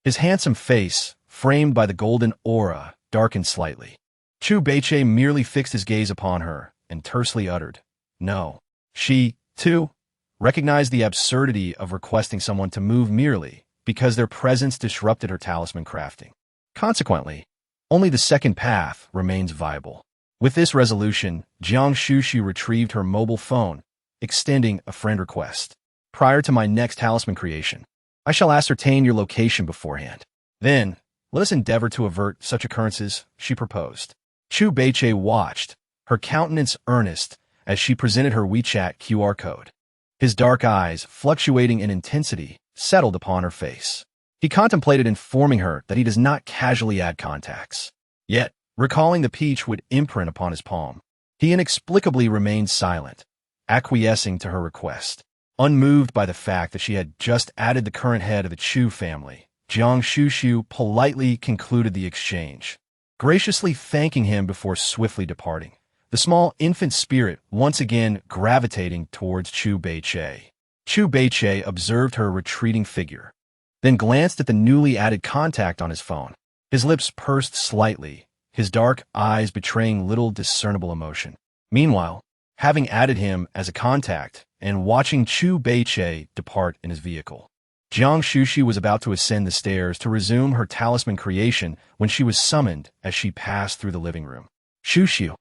His handsome face, framed by the golden aura, darkened slightly. Chu Beiche merely fixed his gaze upon her and tersely uttered, "No." She, too, recognized the absurdity of requesting someone to move merely because their presence disrupted her talisman crafting. Consequently, only the second path remains viable. With this resolution, Guan Xuxu retrieved her mobile phone, extending a friend request. "Prior to my next talisman creation, I shall ascertain your location beforehand. Then, let us endeavor to avert such occurrences," she proposed. Chu Beiche watched, her countenance earnest, as she presented her WeChat QR code. His dark eyes, fluctuating in intensity, settled upon her face. He contemplated informing her that he does not casually add contacts. Yet, recalling the peach would imprint upon his palm, he inexplicably remained silent, acquiescing to her request. Unmoved by the fact that she had just added the current head of the Chu family, Guan Xuxu politely concluded the exchange, graciously thanking him before swiftly departing, the small infant spirit once again gravitating towards Chu Beiche. Chu Beiche observed her retreating figure, then glanced at the newly added contact on his phone. His lips pursed slightly, his dark eyes betraying little discernible emotion. Meanwhile, having added him as a contact and watching Chu Beiche depart in his vehicle, Guan Xuxu was about to ascend the stairs to resume her talisman creation when she was summoned as she passed through the living room. "Xuxu,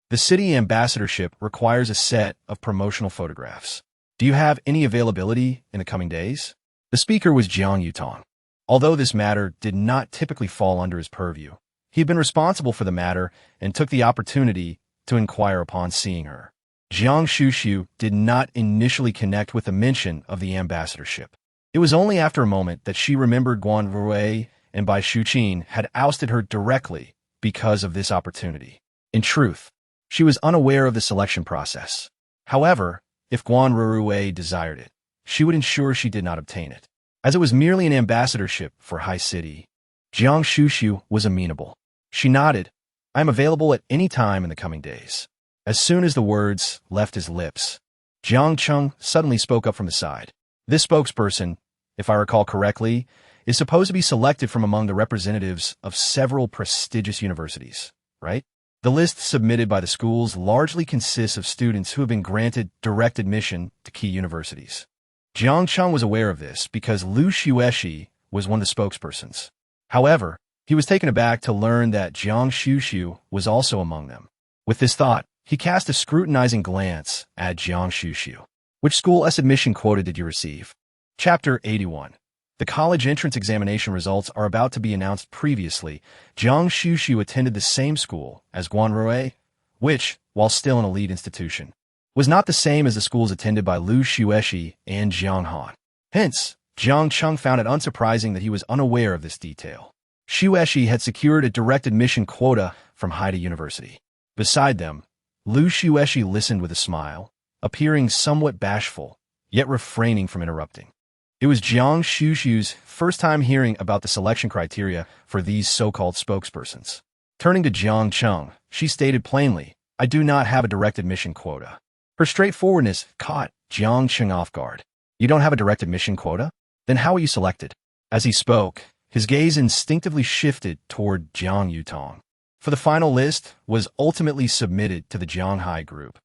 the city ambassadorship requires a set of promotional photographs. Do you have any availability in the coming days?" The speaker was Jiang Yutong. Although this matter did not typically fall under his purview, he had been responsible for the matter and took the opportunity to inquire upon seeing her. Guan Xuxu did not initially connect with the mention of the ambassadorship. It was only after a moment that she remembered Guan Ruwei and Bai Shuqin had ousted her directly because of this opportunity. In truth, she was unaware of the selection process. However, if Guan Ruwei desired it, she would ensure she did not obtain it. As it was merely an ambassadorship for High City, Guan Xuxu was amenable. She nodded. "I am available at any time in the coming days." As soon as the words left his lips, Jiang Cheng suddenly spoke up from his side. "This spokesperson, if I recall correctly, is supposed to be selected from among the representatives of several prestigious universities, right? The list submitted by the schools largely consists of students who have been granted direct admission to key universities." Jiang Cheng was aware of this because Lu Xueshi was one of the spokespersons. However, he was taken aback to learn that Guan Xuxu was also among them. With this thought, he cast a scrutinizing glance at Guan Xuxu. "Which school S admission quota did you receive?" Chapter 81. The college entrance examination results are about to be announced. Previously, Guan Xuxu attended the same school as Guan Rui, which, while still an elite institution, was not the same as the schools attended by Lu Xueshi and Jiang Han. Hence, Jiang Cheng found it unsurprising that he was unaware of this detail. Xueshi had secured a direct admission quota from Haida University. Beside them, Lu Xueshi listened with a smile, appearing somewhat bashful, yet refraining from interrupting. It was Guan Xuxu's first time hearing about the selection criteria for these so-called spokespersons. Turning to Jiang Cheng, she stated plainly, "I do not have a direct admission quota." Her straightforwardness caught Jiang Cheng off guard. "You don't have a direct admission quota? Then how were you selected?" As he spoke, his gaze instinctively shifted toward Jiang Yutong. For the final list was ultimately submitted to the Jianghai group,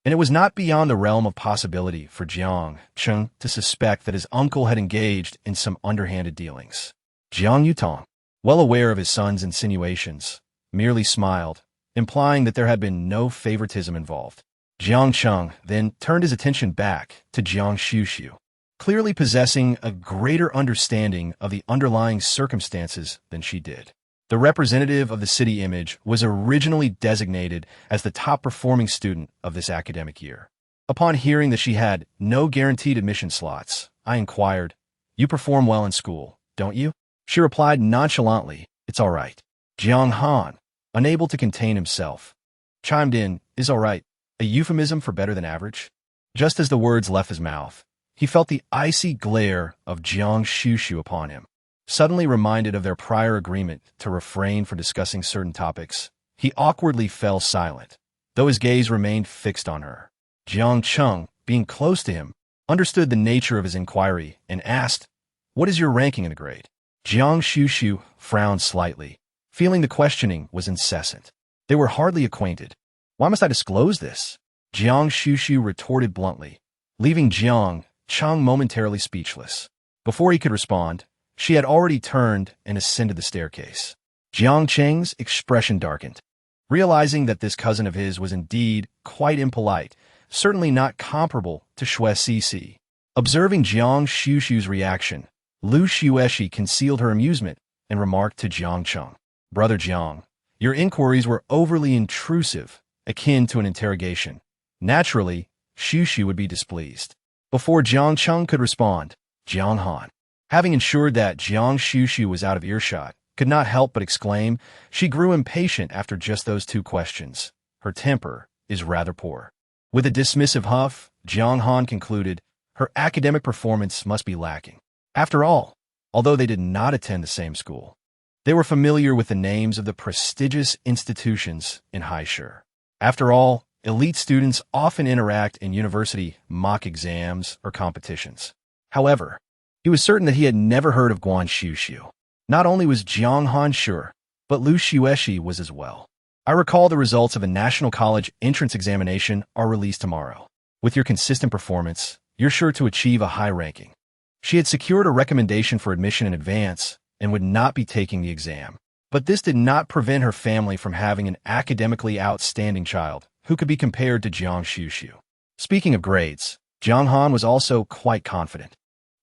and it was not beyond the realm of possibility for Jiang Cheng to suspect that his uncle had engaged in some underhanded dealings. Jiang Yutong, well aware of his son's insinuations, merely smiled, implying that there had been no favoritism involved. Jiang Cheng then turned his attention back to Guan Xuxu, clearly possessing a greater understanding of the underlying circumstances than she did. The representative of the city image was originally designated as the top-performing student of this academic year. Upon hearing that she had no guaranteed admission slots, I inquired, "You perform well in school, don't you?" She replied nonchalantly, "It's all right." Jiang Han, unable to contain himself, chimed in, "Is all right a euphemism for better than average?" Just as the words left his mouth, he felt the icy glare of Guan Xuxu upon him. Suddenly reminded of their prior agreement to refrain from discussing certain topics, he awkwardly fell silent, though his gaze remained fixed on her. Jiang Cheng, being close to him, understood the nature of his inquiry and asked, "What is your ranking in the grade?" Guan Xuxu frowned slightly, feeling the questioning was incessant. They were hardly acquainted. "Why must I disclose this?" Jiang Xuxu retorted bluntly, leaving Jiang Cheng momentarily speechless. Before he could respond, she had already turned and ascended the staircase. Jiang Cheng's expression darkened. Realizing that this cousin of his was indeed quite impolite, certainly not comparable to Xue Cixi. Observing Jiang Xuxu's reaction, Lu Xueshi concealed her amusement and remarked to Jiang Cheng, "Brother Jiang, your inquiries were overly intrusive, akin to an interrogation. Naturally, Xuxu would be displeased." Before Jiang Cheng could respond, Jiang Han, having ensured that Jiang Xuxu was out of earshot, could not help but exclaim, "She grew impatient after just those two questions. Her temper is rather poor." With a dismissive huff, Jiang Han concluded, her academic performance must be lacking. After all, although they did not attend the same school, they were familiar with the names of the prestigious institutions in Heiress. After all, elite students often interact in university mock exams or competitions. However, he was certain that he had never heard of Guan Xuxu. Not only was Jiang Han sure, but Lu Xueshi was as well. "I recall the results of a national college entrance examination are released tomorrow. With your consistent performance, you're sure to achieve a high ranking." She had secured a recommendation for admission in advance and would not be taking the exam. But this did not prevent her family from having an academically outstanding child who could be compared to Jiang Xuxu. Speaking of grades, Jiang Han was also quite confident.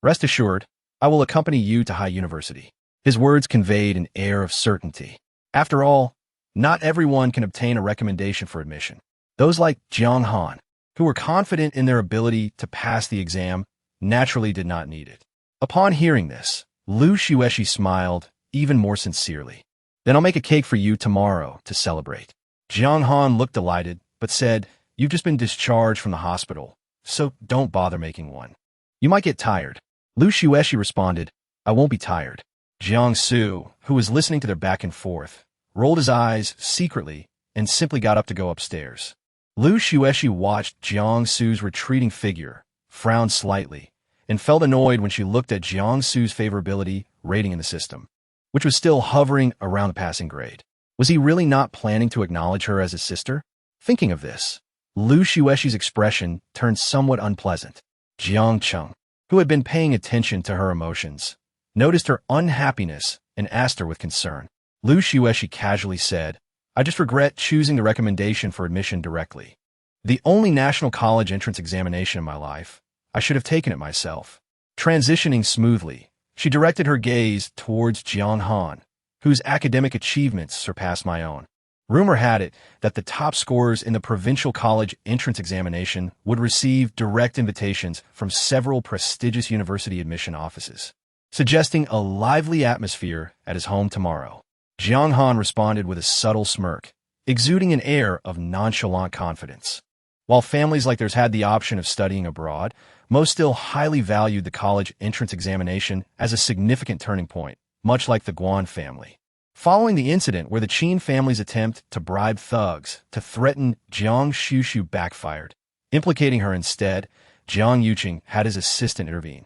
"Rest assured, I will accompany you to High University." His words conveyed an air of certainty. After all, not everyone can obtain a recommendation for admission. Those like Jiang Han, who were confident in their ability to pass the exam, naturally did not need it. Upon hearing this, Lu Xueshi smiled even more sincerely. "Then I'll make a cake for you tomorrow to celebrate." Jiang Han looked delighted, but said, "You've just been discharged from the hospital, so don't bother making one." You might get tired. Lu Xuexi responded, I won't be tired. Jiang Su, who was listening to their back and forth, rolled his eyes secretly and simply got up to go upstairs. Lu Xuexi watched Jiang Su's retreating figure, frowned slightly, and felt annoyed when she looked at Jiang Su's favorability rating in the system, which was still hovering around the passing grade. Was he really not planning to acknowledge her as his sister? Thinking of this, Lu Xuexi's expression turned somewhat unpleasant. Jiang Cheng, who had been paying attention to her emotions, noticed her unhappiness and asked her with concern. Lu Xuexi casually said, I just regret choosing the recommendation for admission directly. The only national college entrance examination in my life. I should have taken it myself. Transitioning smoothly, she directed her gaze towards Jiang Han, whose academic achievements surpassed my own. Rumor had it that the top scorers in the provincial college entrance examination would receive direct invitations from several prestigious university admission offices, suggesting a lively atmosphere at his home tomorrow. Jiang Han responded with a subtle smirk, exuding an air of nonchalant confidence. While families like theirs had the option of studying abroad, most still highly valued the college entrance examination as a significant turning point, much like the Guan family. Following the incident where the Qin family's attempt to bribe thugs to threaten Guan Xuxu backfired, implicating her instead, Jiang Yuqing had his assistant intervene.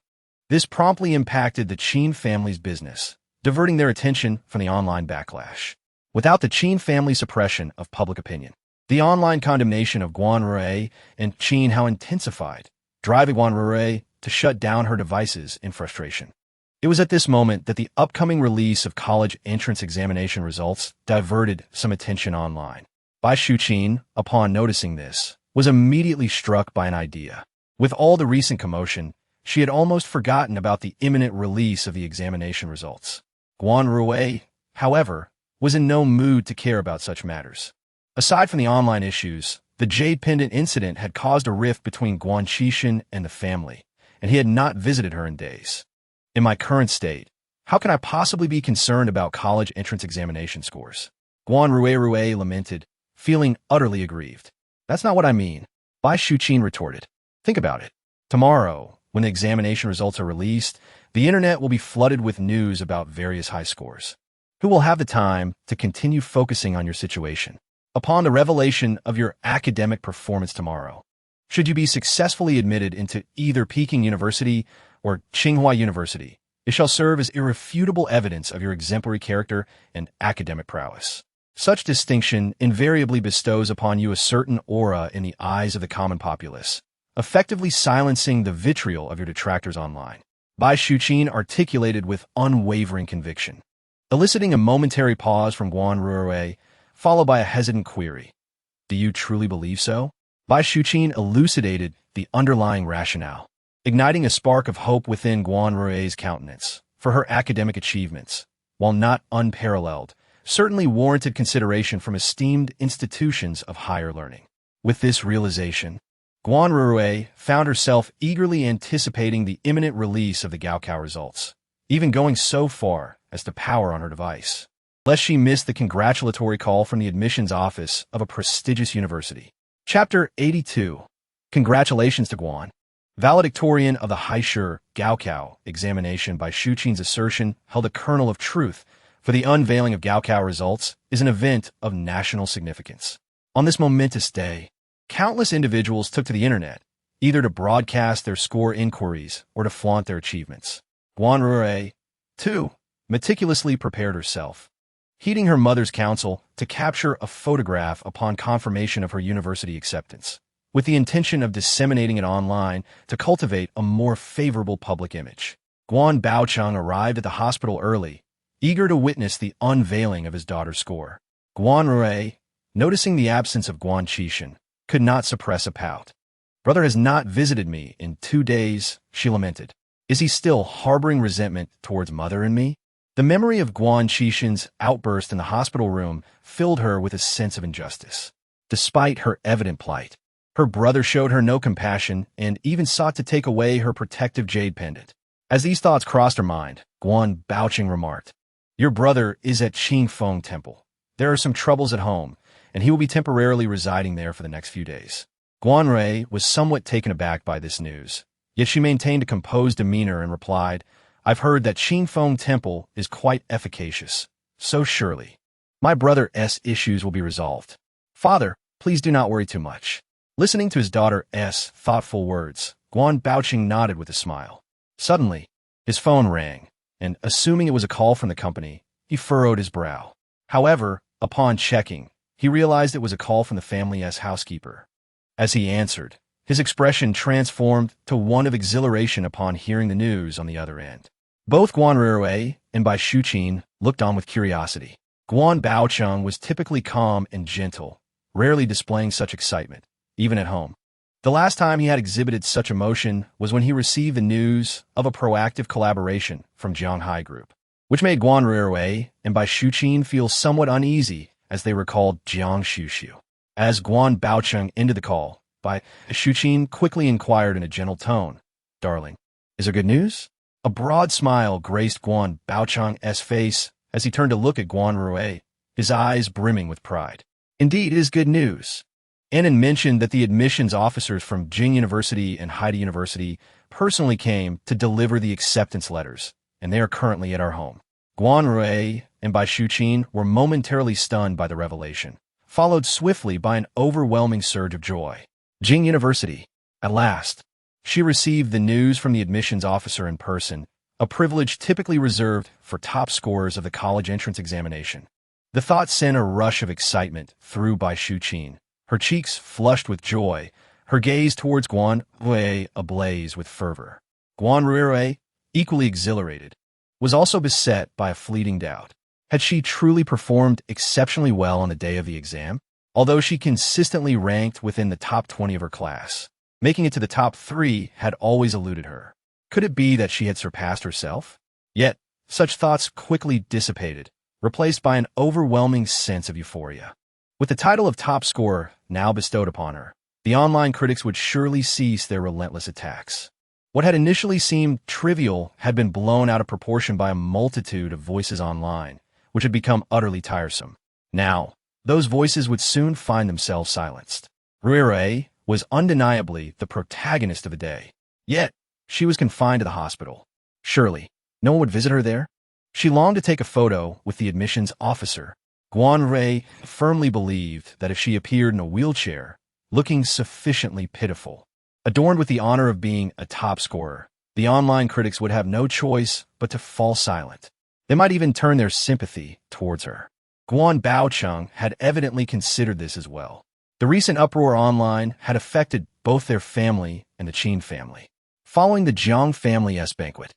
This promptly impacted the Qin family's business, diverting their attention from the online backlash. Without the Qin family's suppression of public opinion, the online condemnation of Guan Rui and Qin Hao intensified, driving Guan Rui to shut down her devices in frustration. It was at this moment that the upcoming release of college entrance examination results diverted some attention online. Bai Shuqin, upon noticing this, was immediately struck by an idea. With all the recent commotion, she had almost forgotten about the imminent release of the examination results. Guan Rui, however, was in no mood to care about such matters. Aside from the online issues, the jade pendant incident had caused a rift between Guan Xuxu and the family, and he had not visited her in days. In my current state, how can I possibly be concerned about college entrance examination scores? Guan Rui lamented, feeling utterly aggrieved. That's not what I mean, Bai Shuqin retorted. Think about it. Tomorrow, when the examination results are released, the internet will be flooded with news about various high scores. Who will have the time to continue focusing on your situation? Upon the revelation of your academic performance tomorrow, should you be successfully admitted into either Peking University or Tsinghua University, it shall serve as irrefutable evidence of your exemplary character and academic prowess. Such distinction invariably bestows upon you a certain aura in the eyes of the common populace, effectively silencing the vitriol of your detractors online. Bai Shuqin articulated with unwavering conviction, eliciting a momentary pause from Guan Rui, followed by a hesitant query. Do you truly believe so? Bai Shuqin elucidated the underlying rationale, igniting a spark of hope within Guan Rui's countenance. For her academic achievements, while not unparalleled, certainly warranted consideration from esteemed institutions of higher learning. With this realization, Guan Rui found herself eagerly anticipating the imminent release of the Gaokao results, even going so far as to power on her device, lest she miss the congratulatory call from the admissions office of a prestigious university. Chapter 82. Congratulations to Guan. Valedictorian of the Heiress Gaokao examination. By Shuqin's assertion held a kernel of truth, for the unveiling of Gaokao results is an event of national significance. On this momentous day, countless individuals took to the internet, either to broadcast their score inquiries or to flaunt their achievements. Guan Rui, too, meticulously prepared herself, heeding her mother's counsel to capture a photograph upon confirmation of her university acceptance, with the intention of disseminating it online to cultivate a more favorable public image. Guan Baocheng arrived at the hospital early, eager to witness the unveiling of his daughter's score. Guan Rui, noticing the absence of Guan Xuxu, could not suppress a pout. Brother has not visited me in 2 days, she lamented. Is he still harboring resentment towards mother and me? The memory of Guan Xuxu's outburst in the hospital room filled her with a sense of injustice. Despite her evident plight, her brother showed her no compassion and even sought to take away her protective jade pendant. As these thoughts crossed her mind, Guan Baocheng remarked, Your brother is at Qingfeng Temple. There are some troubles at home, and he will be temporarily residing there for the next few days. Guan Rui was somewhat taken aback by this news, Yet she maintained a composed demeanor and replied, "I've heard that Qingfeng Temple is quite efficacious, so surely my brother's issues will be resolved. Father, please do not worry too much." Listening to his daughter's thoughtful words, Guan Baoqing nodded with a smile. Suddenly, his phone rang, and assuming it was a call from the company, he furrowed his brow. However, upon checking, he realized it was a call from the family's housekeeper. As he answered, his expression transformed to one of exhilaration upon hearing the news on the other end. Both Guan Ruirui and Bai Shuqin looked on with curiosity. Guan Baoqiang was typically calm and gentle, rarely displaying such excitement, even at home. The last time he had exhibited such emotion was when he received the news of a proactive collaboration from Jiang Group, which made Guan Ruirui and Bai Shuqin feel somewhat uneasy as they recalled Guan Xuxu. As Guan Baoqiang ended the call, Bai Shuqin quickly inquired in a gentle tone, "Darling, is there good news?" A broad smile graced Guan Baoqiang's face as he turned to look at Guan Ruirui, his eyes brimming with pride. "Indeed, it is good news." Annan mentioned that the admissions officers from Jing University and Haida University personally came to deliver the acceptance letters, and they are currently at our home. Guan Ruirui and Bai Shuqin were momentarily stunned by the revelation, followed swiftly by an overwhelming surge of joy. Jing University. At last, she received the news from the admissions officer in person, a privilege typically reserved for top scorers of the college entrance examination. The thought sent a rush of excitement through Bai Shuqin, her cheeks flushed with joy, her gaze towards Guan Ruirui ablaze with fervor. Guan Ruirui, equally exhilarated, was also beset by a fleeting doubt. Had she truly performed exceptionally well on the day of the exam? Although she consistently ranked within the top 20 of her class, making it to the top 3 had always eluded her. Could it be that she had surpassed herself? Yet, such thoughts quickly dissipated, replaced by an overwhelming sense of euphoria. With the title of top scorer now bestowed upon her, the online critics would surely cease their relentless attacks. What had initially seemed trivial had been blown out of proportion by a multitude of voices online, which had become utterly tiresome. Now, those voices would soon find themselves silenced. Ruirui was undeniably the protagonist of the day. Yet, she was confined to the hospital. Surely, no one would visit her there? She longed to take a photo with the admissions officer. Guan Ruirui firmly believed that if she appeared in a wheelchair, looking sufficiently pitiful, adorned with the honor of being a top scorer, the online critics would have no choice but to fall silent. They might even turn their sympathy towards her. Guan Baoqiang had evidently considered this as well. The recent uproar online had affected both their family and the Qin family. Following the Jiang family's banquet,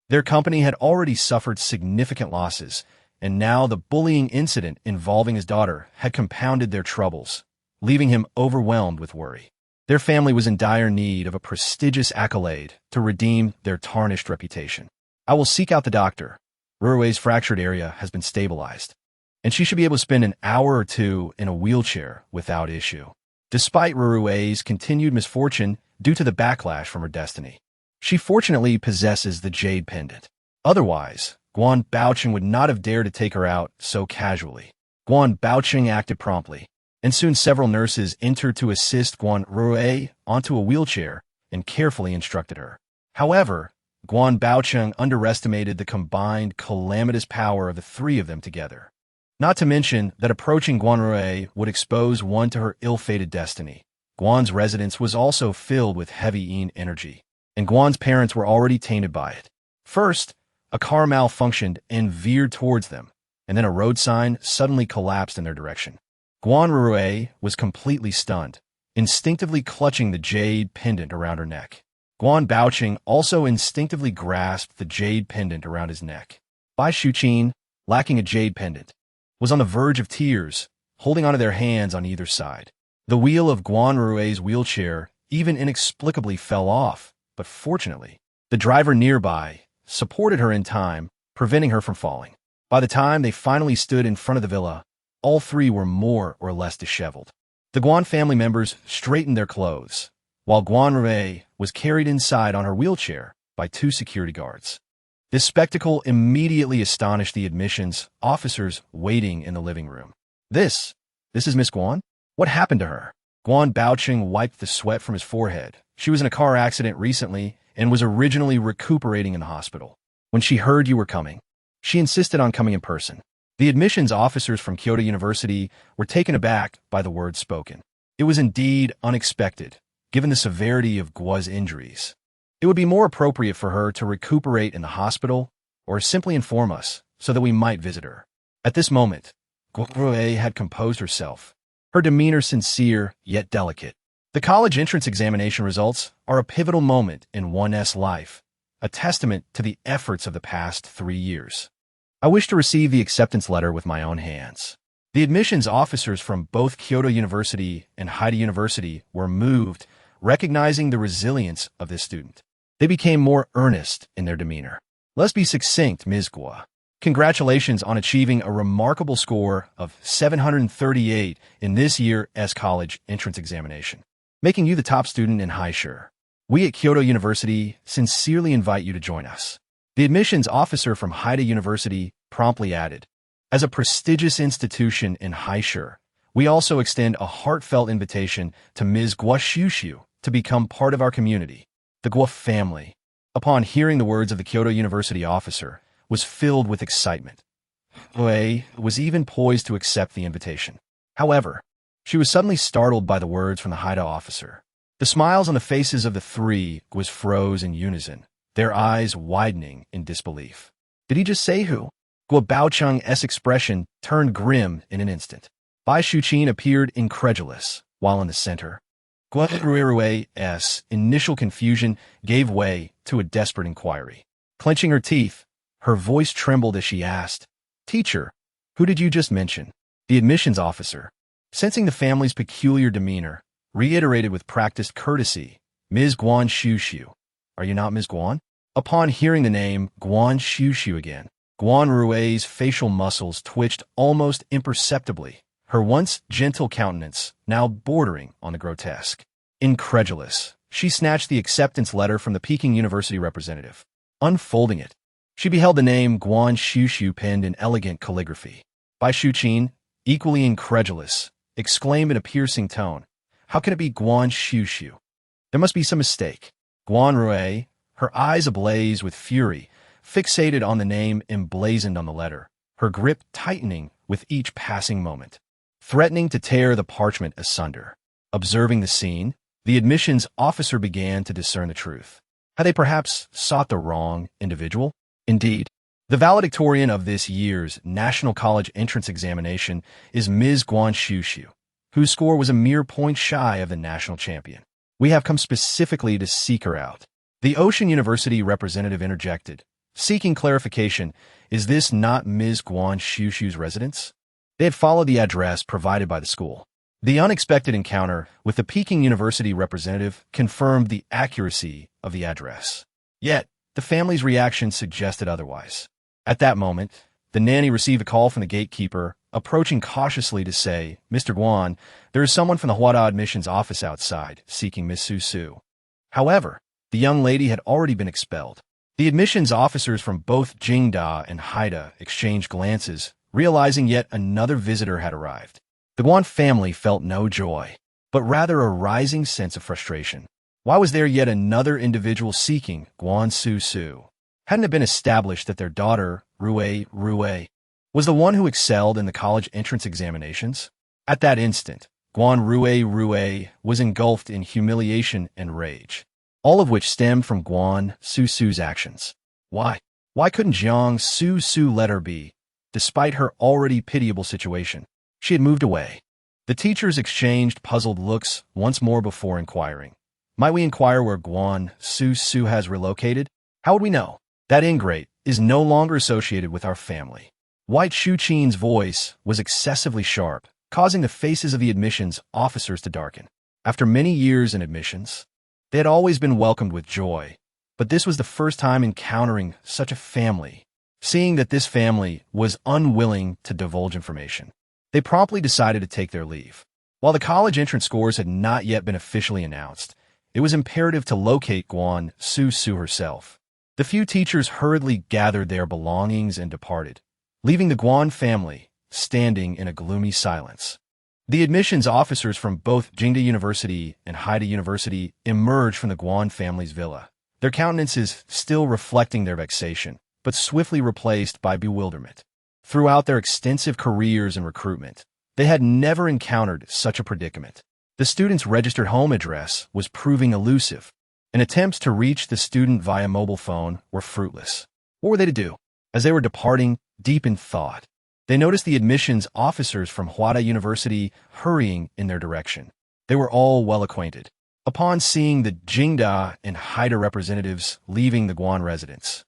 their company had already suffered significant losses, and now the bullying incident involving his daughter had compounded their troubles, leaving him overwhelmed with worry. Their family was in dire need of a prestigious accolade to redeem their tarnished reputation. "I will seek out the doctor. Ruirui's fractured area has been stabilized, and she should be able to spend an hour or two in a wheelchair without issue." Despite Ruirui's continued misfortune due to the backlash from her destiny, she fortunately possesses the jade pendant. Otherwise, Guan Baoqiang would not have dared to take her out so casually. Guan Baoqiang acted promptly, and soon several nurses entered to assist Guan Ruirui onto a wheelchair and carefully instructed her. However, Guan Baoqiang underestimated the combined calamitous power of the three of them together. Not to mention that approaching Guan Ruirui would expose one to her ill-fated destiny. Guan's residence was also filled with heavy yin energy, and Guan's parents were already tainted by it. First, a car malfunctioned and veered towards them, and then a road sign suddenly collapsed in their direction. Guan Ruirui was completely stunned, instinctively clutching the jade pendant around her neck. Guan Baoqiang also instinctively grasped the jade pendant around his neck. Bai Shuqin, lacking a jade pendant, was on the verge of tears, holding onto their hands on either side. The wheel of Guan Ruirui's wheelchair even inexplicably fell off, but fortunately, the driver nearby supported her in time, preventing her from falling. By the time they finally stood in front of the villa, all three were more or less disheveled. The Guan family members straightened their clothes, while Guan Ruirui was carried inside on her wheelchair by 2 security guards. This spectacle immediately astonished the admissions officers waiting in the living room. This is Miss Guan? What happened to her?" Guan Baoqiang wiped the sweat from his forehead. "She was in a car accident recently and was originally recuperating in the hospital. When she heard you were coming, she insisted on coming in person. The admissions officers from Kyoto University were taken aback by the words spoken. It was indeed unexpected, given the severity of Guo's injuries. It would be more appropriate for her to recuperate in the hospital or simply inform us so that we might visit her. At this moment, Guo had composed herself, her demeanor sincere yet delicate. The college entrance examination results are a pivotal moment in one's life, a testament to the efforts of the past 3 years. I wish to receive the acceptance letter with my own hands. The admissions officers from both Kyoto University and Heiress University were moved, recognizing the resilience of this student. They became more earnest in their demeanor. Let's be succinct, Ms. Guo. Congratulations on achieving a remarkable score of 738 in this year's college entrance examination, making you the top student in Heiress. We at Kyoto University sincerely invite you to join us. The admissions officer from Heiress University promptly added, as a prestigious institution in Heiress, we also extend a heartfelt invitation to Ms. Guan Xuxu to become part of our community. The Guo family, upon hearing the words of the Kyoto University officer, was filled with excitement. Guo was even poised to accept the invitation. However, she was suddenly startled by the words from the Heiress officer. The smiles on the faces of the three was froze in unison, their eyes widening in disbelief. Did he just say who? Guo Baocheng's expression turned grim in an instant. Bai Shuqin appeared incredulous, while in the center, Guo Ruirui's initial confusion gave way to a desperate inquiry. Clenching her teeth, her voice trembled as she asked, "Teacher, who did you just mention?" The admissions officer, sensing the family's peculiar demeanor, reiterated with practiced courtesy, "Ms. Guan Xuxu. Are you not Ms. Guan?" Upon hearing the name Guan Xuxu again, Guan Rui's facial muscles twitched almost imperceptibly, her once gentle countenance now bordering on the grotesque. Incredulous, she snatched the acceptance letter from the Peking University representative. Unfolding it, she beheld the name Guan Xuxu penned in elegant calligraphy. Bai Shuqin, equally incredulous, exclaimed in a piercing tone, "How can it be Guan Xuxu? There must be some mistake." Guan Rui, her eyes ablaze with fury, fixated on the name emblazoned on the letter, her grip tightening with each passing moment, threatening to tear the parchment asunder. Observing the scene, the admissions officer began to discern the truth. Had they perhaps sought the wrong individual? Indeed, the valedictorian of this year's National College Entrance Examination is Ms. Guan Xuxu, whose score was a mere point shy of the national champion. We have come specifically to seek her out. The Ocean University representative interjected, seeking clarification, is this not Ms. Guan Xuxu's residence? They had followed the address provided by the school. The unexpected encounter with the Peking University representative confirmed the accuracy of the address. Yet, the family's reaction suggested otherwise. At that moment, the nanny received a call from the gatekeeper, approaching cautiously to say, "Mr. Guan, there is someone from the Huada admissions office outside, seeking Miss Su. However, the young lady had already been expelled. The admissions officers from both Jingda and Haida exchanged glances, realizing yet another visitor had arrived. The Guan family felt no joy, but rather a rising sense of frustration. Why was there yet another individual seeking Guan Xuxu? Hadn't it been established that their daughter, Rui, was the one who excelled in the college entrance examinations? At that instant, Guan Rui was engulfed in humiliation and rage, all of which stemmed from Guan Xuxu's actions. Why couldn't Jiang Su let her be, despite her already pitiable situation? She had moved away. The teachers exchanged puzzled looks once more before inquiring. Might we inquire where Guan Xuxu has relocated? How would we know? That ingrate is no longer associated with our family. White Shuqin's voice was excessively sharp, causing the faces of the admissions officers to darken. After many years in admissions, they had always been welcomed with joy, but this was the first time encountering such a family. Seeing that this family was unwilling to divulge information, they promptly decided to take their leave. While the college entrance scores had not yet been officially announced, it was imperative to locate Guan Xuxu herself. The few teachers hurriedly gathered their belongings and departed, leaving the Guan family standing in a gloomy silence. The admissions officers from both Jingda University and Haida University emerged from the Guan family's villa, their countenances still reflecting their vexation, but swiftly replaced by bewilderment. Throughout their extensive careers in recruitment, they had never encountered such a predicament. The student's registered home address was proving elusive, and attempts to reach the student via mobile phone were fruitless. What were they to do? As they were departing, deep in thought, they noticed the admissions officers from Huada University hurrying in their direction. They were all well acquainted. Upon seeing the Jingda and Haida representatives leaving the Guan residence,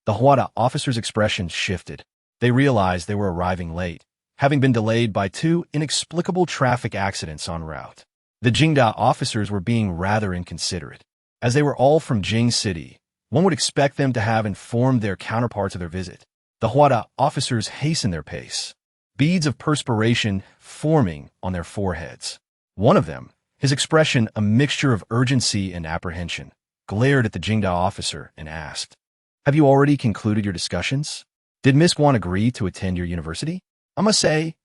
the Huada officers' expressions shifted. They realized they were arriving late, having been delayed by 2 inexplicable traffic accidents en route. The Jingda officers were being rather inconsiderate. As they were all from Jing City, one would expect them to have informed their counterparts of their visit. The Huada officers hastened their pace, beads of perspiration forming on their foreheads. One of them, his expression a mixture of urgency and apprehension, glared at the Jingda officer and asked, "Have you already concluded your discussions? Did Miss Guan agree to attend your university? I must say,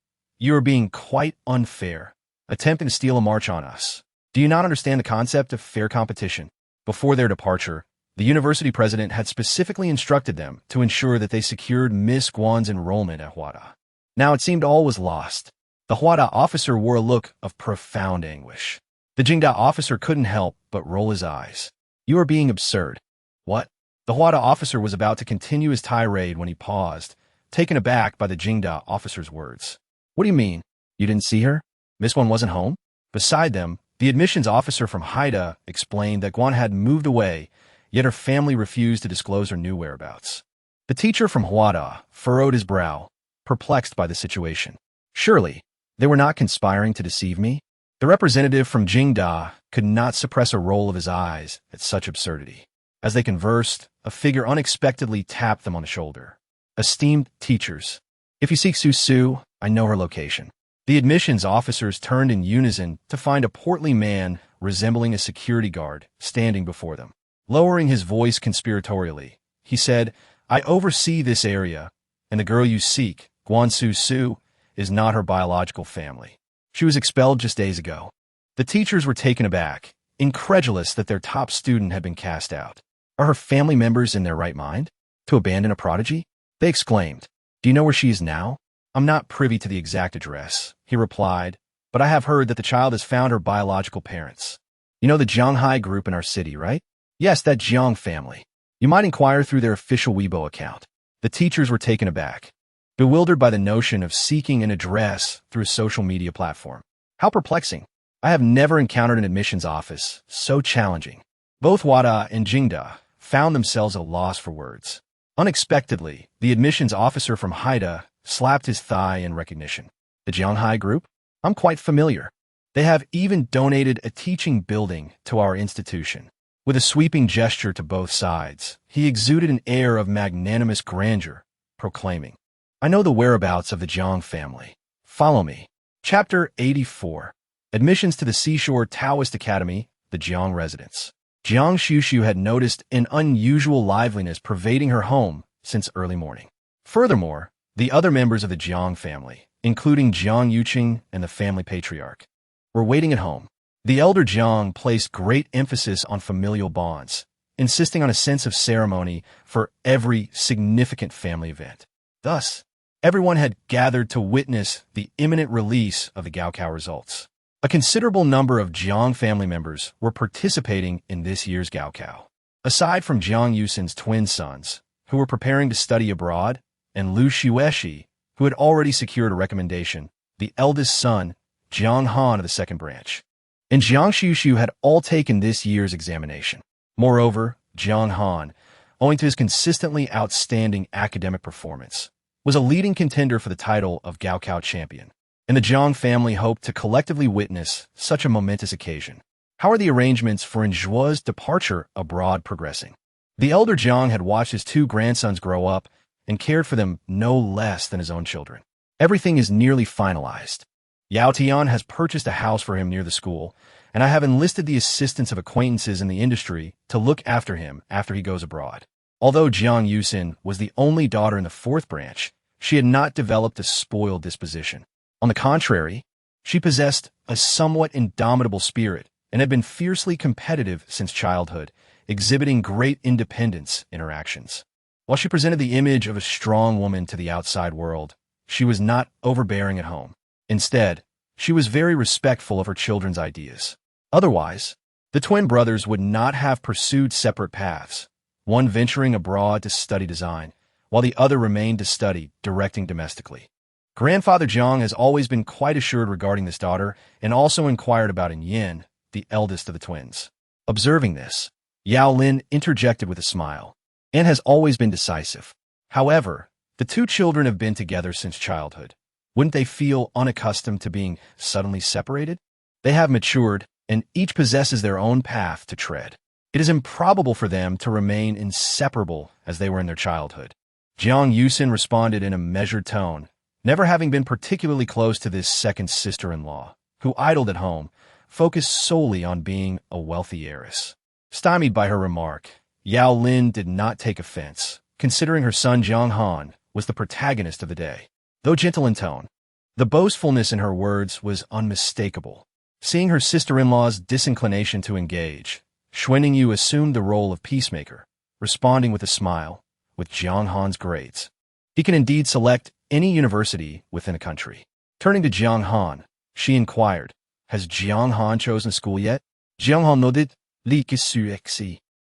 you are being quite unfair, attempting to steal a march on us. Do you not understand the concept of fair competition?" Before their departure, the university president had specifically instructed them to ensure that they secured Miss Guan's enrollment at Huada. Now it seemed all was lost. The Huada officer wore a look of profound anguish. The Jingda officer couldn't help but roll his eyes. "You are being absurd." "What?" The Huada officer was about to continue his tirade when he paused, taken aback by the Jingda officer's words. "What do you mean? You didn't see her? Miss Guan wasn't home?" Beside them, the admissions officer from Haida explained that Guan had moved away, yet her family refused to disclose her new whereabouts. The teacher from Huada furrowed his brow, perplexed by the situation. Surely, they were not conspiring to deceive me? The representative from Jingda could not suppress a roll of his eyes at such absurdity. As they conversed, a figure unexpectedly tapped them on the shoulder. "Esteemed teachers, if you seek Xuxu, I know her location." The admissions officers turned in unison to find a portly man resembling a security guard standing before them. Lowering his voice conspiratorially, he said, "I oversee this area, and the girl you seek, Guan Xuxu, is not her biological family. She was expelled just days ago." The teachers were taken aback, incredulous that their top student had been cast out. Are her family members in their right mind to abandon a prodigy? They exclaimed. "Do you know where she is now?" "I'm not privy to the exact address," he replied, "but I have heard that the child has found her biological parents. You know the Jianghai group in our city, right?" "Yes, that Jiang family. You might inquire through their official Weibo account." The teachers were taken aback, bewildered by the notion of seeking an address through a social media platform. How perplexing. I have never encountered an admissions office so challenging. Both Wada and Jingda found themselves at a loss for words. Unexpectedly, the admissions officer from Haida slapped his thigh in recognition. "The Jianghai group? I'm quite familiar. They have even donated a teaching building to our institution." With a sweeping gesture to both sides, he exuded an air of magnanimous grandeur, proclaiming, "I know the whereabouts of the Jiang family. Follow me." Chapter 84. Admissions to the Seashore Taoist Academy, the Jiang residence. Guan Xuxu had noticed an unusual liveliness pervading her home since early morning. Furthermore, the other members of the Jiang family, including Jiang Yuqing and the family patriarch, were waiting at home. The elder Jiang placed great emphasis on familial bonds, insisting on a sense of ceremony for every significant family event. Thus, everyone had gathered to witness the imminent release of the Gaokao results. A considerable number of Jiang family members were participating in this year's Gaokao. Aside from Jiang Yusin's twin sons, who were preparing to study abroad, and Lu Xueshi, who had already secured a recommendation, the eldest son, Jiang Han of the second branch, and Guan Xuxu had all taken this year's examination. Moreover, Jiang Han, owing to his consistently outstanding academic performance, was a leading contender for the title of Gaokao champion, and the Jiang family hoped to collectively witness such a momentous occasion. How are the arrangements for Enjua's departure abroad progressing? The elder Jiang had watched his 2 grandsons grow up and cared for them no less than his own children. Everything is nearly finalized. Yao Tian has purchased a house for him near the school, and I have enlisted the assistance of acquaintances in the industry to look after him after he goes abroad. Although Jiang Yusin was the only daughter in the 4th branch, she had not developed a spoiled disposition. On the contrary, she possessed a somewhat indomitable spirit and had been fiercely competitive since childhood, exhibiting great independence in her actions. While she presented the image of a strong woman to the outside world, she was not overbearing at home. Instead, she was very respectful of her children's ideas. Otherwise, the twin brothers would not have pursued separate paths, one venturing abroad to study design, while the other remained to study directing domestically. Grandfather Jiang has always been quite assured regarding this daughter and also inquired about Yin, the eldest of the twins. Observing this, Yao Lin interjected with a smile. Anne has always been decisive. However, the two children have been together since childhood. Wouldn't they feel unaccustomed to being suddenly separated? They have matured, and each possesses their own path to tread. It is improbable for them to remain inseparable as they were in their childhood. Jiang Yusin responded in a measured tone, never having been particularly close to this second sister-in-law, who idled at home, focused solely on being a wealthy heiress. Stymied by her remark, Yao Lin did not take offense, considering her son Jiang Han was the protagonist of the day. Though gentle in tone, the boastfulness in her words was unmistakable. Seeing her sister-in-law's disinclination to engage, Xuanning assumed the role of peacemaker, responding with a smile, with Jiang Han's grades. He can indeed select any university within a country. Turning to Jiang Han, she inquired, "Has Jiang Han chosen school yet?" Jiang Han nodded,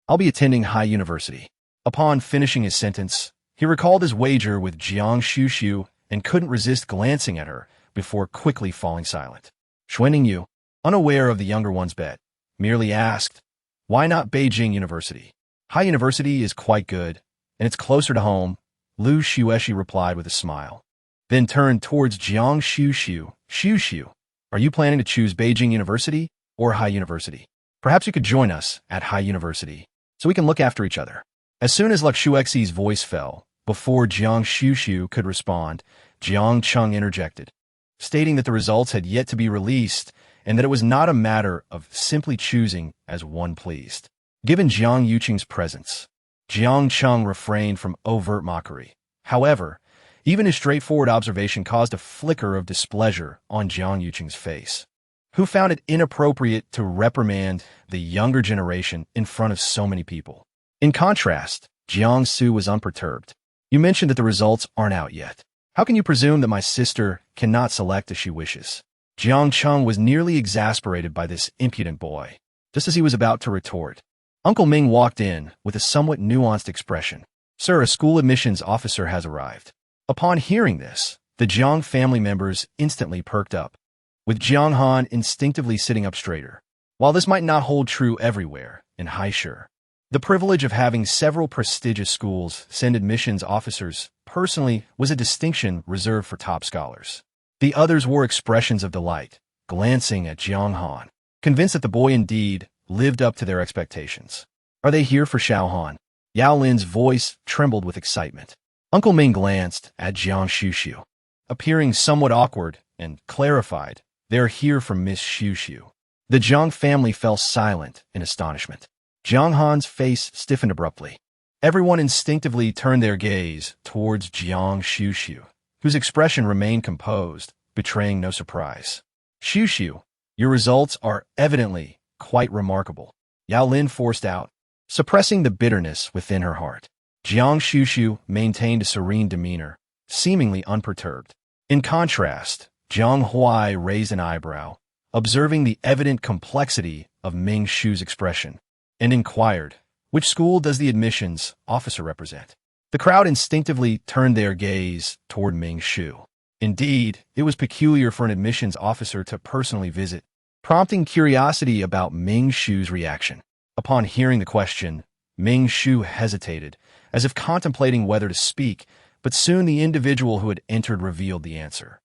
"I'll be attending High University." Upon finishing his sentence, he recalled his wager with Guan Xuxu and couldn't resist glancing at her before quickly falling silent. Xuanning, unaware of the younger one's bet, merely asked, "Why not Beijing University?" "High University is quite good, and it's closer to home," Lu Xueshi replied with a smile. Then turned towards Jiang Xuxu. "Xuxu, are you planning to choose Beijing University or High University? Perhaps you could join us at High University, so we can look after each other." As soon as Lu Xuexi's voice fell, before Jiang Xuxu could respond, Jiang Cheng interjected, stating that the results had yet to be released and that it was not a matter of simply choosing as one pleased. Given Jiang Yuqing's presence, Jiang Cheng refrained from overt mockery. However, even his straightforward observation caused a flicker of displeasure on Jiang Yuqing's face, who found it inappropriate to reprimand the younger generation in front of so many people. In contrast, Jiang Su was unperturbed. "You mentioned that the results aren't out yet. How can you presume that my sister cannot select as she wishes?" Jiang Cheng was nearly exasperated by this impudent boy. Just as he was about to retort, Uncle Ming walked in with a somewhat nuanced expression. "Sir, a school admissions officer has arrived." Upon hearing this, the Jiang family members instantly perked up, with Jiang Han instinctively sitting up straighter. While this might not hold true everywhere in Heiress, the privilege of having several prestigious schools send admissions officers personally was a distinction reserved for top scholars. The others wore expressions of delight, glancing at Jiang Han, convinced that the boy indeed lived up to their expectations. "Are they here for Xiao Han?" Yao Lin's voice trembled with excitement. Uncle Ming glanced at Jiang Xuxu, appearing somewhat awkward, and clarified, "They're here for Miss Xuxu." The Jiang family fell silent in astonishment. Jiang Han's face stiffened abruptly. Everyone instinctively turned their gaze towards Jiang Xuxu, whose expression remained composed, betraying no surprise. "Xuxu, your results are evidently quite remarkable," Yao Lin forced out, suppressing the bitterness within her heart. Jiang Xuxu maintained a serene demeanor, seemingly unperturbed. In contrast, Jiang Huai raised an eyebrow, observing the evident complexity of Ming Shu's expression, and inquired, "Which school does the admissions officer represent?" The crowd instinctively turned their gaze toward Ming Shu. Indeed, it was peculiar for an admissions officer to personally visit, prompting curiosity about Ming Shu's reaction. Upon hearing the question, Ming Shu hesitated, as if contemplating whether to speak, but soon the individual who had entered revealed the answer.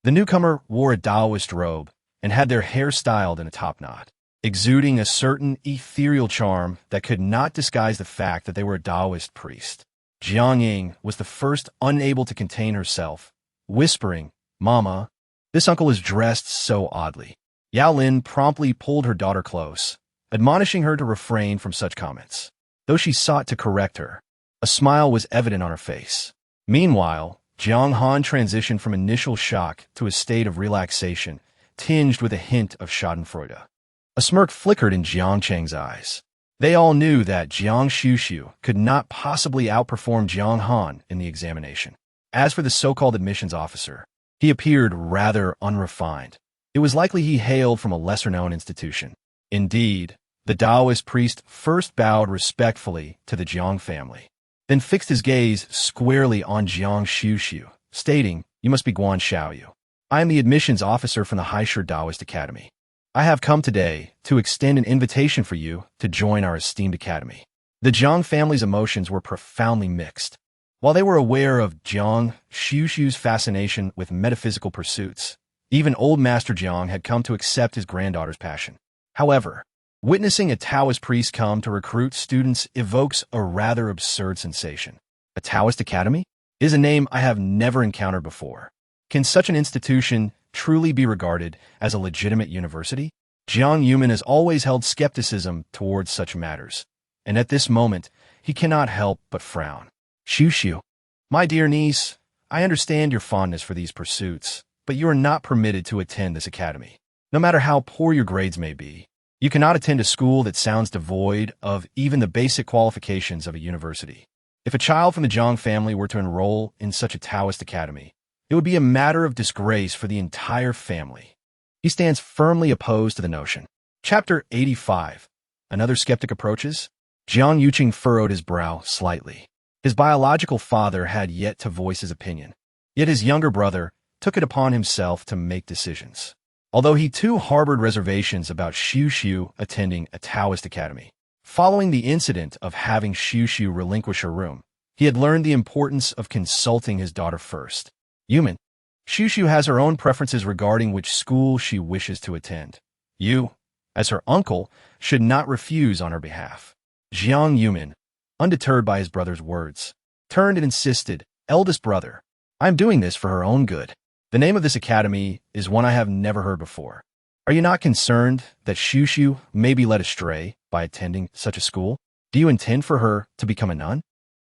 The newcomer wore a Taoist robe and had their hair styled in a top knot, exuding a certain ethereal charm that could not disguise the fact that they were a Taoist priest. Jiang Ying was the first unable to contain herself, whispering, "Mama, this uncle is dressed so oddly." Yao Lin promptly pulled her daughter close, admonishing her to refrain from such comments. Though she sought to correct her, a smile was evident on her face. Meanwhile, Jiang Han transitioned from initial shock to a state of relaxation, tinged with a hint of schadenfreude. A smirk flickered in Jiang Cheng's eyes. They all knew that Guan Xuxu could not possibly outperform Jiang Han in the examination. As for the so-called admissions officer, he appeared rather unrefined. It was likely he hailed from a lesser-known institution. Indeed, the Taoist priest first bowed respectfully to the Jiang family, then fixed his gaze squarely on Guan Xuxu, stating, "You must be Guan Xuxu. I am the admissions officer from the Heiress Taoist Academy. I have come today to extend an invitation for you to join our esteemed academy." The Jiang family's emotions were profoundly mixed. While they were aware of Guan Xuxu's fascination with metaphysical pursuits, even old Master Jiang had come to accept his granddaughter's passion. However, witnessing a Taoist priest come to recruit students evokes a rather absurd sensation. A Taoist academy is a name I have never encountered before. Can such an institution truly be regarded as a legitimate university? Jiang Yuman has always held skepticism towards such matters, and at this moment, he cannot help but frown. "Xuxu, my dear niece, I understand your fondness for these pursuits, but you are not permitted to attend this academy. No matter how poor your grades may be, you cannot attend a school that sounds devoid of even the basic qualifications of a university. If a child from the Jiang family were to enroll in such a Taoist academy, it would be a matter of disgrace for the entire family." He stands firmly opposed to the notion. Chapter 85. Another skeptic approaches. Jiang Yuqing furrowed his brow slightly. His biological father had yet to voice his opinion, yet his younger brother took it upon himself to make decisions. Although he too harbored reservations about Xuxu attending a Taoist academy, following the incident of having Xuxu relinquish her room, he had learned the importance of consulting his daughter first. "Yuman, Xuxu has her own preferences regarding which school she wishes to attend. You, as her uncle, should not refuse on her behalf." Jiang Yuman, undeterred by his brother's words, turned and insisted, "Eldest brother, I am doing this for her own good. The name of this academy is one I have never heard before. Are you not concerned that Xuxu may be led astray by attending such a school? Do you intend for her to become a nun?"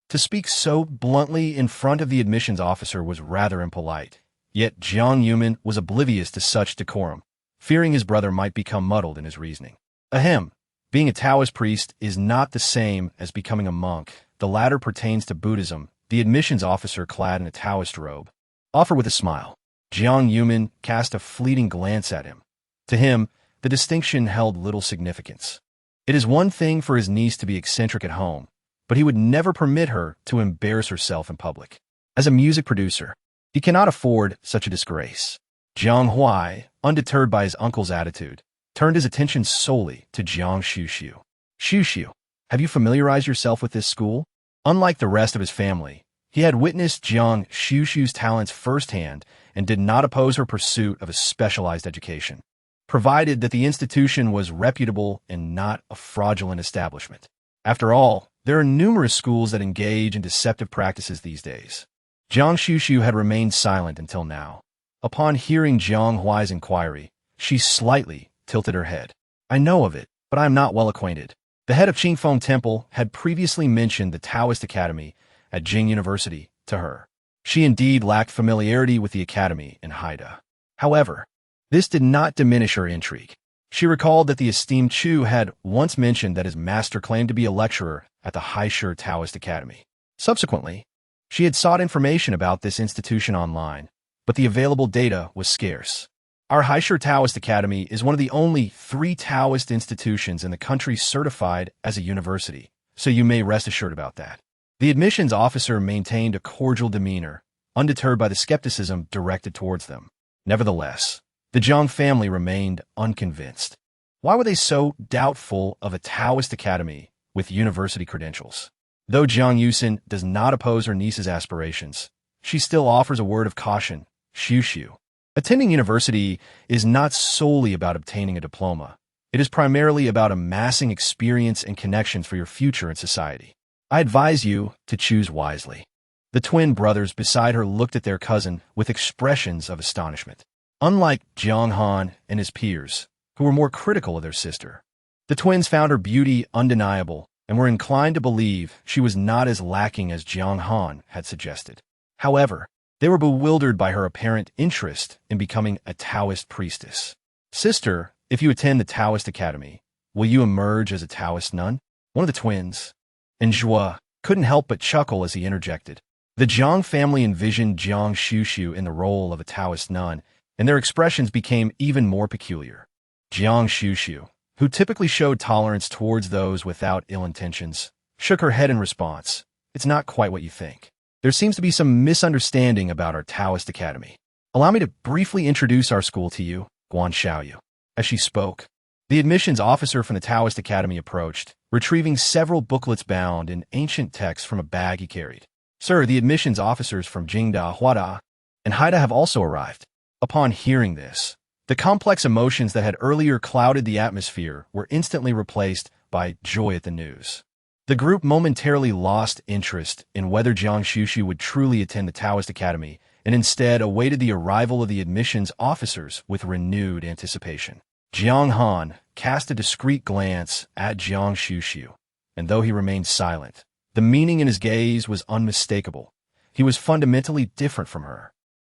To speak so bluntly in front of the admissions officer was rather impolite, yet Jiang Yuman was oblivious to such decorum, fearing his brother might become muddled in his reasoning. Ahem, being a Taoist priest is not the same as becoming a monk. The latter pertains to Buddhism. The admissions officer, clad in a Taoist robe, offered with a smile. Jiang Yuman cast a fleeting glance at him. To him, the distinction held little significance. It is one thing for his niece to be eccentric at home, but he would never permit her to embarrass herself in public. As a music producer, he cannot afford such a disgrace. Jiang Huai, undeterred by his uncle's attitude, turned his attention solely to Jiang Xuxu. "Xuxu, have you familiarized yourself with this school?" Unlike the rest of his family, he had witnessed Jiang Xuxu's talents firsthand and did not oppose her pursuit of a specialized education, provided that the institution was reputable and not a fraudulent establishment. After all, there are numerous schools that engage in deceptive practices these days. Jiang Xuxu had remained silent until now. Upon hearing Jiang Huai's inquiry, she slightly tilted her head. "I know of it, but I am not well acquainted." The head of Qingfeng Temple had previously mentioned the Taoist Academy at Jing University to her. She indeed lacked familiarity with the academy in Haida. However, this did not diminish her intrigue. She recalled that the esteemed Chu had once mentioned that his master claimed to be a lecturer at the Heiress Taoist Academy. Subsequently, she had sought information about this institution online, but the available data was scarce. Our Heiress Taoist Academy is one of the only 3 Taoist institutions in the country certified as a university, so you may rest assured about that. The admissions officer maintained a cordial demeanor, undeterred by the skepticism directed towards them. Nevertheless, the Jiang family remained unconvinced. Why were they so doubtful of a Taoist academy with university credentials? Though Jiang Yusin does not oppose her niece's aspirations, she still offers a word of caution. "Xuxu, attending university is not solely about obtaining a diploma. It is primarily about amassing experience and connections for your future in society. I advise you to choose wisely." The twin brothers beside her looked at their cousin with expressions of astonishment. Unlike Jiang Han and his peers, who were more critical of their sister, the twins found her beauty undeniable and were inclined to believe she was not as lacking as Jiang Han had suggested. However, they were bewildered by her apparent interest in becoming a Taoist priestess. "Sister, if you attend the Taoist Academy, will you emerge as a Taoist nun?" One of the twins, Enjua, couldn't help but chuckle as he interjected. The Jiang family envisioned Guan Xuxu in the role of a Taoist nun, and their expressions became even more peculiar. Guan Xuxu, who typically showed tolerance towards those without ill intentions, shook her head in response. It's not quite what you think. There seems to be some misunderstanding about our Taoist academy. Allow me to briefly introduce our school to you, Guan Xuxu. As she spoke, the admissions officer from the Taoist academy approached, retrieving several booklets bound in ancient texts from a bag he carried. Sir, the admissions officers from Jingda, Huada, and Haida have also arrived. Upon hearing this, the complex emotions that had earlier clouded the atmosphere were instantly replaced by joy at the news. The group momentarily lost interest in whether Guan Xuxu would truly attend the Taoist Academy and instead awaited the arrival of the admissions officers with renewed anticipation. Jiang Han cast a discreet glance at Guan Xuxu, and though he remained silent, the meaning in his gaze was unmistakable. He was fundamentally different from her.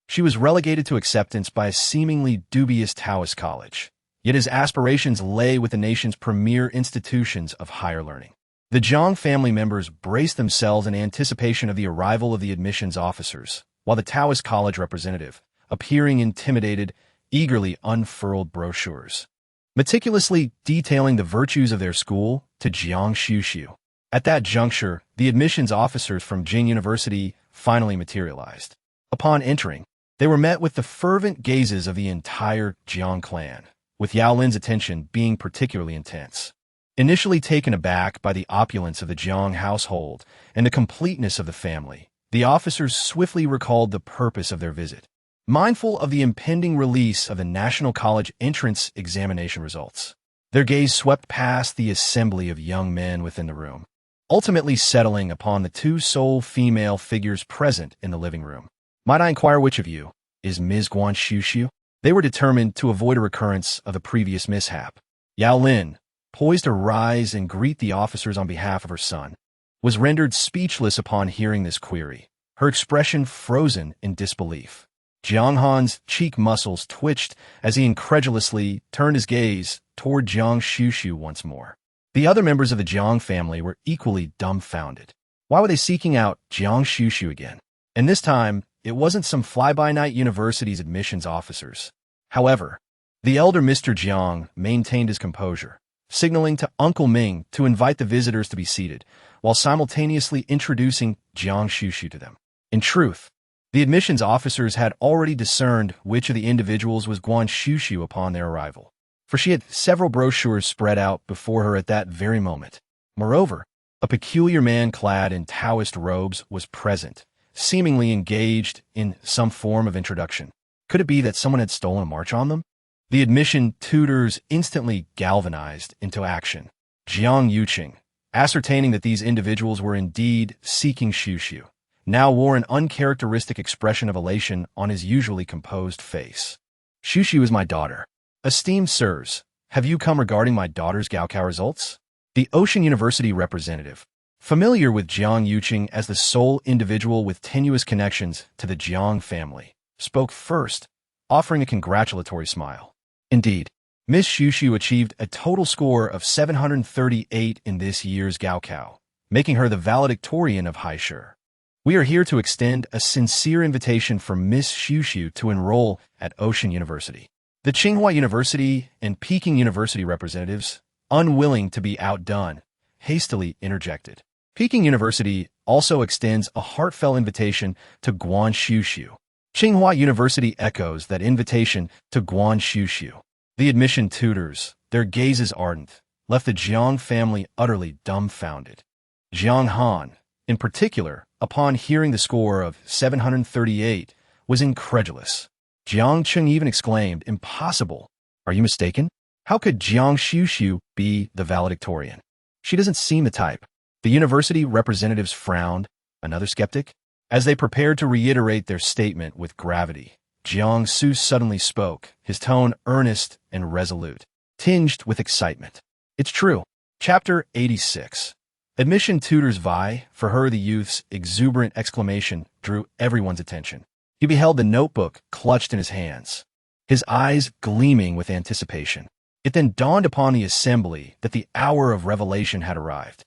She was relegated to acceptance by a seemingly dubious Taoist college, yet his aspirations lay with the nation's premier institutions of higher learning. The Jiang family members braced themselves in anticipation of the arrival of the admissions officers, while the Taoist college representative, appearing intimidated, eagerly unfurled brochures, meticulously detailing the virtues of their school to Guan Xuxu. At that juncture, the admissions officers from Jing University finally materialized. Upon entering, they were met with the fervent gazes of the entire Jiang clan, with Yao Lin's attention being particularly intense. Initially taken aback by the opulence of the Jiang household and the completeness of the family, the officers swiftly recalled the purpose of their visit. Mindful of the impending release of the National College entrance examination results, their gaze swept past the assembly of young men within the room, ultimately settling upon the two sole female figures present in the living room. Might I inquire which of you is Ms. Guan Xuxu? They were determined to avoid a recurrence of the previous mishap. Yao Lin, poised to rise and greet the officers on behalf of her son, was rendered speechless upon hearing this query, her expression frozen in disbelief. Jiang Han's cheek muscles twitched as he incredulously turned his gaze toward Guan Xuxu once more. The other members of the Jiang family were equally dumbfounded. Why were they seeking out Guan Xuxu again? And this time, it wasn't some fly-by-night university's admissions officers. However, the elder Mr. Jiang maintained his composure, signaling to Uncle Ming to invite the visitors to be seated, while simultaneously introducing Guan Xuxu to them. In truth, the admissions officers had already discerned which of the individuals was Guan Xuxu upon their arrival, for she had several brochures spread out before her at that very moment. Moreover, a peculiar man clad in Taoist robes was present, seemingly engaged in some form of introduction. Could it be that someone had stolen a march on them? The admission tutors instantly galvanized into action. Jiang Yuqing, ascertaining that these individuals were indeed seeking Xuxu, now wore an uncharacteristic expression of elation on his usually composed face. Xuxu is my daughter. Esteemed sirs, have you come regarding my daughter's Gaokao results? The Ocean University representative, familiar with Jiang Yuqing as the sole individual with tenuous connections to the Jiang family, spoke first, offering a congratulatory smile. Indeed, Miss Xuxu achieved a total score of 738 in this year's Gaokao, making her the valedictorian of Heiress. We are here to extend a sincere invitation for Miss Xuxu to enroll at Ocean University. The Tsinghua University and Peking University representatives, unwilling to be outdone, hastily interjected. Peking University also extends a heartfelt invitation to Guan Xuxu. Tsinghua University echoes that invitation to Guan Xuxu. The admission tutors, their gazes ardent, left the Jiang family utterly dumbfounded. Jiang Han, in particular, upon hearing the score of 738, was incredulous. Jiang Cheng even exclaimed, "Impossible! Are you mistaken? How could Guan Xuxu be the valedictorian? She doesn't seem the type." The university representatives frowned, another skeptic. As they prepared to reiterate their statement with gravity, Jiang Xuxu suddenly spoke, his tone earnest and resolute, tinged with excitement. It's true. Chapter 86. Admission tutors vie for her. The youth's exuberant exclamation drew everyone's attention. He beheld the notebook clutched in his hands, his eyes gleaming with anticipation. It then dawned upon the assembly that the hour of revelation had arrived,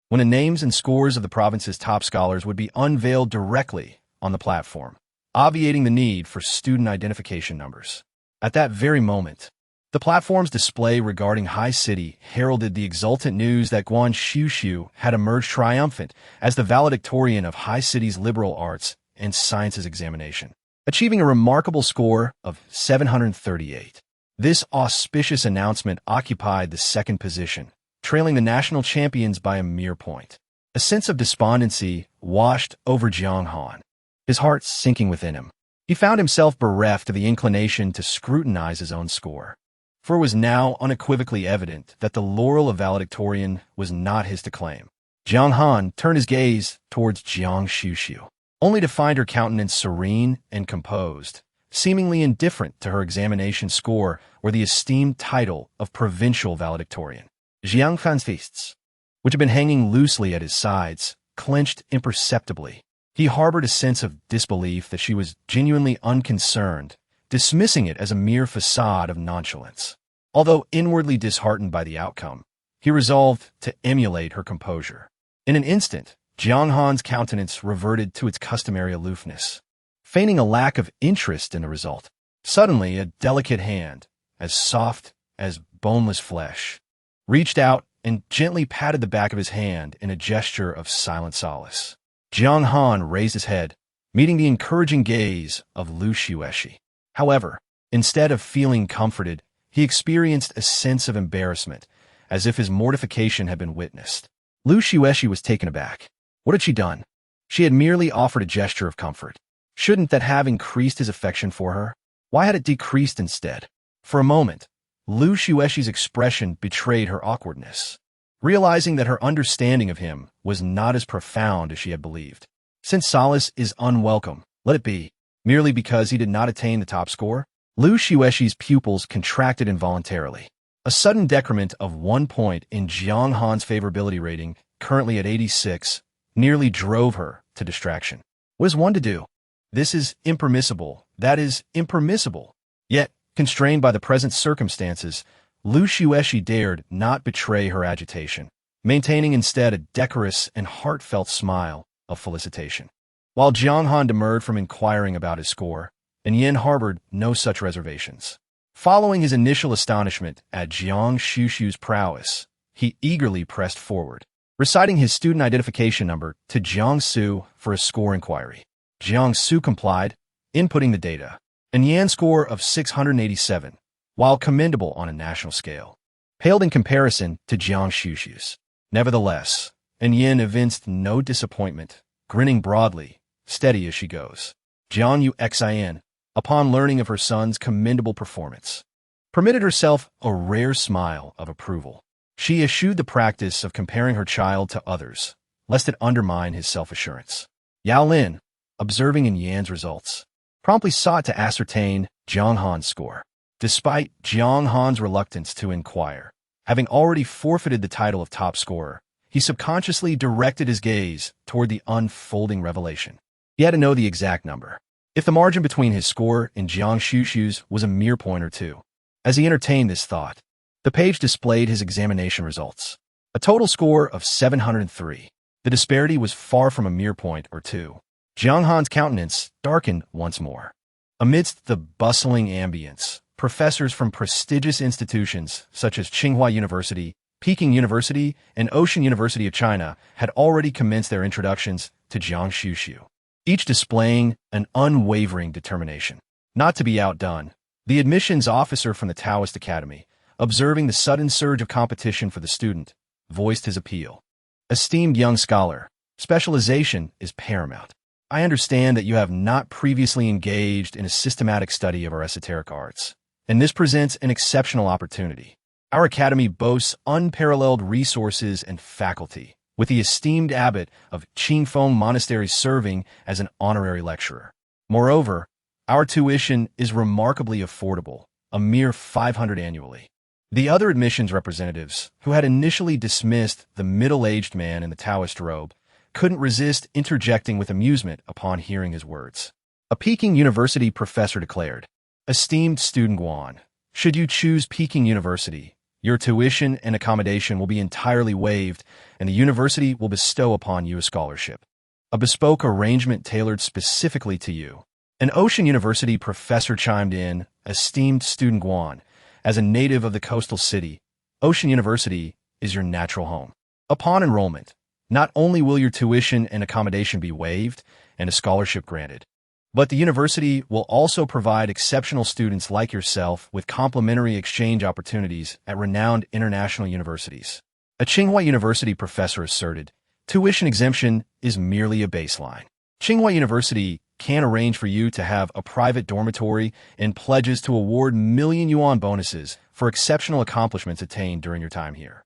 when the names and scores of the province's top scholars would be unveiled directly on the platform, obviating the need for student identification numbers. At that very moment, the platform's display regarding High City heralded the exultant news that Guan Xuxu had emerged triumphant as the valedictorian of High City's liberal arts and sciences examination, achieving a remarkable score of 738. This auspicious announcement occupied the second position, trailing the national champions by a mere point. A sense of despondency washed over Jiang Han, his heart sinking within him. He found himself bereft of the inclination to scrutinize his own score, for it was now unequivocally evident that the laurel of valedictorian was not his to claim. Jiang Han turned his gaze towards Guan Xuxu, only to find her countenance serene and composed, seemingly indifferent to her examination score or the esteemed title of provincial valedictorian. Jiang Fan's fists, which had been hanging loosely at his sides, clenched imperceptibly. He harbored a sense of disbelief that she was genuinely unconcerned, dismissing it as a mere facade of nonchalance. Although inwardly disheartened by the outcome, he resolved to emulate her composure. In an instant, Jiang Han's countenance reverted to its customary aloofness, feigning a lack of interest in the result. Suddenly, a delicate hand, as soft as boneless flesh, reached out and gently patted the back of his hand in a gesture of silent solace. Jiang Han raised his head, meeting the encouraging gaze of Lu Xueshi. However, instead of feeling comforted, he experienced a sense of embarrassment, as if his mortification had been witnessed. Lu Xueshi was taken aback. What had she done? She had merely offered a gesture of comfort. Shouldn't that have increased his affection for her? Why had it decreased instead? For a moment, Lu Xueshi's expression betrayed her awkwardness, realizing that her understanding of him was not as profound as she had believed. Since solace is unwelcome, let it be. Merely because he did not attain the top score, Lu Xueshi's pupils contracted involuntarily. A sudden decrement of 1 point in Jiang Han's favorability rating, currently at 86, nearly drove her to distraction. What is one to do? This is impermissible. That is impermissible. Yet, constrained by the present circumstances, Lu Xueshi dared not betray her agitation, maintaining instead a decorous and heartfelt smile of felicitation. While Jiang Han demurred from inquiring about his score, and Yin harbored no such reservations. Following his initial astonishment at Guan Xuxu's prowess, he eagerly pressed forward, reciting his student identification number to Guan Xuxu for a score inquiry. Guan Xuxu complied, inputting the data. An Yan score of 687, while commendable on a national scale, paled in comparison to Guan Xuxu's. Nevertheless, An Yin evinced no disappointment, grinning broadly, steady as she goes. Jiang Yuxin, upon learning of her son's commendable performance, permitted herself a rare smile of approval. She eschewed the practice of comparing her child to others, lest it undermine his self-assurance. Yao Lin, observing An Yan's results, promptly sought to ascertain Jiang Han's score. Despite Jiang Han's reluctance to inquire, having already forfeited the title of top scorer, he subconsciously directed his gaze toward the unfolding revelation. He had to know the exact number. If the margin between his score and Guan Xuxu's was a mere point or two. As he entertained this thought, the page displayed his examination results. A total score of 703. The disparity was far from a mere point or two. Jiang Han's countenance darkened once more. Amidst the bustling ambience, professors from prestigious institutions such as Tsinghua University, Peking University, and Ocean University of China had already commenced their introductions to Guan Xuxu, each displaying an unwavering determination. Not to be outdone, the admissions officer from the Taoist Academy, observing the sudden surge of competition for the student, voiced his appeal. Esteemed young scholar, specialization is paramount. I understand that you have not previously engaged in a systematic study of our esoteric arts, and this presents an exceptional opportunity. Our academy boasts unparalleled resources and faculty, with the esteemed abbot of Qingfeng Monastery serving as an honorary lecturer. Moreover, our tuition is remarkably affordable, a mere 500 annually. The other admissions representatives, who had initially dismissed the middle-aged man in the Taoist robe, couldn't resist interjecting with amusement upon hearing his words. A Peking University professor declared, "Esteemed student Guan, Should you choose Peking University, your tuition and accommodation will be entirely waived, and the university will bestow upon you a scholarship. A bespoke arrangement tailored specifically to you. An Ocean University professor chimed in, esteemed student Guan, as a native of the coastal city, Ocean University is your natural home. Upon enrollment, not only will your tuition and accommodation be waived and a scholarship granted, but the university will also provide exceptional students like yourself with complimentary exchange opportunities at renowned international universities. A Tsinghua University professor asserted, tuition exemption is merely a baseline. Tsinghua University can arrange for you to have a private dormitory and pledges to award million yuan bonuses for exceptional accomplishments attained during your time here.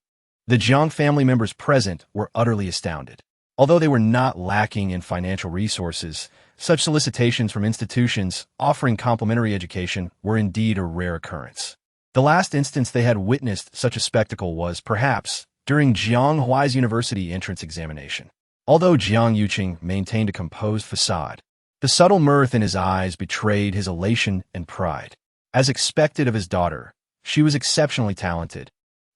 The Jiang family members present were utterly astounded. Although they were not lacking in financial resources, such solicitations from institutions offering complimentary education were indeed a rare occurrence. The last instance they had witnessed such a spectacle was, perhaps, during Jiang Huai's university entrance examination. Although Jiang Yuqing maintained a composed facade, the subtle mirth in his eyes betrayed his elation and pride. As expected of his daughter, she was exceptionally talented,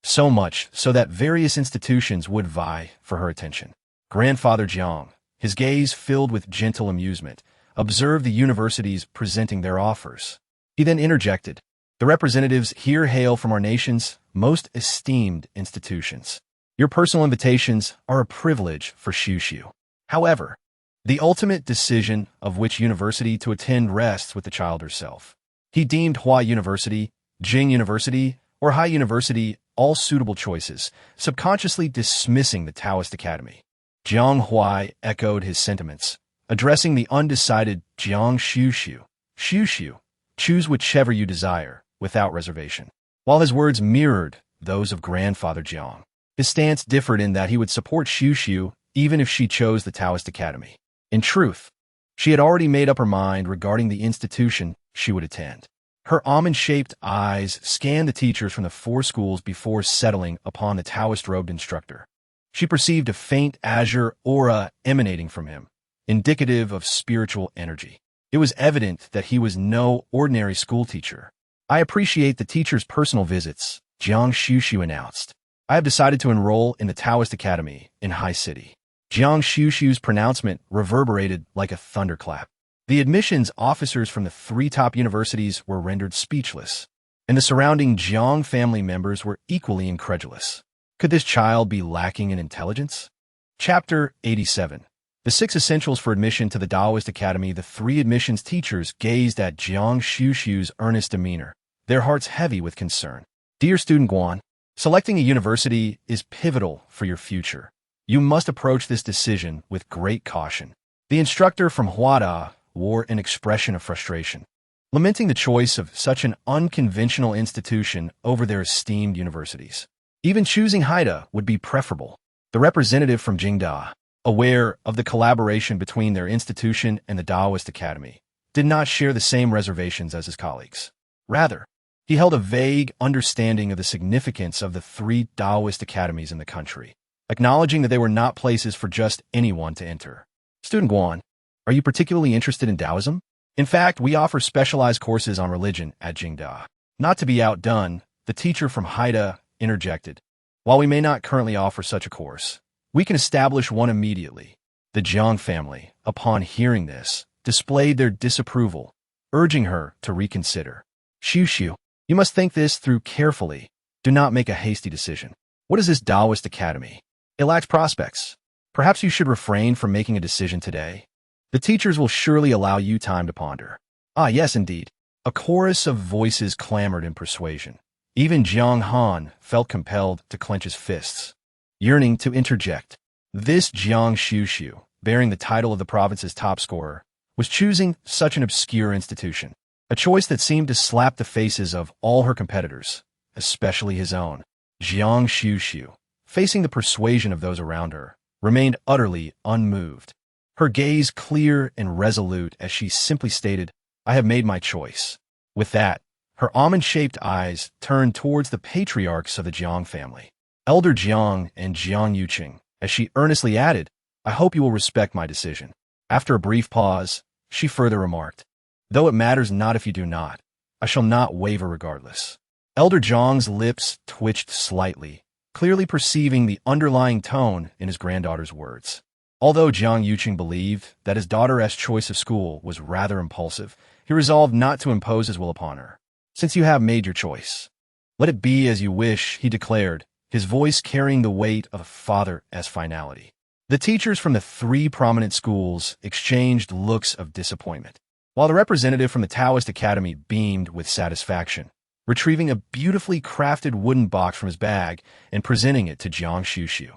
so much so that various institutions would vie for her attention. Grandfather Jiang, his gaze filled with gentle amusement, observed the universities presenting their offers. He then interjected, the representatives here hail from our nation's most esteemed institutions. Your personal invitations are a privilege for Xuxu. However, the ultimate decision of which university to attend rests with the child herself. He deemed Hua University, Jing University, or Hai University all suitable choices, subconsciously dismissing the Taoist Academy. Jiang Huai echoed his sentiments, addressing the undecided Guan Xuxu. Xuxu, choose whichever you desire, without reservation. While his words mirrored those of grandfather Jiang, his stance differed in that he would support Xuxu even if she chose the Taoist Academy. In truth, she had already made up her mind regarding the institution she would attend. Her almond-shaped eyes scanned the teachers from the four schools before settling upon the Taoist-robed instructor. She perceived a faint azure aura emanating from him, indicative of spiritual energy. It was evident that he was no ordinary schoolteacher. I appreciate the teacher's personal visits, Jiang Xuxu announced. I have decided to enroll in the Taoist Academy in Hai City. Jiang Xuxu's pronouncement reverberated like a thunderclap. The admissions officers from the three top universities were rendered speechless, and the surrounding Jiang family members were equally incredulous. Could this child be lacking in intelligence? Chapter 87. The 6 Essentials for Admission to the Taoist Academy. The 3 admissions teachers gazed at Jiang Xuxu's earnest demeanor, their hearts heavy with concern. Dear student Guan, selecting a university is pivotal for your future. You must approach this decision with great caution. The instructor from Huada wore an expression of frustration, lamenting the choice of such an unconventional institution over their esteemed universities. Even choosing Haida would be preferable. The representative from Jingda, aware of the collaboration between their institution and the Taoist Academy, did not share the same reservations as his colleagues. Rather, he held a vague understanding of the significance of the 3 Taoist academies in the country, acknowledging that they were not places for just anyone to enter. Student Guan, are you particularly interested in Taoism? In fact, we offer specialized courses on religion at Jingda. Not to be outdone, the teacher from Haida interjected. While we may not currently offer such a course, we can establish one immediately. The Jiang family, upon hearing this, displayed their disapproval, urging her to reconsider. Xuxu, you must think this through carefully. Do not make a hasty decision. What is this Taoist Academy? It lacks prospects. Perhaps you should refrain from making a decision today. The teachers will surely allow you time to ponder. Ah, yes, indeed. A chorus of voices clamored in persuasion. Even Jiang Han felt compelled to clench his fists, yearning to interject. This Jiang Xuxu, bearing the title of the province's top scorer, was choosing such an obscure institution, a choice that seemed to slap the faces of all her competitors, especially his own. Jiang Xuxu, facing the persuasion of those around her, remained utterly unmoved, her gaze clear and resolute as she simply stated, I have made my choice. With that, her almond-shaped eyes turned towards the patriarchs of the Jiang family, Elder Jiang and Jiang Yuqing, as she earnestly added, I hope you will respect my decision. After a brief pause, she further remarked, though it matters not if you do not, I shall not waver regardless. Elder Jiang's lips twitched slightly, clearly perceiving the underlying tone in his granddaughter's words. Although Jiang Yuqing believed that his daughter's choice of school was rather impulsive, he resolved not to impose his will upon her. Since you have made your choice, let it be as you wish, he declared, his voice carrying the weight of a father's finality. The teachers from the 3 prominent schools exchanged looks of disappointment, while the representative from the Taoist Academy beamed with satisfaction, retrieving a beautifully crafted wooden box from his bag and presenting it to Guan Xuxu.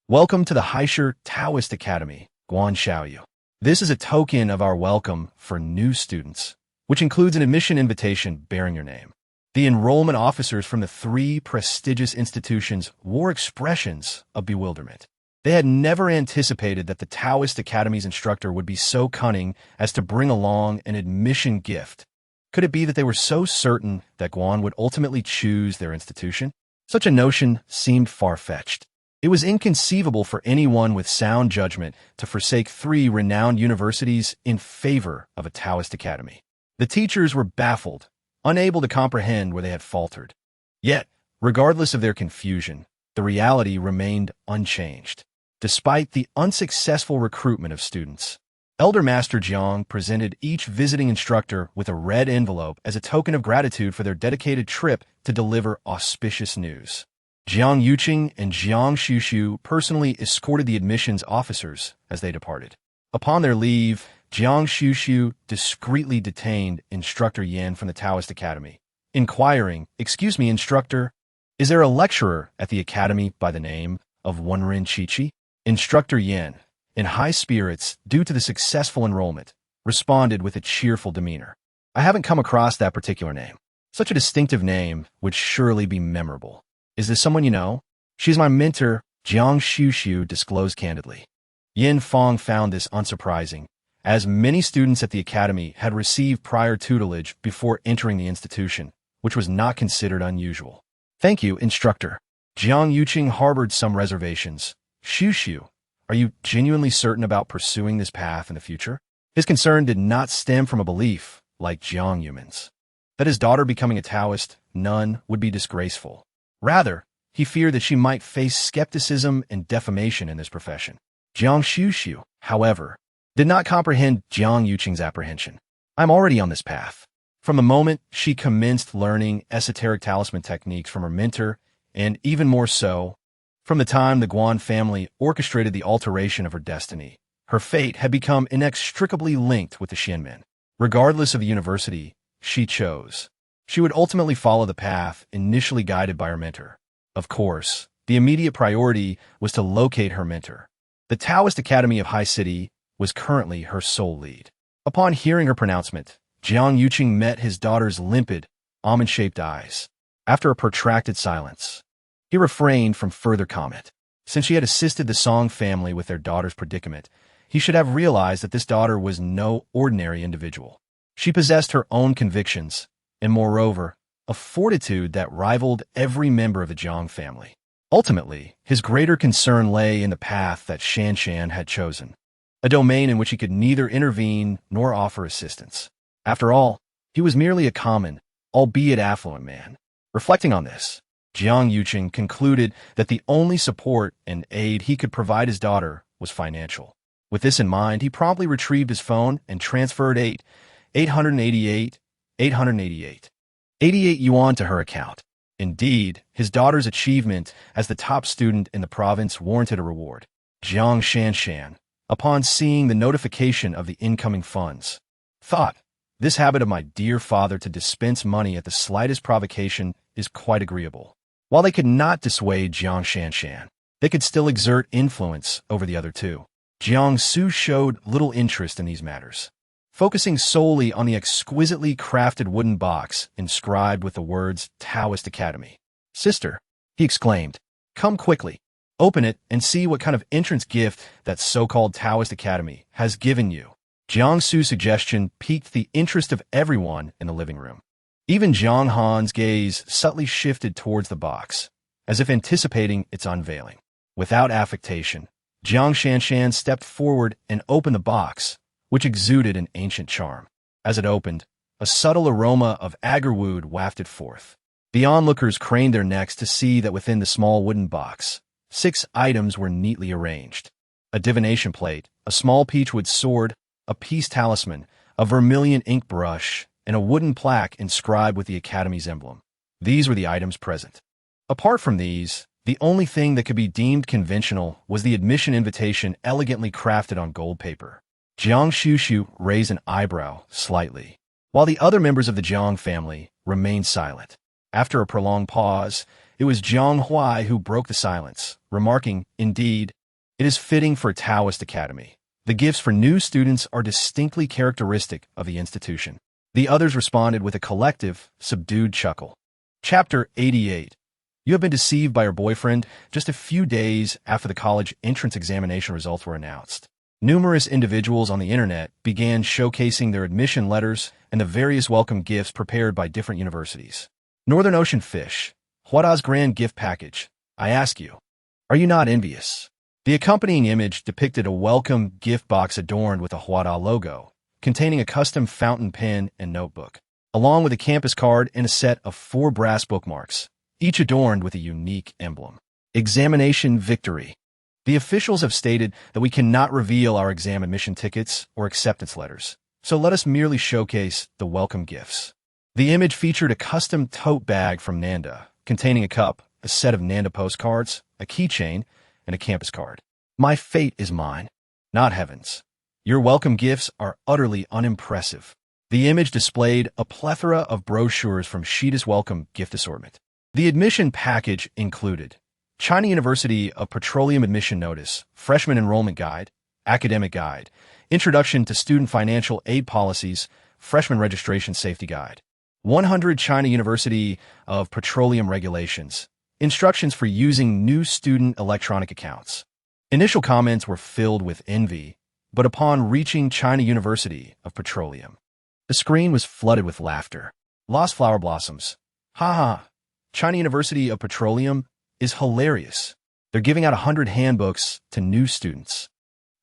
Welcome to the Heiress Taoist Academy, Guan Xuxu. This is a token of our welcome for new students, which includes an admission invitation bearing your name. The enrollment officers from the 3 prestigious institutions wore expressions of bewilderment. They had never anticipated that the Taoist Academy's instructor would be so cunning as to bring along an admission gift. Could it be that they were so certain that Guan would ultimately choose their institution? Such a notion seemed far-fetched. It was inconceivable for anyone with sound judgment to forsake 3 renowned universities in favor of a Taoist academy. The teachers were baffled, unable to comprehend where they had faltered. Yet, regardless of their confusion, the reality remained unchanged. Despite the unsuccessful recruitment of students, Elder Master Jiang presented each visiting instructor with a red envelope as a token of gratitude for their dedicated trip to deliver auspicious news. Jiang Yuqing and Guan Xuxu personally escorted the admissions officers as they departed. Upon their leave, Guan Xuxu discreetly detained Instructor Yan from the Taoist Academy, inquiring, "Excuse me, instructor, is there a lecturer at the academy by the name of Wenren Chichi?" Instructor Yan, in high spirits due to the successful enrollment, responded with a cheerful demeanor. "I haven't come across that particular name. Such a distinctive name would surely be memorable. Is this someone you know?" "She's my mentor," Guan Xuxu disclosed candidly. Yin Fong found this unsurprising, as many students at the academy had received prior tutelage before entering the institution, which was not considered unusual. "Thank you, instructor." Jiang Yuqing harbored some reservations. "Xuxu, are you genuinely certain about pursuing this path in the future?" His concern did not stem from a belief, like Jiang Yuman's, that his daughter becoming a Taoist nun would be disgraceful. Rather, he feared that she might face skepticism and defamation in this profession. Jiang Xuxu, however, did not comprehend Jiang Yuqing's apprehension. "I'm already on this path." From the moment she commenced learning esoteric talisman techniques from her mentor, and even more so, from the time the Guan family orchestrated the alteration of her destiny, her fate had become inextricably linked with the Xianmen. Regardless of the university she chose, she would ultimately follow the path initially guided by her mentor. Of course, the immediate priority was to locate her mentor. The Taoist Academy of High City was currently her sole lead. Upon hearing her pronouncement, Jiang Yuqing met his daughter's limpid, almond-shaped eyes. After a protracted silence, he refrained from further comment. Since she had assisted the Song family with their daughter's predicament, he should have realized that this daughter was no ordinary individual. She possessed her own convictions, and moreover, a fortitude that rivaled every member of the Jiang family. Ultimately, his greater concern lay in the path that Shanshan had chosen, a domain in which he could neither intervene nor offer assistance. After all, he was merely a common, albeit affluent man. Reflecting on this, Jiang Yuqing concluded that the only support and aid he could provide his daughter was financial. With this in mind, he promptly retrieved his phone and transferred 888 yuan to her account. Indeed, his daughter's achievement as the top student in the province warranted a reward. Jiang Shanshan, upon seeing the notification of the incoming funds, thought, "This habit of my dear father to dispense money at the slightest provocation is quite agreeable." While they could not dissuade Jiang Shanshan, they could still exert influence over the other two. Jiang Su showed little interest in these matters, focusing solely on the exquisitely crafted wooden box inscribed with the words Taoist Academy. "Sister," he exclaimed, "come quickly. Open it and see what kind of entrance gift that so-called Taoist Academy has given you." Jiang Su's suggestion piqued the interest of everyone in the living room. Even Zhang Han's gaze subtly shifted towards the box, as if anticipating its unveiling. Without affectation, Jiang Shanshan stepped forward and opened the box, which exuded an ancient charm. As it opened, A subtle aroma of agarwood wafted forth. The onlookers craned their necks to see that within the small wooden box, 6 items were neatly arranged. A divination plate, a small peachwood sword, a peace talisman, a vermilion ink brush, and a wooden plaque inscribed with the Academy's emblem. These were the items present. Apart from these, the only thing that could be deemed conventional was the admission invitation elegantly crafted on gold paper. Guan Xuxu raised an eyebrow slightly, while the other members of the Jiang family remained silent. After a prolonged pause, it was Jiang Huai who broke the silence, remarking, "Indeed, it is fitting for a Taoist academy. The gifts for new students are distinctly characteristic of the institution." The others responded with a collective, subdued chuckle. Chapter 88. You have been deceived by your boyfriend just a few days after the college entrance examination results were announced. Numerous individuals on the internet began showcasing their admission letters and the various welcome gifts prepared by different universities. Northern Ocean Fish, Huada's grand gift package. I ask you, are you not envious? The accompanying image depicted a welcome gift box adorned with a Huada logo, containing a custom fountain pen and notebook, along with a campus card and a set of 4 brass bookmarks, each adorned with a unique emblem. Examination victory. The officials have stated that we cannot reveal our exam admission tickets or acceptance letters, so let us merely showcase the welcome gifts. The image featured a custom tote bag from Nanda, containing a cup, a set of Nanda postcards, a keychain, and a campus card. My fate is mine, not heaven's. Your welcome gifts are utterly unimpressive. The image displayed a plethora of brochures from Sheeta's welcome gift assortment. The admission package included China University of Petroleum Admission Notice, Freshman Enrollment Guide, Academic Guide, Introduction to Student Financial Aid Policies, Freshman Registration Safety Guide, 100 China University of Petroleum Regulations, Instructions for Using New Student Electronic Accounts. Initial comments were filled with envy, but upon reaching China University of Petroleum, the screen was flooded with laughter. Lost flower blossoms. Ha ha. China University of Petroleum is hilarious. They're giving out 100 handbooks to new students.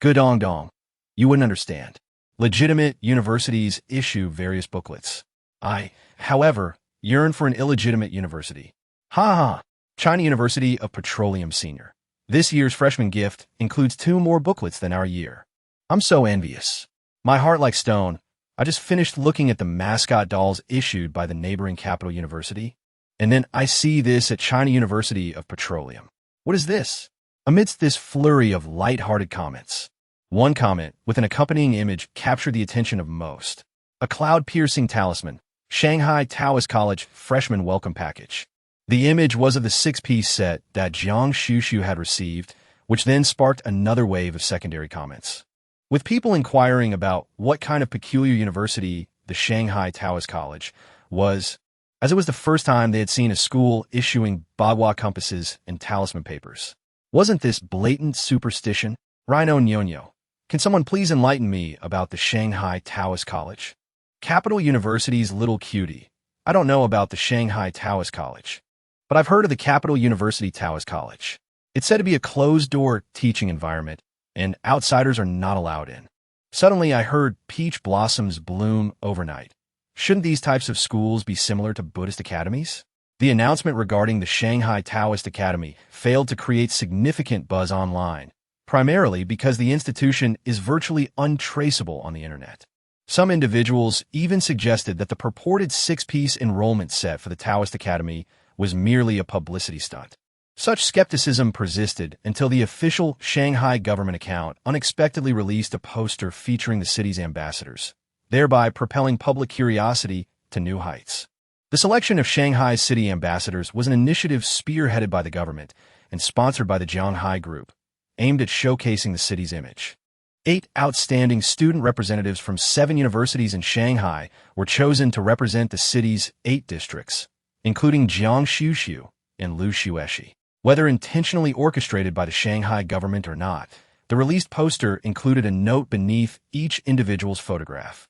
Gudong dong. You wouldn't understand. Legitimate universities issue various booklets. I, however, yearn for an illegitimate university. Ha ha. China University of Petroleum Senior. This year's freshman gift includes 2 more booklets than our year. I'm so envious. My heart like stone. I just finished looking at the mascot dolls issued by the neighboring Capital University, and then I see this at China University of Petroleum. What is this? Amidst this flurry of light-hearted comments, one comment with an accompanying image captured the attention of most. A cloud-piercing talisman, Shanghai Taoist College Freshman Welcome Package. The image was of the 6-piece set that Guan Xuxu had received, which then sparked another wave of secondary comments, with people inquiring about what kind of peculiar university the Shanghai Taoist College was, as it was the first time they had seen a school issuing bagua compasses and talisman papers. Wasn't this blatant superstition? Rhino Nyonyo. Can someone please enlighten me about the Shanghai Taoist College? Capital University's little cutie. I don't know about the Shanghai Taoist College, but I've heard of the Capital University Taoist College. It's said to be a closed-door teaching environment, and outsiders are not allowed in. Suddenly, I heard peach blossoms bloom overnight. Shouldn't these types of schools be similar to Buddhist academies? The announcement regarding the Shanghai Taoist Academy failed to create significant buzz online, primarily because the institution is virtually untraceable on the internet. Some individuals even suggested that the purported 6-piece enrollment set for the Taoist Academy was merely a publicity stunt. Such skepticism persisted until the official Shanghai government account unexpectedly released a poster featuring the city's ambassadors, thereby propelling public curiosity to new heights. The selection of Shanghai's city ambassadors was an initiative spearheaded by the government and sponsored by the Jianghai Group, aimed at showcasing the city's image. 8 outstanding student representatives from 7 universities in Shanghai were chosen to represent the city's 8 districts, including Guan Xuxu and Lu Xueshi. Whether intentionally orchestrated by the Shanghai government or not, the released poster included a note beneath each individual's photograph,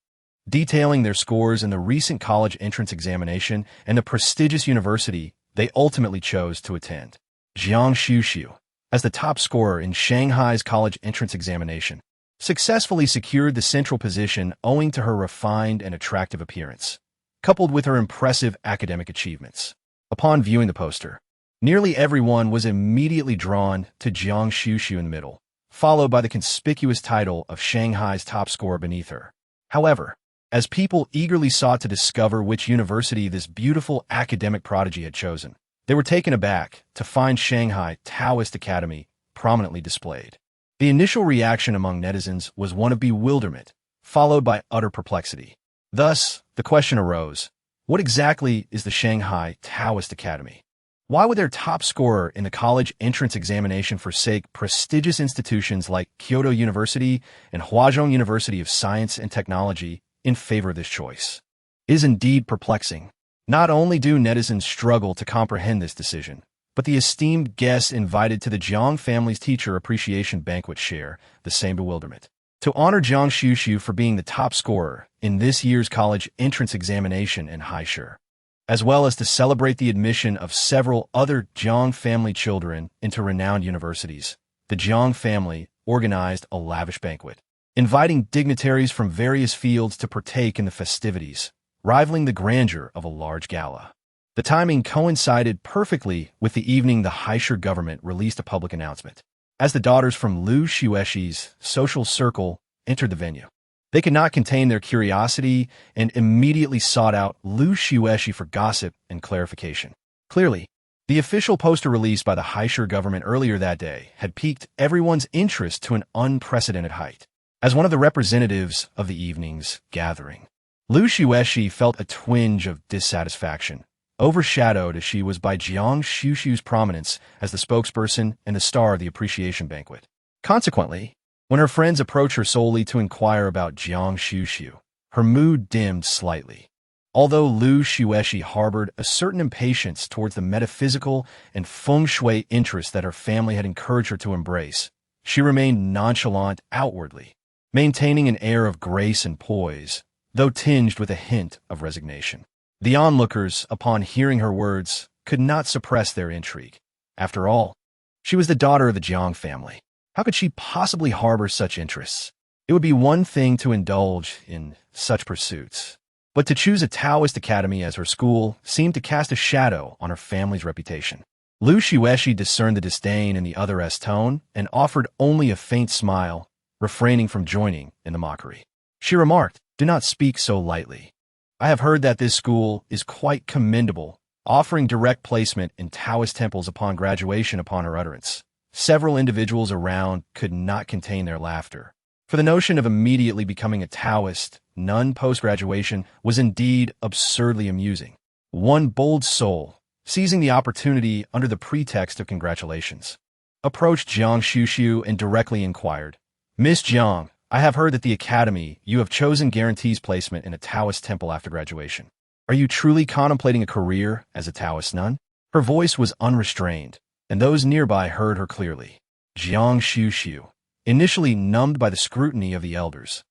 detailing their scores in the recent college entrance examination and the prestigious university they ultimately chose to attend. Guan Xuxu, as the top scorer in Shanghai's college entrance examination, successfully secured the central position owing to her refined and attractive appearance, coupled with her impressive academic achievements. Upon viewing the poster, nearly everyone was immediately drawn to Guan Xuxu in the middle, followed by the conspicuous title of Shanghai's top scorer beneath her. However, as people eagerly sought to discover which university this beautiful academic prodigy had chosen, they were taken aback to find Shanghai Taoist Academy prominently displayed. The initial reaction among netizens was one of bewilderment, followed by utter perplexity. Thus, the question arose, what exactly is the Shanghai Taoist Academy? Why would their top scorer in the college entrance examination forsake prestigious institutions like Kyoto University and Huazhong University of Science and Technology in favor of this choice? It is indeed perplexing. Not only do netizens struggle to comprehend this decision, but the esteemed guests invited to the Jiang family's teacher appreciation banquet share the same bewilderment. To honor Guan Xuxu for being the top scorer in this year's college entrance examination in Heiress, as well as to celebrate the admission of several other Jiang family children into renowned universities, the Jiang family organized a lavish banquet, inviting dignitaries from various fields to partake in the festivities, rivaling the grandeur of a large gala. The timing coincided perfectly with the evening the Heiress government released a public announcement. As the daughters from Lu Xuexi's social circle entered the venue, they could not contain their curiosity and immediately sought out Lu Xuexi for gossip and clarification. Clearly, the official poster released by the Heiress government earlier that day had piqued everyone's interest to an unprecedented height. As one of the representatives of the evening's gathering, Lu Xuexi felt a twinge of dissatisfaction, overshadowed as she was by Guan Xuxu's prominence as the spokesperson and the star of the appreciation banquet. Consequently, when her friends approached her solely to inquire about Guan Xuxu, her mood dimmed slightly. Although Lu Xuexi harbored a certain impatience towards the metaphysical and feng shui interests that her family had encouraged her to embrace, she remained nonchalant outwardly, maintaining an air of grace and poise, though tinged with a hint of resignation. The onlookers, upon hearing her words, could not suppress their intrigue. After all, she was the daughter of the Jiang family. How could she possibly harbor such interests? It would be one thing to indulge in such pursuits, but to choose a Taoist academy as her school seemed to cast a shadow on her family's reputation. Lu Xuexi discerned the disdain in the other's tone and offered only a faint smile, refraining from joining in the mockery. She remarked, "Do not speak so lightly. I have heard that this school is quite commendable, offering direct placement in Taoist temples upon graduation." Upon her utterance, several individuals around could not contain their laughter, for the notion of immediately becoming a Taoist nun post-graduation was indeed absurdly amusing. One bold soul, seizing the opportunity under the pretext of congratulations, approached Guan Xuxu and directly inquired, "Miss Jiang, I have heard that the academy you have chosen guarantees placement in a Taoist temple after graduation. Are you truly contemplating a career as a Taoist nun?" Her voice was unrestrained, and those nearby heard her clearly. Guan Xuxu, initially numbed by the scrutiny of the elders,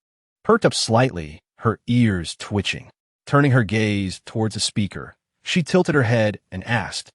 perked up slightly, her ears twitching. Turning her gaze towards the speaker, she tilted her head and asked,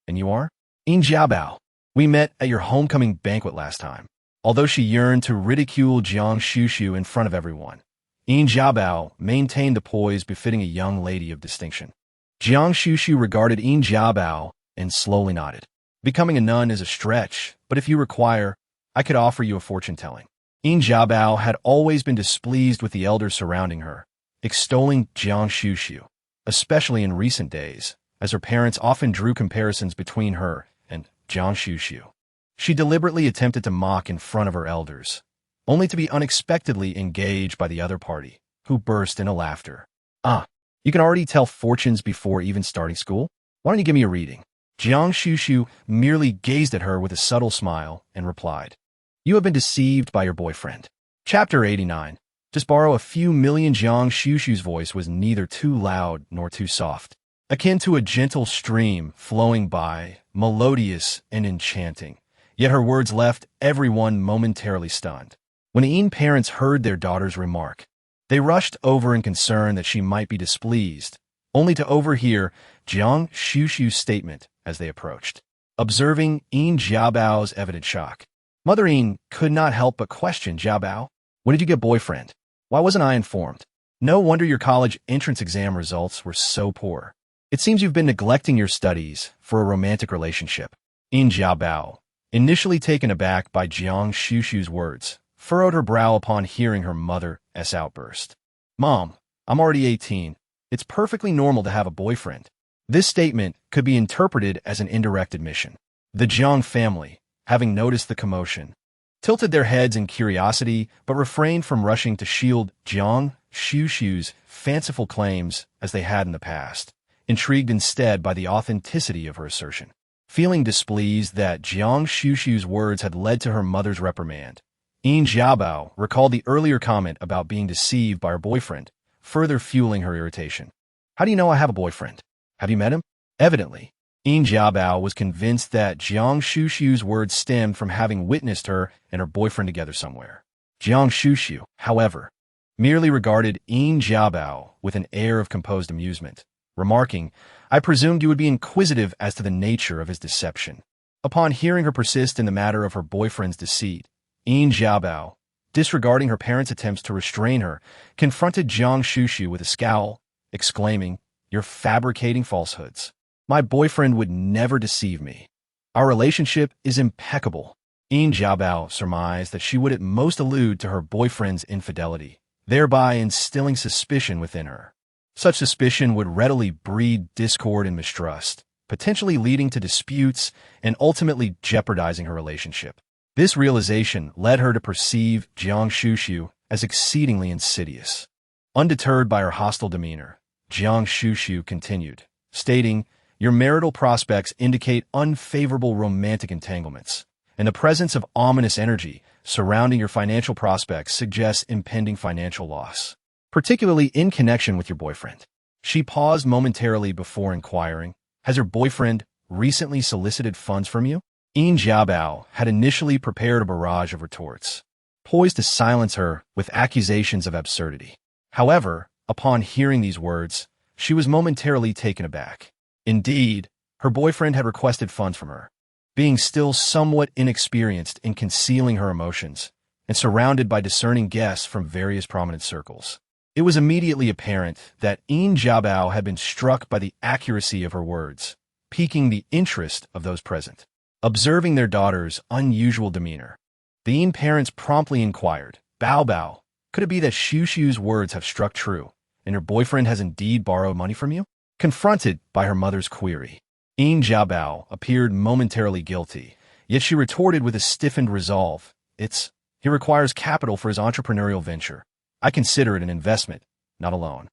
"And you are?" "In Jiabao. We met at your homecoming banquet last time." Although she yearned to ridicule Guan Xuxu in front of everyone, In Jiabao maintained the poise befitting a young lady of distinction. Guan Xuxu regarded In Jiabao and slowly nodded. "Becoming a nun is a stretch, but if you require, I could offer you a fortune-telling." In Jiabao had always been displeased with the elders surrounding her, extolling Guan Xuxu, especially in recent days, as her parents often drew comparisons between her and Guan Xuxu. She deliberately attempted to mock in front of her elders, only to be unexpectedly engaged by the other party, who burst into laughter. "Ah, you can already tell fortunes before even starting school? Why don't you give me a reading?" Guan Xuxu merely gazed at her with a subtle smile and replied, "You have been deceived by your boyfriend." Chapter 89. Just borrow a few million. Guan Xuxu's voice was neither too loud nor too soft, akin to a gentle stream flowing by, melodious and enchanting. Yet her words left everyone momentarily stunned. When Yin parents heard their daughter's remark, they rushed over in concern that she might be displeased, only to overhear Guan Xuxu's statement as they approached. Observing Yin Jiabao's evident shock, Mother Yin could not help but question Jiabao. When did you get boyfriend? Why wasn't I informed? No wonder your college entrance exam results were so poor. It seems you've been neglecting your studies for a romantic relationship. In Jiabao, initially taken aback by Guan Xuxu's words, furrowed her brow upon hearing her mother's outburst. Mom, I'm already 18. It's perfectly normal to have a boyfriend. This statement could be interpreted as an indirect admission. The Jiang family, having noticed the commotion, tilted their heads in curiosity but refrained from rushing to shield Guan Xuxu's fanciful claims as they had in the past, intrigued instead by the authenticity of her assertion. Feeling displeased that Guan Xuxu's words had led to her mother's reprimand, Yin Jiabao recalled the earlier comment about being deceived by her boyfriend, further fueling her irritation. How do you know I have a boyfriend? Have you met him? Evidently, Yin Jiabao was convinced that Guan Xuxu's words stemmed from having witnessed her and her boyfriend together somewhere. Guan Xuxu, however, merely regarded Yin Jiabao with an air of composed amusement, remarking, I presumed you would be inquisitive as to the nature of his deception. Upon hearing her persist in the matter of her boyfriend's deceit, Yin Jiabao, disregarding her parents' attempts to restrain her, confronted Guan Xuxu with a scowl, exclaiming, You're fabricating falsehoods. My boyfriend would never deceive me. Our relationship is impeccable. Yin Jiabao surmised that she would at most allude to her boyfriend's infidelity, thereby instilling suspicion within her. Such suspicion would readily breed discord and mistrust, potentially leading to disputes and ultimately jeopardizing her relationship. This realization led her to perceive Guan Xuxu as exceedingly insidious. Undeterred by her hostile demeanor, Guan Xuxu continued, stating, Your marital prospects indicate unfavorable romantic entanglements, and the presence of ominous energy surrounding your financial prospects suggests impending financial loss, particularly in connection with your boyfriend. She paused momentarily before inquiring, Has your boyfriend recently solicited funds from you? Yin Jiabao had initially prepared a barrage of retorts, poised to silence her with accusations of absurdity. However, upon hearing these words, she was momentarily taken aback. Indeed, her boyfriend had requested funds from her. Being still somewhat inexperienced in concealing her emotions, and surrounded by discerning guests from various prominent circles, it was immediately apparent that Yin Jiabao had been struck by the accuracy of her words, piquing the interest of those present. Observing their daughter's unusual demeanor, the Yin parents promptly inquired, Bao Bao, could it be that Xuxu's words have struck true, and her boyfriend has indeed borrowed money from you? Confronted by her mother's query, Yin Jiabao appeared momentarily guilty, yet she retorted with a stiffened resolve, He requires capital for his entrepreneurial venture. I consider it an investment, not a loan.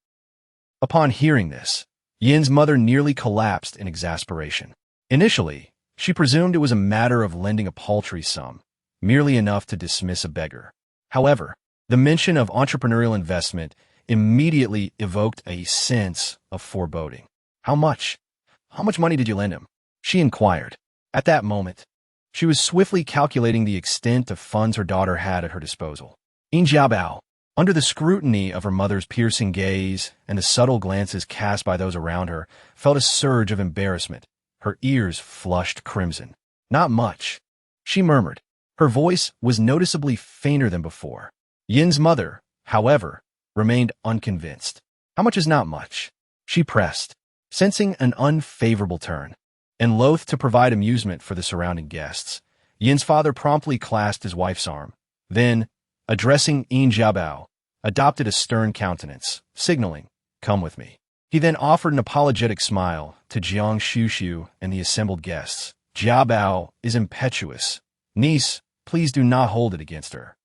Upon hearing this, Yin's mother nearly collapsed in exasperation. Initially, she presumed it was a matter of lending a paltry sum, merely enough to dismiss a beggar. However, the mention of entrepreneurial investment immediately evoked a sense of foreboding. How much? How much money did you lend him? She inquired. At that moment, she was swiftly calculating the extent of funds her daughter had at her disposal. Yin Jiabao, under the scrutiny of her mother's piercing gaze and the subtle glances cast by those around her, felt a surge of embarrassment. Her ears flushed crimson. Not much, she murmured. Her voice was noticeably fainter than before. Yin's mother, however, remained unconvinced. How much is not much? She pressed, sensing an unfavorable turn. And loath to provide amusement for the surrounding guests, Yin's father promptly clasped his wife's arm. Then, addressing Yin Jiabao, adopted a stern countenance, signaling, Come with me. He then offered an apologetic smile to Guan Xuxu and the assembled guests. Jiabao is impetuous. Niece, please do not hold it against her.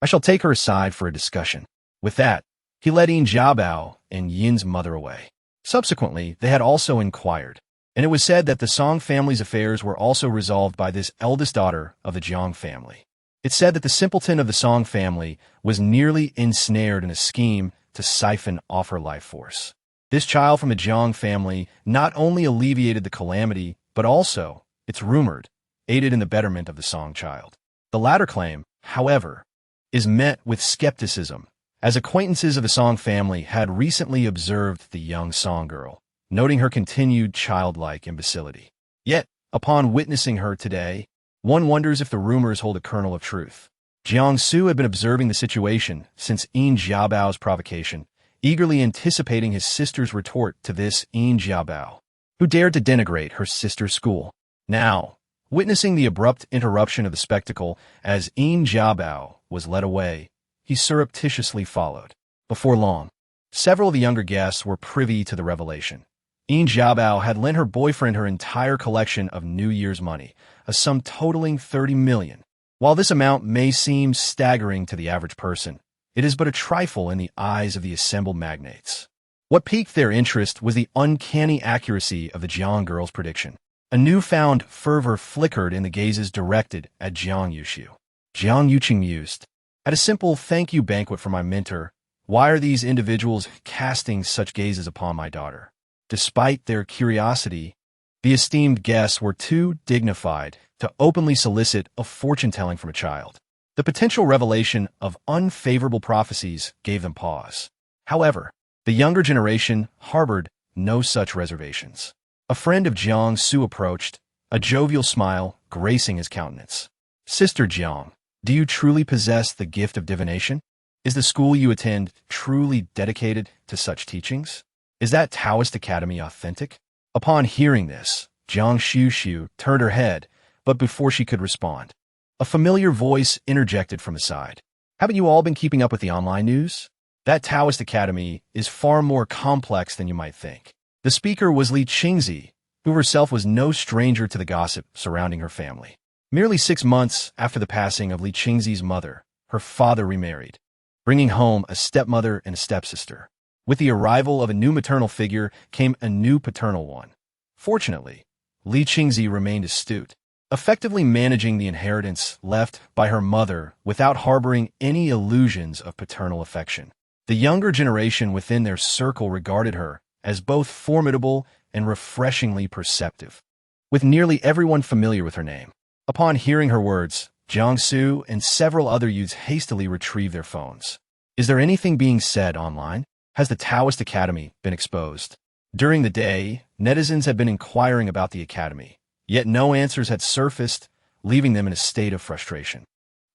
I shall take her aside for a discussion. With that, he led Yin Jiabao and Yin's mother away. Subsequently, they had also inquired, and it was said that the Song family's affairs were also resolved by this eldest daughter of the Jiang family. It said that the simpleton of the Song family was nearly ensnared in a scheme to siphon off her life force. This child from the Jiang family not only alleviated the calamity, but also, it's rumored, aided in the betterment of the Song child. The latter claim, however, is met with skepticism, as acquaintances of the Song family had recently observed the young Song girl, noting her continued childlike imbecility. Yet, upon witnessing her today, one wonders if the rumors hold a kernel of truth. Jiang Xuxu had been observing the situation since Yin Jiabao's provocation, eagerly anticipating his sister's retort to this Yin Jiabao, who dared to denigrate her sister's school. Now, witnessing the abrupt interruption of the spectacle as Yin Jiabao was led away, he surreptitiously followed. Before long, several of the younger guests were privy to the revelation. Yin Jiabao had lent her boyfriend her entire collection of New Year's money, a sum totaling 30 million. While this amount may seem staggering to the average person, it is but a trifle in the eyes of the assembled magnates. What piqued their interest was the uncanny accuracy of the Jiang girl's prediction. A newfound fervor flickered in the gazes directed at Guan Xuxu. Guan Xuxu mused, "At a simple thank you banquet for my mentor, why are these individuals casting such gazes upon my daughter?" Despite their curiosity, the esteemed guests were too dignified to openly solicit a fortune-telling from a child. The potential revelation of unfavorable prophecies gave them pause. However, the younger generation harbored no such reservations. A friend of Jiang Xuxu approached, a jovial smile gracing his countenance. "Sister Jiang, do you truly possess the gift of divination? Is the school you attend truly dedicated to such teachings? Is that Taoist Academy authentic?" Upon hearing this, Guan Xuxu turned her head, but before she could respond, a familiar voice interjected from the side. "Haven't you all been keeping up with the online news? That Taoist Academy is far more complex than you might think." The speaker was Li Qingzi, who herself was no stranger to the gossip surrounding her family. Merely 6 months after the passing of Li Qingzi's mother, her father remarried, bringing home a stepmother and a stepsister. With the arrival of a new maternal figure came a new paternal one. Fortunately, Li Qingzi remained astute, effectively managing the inheritance left by her mother without harboring any illusions of paternal affection. The younger generation within their circle regarded her as both formidable and refreshingly perceptive, with nearly everyone familiar with her name. Upon hearing her words, Jiang Xuxu and several other youths hastily retrieved their phones. "Is there anything being said online? Has the Taoist Academy been exposed?" During the day, netizens had been inquiring about the academy, yet no answers had surfaced, leaving them in a state of frustration.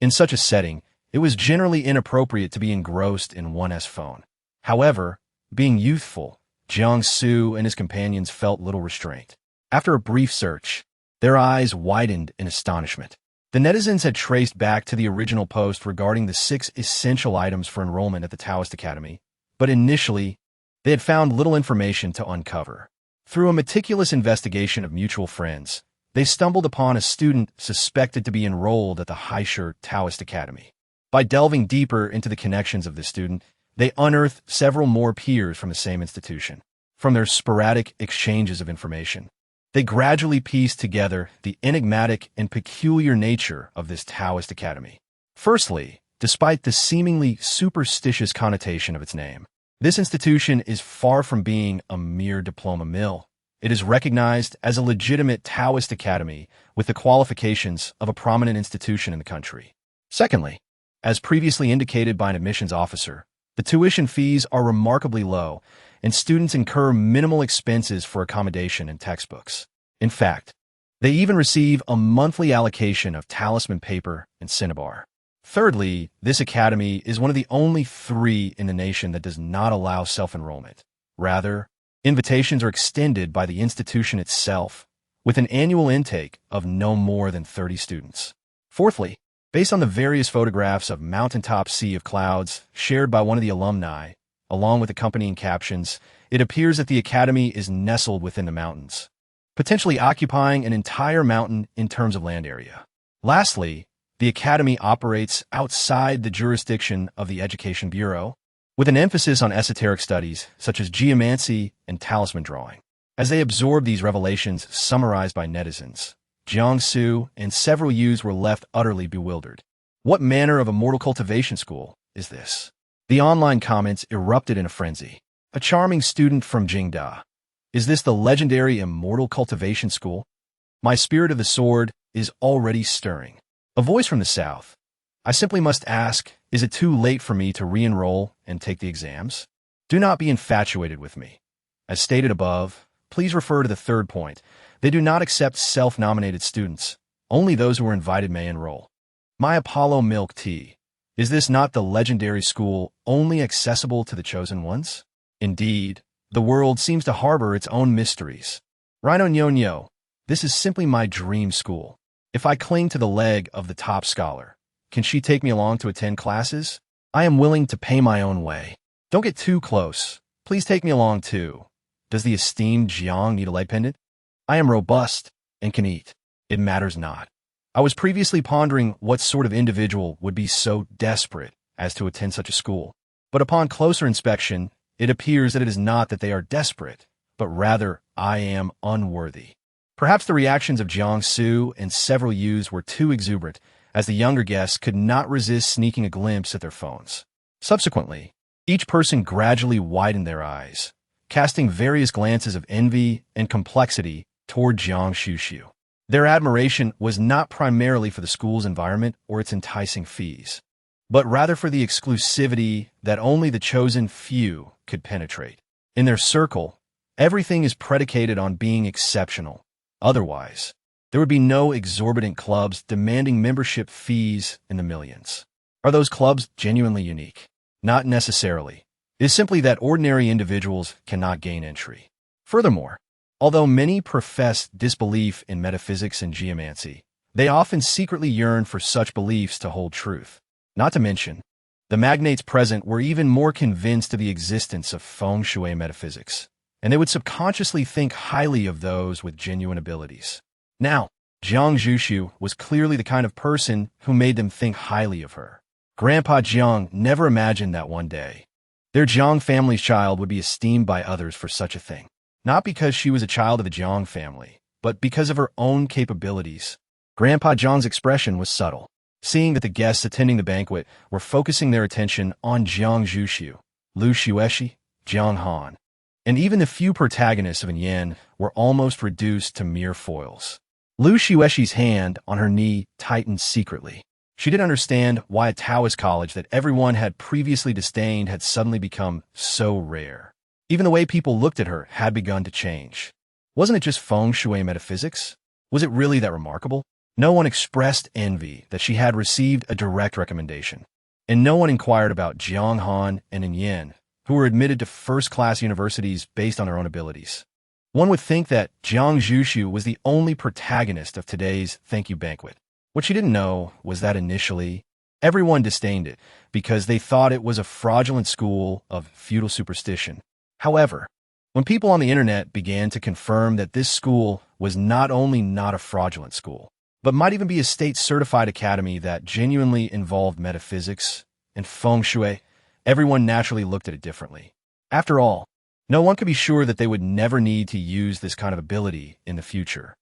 In such a setting, it was generally inappropriate to be engrossed in one's phone. However, being youthful, Jiang Xuxu and his companions felt little restraint. After a brief search, their eyes widened in astonishment. The netizens had traced back to the original post regarding the 6 essential items for enrollment at the Taoist Academy, but initially, they had found little information to uncover. Through a meticulous investigation of mutual friends, they stumbled upon a student suspected to be enrolled at the Heiress Taoist Academy. By delving deeper into the connections of this student, they unearthed several more peers from the same institution. From their sporadic exchanges of information, they gradually pieced together the enigmatic and peculiar nature of this Taoist Academy. Firstly, despite the seemingly superstitious connotation of its name, this institution is far from being a mere diploma mill. It is recognized as a legitimate Taoist academy with the qualifications of a prominent institution in the country. Secondly, as previously indicated by an admissions officer, the tuition fees are remarkably low, and students incur minimal expenses for accommodation and textbooks. In fact, they even receive a monthly allocation of talisman paper and cinnabar. Thirdly, this academy is one of the only 3 in the nation that does not allow self-enrollment. Rather, invitations are extended by the institution itself, with an annual intake of no more than 30 students. Fourthly, based on the various photographs of mountaintop sea of clouds shared by one of the alumni, along with accompanying captions, it appears that the academy is nestled within the mountains, potentially occupying an entire mountain in terms of land area. Lastly, the academy operates outside the jurisdiction of the Education Bureau, with an emphasis on esoteric studies such as geomancy and talisman drawing. As they absorbed these revelations summarized by netizens, Jiang Xuxu and several youths were left utterly bewildered. What manner of immortal cultivation school is this? The online comments erupted in a frenzy. A charming student from Jingda. Is this the legendary immortal cultivation school? My spirit of the sword is already stirring. A voice from the south. I simply must ask, is it too late for me to re-enroll and take the exams? Do not be infatuated with me. As stated above, please refer to the 3rd point. They do not accept self-nominated students. Only those who are invited may enroll. My Apollo milk tea. Is this not the legendary school only accessible to the chosen ones? Indeed, the world seems to harbor its own mysteries. Rhino Nyo, this is simply my dream school. If I cling to the leg of the top scholar, can she take me along to attend classes? I am willing to pay my own way. Don't get too close. Please take me along too. Does the esteemed Jiang need a leg pendant? I am robust and can eat. It matters not. I was previously pondering what sort of individual would be so desperate as to attend such a school. But upon closer inspection, it appears that it is not that they are desperate, but rather I am unworthy. Perhaps the reactions of Guan Xuxu and several youths were too exuberant, as the younger guests could not resist sneaking a glimpse at their phones. Subsequently, each person gradually widened their eyes, casting various glances of envy and complexity toward Guan Xuxu. Their admiration was not primarily for the school's environment or its enticing fees, but rather for the exclusivity that only the chosen few could penetrate. In their circle, everything is predicated on being exceptional. Otherwise, there would be no exorbitant clubs demanding membership fees in the millions. Are those clubs genuinely unique? Not necessarily. It is simply that ordinary individuals cannot gain entry. Furthermore, although many profess disbelief in metaphysics and geomancy, they often secretly yearn for such beliefs to hold truth. Not to mention, the magnates present were even more convinced of the existence of feng shui metaphysics, and they would subconsciously think highly of those with genuine abilities. Now, Guan Xuxu was clearly the kind of person who made them think highly of her. Grandpa Jiang never imagined that one day their Jiang family's child would be esteemed by others for such a thing. Not because she was a child of the Jiang family, but because of her own capabilities. Grandpa Jiang's expression was subtle, seeing that the guests attending the banquet were focusing their attention on Guan Xuxu, Lu Xueshi, Jiang Han, and even the few protagonists of Yin were almost reduced to mere foils. Lu Xueshi's hand on her knee tightened secretly. She didn't understand why a Taoist college that everyone had previously disdained had suddenly become so rare. Even the way people looked at her had begun to change. Wasn't it just feng shui metaphysics? Was it really that remarkable? No one expressed envy that she had received a direct recommendation, and no one inquired about Jiang Han and Yin, who were admitted to first-class universities based on their own abilities. One would think that Guan Xuxu was the only protagonist of today's thank you banquet. What she didn't know was that initially, everyone disdained it because they thought it was a fraudulent school of feudal superstition. However, when people on the internet began to confirm that this school was not only not a fraudulent school, but might even be a state-certified academy that genuinely involved metaphysics and feng shui, everyone naturally looked at it differently. After all, no one could be sure that they would never need to use this kind of ability in the future.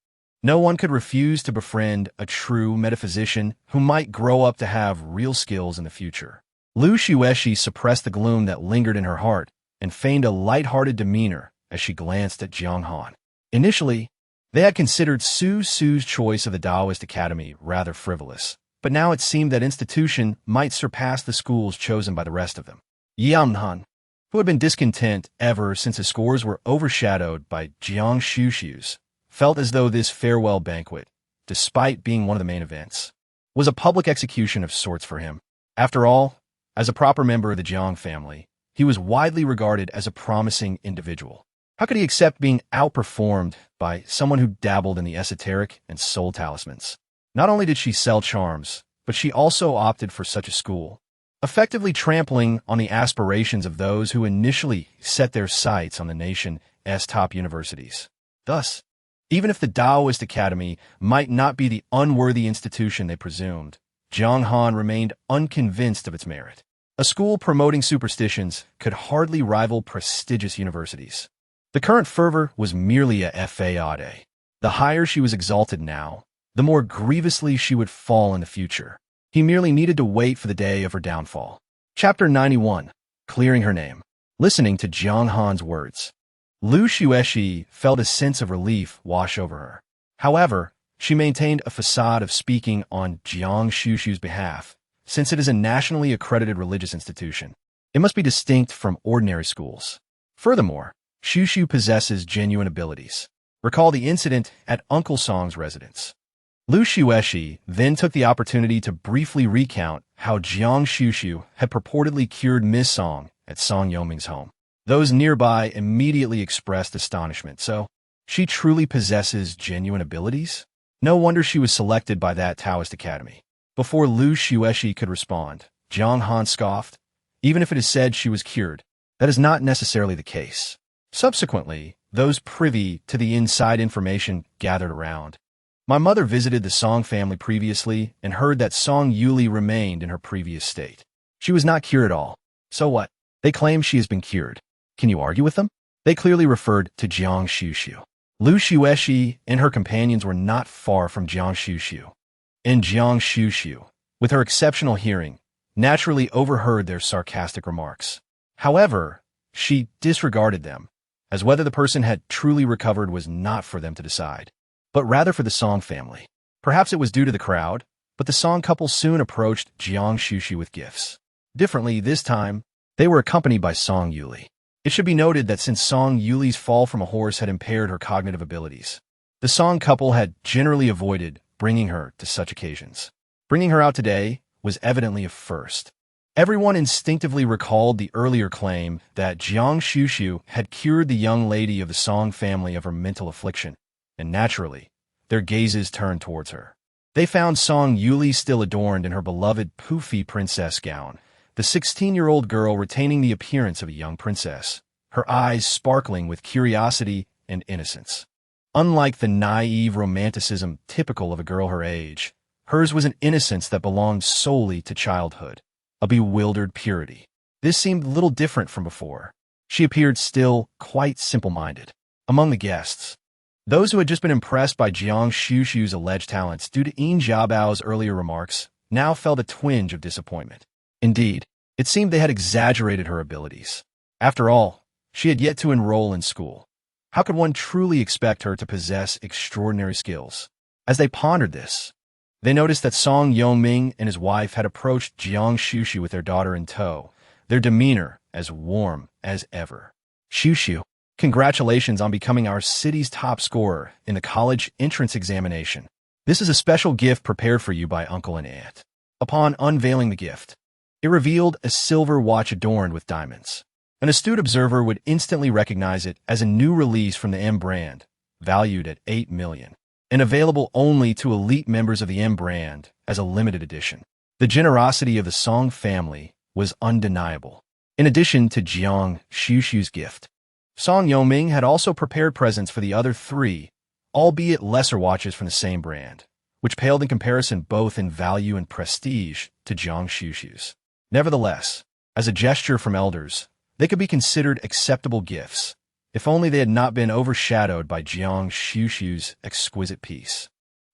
No one could refuse to befriend a true metaphysician who might grow up to have real skills in the future. Lu Xueshi suppressed the gloom that lingered in her heart and feigned a light-hearted demeanor as she glanced at Jiang Han. Initially, they had considered Su Su's choice of the Taoist Academy rather frivolous, but now it seemed that institution might surpass the schools chosen by the rest of them. Yang Han, who had been discontent ever since his scores were overshadowed by Guan Xuxu's, felt as though this farewell banquet, despite being one of the main events, was a public execution of sorts for him. After all, as a proper member of the Jiang family, he was widely regarded as a promising individual. How could he accept being outperformed by someone who dabbled in the esoteric and soul talismans? Not only did she sell charms, but she also opted for such a school, effectively trampling on the aspirations of those who initially set their sights on the nation's top universities. Thus, even if the Taoist Academy might not be the unworthy institution they presumed, Jiang Han remained unconvinced of its merit. A school promoting superstitions could hardly rival prestigious universities. The current fervor was merely a facade. The higher she was exalted now, the more grievously she would fall in the future. He merely needed to wait for the day of her downfall. Chapter 91. Clearing her name. Listening to Jiang Han's words, Lu Xueshi felt a sense of relief wash over her. However, she maintained a facade of speaking on Guan Xuxu's behalf, since it is a nationally accredited religious institution. It must be distinct from ordinary schools. Furthermore, Xuxu possesses genuine abilities. Recall the incident at Uncle Song's residence. Lu Xueshi then took the opportunity to briefly recount how Guan Xuxu had purportedly cured Miss Song at Song Yoming's home. Those nearby immediately expressed astonishment. So, she truly possesses genuine abilities? No wonder she was selected by that Taoist academy. Before Lu Xueshi could respond, Jiang Han scoffed. Even if it is said she was cured, that is not necessarily the case. Subsequently, those privy to the inside information gathered around. My mother visited the Song family previously and heard that Song Yuli remained in her previous state. She was not cured at all. So what? They claim she has been cured. Can you argue with them? They clearly referred to Guan Xuxu. Lu Xueshi and her companions were not far from Guan Xuxu. And Guan Xuxu, with her exceptional hearing, naturally overheard their sarcastic remarks. However, she disregarded them, as whether the person had truly recovered was not for them to decide, but rather for the Song family. Perhaps it was due to the crowd, but the Song couple soon approached Guan Xuxu with gifts. Differently, this time, they were accompanied by Song Yuli. It should be noted that since Song Yuli's fall from a horse had impaired her cognitive abilities, the Song couple had generally avoided bringing her to such occasions. Bringing her out today was evidently a first. Everyone instinctively recalled the earlier claim that Guan Xuxu had cured the young lady of the Song family of her mental affliction, and naturally, their gazes turned towards her. They found Song Yuli still adorned in her beloved poofy princess gown, the 16-year-old girl retaining the appearance of a young princess, her eyes sparkling with curiosity and innocence. Unlike the naive romanticism typical of a girl her age, hers was an innocence that belonged solely to childhood, a bewildered purity. This seemed little different from before. She appeared still quite simple-minded. Among the guests, those who had just been impressed by Guan Xuxu's alleged talents due to Yin Jiabao's earlier remarks now felt a twinge of disappointment. Indeed, it seemed they had exaggerated her abilities. After all, she had yet to enroll in school. How could one truly expect her to possess extraordinary skills? As they pondered this, they noticed that Song Yongming and his wife had approached Guan Xuxu with their daughter in tow, their demeanor as warm as ever. Xuxu, congratulations on becoming our city's top scorer in the college entrance examination. This is a special gift prepared for you by Uncle and Aunt. Upon unveiling the gift, it revealed a silver watch adorned with diamonds. An astute observer would instantly recognize it as a new release from the M brand, valued at $8 million, and available only to elite members of the M brand as a limited edition. The generosity of the Song family was undeniable. In addition to Guan Xuxu's gift, Song Yongming had also prepared presents for the other three, albeit lesser watches from the same brand, which paled in comparison both in value and prestige to Guan Xuxu's. Nevertheless, as a gesture from elders, they could be considered acceptable gifts, if only they had not been overshadowed by Guan Xuxu's exquisite piece.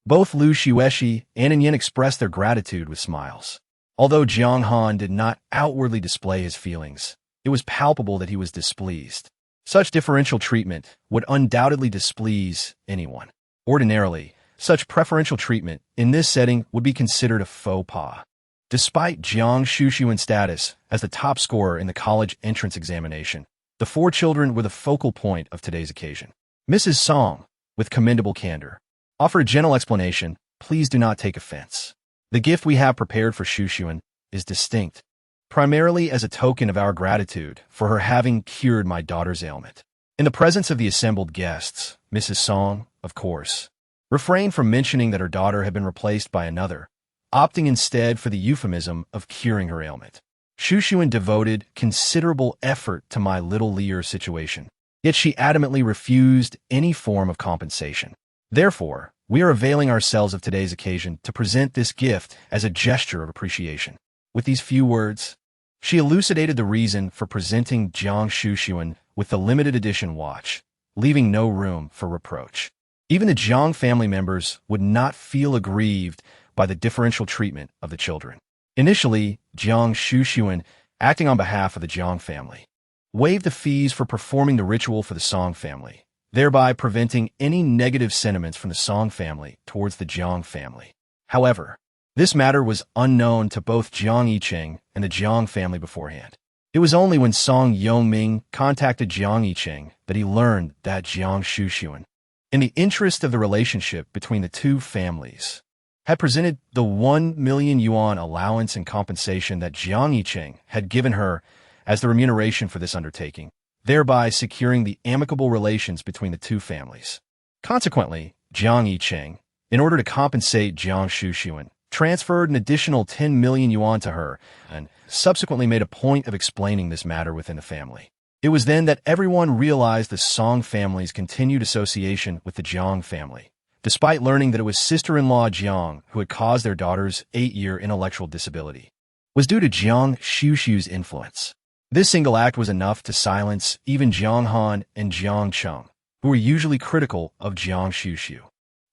Both Lu Xueshi and Yin expressed their gratitude with smiles. Although Jiang Han did not outwardly display his feelings, it was palpable that he was displeased. Such differential treatment would undoubtedly displease anyone. Ordinarily, such preferential treatment in this setting would be considered a faux pas. Despite Guan Xuxu's status as the top scorer in the college entrance examination, the four children were the focal point of today's occasion. Mrs. Song, with commendable candor, offered a gentle explanation. Please do not take offense. The gift we have prepared for Xuxuan is distinct, primarily as a token of our gratitude for her having cured my daughter's ailment. In the presence of the assembled guests, Mrs. Song, of course, refrained from mentioning that her daughter had been replaced by another, opting instead for the euphemism of curing her ailment. Xuxuan devoted considerable effort to my little Lear situation, yet she adamantly refused any form of compensation. Therefore, we are availing ourselves of today's occasion to present this gift as a gesture of appreciation. With these few words, she elucidated the reason for presenting Guan Xuxuan with the limited edition watch, leaving no room for reproach. Even the Jiang family members would not feel aggrieved by the differential treatment of the children. Initially, Guan Xuxuan, acting on behalf of the Jiang family, waived the fees for performing the ritual for the Song family, thereby preventing any negative sentiments from the Song family towards the Jiang family. However, this matter was unknown to both Jiang Yicheng and the Jiang family beforehand. It was only when Song Yongming contacted Jiang Yicheng that he learned that Guan Xuxuan, in the interest of the relationship between the two families, had presented the 1 million yuan allowance and compensation that Jiang Yicheng had given her as the remuneration for this undertaking, thereby securing the amicable relations between the two families. Consequently, Jiang Yicheng, in order to compensate Guan Xuxu, transferred an additional 10 million yuan to her and subsequently made a point of explaining this matter within the family. It was then that everyone realized the Song family's continued association with the Jiang family, despite learning that it was sister-in-law Jiang who had caused their daughter's 8-year intellectual disability, was due to Guan Xuxu's influence. This single act was enough to silence even Jiang Han and Jiang Cheng, who were usually critical of Guan Xuxu.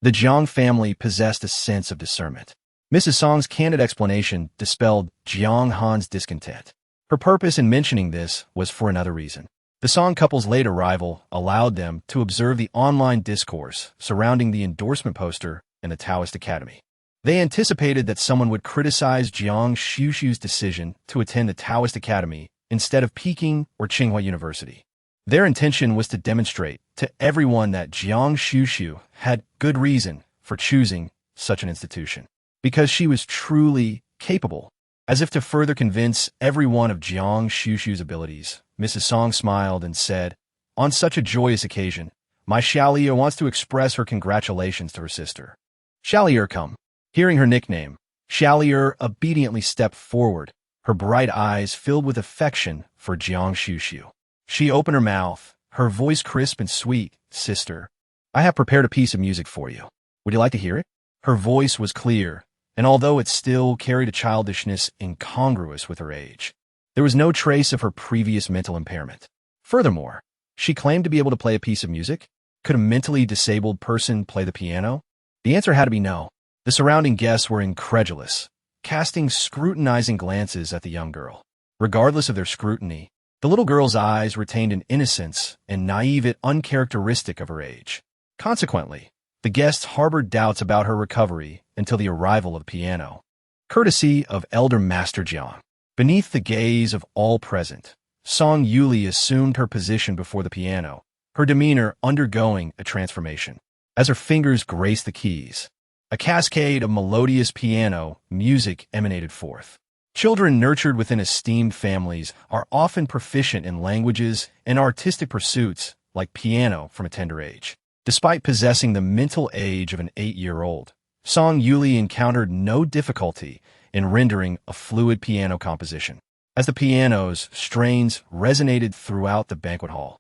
The Jiang family possessed a sense of discernment. Mrs. Song's candid explanation dispelled Jiang Han's discontent. Her purpose in mentioning this was for another reason. The Song couple's late arrival allowed them to observe the online discourse surrounding the endorsement poster in the Taoist Academy. They anticipated that someone would criticize Guan Xuxu's decision to attend the Taoist Academy instead of Peking or Tsinghua University. Their intention was to demonstrate to everyone that Guan Xuxu had good reason for choosing such an institution, because she was truly capable. As if to further convince everyone of Guan Xuxu's abilities, Mrs. Song smiled and said, "On such a joyous occasion, my Xiaolier wants to express her congratulations to her sister." Xiaolier come. Hearing her nickname, Xiaolier obediently stepped forward, her bright eyes filled with affection for Guan Xuxu. She opened her mouth, her voice crisp and sweet. "Sister, I have prepared a piece of music for you. Would you like to hear it?" Her voice was clear, and although it still carried a childishness incongruous with her age, there was no trace of her previous mental impairment. Furthermore, she claimed to be able to play a piece of music. Could a mentally disabled person play the piano? The answer had to be no. The surrounding guests were incredulous, casting scrutinizing glances at the young girl. Regardless of their scrutiny, the little girl's eyes retained an innocence and naivete uncharacteristic of her age. Consequently, the guests harbored doubts about her recovery until the arrival of the piano, courtesy of elder Master Jiang. Beneath the gaze of all present, Song Yuli assumed her position before the piano, her demeanor undergoing a transformation. As her fingers graced the keys, a cascade of melodious piano music emanated forth. Children nurtured within esteemed families are often proficient in languages and artistic pursuits like piano from a tender age. Despite possessing the mental age of an 8-year-old, Song Yuli encountered no difficulty in rendering a fluid piano composition. As the piano's strains resonated throughout the banquet hall,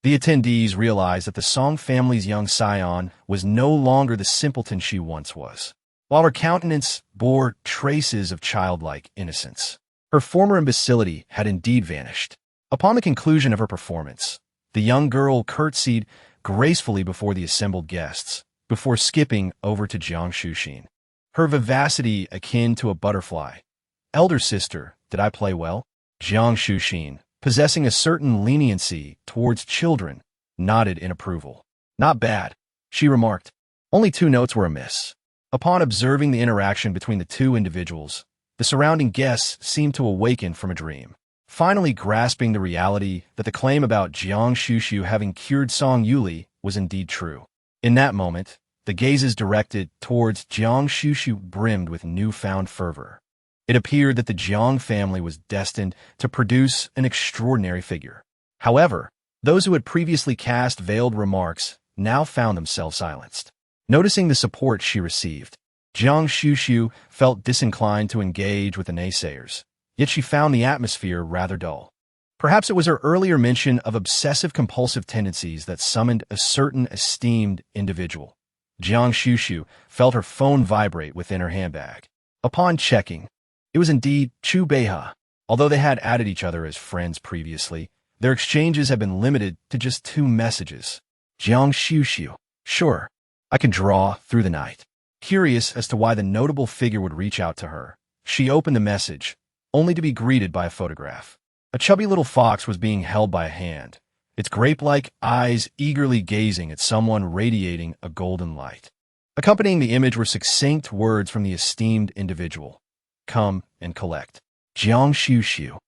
the attendees realized that the Song family's young scion was no longer the simpleton she once was. While her countenance bore traces of childlike innocence, her former imbecility had indeed vanished. Upon the conclusion of her performance, the young girl curtsied gracefully before the assembled guests, before skipping over to Guan Xuxu. Her vivacity akin to a butterfly. "Elder sister, did I play well?" Guan Xuxu, possessing a certain leniency towards children, nodded in approval. "Not bad," she remarked. Only 2 notes were amiss. Upon observing the interaction between the two individuals, the surrounding guests seemed to awaken from a dream, finally grasping the reality that the claim about Guan Xuxu having cured Song Yuli was indeed true. In that moment, the gazes directed towards Guan Xuxu brimmed with newfound fervor. It appeared that the Jiang family was destined to produce an extraordinary figure. However, those who had previously cast veiled remarks now found themselves silenced. Noticing the support she received, Guan Xuxu felt disinclined to engage with the naysayers, yet she found the atmosphere rather dull. Perhaps it was her earlier mention of obsessive-compulsive tendencies that summoned a certain esteemed individual. Guan Xuxu felt her phone vibrate within her handbag. Upon checking, it was indeed Chu Beiha. Although they had added each other as friends previously, their exchanges had been limited to just 2 messages. Guan Xuxu, "Sure, I can draw through the night." Curious as to why the notable figure would reach out to her, she opened the message, only to be greeted by a photograph. A chubby little fox was being held by a hand, its grape-like eyes eagerly gazing at someone radiating a golden light. Accompanying the image were succinct words from the esteemed individual. "Come and collect. Guan Xuxu.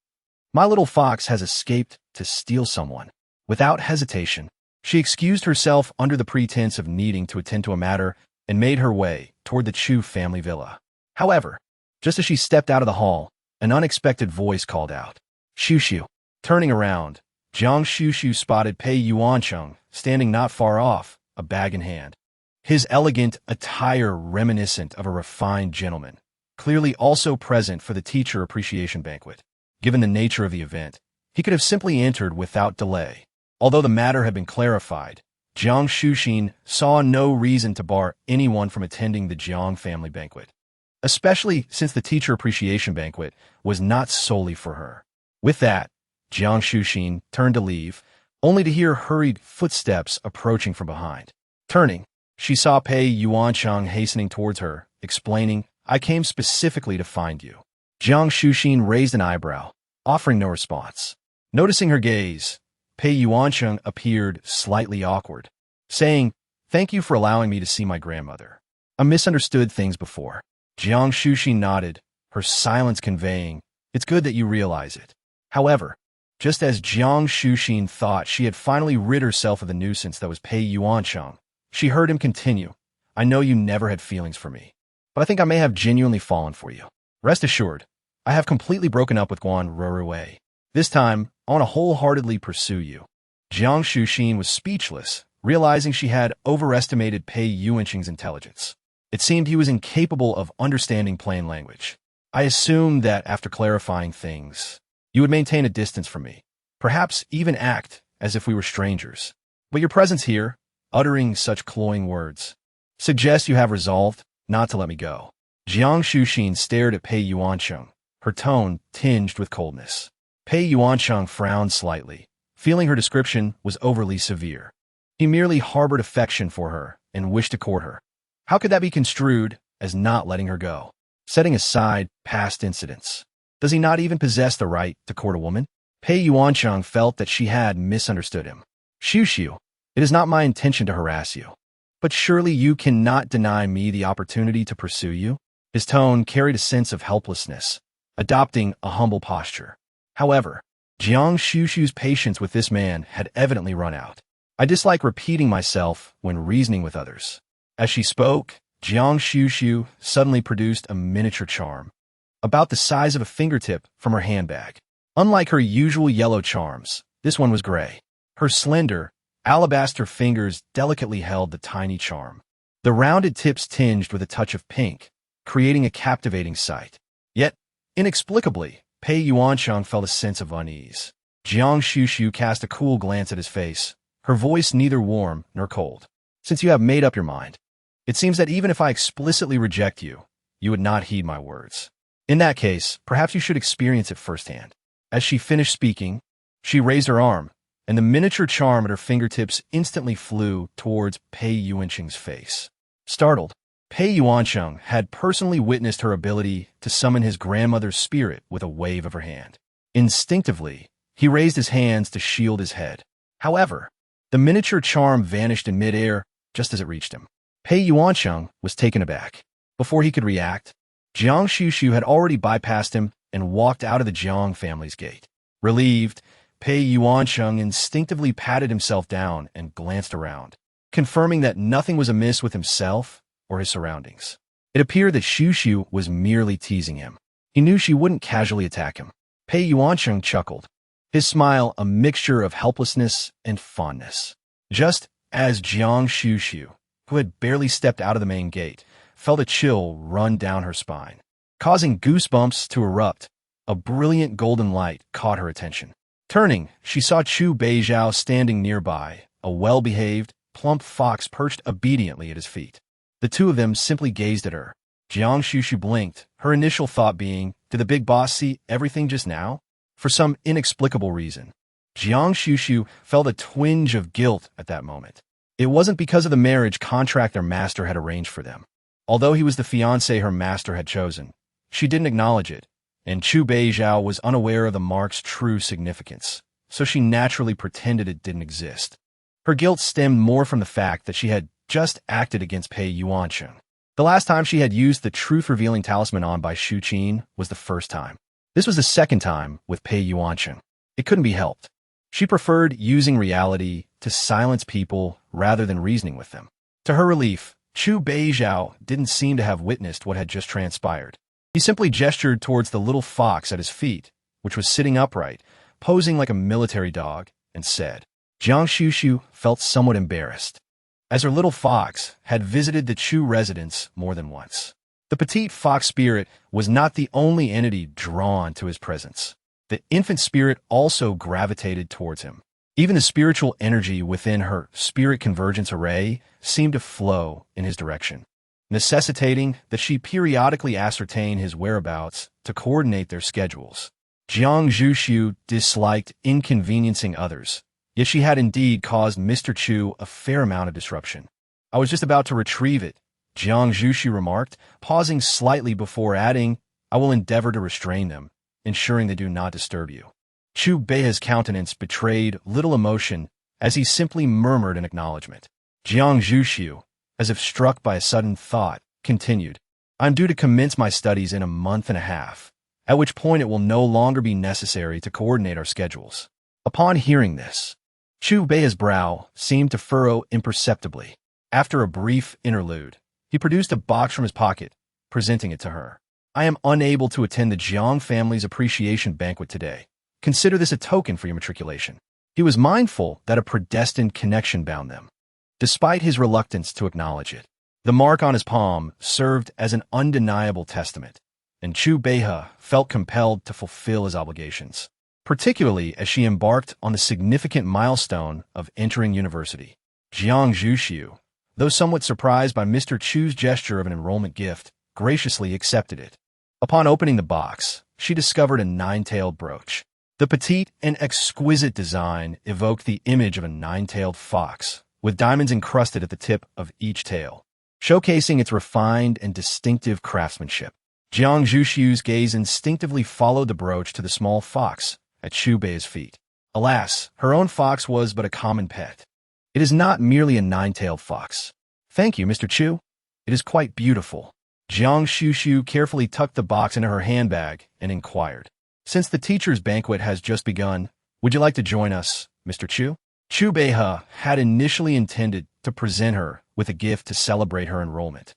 My little fox has escaped to steal someone." Without hesitation, She excused herself under the pretense of needing to attend to a matter and made her way toward the Chu family villa. However, just as she stepped out of the hall, an unexpected voice called out, "Xuxu." Turning around, Guan Xuxu spotted Pei Yuancheng standing not far off, a bag in hand. His elegant attire reminiscent of a refined gentleman, clearly also present for the teacher appreciation banquet. Given the nature of the event, he could have simply entered without delay. Although the matter had been clarified, Guan Xuxu saw no reason to bar anyone from attending the Jiang family banquet, especially since the teacher appreciation banquet was not solely for her. With that, Guan Xuxu turned to leave, only to hear hurried footsteps approaching from behind. Turning, she saw Pei Yuancheng hastening towards her, explaining, "I came specifically to find you." Guan Xuxu raised an eyebrow, offering no response. Noticing her gaze, Pei Yuancheng appeared slightly awkward, saying, "Thank you for allowing me to see my grandmother. I misunderstood things before." Guan Xuxu nodded, her silence conveying, "It's good that you realize it." However, just as Guan Xuxu thought she had finally rid herself of the nuisance that was Pei Yuancheng, she heard him continue, "I know you never had feelings for me, but I think I may have genuinely fallen for you. Rest assured, I have completely broken up with Guan Ruruwei. This time, I want to wholeheartedly pursue you." Guan Xuxu was speechless, realizing she had overestimated Pei Yuancheng's intelligence. It seemed he was incapable of understanding plain language. "I assumed that after clarifying things, you would maintain a distance from me, perhaps even act as if we were strangers. But your presence here, uttering such cloying words, suggests you have resolved not to let me go." Guan Xuxu stared at Pei Yuancheng, her tone tinged with coldness. Pei Yuancheng frowned slightly, feeling her description was overly severe. He merely harbored affection for her and wished to court her. How could that be construed as not letting her go? Setting aside past incidents, does he not even possess the right to court a woman? Pei Yuancheng felt that she had misunderstood him. "Xuxu, it is not my intention to harass you. But surely you cannot deny me the opportunity to pursue you?" His tone carried a sense of helplessness, adopting a humble posture. However, Guan Xuxu's patience with this man had evidently run out. "I dislike repeating myself when reasoning with others." As she spoke, Guan Xuxu suddenly produced a miniature charm, about the size of a fingertip, from her handbag. Unlike her usual yellow charms, this one was gray. Her slender, alabaster fingers delicately held the tiny charm, the rounded tips tinged with a touch of pink, creating a captivating sight. Yet, inexplicably, Pei Yuancheng felt a sense of unease. Guan Xuxu cast a cool glance at his face, her voice neither warm nor cold. "Since you have made up your mind, it seems that even if I explicitly reject you, you would not heed my words. In that case, perhaps you should experience it firsthand." As she finished speaking, she raised her arm, and the miniature charm at her fingertips instantly flew towards Pei Yuancheng's face. Startled, Pei Yuancheng had personally witnessed her ability to summon his grandmother's spirit with a wave of her hand. Instinctively, he raised his hands to shield his head. However, the miniature charm vanished in midair just as it reached him. Pei Yuancheng was taken aback. Before he could react, Guan Xuxu had already bypassed him and walked out of the Jiang family's gate. Relieved, Pei Yuancheng instinctively patted himself down and glanced around, confirming that nothing was amiss with himself or his surroundings. It appeared that Xuxu was merely teasing him. He knew she wouldn't casually attack him. Pei Yuancheng chuckled, his smile a mixture of helplessness and fondness. Just as Guan Xuxu, who had barely stepped out of the main gate, felt a chill run down her spine, causing goosebumps to erupt, a brilliant golden light caught her attention. Turning, she saw Chu Beijiao standing nearby, a well-behaved, plump fox perched obediently at his feet. The two of them simply gazed at her. Guan Xuxu blinked, her initial thought being, did the big boss see everything just now? For some inexplicable reason, Guan Xuxu felt a twinge of guilt at that moment. It wasn't because of the marriage contract their master had arranged for them. Although he was the fiancé her master had chosen, she didn't acknowledge it, and Chu Beijiao was unaware of the mark's true significance, so she naturally pretended it didn't exist. Her guilt stemmed more from the fact that she had just acted against Pei Yuancheng. The last time she had used the truth-revealing talisman on by Xu Qin was the first time. This was the second time with Pei Yuancheng. It couldn't be helped. She preferred using reality to silence people rather than reasoning with them. To her relief, Chu Beijiao didn't seem to have witnessed what had just transpired. He simply gestured towards the little fox at his feet, which was sitting upright, posing like a military dog, and said. Guan Xuxu felt somewhat embarrassed, as her little fox had visited the Chu residence more than once. The petite fox spirit was not the only entity drawn to his presence. The infant spirit also gravitated towards him. Even the spiritual energy within her spirit convergence array seemed to flow in his direction, necessitating that she periodically ascertain his whereabouts to coordinate their schedules. Guan Xuxu disliked inconveniencing others, yet she had indeed caused Mr. Chu a fair amount of disruption. I was just about to retrieve it, Guan Xuxu remarked, pausing slightly before adding, I will endeavor to restrain them, ensuring they do not disturb you. Chu Bei's countenance betrayed little emotion as he simply murmured an acknowledgement. Guan Xuxu, as if struck by a sudden thought, continued, I'm due to commence my studies in a month and a half, at which point it will no longer be necessary to coordinate our schedules. Upon hearing this, Chu Bei's brow seemed to furrow imperceptibly. After a brief interlude, he produced a box from his pocket, presenting it to her. I am unable to attend the Jiang family's appreciation banquet today. Consider this a token for your matriculation. He was mindful that a predestined connection bound them. Despite his reluctance to acknowledge it, the mark on his palm served as an undeniable testament, and Chu Beihe felt compelled to fulfill his obligations, particularly as she embarked on the significant milestone of entering university. Guan Xuxu, though somewhat surprised by Mr. Chu's gesture of an enrollment gift, graciously accepted it. Upon opening the box, she discovered a nine-tailed brooch. The petite and exquisite design evoked the image of a nine-tailed fox, with diamonds encrusted at the tip of each tail, showcasing its refined and distinctive craftsmanship. Guan Xuxu's gaze instinctively followed the brooch to the small fox at Chu Bei's feet. Alas, her own fox was but a common pet. It is not merely a nine-tailed fox. Thank you, Mr. Chu. It is quite beautiful. Guan Xuxu carefully tucked the box into her handbag and inquired. Since the teacher's banquet has just begun, would you like to join us, Mr. Chu? Chu Beihe had initially intended to present her with a gift to celebrate her enrollment.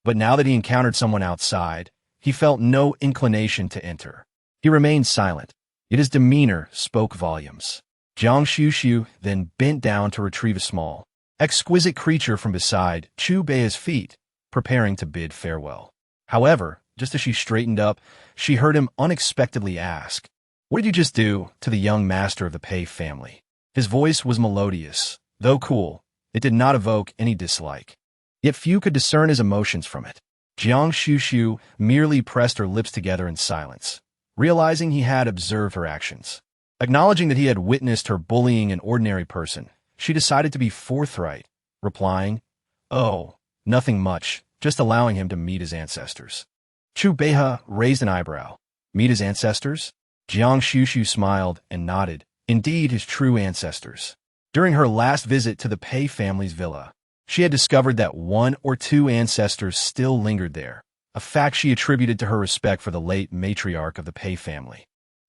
But now that he encountered someone outside, he felt no inclination to enter. He remained silent, yet his demeanor spoke volumes. Guan Xuxu then bent down to retrieve a small, exquisite creature from beside Chu Bei's feet, preparing to bid farewell. However, just as she straightened up, she heard him unexpectedly ask, What did you just do to the young master of the Pei family? His voice was melodious, though cool. It did not evoke any dislike. Yet few could discern his emotions from it. Guan Xuxu merely pressed her lips together in silence, realizing he had observed her actions. Acknowledging that he had witnessed her bullying an ordinary person, she decided to be forthright, replying, Oh, nothing much, just allowing him to meet his ancestors. Chu Beihe raised an eyebrow. Meet his ancestors? Guan Xuxu smiled and nodded. Indeed, his true ancestors. During her last visit to the Pei family's villa, she had discovered that one or two ancestors still lingered there, a fact she attributed to her respect for the late matriarch of the Pei family.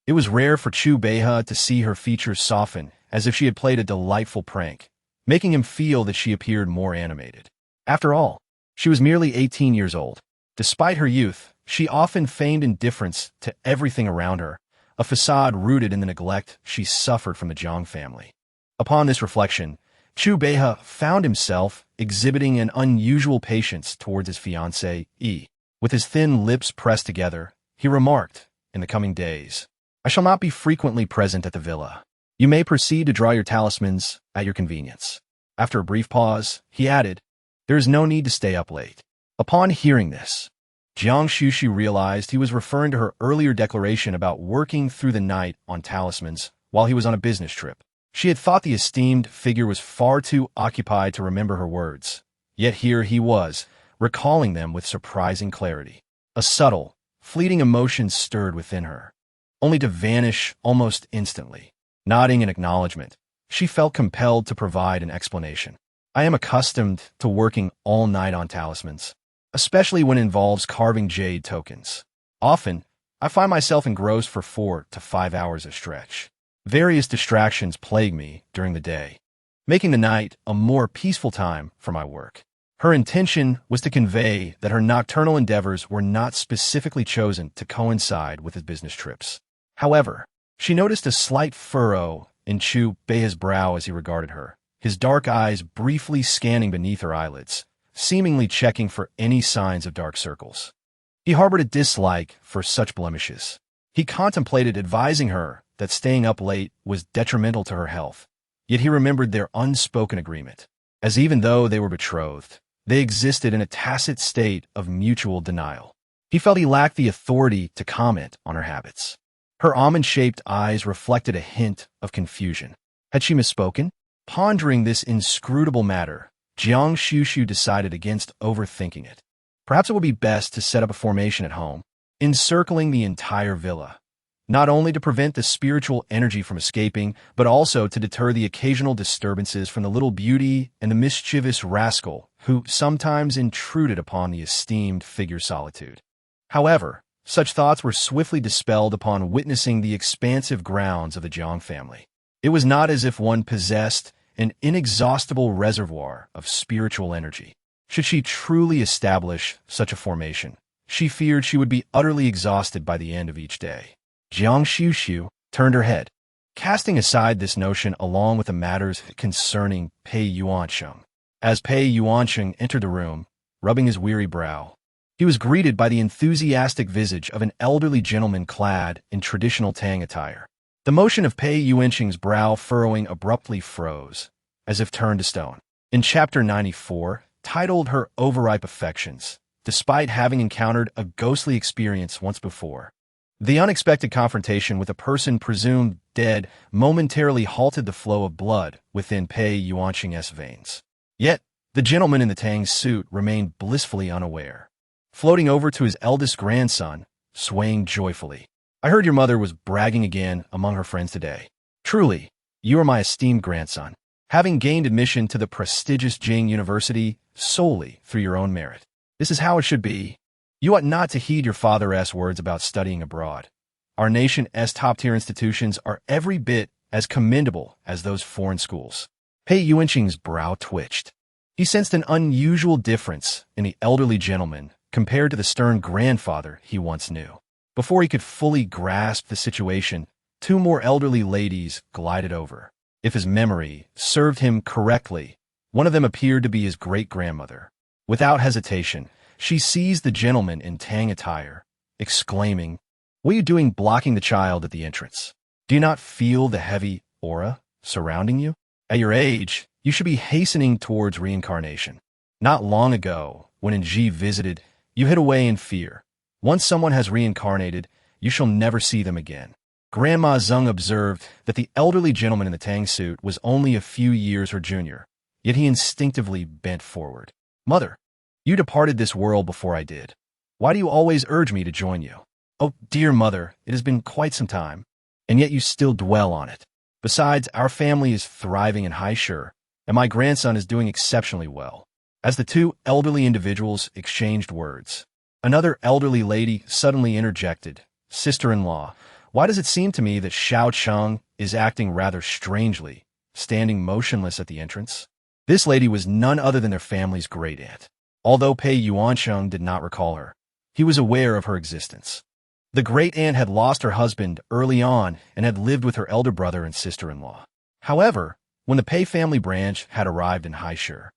It was rare for Chu Beihe to see her features soften as if she had played a delightful prank, making him feel that she appeared more animated. After all, she was merely 18 years old. Despite her youth, she often feigned indifference to everything around her, a facade rooted in the neglect she suffered from the Jiang family. Upon this reflection, Chu Beihe found himself exhibiting an unusual patience towards his fiancée, Yi. With his thin lips pressed together, he remarked, In the coming days, I shall not be frequently present at the villa. You may proceed to draw your talismans at your convenience. After a brief pause, he added, There is no need to stay up late. Upon hearing this, Guan Xuxu realized he was referring to her earlier declaration about working through the night on talismans while he was on a business trip. She had thought the esteemed figure was far too occupied to remember her words, yet here he was, recalling them with surprising clarity. A subtle, fleeting emotion stirred within her, only to vanish almost instantly. Nodding in acknowledgement, she felt compelled to provide an explanation. I am accustomed to working all night on talismans, especially when it involves carving jade tokens. Often, I find myself engrossed for 4 to 5 hours a stretch. Various distractions plague me during the day, making the night a more peaceful time for my work. Her intention was to convey that her nocturnal endeavors were not specifically chosen to coincide with his business trips. However, she noticed a slight furrow in Chu Bei's brow as he regarded her, his dark eyes briefly scanning beneath her eyelids, seemingly checking for any signs of dark circles. He harbored a dislike for such blemishes. He contemplated advising her that staying up late was detrimental to her health, yet he remembered their unspoken agreement, as even though they were betrothed, they existed in a tacit state of mutual denial. He felt he lacked the authority to comment on her habits. Her almond-shaped eyes reflected a hint of confusion. Had she misspoken? Pondering this inscrutable matter, Guan Xuxu decided against overthinking it. Perhaps it would be best to set up a formation at home, encircling the entire villa, not only to prevent the spiritual energy from escaping, but also to deter the occasional disturbances from the little beauty and the mischievous rascal who sometimes intruded upon the esteemed figure's solitude. However, such thoughts were swiftly dispelled upon witnessing the expansive grounds of the Jiang family. It was not as if one possessed an inexhaustible reservoir of spiritual energy. Should she truly establish such a formation, she feared she would be utterly exhausted by the end of each day. Guan Xuxu turned her head, casting aside this notion along with the matters concerning Pei Yuansheng. As Pei Yuansheng entered the room, rubbing his weary brow, he was greeted by the enthusiastic visage of an elderly gentleman clad in traditional Tang attire. The motion of Pei Yuansheng's brow furrowing abruptly froze, as if turned to stone. In Chapter 94, titled Her Overripe Affections, despite having encountered a ghostly experience once before, the unexpected confrontation with a person presumed dead momentarily halted the flow of blood within Pei Yuansheng's veins. Yet, the gentleman in the Tang suit remained blissfully unaware, floating over to his eldest grandson, swaying joyfully. I heard your mother was bragging again among her friends today. Truly, you are my esteemed grandson, having gained admission to the prestigious Jing University solely through your own merit. This is how it should be. You ought not to heed your father's words about studying abroad. Our nation's top-tier institutions are every bit as commendable as those foreign schools. Pei Yuansheng's brow twitched. He sensed an unusual difference in the elderly gentleman compared to the stern grandfather he once knew. Before he could fully grasp the situation, two more elderly ladies glided over. If his memory served him correctly, one of them appeared to be his great-grandmother. Without hesitation, she seized the gentleman in Tang attire, exclaiming, "What are you doing blocking the child at the entrance? Do you not feel the heavy aura surrounding you? At your age, you should be hastening towards reincarnation. Not long ago, when Nji visited, you hid away in fear. Once someone has reincarnated, you shall never see them again." Grandma Zeng observed that the elderly gentleman in the Tang suit was only a few years her junior, yet he instinctively bent forward. "Mother, you departed this world before I did. Why do you always urge me to join you? Oh, dear mother, it has been quite some time, and yet you still dwell on it. Besides, our family is thriving in Heiress, and my grandson is doing exceptionally well." As the two elderly individuals exchanged words, another elderly lady suddenly interjected, "Sister-in-law, why does it seem to me that Xiao Cheng is acting rather strangely, standing motionless at the entrance?" This lady was none other than their family's great-aunt. Although Pei Yuansheng did not recall her, he was aware of her existence. The great-aunt had lost her husband early on and had lived with her elder brother and sister-in-law. However, when the Pei family branch had arrived in Heiress,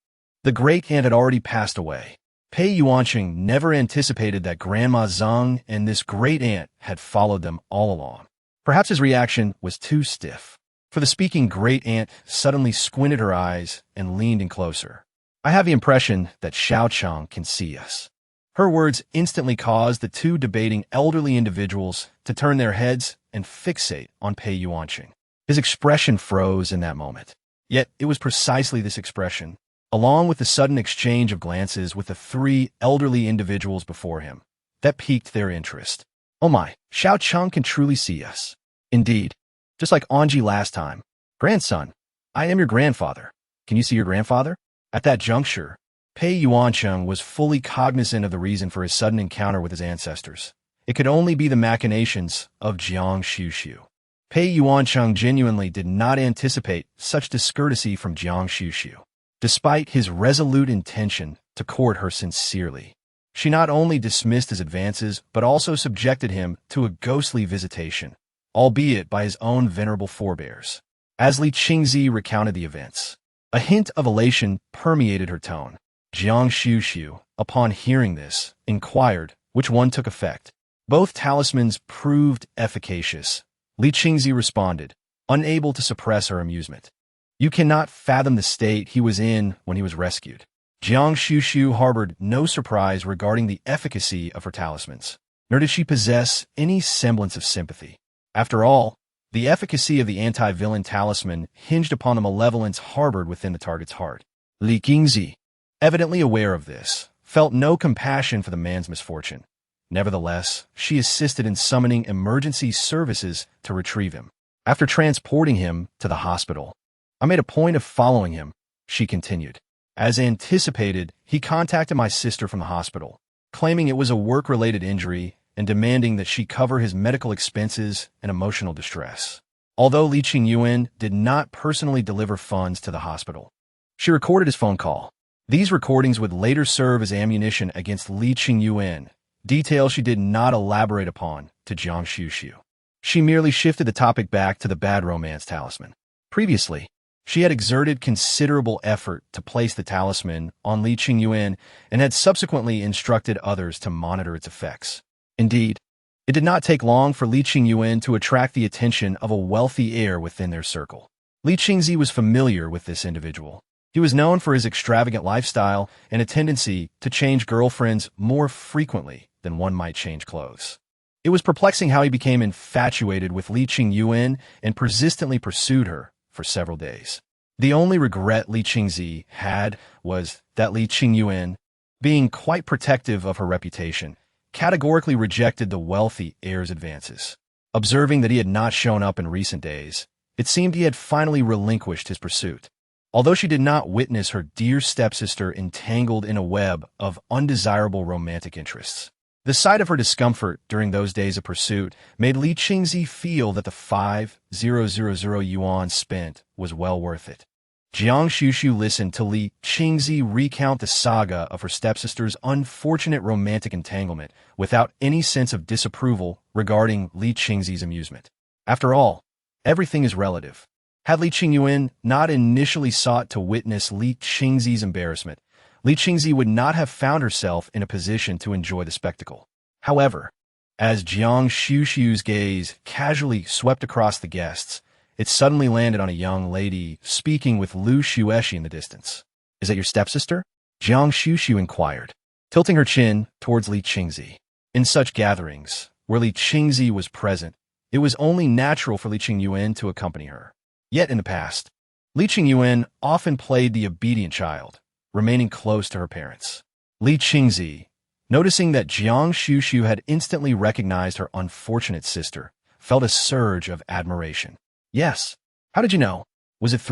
the great-aunt had already passed away. Pei Yuansheng never anticipated that Grandma Zeng and this great-aunt had followed them all along. Perhaps his reaction was too stiff, for the speaking great-aunt suddenly squinted her eyes and leaned in closer. "I have the impression that Xiao Cheng can see us." Her words instantly caused the two debating elderly individuals to turn their heads and fixate on Pei Yuansheng. His expression froze in that moment. Yet it was precisely this expression, along with the sudden exchange of glances with the three elderly individuals before him, that piqued their interest. "Oh my, Xiao Cheng can truly see us. Indeed, just like Anji last time. Grandson, I am your grandfather. Can you see your grandfather?" At that juncture, Pei Yuansheng was fully cognizant of the reason for his sudden encounter with his ancestors. It could only be the machinations of Guan Xuxu. Pei Yuancheng genuinely did not anticipate such discourtesy from Guan Xuxu. Despite his resolute intention to court her sincerely, she not only dismissed his advances but also subjected him to a ghostly visitation, albeit by his own venerable forebears. As Li Qingzi recounted the events, a hint of elation permeated her tone. Guan Xuxu, upon hearing this, inquired which one took effect. Both talismans proved efficacious. Li Qingzi responded, unable to suppress her amusement. You cannot fathom the state he was in when he was rescued. Guan Xuxu harbored no surprise regarding the efficacy of her talismans, nor did she possess any semblance of sympathy. After all, the efficacy of the anti-villain talisman hinged upon the malevolence harbored within the target's heart. Li Qingzi, evidently aware of this, felt no compassion for the man's misfortune. Nevertheless, she assisted in summoning emergency services to retrieve him. After transporting him to the hospital, I made a point of following him, she continued. As anticipated, he contacted my sister from the hospital, claiming it was a work-related injury and demanding that she cover his medical expenses and emotional distress. Although Li Qingyuan did not personally deliver funds to the hospital, she recorded his phone call. These recordings would later serve as ammunition against Li Qingyuan, details she did not elaborate upon to Guan Xuxu. She merely shifted the topic back to the bad romance talisman. Previously, she had exerted considerable effort to place the talisman on Li Qingyuan and had subsequently instructed others to monitor its effects. Indeed, it did not take long for Li Qingyuan to attract the attention of a wealthy heir within their circle. Li Qingzi was familiar with this individual. He was known for his extravagant lifestyle and a tendency to change girlfriends more frequently than one might change clothes. It was perplexing how he became infatuated with Li Qingyuan and persistently pursued her for several days. The only regret Li Qingzi had was that Li Qingyuan, being quite protective of her reputation, categorically rejected the wealthy heir's advances. Observing that he had not shown up in recent days, it seemed he had finally relinquished his pursuit. Although she did not witness her dear stepsister entangled in a web of undesirable romantic interests, the sight of her discomfort during those days of pursuit made Li Qingzi feel that the 5,000 yuan spent was well worth it. Guan Xuxu listened to Li Qingzi recount the saga of her stepsister's unfortunate romantic entanglement without any sense of disapproval regarding Li Qingzi's amusement. After all, everything is relative. Had Li Qingyuan not initially sought to witness Li Qingzi's embarrassment, Li Qingzi would not have found herself in a position to enjoy the spectacle. However, as Guan Xuxu's gaze casually swept across the guests, it suddenly landed on a young lady speaking with Lu Xueshi in the distance. Is that your stepsister? Guan Xuxu inquired, tilting her chin towards Li Qingzi. In such gatherings, where Li Qingzi was present, it was only natural for Li Qingyuan to accompany her. Yet in the past, Li Qingyuan often played the obedient child, remaining close to her parents. Li Qingzi, noticing that Guan Xuxu had instantly recognized her unfortunate sister, felt a surge of admiration. Yes, how did you know? Was it through